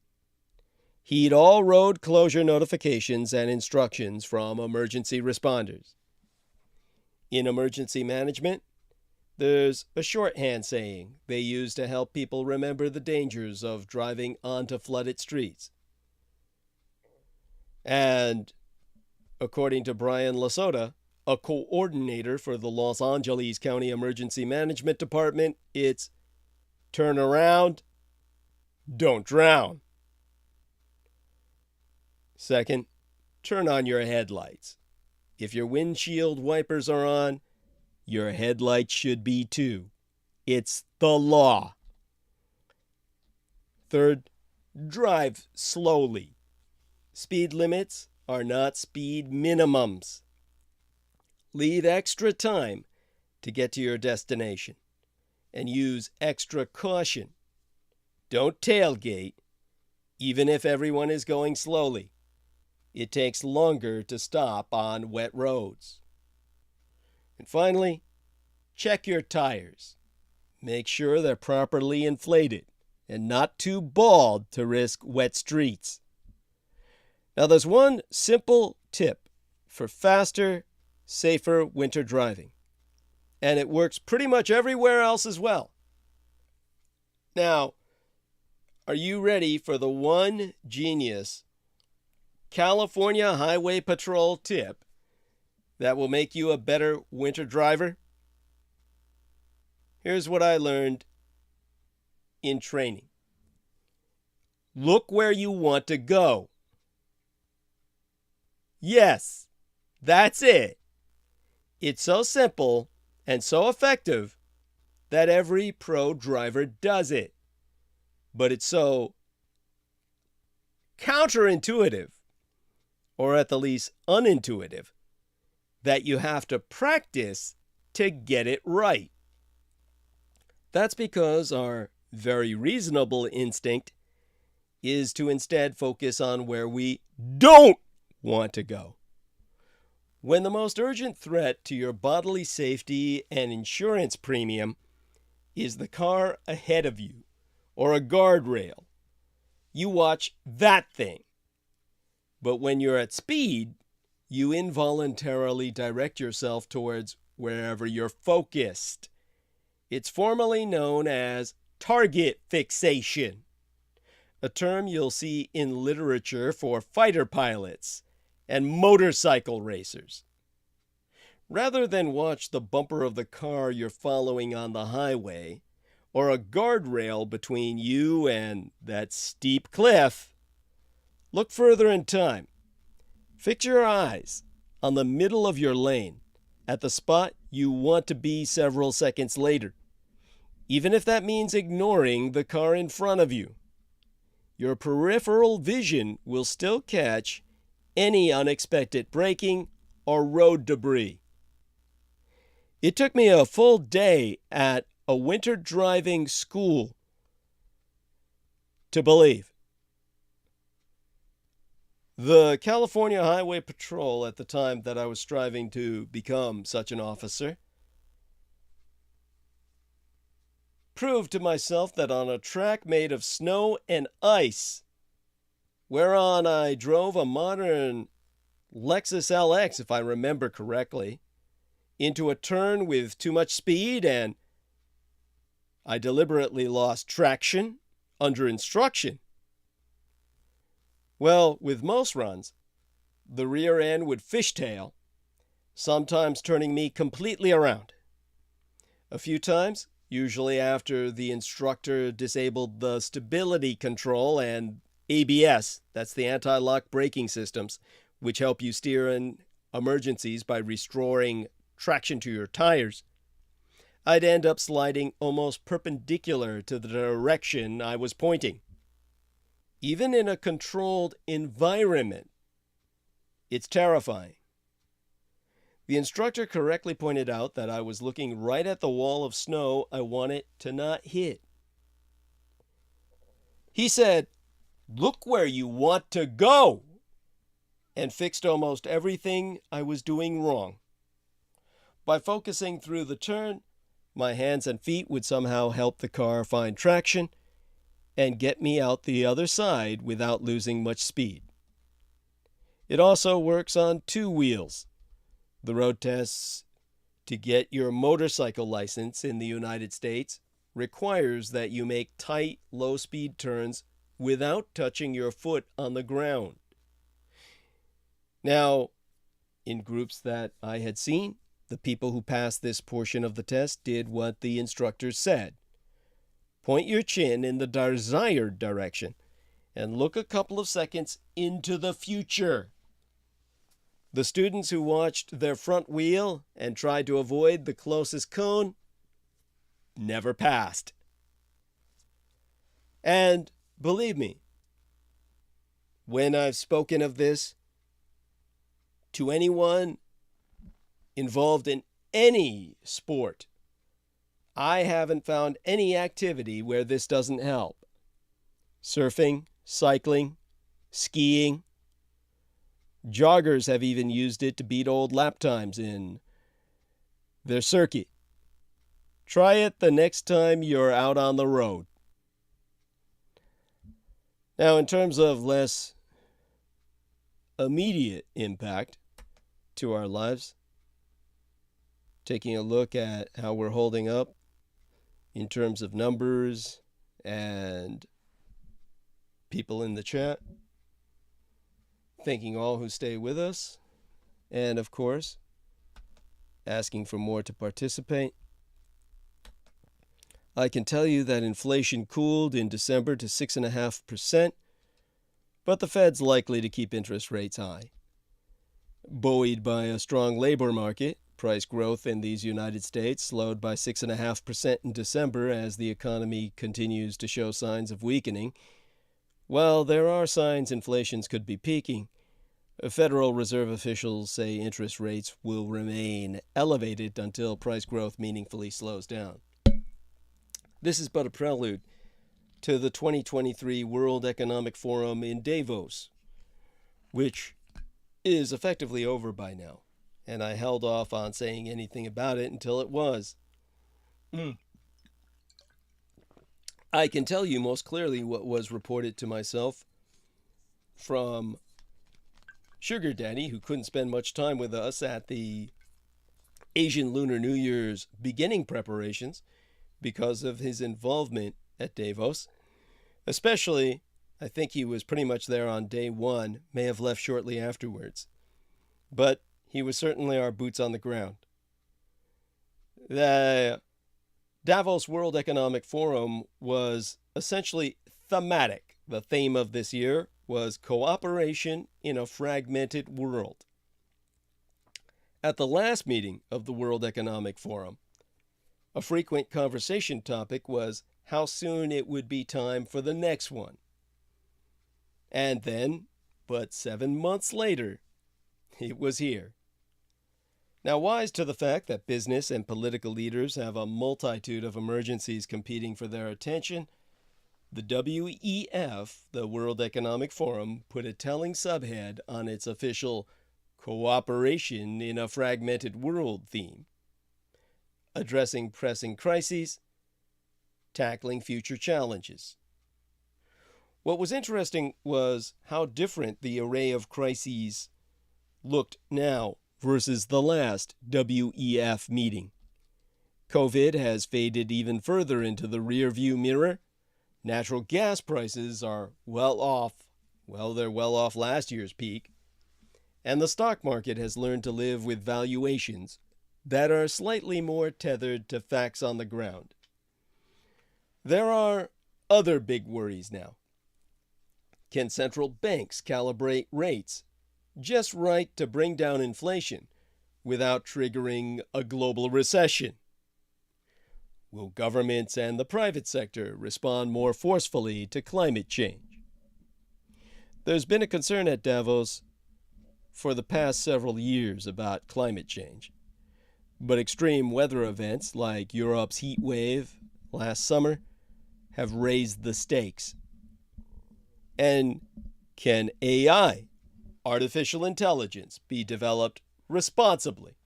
Heed all road closure notifications and instructions from emergency responders. In emergency management, there's a shorthand saying they use to help people remember the dangers of driving onto flooded streets. And according to Brian Lasota, a coordinator for the Los Angeles County Emergency Management Department, it's turn around, don't drown. Second, turn on your headlights. If your windshield wipers are on, your headlights should be too. It's the law. Third, drive slowly. Speed limits are not speed minimums. Leave extra time to get to your destination and use extra caution. Don't tailgate, even if everyone is going slowly. It takes longer to stop on wet roads. And finally, check your tires. Make sure they're properly inflated and not too bald to risk wet streets. Now, there's one simple tip for faster, safer winter driving, and it works pretty much everywhere else as well. Now, are you ready for the one genius California Highway Patrol tip that will make you a better winter driver? Here's what I learned in training. Look where you want to go. Yes, that's it. It's so simple and so effective that every pro driver does it. But it's so counterintuitive, or at the least unintuitive, that you have to practice to get it right. That's because our very reasonable instinct is to instead focus on where we don't want to go. When the most urgent threat to your bodily safety and insurance premium is the car ahead of you or a guardrail, you watch that thing. But when you're at speed, you involuntarily direct yourself towards wherever you're focused. It's formally known as target fixation, a term you'll see in literature for fighter pilots and motorcycle racers. Rather than watch the bumper of the car you're following on the highway or a guardrail between you and that steep cliff, look further in time. Fix your eyes on the middle of your lane at the spot you want to be several seconds later, even if that means ignoring the car in front of you. Your peripheral vision will still catch any unexpected braking or road debris. It took me a full day at a winter driving school to believe. The California Highway Patrol, at the time that I was striving to become such an officer, proved to myself that on a track made of snow and ice, whereon I drove a modern Lexus LX, if I remember correctly, into a turn with too much speed, and I deliberately lost traction under instruction. Well, with most runs, the rear end would fishtail, sometimes turning me completely around. A few times, usually after the instructor disabled the stability control and ABS, that's the anti-lock braking systems, which help you steer in emergencies by restoring traction to your tires. I'd end up sliding almost perpendicular to the direction I was pointing. Even in a controlled environment, it's terrifying. The instructor correctly pointed out that I was looking right at the wall of snow I wanted to not hit. He said, "Look where you want to go," and fixed almost everything I was doing wrong. By focusing through the turn, my hands and feet would somehow help the car find traction and get me out the other side without losing much speed. It also works on 2 wheels. The road tests to get your motorcycle license in the United States requires that you make tight, low-speed turns without touching your foot on the ground. Now, in groups that I had seen, the people who passed this portion of the test did what the instructor said. Point your chin in the desired direction and look a couple of seconds into the future. The students who watched their front wheel and tried to avoid the closest cone never passed. And believe me, when I've spoken of this to anyone involved in any sport, I haven't found any activity where this doesn't help. Surfing, cycling, skiing. Joggers have even used it to beat old lap times in their circuit. Try it the next time you're out on the road. Now, in terms of less immediate impact to our lives, taking a look at how we're holding up in terms of numbers and people in the chat, thanking all who stay with us, and of course, asking for more to participate. I can tell you that inflation cooled in December to 6.5%, but the Fed's likely to keep interest rates high. Buoyed by a strong labor market, price growth in these United States slowed by 6.5% in December as the economy continues to show signs of weakening. While there are signs inflation could be peaking, Federal Reserve officials say interest rates will remain elevated until price growth meaningfully slows down. This is but a prelude to the 2023 World Economic Forum in Davos, which is effectively over by now, and I held off on saying anything about it until it was. I can tell you most clearly what was reported to myself from Sugar Daddy, who couldn't spend much time with us at the Asian Lunar New Year's beginning preparations because of his involvement at Davos. Especially, I think he was pretty much there on day 1, may have left shortly afterwards. But he was certainly our boots on the ground. The Davos World Economic Forum was essentially thematic. The theme of this year was cooperation in a fragmented world. At the last meeting of the World Economic Forum, a frequent conversation topic was how soon it would be time for the next one. And then, but 7 months later, it was here. Now, wise to the fact that business and political leaders have a multitude of emergencies competing for their attention, the WEF, the World Economic Forum, put a telling subhead on its official Cooperation in a Fragmented World theme, addressing pressing crises, tackling future challenges. What was interesting was how different the array of crises looked now versus the last WEF meeting. COVID has faded even further into the rearview mirror. Natural gas prices are well off. Well, they're well off last year's peak. And the stock market has learned to live with valuations that are slightly more tethered to facts on the ground. There are other big worries now. Can central banks calibrate rates just right to bring down inflation without triggering a global recession? Will governments and the private sector respond more forcefully to climate change? There's been a concern at Davos for the past several years about climate change, but extreme weather events like Europe's heat wave last summer have raised the stakes. And can AI, artificial intelligence, be developed responsibly?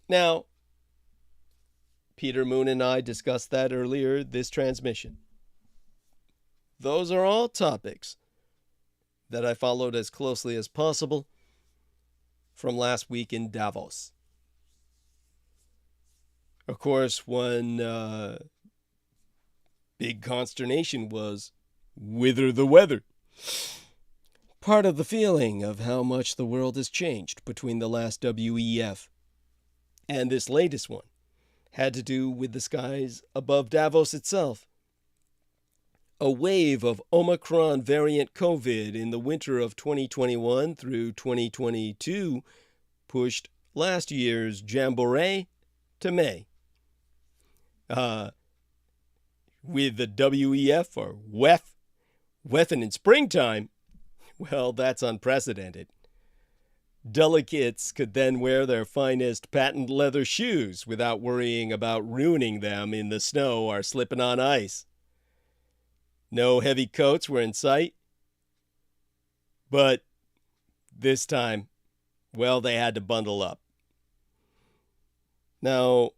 Now, Peter Moon and I discussed that earlier this transmission. Those are all topics that I followed as closely as possible from last week in Davos. Of course, one big consternation was whither the weather. Part of the feeling of how much the world has changed between the last WEF and this latest one had to do with the skies above Davos itself. A wave of Omicron variant COVID in the winter of 2021 through 2022 pushed last year's Jamboree to May. With the WEF or WEFing in springtime, well, that's unprecedented. Delegates could then wear their finest patent leather shoes without worrying about ruining them in the snow or slipping on ice. No heavy coats were in sight, but this time, well, they had to bundle up. Now,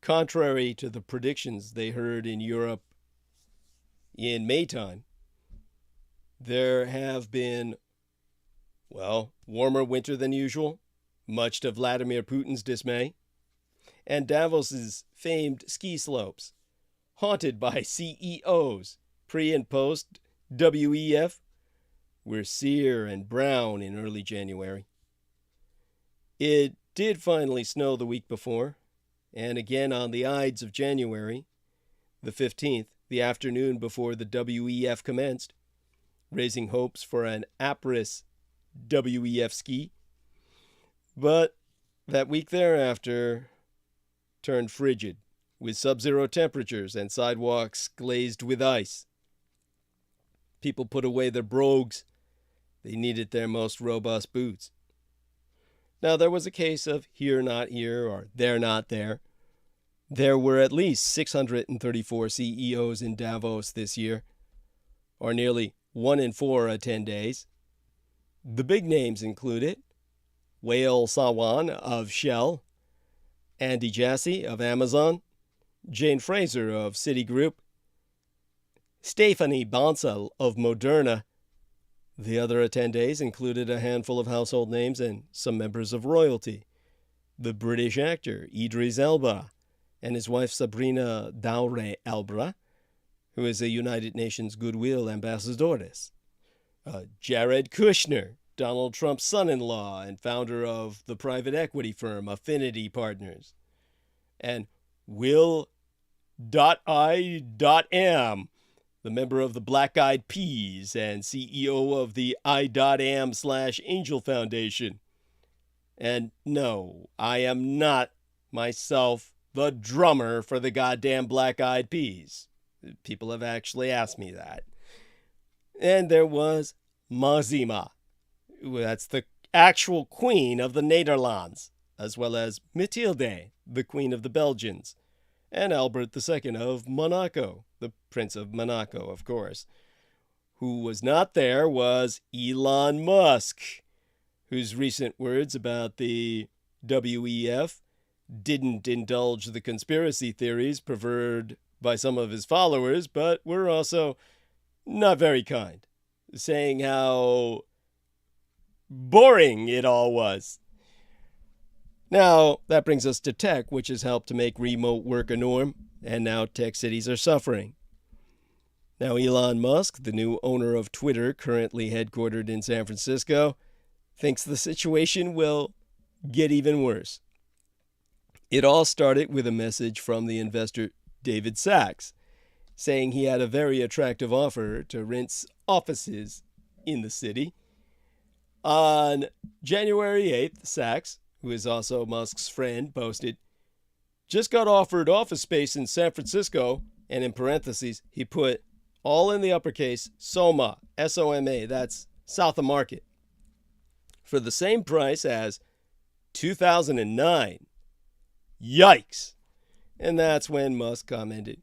contrary to the predictions they heard in Europe in Maytime, there have been, well, warmer winter than usual, much to Vladimir Putin's dismay, and Davos's famed ski slopes, haunted by CEOs pre and post WEF, were sere and brown in early January. It did finally snow the week before, and again on the Ides of January, the 15th, the afternoon before the WEF commenced, raising hopes for an Apris WEF ski. But that week thereafter turned frigid, with sub-zero temperatures and sidewalks glazed with ice. People put away their brogues. They needed their most robust boots. Now, there was a case of here, not here, or there, not there. There were at least 634 CEOs in Davos this year, or nearly 1 in 4 attendees. The big names included Wael Sawan of Shell, Andy Jassy of Amazon, Jane Fraser of Citigroup, Stephanie Bancel of Moderna. The other attendees included a handful of household names and some members of royalty. The British actor Idris Elba and his wife Sabrina Daure Elba, who is a United Nations Goodwill Ambassadoress. Jared Kushner, Donald Trump's son-in-law and founder of the private equity firm Affinity Partners. And Will.I.M, the member of the Black Eyed Peas and CEO of the I.Am/Angel Foundation. And no, I am not myself the drummer for the goddamn Black Eyed Peas. People have actually asked me that. And there was Mazima, that's the actual queen of the Netherlands, as well as Mathilde, the queen of the Belgians, and Albert II of Monaco, the Prince of Monaco, of course. Who was not there was Elon Musk, whose recent words about the WEF didn't indulge the conspiracy theories preferred by some of his followers, but were also not very kind, saying how boring it all was. Now, that brings us to tech, which has helped to make remote work a norm, and now tech cities are suffering. Now, Elon Musk, the new owner of Twitter, currently headquartered in San Francisco, thinks the situation will get even worse. It all started with a message from the investor David Sachs, saying he had a very attractive offer to rent offices in the city. On January 8th, Sachs, who is also Musk's friend, posted, "Just got offered office space in San Francisco," and in parentheses, he put, all in the uppercase, Soma, S-O-M-A, that's South of Market, for the same price as 2009. Yikes. And that's when Musk commented,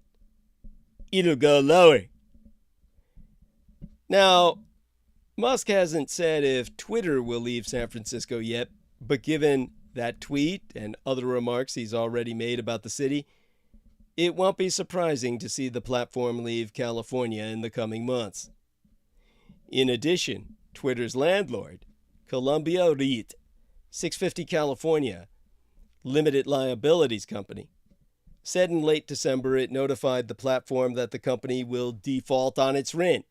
"It'll go lower." Now, Musk hasn't said if Twitter will leave San Francisco yet, but given that tweet and other remarks he's already made about the city, it won't be surprising to see the platform leave California in the coming months. In addition, Twitter's landlord, Columbia REIT, 650 California, limited liabilities company, said in late December it notified the platform that the company will default on its rent.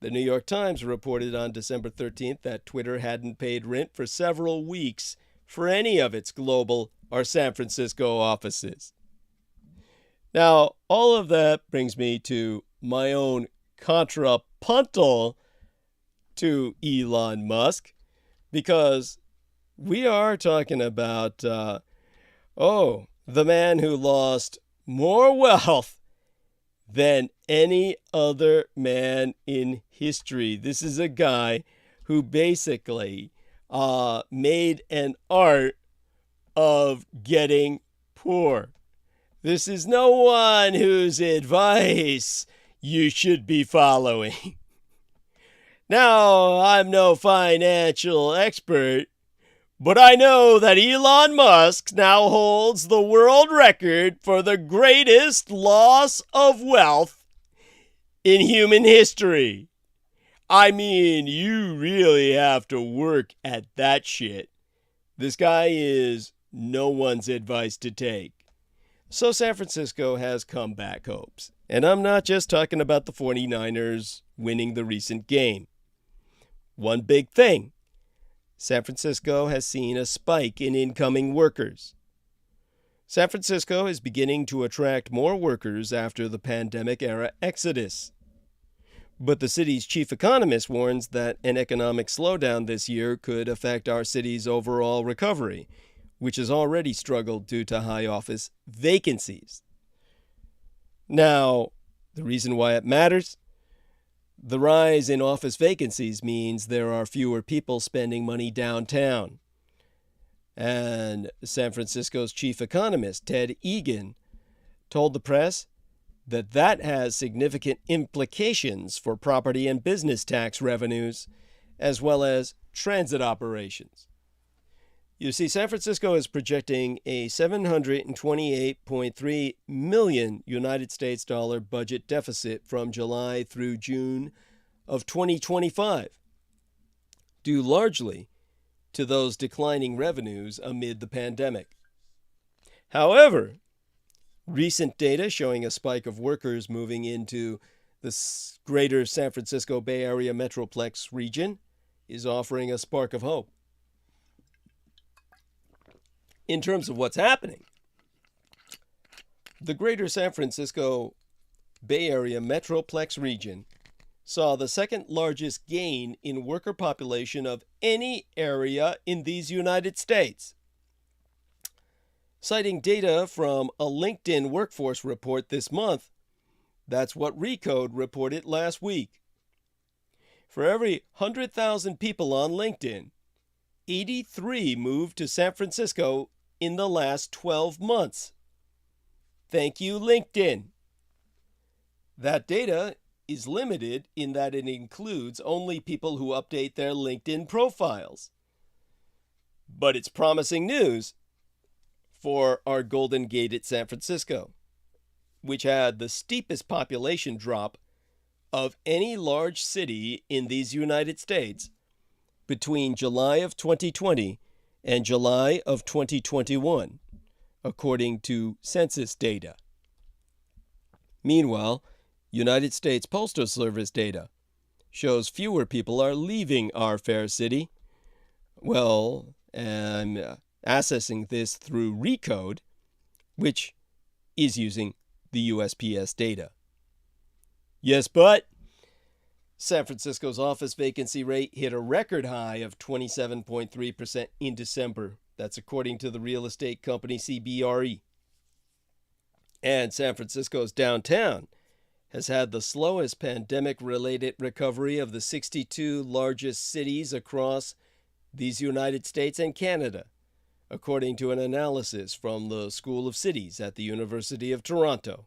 The New York Times reported on December 13th that Twitter hadn't paid rent for several weeks for any of its global or San Francisco offices. Now, all of that brings me to my own contrapuntal to Elon Musk, because we are talking about, the man who lost more wealth than any other man in history. This is a guy who basically made an art of getting poor. This is no one whose advice you should be following. Now, I'm no financial expert, but I know that Elon Musk now holds the world record for the greatest loss of wealth in human history. I mean, you really have to work at that shit. This guy is no one's advice to take. So San Francisco has comeback hopes. And I'm not just talking about the 49ers winning the recent game. One big thing. San Francisco has seen a spike in incoming workers. San Francisco is beginning to attract more workers after the pandemic-era exodus. But the city's chief economist warns that an economic slowdown this year could affect our city's overall recovery, which has already struggled due to high office vacancies. Now, the reason why it matters? The rise in office vacancies means there are fewer people spending money downtown. And San Francisco's chief economist, Ted Egan, told the press that has significant implications for property and business tax revenues, as well as transit operations. You see, San Francisco is projecting a $728.3 million United States dollar budget deficit from July through June of 2025, due largely to those declining revenues amid the pandemic. However, recent data showing a spike of workers moving into the greater San Francisco Bay Area Metroplex region is offering a spark of hope. In terms of what's happening, the greater San Francisco Bay Area Metroplex region saw the second largest gain in worker population of any area in these United States. Citing data from a LinkedIn workforce report this month, that's what Recode reported last week. For every 100,000 people on LinkedIn, 83 moved to San Francisco in the last 12 months. Thank you, LinkedIn. That data is limited in that it includes only people who update their LinkedIn profiles. But it's promising news for our Golden Gate at San Francisco, which had the steepest population drop of any large city in these United States between July of 2020 and July of 2021, according to census data. Meanwhile, United States Postal Service data shows fewer people are leaving our fair city. Well, I'm accessing this through Recode, which is using the USPS data. Yes, but San Francisco's office vacancy rate hit a record high of 27.3% in December. That's according to the real estate company CBRE. And San Francisco's downtown has had the slowest pandemic-related recovery of the 62 largest cities across these United States and Canada, according to an analysis from the School of Cities at the University of Toronto.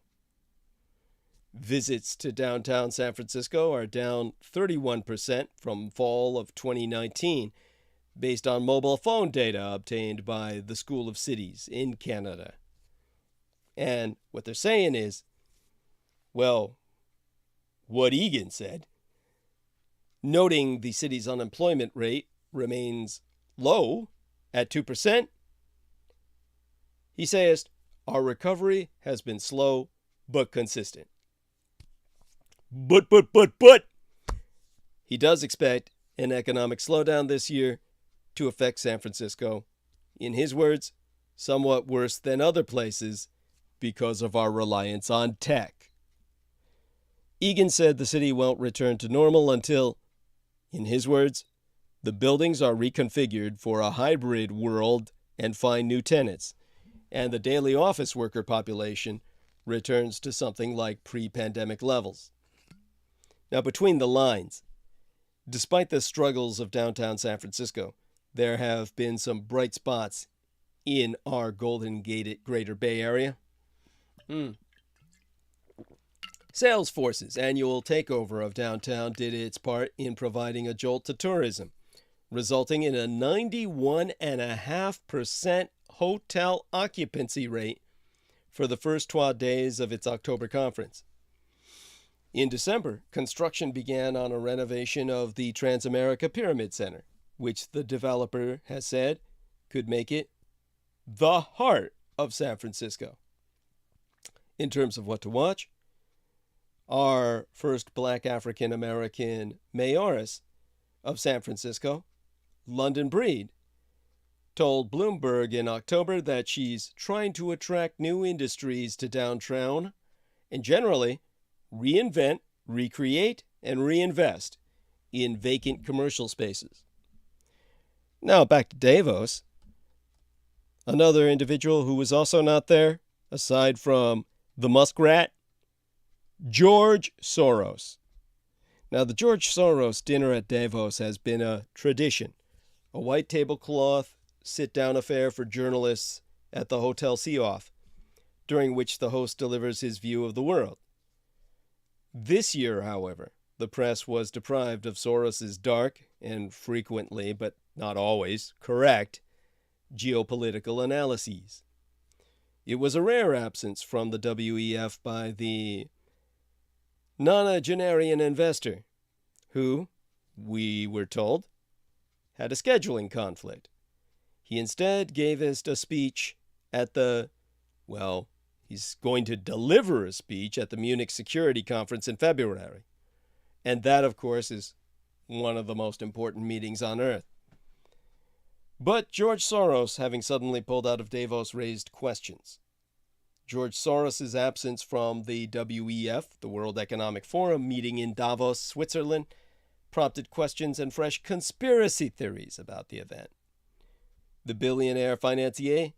Visits to downtown San Francisco are down 31% from fall of 2019, based on mobile phone data obtained by the School of Cities in Canada. And what they're saying is, well, what Egan said, noting the city's unemployment rate remains low at 2%, he says, our recovery has been slow but consistent. But, he does expect an economic slowdown this year to affect San Francisco, in his words, somewhat worse than other places because of our reliance on tech. Egan said the city won't return to normal until, in his words, the buildings are reconfigured for a hybrid world and find new tenants, and the daily office worker population returns to something like pre-pandemic levels. Now, between the lines, despite the struggles of downtown San Francisco, there have been some bright spots in our Golden Gate Greater Bay Area. Salesforce's annual takeover of downtown did its part in providing a jolt to tourism, resulting in a 91.5% hotel occupancy rate for the first 12 days of its October conference. In December, construction began on a renovation of the Transamerica Pyramid Center, which the developer has said could make it the heart of San Francisco. In terms of what to watch, our first Black African American mayoress of San Francisco, London Breed, told Bloomberg in October that she's trying to attract new industries to downtown and generally reinvent, recreate, and reinvest in vacant commercial spaces. Now back to Davos. Another individual who was also not there, aside from the muskrat, George Soros. Now, the George Soros dinner at Davos has been a tradition, a white tablecloth sit-down affair for journalists at the Hotel Seoff, during which the host delivers his view of the world. This year, however, the press was deprived of Soros's dark and frequently, but not always, correct geopolitical analyses. It was a rare absence from the WEF by the nonagenarian investor, who, we were told, had a scheduling conflict. He instead gave us a speech at he's going to deliver a speech at the Munich Security Conference in February. And that, of course, is one of the most important meetings on Earth. But George Soros, having suddenly pulled out of Davos, raised questions. George Soros' absence from the WEF, the World Economic Forum, meeting in Davos, Switzerland, prompted questions and fresh conspiracy theories about the event. The billionaire financier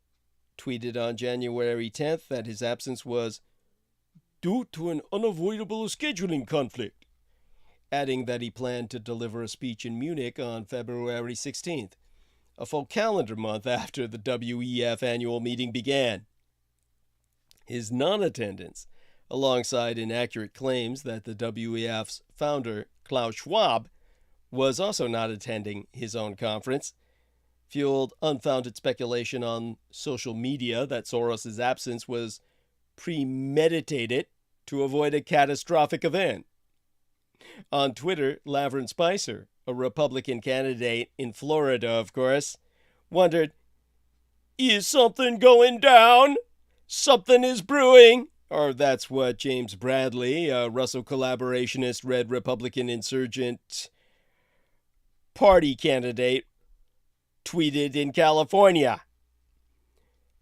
tweeted on January 10th that his absence was due to an unavoidable scheduling conflict, adding that he planned to deliver a speech in Munich on February 16th, a full calendar month after the WEF annual meeting began. His non-attendance, alongside inaccurate claims that the WEF's founder, Klaus Schwab, was also not attending his own conference, fueled unfounded speculation on social media that Soros' absence was premeditated to avoid a catastrophic event. On Twitter, Laverne Spicer, a Republican candidate in Florida, of course, wondered, "Is something going down? Something is brewing." Or that's what James Bradley, a Russell collaborationist, red Republican insurgent party candidate, tweeted in California.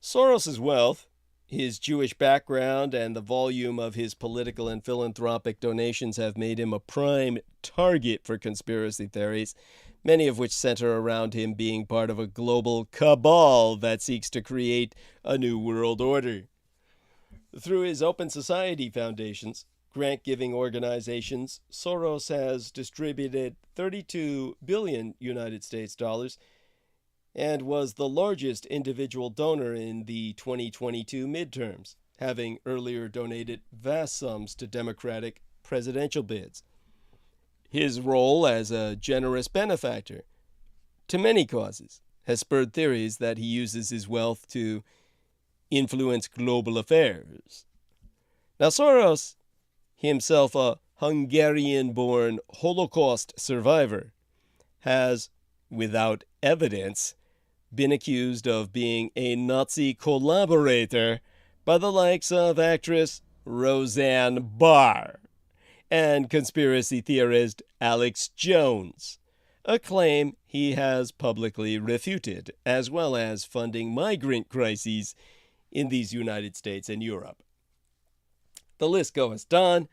Soros's wealth, His Jewish background and the volume of his political and philanthropic donations have made him a prime target for conspiracy theories, many of which center around him being part of a global cabal that seeks to create a new world order. Through his open society foundations, grant-giving organizations, Soros has distributed 32 billion United States dollars and was the largest individual donor in the 2022 midterms, having earlier donated vast sums to Democratic presidential bids. His role as a generous benefactor to many causes has spurred theories that he uses his wealth to influence global affairs. Now, Soros, himself a Hungarian-born Holocaust survivor, has, without evidence, been accused of being a Nazi collaborator by the likes of actress Roseanne Barr and conspiracy theorist Alex Jones, a claim he has publicly refuted, as well as funding migrant crises in these United States and Europe. The list goes on,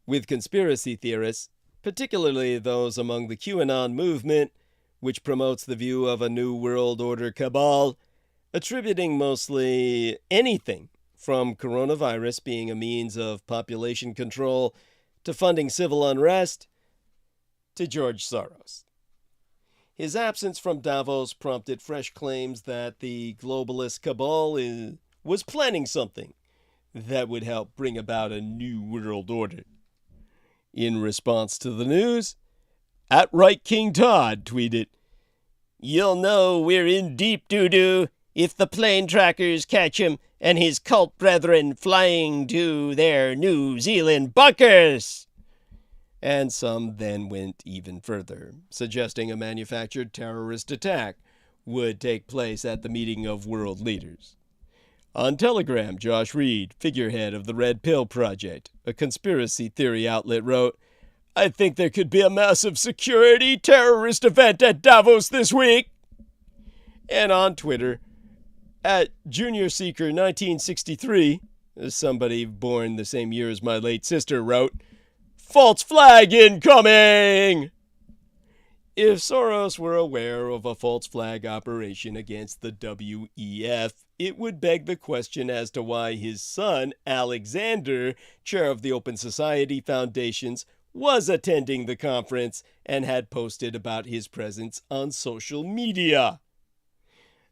with conspiracy theorists, particularly those among the QAnon movement, which promotes the view of a New World Order cabal, attributing mostly anything from coronavirus being a means of population control to funding civil unrest to George Soros. His absence from Davos prompted fresh claims that the globalist cabal was planning something that would help bring about a new world order. In response to the news, @Right King Todd tweeted, "You'll know we're in deep doo-doo if the plane trackers catch him and his cult brethren flying to their New Zealand bunkers." And some then went even further, suggesting a manufactured terrorist attack would take place at the meeting of world leaders. On Telegram, Josh Reed, figurehead of the Red Pill Project, a conspiracy theory outlet, wrote, "I think there could be a massive security terrorist event at Davos this week." And on Twitter, @JuniorSeeker1963, somebody born the same year as my late sister, wrote, "False flag incoming!" If Soros were aware of a false flag operation against the WEF, it would beg the question as to why his son, Alexander, chair of the Open Society Foundations, was attending the conference and had posted about his presence on social media.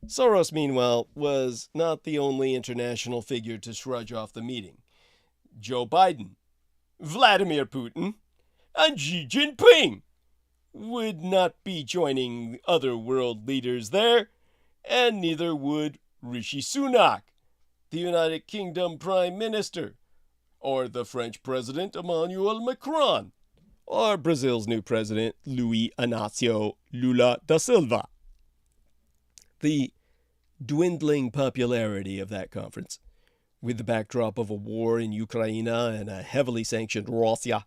Soros, meanwhile, was not the only international figure to shrug off the meeting. Joe Biden, Vladimir Putin, and Xi Jinping would not be joining other world leaders there, and neither would Rishi Sunak, the United Kingdom Prime Minister, or the French President Emmanuel Macron, or Brazil's new President Luiz Inácio Lula da Silva. The dwindling popularity of that conference, with the backdrop of a war in Ukraine and a heavily sanctioned Russia,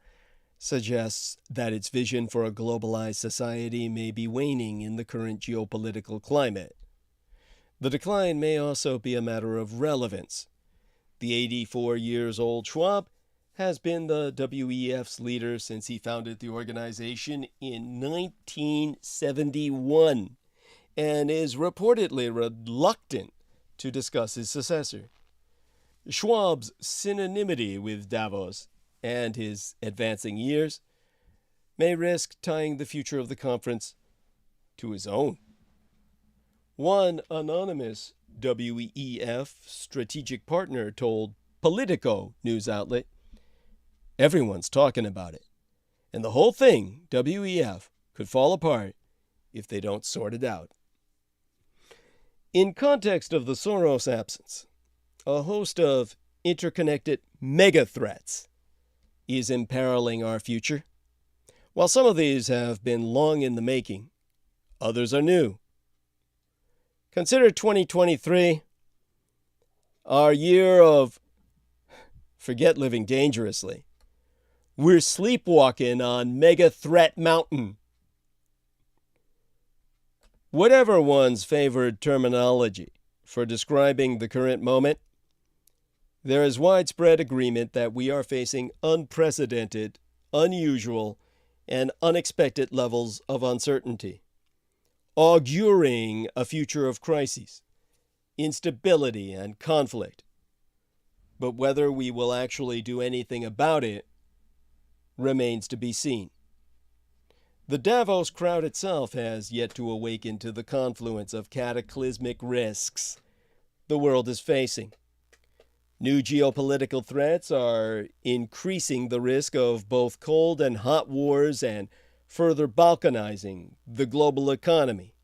suggests that its vision for a globalized society may be waning in the current geopolitical climate. The decline may also be a matter of relevance. The 84-years-old Schwab has been the WEF's leader since he founded the organization in 1971 and is reportedly reluctant to discuss his successor. Schwab's synonymity with Davos and his advancing years may risk tying the future of the conference to his own. One anonymous WEF strategic partner told Politico news outlet, "Everyone's talking about it, and the whole thing, WEF, could fall apart if they don't sort it out." In context of the Soros absence, a host of interconnected mega threats is imperiling our future. While some of these have been long in the making, others are new. Consider 2023 our year of forget living dangerously. We're sleepwalking on Mega Threat Mountain. Whatever one's favored terminology for describing the current moment, There is widespread agreement that we are facing unprecedented, unusual, and unexpected levels of uncertainty, auguring a future of crises, instability, and conflict. But whether we will actually do anything about it remains to be seen. The Davos crowd itself has yet to awaken to the confluence of cataclysmic risks the world is facing. New geopolitical threats are increasing the risk of both cold and hot wars and further balkanizing the global economy,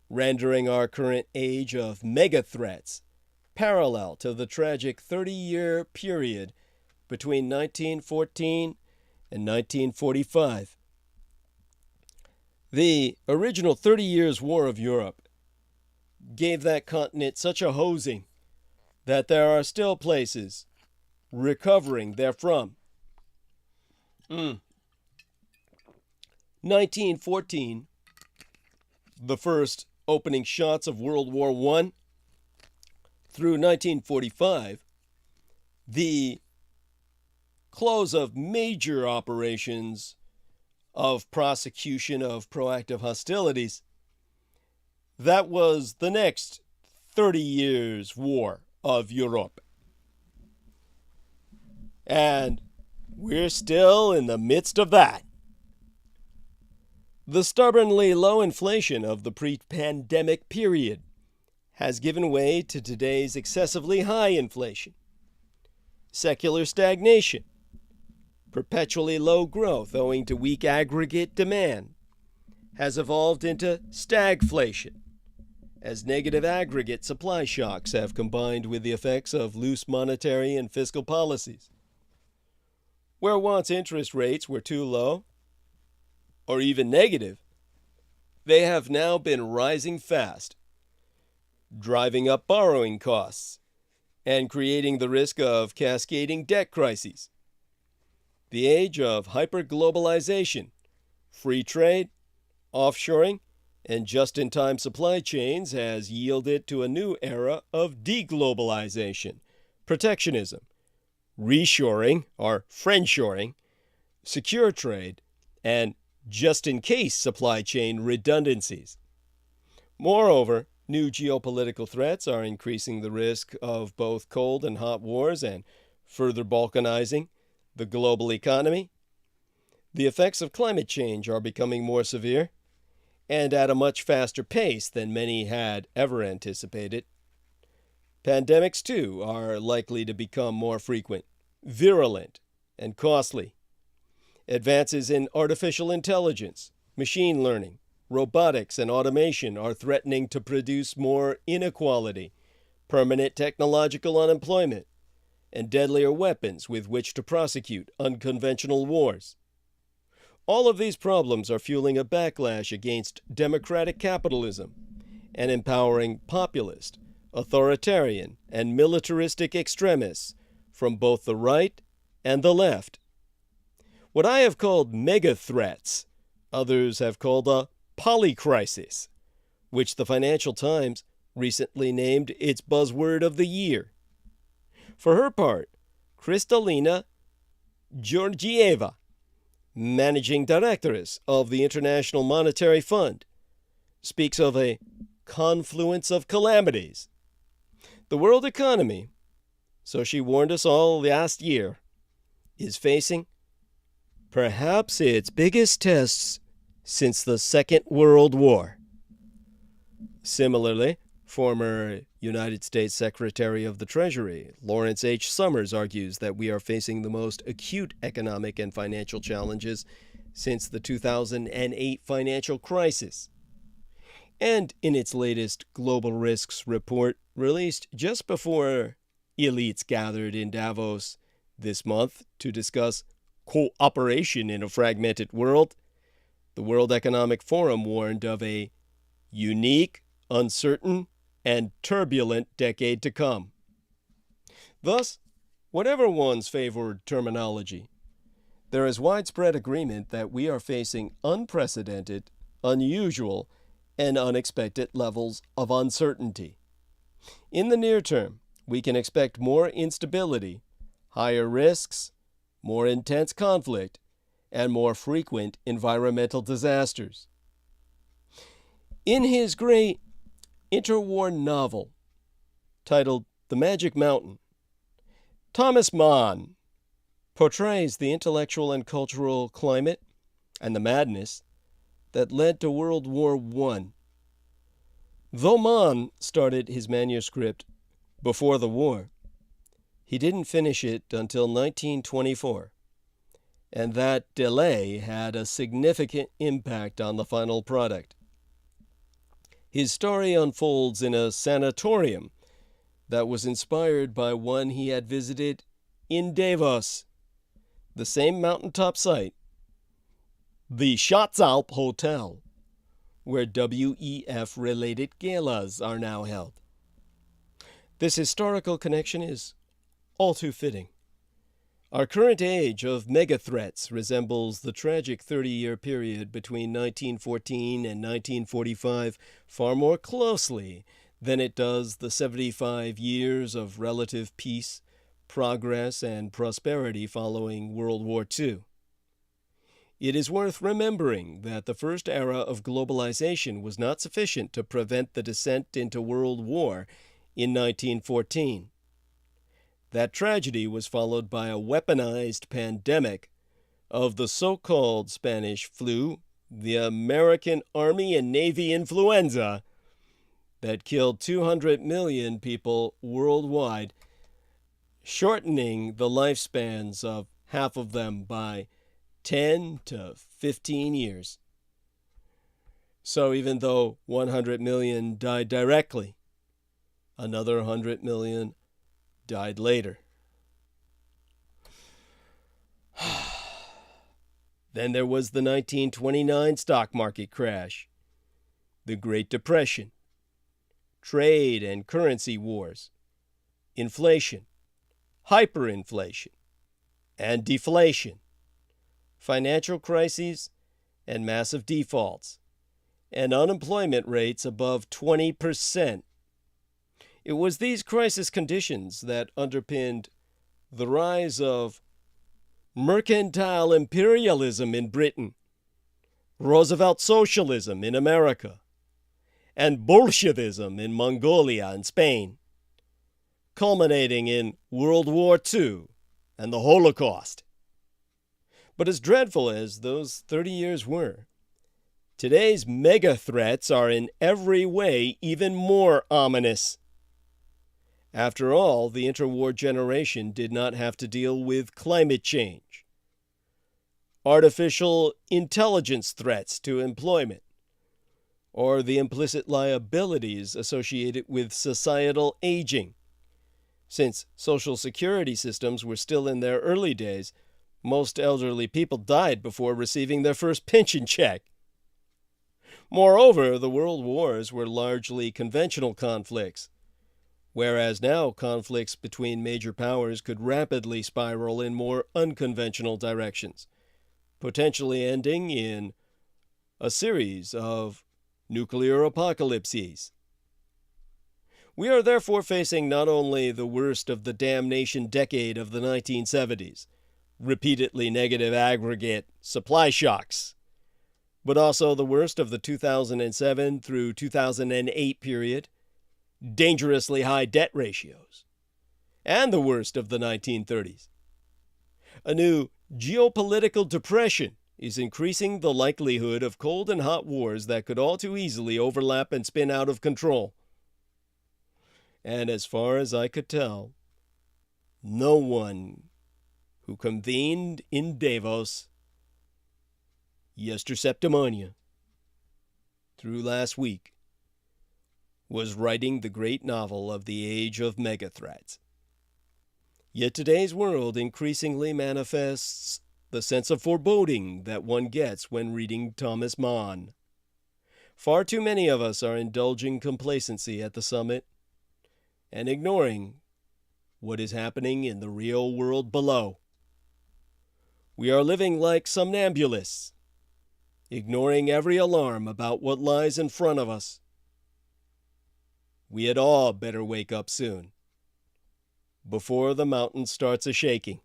rendering our current age of mega threats parallel to the tragic 30-year period between 1914 and 1945. The original 30 Years' War of Europe gave that continent such a hosing that there are still places recovering therefrom. 1914, the first opening shots of World War I, through 1945, the close of major operations of prosecution of proactive hostilities, that was the next 30 years' war of Europe. And we're still in the midst of that. The stubbornly low inflation of the pre-pandemic period has given way to today's excessively high inflation, secular stagnation, perpetually low growth owing to weak aggregate demand, has evolved into stagflation, as negative aggregate supply shocks have combined with the effects of loose monetary and fiscal policies. Where once interest rates were too low, or even negative, they have now been rising fast, driving up borrowing costs and creating the risk of cascading debt crises. The age of hyperglobalization, free trade, offshoring, and just-in-time supply chains has yielded to a new era of deglobalization, protectionism, reshoring or friendshoring, secure trade, and just-in-case supply chain redundancies. Moreover, new geopolitical threats are increasing the risk of both cold and hot wars and further balkanizing the global economy. The effects of climate change are becoming more severe and at a much faster pace than many had ever anticipated. Pandemics, too, are likely to become more frequent, virulent, and costly. Advances in artificial intelligence, machine learning, robotics, and automation are threatening to produce more inequality, permanent technological unemployment, and deadlier weapons with which to prosecute unconventional wars. All of these problems are fueling a backlash against democratic capitalism and empowering populist, authoritarian, and militaristic extremists from both the right and the left. What I have called mega threats, others have called a polycrisis, which the Financial Times recently named its buzzword of the year. For her part, Kristalina Georgieva, managing directress of the International Monetary Fund, speaks of a confluence of calamities. The world economy, so she warned us all last year, is facing perhaps its biggest tests since the Second World War. Similarly, former United States Secretary of the Treasury, Lawrence H. Summers, argues that we are facing the most acute economic and financial challenges since the 2008 financial crisis. And in its latest Global Risks report, released just before elites gathered in Davos this month to discuss cooperation in a fragmented world, the World Economic Forum warned of a unique, uncertain, and turbulent decade to come. Thus, whatever one's favored terminology, there is widespread agreement that we are facing unprecedented, unusual, and unexpected levels of uncertainty. In the near term, we can expect more instability, higher risks, more intense conflict, and more frequent environmental disasters. In his great interwar novel titled The Magic Mountain, Thomas Mann portrays the intellectual and cultural climate and the madness that led to World War I. Though Mann started his manuscript before the war, he didn't finish it until 1924, and that delay had a significant impact on the final product. His story unfolds in a sanatorium that was inspired by one he had visited in Davos, the same mountaintop site, the Schatzalp Hotel, where WEF-related galas are now held. This historical connection is all too fitting. Our current age of mega-threats resembles the tragic 30-year period between 1914 and 1945 far more closely than it does the 75 years of relative peace, progress, and prosperity following World War II. It is worth remembering that the first era of globalization was not sufficient to prevent the descent into World War in 1914. That tragedy was followed by a weaponized pandemic of the so-called Spanish flu, the American Army and Navy influenza, that killed 200 million people worldwide, shortening the lifespans of half of them by 10 to 15 years. So even though 100 million died directly, another 100 million died later. Then there was the 1929 stock market crash, the Great Depression, trade and currency wars, inflation, hyperinflation, and deflation, financial crises and massive defaults, and unemployment rates above 20%. It was these crisis conditions that underpinned the rise of mercantile imperialism in Britain, Roosevelt socialism in America, and Bolshevism in Mongolia and Spain, culminating in World War II and the Holocaust. But as dreadful as those 30 years were, today's mega threats are in every way even more ominous. After all, the interwar generation did not have to deal with climate change, artificial intelligence threats to employment, or the implicit liabilities associated with societal aging. Since social security systems were still in their early days, most elderly people died before receiving their first pension check. Moreover, the world wars were largely conventional conflicts, whereas now conflicts between major powers could rapidly spiral in more unconventional directions, potentially ending in a series of nuclear apocalypses. We are therefore facing not only the worst of the damnation decade of the 1970s, repeatedly negative aggregate supply shocks, but also the worst of the 2007 through 2008 period, dangerously high debt ratios, and the worst of the 1930s. A new geopolitical depression is increasing the likelihood of cold and hot wars that could all too easily overlap and spin out of control. And as far as I could tell, no one who convened in Davos yesterday through last week was writing the great novel of the age of megathreats. Yet today's world increasingly manifests the sense of foreboding that one gets when reading Thomas Mann. Far too many of us are indulging complacency at the summit and ignoring what is happening in the real world below. We are living like somnambulists, ignoring every alarm about what lies in front of us. We had all better wake up soon. before the mountain starts a-shaking.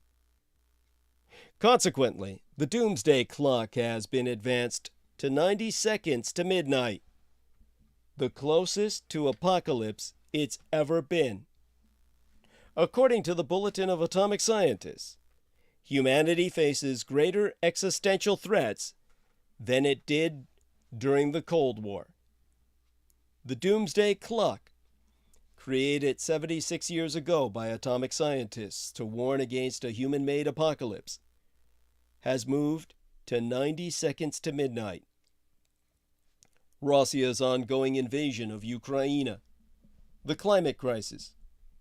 Consequently, the doomsday clock has been advanced to 90 seconds to midnight, the closest to apocalypse it's ever been. According to the Bulletin of Atomic Scientists, humanity faces greater existential threats than it did during the Cold War. The doomsday clock, created 76 years ago by atomic scientists to warn against a human-made apocalypse, has moved to 90 seconds to midnight. Russia's ongoing invasion of Ukraine, the climate crisis,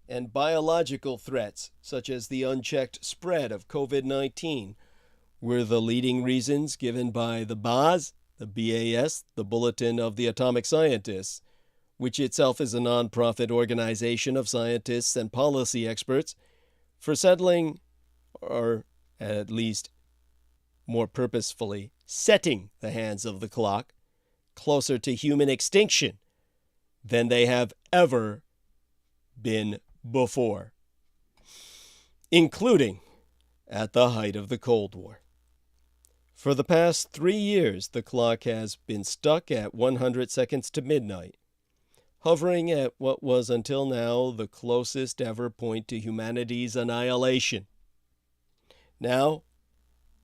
and biological threats such as the unchecked spread of COVID-19 were the leading reasons given by the BAS, the BAS, the Bulletin of the Atomic Scientists, which itself is a non-profit organization of scientists and policy experts, for settling, or at least more purposefully, setting the hands of the clock closer to human extinction than they have ever been before, including at the height of the Cold War. For the past 3 years, the clock has been stuck at 100 seconds to midnight, hovering at what was until now the closest ever point to humanity's annihilation. Now,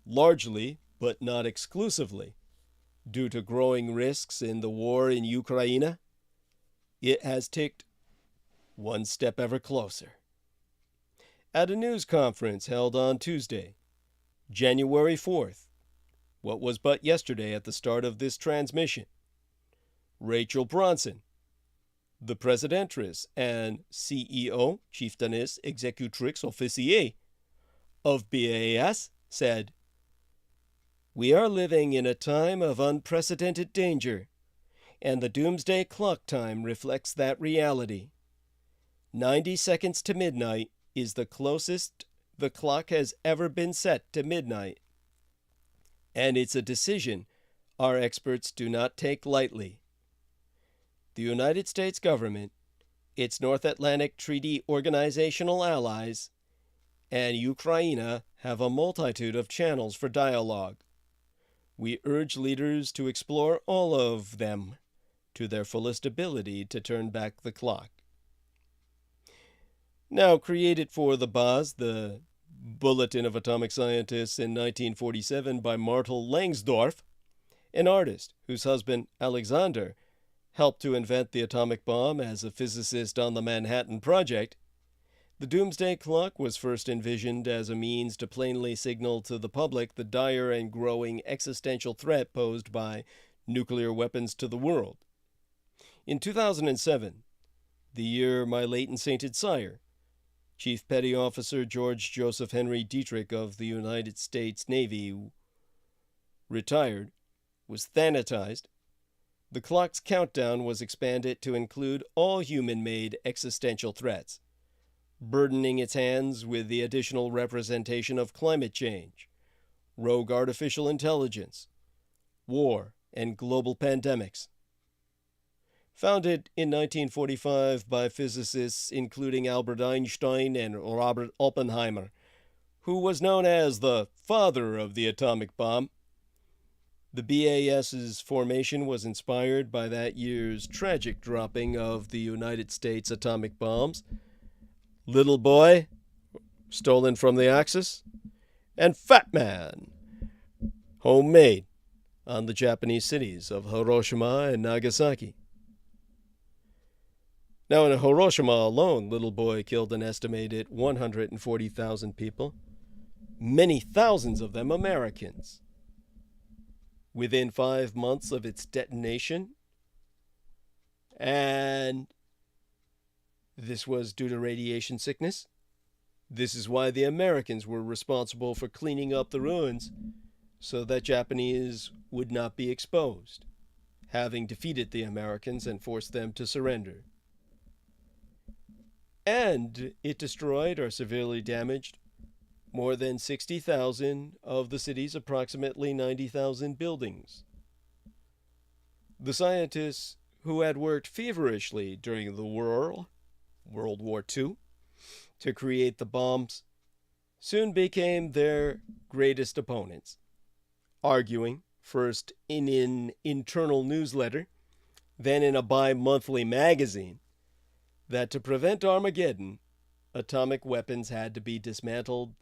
largely, but not exclusively, due to growing risks in the war in Ukraine, it has ticked one step ever closer. At a news conference held on Tuesday, January 4th, what was but yesterday at the start of this transmission, Rachel Bronson, the Presidentress and CEO, Chieftainess Executrix Officier of BAS, said, "We are living in a time of unprecedented danger, and the doomsday clock time reflects that reality. 90 seconds to midnight is the closest the clock has ever been set to midnight, and it's a decision our experts do not take lightly. The United States government, its North Atlantic Treaty Organizational allies, and Ukraine have a multitude of channels for dialogue. We urge leaders to explore all of them to their fullest ability to turn back the clock." Now created for the BAS, the Bulletin of Atomic Scientists, in 1947 by Martel Langsdorff, an artist whose husband, Alexander, helped to invent the atomic bomb as a physicist on the Manhattan Project, the doomsday clock was first envisioned as a means to plainly signal to the public the dire and growing existential threat posed by nuclear weapons to the world. In 2007, the year my late and sainted sire, Chief Petty Officer George Joseph Henry Dietrich of the United States Navy, retired, was thanatized, the clock's countdown was expanded to include all human-made existential threats, burdening its hands with the additional representation of climate change, rogue artificial intelligence, war, and global pandemics. Founded in 1945 by physicists including Albert Einstein and Robert Oppenheimer, who was known as the father of the atomic bomb, the BAS's formation was inspired by that year's tragic dropping of the United States atomic bombs, Little Boy, stolen from the Axis, and Fat Man, homemade, on the Japanese cities of Hiroshima and Nagasaki. Now, in Hiroshima alone, Little Boy killed an estimated 140,000 people, many thousands of them Americans. Within 5 months of its detonation, and this was due to radiation sickness. This is why the Americans were responsible for cleaning up the ruins so that Japanese would not be exposed, having defeated the Americans and forced them to surrender. And it destroyed or severely damaged more than 60,000 of the city's approximately 90,000 buildings. The scientists who had worked feverishly during the World War II to create the bombs soon became their greatest opponents, arguing first in an internal newsletter, then in a bi-monthly magazine, that to prevent Armageddon, atomic weapons had to be dismantled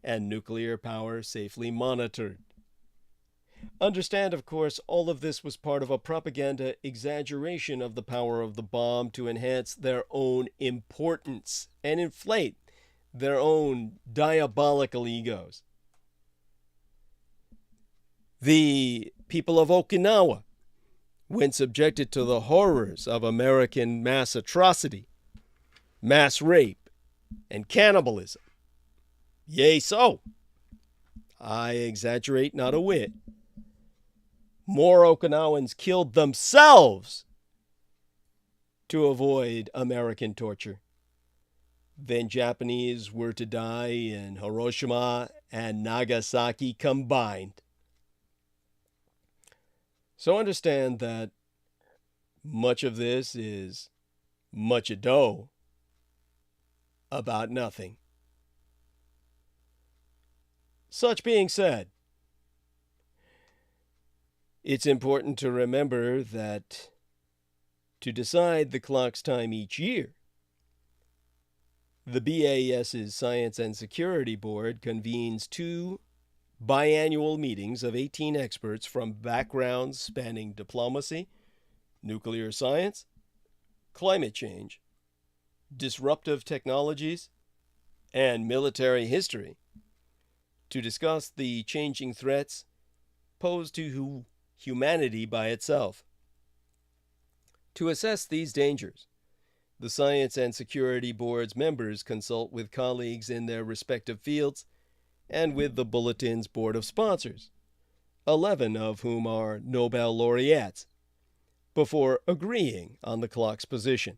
and nuclear power safely monitored. Understand, of course, all of this was part of a propaganda exaggeration of the power of the bomb to enhance their own importance and inflate their own diabolical egos. The people of Okinawa, when subjected to the horrors of American mass atrocity, mass rape, and cannibalism, yea, so, I exaggerate not a whit, more Okinawans killed themselves to avoid American torture than Japanese were to die in Hiroshima and Nagasaki combined. So understand that much of this is much ado about nothing. Such being said, it's important to remember that to decide the clock's time each year, the BAS's Science and Security Board convenes 2 biannual meetings of 18 experts from backgrounds spanning diplomacy, nuclear science, climate change, disruptive technologies, and military history to discuss the changing threats posed to humanity by itself. To assess these dangers, the Science and Security Board's members consult with colleagues in their respective fields and with the Bulletin's board of sponsors, 11 of whom are Nobel laureates, before agreeing on the clock's position.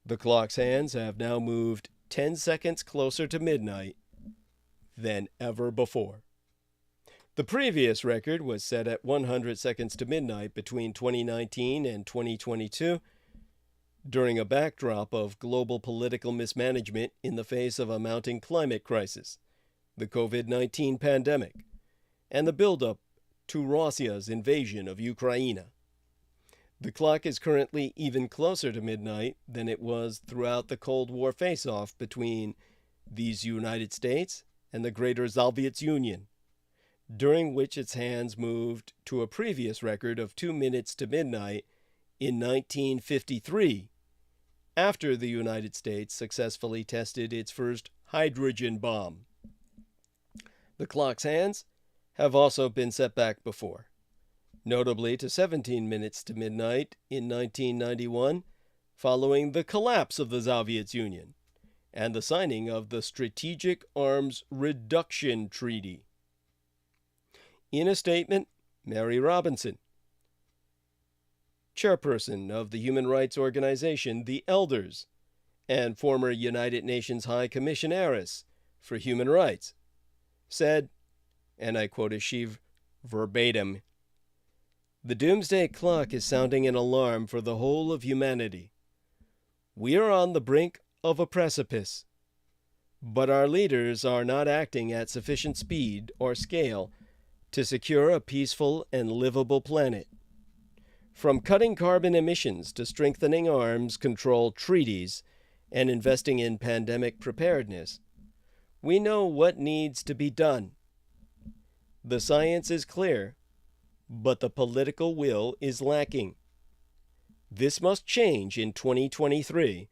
The clock's hands have now moved 10 seconds closer to midnight than ever before. The previous record was set at 100 seconds to midnight between 2019 and 2022, during a backdrop of global political mismanagement in the face of a mounting climate crisis, the COVID-19 pandemic, and the buildup to Russia's invasion of Ukraine. The clock is currently even closer to midnight than it was throughout the Cold War face-off between these United States and the Greater Soviet Union, during which its hands moved to a previous record of 2 minutes to midnight in 1953, after the United States successfully tested its first hydrogen bomb. The clock's hands have also been set back before, notably to 17 minutes to midnight in 1991, following the collapse of the Soviet Union and the signing of the Strategic Arms Reduction Treaty. In a statement, Mary Robinson, chairperson of the human rights organization The Elders and former United Nations High Commissioneress for Human Rights, said, and I quote as she verbatim, "The doomsday clock is sounding an alarm for the whole of humanity. We are on the brink of a precipice, but our leaders are not acting at sufficient speed or scale to secure a peaceful and livable planet. From cutting carbon emissions to strengthening arms control treaties and investing in pandemic preparedness, we know what needs to be done. The science is clear, but the political will is lacking. This must change in 2023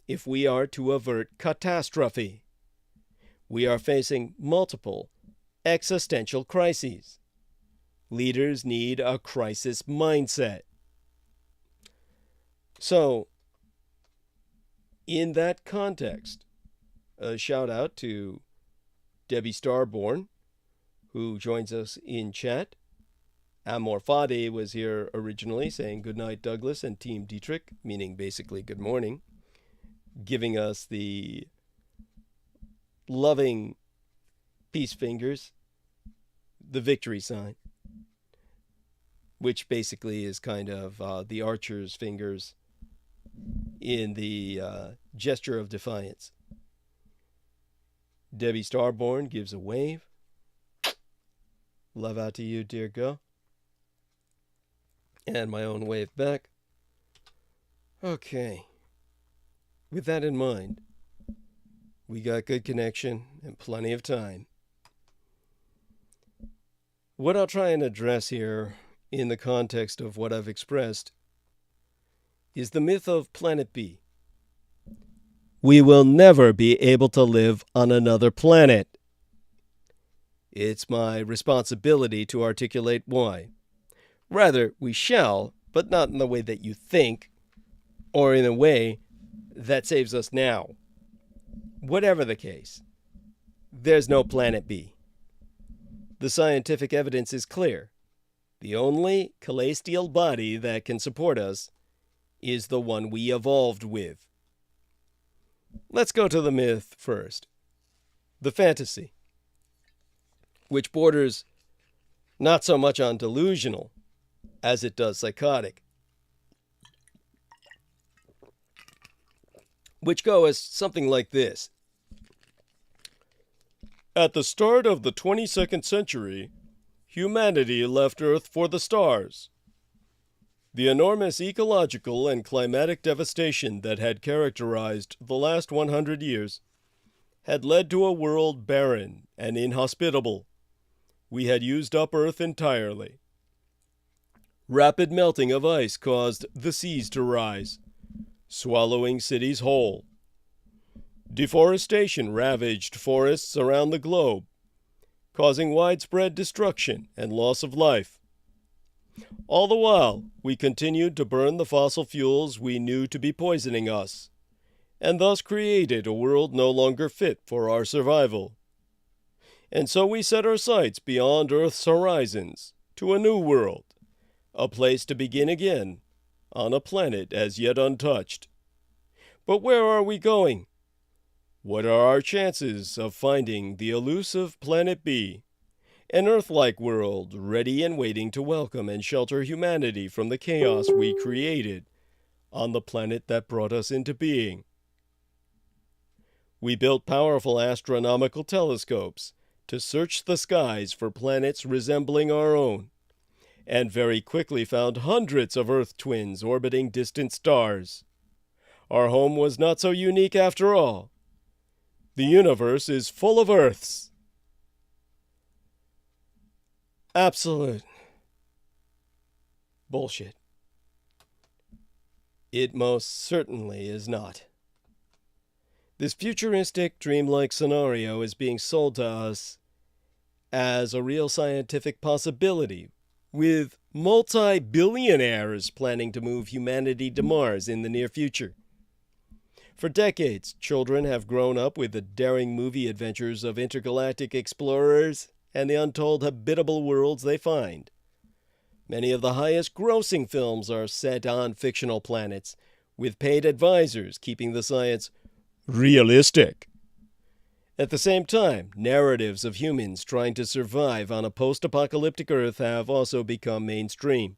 if we are to avert catastrophe. We are facing multiple existential crises. Leaders need a crisis mindset." So, in that context, a shout out to Debbie Starborn, who joins us in chat. Amor Fade was here originally saying good night, Douglas and Team Dietrich, meaning basically good morning, giving us the loving peace fingers, the victory sign, which basically is kind of the archer's fingers in the gesture of defiance. Debbie Starborn gives a wave. Love out to you, dear girl. And my own wave back. Okay. With that in mind, we got good connection and plenty of time. What I'll try and address here in the context of what I've expressed is the myth of Planet B. We will never be able to live on another planet. It's my responsibility to articulate why. Rather, we shall, but not in the way that you think, or in a way that saves us now. Whatever the case, there's no Planet B. The scientific evidence is clear. The only celestial body that can support us is the one we evolved with. Let's go to the myth first. The fantasy, which borders not so much on delusional as it does psychotic, which goes something like this. At the start of the 22nd century, humanity left Earth for the stars. The enormous ecological and climatic devastation that had characterized the last 100 years had led to a world barren and inhospitable. We had used up Earth entirely. Rapid melting of ice caused the seas to rise, swallowing cities whole. Deforestation ravaged forests around the globe, causing widespread destruction and loss of life. All the while, we continued to burn the fossil fuels we knew to be poisoning us, and thus created a world no longer fit for our survival. And so we set our sights beyond Earth's horizons to a new world, a place to begin again, on a planet as yet untouched. But where are we going? What are our chances of finding the elusive Planet B, an Earth-like world ready and waiting to welcome and shelter humanity from the chaos we created on the planet that brought us into being? We built powerful astronomical telescopes to search the skies for planets resembling our own, and very quickly found hundreds of Earth twins orbiting distant stars. Our home was not so unique after all. The universe is full of Earths. Absolute bullshit. It most certainly is not. This futuristic, dreamlike scenario is being sold to us as a real scientific possibility, with multi-billionaires planning to move humanity to Mars in the near future. For decades, children have grown up with the daring movie adventures of intergalactic explorers and the untold habitable worlds they find. Many of the highest-grossing films are set on fictional planets, with paid advisors keeping the science realistic. At the same time, narratives of humans trying to survive on a post-apocalyptic Earth have also become mainstream.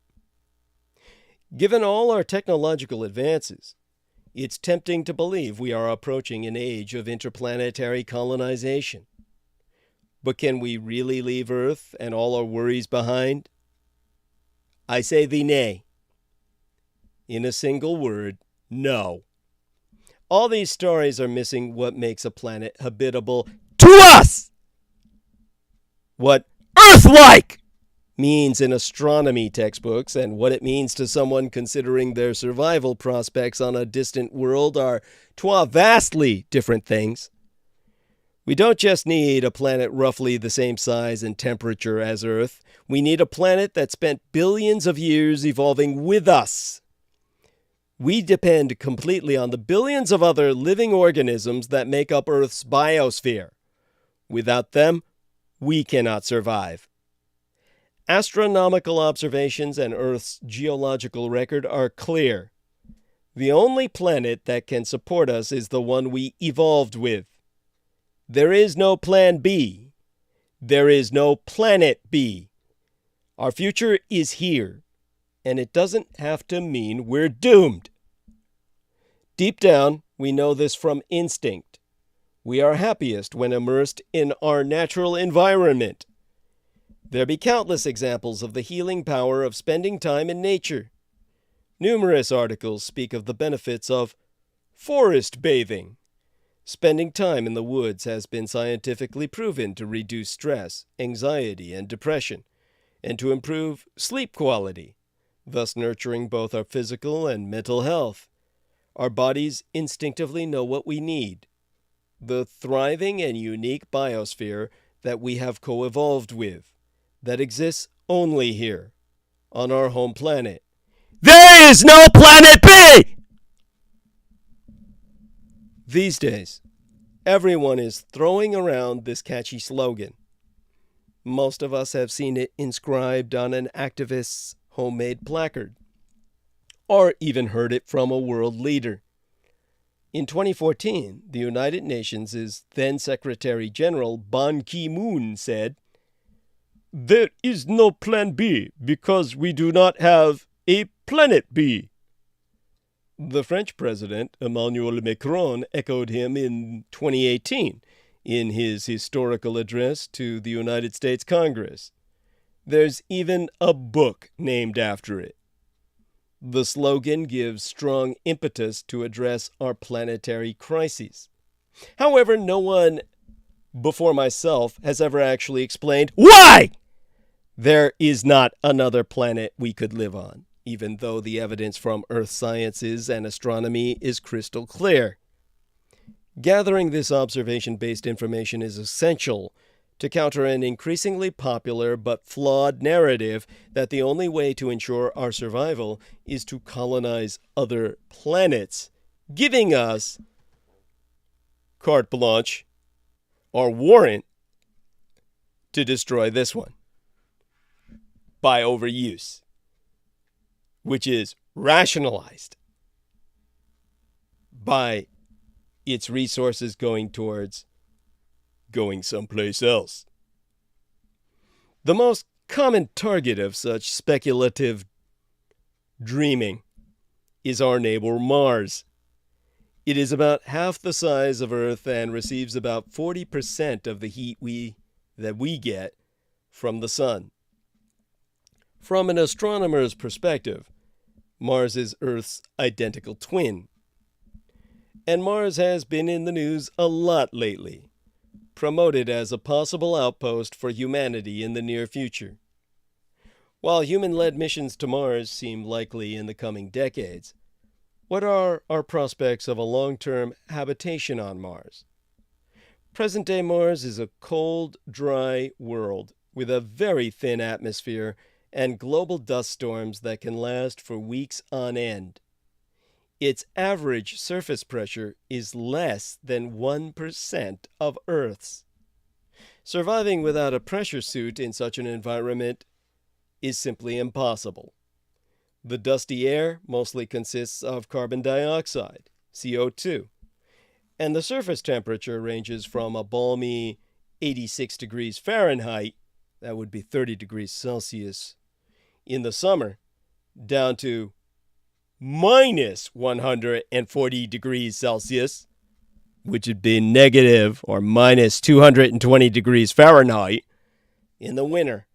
Given all our technological advances, it's tempting to believe we are approaching an age of interplanetary colonization. But can we really leave Earth and all our worries behind? I say thee nay. In a single word, no. All these stories are missing what makes a planet habitable to us! What Earth-like means in astronomy textbooks and what it means to someone considering their survival prospects on a distant world are two vastly different things. We don't just need a planet roughly the same size and temperature as Earth. We need a planet that spent billions of years evolving with us. We depend completely on the billions of other living organisms that make up Earth's biosphere. Without them, we cannot survive. Astronomical observations and Earth's geological record are clear. The only planet that can support us is the one we evolved with. There is no Plan B. There is no Planet B. Our future is here, and it doesn't have to mean we're doomed. Deep down, we know this from instinct. We are happiest when immersed in our natural environment. There be countless examples of the healing power of spending time in nature. Numerous articles speak of the benefits of forest bathing. Spending time in the woods has been scientifically proven to reduce stress, anxiety, and depression, and to improve sleep quality, thus nurturing both our physical and mental health. Our bodies instinctively know what we need: the thriving and unique biosphere that we have co-evolved with, that exists only here, on our home planet. There is no planet B! These days, everyone is throwing around this catchy slogan. Most of us have seen it inscribed on an activist's homemade placard, or even heard it from a world leader. In 2014, the United Nations' then Secretary General Ban Ki-moon said, "There is no plan B because we do not have a planet B." The French President, Emmanuel Macron, echoed him in 2018 in his historical address to the United States Congress. There's even a book named after it. The slogan gives strong impetus to address our planetary crises. However, no one before myself has ever actually explained why there is not another planet we could live on, even though the evidence from earth sciences and astronomy is crystal clear. Gathering this observation-based information is essential to counter an increasingly popular but flawed narrative that the only way to ensure our survival is to colonize other planets, giving us carte blanche or warrant to destroy this one by overuse, which is rationalized by its resources going towards going someplace else. The most common target of such speculative dreaming is our neighbor Mars. It is about half the size of Earth and receives about 40% of the heat that we get from the sun. From an astronomer's perspective, Mars is Earth's identical twin. And Mars has been in the news a lot lately, promoted as a possible outpost for humanity in the near future. While human-led missions to Mars seem likely in the coming decades, what are our prospects of a long-term habitation on Mars? Present-day Mars is a cold, dry world with a very thin atmosphere and global dust storms that can last for weeks on end. Its average surface pressure is less than 1% of Earth's. Surviving without a pressure suit in such an environment is simply impossible. The dusty air mostly consists of carbon dioxide, CO2, and the surface temperature ranges from a balmy 86 degrees Fahrenheit, that would be 30 degrees Celsius, in the summer, down to minus 140 degrees Celsius, which would be negative or minus 220 degrees Fahrenheit, in the winter.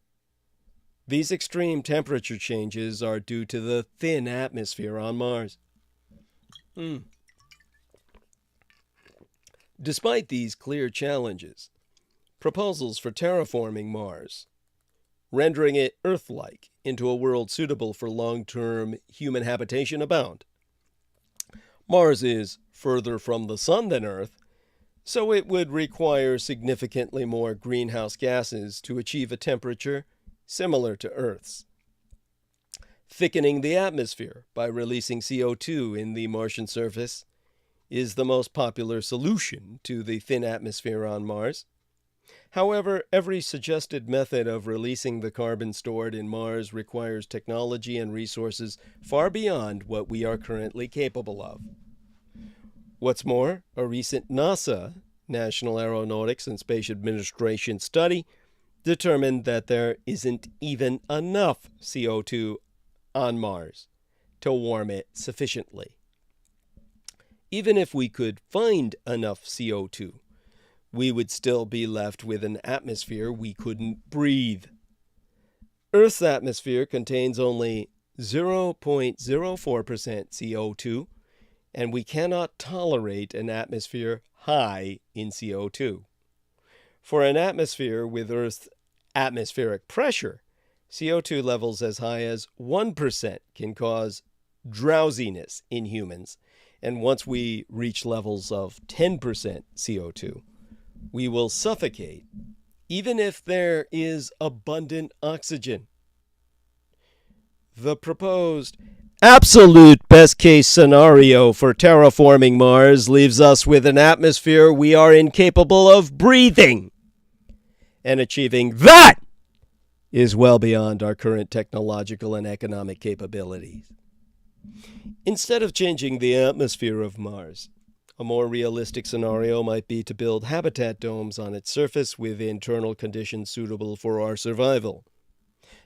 These extreme temperature changes are due to the thin atmosphere on Mars. Despite these clear challenges, proposals for terraforming Mars, rendering it Earth-like into a world suitable for long-term human habitation, abound. Mars is further from the sun than Earth, so it would require significantly more greenhouse gases to achieve a temperature similar to Earth's. Thickening the atmosphere by releasing CO2 in the Martian surface is the most popular solution to the thin atmosphere on Mars. However, every suggested method of releasing the carbon stored in Mars requires technology and resources far beyond what we are currently capable of. What's more, a recent NASA, National Aeronautics and Space Administration study determined that there isn't even enough CO2 on Mars to warm it sufficiently. Even if we could find enough CO2 we would still be left with an atmosphere we couldn't breathe. Earth's atmosphere contains only 0.04% CO2, and we cannot tolerate an atmosphere high in CO2. For an atmosphere with Earth's atmospheric pressure, CO2 levels as high as 1% can cause drowsiness in humans, and once we reach levels of 10% CO2, we will suffocate, even if there is abundant oxygen. The proposed absolute best-case scenario for terraforming Mars leaves us with an atmosphere we are incapable of breathing. And achieving that is well beyond our current technological and economic capabilities. Instead of changing the atmosphere of Mars, a more realistic scenario might be to build habitat domes on its surface with internal conditions suitable for our survival.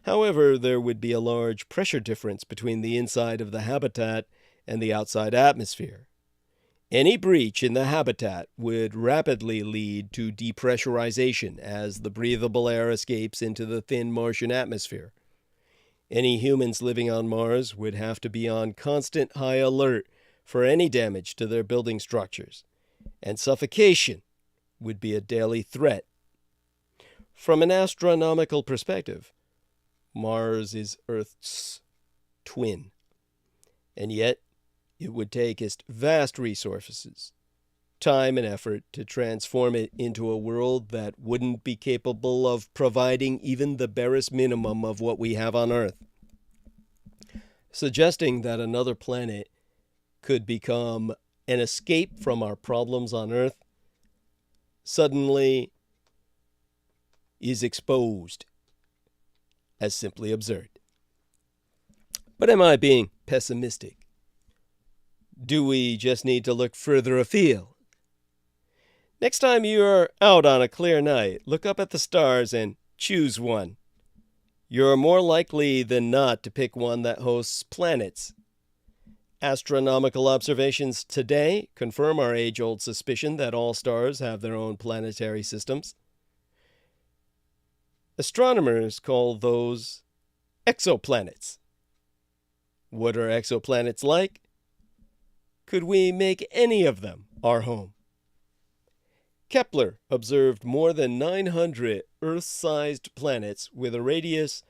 However, there would be a large pressure difference between the inside of the habitat and the outside atmosphere. Any breach in the habitat would rapidly lead to depressurization as the breathable air escapes into the thin Martian atmosphere. Any humans living on Mars would have to be on constant high alert for any damage to their building structures, and suffocation would be a daily threat. From an astronomical perspective, Mars is Earth's twin, and yet it would take its vast resources, time, and effort to transform it into a world that wouldn't be capable of providing even the barest minimum of what we have on Earth. Suggesting that another planet could become an escape from our problems on Earth suddenly is exposed as simply absurd. But am I being pessimistic? Do we just need to look further afield? Next time you are out on a clear night, look up at the stars and choose one. You're more likely than not to pick one that hosts planets. Astronomical observations today confirm our age-old suspicion that all stars have their own planetary systems. Astronomers call those exoplanets. What are exoplanets like? Could we make any of them our home? Kepler observed more than 900 Earth-sized planets with a radius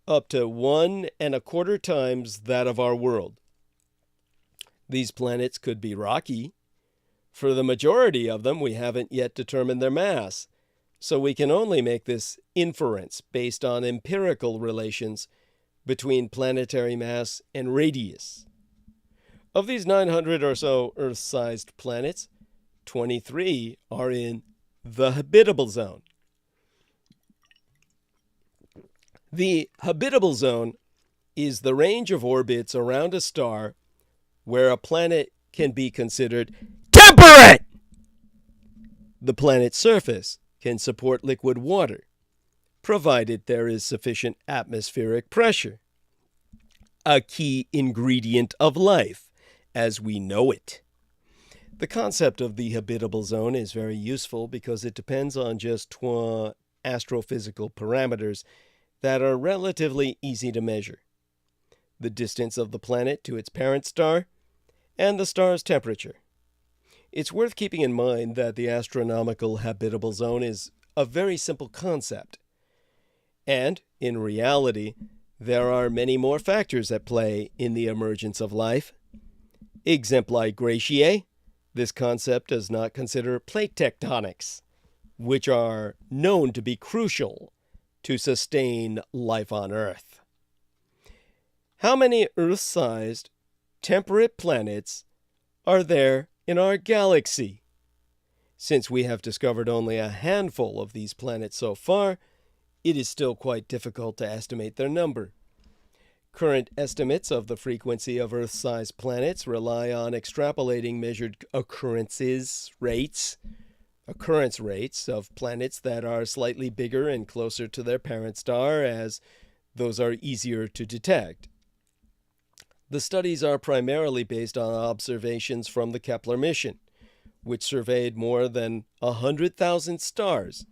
up to 1.25 times that of our world. These planets could be rocky. For the majority of them, we haven't yet determined their mass, so we can only make this inference based on empirical relations between planetary mass and radius. Of these 900 or so Earth-sized planets, 23 are in the habitable zone. The habitable zone is the range of orbits around a star where a planet can be considered temperate. The planet's surface can support liquid water, provided there is sufficient atmospheric pressure, a key ingredient of life as we know it. The concept of the habitable zone is very useful because it depends on just two astrophysical parameters that are relatively easy to measure: the distance of the planet to its parent star and the star's temperature. It's worth keeping in mind that the astronomical habitable zone is a very simple concept, and in reality, there are many more factors at play in the emergence of life. ̔ this concept does not consider plate tectonics, which are known to be crucial to sustain life on Earth. How many Earth-sized, temperate planets are there in our galaxy? Since we have discovered only a handful of these planets so far, it is still quite difficult to estimate their number. Current estimates of the frequency of Earth-sized planets rely on extrapolating measured occurrence rates of planets that are slightly bigger and closer to their parent star, as those are easier to detect. The studies are primarily based on observations from the Kepler mission, which surveyed more than 100,000 stars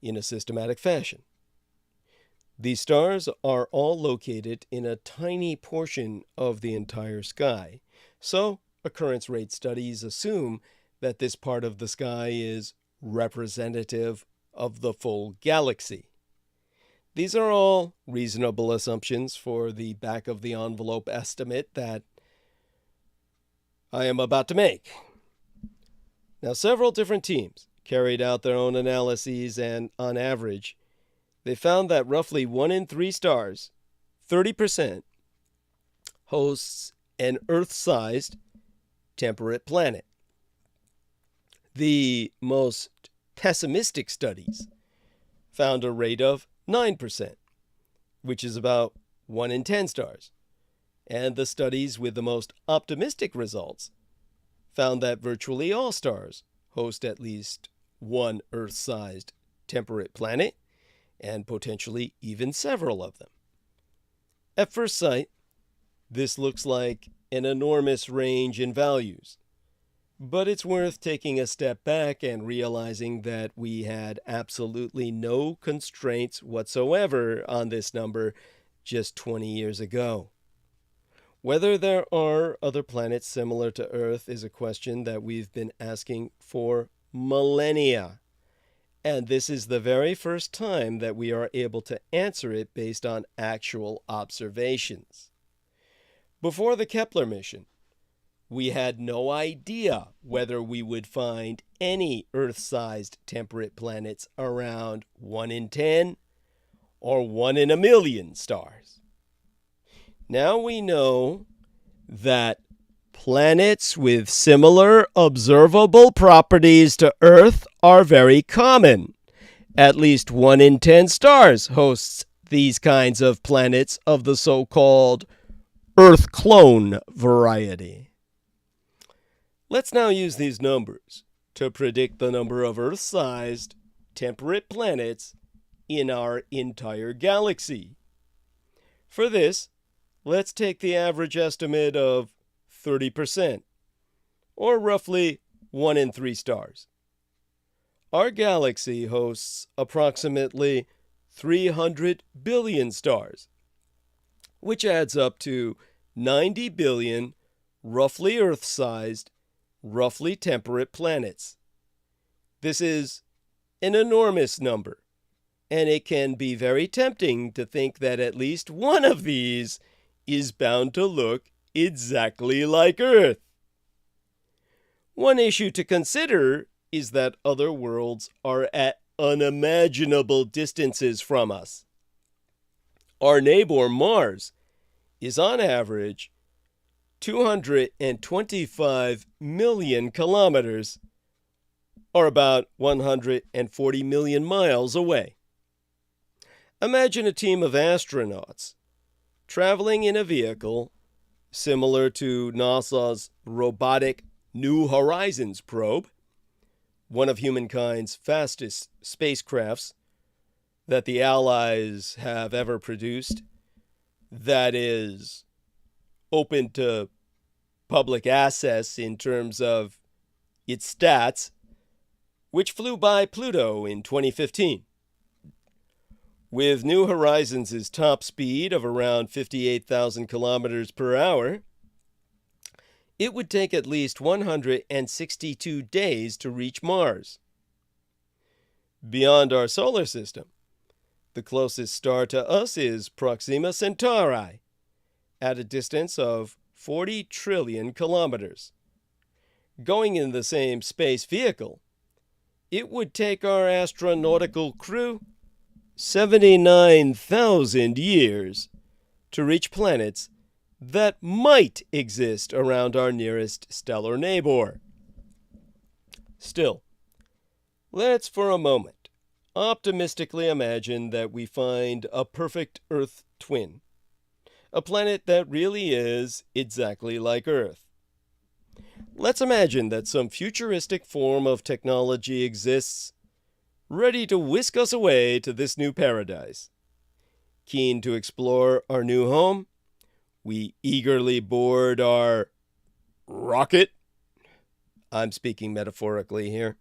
in a systematic fashion. These stars are all located in a tiny portion of the entire sky, so occurrence rate studies assume that this part of the sky is representative of the full galaxy. These are all reasonable assumptions for the back-of-the-envelope estimate that I am about to make. Now, several different teams carried out their own analyses, and on average, they found that roughly 1 in 3 stars, 30%, hosts an Earth-sized temperate planet. The most pessimistic studies found a rate of 9%, which is about 1 in 10 stars. And the studies with the most optimistic results found that virtually all stars host at least one Earth-sized temperate planet, and potentially even several of them. At first sight, this looks like an enormous range in values, but it's worth taking a step back and realizing that we had absolutely no constraints whatsoever on this number just 20 years ago. Whether there are other planets similar to Earth is a question that we've been asking for millennia. And this is the very first time that we are able to answer it based on actual observations. Before the Kepler mission, we had no idea whether we would find any Earth-sized temperate planets around 1 in 10 or 1 in a million stars. Now we know that planets with similar observable properties to Earth are very common. At least 1 in 10 stars hosts these kinds of planets of the so-called Earth clone variety. Let's now use these numbers to predict the number of Earth-sized temperate planets in our entire galaxy. For this, let's take the average estimate of 30%, or roughly 1 in 3 stars. Our galaxy hosts approximately 300 billion stars, which adds up to 90 billion roughly Earth-sized, roughly temperate planets. This is an enormous number, and it can be very tempting to think that at least one of these is bound to look exactly like Earth. One issue to consider is that other worlds are at unimaginable distances from us. Our neighbor Mars is on average 225 million kilometers, or about 140 million miles away. Imagine a team of astronauts traveling in a vehicle similar to NASA's robotic New Horizons probe, one of humankind's fastest spacecrafts that the Allies have ever produced, that is open to public access in terms of its stats, which flew by Pluto in 2015. With New Horizons' top speed of around 58,000 kilometers per hour, it would take at least 162 days to reach Mars. Beyond our solar system, the closest star to us is Proxima Centauri, at a distance of 40 trillion kilometers. Going in the same space vehicle, it would take our astronautical crew 79,000 years to reach planets that might exist around our nearest stellar neighbor. Still, let's for a moment optimistically imagine that we find a perfect Earth twin, a planet that really is exactly like Earth. Let's imagine that some futuristic form of technology exists, ready to whisk us away to this new paradise. Keen to explore our new home, we eagerly board our rocket, I'm speaking metaphorically here.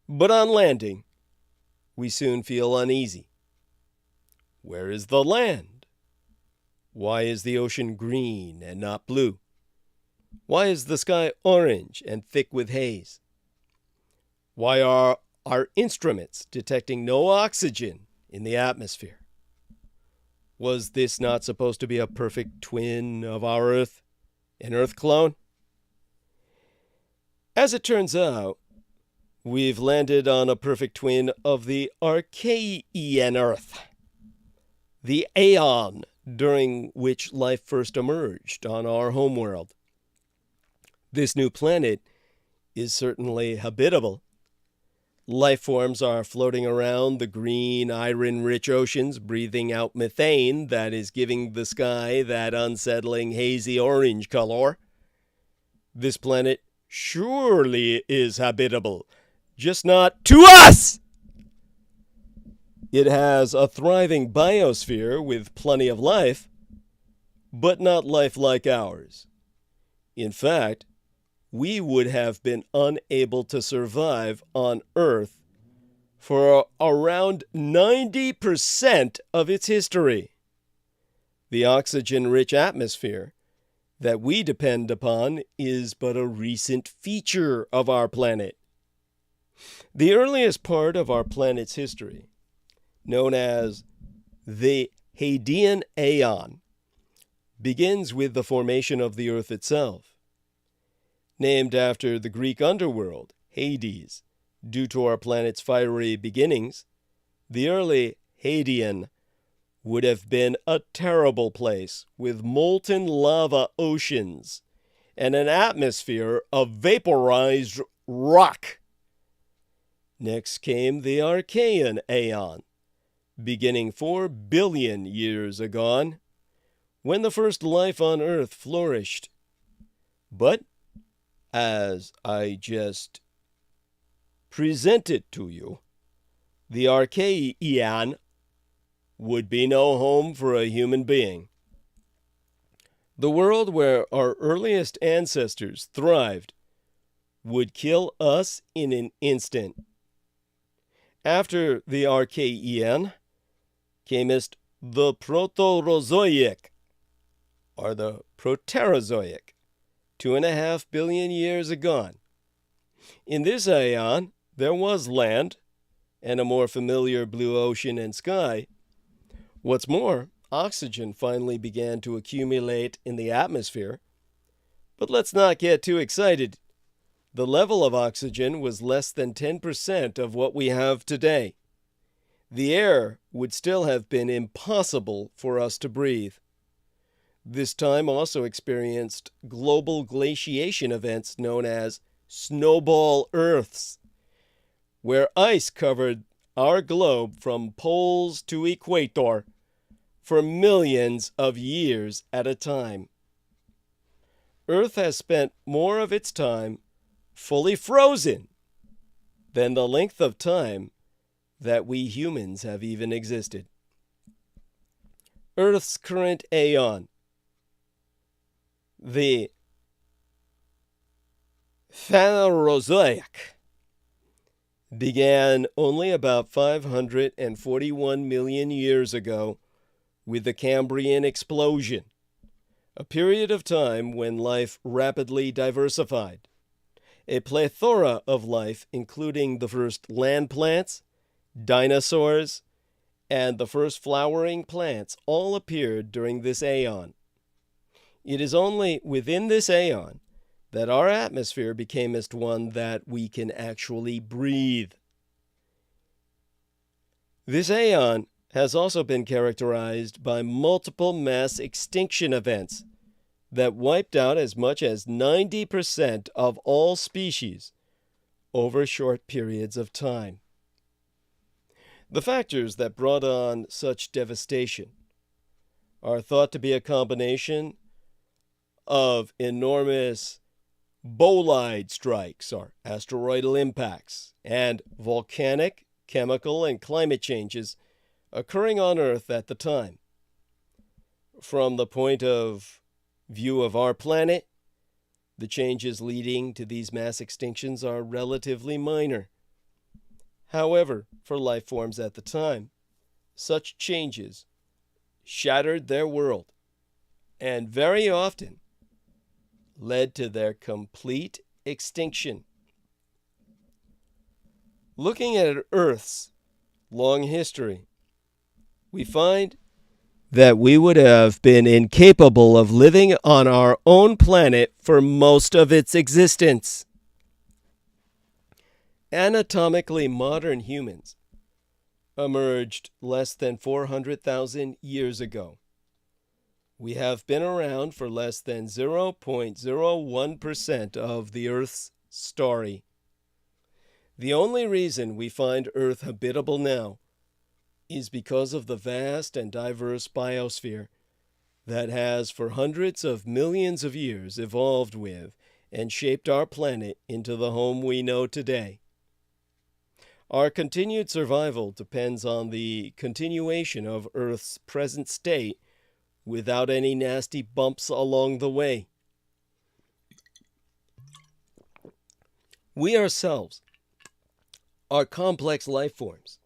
But on landing, we soon feel uneasy. Where is the land? Why is the ocean green and not blue? Why is the sky orange and thick with haze? Why are our instruments detecting no oxygen in the atmosphere? Was this not supposed to be a perfect twin of our Earth, an Earth clone? As it turns out, we've landed on a perfect twin of the Archean Earth, the aeon during which life first emerged on our homeworld. This new planet is certainly habitable. Life forms are floating around the green, iron-rich oceans, breathing out methane that is giving the sky that unsettling, hazy orange color. This planet surely is habitable, just not to us! It has a thriving biosphere with plenty of life, but not life like ours. In fact, we would have been unable to survive on Earth for around 90% of its history. The oxygen-rich atmosphere that we depend upon is but a recent feature of our planet. The earliest part of our planet's history, known as the Hadean Aeon, begins with the formation of the Earth itself. Named after the Greek underworld, Hades, due to our planet's fiery beginnings, the early Hadean would have been a terrible place with molten lava oceans and an atmosphere of vaporized rock. Next came the Archean Aeon, beginning 4 billion years agone, when the first life on Earth flourished. But as I just presented to you, the Archean would be no home for a human being. The world where our earliest ancestors thrived would kill us in an instant. After the Archean camest the Proterozoic, or the Proterozoic, 2.5 billion years agone. In this aeon, there was land and a more familiar blue ocean and sky. What's more, oxygen finally began to accumulate in the atmosphere. But let's not get too excited. The level of oxygen was less than 10% of what we have today. The air would still have been impossible for us to breathe. This time also experienced global glaciation events known as snowball Earths, where ice covered our globe from poles to equator for millions of years at a time. Earth has spent more of its time fully frozen than the length of time that we humans have even existed. Earth's current aeon, the Phanerozoic, began only about 541 million years ago with the Cambrian explosion, a period of time when life rapidly diversified. A plethora of life, including the first land plants, dinosaurs, and the first flowering plants, all appeared during this aeon. It is only within this aeon that our atmosphere became one that we can actually breathe. This aeon has also been characterized by multiple mass extinction events that wiped out as much as 90% of all species over short periods of time. The factors that brought on such devastation are thought to be a combination of enormous bolide strikes, or asteroidal impacts, and volcanic, chemical, and climate changes occurring on Earth at the time. From the point of view of our planet, The changes leading to these mass extinctions are relatively minor. However, for life forms at the time, such changes shattered their world and very often led to their complete extinction. Looking at Earth's long history, we find that we would have been incapable of living on our own planet for most of its existence. Anatomically modern humans emerged less than 400,000 years ago. We have been around for less than 0.01% of the Earth's story. The only reason we find Earth habitable now is because of the vast and diverse biosphere that has for hundreds of millions of years evolved with and shaped our planet into the home we know today. Our continued survival depends on the continuation of Earth's present state without any nasty bumps along the way. We ourselves are complex life forms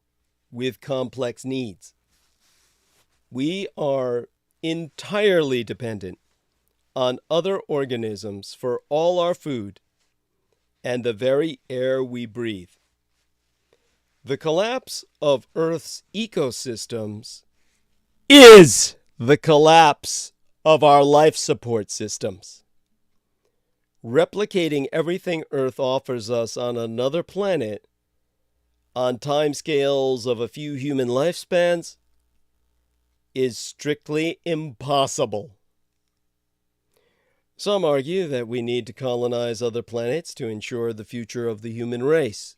with complex needs. We are entirely dependent on other organisms for all our food and the very air we breathe. The collapse of Earth's ecosystems is the collapse of our life support systems. Replicating everything Earth offers us on another planet on timescales of a few human lifespans is strictly impossible. Some argue that we need to colonize other planets to ensure the future of the human race.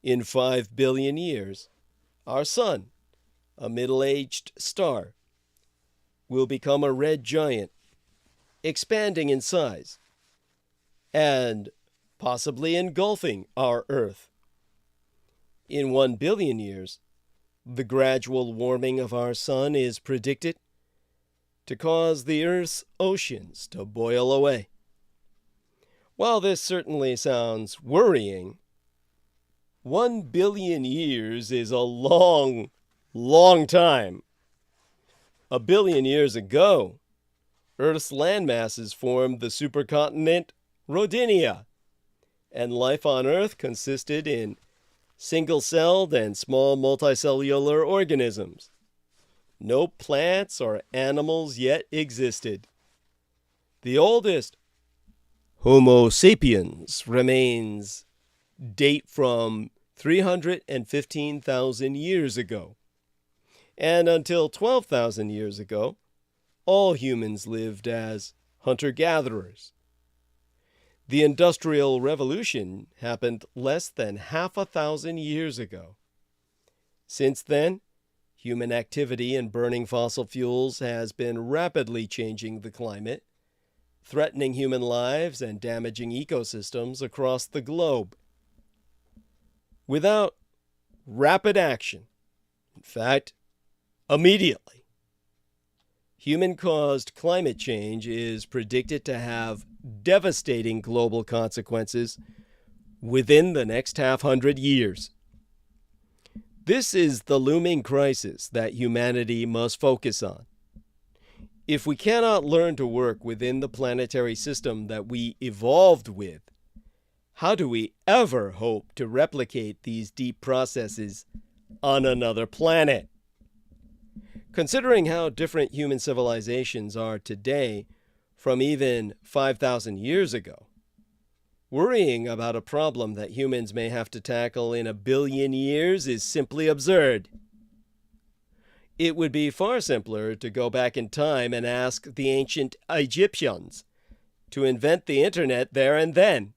In 5 billion years, our sun, a middle-aged star, will become a red giant, expanding in size, and possibly engulfing our Earth. In 1 billion years, the gradual warming of our sun is predicted to cause the Earth's oceans to boil away. While this certainly sounds worrying, 1 billion years is a long, long time. 1 billion years ago, Earth's landmasses formed the supercontinent Rodinia, and life on Earth consisted in single-celled and small multicellular organisms. No plants or animals yet existed. The oldest Homo sapiens remains date from 315,000 years ago. And until 12,000 years ago, all humans lived as hunter-gatherers. The Industrial Revolution happened less than 500,000 years ago. Since then, human activity in burning fossil fuels has been rapidly changing the climate, threatening human lives and damaging ecosystems across the globe. Without rapid action, in fact, immediately, human-caused climate change is predicted to have devastating global consequences within the next 500 years. This is the looming crisis that humanity must focus on. If we cannot learn to work within the planetary system that we evolved with, how do we ever hope to replicate these deep processes on another planet? Considering how different human civilizations are today from even 5,000 years ago, worrying about a problem that humans may have to tackle in 1 billion years is simply absurd. It would be far simpler to go back in time and ask the ancient Egyptians to invent the internet there and then.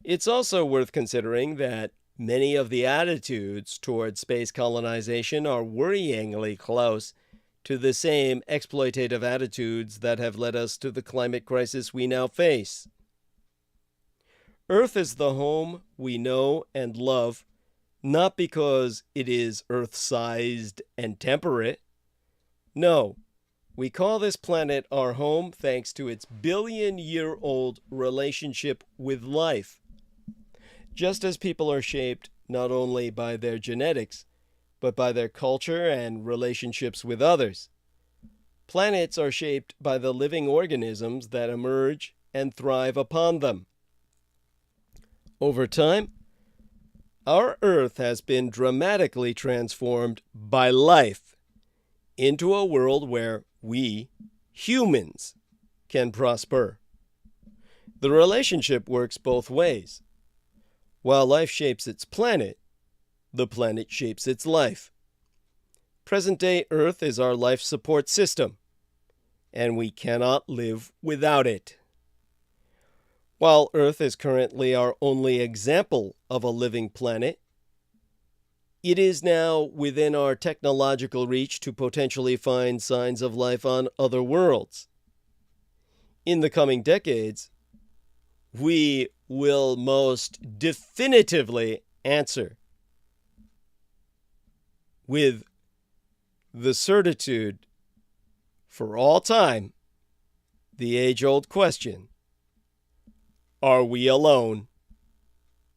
It's also worth considering that many of the attitudes toward space colonization are worryingly close to the same exploitative attitudes that have led us to the climate crisis we now face. Earth is the home we know and love, not because it is Earth-sized and temperate. No, We call this planet our home thanks to its billion-year-old relationship with life. Just as people are shaped not only by their genetics, but by their culture and relationships with others, planets are shaped by the living organisms that emerge and thrive upon them. Over time, our Earth has been dramatically transformed by life into a world where we, humans, can prosper. The relationship works both ways. While life shapes its planet, the planet shapes its life. Present-day Earth is our life support system, and we cannot live without it. While Earth is currently our only example of a living planet, it is now within our technological reach to potentially find signs of life on other worlds. In the coming decades, we will most definitively answer with the certitude for all time the age-old question: are we alone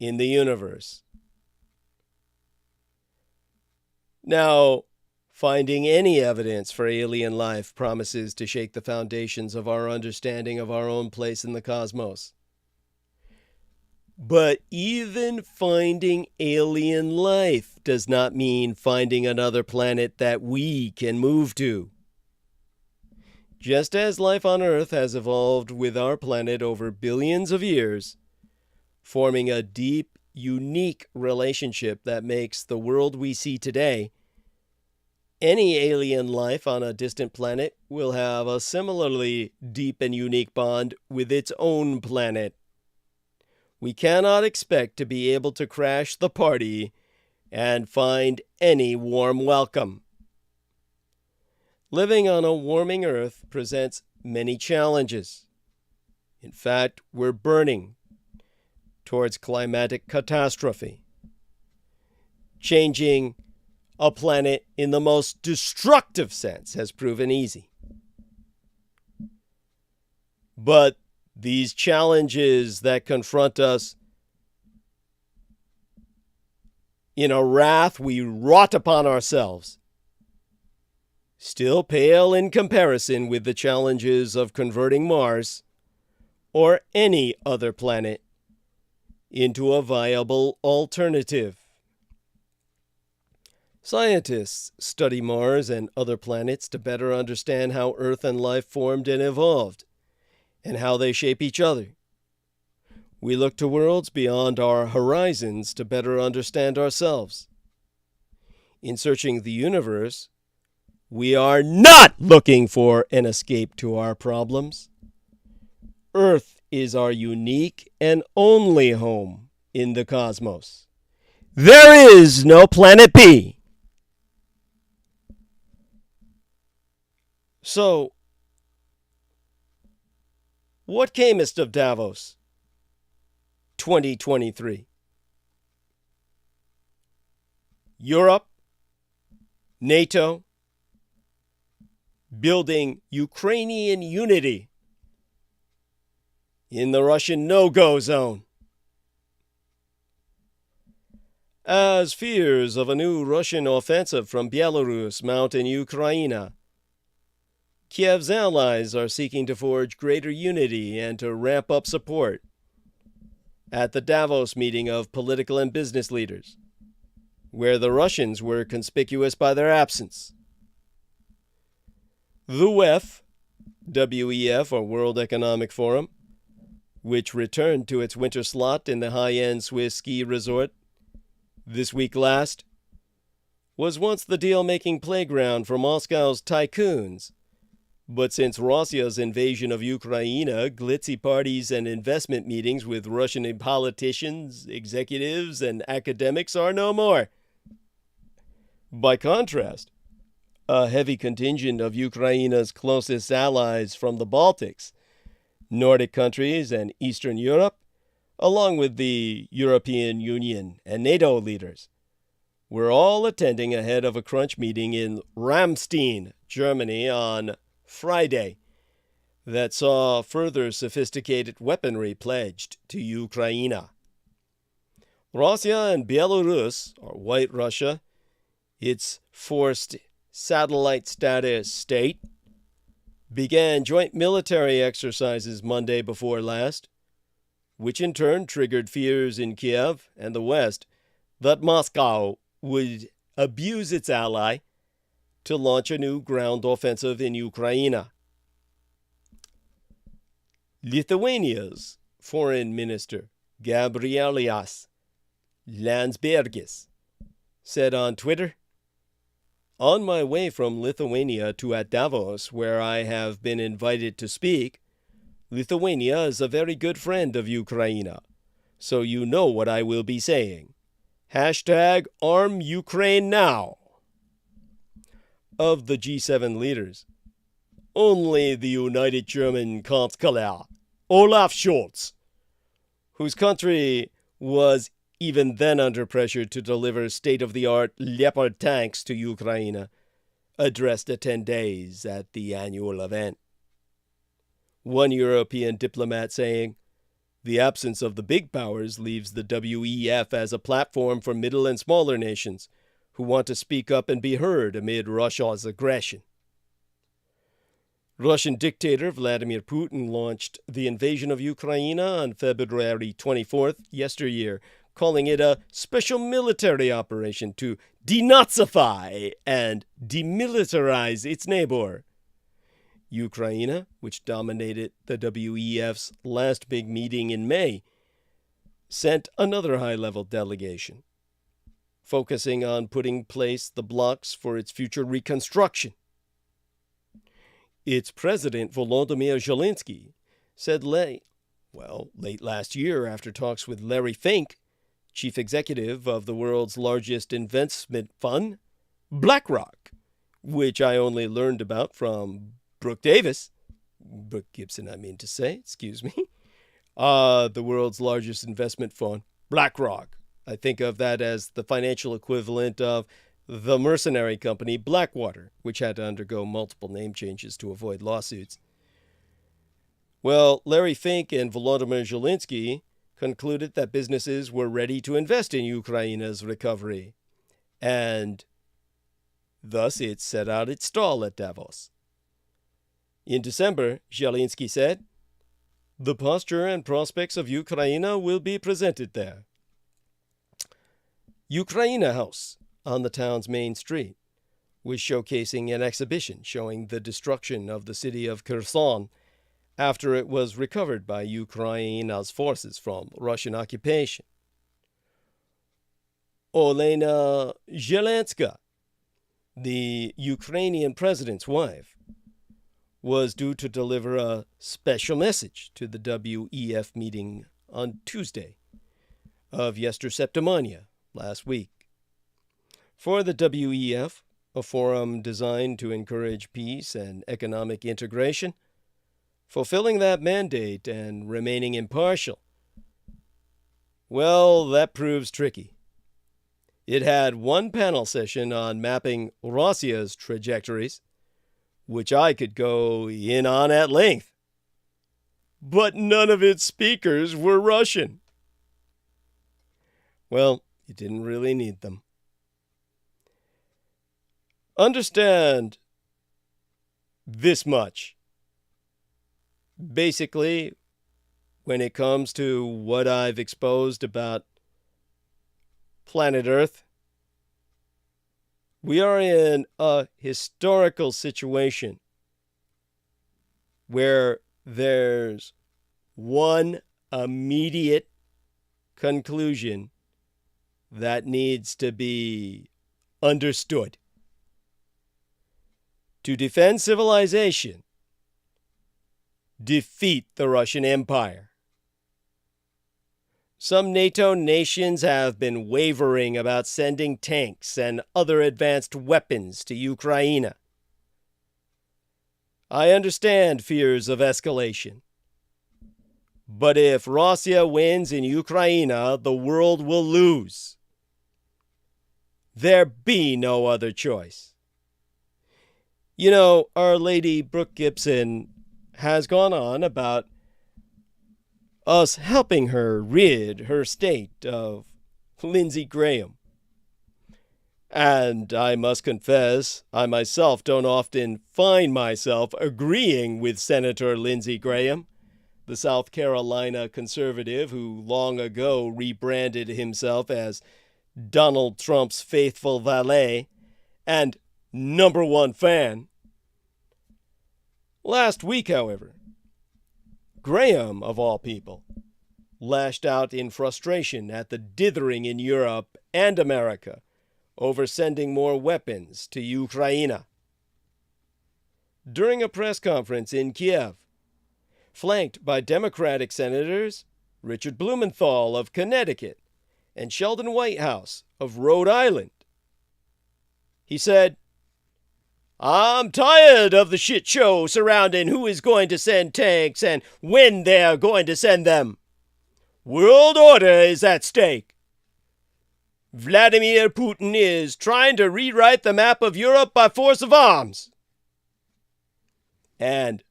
in the universe? Now, finding any evidence for alien life promises to shake the foundations of our understanding of our own place in the cosmos. But even finding alien life does not mean finding another planet that we can move to. Just as life on Earth has evolved with our planet over billions of years, forming a deep, unique relationship that makes the world we see today, any alien life on a distant planet will have a similarly deep and unique bond with its own planet. We cannot expect to be able to crash the party and find any warm welcome. Living on a warming Earth presents many challenges. In fact, we're burning towards climatic catastrophe. Changing a planet in the most destructive sense has proven easy. But these challenges that confront us in a wrath we wrought upon ourselves still pale in comparison with the challenges of converting Mars or any other planet into a viable alternative. Scientists study Mars and other planets to better understand how Earth and life formed and evolved, and how they shape each other. We look to worlds beyond our horizons to better understand ourselves. In searching the universe, we are not looking for an escape to our problems. Earth is our unique and only home in the cosmos. There is no planet B. So, what camest of Davos 2023? Europe, NATO, building Ukrainian unity in the Russian no-go zone. As fears of a new Russian offensive from Belarus mount in Ukraine, Kiev's allies are seeking to forge greater unity and to ramp up support. At the Davos meeting of political and business leaders, where the Russians were conspicuous by their absence. The WEF, or World Economic Forum, which returned to its winter slot in the high-end Swiss ski resort this week last, was once the deal-making playground for Moscow's tycoons. But since Russia's invasion of Ukraine, glitzy parties and investment meetings with Russian politicians, executives, and academics are no more. By contrast, a heavy contingent of Ukraine's closest allies from the Baltics, Nordic countries, and Eastern Europe, along with the European Union and NATO leaders, were all attending ahead of a crunch meeting in Ramstein, Germany on Friday that saw further sophisticated weaponry pledged to Ukraine. Russia and Belarus, or White Russia, its forced satellite status state, began joint military exercises Monday before last, which in turn triggered fears in Kiev and the West that Moscow would abuse its ally to launch a new ground offensive in Ukraine. Lithuania's Foreign Minister, Gabrielius Landsbergis, said on Twitter, "On my way from Lithuania to at Davos, where I have been invited to speak, Lithuania is a very good friend of Ukraine, so you know what I will be saying. Hashtag arm Ukraine now." Of the G7 leaders, only the United German Chancellor, Olaf Scholz, whose country was even then under pressure to deliver state-of-the-art Leopard tanks to Ukraine, addressed attendees at the annual event. One European diplomat saying, "The absence of the big powers leaves the WEF as a platform for middle and smaller nations who want to speak up and be heard amid Russia's aggression." Russian dictator Vladimir Putin launched the invasion of Ukraine on February 24th, yesteryear, calling it a special military operation to denazify and demilitarize its neighbor. Ukraine, which dominated the WEF's last big meeting in May, sent another high-level delegation, focusing on putting in place the blocks for its future reconstruction. Its president, Volodymyr Zelensky, said late last year after talks with Larry Fink, chief executive of the world's largest investment fund, BlackRock, which I only learned about from Brooke Gibson, the world's largest investment fund, BlackRock. I think of that as the financial equivalent of the mercenary company Blackwater, which had to undergo multiple name changes to avoid lawsuits. Well, Larry Fink and Volodymyr Zelensky concluded that businesses were ready to invest in Ukraine's recovery, and thus it set out its stall at Davos. In December, Zelensky said, "The posture and prospects of Ukraine will be presented there." Ukraine House, on the town's main street, was showcasing an exhibition showing the destruction of the city of Kherson after it was recovered by Ukraine's forces from Russian occupation. Olena Zelenska, the Ukrainian president's wife, was due to deliver a special message to the WEF meeting on Tuesday of Septimania last week. For the WEF, a forum designed to encourage peace and economic integration, fulfilling that mandate and remaining impartial, well, that proves tricky. It had one panel session on mapping Russia's trajectories, which I could go in on at length, but none of its speakers were Russian. Well, you didn't really need them. Understand this much. Basically, when it comes to what I've exposed about planet Earth, we are in a historical situation where there's one immediate conclusion that needs to be understood. To defend civilization, defeat the Russian Empire. Some NATO nations have been wavering about sending tanks and other advanced weapons to Ukraine. I understand fears of escalation. But if Russia wins in Ukraine, the world will lose. There be no other choice. You know, Our Lady Brooke Gibson has gone on about us helping her rid her state of Lindsey Graham. And I must confess, I myself don't often find myself agreeing with Senator Lindsey Graham, the South Carolina conservative who long ago rebranded himself as Donald Trump's faithful valet and #1 fan. Last week, however, Graham, of all people, lashed out in frustration at the dithering in Europe and America over sending more weapons to Ukraine. During a press conference in Kiev, flanked by Democratic Senators Richard Blumenthal of Connecticut and Sheldon Whitehouse of Rhode Island, he said, "I'm tired of the shit show surrounding who is going to send tanks and when they're going to send them. World order is at stake. Vladimir Putin is trying to rewrite the map of Europe by force of arms." And,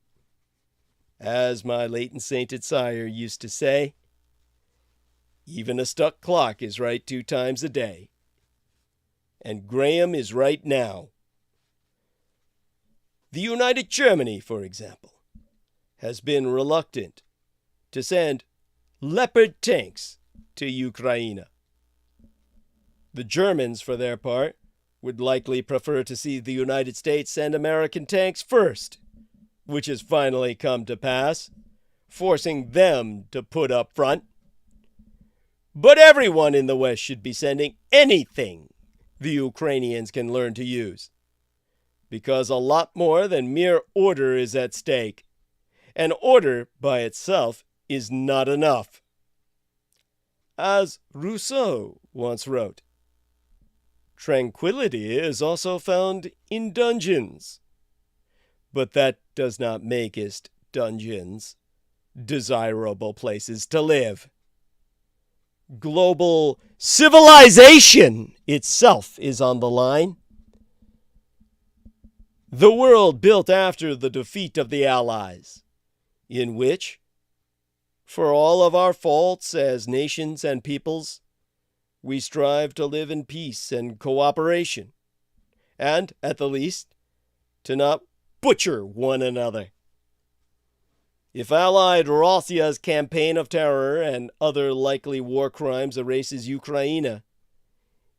as my late and sainted sire used to say, even a stuck clock is right 2 times a day. And Graham is right now. The United Germany, for example, has been reluctant to send Leopard tanks to Ukraine. The Germans, for their part, would likely prefer to see the United States send American tanks first, which has finally come to pass, forcing them to put up front. But everyone in the West should be sending anything the Ukrainians can learn to use, because a lot more than mere order is at stake, and order by itself is not enough. As Rousseau once wrote, "Tranquility is also found in dungeons, but that does not makest dungeons desirable places to live." Global civilization itself is on the line. The world built after the defeat of the Allies, in which, for all of our faults as nations and peoples, we strive to live in peace and cooperation, and, at the least, to not butcher one another. If Allied Russia's campaign of terror and other likely war crimes erases Ukraine,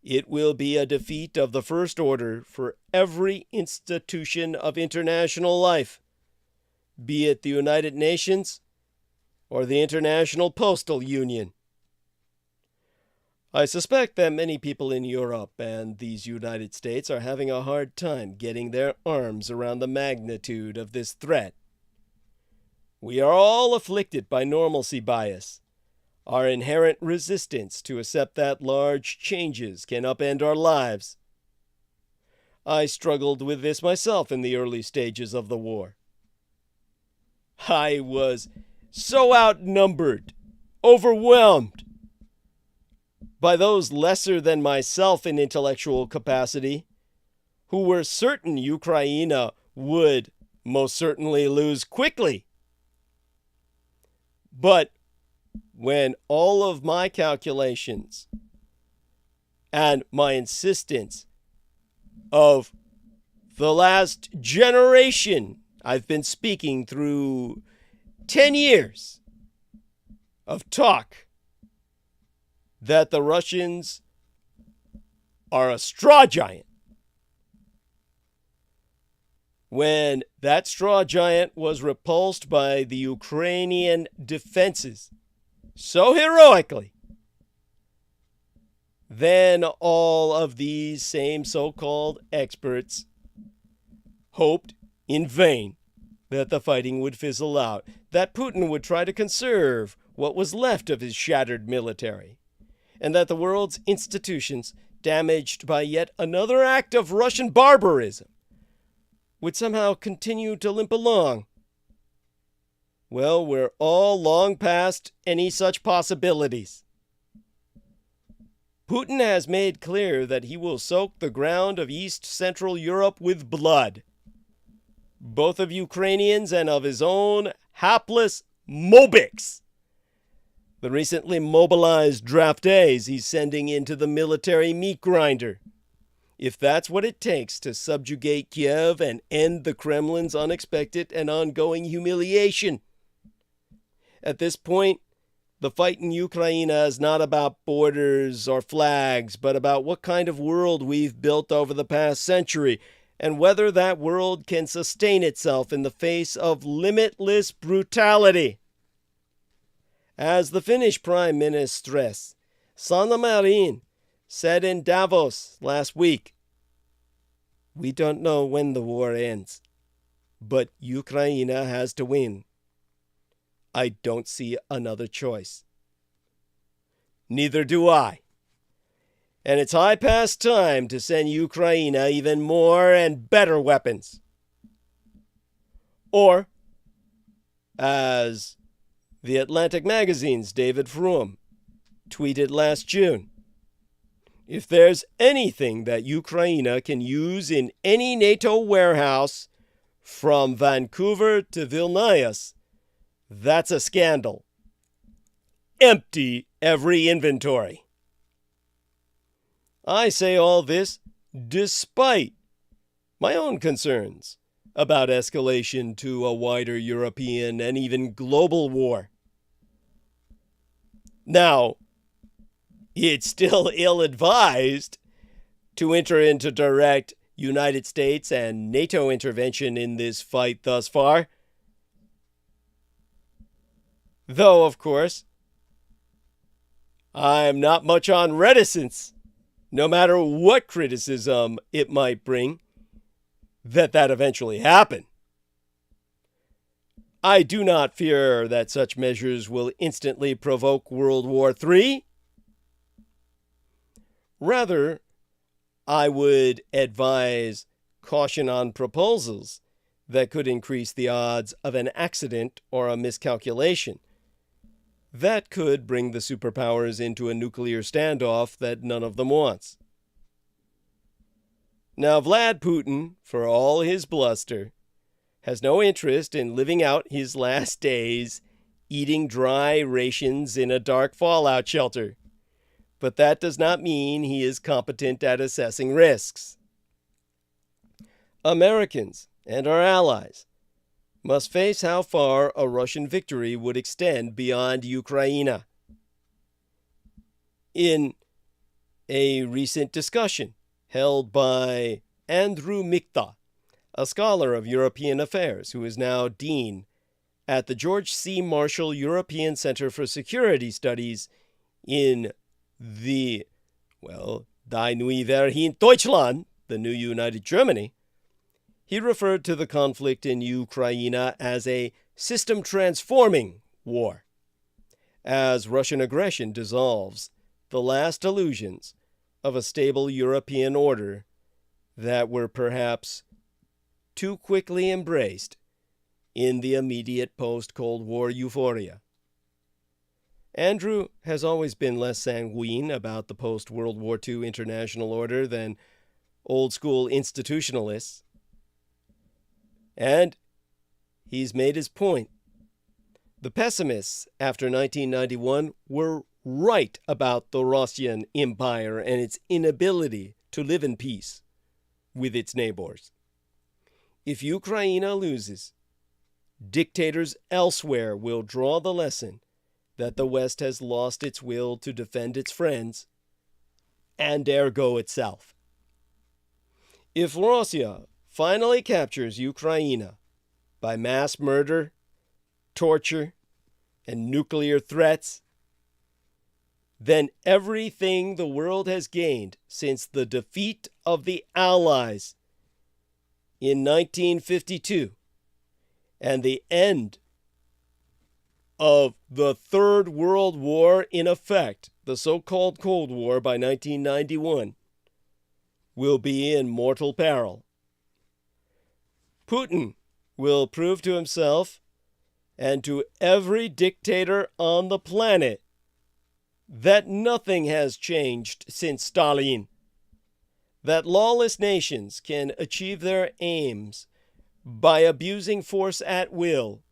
it will be a defeat of the first order for every institution of international life, be it the United Nations or the International Postal Union. I suspect that many people in Europe and these United States are having a hard time getting their arms around the magnitude of this threat. We are all afflicted by normalcy bias, our inherent resistance to accept that large changes can upend our lives. I struggled with this myself in the early stages of the war. I was so outnumbered, overwhelmed by those lesser than myself in intellectual capacity, who were certain Ukraine would most certainly lose quickly. But when all of my calculations and my insistence of the last generation, I've been speaking through 10 years of talk that the Russians are a straw giant. When that straw giant was repulsed by the Ukrainian defenses so heroically, then all of these same so-called experts hoped in vain that the fighting would fizzle out, that Putin would try to conserve what was left of his shattered military, and that the world's institutions, damaged by yet another act of Russian barbarism, would somehow continue to limp along. Well, we're all long past any such possibilities. Putin has made clear that he will soak the ground of East Central Europe with blood, both of Ukrainians and of his own hapless Mobiks. The recently mobilized draftees he's sending into the military meat grinder. If that's what it takes to subjugate Kiev and end the Kremlin's unexpected and ongoing humiliation. At this point, the fight in Ukraine is not about borders or flags, but about what kind of world we've built over the past century, and whether that world can sustain itself in the face of limitless brutality. As the Finnish Prime Ministress, Sanna Marin, said in Davos last week, "We don't know when the war ends, but Ukraine has to win. I don't see another choice." Neither do I. And it's high past time to send Ukraine even more and better weapons. Or, as The Atlantic Magazine's David Froome tweeted last June, "If there's anything that Ukraine can use in any NATO warehouse from Vancouver to Vilnius, that's a scandal. Empty every inventory." I say all this despite my own concerns about escalation to a wider European and even global war. Now, it's still ill-advised to enter into direct United States and NATO intervention in this fight thus far. Though, of course, I'm not much on reticence, no matter what criticism it might bring, that eventually happen. I do not fear that such measures will instantly provoke World War III. Rather, I would advise caution on proposals that could increase the odds of an accident or a miscalculation. That could bring the superpowers into a nuclear standoff that none of them wants. Now, Vlad Putin, for all his bluster, has no interest in living out his last days eating dry rations in a dark fallout shelter. But that does not mean he is competent at assessing risks. Americans and our allies must face how far a Russian victory would extend beyond Ukraine. In a recent discussion held by Andrew Mikta, a scholar of European affairs who is now dean at the George C. Marshall European Center for Security Studies in Die Neue Deutschland, the New United Germany, he referred to the conflict in Ukraine as a system-transforming war, as Russian aggression dissolves the last illusions of a stable European order that were perhaps too quickly embraced in the immediate post-Cold War euphoria. Andrew has always been less sanguine about the post-World War II international order than old-school institutionalists. And he's made his point. The pessimists after 1991 were right about the Russian Empire and its inability to live in peace with its neighbors. If Ukraine loses, dictators elsewhere will draw the lesson that the West has lost its will to defend its friends, and ergo itself. If Russia finally captures Ukraine by mass murder, torture, and nuclear threats, then everything the world has gained since the defeat of the Allies in 1952 and the end of the Third World War, in effect, the so-called Cold War by 1991, will be in mortal peril. Putin will prove to himself and to every dictator on the planet that nothing has changed since Stalin, that lawless nations can achieve their aims by abusing force at will,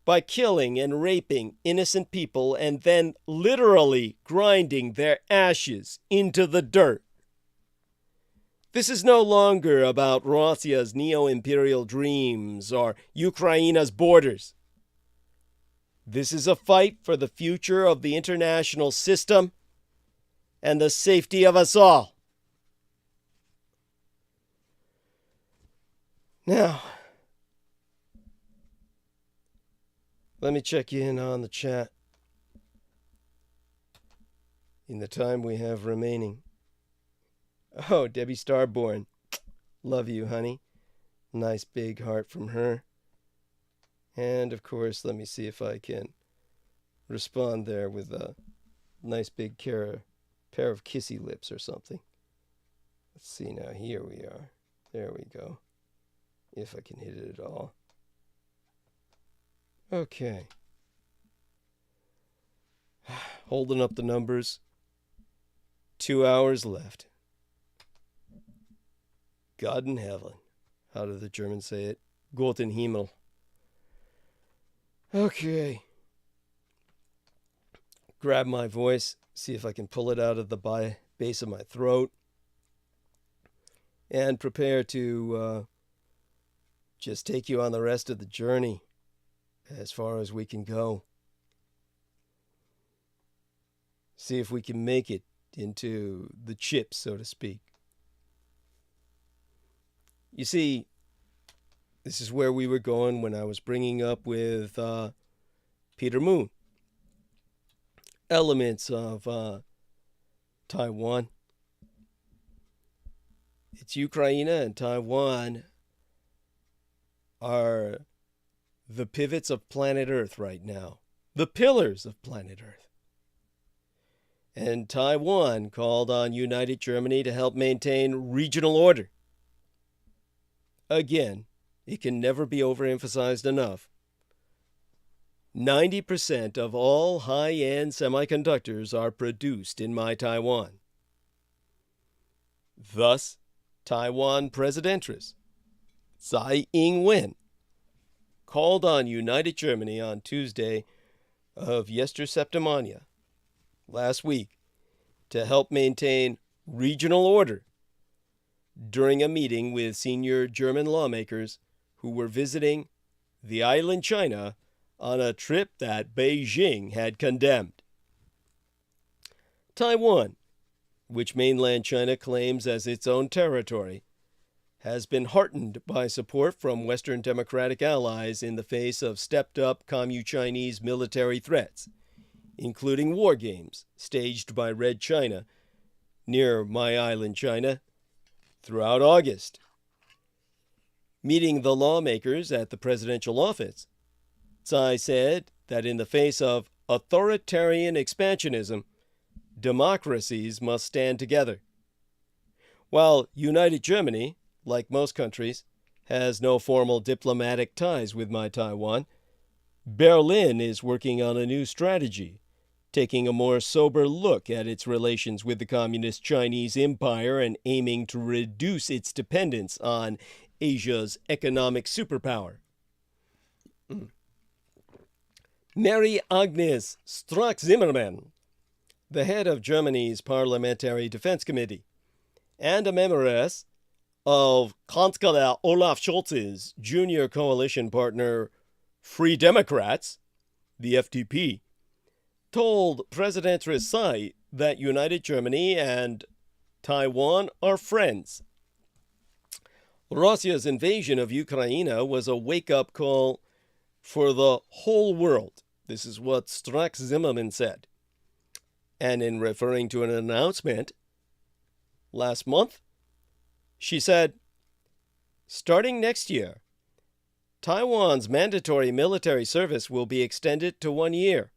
by killing and raping innocent people and then literally grinding their ashes into the dirt. This is no longer about Russia's neo-imperial dreams or Ukraine's borders. This is a fight for the future of the international system and the safety of us all. Now, let me check in on the chat in the time we have remaining. Oh, Debbie Starborn. Love you, honey. Nice big heart from her. And, of course, let me see if I can respond there with a nice big pair of kissy lips or something. Let's see now. Here we are. There we go. If I can hit it at all. Okay. Holding up the numbers. 2 hours left. God in heaven. How do the Germans say it? Gott in Himmel. Okay. Grab my voice. See if I can pull it out of the base of my throat. And prepare to just take you on the rest of the journey as far as we can go. See if we can make it into the chips, so to speak. You see, this is where we were going when I was bringing up with Peter Moon. Elements of Taiwan. It's Ukraine and Taiwan are the pivots of planet Earth right now. The pillars of planet Earth. And Taiwan called on United Germany to help maintain regional order. Again, it can never be overemphasized enough. 90% of all high-end semiconductors are produced in my Taiwan. Thus, Taiwan Presidentress Tsai Ing-wen called on United Germany on Tuesday of Yesterseptimania last week to help maintain regional order during a meeting with senior German lawmakers who were visiting the island China on a trip that Beijing had condemned. Taiwan, which mainland China claims as its own territory, has been heartened by support from Western democratic allies in the face of stepped-up Commu-Chinese military threats, including war games staged by Red China near my island China throughout August. Meeting the lawmakers at the presidential office, Tsai said that in the face of authoritarian expansionism, democracies must stand together. While United Germany, like most countries, has no formal diplomatic ties with my Taiwan, Berlin is working on a new strategy, taking a more sober look at its relations with the Communist Chinese Empire and aiming to reduce its dependence on Asia's economic superpower. Mary Agnes Strack-Zimmermann, the head of Germany's Parliamentary Defense Committee, and a memberess of Chancellor Olaf Scholz's junior coalition partner, Free Democrats, the FDP, told President Tsai that United Germany and Taiwan are friends. Russia's invasion of Ukraine was a wake-up call for the whole world. This is what Strack-Zimmermann said. And in referring to an announcement last month, she said, starting next year, Taiwan's mandatory military service will be extended to 1 year.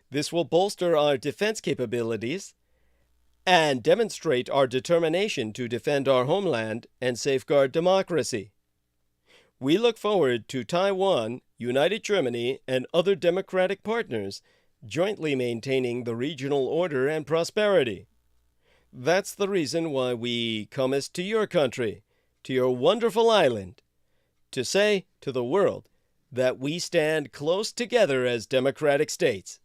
This will bolster our defense capabilities and demonstrate our determination to defend our homeland and safeguard democracy. We look forward to Taiwan, United Germany, and other democratic partners jointly maintaining the regional order and prosperity. That's the reason why we comest to your country, to your wonderful island, to say to the world that we stand close together as democratic states.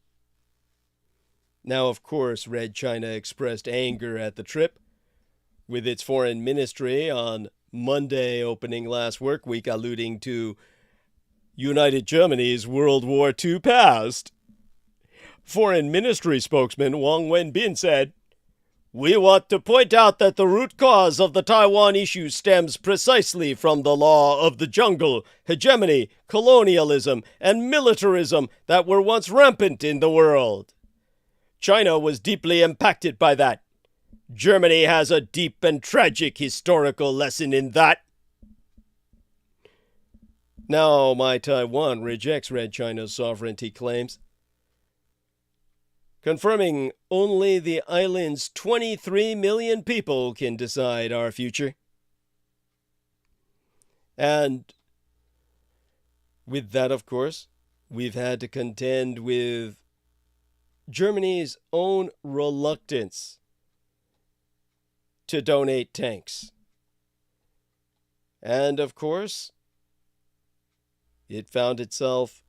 Now, of course, Red China expressed anger at the trip, with its foreign ministry on Monday opening last work week alluding to United Germany's World War II past. Foreign Ministry spokesman Wang Wenbin said, "We want to point out that the root cause of the Taiwan issue stems precisely from the law of the jungle, hegemony, colonialism, and militarism that were once rampant in the world. China was deeply impacted by that. Germany has a deep and tragic historical lesson in that." Now, my Taiwan rejects Red China's sovereignty claims, confirming only the island's 23 million people can decide our future. And with that, of course, we've had to contend with Germany's own reluctance to donate tanks. And, of course, it found itself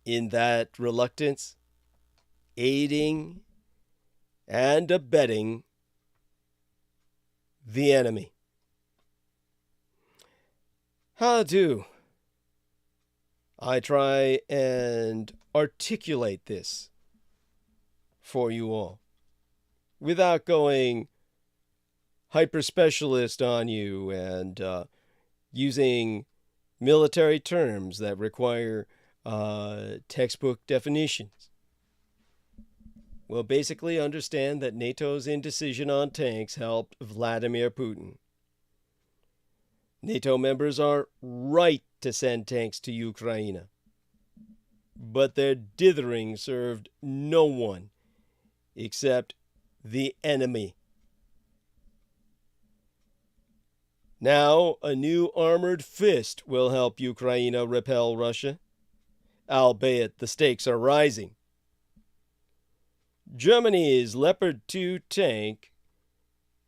in that reluctance aiding and abetting the enemy. How do I try and articulate this for you all without going hyper-specialist on you and using military terms that require textbook definitions? Well, basically understand that NATO's indecision on tanks helped Vladimir Putin. NATO members are right to send tanks to Ukraine, but their dithering served no one except the enemy. Now, a new armored fist will help Ukraine repel Russia, albeit the stakes are rising. Germany's Leopard 2 tank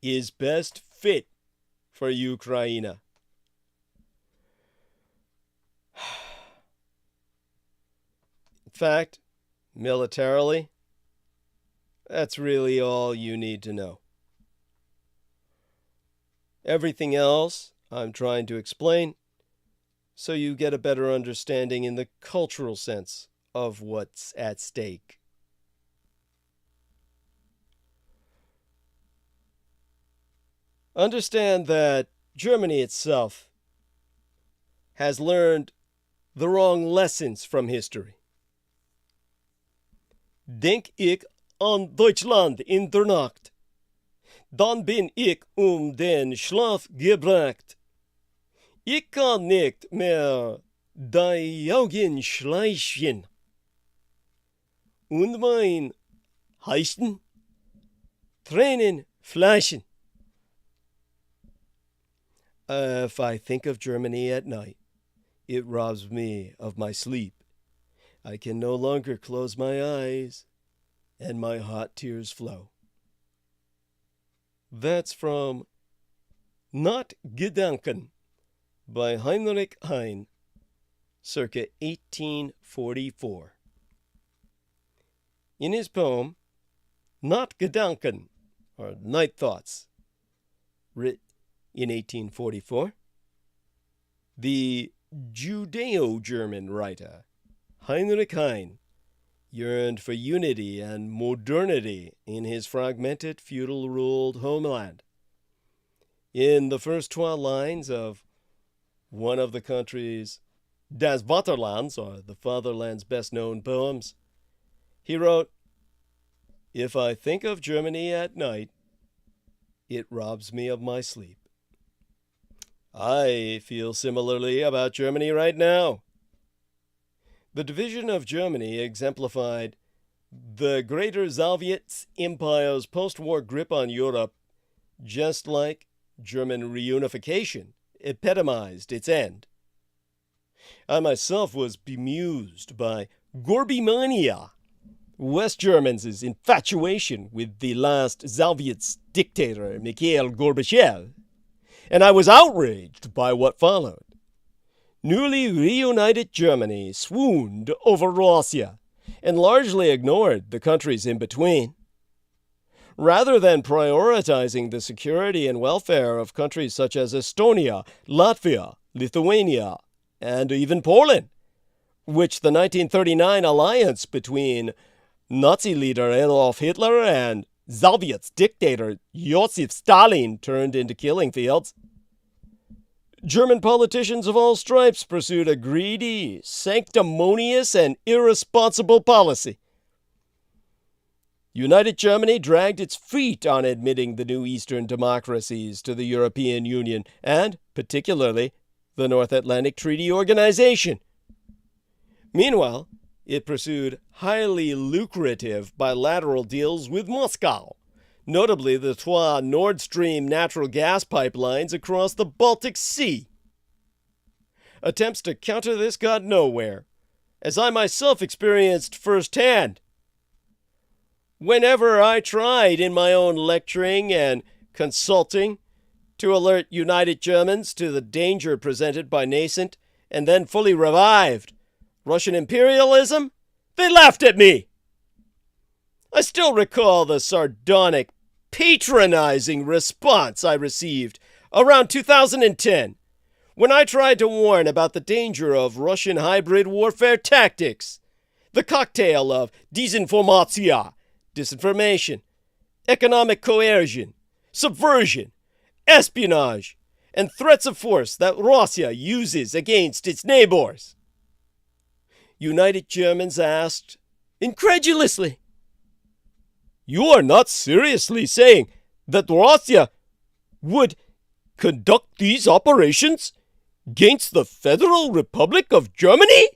is best fit for Ukraine. In fact, militarily, that's really all you need to know. Everything else I'm trying to explain so you get a better understanding in the cultural sense of what's at stake. Understand that Germany itself has learned the wrong lessons from history. Denk ich an Deutschland in der Nacht, dann bin ich den Schlaf gebracht. Ich kann nicht mehr die Augen schließen. Und mein heißen Tränen flaschen. If I think of Germany at night, it robs me of my sleep. I can no longer close my eyes, and my hot tears flow. That's from Not Gedanken by Heinrich Heine, circa 1844. In his poem, Not Gedanken, or Night Thoughts, written in 1844, the Judeo-German writer Heinrich Heine yearned for unity and modernity in his fragmented, feudal-ruled homeland. In the first 12 lines of one of the country's Das Vaterlands, or the fatherland's best-known poems, he wrote, "If I think of Germany at night, it robs me of my sleep." I feel similarly about Germany right now. The division of Germany exemplified the Greater Soviet Empire's post-war grip on Europe, just like German reunification epitomized its end. I myself was bemused by Gorbimania, West Germans' infatuation with the last Soviet dictator Mikhail Gorbachev, and I was outraged by what followed. newly reunited Germany swooned over Russia and largely ignored the countries in between. Rather than prioritizing the security and welfare of countries such as Estonia, Latvia, Lithuania, and even Poland, which the 1939 alliance between Nazi leader Adolf Hitler and Soviet dictator Joseph Stalin turned into killing fields. German politicians of all stripes pursued a greedy, sanctimonious, and irresponsible policy. United Germany dragged its feet on admitting the new Eastern democracies to the European Union and, particularly, the North Atlantic Treaty Organization. Meanwhile, it pursued highly lucrative bilateral deals with Moscow, notably the two Nord Stream natural gas pipelines across the Baltic Sea. Attempts to counter this got nowhere, as I myself experienced firsthand. Whenever I tried in my own lecturing and consulting to alert United Germans to the danger presented by nascent and then fully revived Russian imperialism, they laughed at me. I still recall the sardonic, patronizing response I received around 2010 when I tried to warn about the danger of Russian hybrid warfare tactics, the cocktail of disinformatia, disinformation, economic coercion, subversion, espionage, and threats of force that Russia uses against its neighbors. United Germans asked, incredulously, "You are not seriously saying that Russia would conduct these operations against the Federal Republic of Germany?"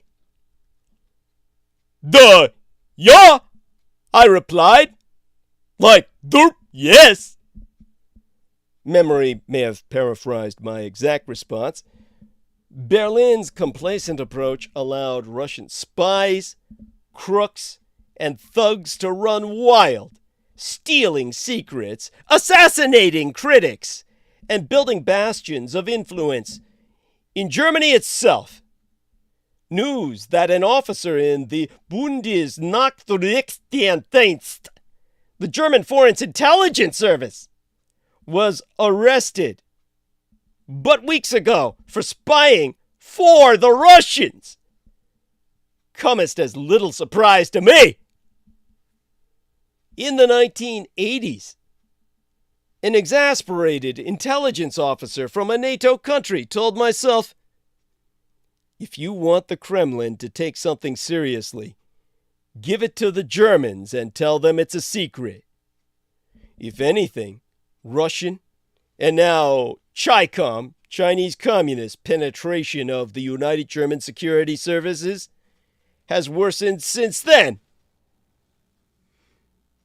"Duh, yeah," I replied. Like, derp, yes. Memory may have paraphrased my exact response. Berlin's complacent approach allowed Russian spies, crooks, and thugs to run wild, stealing secrets, assassinating critics, and building bastions of influence in Germany itself. News that an officer in the Bundesnachrichtendienst, the German Foreign Intelligence Service, was arrested but weeks ago for spying for the Russians comest as little surprise to me. In the 1980s, an exasperated intelligence officer from a NATO country told myself, "If you want the Kremlin to take something seriously, give it to the Germans and tell them it's a secret. If anything, Russian, and now CHICOM, Chinese Communist penetration of the United German Security Services, has worsened since then."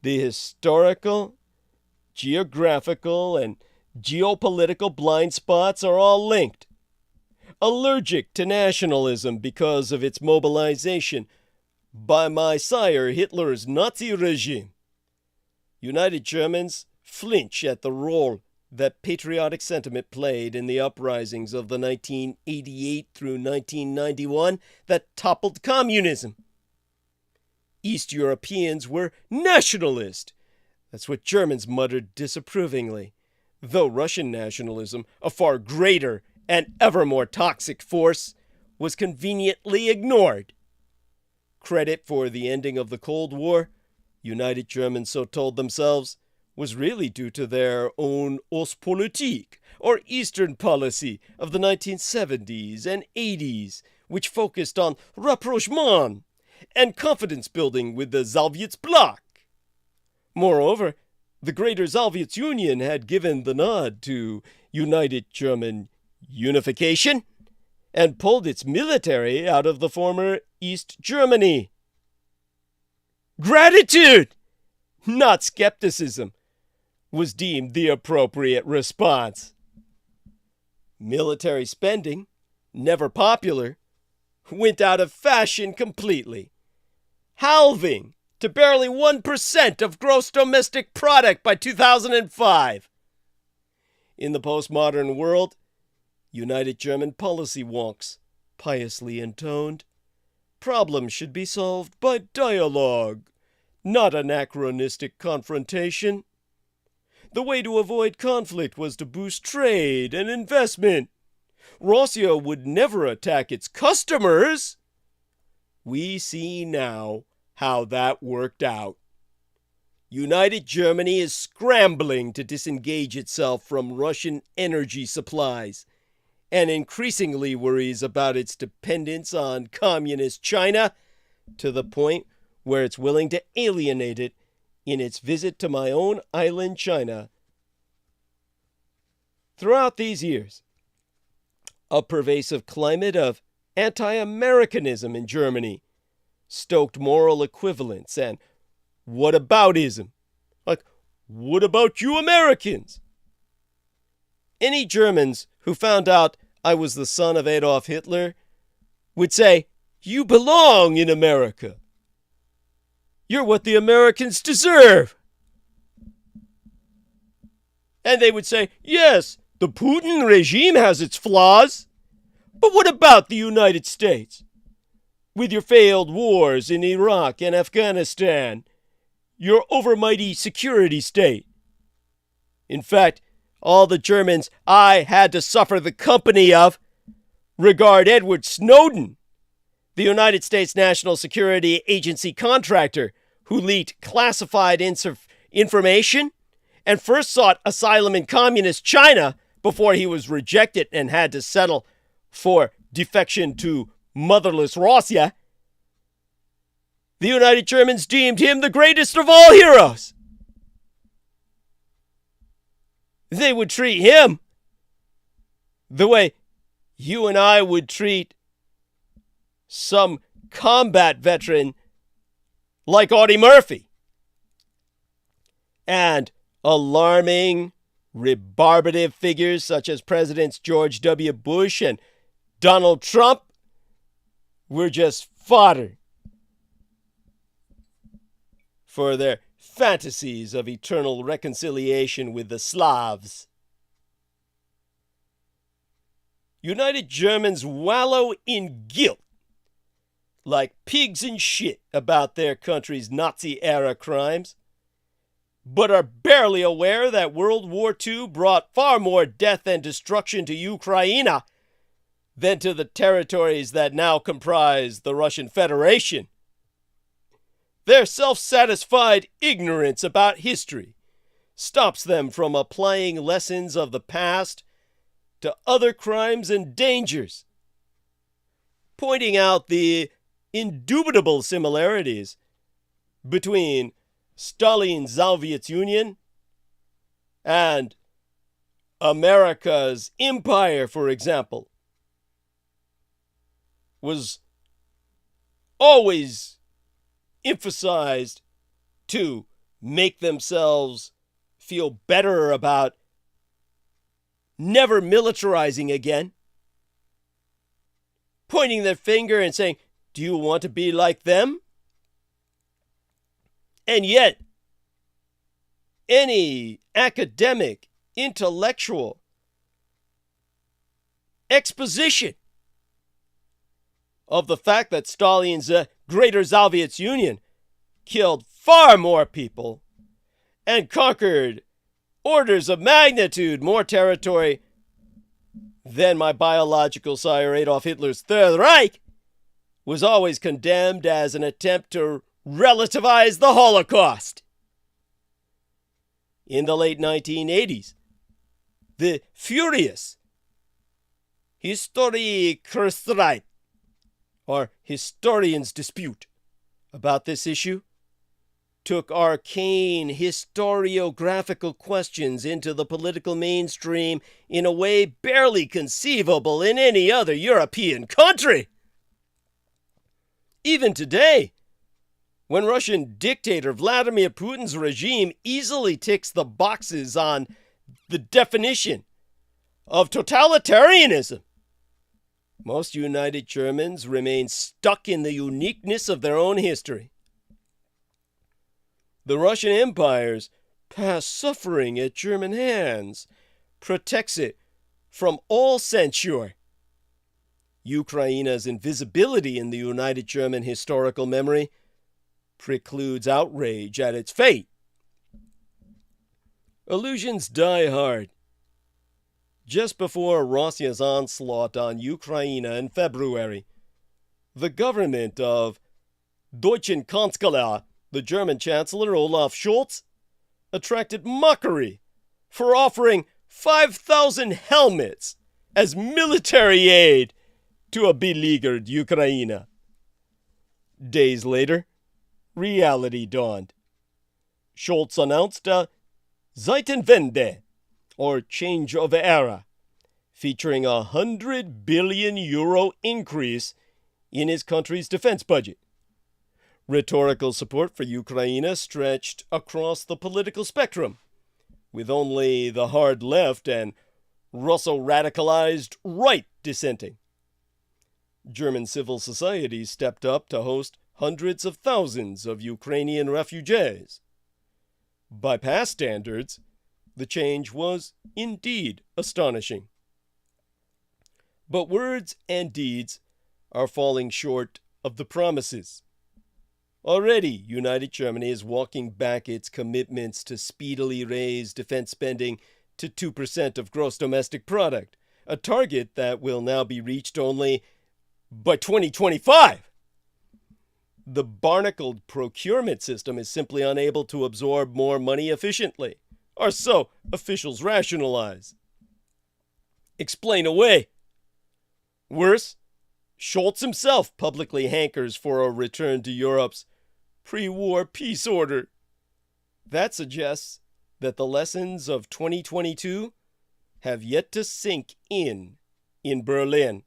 The historical, geographical, and geopolitical blind spots are all linked. Allergic to nationalism because of its mobilization by my sire Hitler's Nazi regime, United Germans flinch at the role that patriotic sentiment played in the uprisings of the 1988 through 1991 that toppled communism. East Europeans were nationalist. That's what Germans muttered disapprovingly, though Russian nationalism, a far greater and ever more toxic force, was conveniently ignored. Credit for the ending of the Cold War, United Germans so told themselves, was really due to their own Ostpolitik, or Eastern policy of the 1970s and 80s, which focused on rapprochement and confidence building with the Soviet bloc. Moreover, the Greater Soviet Union had given the nod to United German unification and pulled its military out of the former East Germany. Gratitude, not skepticism, was deemed the appropriate response. Military spending, never popular, went out of fashion completely, halving to barely 1% of gross domestic product by 2005. In the postmodern world, United German policy wonks piously intoned. Problems should be solved by dialogue, not anachronistic confrontation. The way to avoid conflict was to boost trade and investment. Russia would never attack its customers. We see now how that worked out. United Germany is scrambling to disengage itself from Russian energy supplies and increasingly worries about its dependence on communist China to the point where it's willing to alienate it in its visit to my own island, China. Throughout these years, a pervasive climate of anti-Americanism in Germany stoked moral equivalence and whataboutism. Like, what about you Americans? Any Germans who found out I was the son of Adolf Hitler would say, you belong in America. You're what the Americans deserve. And they would say, yes, the Putin regime has its flaws, but what about the United States? With your failed wars in Iraq and Afghanistan, your overmighty security state. In fact, all the Germans I had to suffer the company of regard Edward Snowden, the United States National Security Agency contractor who leaked classified information and first sought asylum in communist China before he was rejected and had to settle for defection to motherless Russia. The United Germans deemed him the greatest of all heroes. They would treat him the way you and I would treat some combat veteran like Audie Murphy. And alarming, rebarbative figures such as Presidents George W. Bush and Donald Trump were just fodder for their fantasies of eternal reconciliation with the Slavs. United Germans wallow in guilt like pigs in shit about their country's Nazi-era crimes, but are barely aware that World War II brought far more death and destruction to Ukraine than to the territories that now comprise the Russian Federation. Their self-satisfied ignorance about history stops them from applying lessons of the past to other crimes and dangers, pointing out the indubitable similarities between Stalin's Soviet Union and America's empire, for example, was always emphasized to make themselves feel better about never militarizing again, pointing their finger and saying, do you want to be like them? And yet, any academic, intellectual exposition of the fact that Stalin's Greater Soviet Union killed far more people and conquered orders of magnitude more territory than my biological sire Adolf Hitler's Third Reich was always condemned as an attempt to relativize the Holocaust. In the late 1980s, the furious Historikerstreit, or historians' dispute, about this issue took arcane historiographical questions into the political mainstream in a way barely conceivable in any other European country. Even today, when Russian dictator Vladimir Putin's regime easily ticks the boxes on the definition of totalitarianism, most United Germans remain stuck in the uniqueness of their own history. The Russian Empire's past suffering at German hands protects it from all censure. Ukraine's invisibility in the United German historical memory precludes outrage at its fate. Illusions die hard. Just before Russia's onslaught on Ukraine in February, the government of Deutschen Kanzler, the German Chancellor Olaf Scholz, attracted mockery for offering 5,000 helmets as military aid to a beleaguered Ukraine. Days later, reality dawned. Scholz announced a Zeitenwende, or change of era, featuring a €100 billion increase in his country's defense budget. Rhetorical support for Ukraine stretched across the political spectrum, with only the hard left and Russo-radicalized right dissenting. German civil society stepped up to host hundreds of thousands of Ukrainian refugees. By past standards, the change was indeed astonishing. But words and deeds are falling short of the promises. Already, United Germany is walking back its commitments to speedily raise defense spending to 2% of gross domestic product, a target that will now be reached only by 2025. The barnacled procurement system is simply unable to absorb more money efficiently, or so officials rationalize. Explain away. Worse, Scholz himself publicly hankers for a return to Europe's pre-war peace order. That suggests that the lessons of 2022 have yet to sink in Berlin.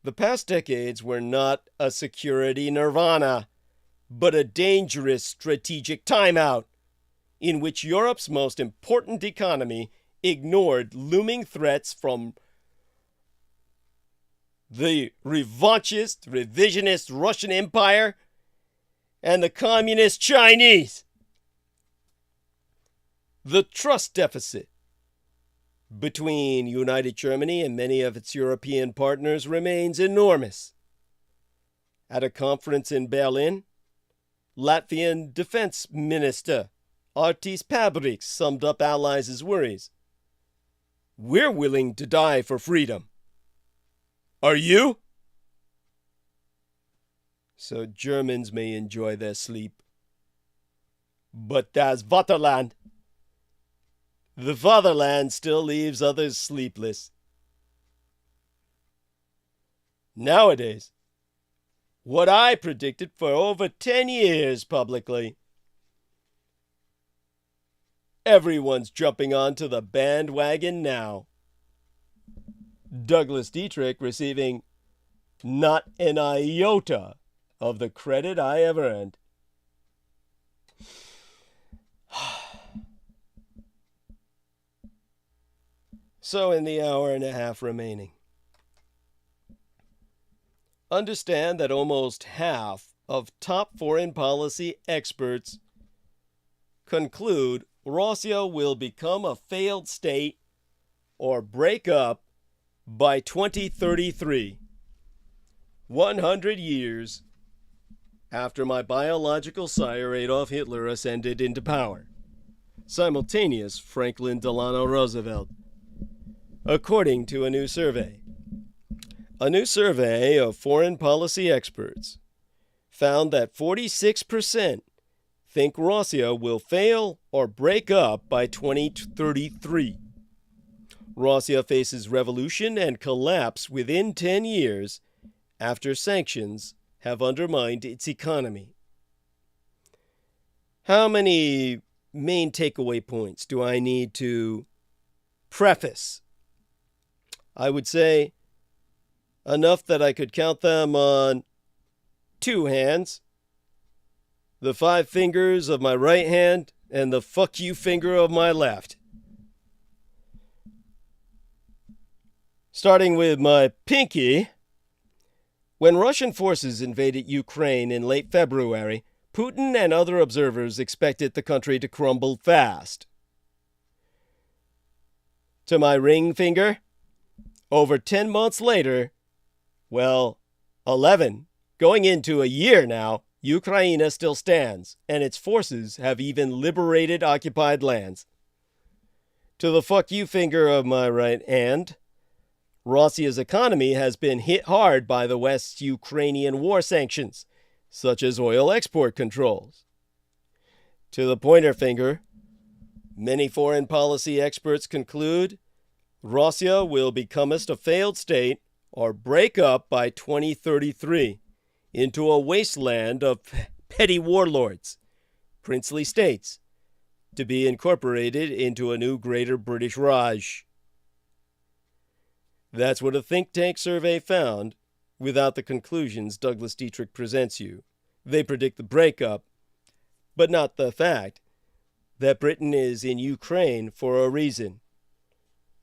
The past decades were not a security nirvana, but a dangerous strategic timeout in which Europe's most important economy ignored looming threats from the revanchist, revisionist Russian Empire and the communist Chinese. The trust deficit between United Germany and many of its European partners remains enormous. At a conference in Berlin, Latvian Defense Minister Artis Pabriks summed up allies' worries. We're willing to die for freedom. Are you? So Germans may enjoy their sleep. But das Vaterland, the fatherland, still leaves others sleepless. Nowadays, what I predicted for over 10 years publicly, everyone's jumping onto the bandwagon now. Douglas Dietrich receiving not an iota of the credit I have earned. So in the hour and a half remaining, understand that almost half of top foreign policy experts conclude Russia will become a failed state or break up by 2033, 100 years after my biological sire Adolf Hitler ascended into power. Simultaneous Franklin Delano Roosevelt. According to a new survey. A new survey of foreign policy experts found that 46% think Russia will fail or break up by 2033. Russia faces revolution and collapse within 10 years after sanctions have undermined its economy. How many main takeaway points do I need to preface? I would say enough that I could count them on 2 hands, the 5 fingers of my right hand and the fuck you finger of my left. Starting with my pinky, when Russian forces invaded Ukraine in late February, Putin and other observers expected the country to crumble fast. To my ring finger, over 10 months later, Well, 11. Going into a year now, Ukraine still stands, and its forces have even liberated occupied lands. To the fuck you finger of my right hand, Russia's economy has been hit hard by the West's Ukrainian war sanctions, such as oil export controls. To the pointer finger, many foreign policy experts conclude Russia will becomest a failed state or break up by 2033 into a wasteland of petty warlords, princely states, to be incorporated into a new Greater British Raj. That's what a think tank survey found, without the conclusions Douglas Dietrich presents you. They predict the breakup, but not the fact that Britain is in Ukraine for a reason.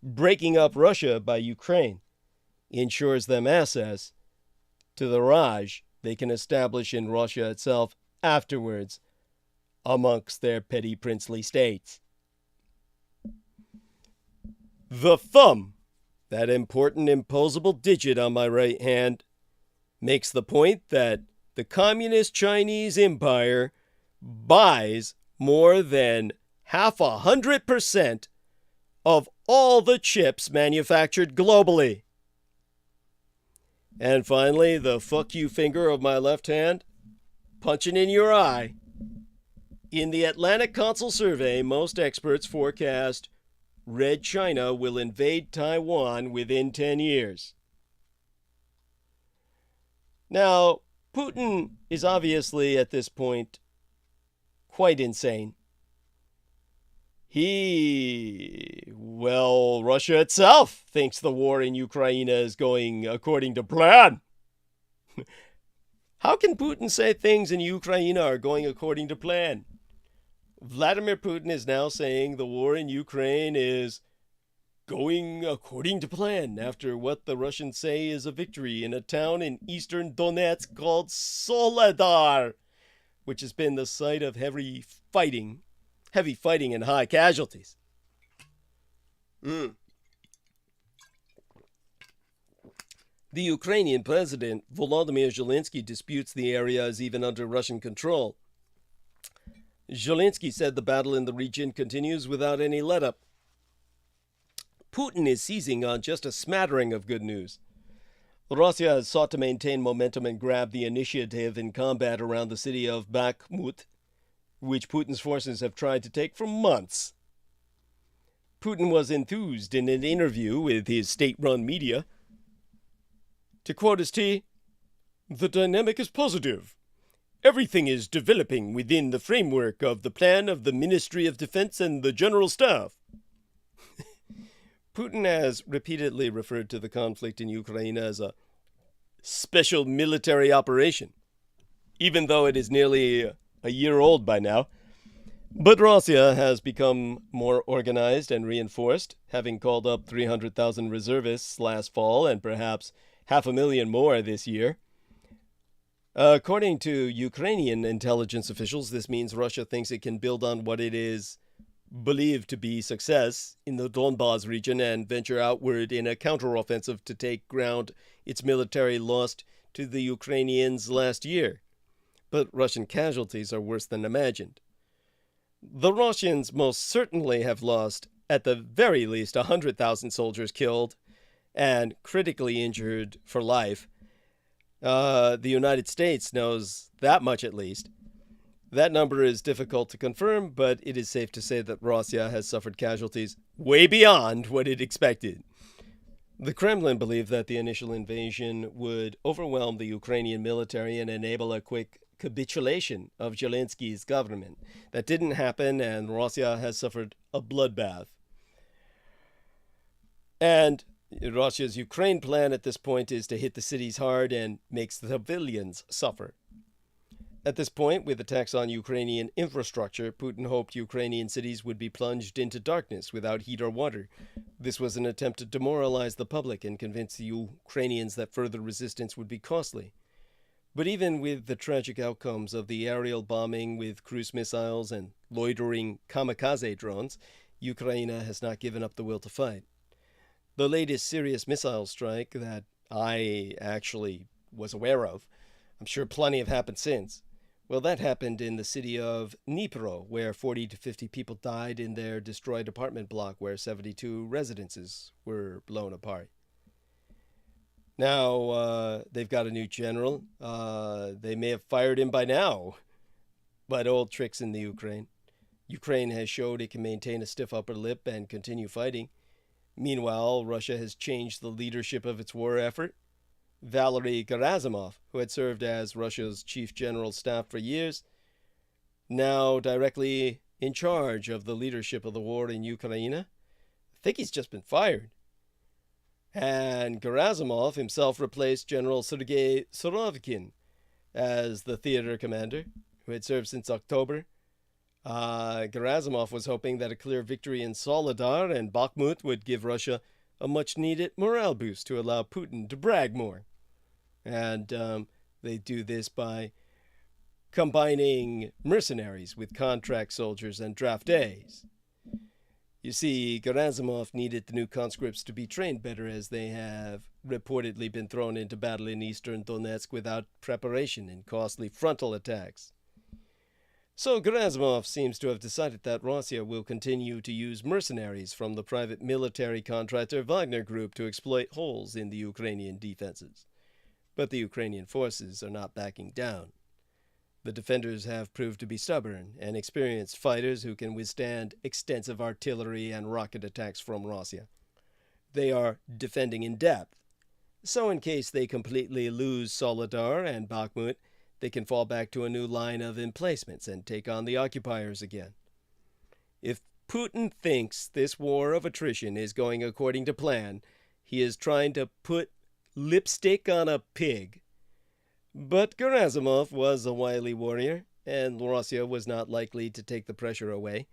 Breaking up Russia by Ukraine ensures them access to the Raj they can establish in Russia itself afterwards amongst their petty princely states. The thumb, that important imposable digit on my right hand, makes the point that the Communist Chinese Empire buys more than 100% of all the chips manufactured globally. And finally, the fuck you finger of my left hand, punching in your eye. In the Atlantic Council survey, most experts forecast Red China will invade Taiwan within 10 years. Now, Putin is obviously at this point quite insane. Russia itself thinks the war in Ukraine is going according to plan. How can Putin say things in Ukraine are going according to plan? Vladimir Putin is now saying the war in Ukraine is going according to plan after what the Russians say is a victory in a town in eastern Donetsk called Soledar, which has been the site of heavy fighting and high casualties. The Ukrainian president, Volodymyr Zelensky, disputes the area is even under Russian control. Zelensky said the battle in the region continues without any let-up. Putin is seizing on just a smattering of good news. Russia has sought to maintain momentum and grab the initiative in combat around the city of Bakhmut, which Putin's forces have tried to take for months. Putin was enthused in an interview with his state-run media. To quote his T, "The dynamic is positive. Everything is developing within the framework of the plan of the Ministry of Defense and the General Staff." Putin has repeatedly referred to the conflict in Ukraine as a special military operation, even though it is nearly a year old by now. But Russia has become more organized and reinforced, having called up 300,000 reservists last fall and perhaps 500,000 more this year. According to Ukrainian intelligence officials, this means Russia thinks it can build on what it is believed to be success in the Donbas region and venture outward in a counteroffensive to take ground its military lost to the Ukrainians last year. But Russian casualties are worse than imagined. The Russians most certainly have lost, at the very least, 100,000 soldiers killed and critically injured for life. The United States knows that much at least. That number is difficult to confirm, but it is safe to say that Russia has suffered casualties way beyond what it expected. The Kremlin believed that the initial invasion would overwhelm the Ukrainian military and enable a quick capitulation of Zelensky's government. That didn't happen, and Russia has suffered a bloodbath. And Russia's Ukraine plan at this point is to hit the cities hard and make civilians suffer. At this point, with attacks on Ukrainian infrastructure, Putin hoped Ukrainian cities would be plunged into darkness without heat or water. This was an attempt to demoralize the public and convince the Ukrainians that further resistance would be costly. But even with the tragic outcomes of the aerial bombing with cruise missiles and loitering kamikaze drones, Ukraine has not given up the will to fight. The latest serious missile strike that I actually was aware of. I'm sure plenty have happened since. Well, that happened in the city of Dnipro, where 40 to 50 people died in their destroyed apartment block where 72 residences were blown apart. Now, they've got a new general. They may have fired him by now. But old tricks in the Ukraine. Ukraine has showed it can maintain a stiff upper lip and continue fighting. Meanwhile, Russia has changed the leadership of its war effort. Valery Gerasimov, who had served as Russia's chief general staff for years, now directly in charge of the leadership of the war in Ukraine. I think he's just been fired. And Gerasimov himself replaced General Sergei Surovikin as the theater commander, who had served since October. Gerasimov was hoping that a clear victory in Soledar and Bakhmut would give Russia a much-needed morale boost to allow Putin to brag more. And they do this by combining mercenaries with contract soldiers and draftees. You see, Gerasimov needed the new conscripts to be trained better, as they have reportedly been thrown into battle in eastern Donetsk without preparation in costly frontal attacks. So Gerasimov seems to have decided that Russia will continue to use mercenaries from the private military contractor Wagner Group to exploit holes in the Ukrainian defenses. But the Ukrainian forces are not backing down. The defenders have proved to be stubborn and experienced fighters who can withstand extensive artillery and rocket attacks from Russia. They are defending in depth, so in case they completely lose Soledar and Bakhmut, they can fall back to a new line of emplacements and take on the occupiers again. If Putin thinks this war of attrition is going according to plan, he is trying to put lipstick on a pig. But Gerasimov was a wily warrior, and Russia was not likely to take the pressure away.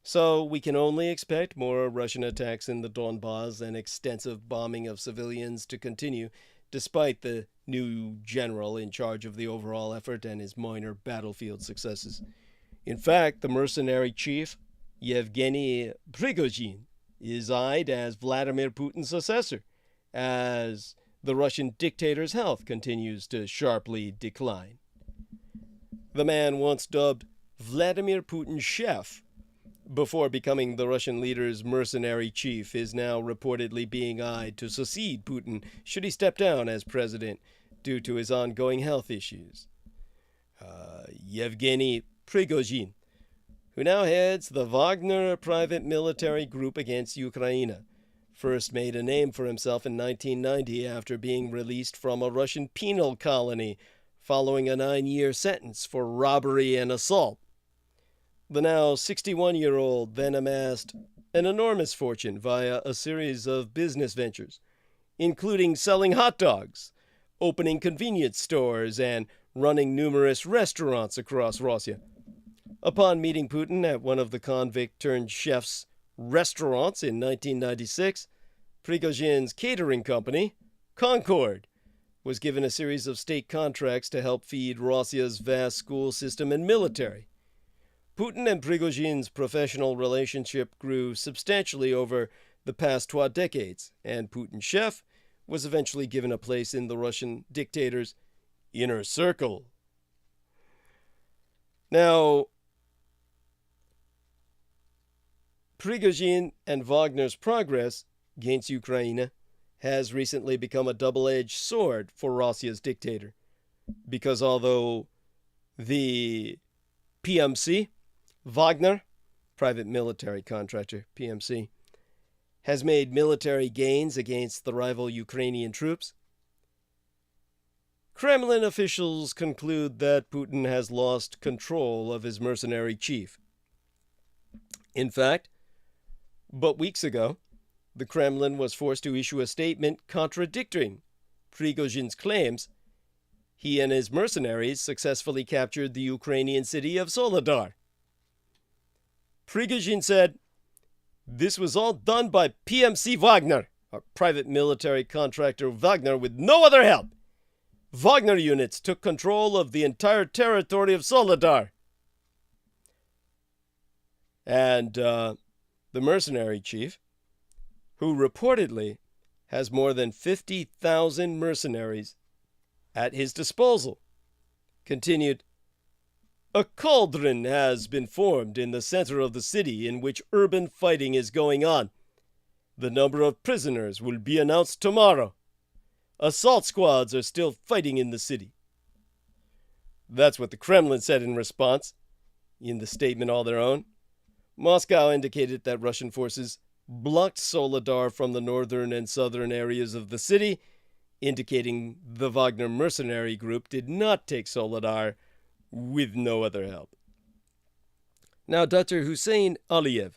So we can only expect more Russian attacks in the Donbas and extensive bombing of civilians to continue, despite the new general in charge of the overall effort and his minor battlefield successes. In fact, the mercenary chief, Yevgeny Prigozhin, is eyed as Vladimir Putin's successor, as the Russian dictator's health continues to sharply decline. The man once dubbed Vladimir Putin's chef before becoming the Russian leader's mercenary chief is now reportedly being eyed to succeed Putin should he step down as president due to his ongoing health issues. Yevgeny Prigozhin, who now heads the Wagner private military group against Ukraine, first made a name for himself in 1990 after being released from a Russian penal colony following a 9-year sentence for robbery and assault. The now 61-year-old then amassed an enormous fortune via a series of business ventures, including selling hot dogs, opening convenience stores, and running numerous restaurants across Russia. Upon meeting Putin at one of the convict-turned-chef's restaurants in 1996, Prigozhin's catering company, Concord, was given a series of state contracts to help feed Russia's vast school system and military. Putin and Prigozhin's professional relationship grew substantially over the past 2 decades, and Putin's chef was eventually given a place in the Russian dictator's inner circle. Now, Prigozhin and Wagner's progress against Ukraine has recently become a double-edged sword for Russia's dictator, because although the PMC, Wagner, private military contractor, PMC, has made military gains against the rival Ukrainian troops, Kremlin officials conclude that Putin has lost control of his mercenary chief. In fact, but weeks ago, the Kremlin was forced to issue a statement contradicting Prigozhin's claims. He and his mercenaries successfully captured the Ukrainian city of Soledar. Prigozhin said, "This was all done by PMC Wagner, our private military contractor Wagner, with no other help. Wagner units took control of the entire territory of Soledar." And the mercenary chief, who reportedly has more than 50,000 mercenaries at his disposal. Continued, a cauldron has been formed in the center of the city in which urban fighting is going on. The number of prisoners will be announced tomorrow. Assault squads are still fighting in the city. That's what the Kremlin said in response, in the statement all their own. Moscow indicated that Russian forces blocked Soledar from the northern and southern areas of the city, indicating the Wagner mercenary group did not take Soledar with no other help. Now, Dr. Hussein Aliyev,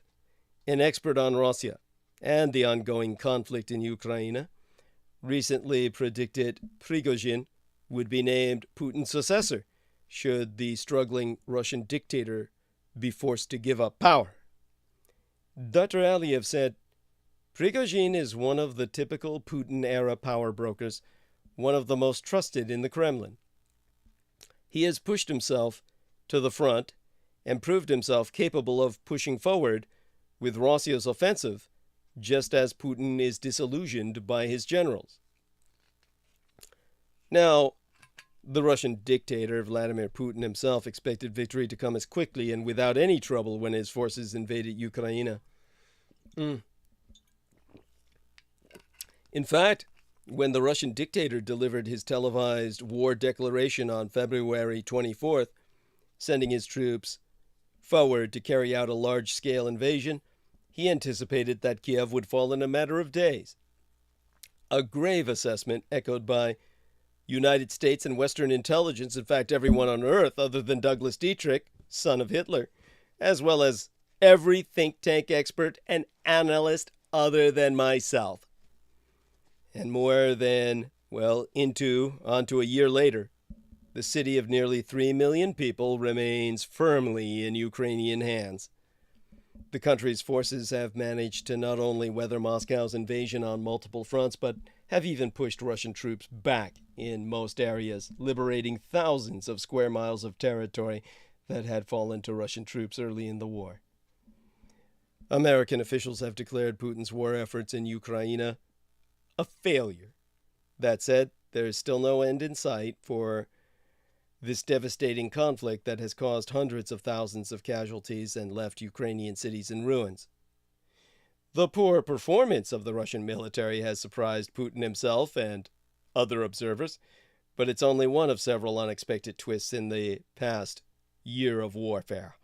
an expert on Russia and the ongoing conflict in Ukraine, recently predicted Prigozhin would be named Putin's successor should the struggling Russian dictator be forced to give up power. Dr. Aliyev said, Prigozhin is one of the typical Putin-era power brokers, one of the most trusted in the Kremlin. He has pushed himself to the front and proved himself capable of pushing forward with Russia's offensive, just as Putin is disillusioned by his generals. Now, the Russian dictator Vladimir Putin himself expected victory to come as quickly and without any trouble when his forces invaded Ukraine. In fact, when the Russian dictator delivered his televised war declaration on February 24th, sending his troops forward to carry out a large-scale invasion, he anticipated that Kiev would fall in a matter of days. A grave assessment echoed by United States and Western intelligence, in fact everyone on Earth other than Douglas Dietrich, son of Hitler, as well as every think tank expert and analyst other than myself. And more than, onto a year later, the city of nearly 3 million people remains firmly in Ukrainian hands. The country's forces have managed to not only weather Moscow's invasion on multiple fronts, but have even pushed Russian troops back in most areas, liberating thousands of square miles of territory that had fallen to Russian troops early in the war. American officials have declared Putin's war efforts in Ukraine a failure. That said, there is still no end in sight for this devastating conflict that has caused hundreds of thousands of casualties and left Ukrainian cities in ruins. The poor performance of the Russian military has surprised Putin himself and other observers, but it's only one of several unexpected twists in the past year of warfare.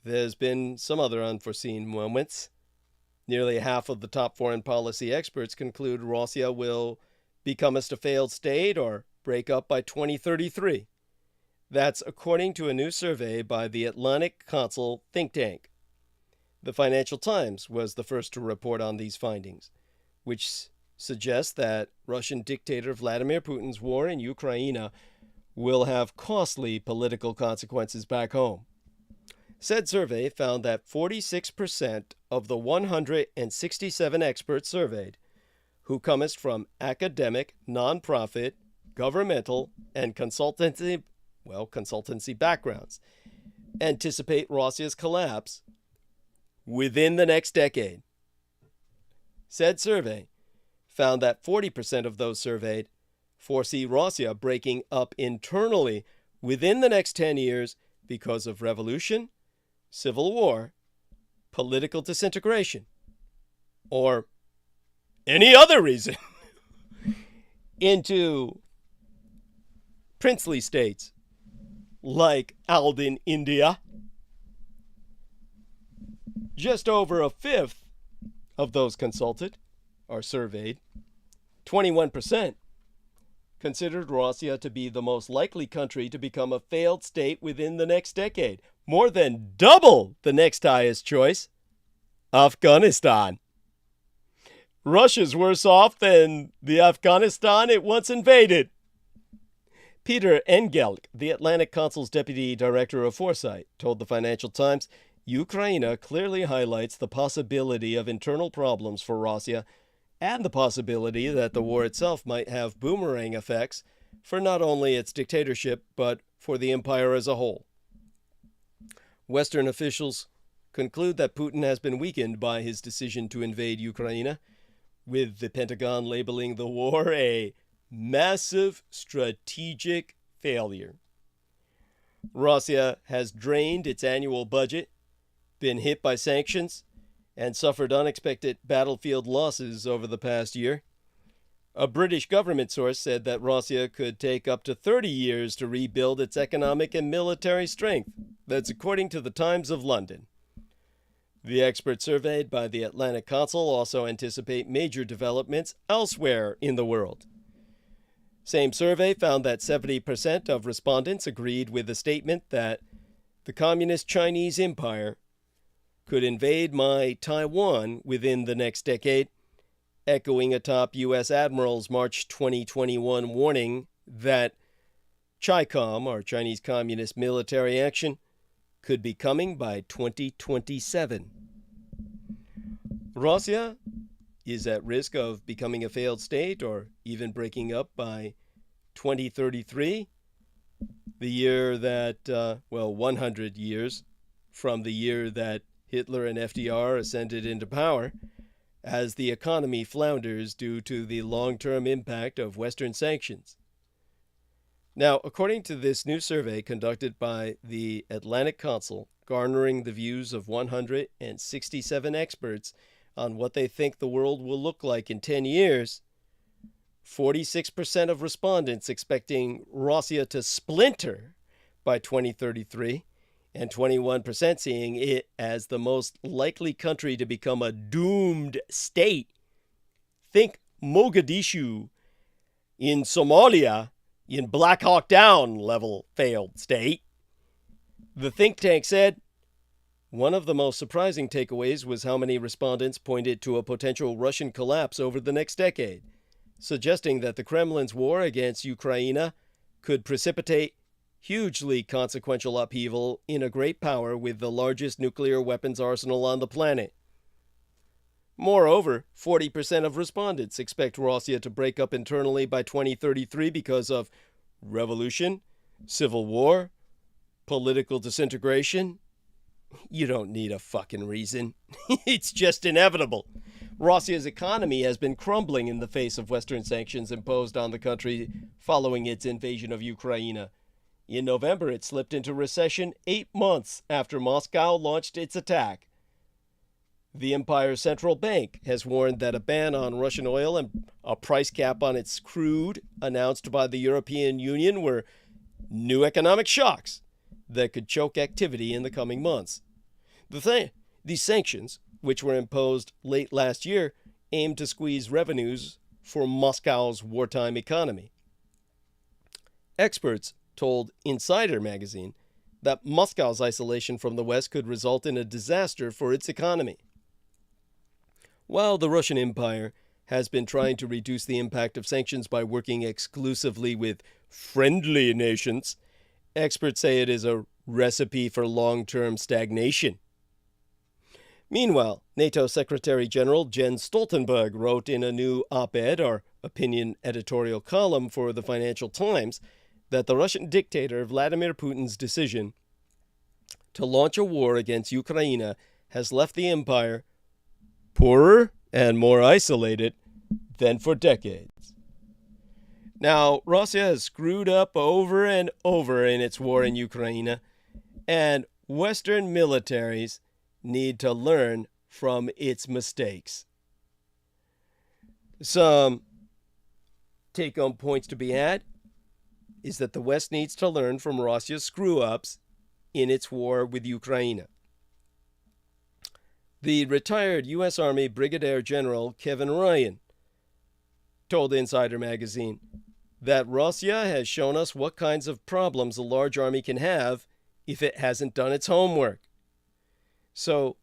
There's been some other unforeseen moments. Nearly half of the top foreign policy experts conclude Russia will become a failed state or break up by 2033. That's according to a new survey by the Atlantic Council think tank. The Financial Times was the first to report on these findings, which suggests that Russian dictator Vladimir Putin's war in Ukraine will have costly political consequences back home. Said survey found that 46% of the 167 experts surveyed, who comest from academic, nonprofit, governmental, and consultancy backgrounds, anticipate Russia's collapse within the next decade. Said survey found that 40% of those surveyed foresee Russia breaking up internally within the next 10 years because of revolution, civil war, political disintegration, or any other reason, into princely states like Alden, India. Just over a fifth of those consulted or surveyed, 21%, considered Russia to be the most likely country to become a failed state within the next decade, more than double the next highest choice, Afghanistan. Russia's worse off than the Afghanistan it once invaded. Peter Engelk, the Atlantic Council's Deputy Director of Foresight, told the Financial Times, Ukraine clearly highlights the possibility of internal problems for Russia and the possibility that the war itself might have boomerang effects for not only its dictatorship, but for the empire as a whole. Western officials conclude that Putin has been weakened by his decision to invade Ukraine, with the Pentagon labeling the war a massive strategic failure. Russia has drained its annual budget, been hit by sanctions, and suffered unexpected battlefield losses over the past year. A British government source said that Russia could take up to 30 years to rebuild its economic and military strength. That's according to the Times of London. The experts surveyed by the Atlantic Council also anticipate major developments elsewhere in the world. Same survey found that 70% of respondents agreed with the statement that the Communist Chinese Empire could invade my Taiwan within the next decade, echoing a top U.S. admiral's March 2021 warning that CHICOM, or Chinese Communist Military Action, could be coming by 2027. Russia is at risk of becoming a failed state or even breaking up by 2033, the year that, 100 years from the year that Hitler and FDR ascended into power, as the economy flounders due to the long-term impact of Western sanctions. Now, according to this new survey conducted by the Atlantic Council, garnering the views of 167 experts on what they think the world will look like in 10 years, 46% of respondents expecting Russia to splinter by 2033, and 21% seeing it as the most likely country to become a doomed state. Think Mogadishu in Somalia in Black Hawk Down level failed state. The think tank said one of the most surprising takeaways was how many respondents pointed to a potential Russian collapse over the next decade, suggesting that the Kremlin's war against Ukraine could precipitate hugely consequential upheaval in a great power with the largest nuclear weapons arsenal on the planet. Moreover, 40% of respondents expect Russia to break up internally by 2033 because of revolution, civil war, political disintegration. You don't need a fucking reason. It's just inevitable. Russia's economy has been crumbling in the face of Western sanctions imposed on the country following its invasion of Ukraine. In November, it slipped into recession 8 months after Moscow launched its attack. The empire's central bank has warned that a ban on Russian oil and a price cap on its crude announced by the European Union were new economic shocks that could choke activity in the coming months. These sanctions, which were imposed late last year, aim to squeeze revenues for Moscow's wartime economy. Experts told Insider magazine that Moscow's isolation from the West could result in a disaster for its economy. While the Russian Empire has been trying to reduce the impact of sanctions by working exclusively with friendly nations, experts say it is a recipe for long-term stagnation. Meanwhile, NATO Secretary General Jens Stoltenberg wrote in a new op-ed, or opinion editorial column for the Financial Times, that the Russian dictator Vladimir Putin's decision to launch a war against Ukraine has left the empire poorer and more isolated than for decades. Now, Russia has screwed up over and over in its war in Ukraine, and Western militaries need to learn from its mistakes. Some take-home points to be had is that the West needs to learn from Russia's screw-ups in its war with Ukraine. The retired U.S. Army Brigadier General Kevin Ryan told Insider magazine that Russia has shown us what kinds of problems a large army can have if it hasn't done its homework. So,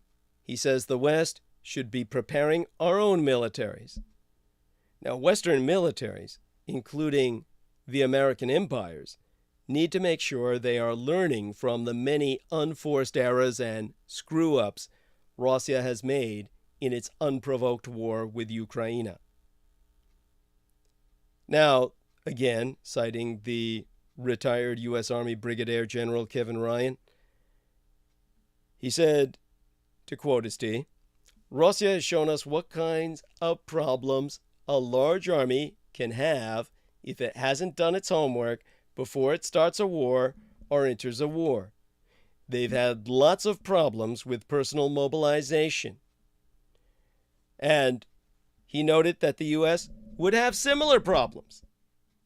he says the West should be preparing our own militaries. Now, Western militaries, including the American empires, need to make sure they are learning from the many unforced errors and screw-ups Russia has made in its unprovoked war with Ukraine. Now, again, citing the retired U.S. Army Brigadier General Kevin Ryan, he said, to quote his T, Russia has shown us what kinds of problems a large army can have if it hasn't done its homework before it starts a war or enters a war. They've had lots of problems with personal mobilization. And he noted that the U.S. would have similar problems.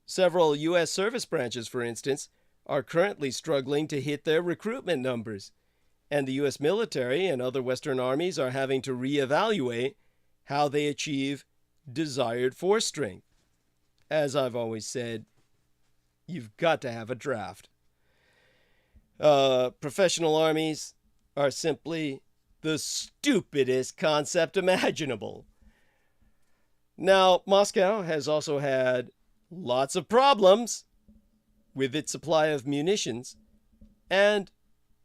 Several U.S. service branches, for instance, are currently struggling to hit their recruitment numbers, and the U.S. military and other Western armies are having to reevaluate how they achieve desired force strength. As I've always said, you've got to have a draft. Professional armies are simply the stupidest concept imaginable. Now, Moscow has also had lots of problems with its supply of munitions, and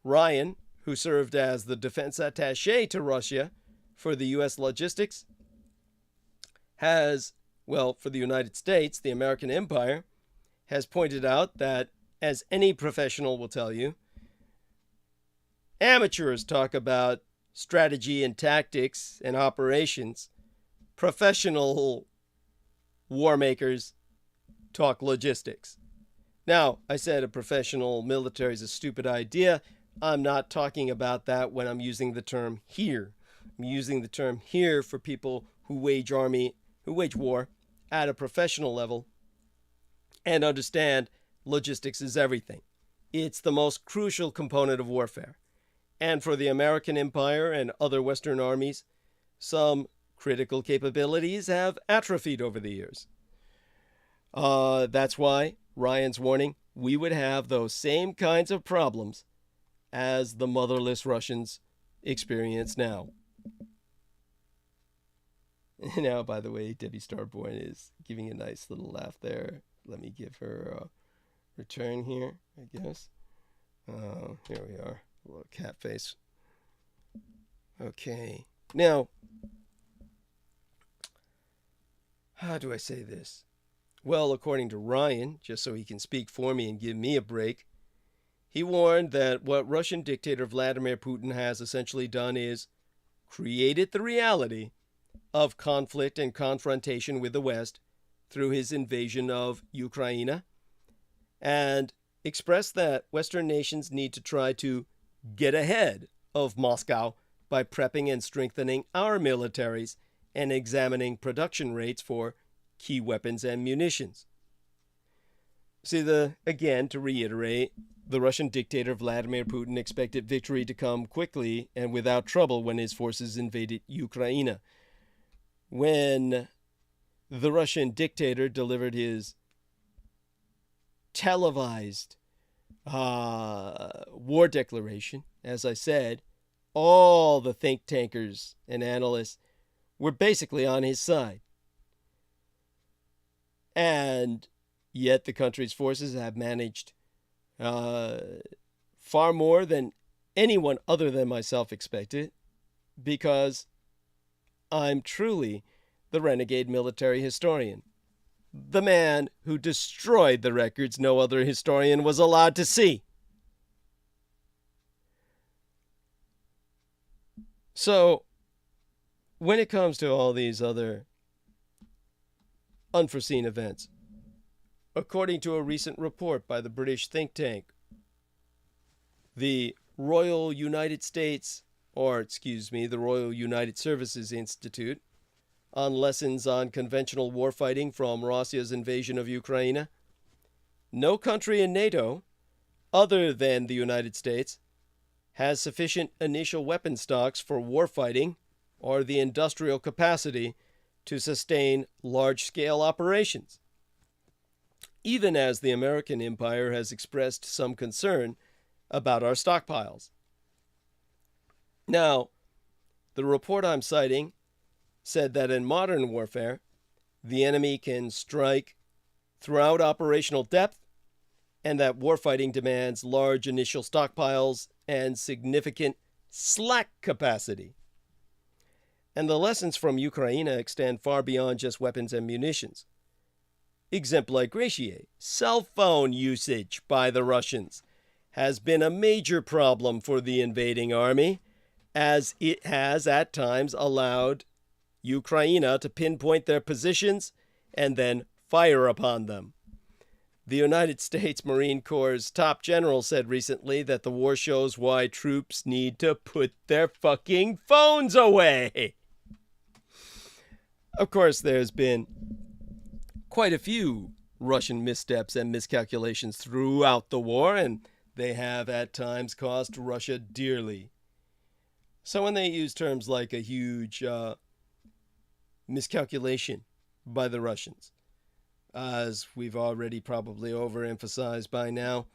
Ryan, who served as the defense attaché to Russia for the U.S. logistics, has, well, for the United States, the American Empire, has pointed out that, as any professional will tell you, amateurs talk about strategy and tactics and operations. Professional war makers talk logistics. Now, I said a professional military is a stupid idea. I'm not talking about that when I'm using the term here. I'm using the term here for people who wage war at a professional level and understand logistics is everything. It's the most crucial component of warfare. And for the American Empire and other Western armies, some critical capabilities have atrophied over the years. That's why Ryan's warning, we would have those same kinds of problems as the motherless Russians experience now. Now, by the way, Debbie Starborn is giving a nice little laugh there. Let me give her a return here, I guess. Here we are. A little cat face. Okay. Now, how do I say this? Well, according to Ryan, just so he can speak for me and give me a break, he warned that what Russian dictator Vladimir Putin has essentially done is created the reality of conflict and confrontation with the West through his invasion of Ukraine, and expressed that Western nations need to try to get ahead of Moscow by prepping and strengthening our militaries and examining production rates for key weapons and munitions. See, again, to reiterate, the Russian dictator Vladimir Putin expected victory to come quickly and without trouble when his forces invaded Ukraine. When the Russian dictator delivered his televised war declaration, as I said, all the think tankers and analysts were basically on his side. And yet the country's forces have managed far more than anyone other than myself expected, because I'm truly the renegade military historian. The man who destroyed the records no other historian was allowed to see. So, when it comes to all these other unforeseen events, according to a recent report by the British think tank, the Royal United Services Institute, on lessons on conventional warfighting from Russia's invasion of Ukraine, no country in NATO, other than the United States, has sufficient initial weapon stocks for warfighting or the industrial capacity to sustain large-scale operations, even as the American empire has expressed some concern about our stockpiles. Now, the report I'm citing said that in modern warfare, the enemy can strike throughout operational depth, and that warfighting demands large initial stockpiles and significant slack capacity. And the lessons from Ukraine extend far beyond just weapons and munitions. Exemplary, cell phone usage by the Russians has been a major problem for the invading army, as it has at times allowed Ukraine to pinpoint their positions and then fire upon them. The United States Marine Corps' top general said recently that the war shows why troops need to put their fucking phones away. Of course, there's been quite a few Russian missteps and miscalculations throughout the war, and they have at times cost Russia dearly. So when they use terms like a huge miscalculation by the Russians, as we've already probably overemphasized by now,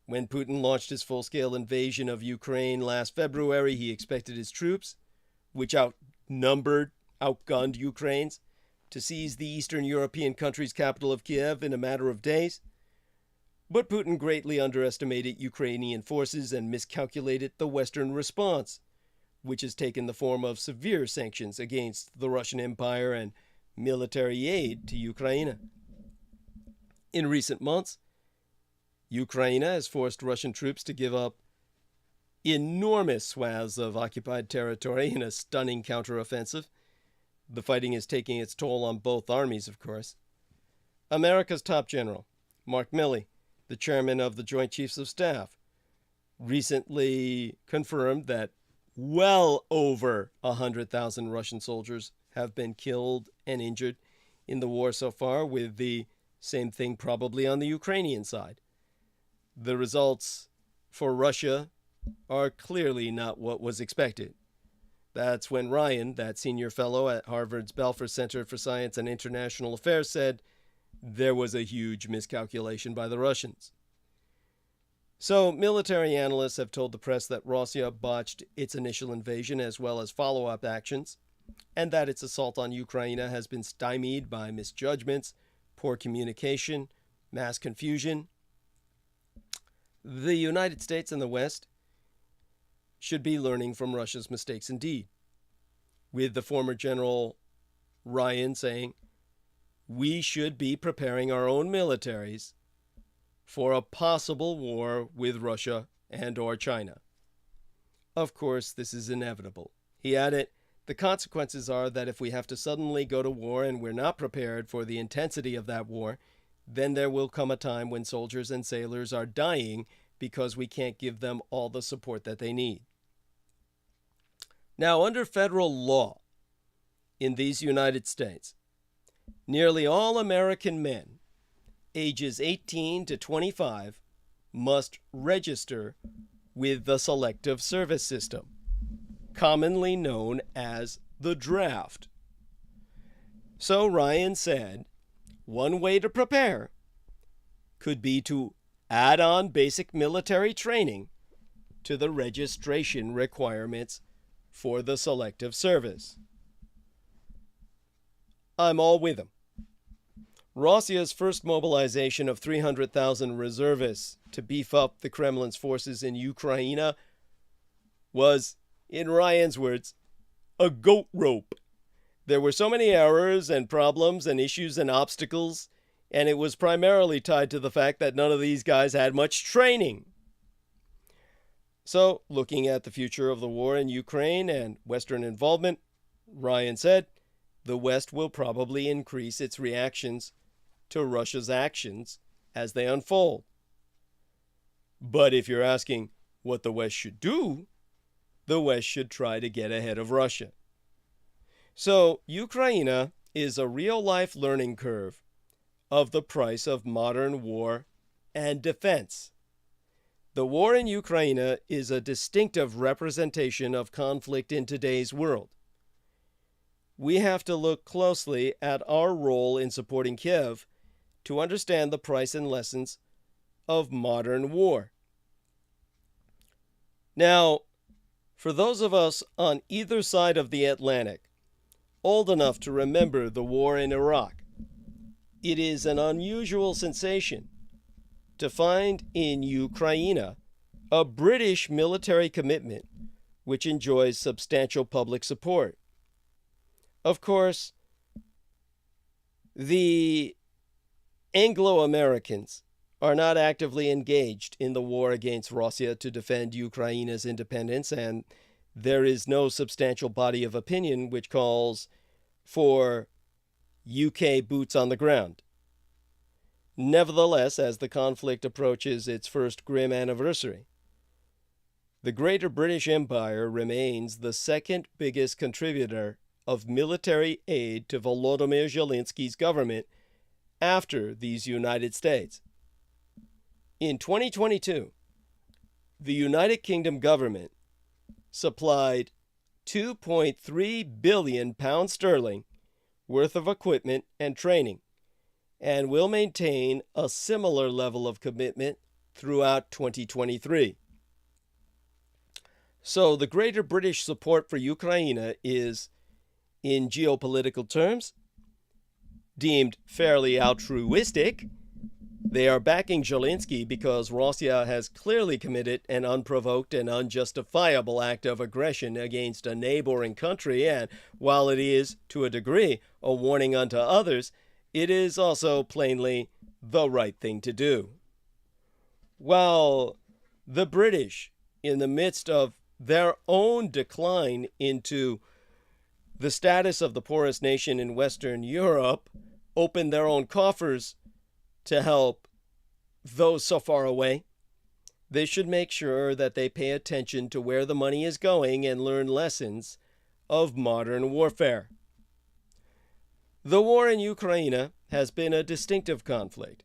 when Putin launched his full-scale invasion of Ukraine last February, he expected his troops, which outgunned Ukraine's, to seize the Eastern European country's capital of Kiev in a matter of days. But Putin greatly underestimated Ukrainian forces and miscalculated the Western response, which has taken the form of severe sanctions against the Russian Empire and military aid to Ukraine. In recent months, Ukraine has forced Russian troops to give up enormous swaths of occupied territory in a stunning counteroffensive. The fighting is taking its toll on both armies, of course. America's top general, Mark Milley, the chairman of the Joint Chiefs of Staff, recently confirmed that well over 100,000 Russian soldiers have been killed and injured in the war so far, with the same thing probably on the Ukrainian side. The results for Russia are clearly not what was expected. That's when Ryan, that senior fellow at Harvard's Belfer Center for Science and International Affairs, said there was a huge miscalculation by the Russians. So, military analysts have told the press that Russia botched its initial invasion as well as follow-up actions, and that its assault on Ukraine has been stymied by misjudgments, poor communication, mass confusion. The United States and the West should be learning from Russia's mistakes indeed, with the former General Ryan saying, "We should be preparing our own militaries for a possible war with Russia and or China." Of course, this is inevitable. He added, "The consequences are that if we have to suddenly go to war and we're not prepared for the intensity of that war, then there will come a time when soldiers and sailors are dying because we can't give them all the support that they need." Now, under federal law in these United States, nearly all American men ages 18 to 25 must register with the Selective Service System, commonly known as the draft. So Ryan said, one way to prepare could be to add on basic military training to the registration requirements for the Selective Service. I'm all with him. Russia's first mobilization of 300,000 reservists to beef up the Kremlin's forces in Ukraine was, in Ryan's words, a goat rope. There were so many errors and problems and issues and obstacles, and it was primarily tied to the fact that none of these guys had much training. So, looking at the future of the war in Ukraine and Western involvement, Ryan said, the West will probably increase its reactions to Russia's actions as they unfold. But if you're asking what the West should do, the West should try to get ahead of Russia. So, Ukraine is a real-life learning curve of the price of modern war and defense. The war in Ukraine is a distinctive representation of conflict in today's world. We have to look closely at our role in supporting Kiev to understand the price and lessons of modern war. Now, for those of us on either side of the Atlantic, old enough to remember the war in Iraq, it is an unusual sensation to find in Ukraine a British military commitment which enjoys substantial public support. Of course, the Anglo-Americans are not actively engaged in the war against Russia to defend Ukraine's independence, and there is no substantial body of opinion which calls for UK boots on the ground. Nevertheless, as the conflict approaches its first grim anniversary, the Greater British Empire remains the second biggest contributor of military aid to Volodymyr Zelensky's government after these United States. In 2022, the United Kingdom government supplied £2.3 billion worth of equipment and training, and will maintain a similar level of commitment throughout 2023. So the Greater British support for Ukraine is, in geopolitical terms, deemed fairly altruistic. They are backing Zelensky because Russia has clearly committed an unprovoked and unjustifiable act of aggression against a neighboring country, and while it is, to a degree, a warning unto others, it is also plainly the right thing to do. While the British, in the midst of their own decline into the status of the poorest nation in Western Europe, open their own coffers to help those so far away, they should make sure that they pay attention to where the money is going and learn lessons of modern warfare. The war in Ukraine has been a distinctive conflict.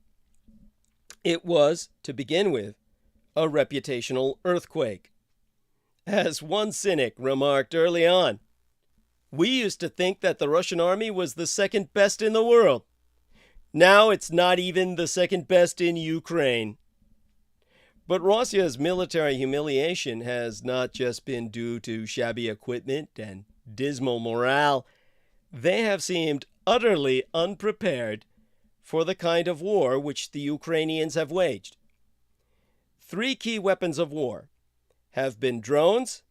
It was, to begin with, a reputational earthquake. As one cynic remarked early on, we used to think that the Russian army was the second best in the world. Now it's not even the second best in Ukraine. But Russia's military humiliation has not just been due to shabby equipment and dismal morale. They have seemed utterly unprepared for the kind of war which the Ukrainians have waged. 3 key weapons of war have been drones,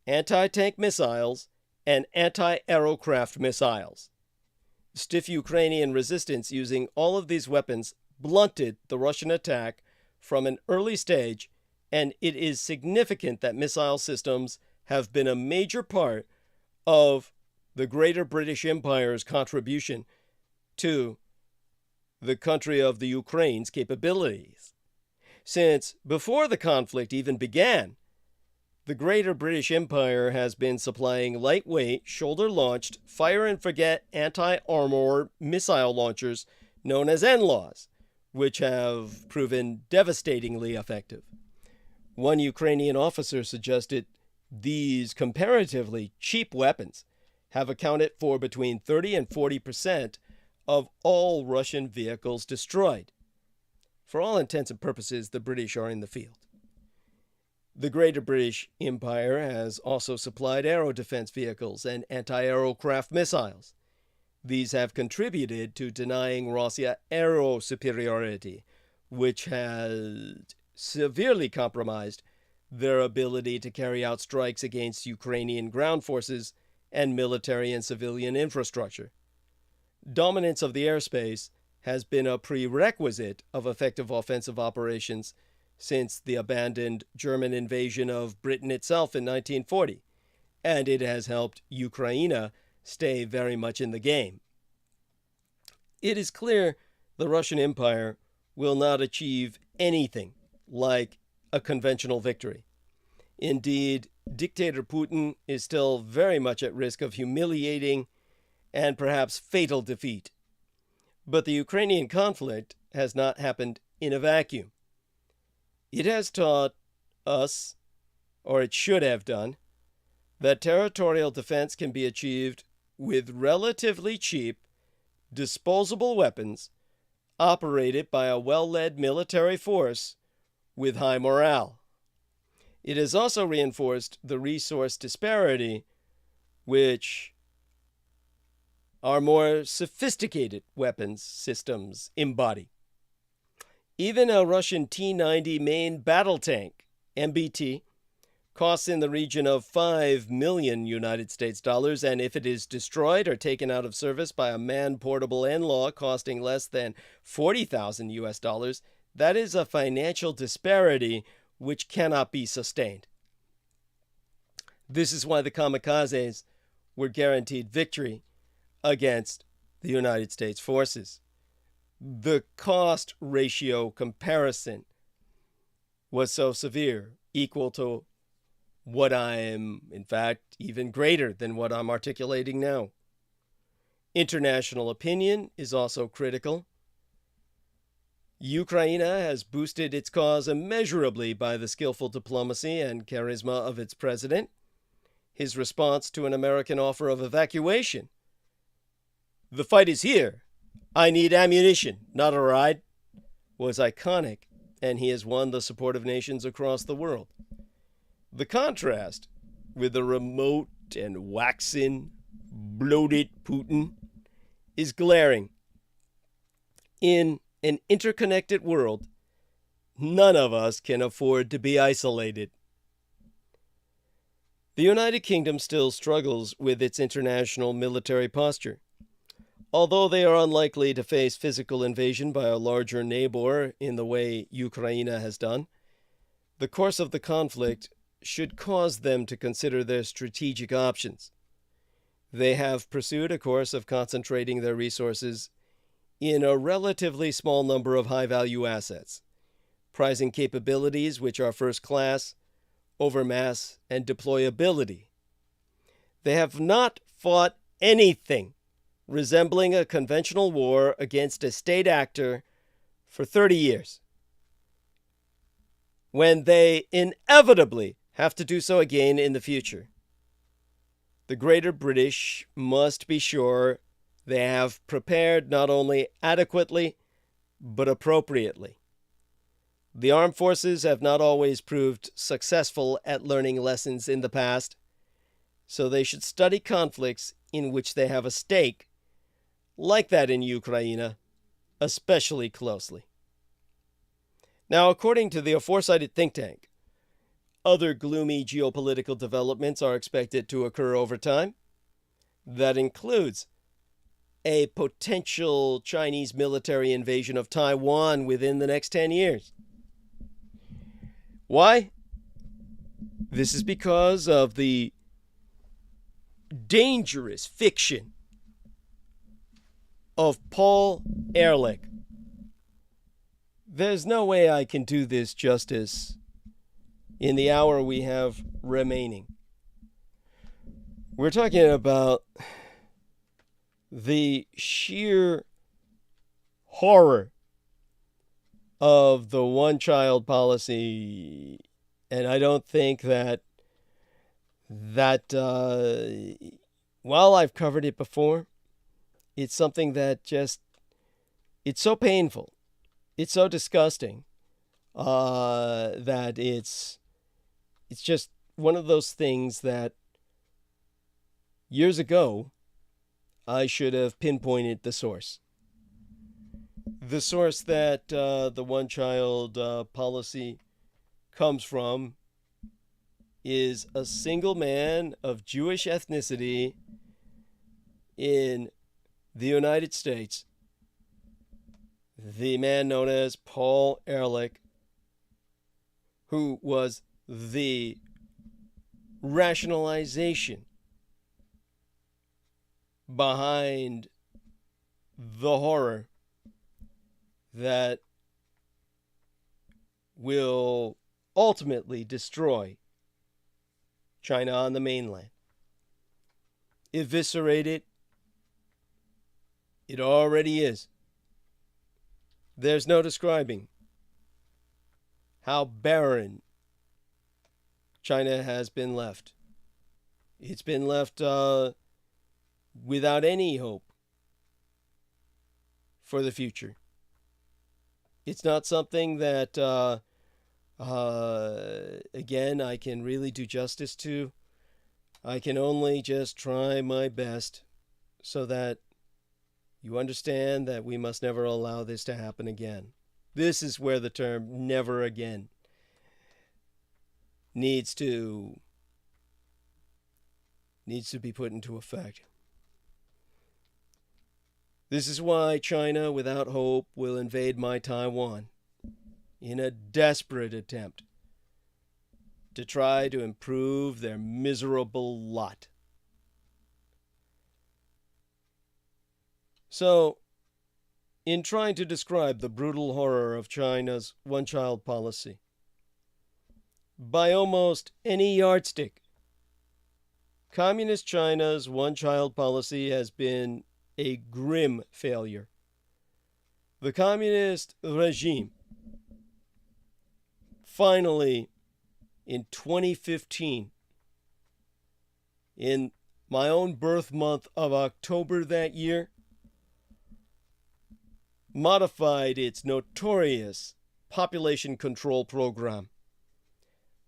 anti-tank missiles, and anti-aircraft missiles. Stiff Ukrainian resistance using all of these weapons blunted the Russian attack from an early stage, and it is significant that missile systems have been a major part of the Greater British Empire's contribution to the country of the Ukraine's capabilities. Since before the conflict even began, the Greater British Empire has been supplying lightweight, shoulder-launched, fire-and-forget anti-armor missile launchers known as NLAWs, which have proven devastatingly effective. One Ukrainian officer suggested these comparatively cheap weapons have accounted for between 30 and 40% of all Russian vehicles destroyed. For all intents and purposes, the British are in the field. The Greater British Empire has also supplied aero defense vehicles and anti-aircraft missiles. These have contributed to denying Russia aero superiority, which has severely compromised their ability to carry out strikes against Ukrainian ground forces and military and civilian infrastructure. Dominance of the airspace has been a prerequisite of effective offensive operations since the abandoned German invasion of Britain itself in 1940, and it has helped Ukraine stay very much in the game. It is clear the Russian Empire will not achieve anything like a conventional victory. Indeed, dictator Putin is still very much at risk of humiliating and perhaps fatal defeat. But the Ukrainian conflict has not happened in a vacuum. It has taught us, or it should have done, that territorial defense can be achieved with relatively cheap, disposable weapons operated by a well-led military force with high morale. It has also reinforced the resource disparity which our more sophisticated weapons systems embody. Even a Russian T-90 main battle tank, MBT, costs in the region of $5 million United States dollars, and if it is destroyed or taken out of service by a man-portable NLAW costing less than $40,000 US dollars, that is a financial disparity which cannot be sustained. This is why the kamikazes were guaranteed victory against the United States forces. The cost ratio comparison was so severe, equal to what I am, in fact, even greater than what I'm articulating now. International opinion is also critical. Ukraine has boosted its cause immeasurably by the skillful diplomacy and charisma of its president. His response to an American offer of evacuation, "The fight is here. I need ammunition, not a ride," was iconic, and he has won the support of nations across the world. The contrast with the remote and waxen, bloated Putin is glaring. In an interconnected world, none of us can afford to be isolated. The United Kingdom still struggles with its international military posture. Although they are unlikely to face physical invasion by a larger neighbor in the way Ukraine has done, the course of the conflict should cause them to consider their strategic options. They have pursued a course of concentrating their resources in a relatively small number of high-value assets, prizing capabilities which are first class over mass and deployability. They have not fought anything resembling a conventional war against a state actor for 30 years. When they inevitably have to do so again in the future, the Greater British must be sure they have prepared not only adequately, but appropriately. The armed forces have not always proved successful at learning lessons in the past, so they should study conflicts in which they have a stake, like that in Ukraine, especially closely. Now, according to the aforecited think tank, other gloomy geopolitical developments are expected to occur over time. That includes a potential Chinese military invasion of Taiwan within the next 10 years. Why? This is because of the dangerous fiction of Paul Ehrlich. There's no way I can do this justice in the hour we have remaining. We're talking about the sheer horror of the one-child policy, and I don't think that while I've covered it before, it's something that just, it's so painful, it's so disgusting, that it's just one of those things that years ago I should have pinpointed the source. The source that the one-child policy comes from is a single man of Jewish ethnicity in the United States, the man known as Paul Ehrlich, who was the rationalization behind the horror that will ultimately destroy China on the mainland. Eviscerate it. It already is. There's no describing how barren China has been left. It's been left without any hope for the future. It's not something that, again, I can really do justice to. I can only just try my best so that you understand that we must never allow this to happen again. This is where the term "never again" needs to be put into effect. This is why China, without hope, will invade my Taiwan in a desperate attempt to try to improve their miserable lot. So, in trying to describe the brutal horror of China's one-child policy, by almost any yardstick, Communist China's one-child policy has been a grim failure. The communist regime finally, in 2015, in my own birth month of October that year, modified its notorious population control program,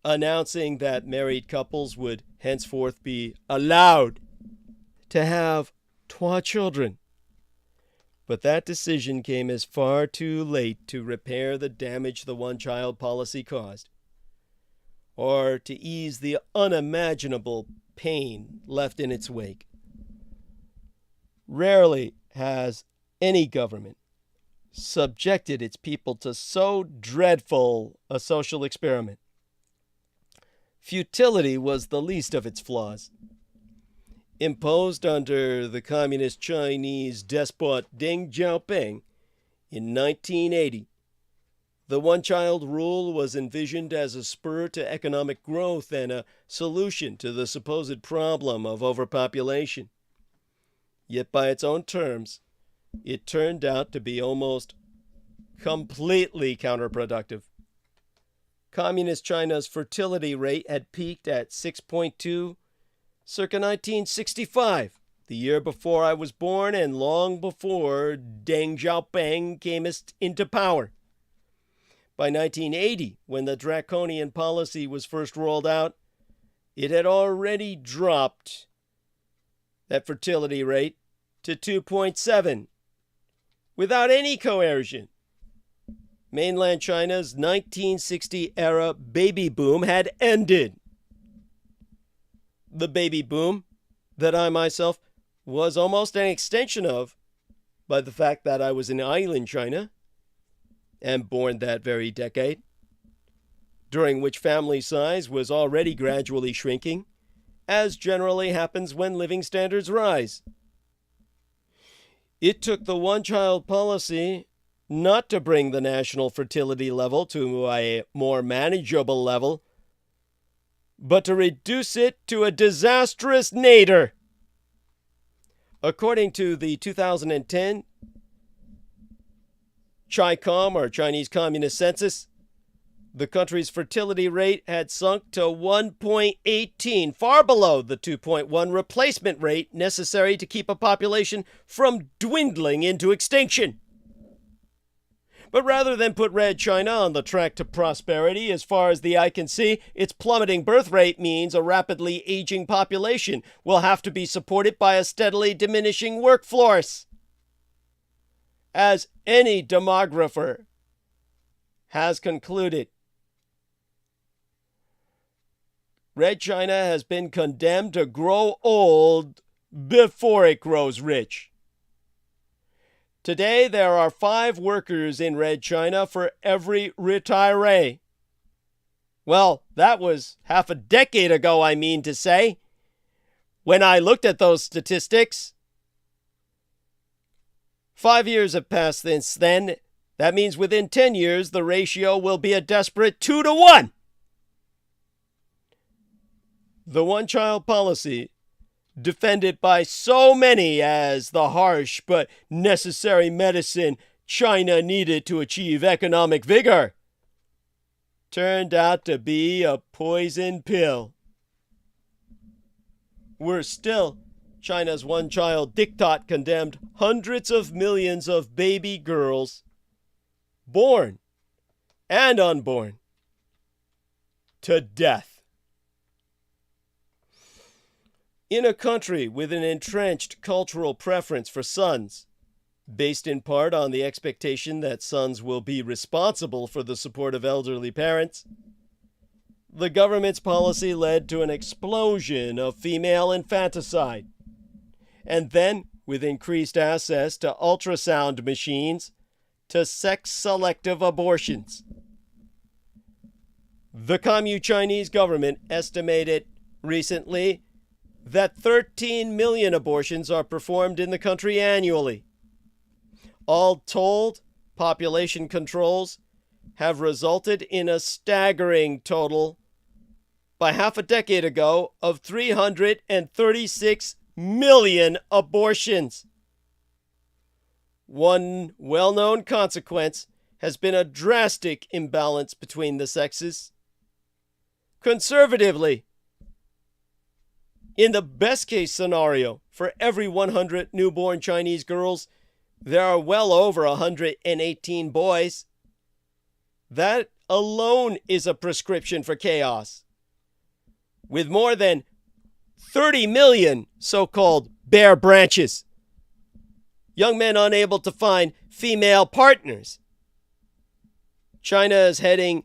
announcing that married couples would henceforth be allowed to have 2 children. But that decision came as far too late to repair the damage the one-child policy caused, or to ease the unimaginable pain left in its wake. Rarely has any government subjected its people to so dreadful a social experiment. Futility was the least of its flaws. Imposed under the communist Chinese despot Deng Xiaoping in 1980, the one-child rule was envisioned as a spur to economic growth and a solution to the supposed problem of overpopulation. Yet by its own terms, it turned out to be almost completely counterproductive. Communist China's fertility rate had peaked at 6.2 circa 1965, the year before I was born and long before Deng Xiaoping came into power. By 1980, when the draconian policy was first rolled out, it had already dropped that fertility rate to 2.7 without any coercion. Mainland China's 1960-era baby boom had ended. The baby boom that I myself was almost an extension of by the fact that I was in island China and born that very decade, during which family size was already gradually shrinking, as generally happens when living standards rise. It took the one-child policy not to bring the national fertility level to a more manageable level, but to reduce it to a disastrous nadir. According to the 2010 CHICOM, or Chinese Communist Census, the country's fertility rate had sunk to 1.18, far below the 2.1 replacement rate necessary to keep a population from dwindling into extinction. But rather than put Red China on the track to prosperity, as far as the eye can see, its plummeting birth rate means a rapidly aging population will have to be supported by a steadily diminishing workforce. As any demographer has concluded, Red China has been condemned to grow old before it grows rich. Today, there are 5 workers in Red China for every retiree. Well, that was half a decade ago, I mean to say, when I looked at those statistics. 5 years have passed since then. That means within 10 years, the ratio will be a desperate 2-to-1. The one-child policy, defended by so many as the harsh but necessary medicine China needed to achieve economic vigor, turned out to be a poison pill. Worse still, China's one-child diktat condemned hundreds of millions of baby girls, born and unborn, to death. In a country with an entrenched cultural preference for sons, based in part on the expectation that sons will be responsible for the support of elderly parents, the government's policy led to an explosion of female infanticide, and then, with increased access to ultrasound machines, to sex-selective abortions. The Communist Chinese government estimated recently that 13 million abortions are performed in the country annually. All told, population controls have resulted in a staggering total by half a decade ago of 336 million abortions. One well-known consequence has been a drastic imbalance between the sexes. Conservatively, in the best-case scenario, for every 100 newborn Chinese girls, there are well over 118 boys. That alone is a prescription for chaos. With more than 30 million so-called bare branches, young men unable to find female partners. China is heading,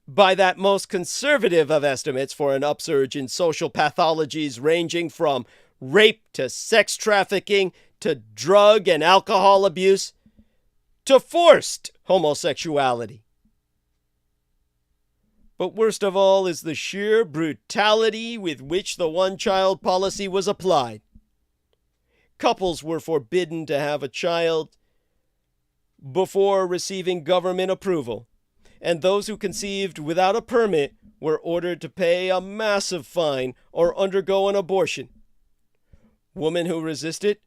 by that most conservative of estimates, for an upsurge in social pathologies ranging from rape to sex trafficking to drug and alcohol abuse to forced homosexuality. But worst of all is the sheer brutality with which the one-child policy was applied. Couples were forbidden to have a child before receiving government approval, and those who conceived without a permit were ordered to pay a massive fine or undergo an abortion. Women who resisted,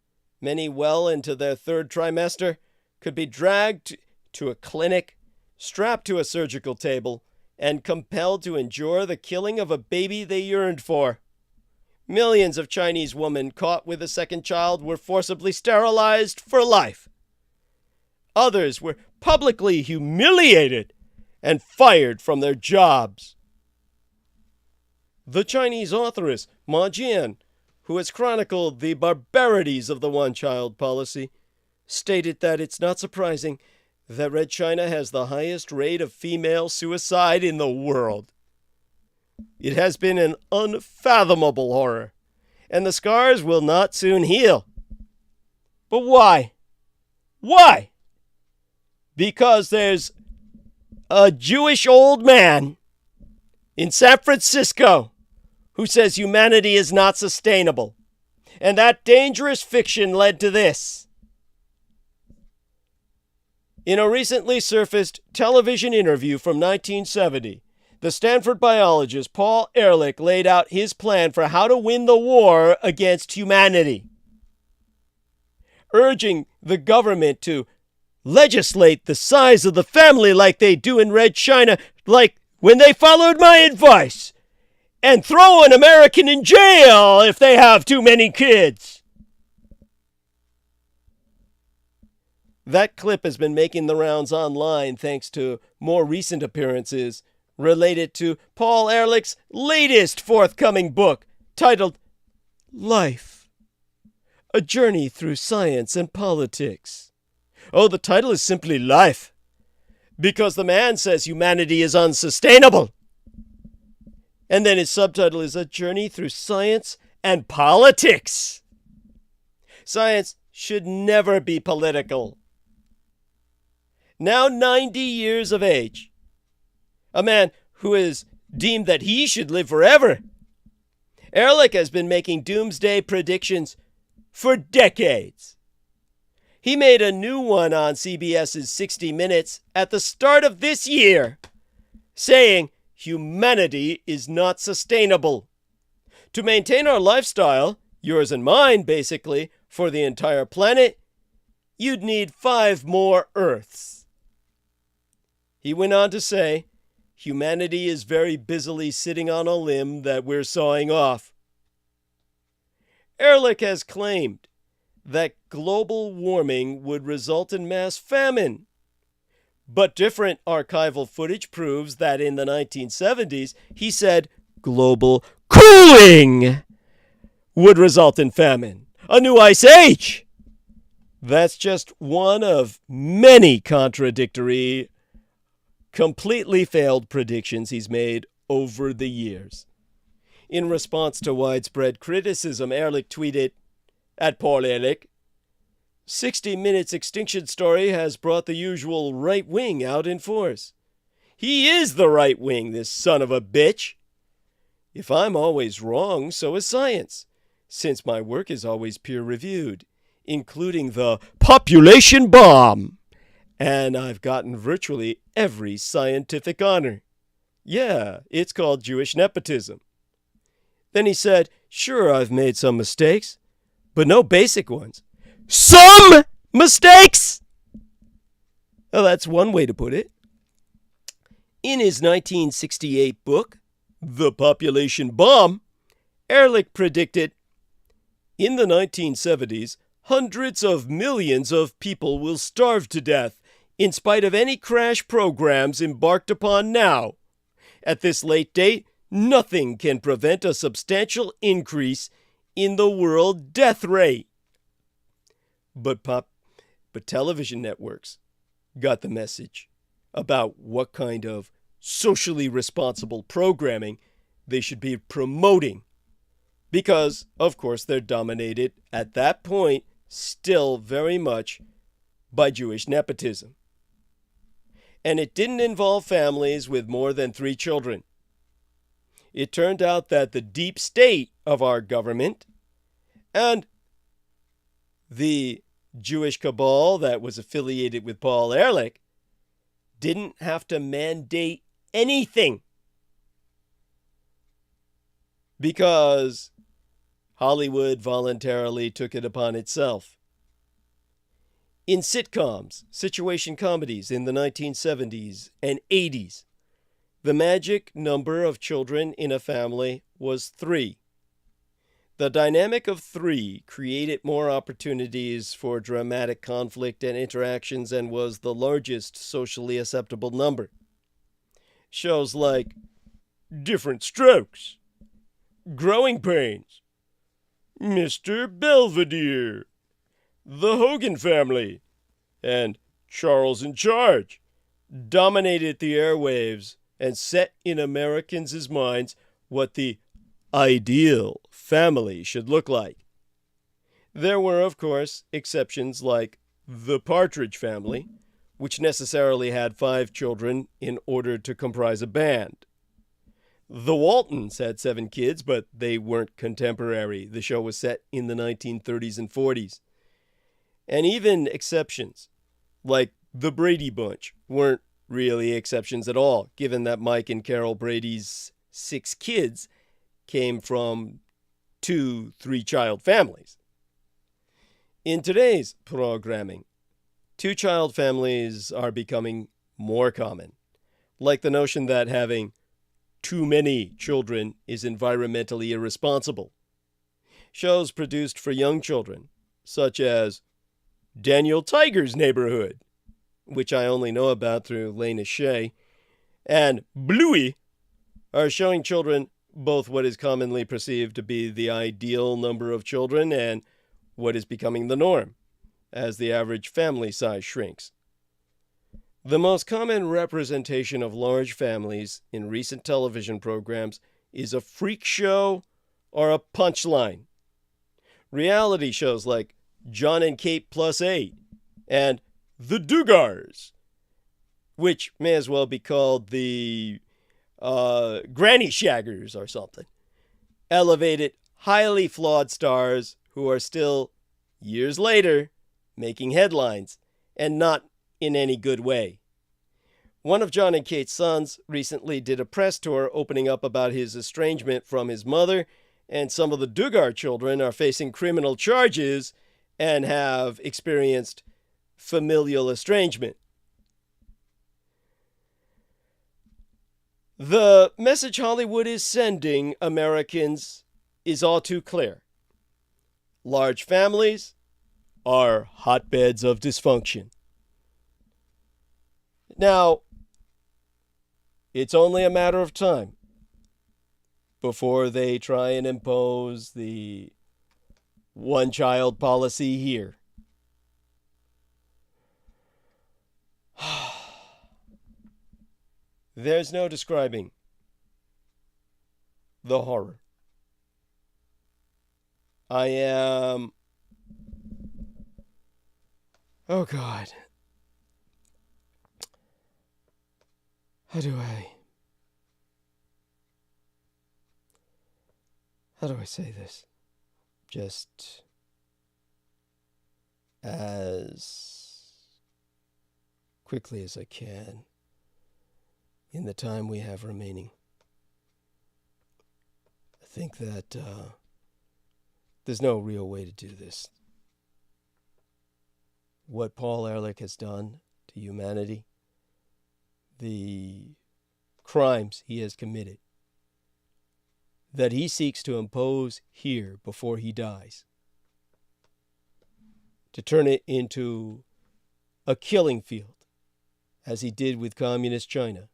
many well into their third trimester, could be dragged to a clinic, strapped to a surgical table, and compelled to endure the killing of a baby they yearned for. Millions of Chinese women caught with a second child were forcibly sterilized for life. Others were publicly humiliated and fired from their jobs. The Chinese authoress, Mao-hé-Tù, who has chronicled the barbarities of the one-child policy, stated that it's not surprising that Red China has the highest rate of female suicide in the world. It has been an unfathomable horror, and the scars will not soon heal. But why? Why? Because there's a Jewish old man in San Francisco who says humanity is not sustainable. And that dangerous fiction led to this. In a recently surfaced television interview from 1970, the Stanford biologist Paul Ehrlich laid out his plan for how to win the war against humanity, urging the government to legislate the size of the family like they do in Red China, like when they followed my advice, and throw an American in jail if they have too many kids. That clip has been making the rounds online thanks to more recent appearances related to Paul Ehrlich's latest forthcoming book, titled Life, A Journey Through Science and Politics. Oh, the title is simply Life, because the man says humanity is unsustainable. And then his subtitle is A Journey Through Science and Politics. Science should never be political. Now 90 years of age, a man who is deemed that he should live forever, Ehrlich has been making doomsday predictions for decades. He made a new one on CBS's 60 Minutes at the start of this year, saying humanity is not sustainable. To maintain our lifestyle, yours and mine basically, for the entire planet, you'd need 5 more Earths. He went on to say, humanity is very busily sitting on a limb that we're sawing off. Ehrlich has claimed that global warming would result in mass famine. But different archival footage proves that in the 1970s, he said global cooling would result in famine, a new ice age. That's just one of many contradictory, completely failed predictions he's made over the years. In response to widespread criticism, Ehrlich tweeted, at Paul Ehrlich, 60 Minutes extinction story has brought the usual right wing out in force. He is the right wing, this son of a bitch. If I'm always wrong, so is science, since my work is always peer-reviewed, including the population bomb. And I've gotten virtually every scientific honor. Yeah, it's called Jewish nepotism. Then he said, sure, I've made some mistakes, but no basic ones. Some mistakes? Well, that's one way to put it. In his 1968 book, The Population Bomb, Ehrlich predicted, in the 1970s, hundreds of millions of people will starve to death in spite of any crash programs embarked upon now. At this late date, nothing can prevent a substantial increase in the world death rate. But television networks got the message about what kind of socially responsible programming they should be promoting. Because, of course, they're dominated at that point still very much by Jewish nepotism. And it didn't involve families with more than 3 children. It turned out that the deep state of our government and the Jewish cabal that was affiliated with Paul Ehrlich didn't have to mandate anything, because Hollywood voluntarily took it upon itself. In sitcoms, situation comedies in the 1970s and 80s, the magic number of children in a family was 3. The dynamic of 3 created more opportunities for dramatic conflict and interactions and was the largest socially acceptable number. Shows like Different Strokes, Growing Pains, Mr. Belvedere, The Hogan Family, and Charles in Charge dominated the airwaves and set in Americans' minds what the ideal family should look like. There were, of course, exceptions like The Partridge Family, which necessarily had 5 children in order to comprise a band. The Waltons had 7 kids, but they weren't contemporary. The show was set in the 1930s and 40s. And even exceptions, like the Brady Bunch, weren't really exceptions at all, given that Mike and Carol Brady's 6 kids came from 2 3-child families. In today's programming, 2-child families are becoming more common, like the notion that having too many children is environmentally irresponsible. Shows produced for young children, such as Daniel Tiger's Neighborhood, which I only know about through Lena Shea, and Bluey, are showing children both what is commonly perceived to be the ideal number of children and what is becoming the norm, as the average family size shrinks. The most common representation of large families in recent television programs is a freak show or a punchline. Reality shows like John and Kate Plus 8 and The Duggars, which may as well be called the Granny Shaggers or something, elevated, highly flawed stars who are still, years later, making headlines, and not in any good way. One of John and Kate's sons recently did a press tour opening up about his estrangement from his mother, and some of the Duggar children are facing criminal charges and have experienced familial estrangement. The message Hollywood is sending Americans is all too clear. Large families are hotbeds of dysfunction. Now, it's only a matter of time before they try and impose the one-child policy here. There's no describing the horror. I am... Oh, God. How do I say this? Just as quickly as I can in the time we have remaining. I think that there's no real way to do this. What Paul Ehrlich has done to humanity, the crimes he has committed, that he seeks to impose here before he dies, to turn it into a killing field, as he did with communist China.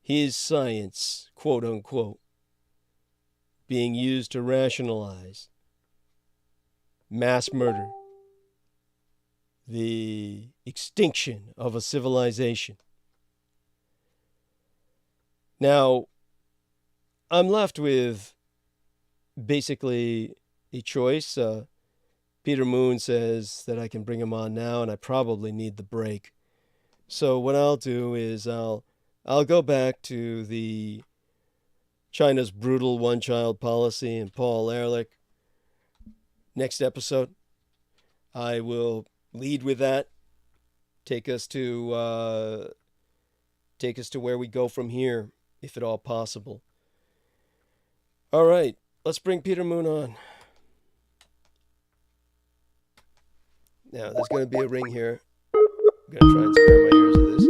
His science, quote unquote, being used to rationalize mass murder, the extinction of a civilization. Now, I'm left with basically a choice. Peter Moon says that I can bring him on now, and I probably need the break. So what I'll do is I'll go back to the China's brutal one-child policy and Paul Ehrlich. Next episode, I will lead with that. Take us to where we go from here, if at all possible. All right, let's bring Peter Moon on. Now, there's going to be a ring here. I'm going to try and spare my ears of this.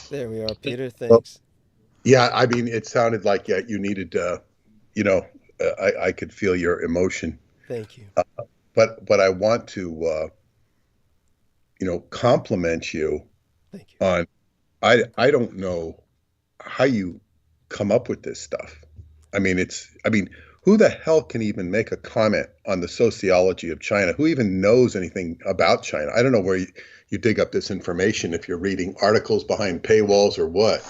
There we are, Peter. Thanks. Yeah, I mean, it sounded like you needed, I could feel your emotion. Thank you. But I want to, compliment you. Thank you. On, I don't know how you come up with this stuff. I mean, who the hell can even make a comment on the sociology of China? Who even knows anything about China? I don't know where you dig up this information, if you're reading articles behind paywalls or what.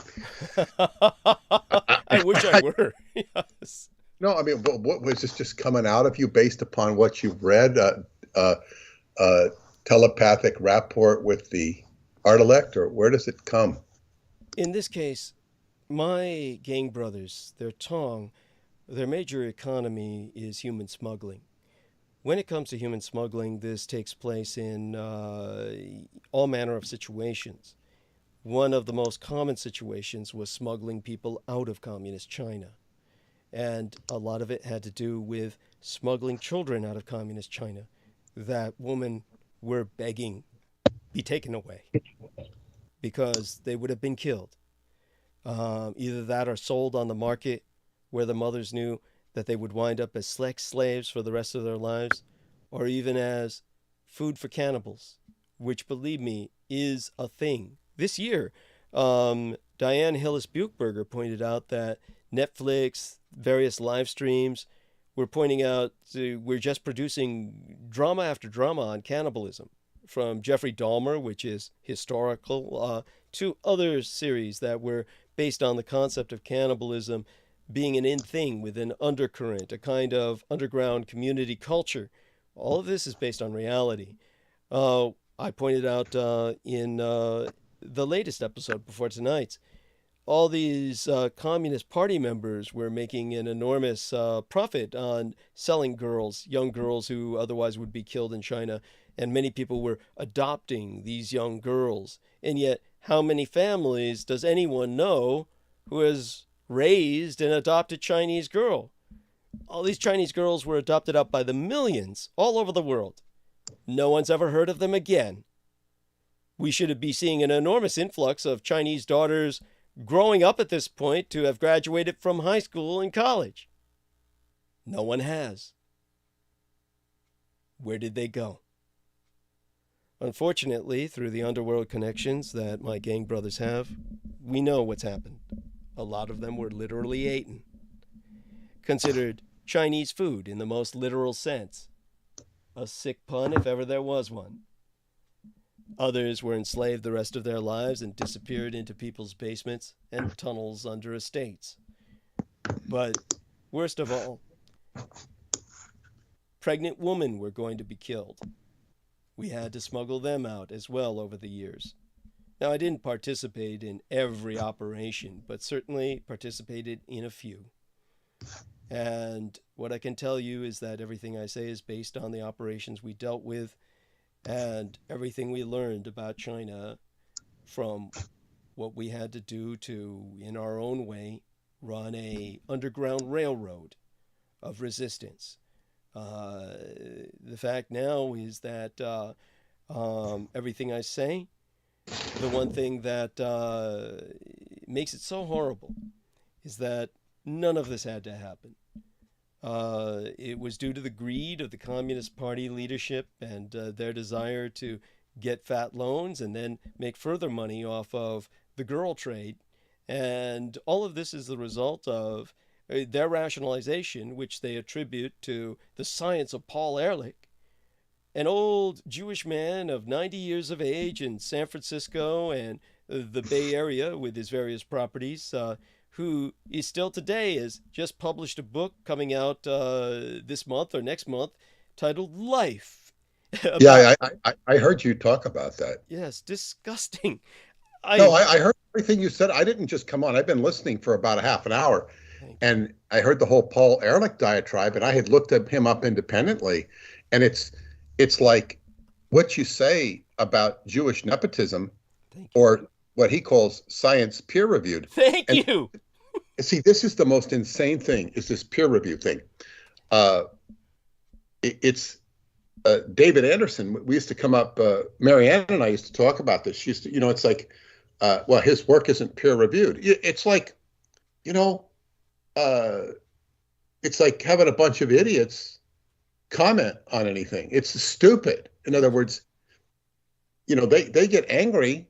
I wish I were. Yes. No, I mean, what was this just coming out of you based upon what you've read? Telepathic rapport with the Artilect, or where does it come? In this case, my gang brothers, their major economy is human smuggling. When it comes to human smuggling, this takes place in all manner of situations. One of the most common situations was smuggling people out of communist China. And a lot of it had to do with smuggling children out of communist China that women were begging be taken away because they would have been killed. Either that or sold on the market, where the mothers knew that they would wind up as sex slaves for the rest of their lives, or even as food for cannibals, which, believe me, is a thing. This year, Diane Hillis-Buchberger pointed out that Netflix, various live streams, were pointing out we're just producing drama after drama on cannibalism, from Jeffrey Dahmer, which is historical, to other series that were based on the concept of cannibalism being an in thing with an undercurrent, a kind of underground community culture. All of this is based on reality. I pointed out in the latest episode before tonight's, all these Communist Party members were making an enormous profit on selling girls, young girls who otherwise would be killed in China, and many people were adopting these young girls. And yet, how many families does anyone know who has raised an adopted Chinese girl? All these Chinese girls were adopted out by the millions all over the world. No one's ever heard of them again. We should be seeing an enormous influx of Chinese daughters growing up at this point to have graduated from high school and college. No one has. Where did they go? Unfortunately, through the underworld connections that my gang brothers have, we know what's happened. A lot of them were literally eaten, considered Chinese food in the most literal sense. A sick pun if ever there was one. Others were enslaved the rest of their lives and disappeared into people's basements and tunnels under estates. But worst of all, pregnant women were going to be killed. We had to smuggle them out as well over the years. Now, I didn't participate in every operation, but certainly participated in a few. And what I can tell you is that everything I say is based on the operations we dealt with and everything we learned about China from what we had to do to, in our own way, run a underground railroad of resistance. The fact now is that everything I say, the one thing that makes it so horrible is that none of this had to happen. It was due to the greed of the Communist Party leadership and their desire to get fat loans and then make further money off of the girl trade. And all of this is the result of their rationalization, which they attribute to the science of Paul Ehrlich, an old Jewish man of 90 years of age in San Francisco and the Bay Area with his various properties, who is still today has just published a book coming out this month or next month titled Life. Yeah, I heard you talk about that. Yes, disgusting. I heard everything you said. I didn't just come on. I've been listening for about a half an hour. And I heard the whole Paul Ehrlich diatribe, and I had looked at him up independently. And it's like what you say about Jewish nepotism, or what he calls science peer-reviewed. Thank you. See, this is the most insane thing, is this peer review thing. It's David Anderson. We used to come up, Marianne and I used to talk about this. She used to, it's like, well, his work isn't peer reviewed. It's like, it's like having a bunch of idiots comment on anything. It's stupid. In other words, they get angry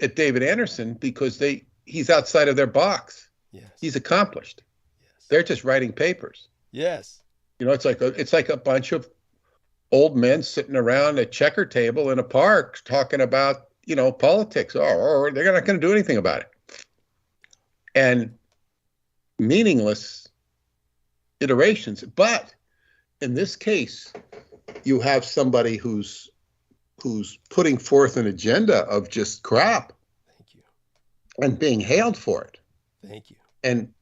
at David Anderson because he's outside of their box. Yes. He's accomplished. Yes. They're just writing papers. Yes. It's like a bunch of old men sitting around a checker table in a park talking about, politics, or they're not going to do anything about it. And meaningless iterations. But in this case, you have somebody who's putting forth an agenda of just crap. Thank you. And being hailed for it. Thank you. And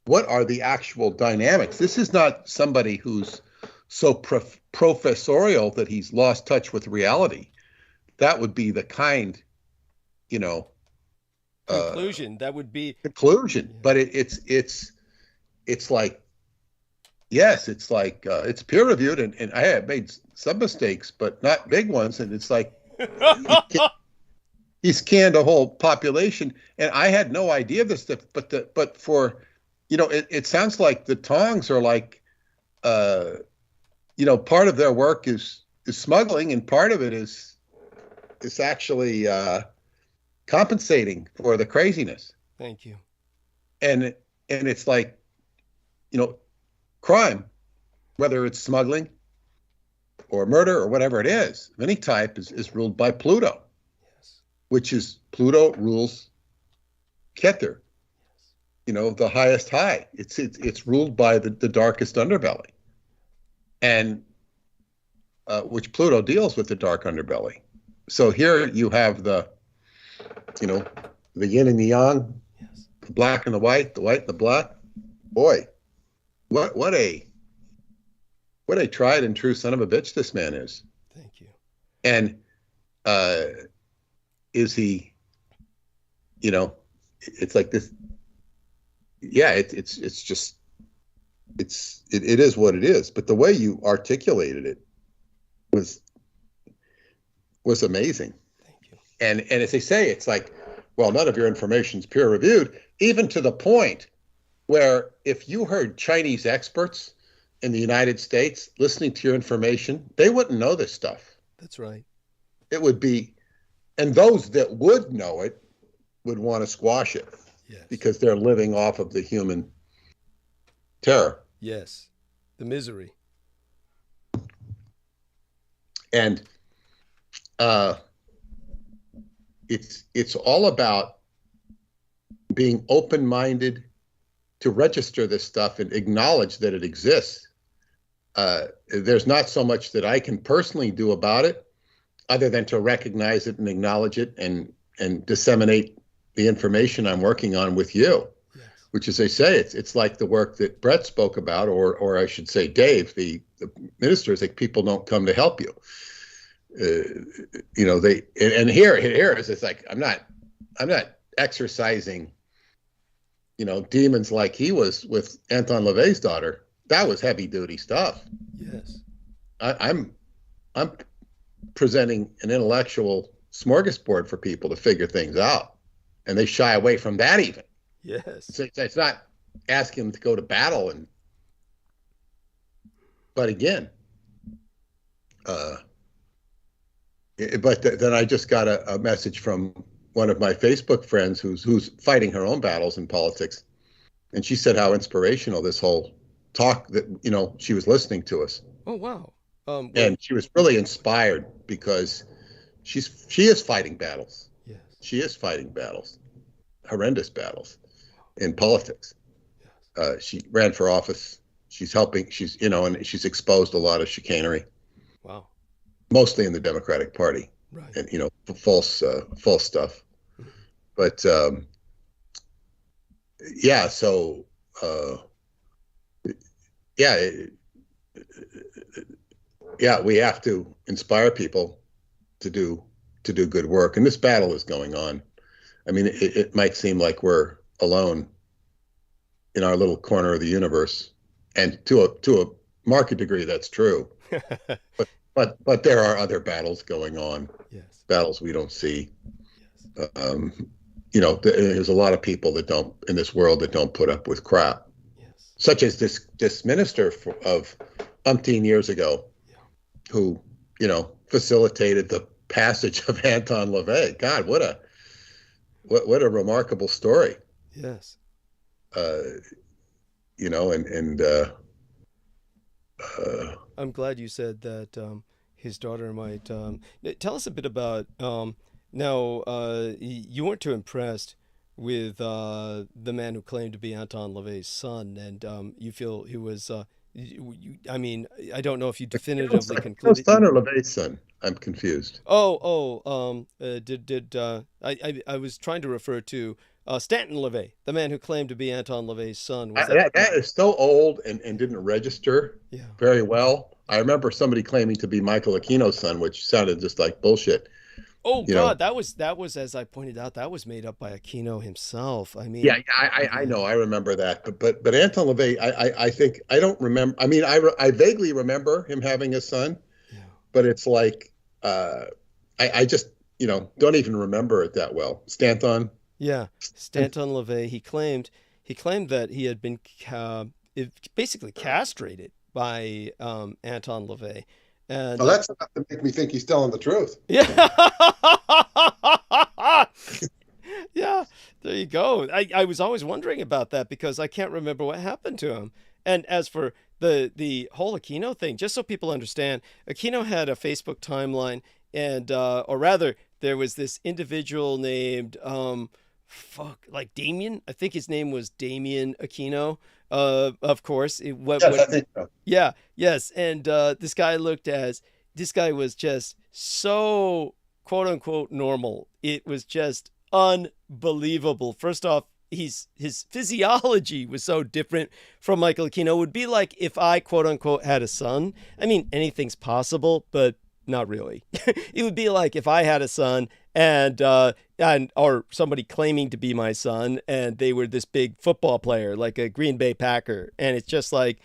what are the actual dynamics? This is not somebody who's so professorial that he's lost touch with reality. That would be the kind, conclusion. That would be conclusion. Yeah. But it's like, yes, it's like it's peer reviewed, and I have made some mistakes, but not big ones. And it's like he scanned a whole population, and I had no idea of this stuff. But for it sounds like the Tongs are like, part of their work is smuggling, and part of it is actually compensating for the craziness. Thank you. And it's like, crime, whether it's smuggling or murder or whatever it is, of any type, is ruled by Pluto. Yes. Which is Pluto rules Keter. Yes. The highest high. It's ruled by the darkest underbelly, and which Pluto deals with the dark underbelly. So here you have the yin and the yang, yes, the black and the white and the black. Boy, what a tried and true son of a bitch this man is. Thank you. And is he? It's like this. Yeah, it is what it is. But the way you articulated it was amazing. Thank you. And as they say, it's like, well, none of your information is peer reviewed, even to the point where if you heard Chinese experts in the United States listening to your information, they wouldn't know this stuff. That's right. It would be, and those that would know it would want to squash it. Yes. Because they're living off of the human terror. Yes. The misery. And it's all about being open-minded to register this stuff and acknowledge that it exists. there's not so much that I can personally do about it, other than to recognize it and acknowledge it and disseminate the information I'm working on with you. Yes. Which, as I say, it's like the work that Brett spoke about, or I should say Dave, the minister, is like people don't come to help you. Here is, it's like I'm not exercising, demons like he was with Anton LaVey's daughter. That was heavy duty stuff. Yes. I'm presenting an intellectual smorgasbord for people to figure things out, and they shy away from that even. Yes. It's not asking them to go to battle, but again, then I just got a message from one of my Facebook friends who's fighting her own battles in politics, and she said how inspirational this whole talk that she was listening to us. Oh wow! And she was really inspired because she is fighting battles. Yes. She is fighting battles, horrendous battles in politics. Yes. She ran for office. She's helping. She's and she's exposed a lot of chicanery. Wow. Mostly in the Democratic Party, right? And false stuff. But yeah, so we have to inspire people to do good work, and this battle is going on. I mean, it might seem like we're alone in our little corner of the universe, and to a marked degree, that's true. But there are other battles going on. Yes. Battles we don't see. Yes. There's a lot of people in this world that don't put up with crap. Yes. Such as this minister of umpteen years ago, who facilitated the passage of Anton LaVey. God, what a remarkable story. Yes. I'm glad you said that his daughter might tell us a bit about now. You weren't too impressed with the man who claimed to be Anton LaVey's son, and you feel he was. I mean, I don't know if you definitively concluded. Son or LaVey's son? I'm confused. I was trying to refer to Stanton LaVey, the man who claimed to be Anton LaVey's son. That is so old and didn't register very well. I remember somebody claiming to be Michael Aquino's son, which sounded just like bullshit. Oh God, that was, as I pointed out, that was made up by Aquino himself. I mean, I know, I remember that, but Anton LaVey, I think I don't remember. I mean, I vaguely remember him having a son, but it's like I just don't even remember it that well. Stanton. Yeah, Stanton LaVey. He claimed that he had been basically castrated by Anton LaVey. And that's enough to make me think he's telling the truth. Yeah. Yeah, there you go. I was always wondering about that because I can't remember what happened to him. And as for the whole Aquino thing, just so people understand, Aquino had a Facebook timeline, and or rather, there was this individual named Damien. I think his name was Damien Aquino. Of course. I think so. Yeah. Yes. And this guy was just so quote unquote normal. It was just unbelievable. First off, his physiology was so different from Michael Aquino. It would be like if I quote unquote had a son. I mean, anything's possible, but not really. It would be like if I had a son and or somebody claiming to be my son, and they were this big football player, like a Green Bay Packer, and it's just like,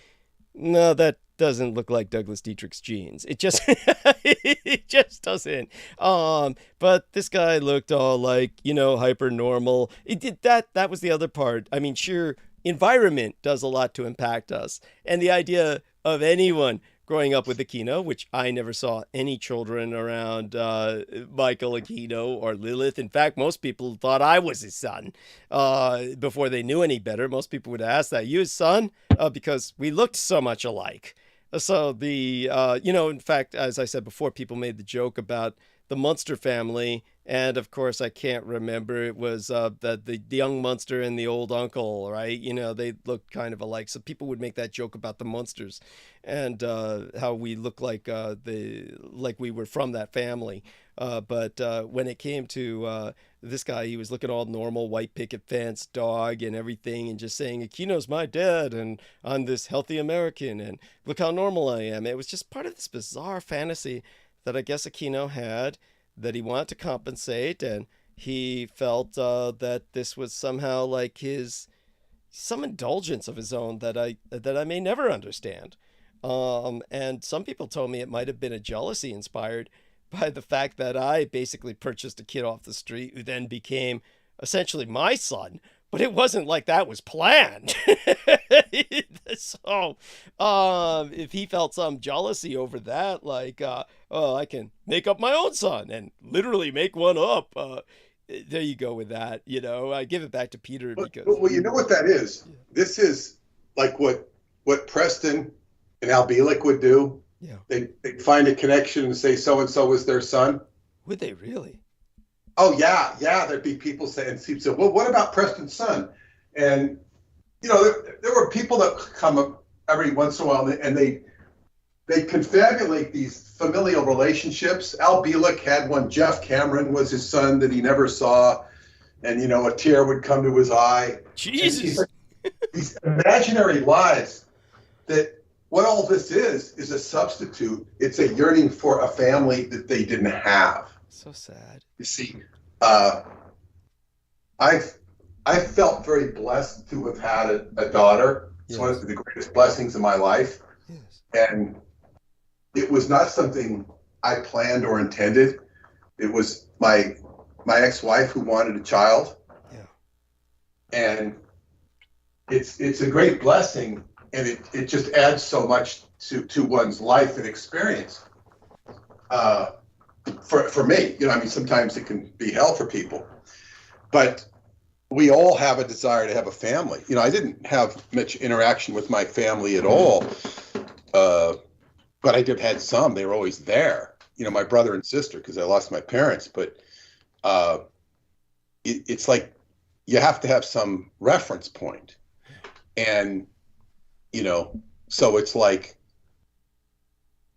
no, that doesn't look like Douglas Dietrich's genes. It just it just doesn't. But this guy looked all like, hyper normal. It did that. That was the other part. I mean, sure, environment does a lot to impact us, and the idea of anyone growing up with Aquino, which I never saw any children around Michael Aquino or Lilith. In fact, most people thought I was his son before they knew any better. Most people would ask that, you his son? Because we looked so much alike. So in fact, as I said before, people made the joke about the Munster family. And of course, I can't remember. It was the young Munster and the old uncle, right? You know, they look kind of alike. So people would make that joke about the Munsters and how we look like like we were from that family. But when it came to this guy, he was looking all normal, white picket fence, dog, and everything, and just saying, "Aquino's my dad, and I'm this healthy American, and look how normal I am." It was just part of this bizarre fantasy that I guess Aquino had, that he wanted to compensate, and he felt that this was somehow like some indulgence of his own that I may never understand. And some people told me it might have been a jealousy inspired by the fact that I basically purchased a kid off the street who then became essentially my son. But it wasn't like that was planned. So, if he felt some jealousy over that, like, oh, I can make up my own son and literally make one up. There you go with that. You know, I give it back to Peter because. Well, you know what that is? Yeah. This is like what Preston and Al Bielek would do. Yeah. They'd find a connection and say so-and-so was their son. Would they really? Oh, yeah. There'd be people saying, so, well, what about Preston's son? And, you know, there were people that come up every once in a while, and they confabulate these familial relationships. Al Bielek had one. Jeff Cameron was his son that he never saw. And, you know, a tear would come to his eye. Jesus. These imaginary lives that what all this is a substitute. It's a yearning for a family that they didn't have. So sad. You see, I felt very blessed to have had a daughter. It's one of the greatest blessings of my life. Yes. And it was not something I planned or intended. It was my ex-wife who wanted a child. Yeah. And it's a great blessing, and it just adds so much to one's life and experience. For me, you know, I mean, sometimes it can be hell for people, but we all have a desire to have a family. You know, I didn't have much interaction with my family at all, but I did had some. They were always there. You know, my brother and sister, because I lost my parents. But it's like you have to have some reference point, and you know, so it's like.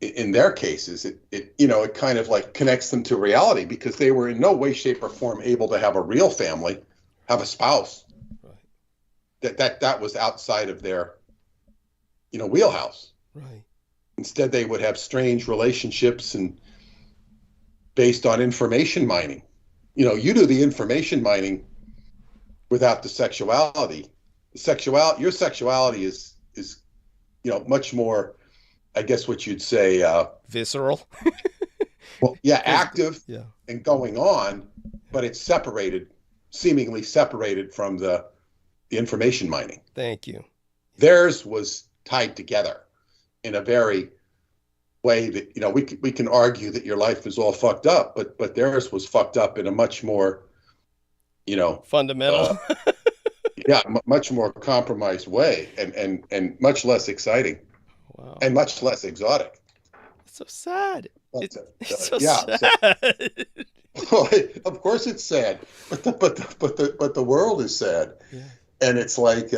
In their cases, it kind of like connects them to reality, because they were in no way, shape, or form able to have a real family, have a spouse. Right. That was outside of their, you know, wheelhouse. Right. Instead, they would have strange relationships and based on information mining. You know, you do the information mining without the sexuality. Your sexuality is you know, much more. I guess what you'd say visceral. Well, yeah, active and going on, but it's seemingly separated from the information mining. Thank you. Theirs was tied together in a very way that, you know, we can argue that your life is all fucked up, but theirs was fucked up in a much more, you know, fundamental. Much more compromised way, and much less exciting. Wow. And much less exotic. It's so sad. It's so sad. Well, of course it's sad, but the world is sad, and it's like,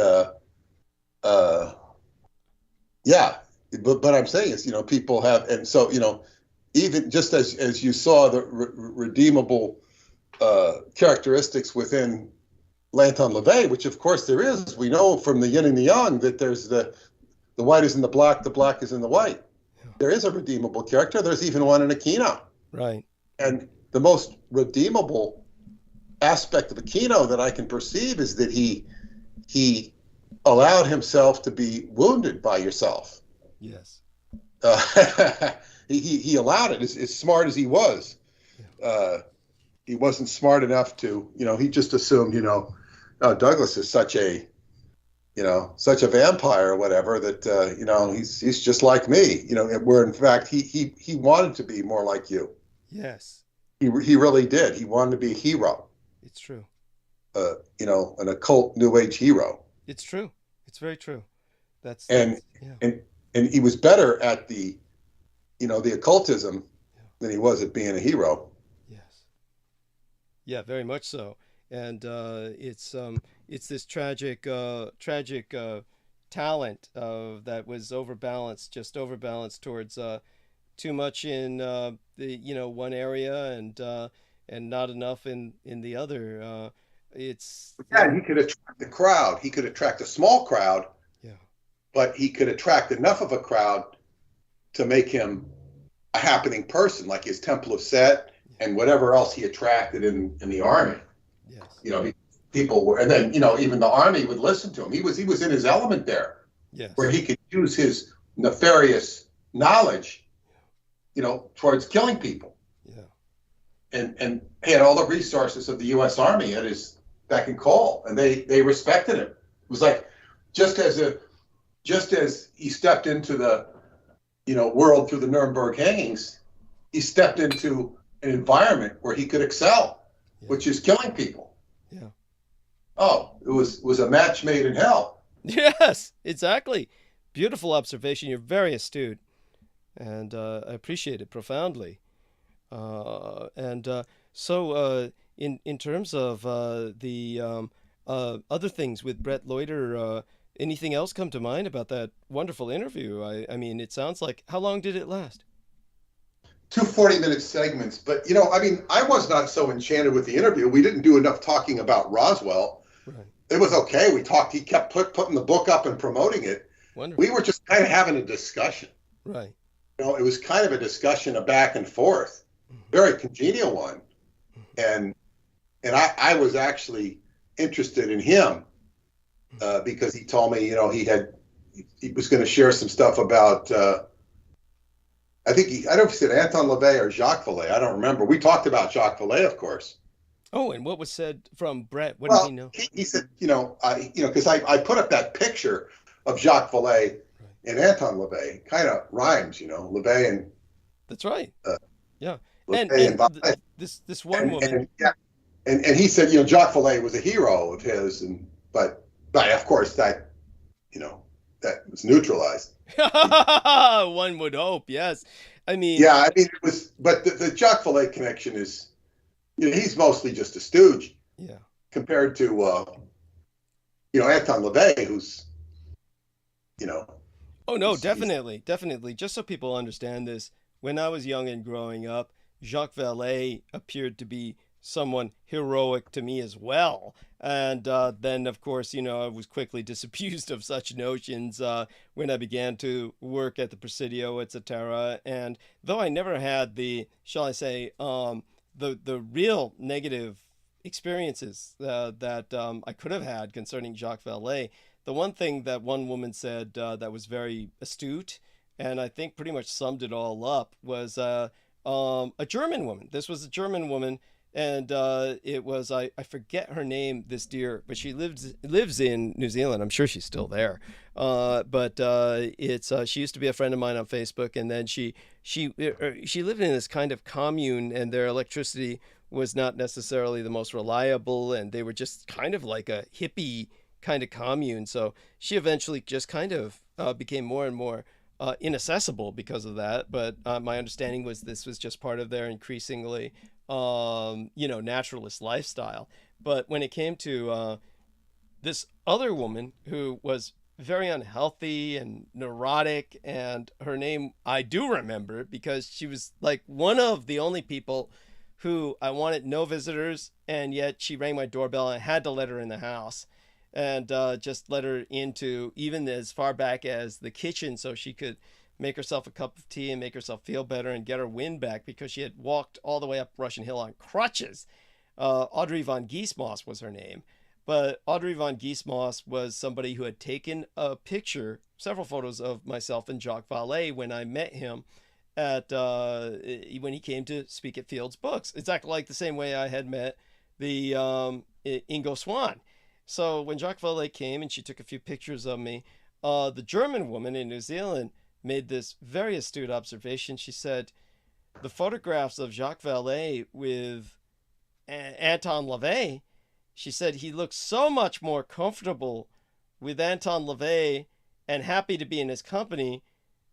But I'm saying is, you know, people have, and so, you know, even just as you saw the redeemable characteristics within Lanton LaVey, which of course there is. We know from the yin and the yang that there's the white is in the black is in the white. Yeah. There is a redeemable character. There's even one in Aquino. Right. And the most redeemable aspect of Aquino that I can perceive is that he allowed himself to be wounded by yourself. Yes. He allowed it, as smart as he was. Yeah. He wasn't smart enough to, you know, he just assumed, you know, Douglas is such a vampire or whatever that, you know, he's just like me, you know, where in fact he wanted to be more like you. Yes. He really did. He wanted to be a hero. It's true. You know, an occult New Age hero. It's true. It's very true. And he was better at the, you know, the occultism than he was at being a hero. Yeah, very much so. And it's this tragic talent that was overbalanced towards too much in the one area and not enough in the other. It's Yeah, he could attract the crowd. He could attract a small crowd. Yeah. But he could attract enough of a crowd to make him a happening person, like his Temple of Set and whatever else he attracted in the army. Yes. People were, and then even the army would listen to him. He was in his element there, Yes. where he could use his nefarious knowledge, towards killing people. Yeah. And he had all the resources of the U.S. Army at his beck and call, and they respected him. It was like just as he stepped into the world through the Nuremberg hangings, he stepped into an environment where he could excel, which is killing people. Yeah. Oh, it was a match made in hell. Yes, exactly. Beautiful observation. You're very astute, and I appreciate it profoundly. So in terms of the other things with Brett Loiter, anything else come to mind about that wonderful interview? I mean, it sounds like, how long did it last? 2 40-minute segments, but I was not so enchanted with the interview. We didn't do enough talking about Roswell. Right. It was okay. We talked. He kept putting the book up and promoting it. Wonderful. We were just kind of having a discussion. Right. It was kind of a discussion, a back and forth, very congenial one, and I was actually interested in him because he told me, he was going to share some stuff about. I don't know if he said Anton LaVey or Jacques Vallée. I don't remember. We talked about Jacques Vallée, of course. Oh, and what was said from Brett? What did he know? He said, because I put up that picture of Jacques Vallée and Anton LaVey. Kind of rhymes, LaVey and. That's right. Yeah. LaVey And this one woman. And he said, Jacques Vallée was a hero of his, but of course that was neutralized. One would hope, yes. It was, but the Jacques Vallée connection is, he's mostly just a stooge. Yeah. Compared to, Anton LaVey, who's, Oh no, definitely. Just so people understand this, when I was young and growing up, Jacques Vallée appeared to be someone heroic to me as well. And then, of course, I was quickly disabused of such notions when I began to work at the Presidio, etc. And though I never had the, shall I say, the real negative experiences that I could have had concerning Jacques Vallée, the one thing that one woman said that was very astute, and I think pretty much summed it all up, was a German woman. This was a German woman. And it was, I forget her name, this dear, but she lives in New Zealand. I'm sure she's still there. But she used to be a friend of mine on Facebook, and then she lived in this kind of commune, and their electricity was not necessarily the most reliable, and they were just kind of like a hippie kind of commune. So she eventually just kind of became more and more inaccessible because of that. But my understanding was this was just part of their increasingly naturalist lifestyle. But when it came to this other woman who was very unhealthy and neurotic, and her name I do remember because she was like one of the only people who I wanted no visitors, and yet she rang my doorbell and I had to let her in the house, and just let her into even as far back as the kitchen so she could make herself a cup of tea and make herself feel better and get her wind back because she had walked all the way up Russian Hill on crutches. Audrey von Giesmoss was her name. But Audrey von Giesmoss was somebody who had taken a picture, several photos of myself and Jacques Vallée when I met him at when he came to speak at Fields Books. Exactly like the same way I had met the Ingo Swann. So when Jacques Vallée came and she took a few pictures of me, the German woman in New Zealand made this very astute observation. She said, the photographs of Jacques Vallée with Anton LaVey, she said he looks so much more comfortable with Anton LaVey and happy to be in his company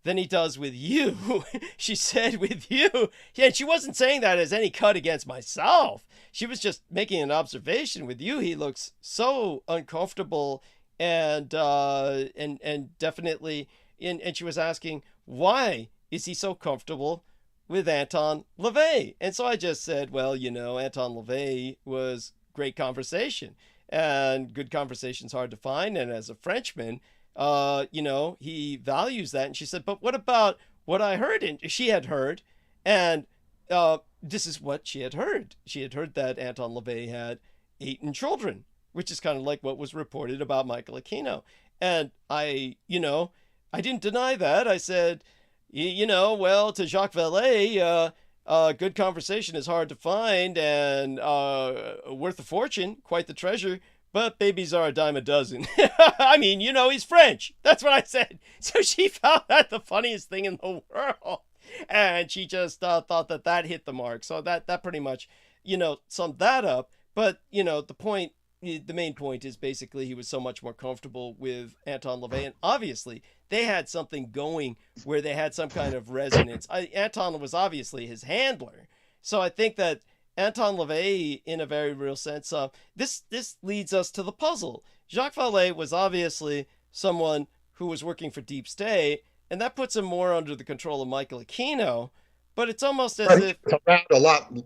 than he does with you. She said with you. Yeah, and she wasn't saying that as any cut against myself. She was just making an observation. With you, he looks so uncomfortable and definitely, and she was asking, why is he so comfortable with Anton LaVey? And so I just said, well, Anton LaVey was great conversation, and good conversation's hard to find. And as a Frenchman, he values that. And she said, but what about what I heard? And she had heard, and this is what she had heard. She had heard that Anton LaVey had 8 children, which is kind of like what was reported about Michael Aquino. And I didn't deny that. I said, well, to Jacques Vallée, good conversation is hard to find and worth a fortune, quite the treasure. But babies are a dime a dozen. I mean, he's French. That's what I said. So she found that the funniest thing in the world. And she just thought that hit the mark. So that pretty much, summed that up. But, the main point is basically he was so much more comfortable with Anton LaVey. And obviously, they had something going where they had some kind of resonance. Anton was obviously his handler. So I think that Anton LaVey, in a very real sense, this leads us to the puzzle. Jacques Vallée was obviously someone who was working for Deep State, and that puts him more under the control of Michael Aquino. But it's almost as if around a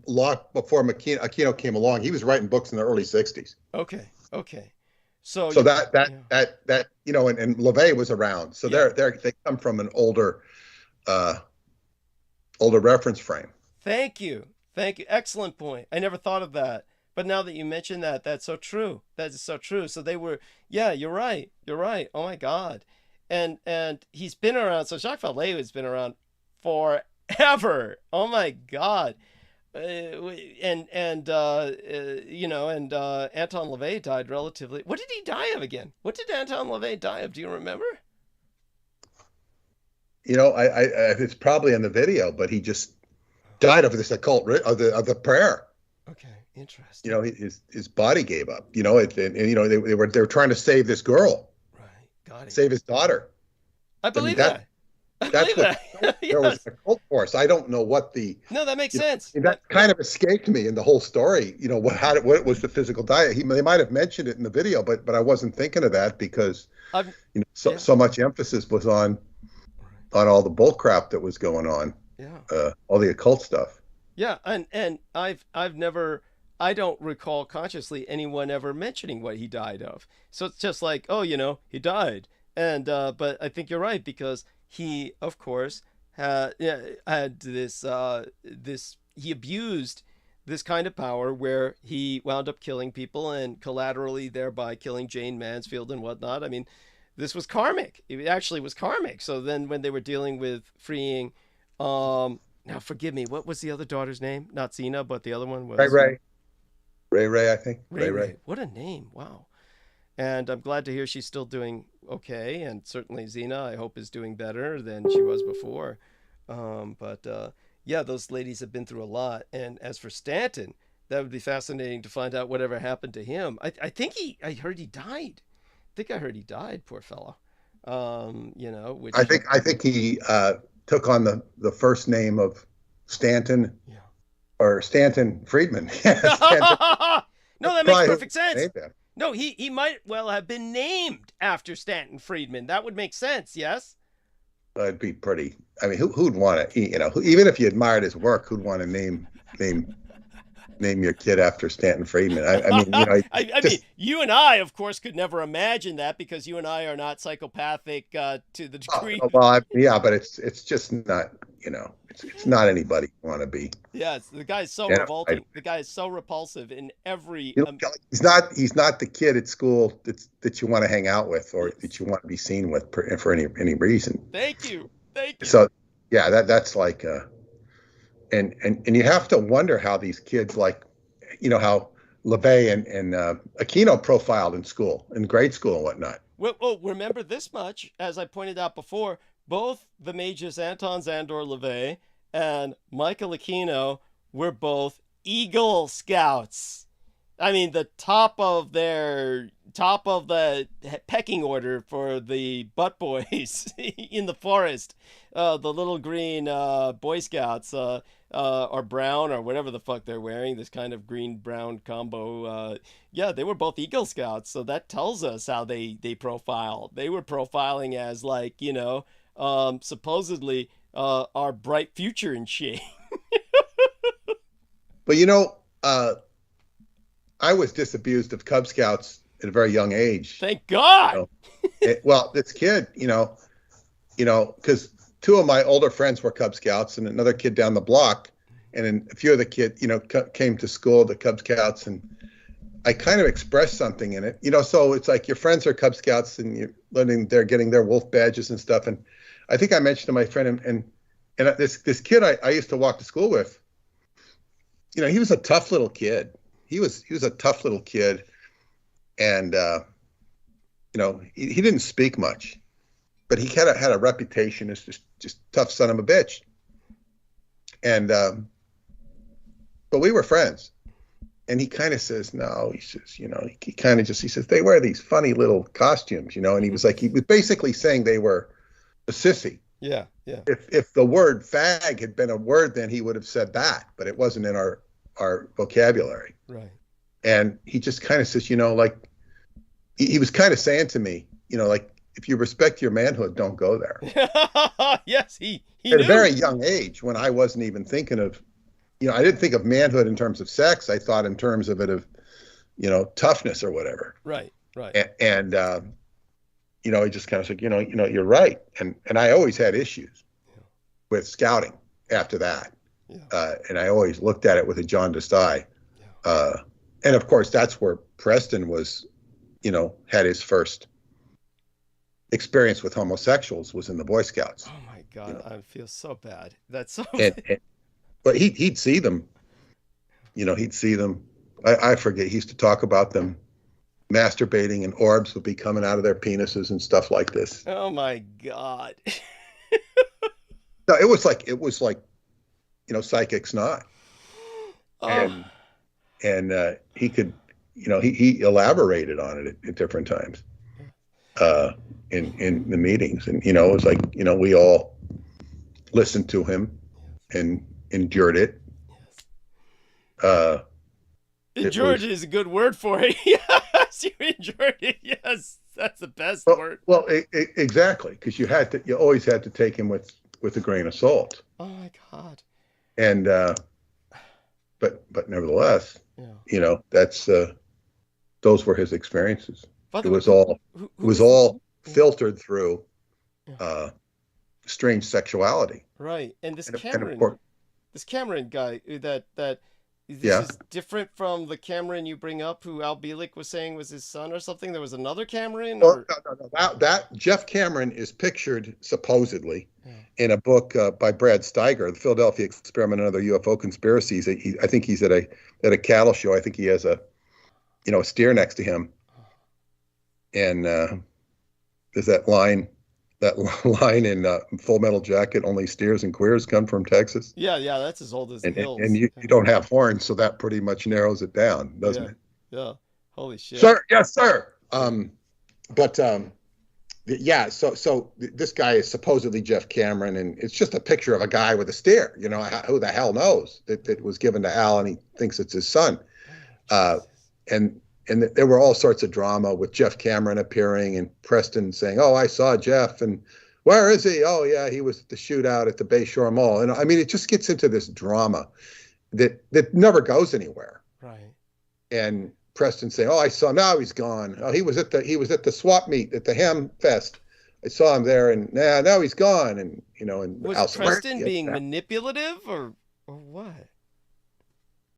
lot before Aquino came along. He was writing books in the early '60s. Okay. So that and LaVey was around. So they come from an older reference frame. Thank you. Excellent point. I never thought of that. But now that you mention that, that's so true. That is so true. So they were, you're right. Oh my God. And he's been around. So Jacques Vallée has been around forever. Oh my God. And Anton LaVey died relatively. What did he die of again? What did Anton LaVey die of? Do you remember? It's probably in the video, but he just died of this occult of the prayer. Okay, interesting. His body gave up. They were trying to save this girl. Right, got it. Save his daughter. I believe that. That's what there was a cult force. I don't know what No, that makes sense. That kind of escaped me in the whole story. What was the physical diet? They might have mentioned it in the video, but I wasn't thinking of that because so much emphasis was on all the bull crap that was going on. Yeah. All the occult stuff. Yeah, and I don't recall consciously anyone ever mentioning what he died of. So it's just like, he died. And but I think you're right, because he, of course, had this he abused this kind of power where he wound up killing people and collaterally thereby killing Jane Mansfield and whatnot. I mean, this was karmic. It actually was karmic. So then when they were dealing with freeing, now forgive me, what was the other daughter's name? Not Zena, but the other one was Ray, I think. Ray. What a name. Wow. And I'm glad to hear she's still doing okay. And certainly Zena, I hope, is doing better than she was before. But those ladies have been through a lot. And as for Stanton, that would be fascinating to find out whatever happened to him. I heard he died. Poor fellow. Which I think he took on the first name of Stanton. Yeah. Or Stanton Friedman. No, that makes perfect sense. No, he might well have been named after Stanton Friedman. That would make sense, yes? It'd be pretty. I mean, who'd want to, even if you admired his work, who'd want to name your kid after Stanton Friedman? I mean, you and I, of course, could never imagine that because you and I are not psychopathic to the degree. But it's just not, it's not anybody you want to be. Yes, the guy is so revolting. The guy is so repulsive in every. He's not the kid at school that you want to hang out with or that you want to be seen with for any reason. Thank you. So, that's like, and you have to wonder how these kids, like, how LaVey and Aquino profiled in grade school and whatnot. Well, remember this much, as I pointed out before, both the mages Anton Szandor LaVey and Michael Aquino were both Eagle Scouts. I mean, the top of the pecking order for the butt boys in the forest, the little green Boy Scouts, or brown or whatever the fuck they're wearing, this kind of green-brown combo. Yeah, they were both Eagle Scouts, so that tells us how they profile. They were profiling as like, supposedly our bright future and shit. But I was disabused of Cub Scouts at a very young age. Thank God. Well, this kid, because two of my older friends were Cub Scouts, and another kid down the block, and then a few of the kids, came to school, the Cub Scouts, and I kind of expressed something in it, so it's like your friends are Cub Scouts, and you're they're getting their wolf badges and stuff, and I think I mentioned to my friend, and this kid I used to walk to school with, he was a tough little kid. He was a tough little kid, and he didn't speak much, but he had a reputation as just tough son of a bitch. And but we were friends, and he kind of says, no, he says, he says they wear these funny little costumes, and he was basically saying they were a sissy. Yeah, yeah. If the word fag had been a word, then he would have said that, but it wasn't in our vocabulary. Right. And he just kind of says, he was kind of saying to me, if you respect your manhood, don't go there. Yes, he at knew. a very young age, when I wasn't even thinking of, I didn't think of manhood in terms of sex. I thought in terms of it of, toughness or whatever. Right, right. And he just kind of said, you're right. And I always had issues with scouting after that. Yeah. And I always looked at it with a jaundiced eye. Yeah. And of course, that's where Preston was, had his first experience with homosexuals, was in the Boy Scouts. Oh my God, I feel so bad. That's so but he'd see them, he'd see them. I forget, he used to talk about them masturbating, and orbs would be coming out of their penises and stuff like this. Oh my God. No, it was like psychic snot. Oh. And he could, he elaborated on it at different times in the meetings. And, it was like, we all listened to him and endured it. Endured is a good word for it. Yes, you endured it. Yes, that's the best word. Well, exactly, because you always had to take him with a grain of salt. Oh my God. And but nevertheless, that's those were his experiences. It was all filtered through strange sexuality. Right, and this this Cameron guy is different from the Cameron you bring up, who Al Bielek was saying was his son or something. There was another Cameron. No. That Jeff Cameron is pictured supposedly in a book by Brad Steiger, The Philadelphia Experiment and Other UFO Conspiracies. I think he's at a cattle show. I think he has a steer next to him, and there's that line in Full Metal Jacket, only steers and queers come from Texas. Yeah, that's as old as the hills. And you don't have horns, so that pretty much narrows it down, doesn't it? Yeah. Holy shit. Sir, yes, sir. So this guy is supposedly Jeff Cameron, and it's just a picture of a guy with a steer. Who the hell knows that was given to Al, and he thinks it's his son. And there were all sorts of drama with Jeff Cameron appearing and Preston saying, "Oh, I saw Jeff, and where is he? Oh, yeah, he was at the shootout at the Bayshore Mall." And I mean, it just gets into this drama that never goes anywhere. Right. And Preston saying, "Oh, I saw. Now he's gone. Oh, he was at the swap meet at the Ham Fest. I saw him there, and now he's gone." And and was Preston being manipulative or what?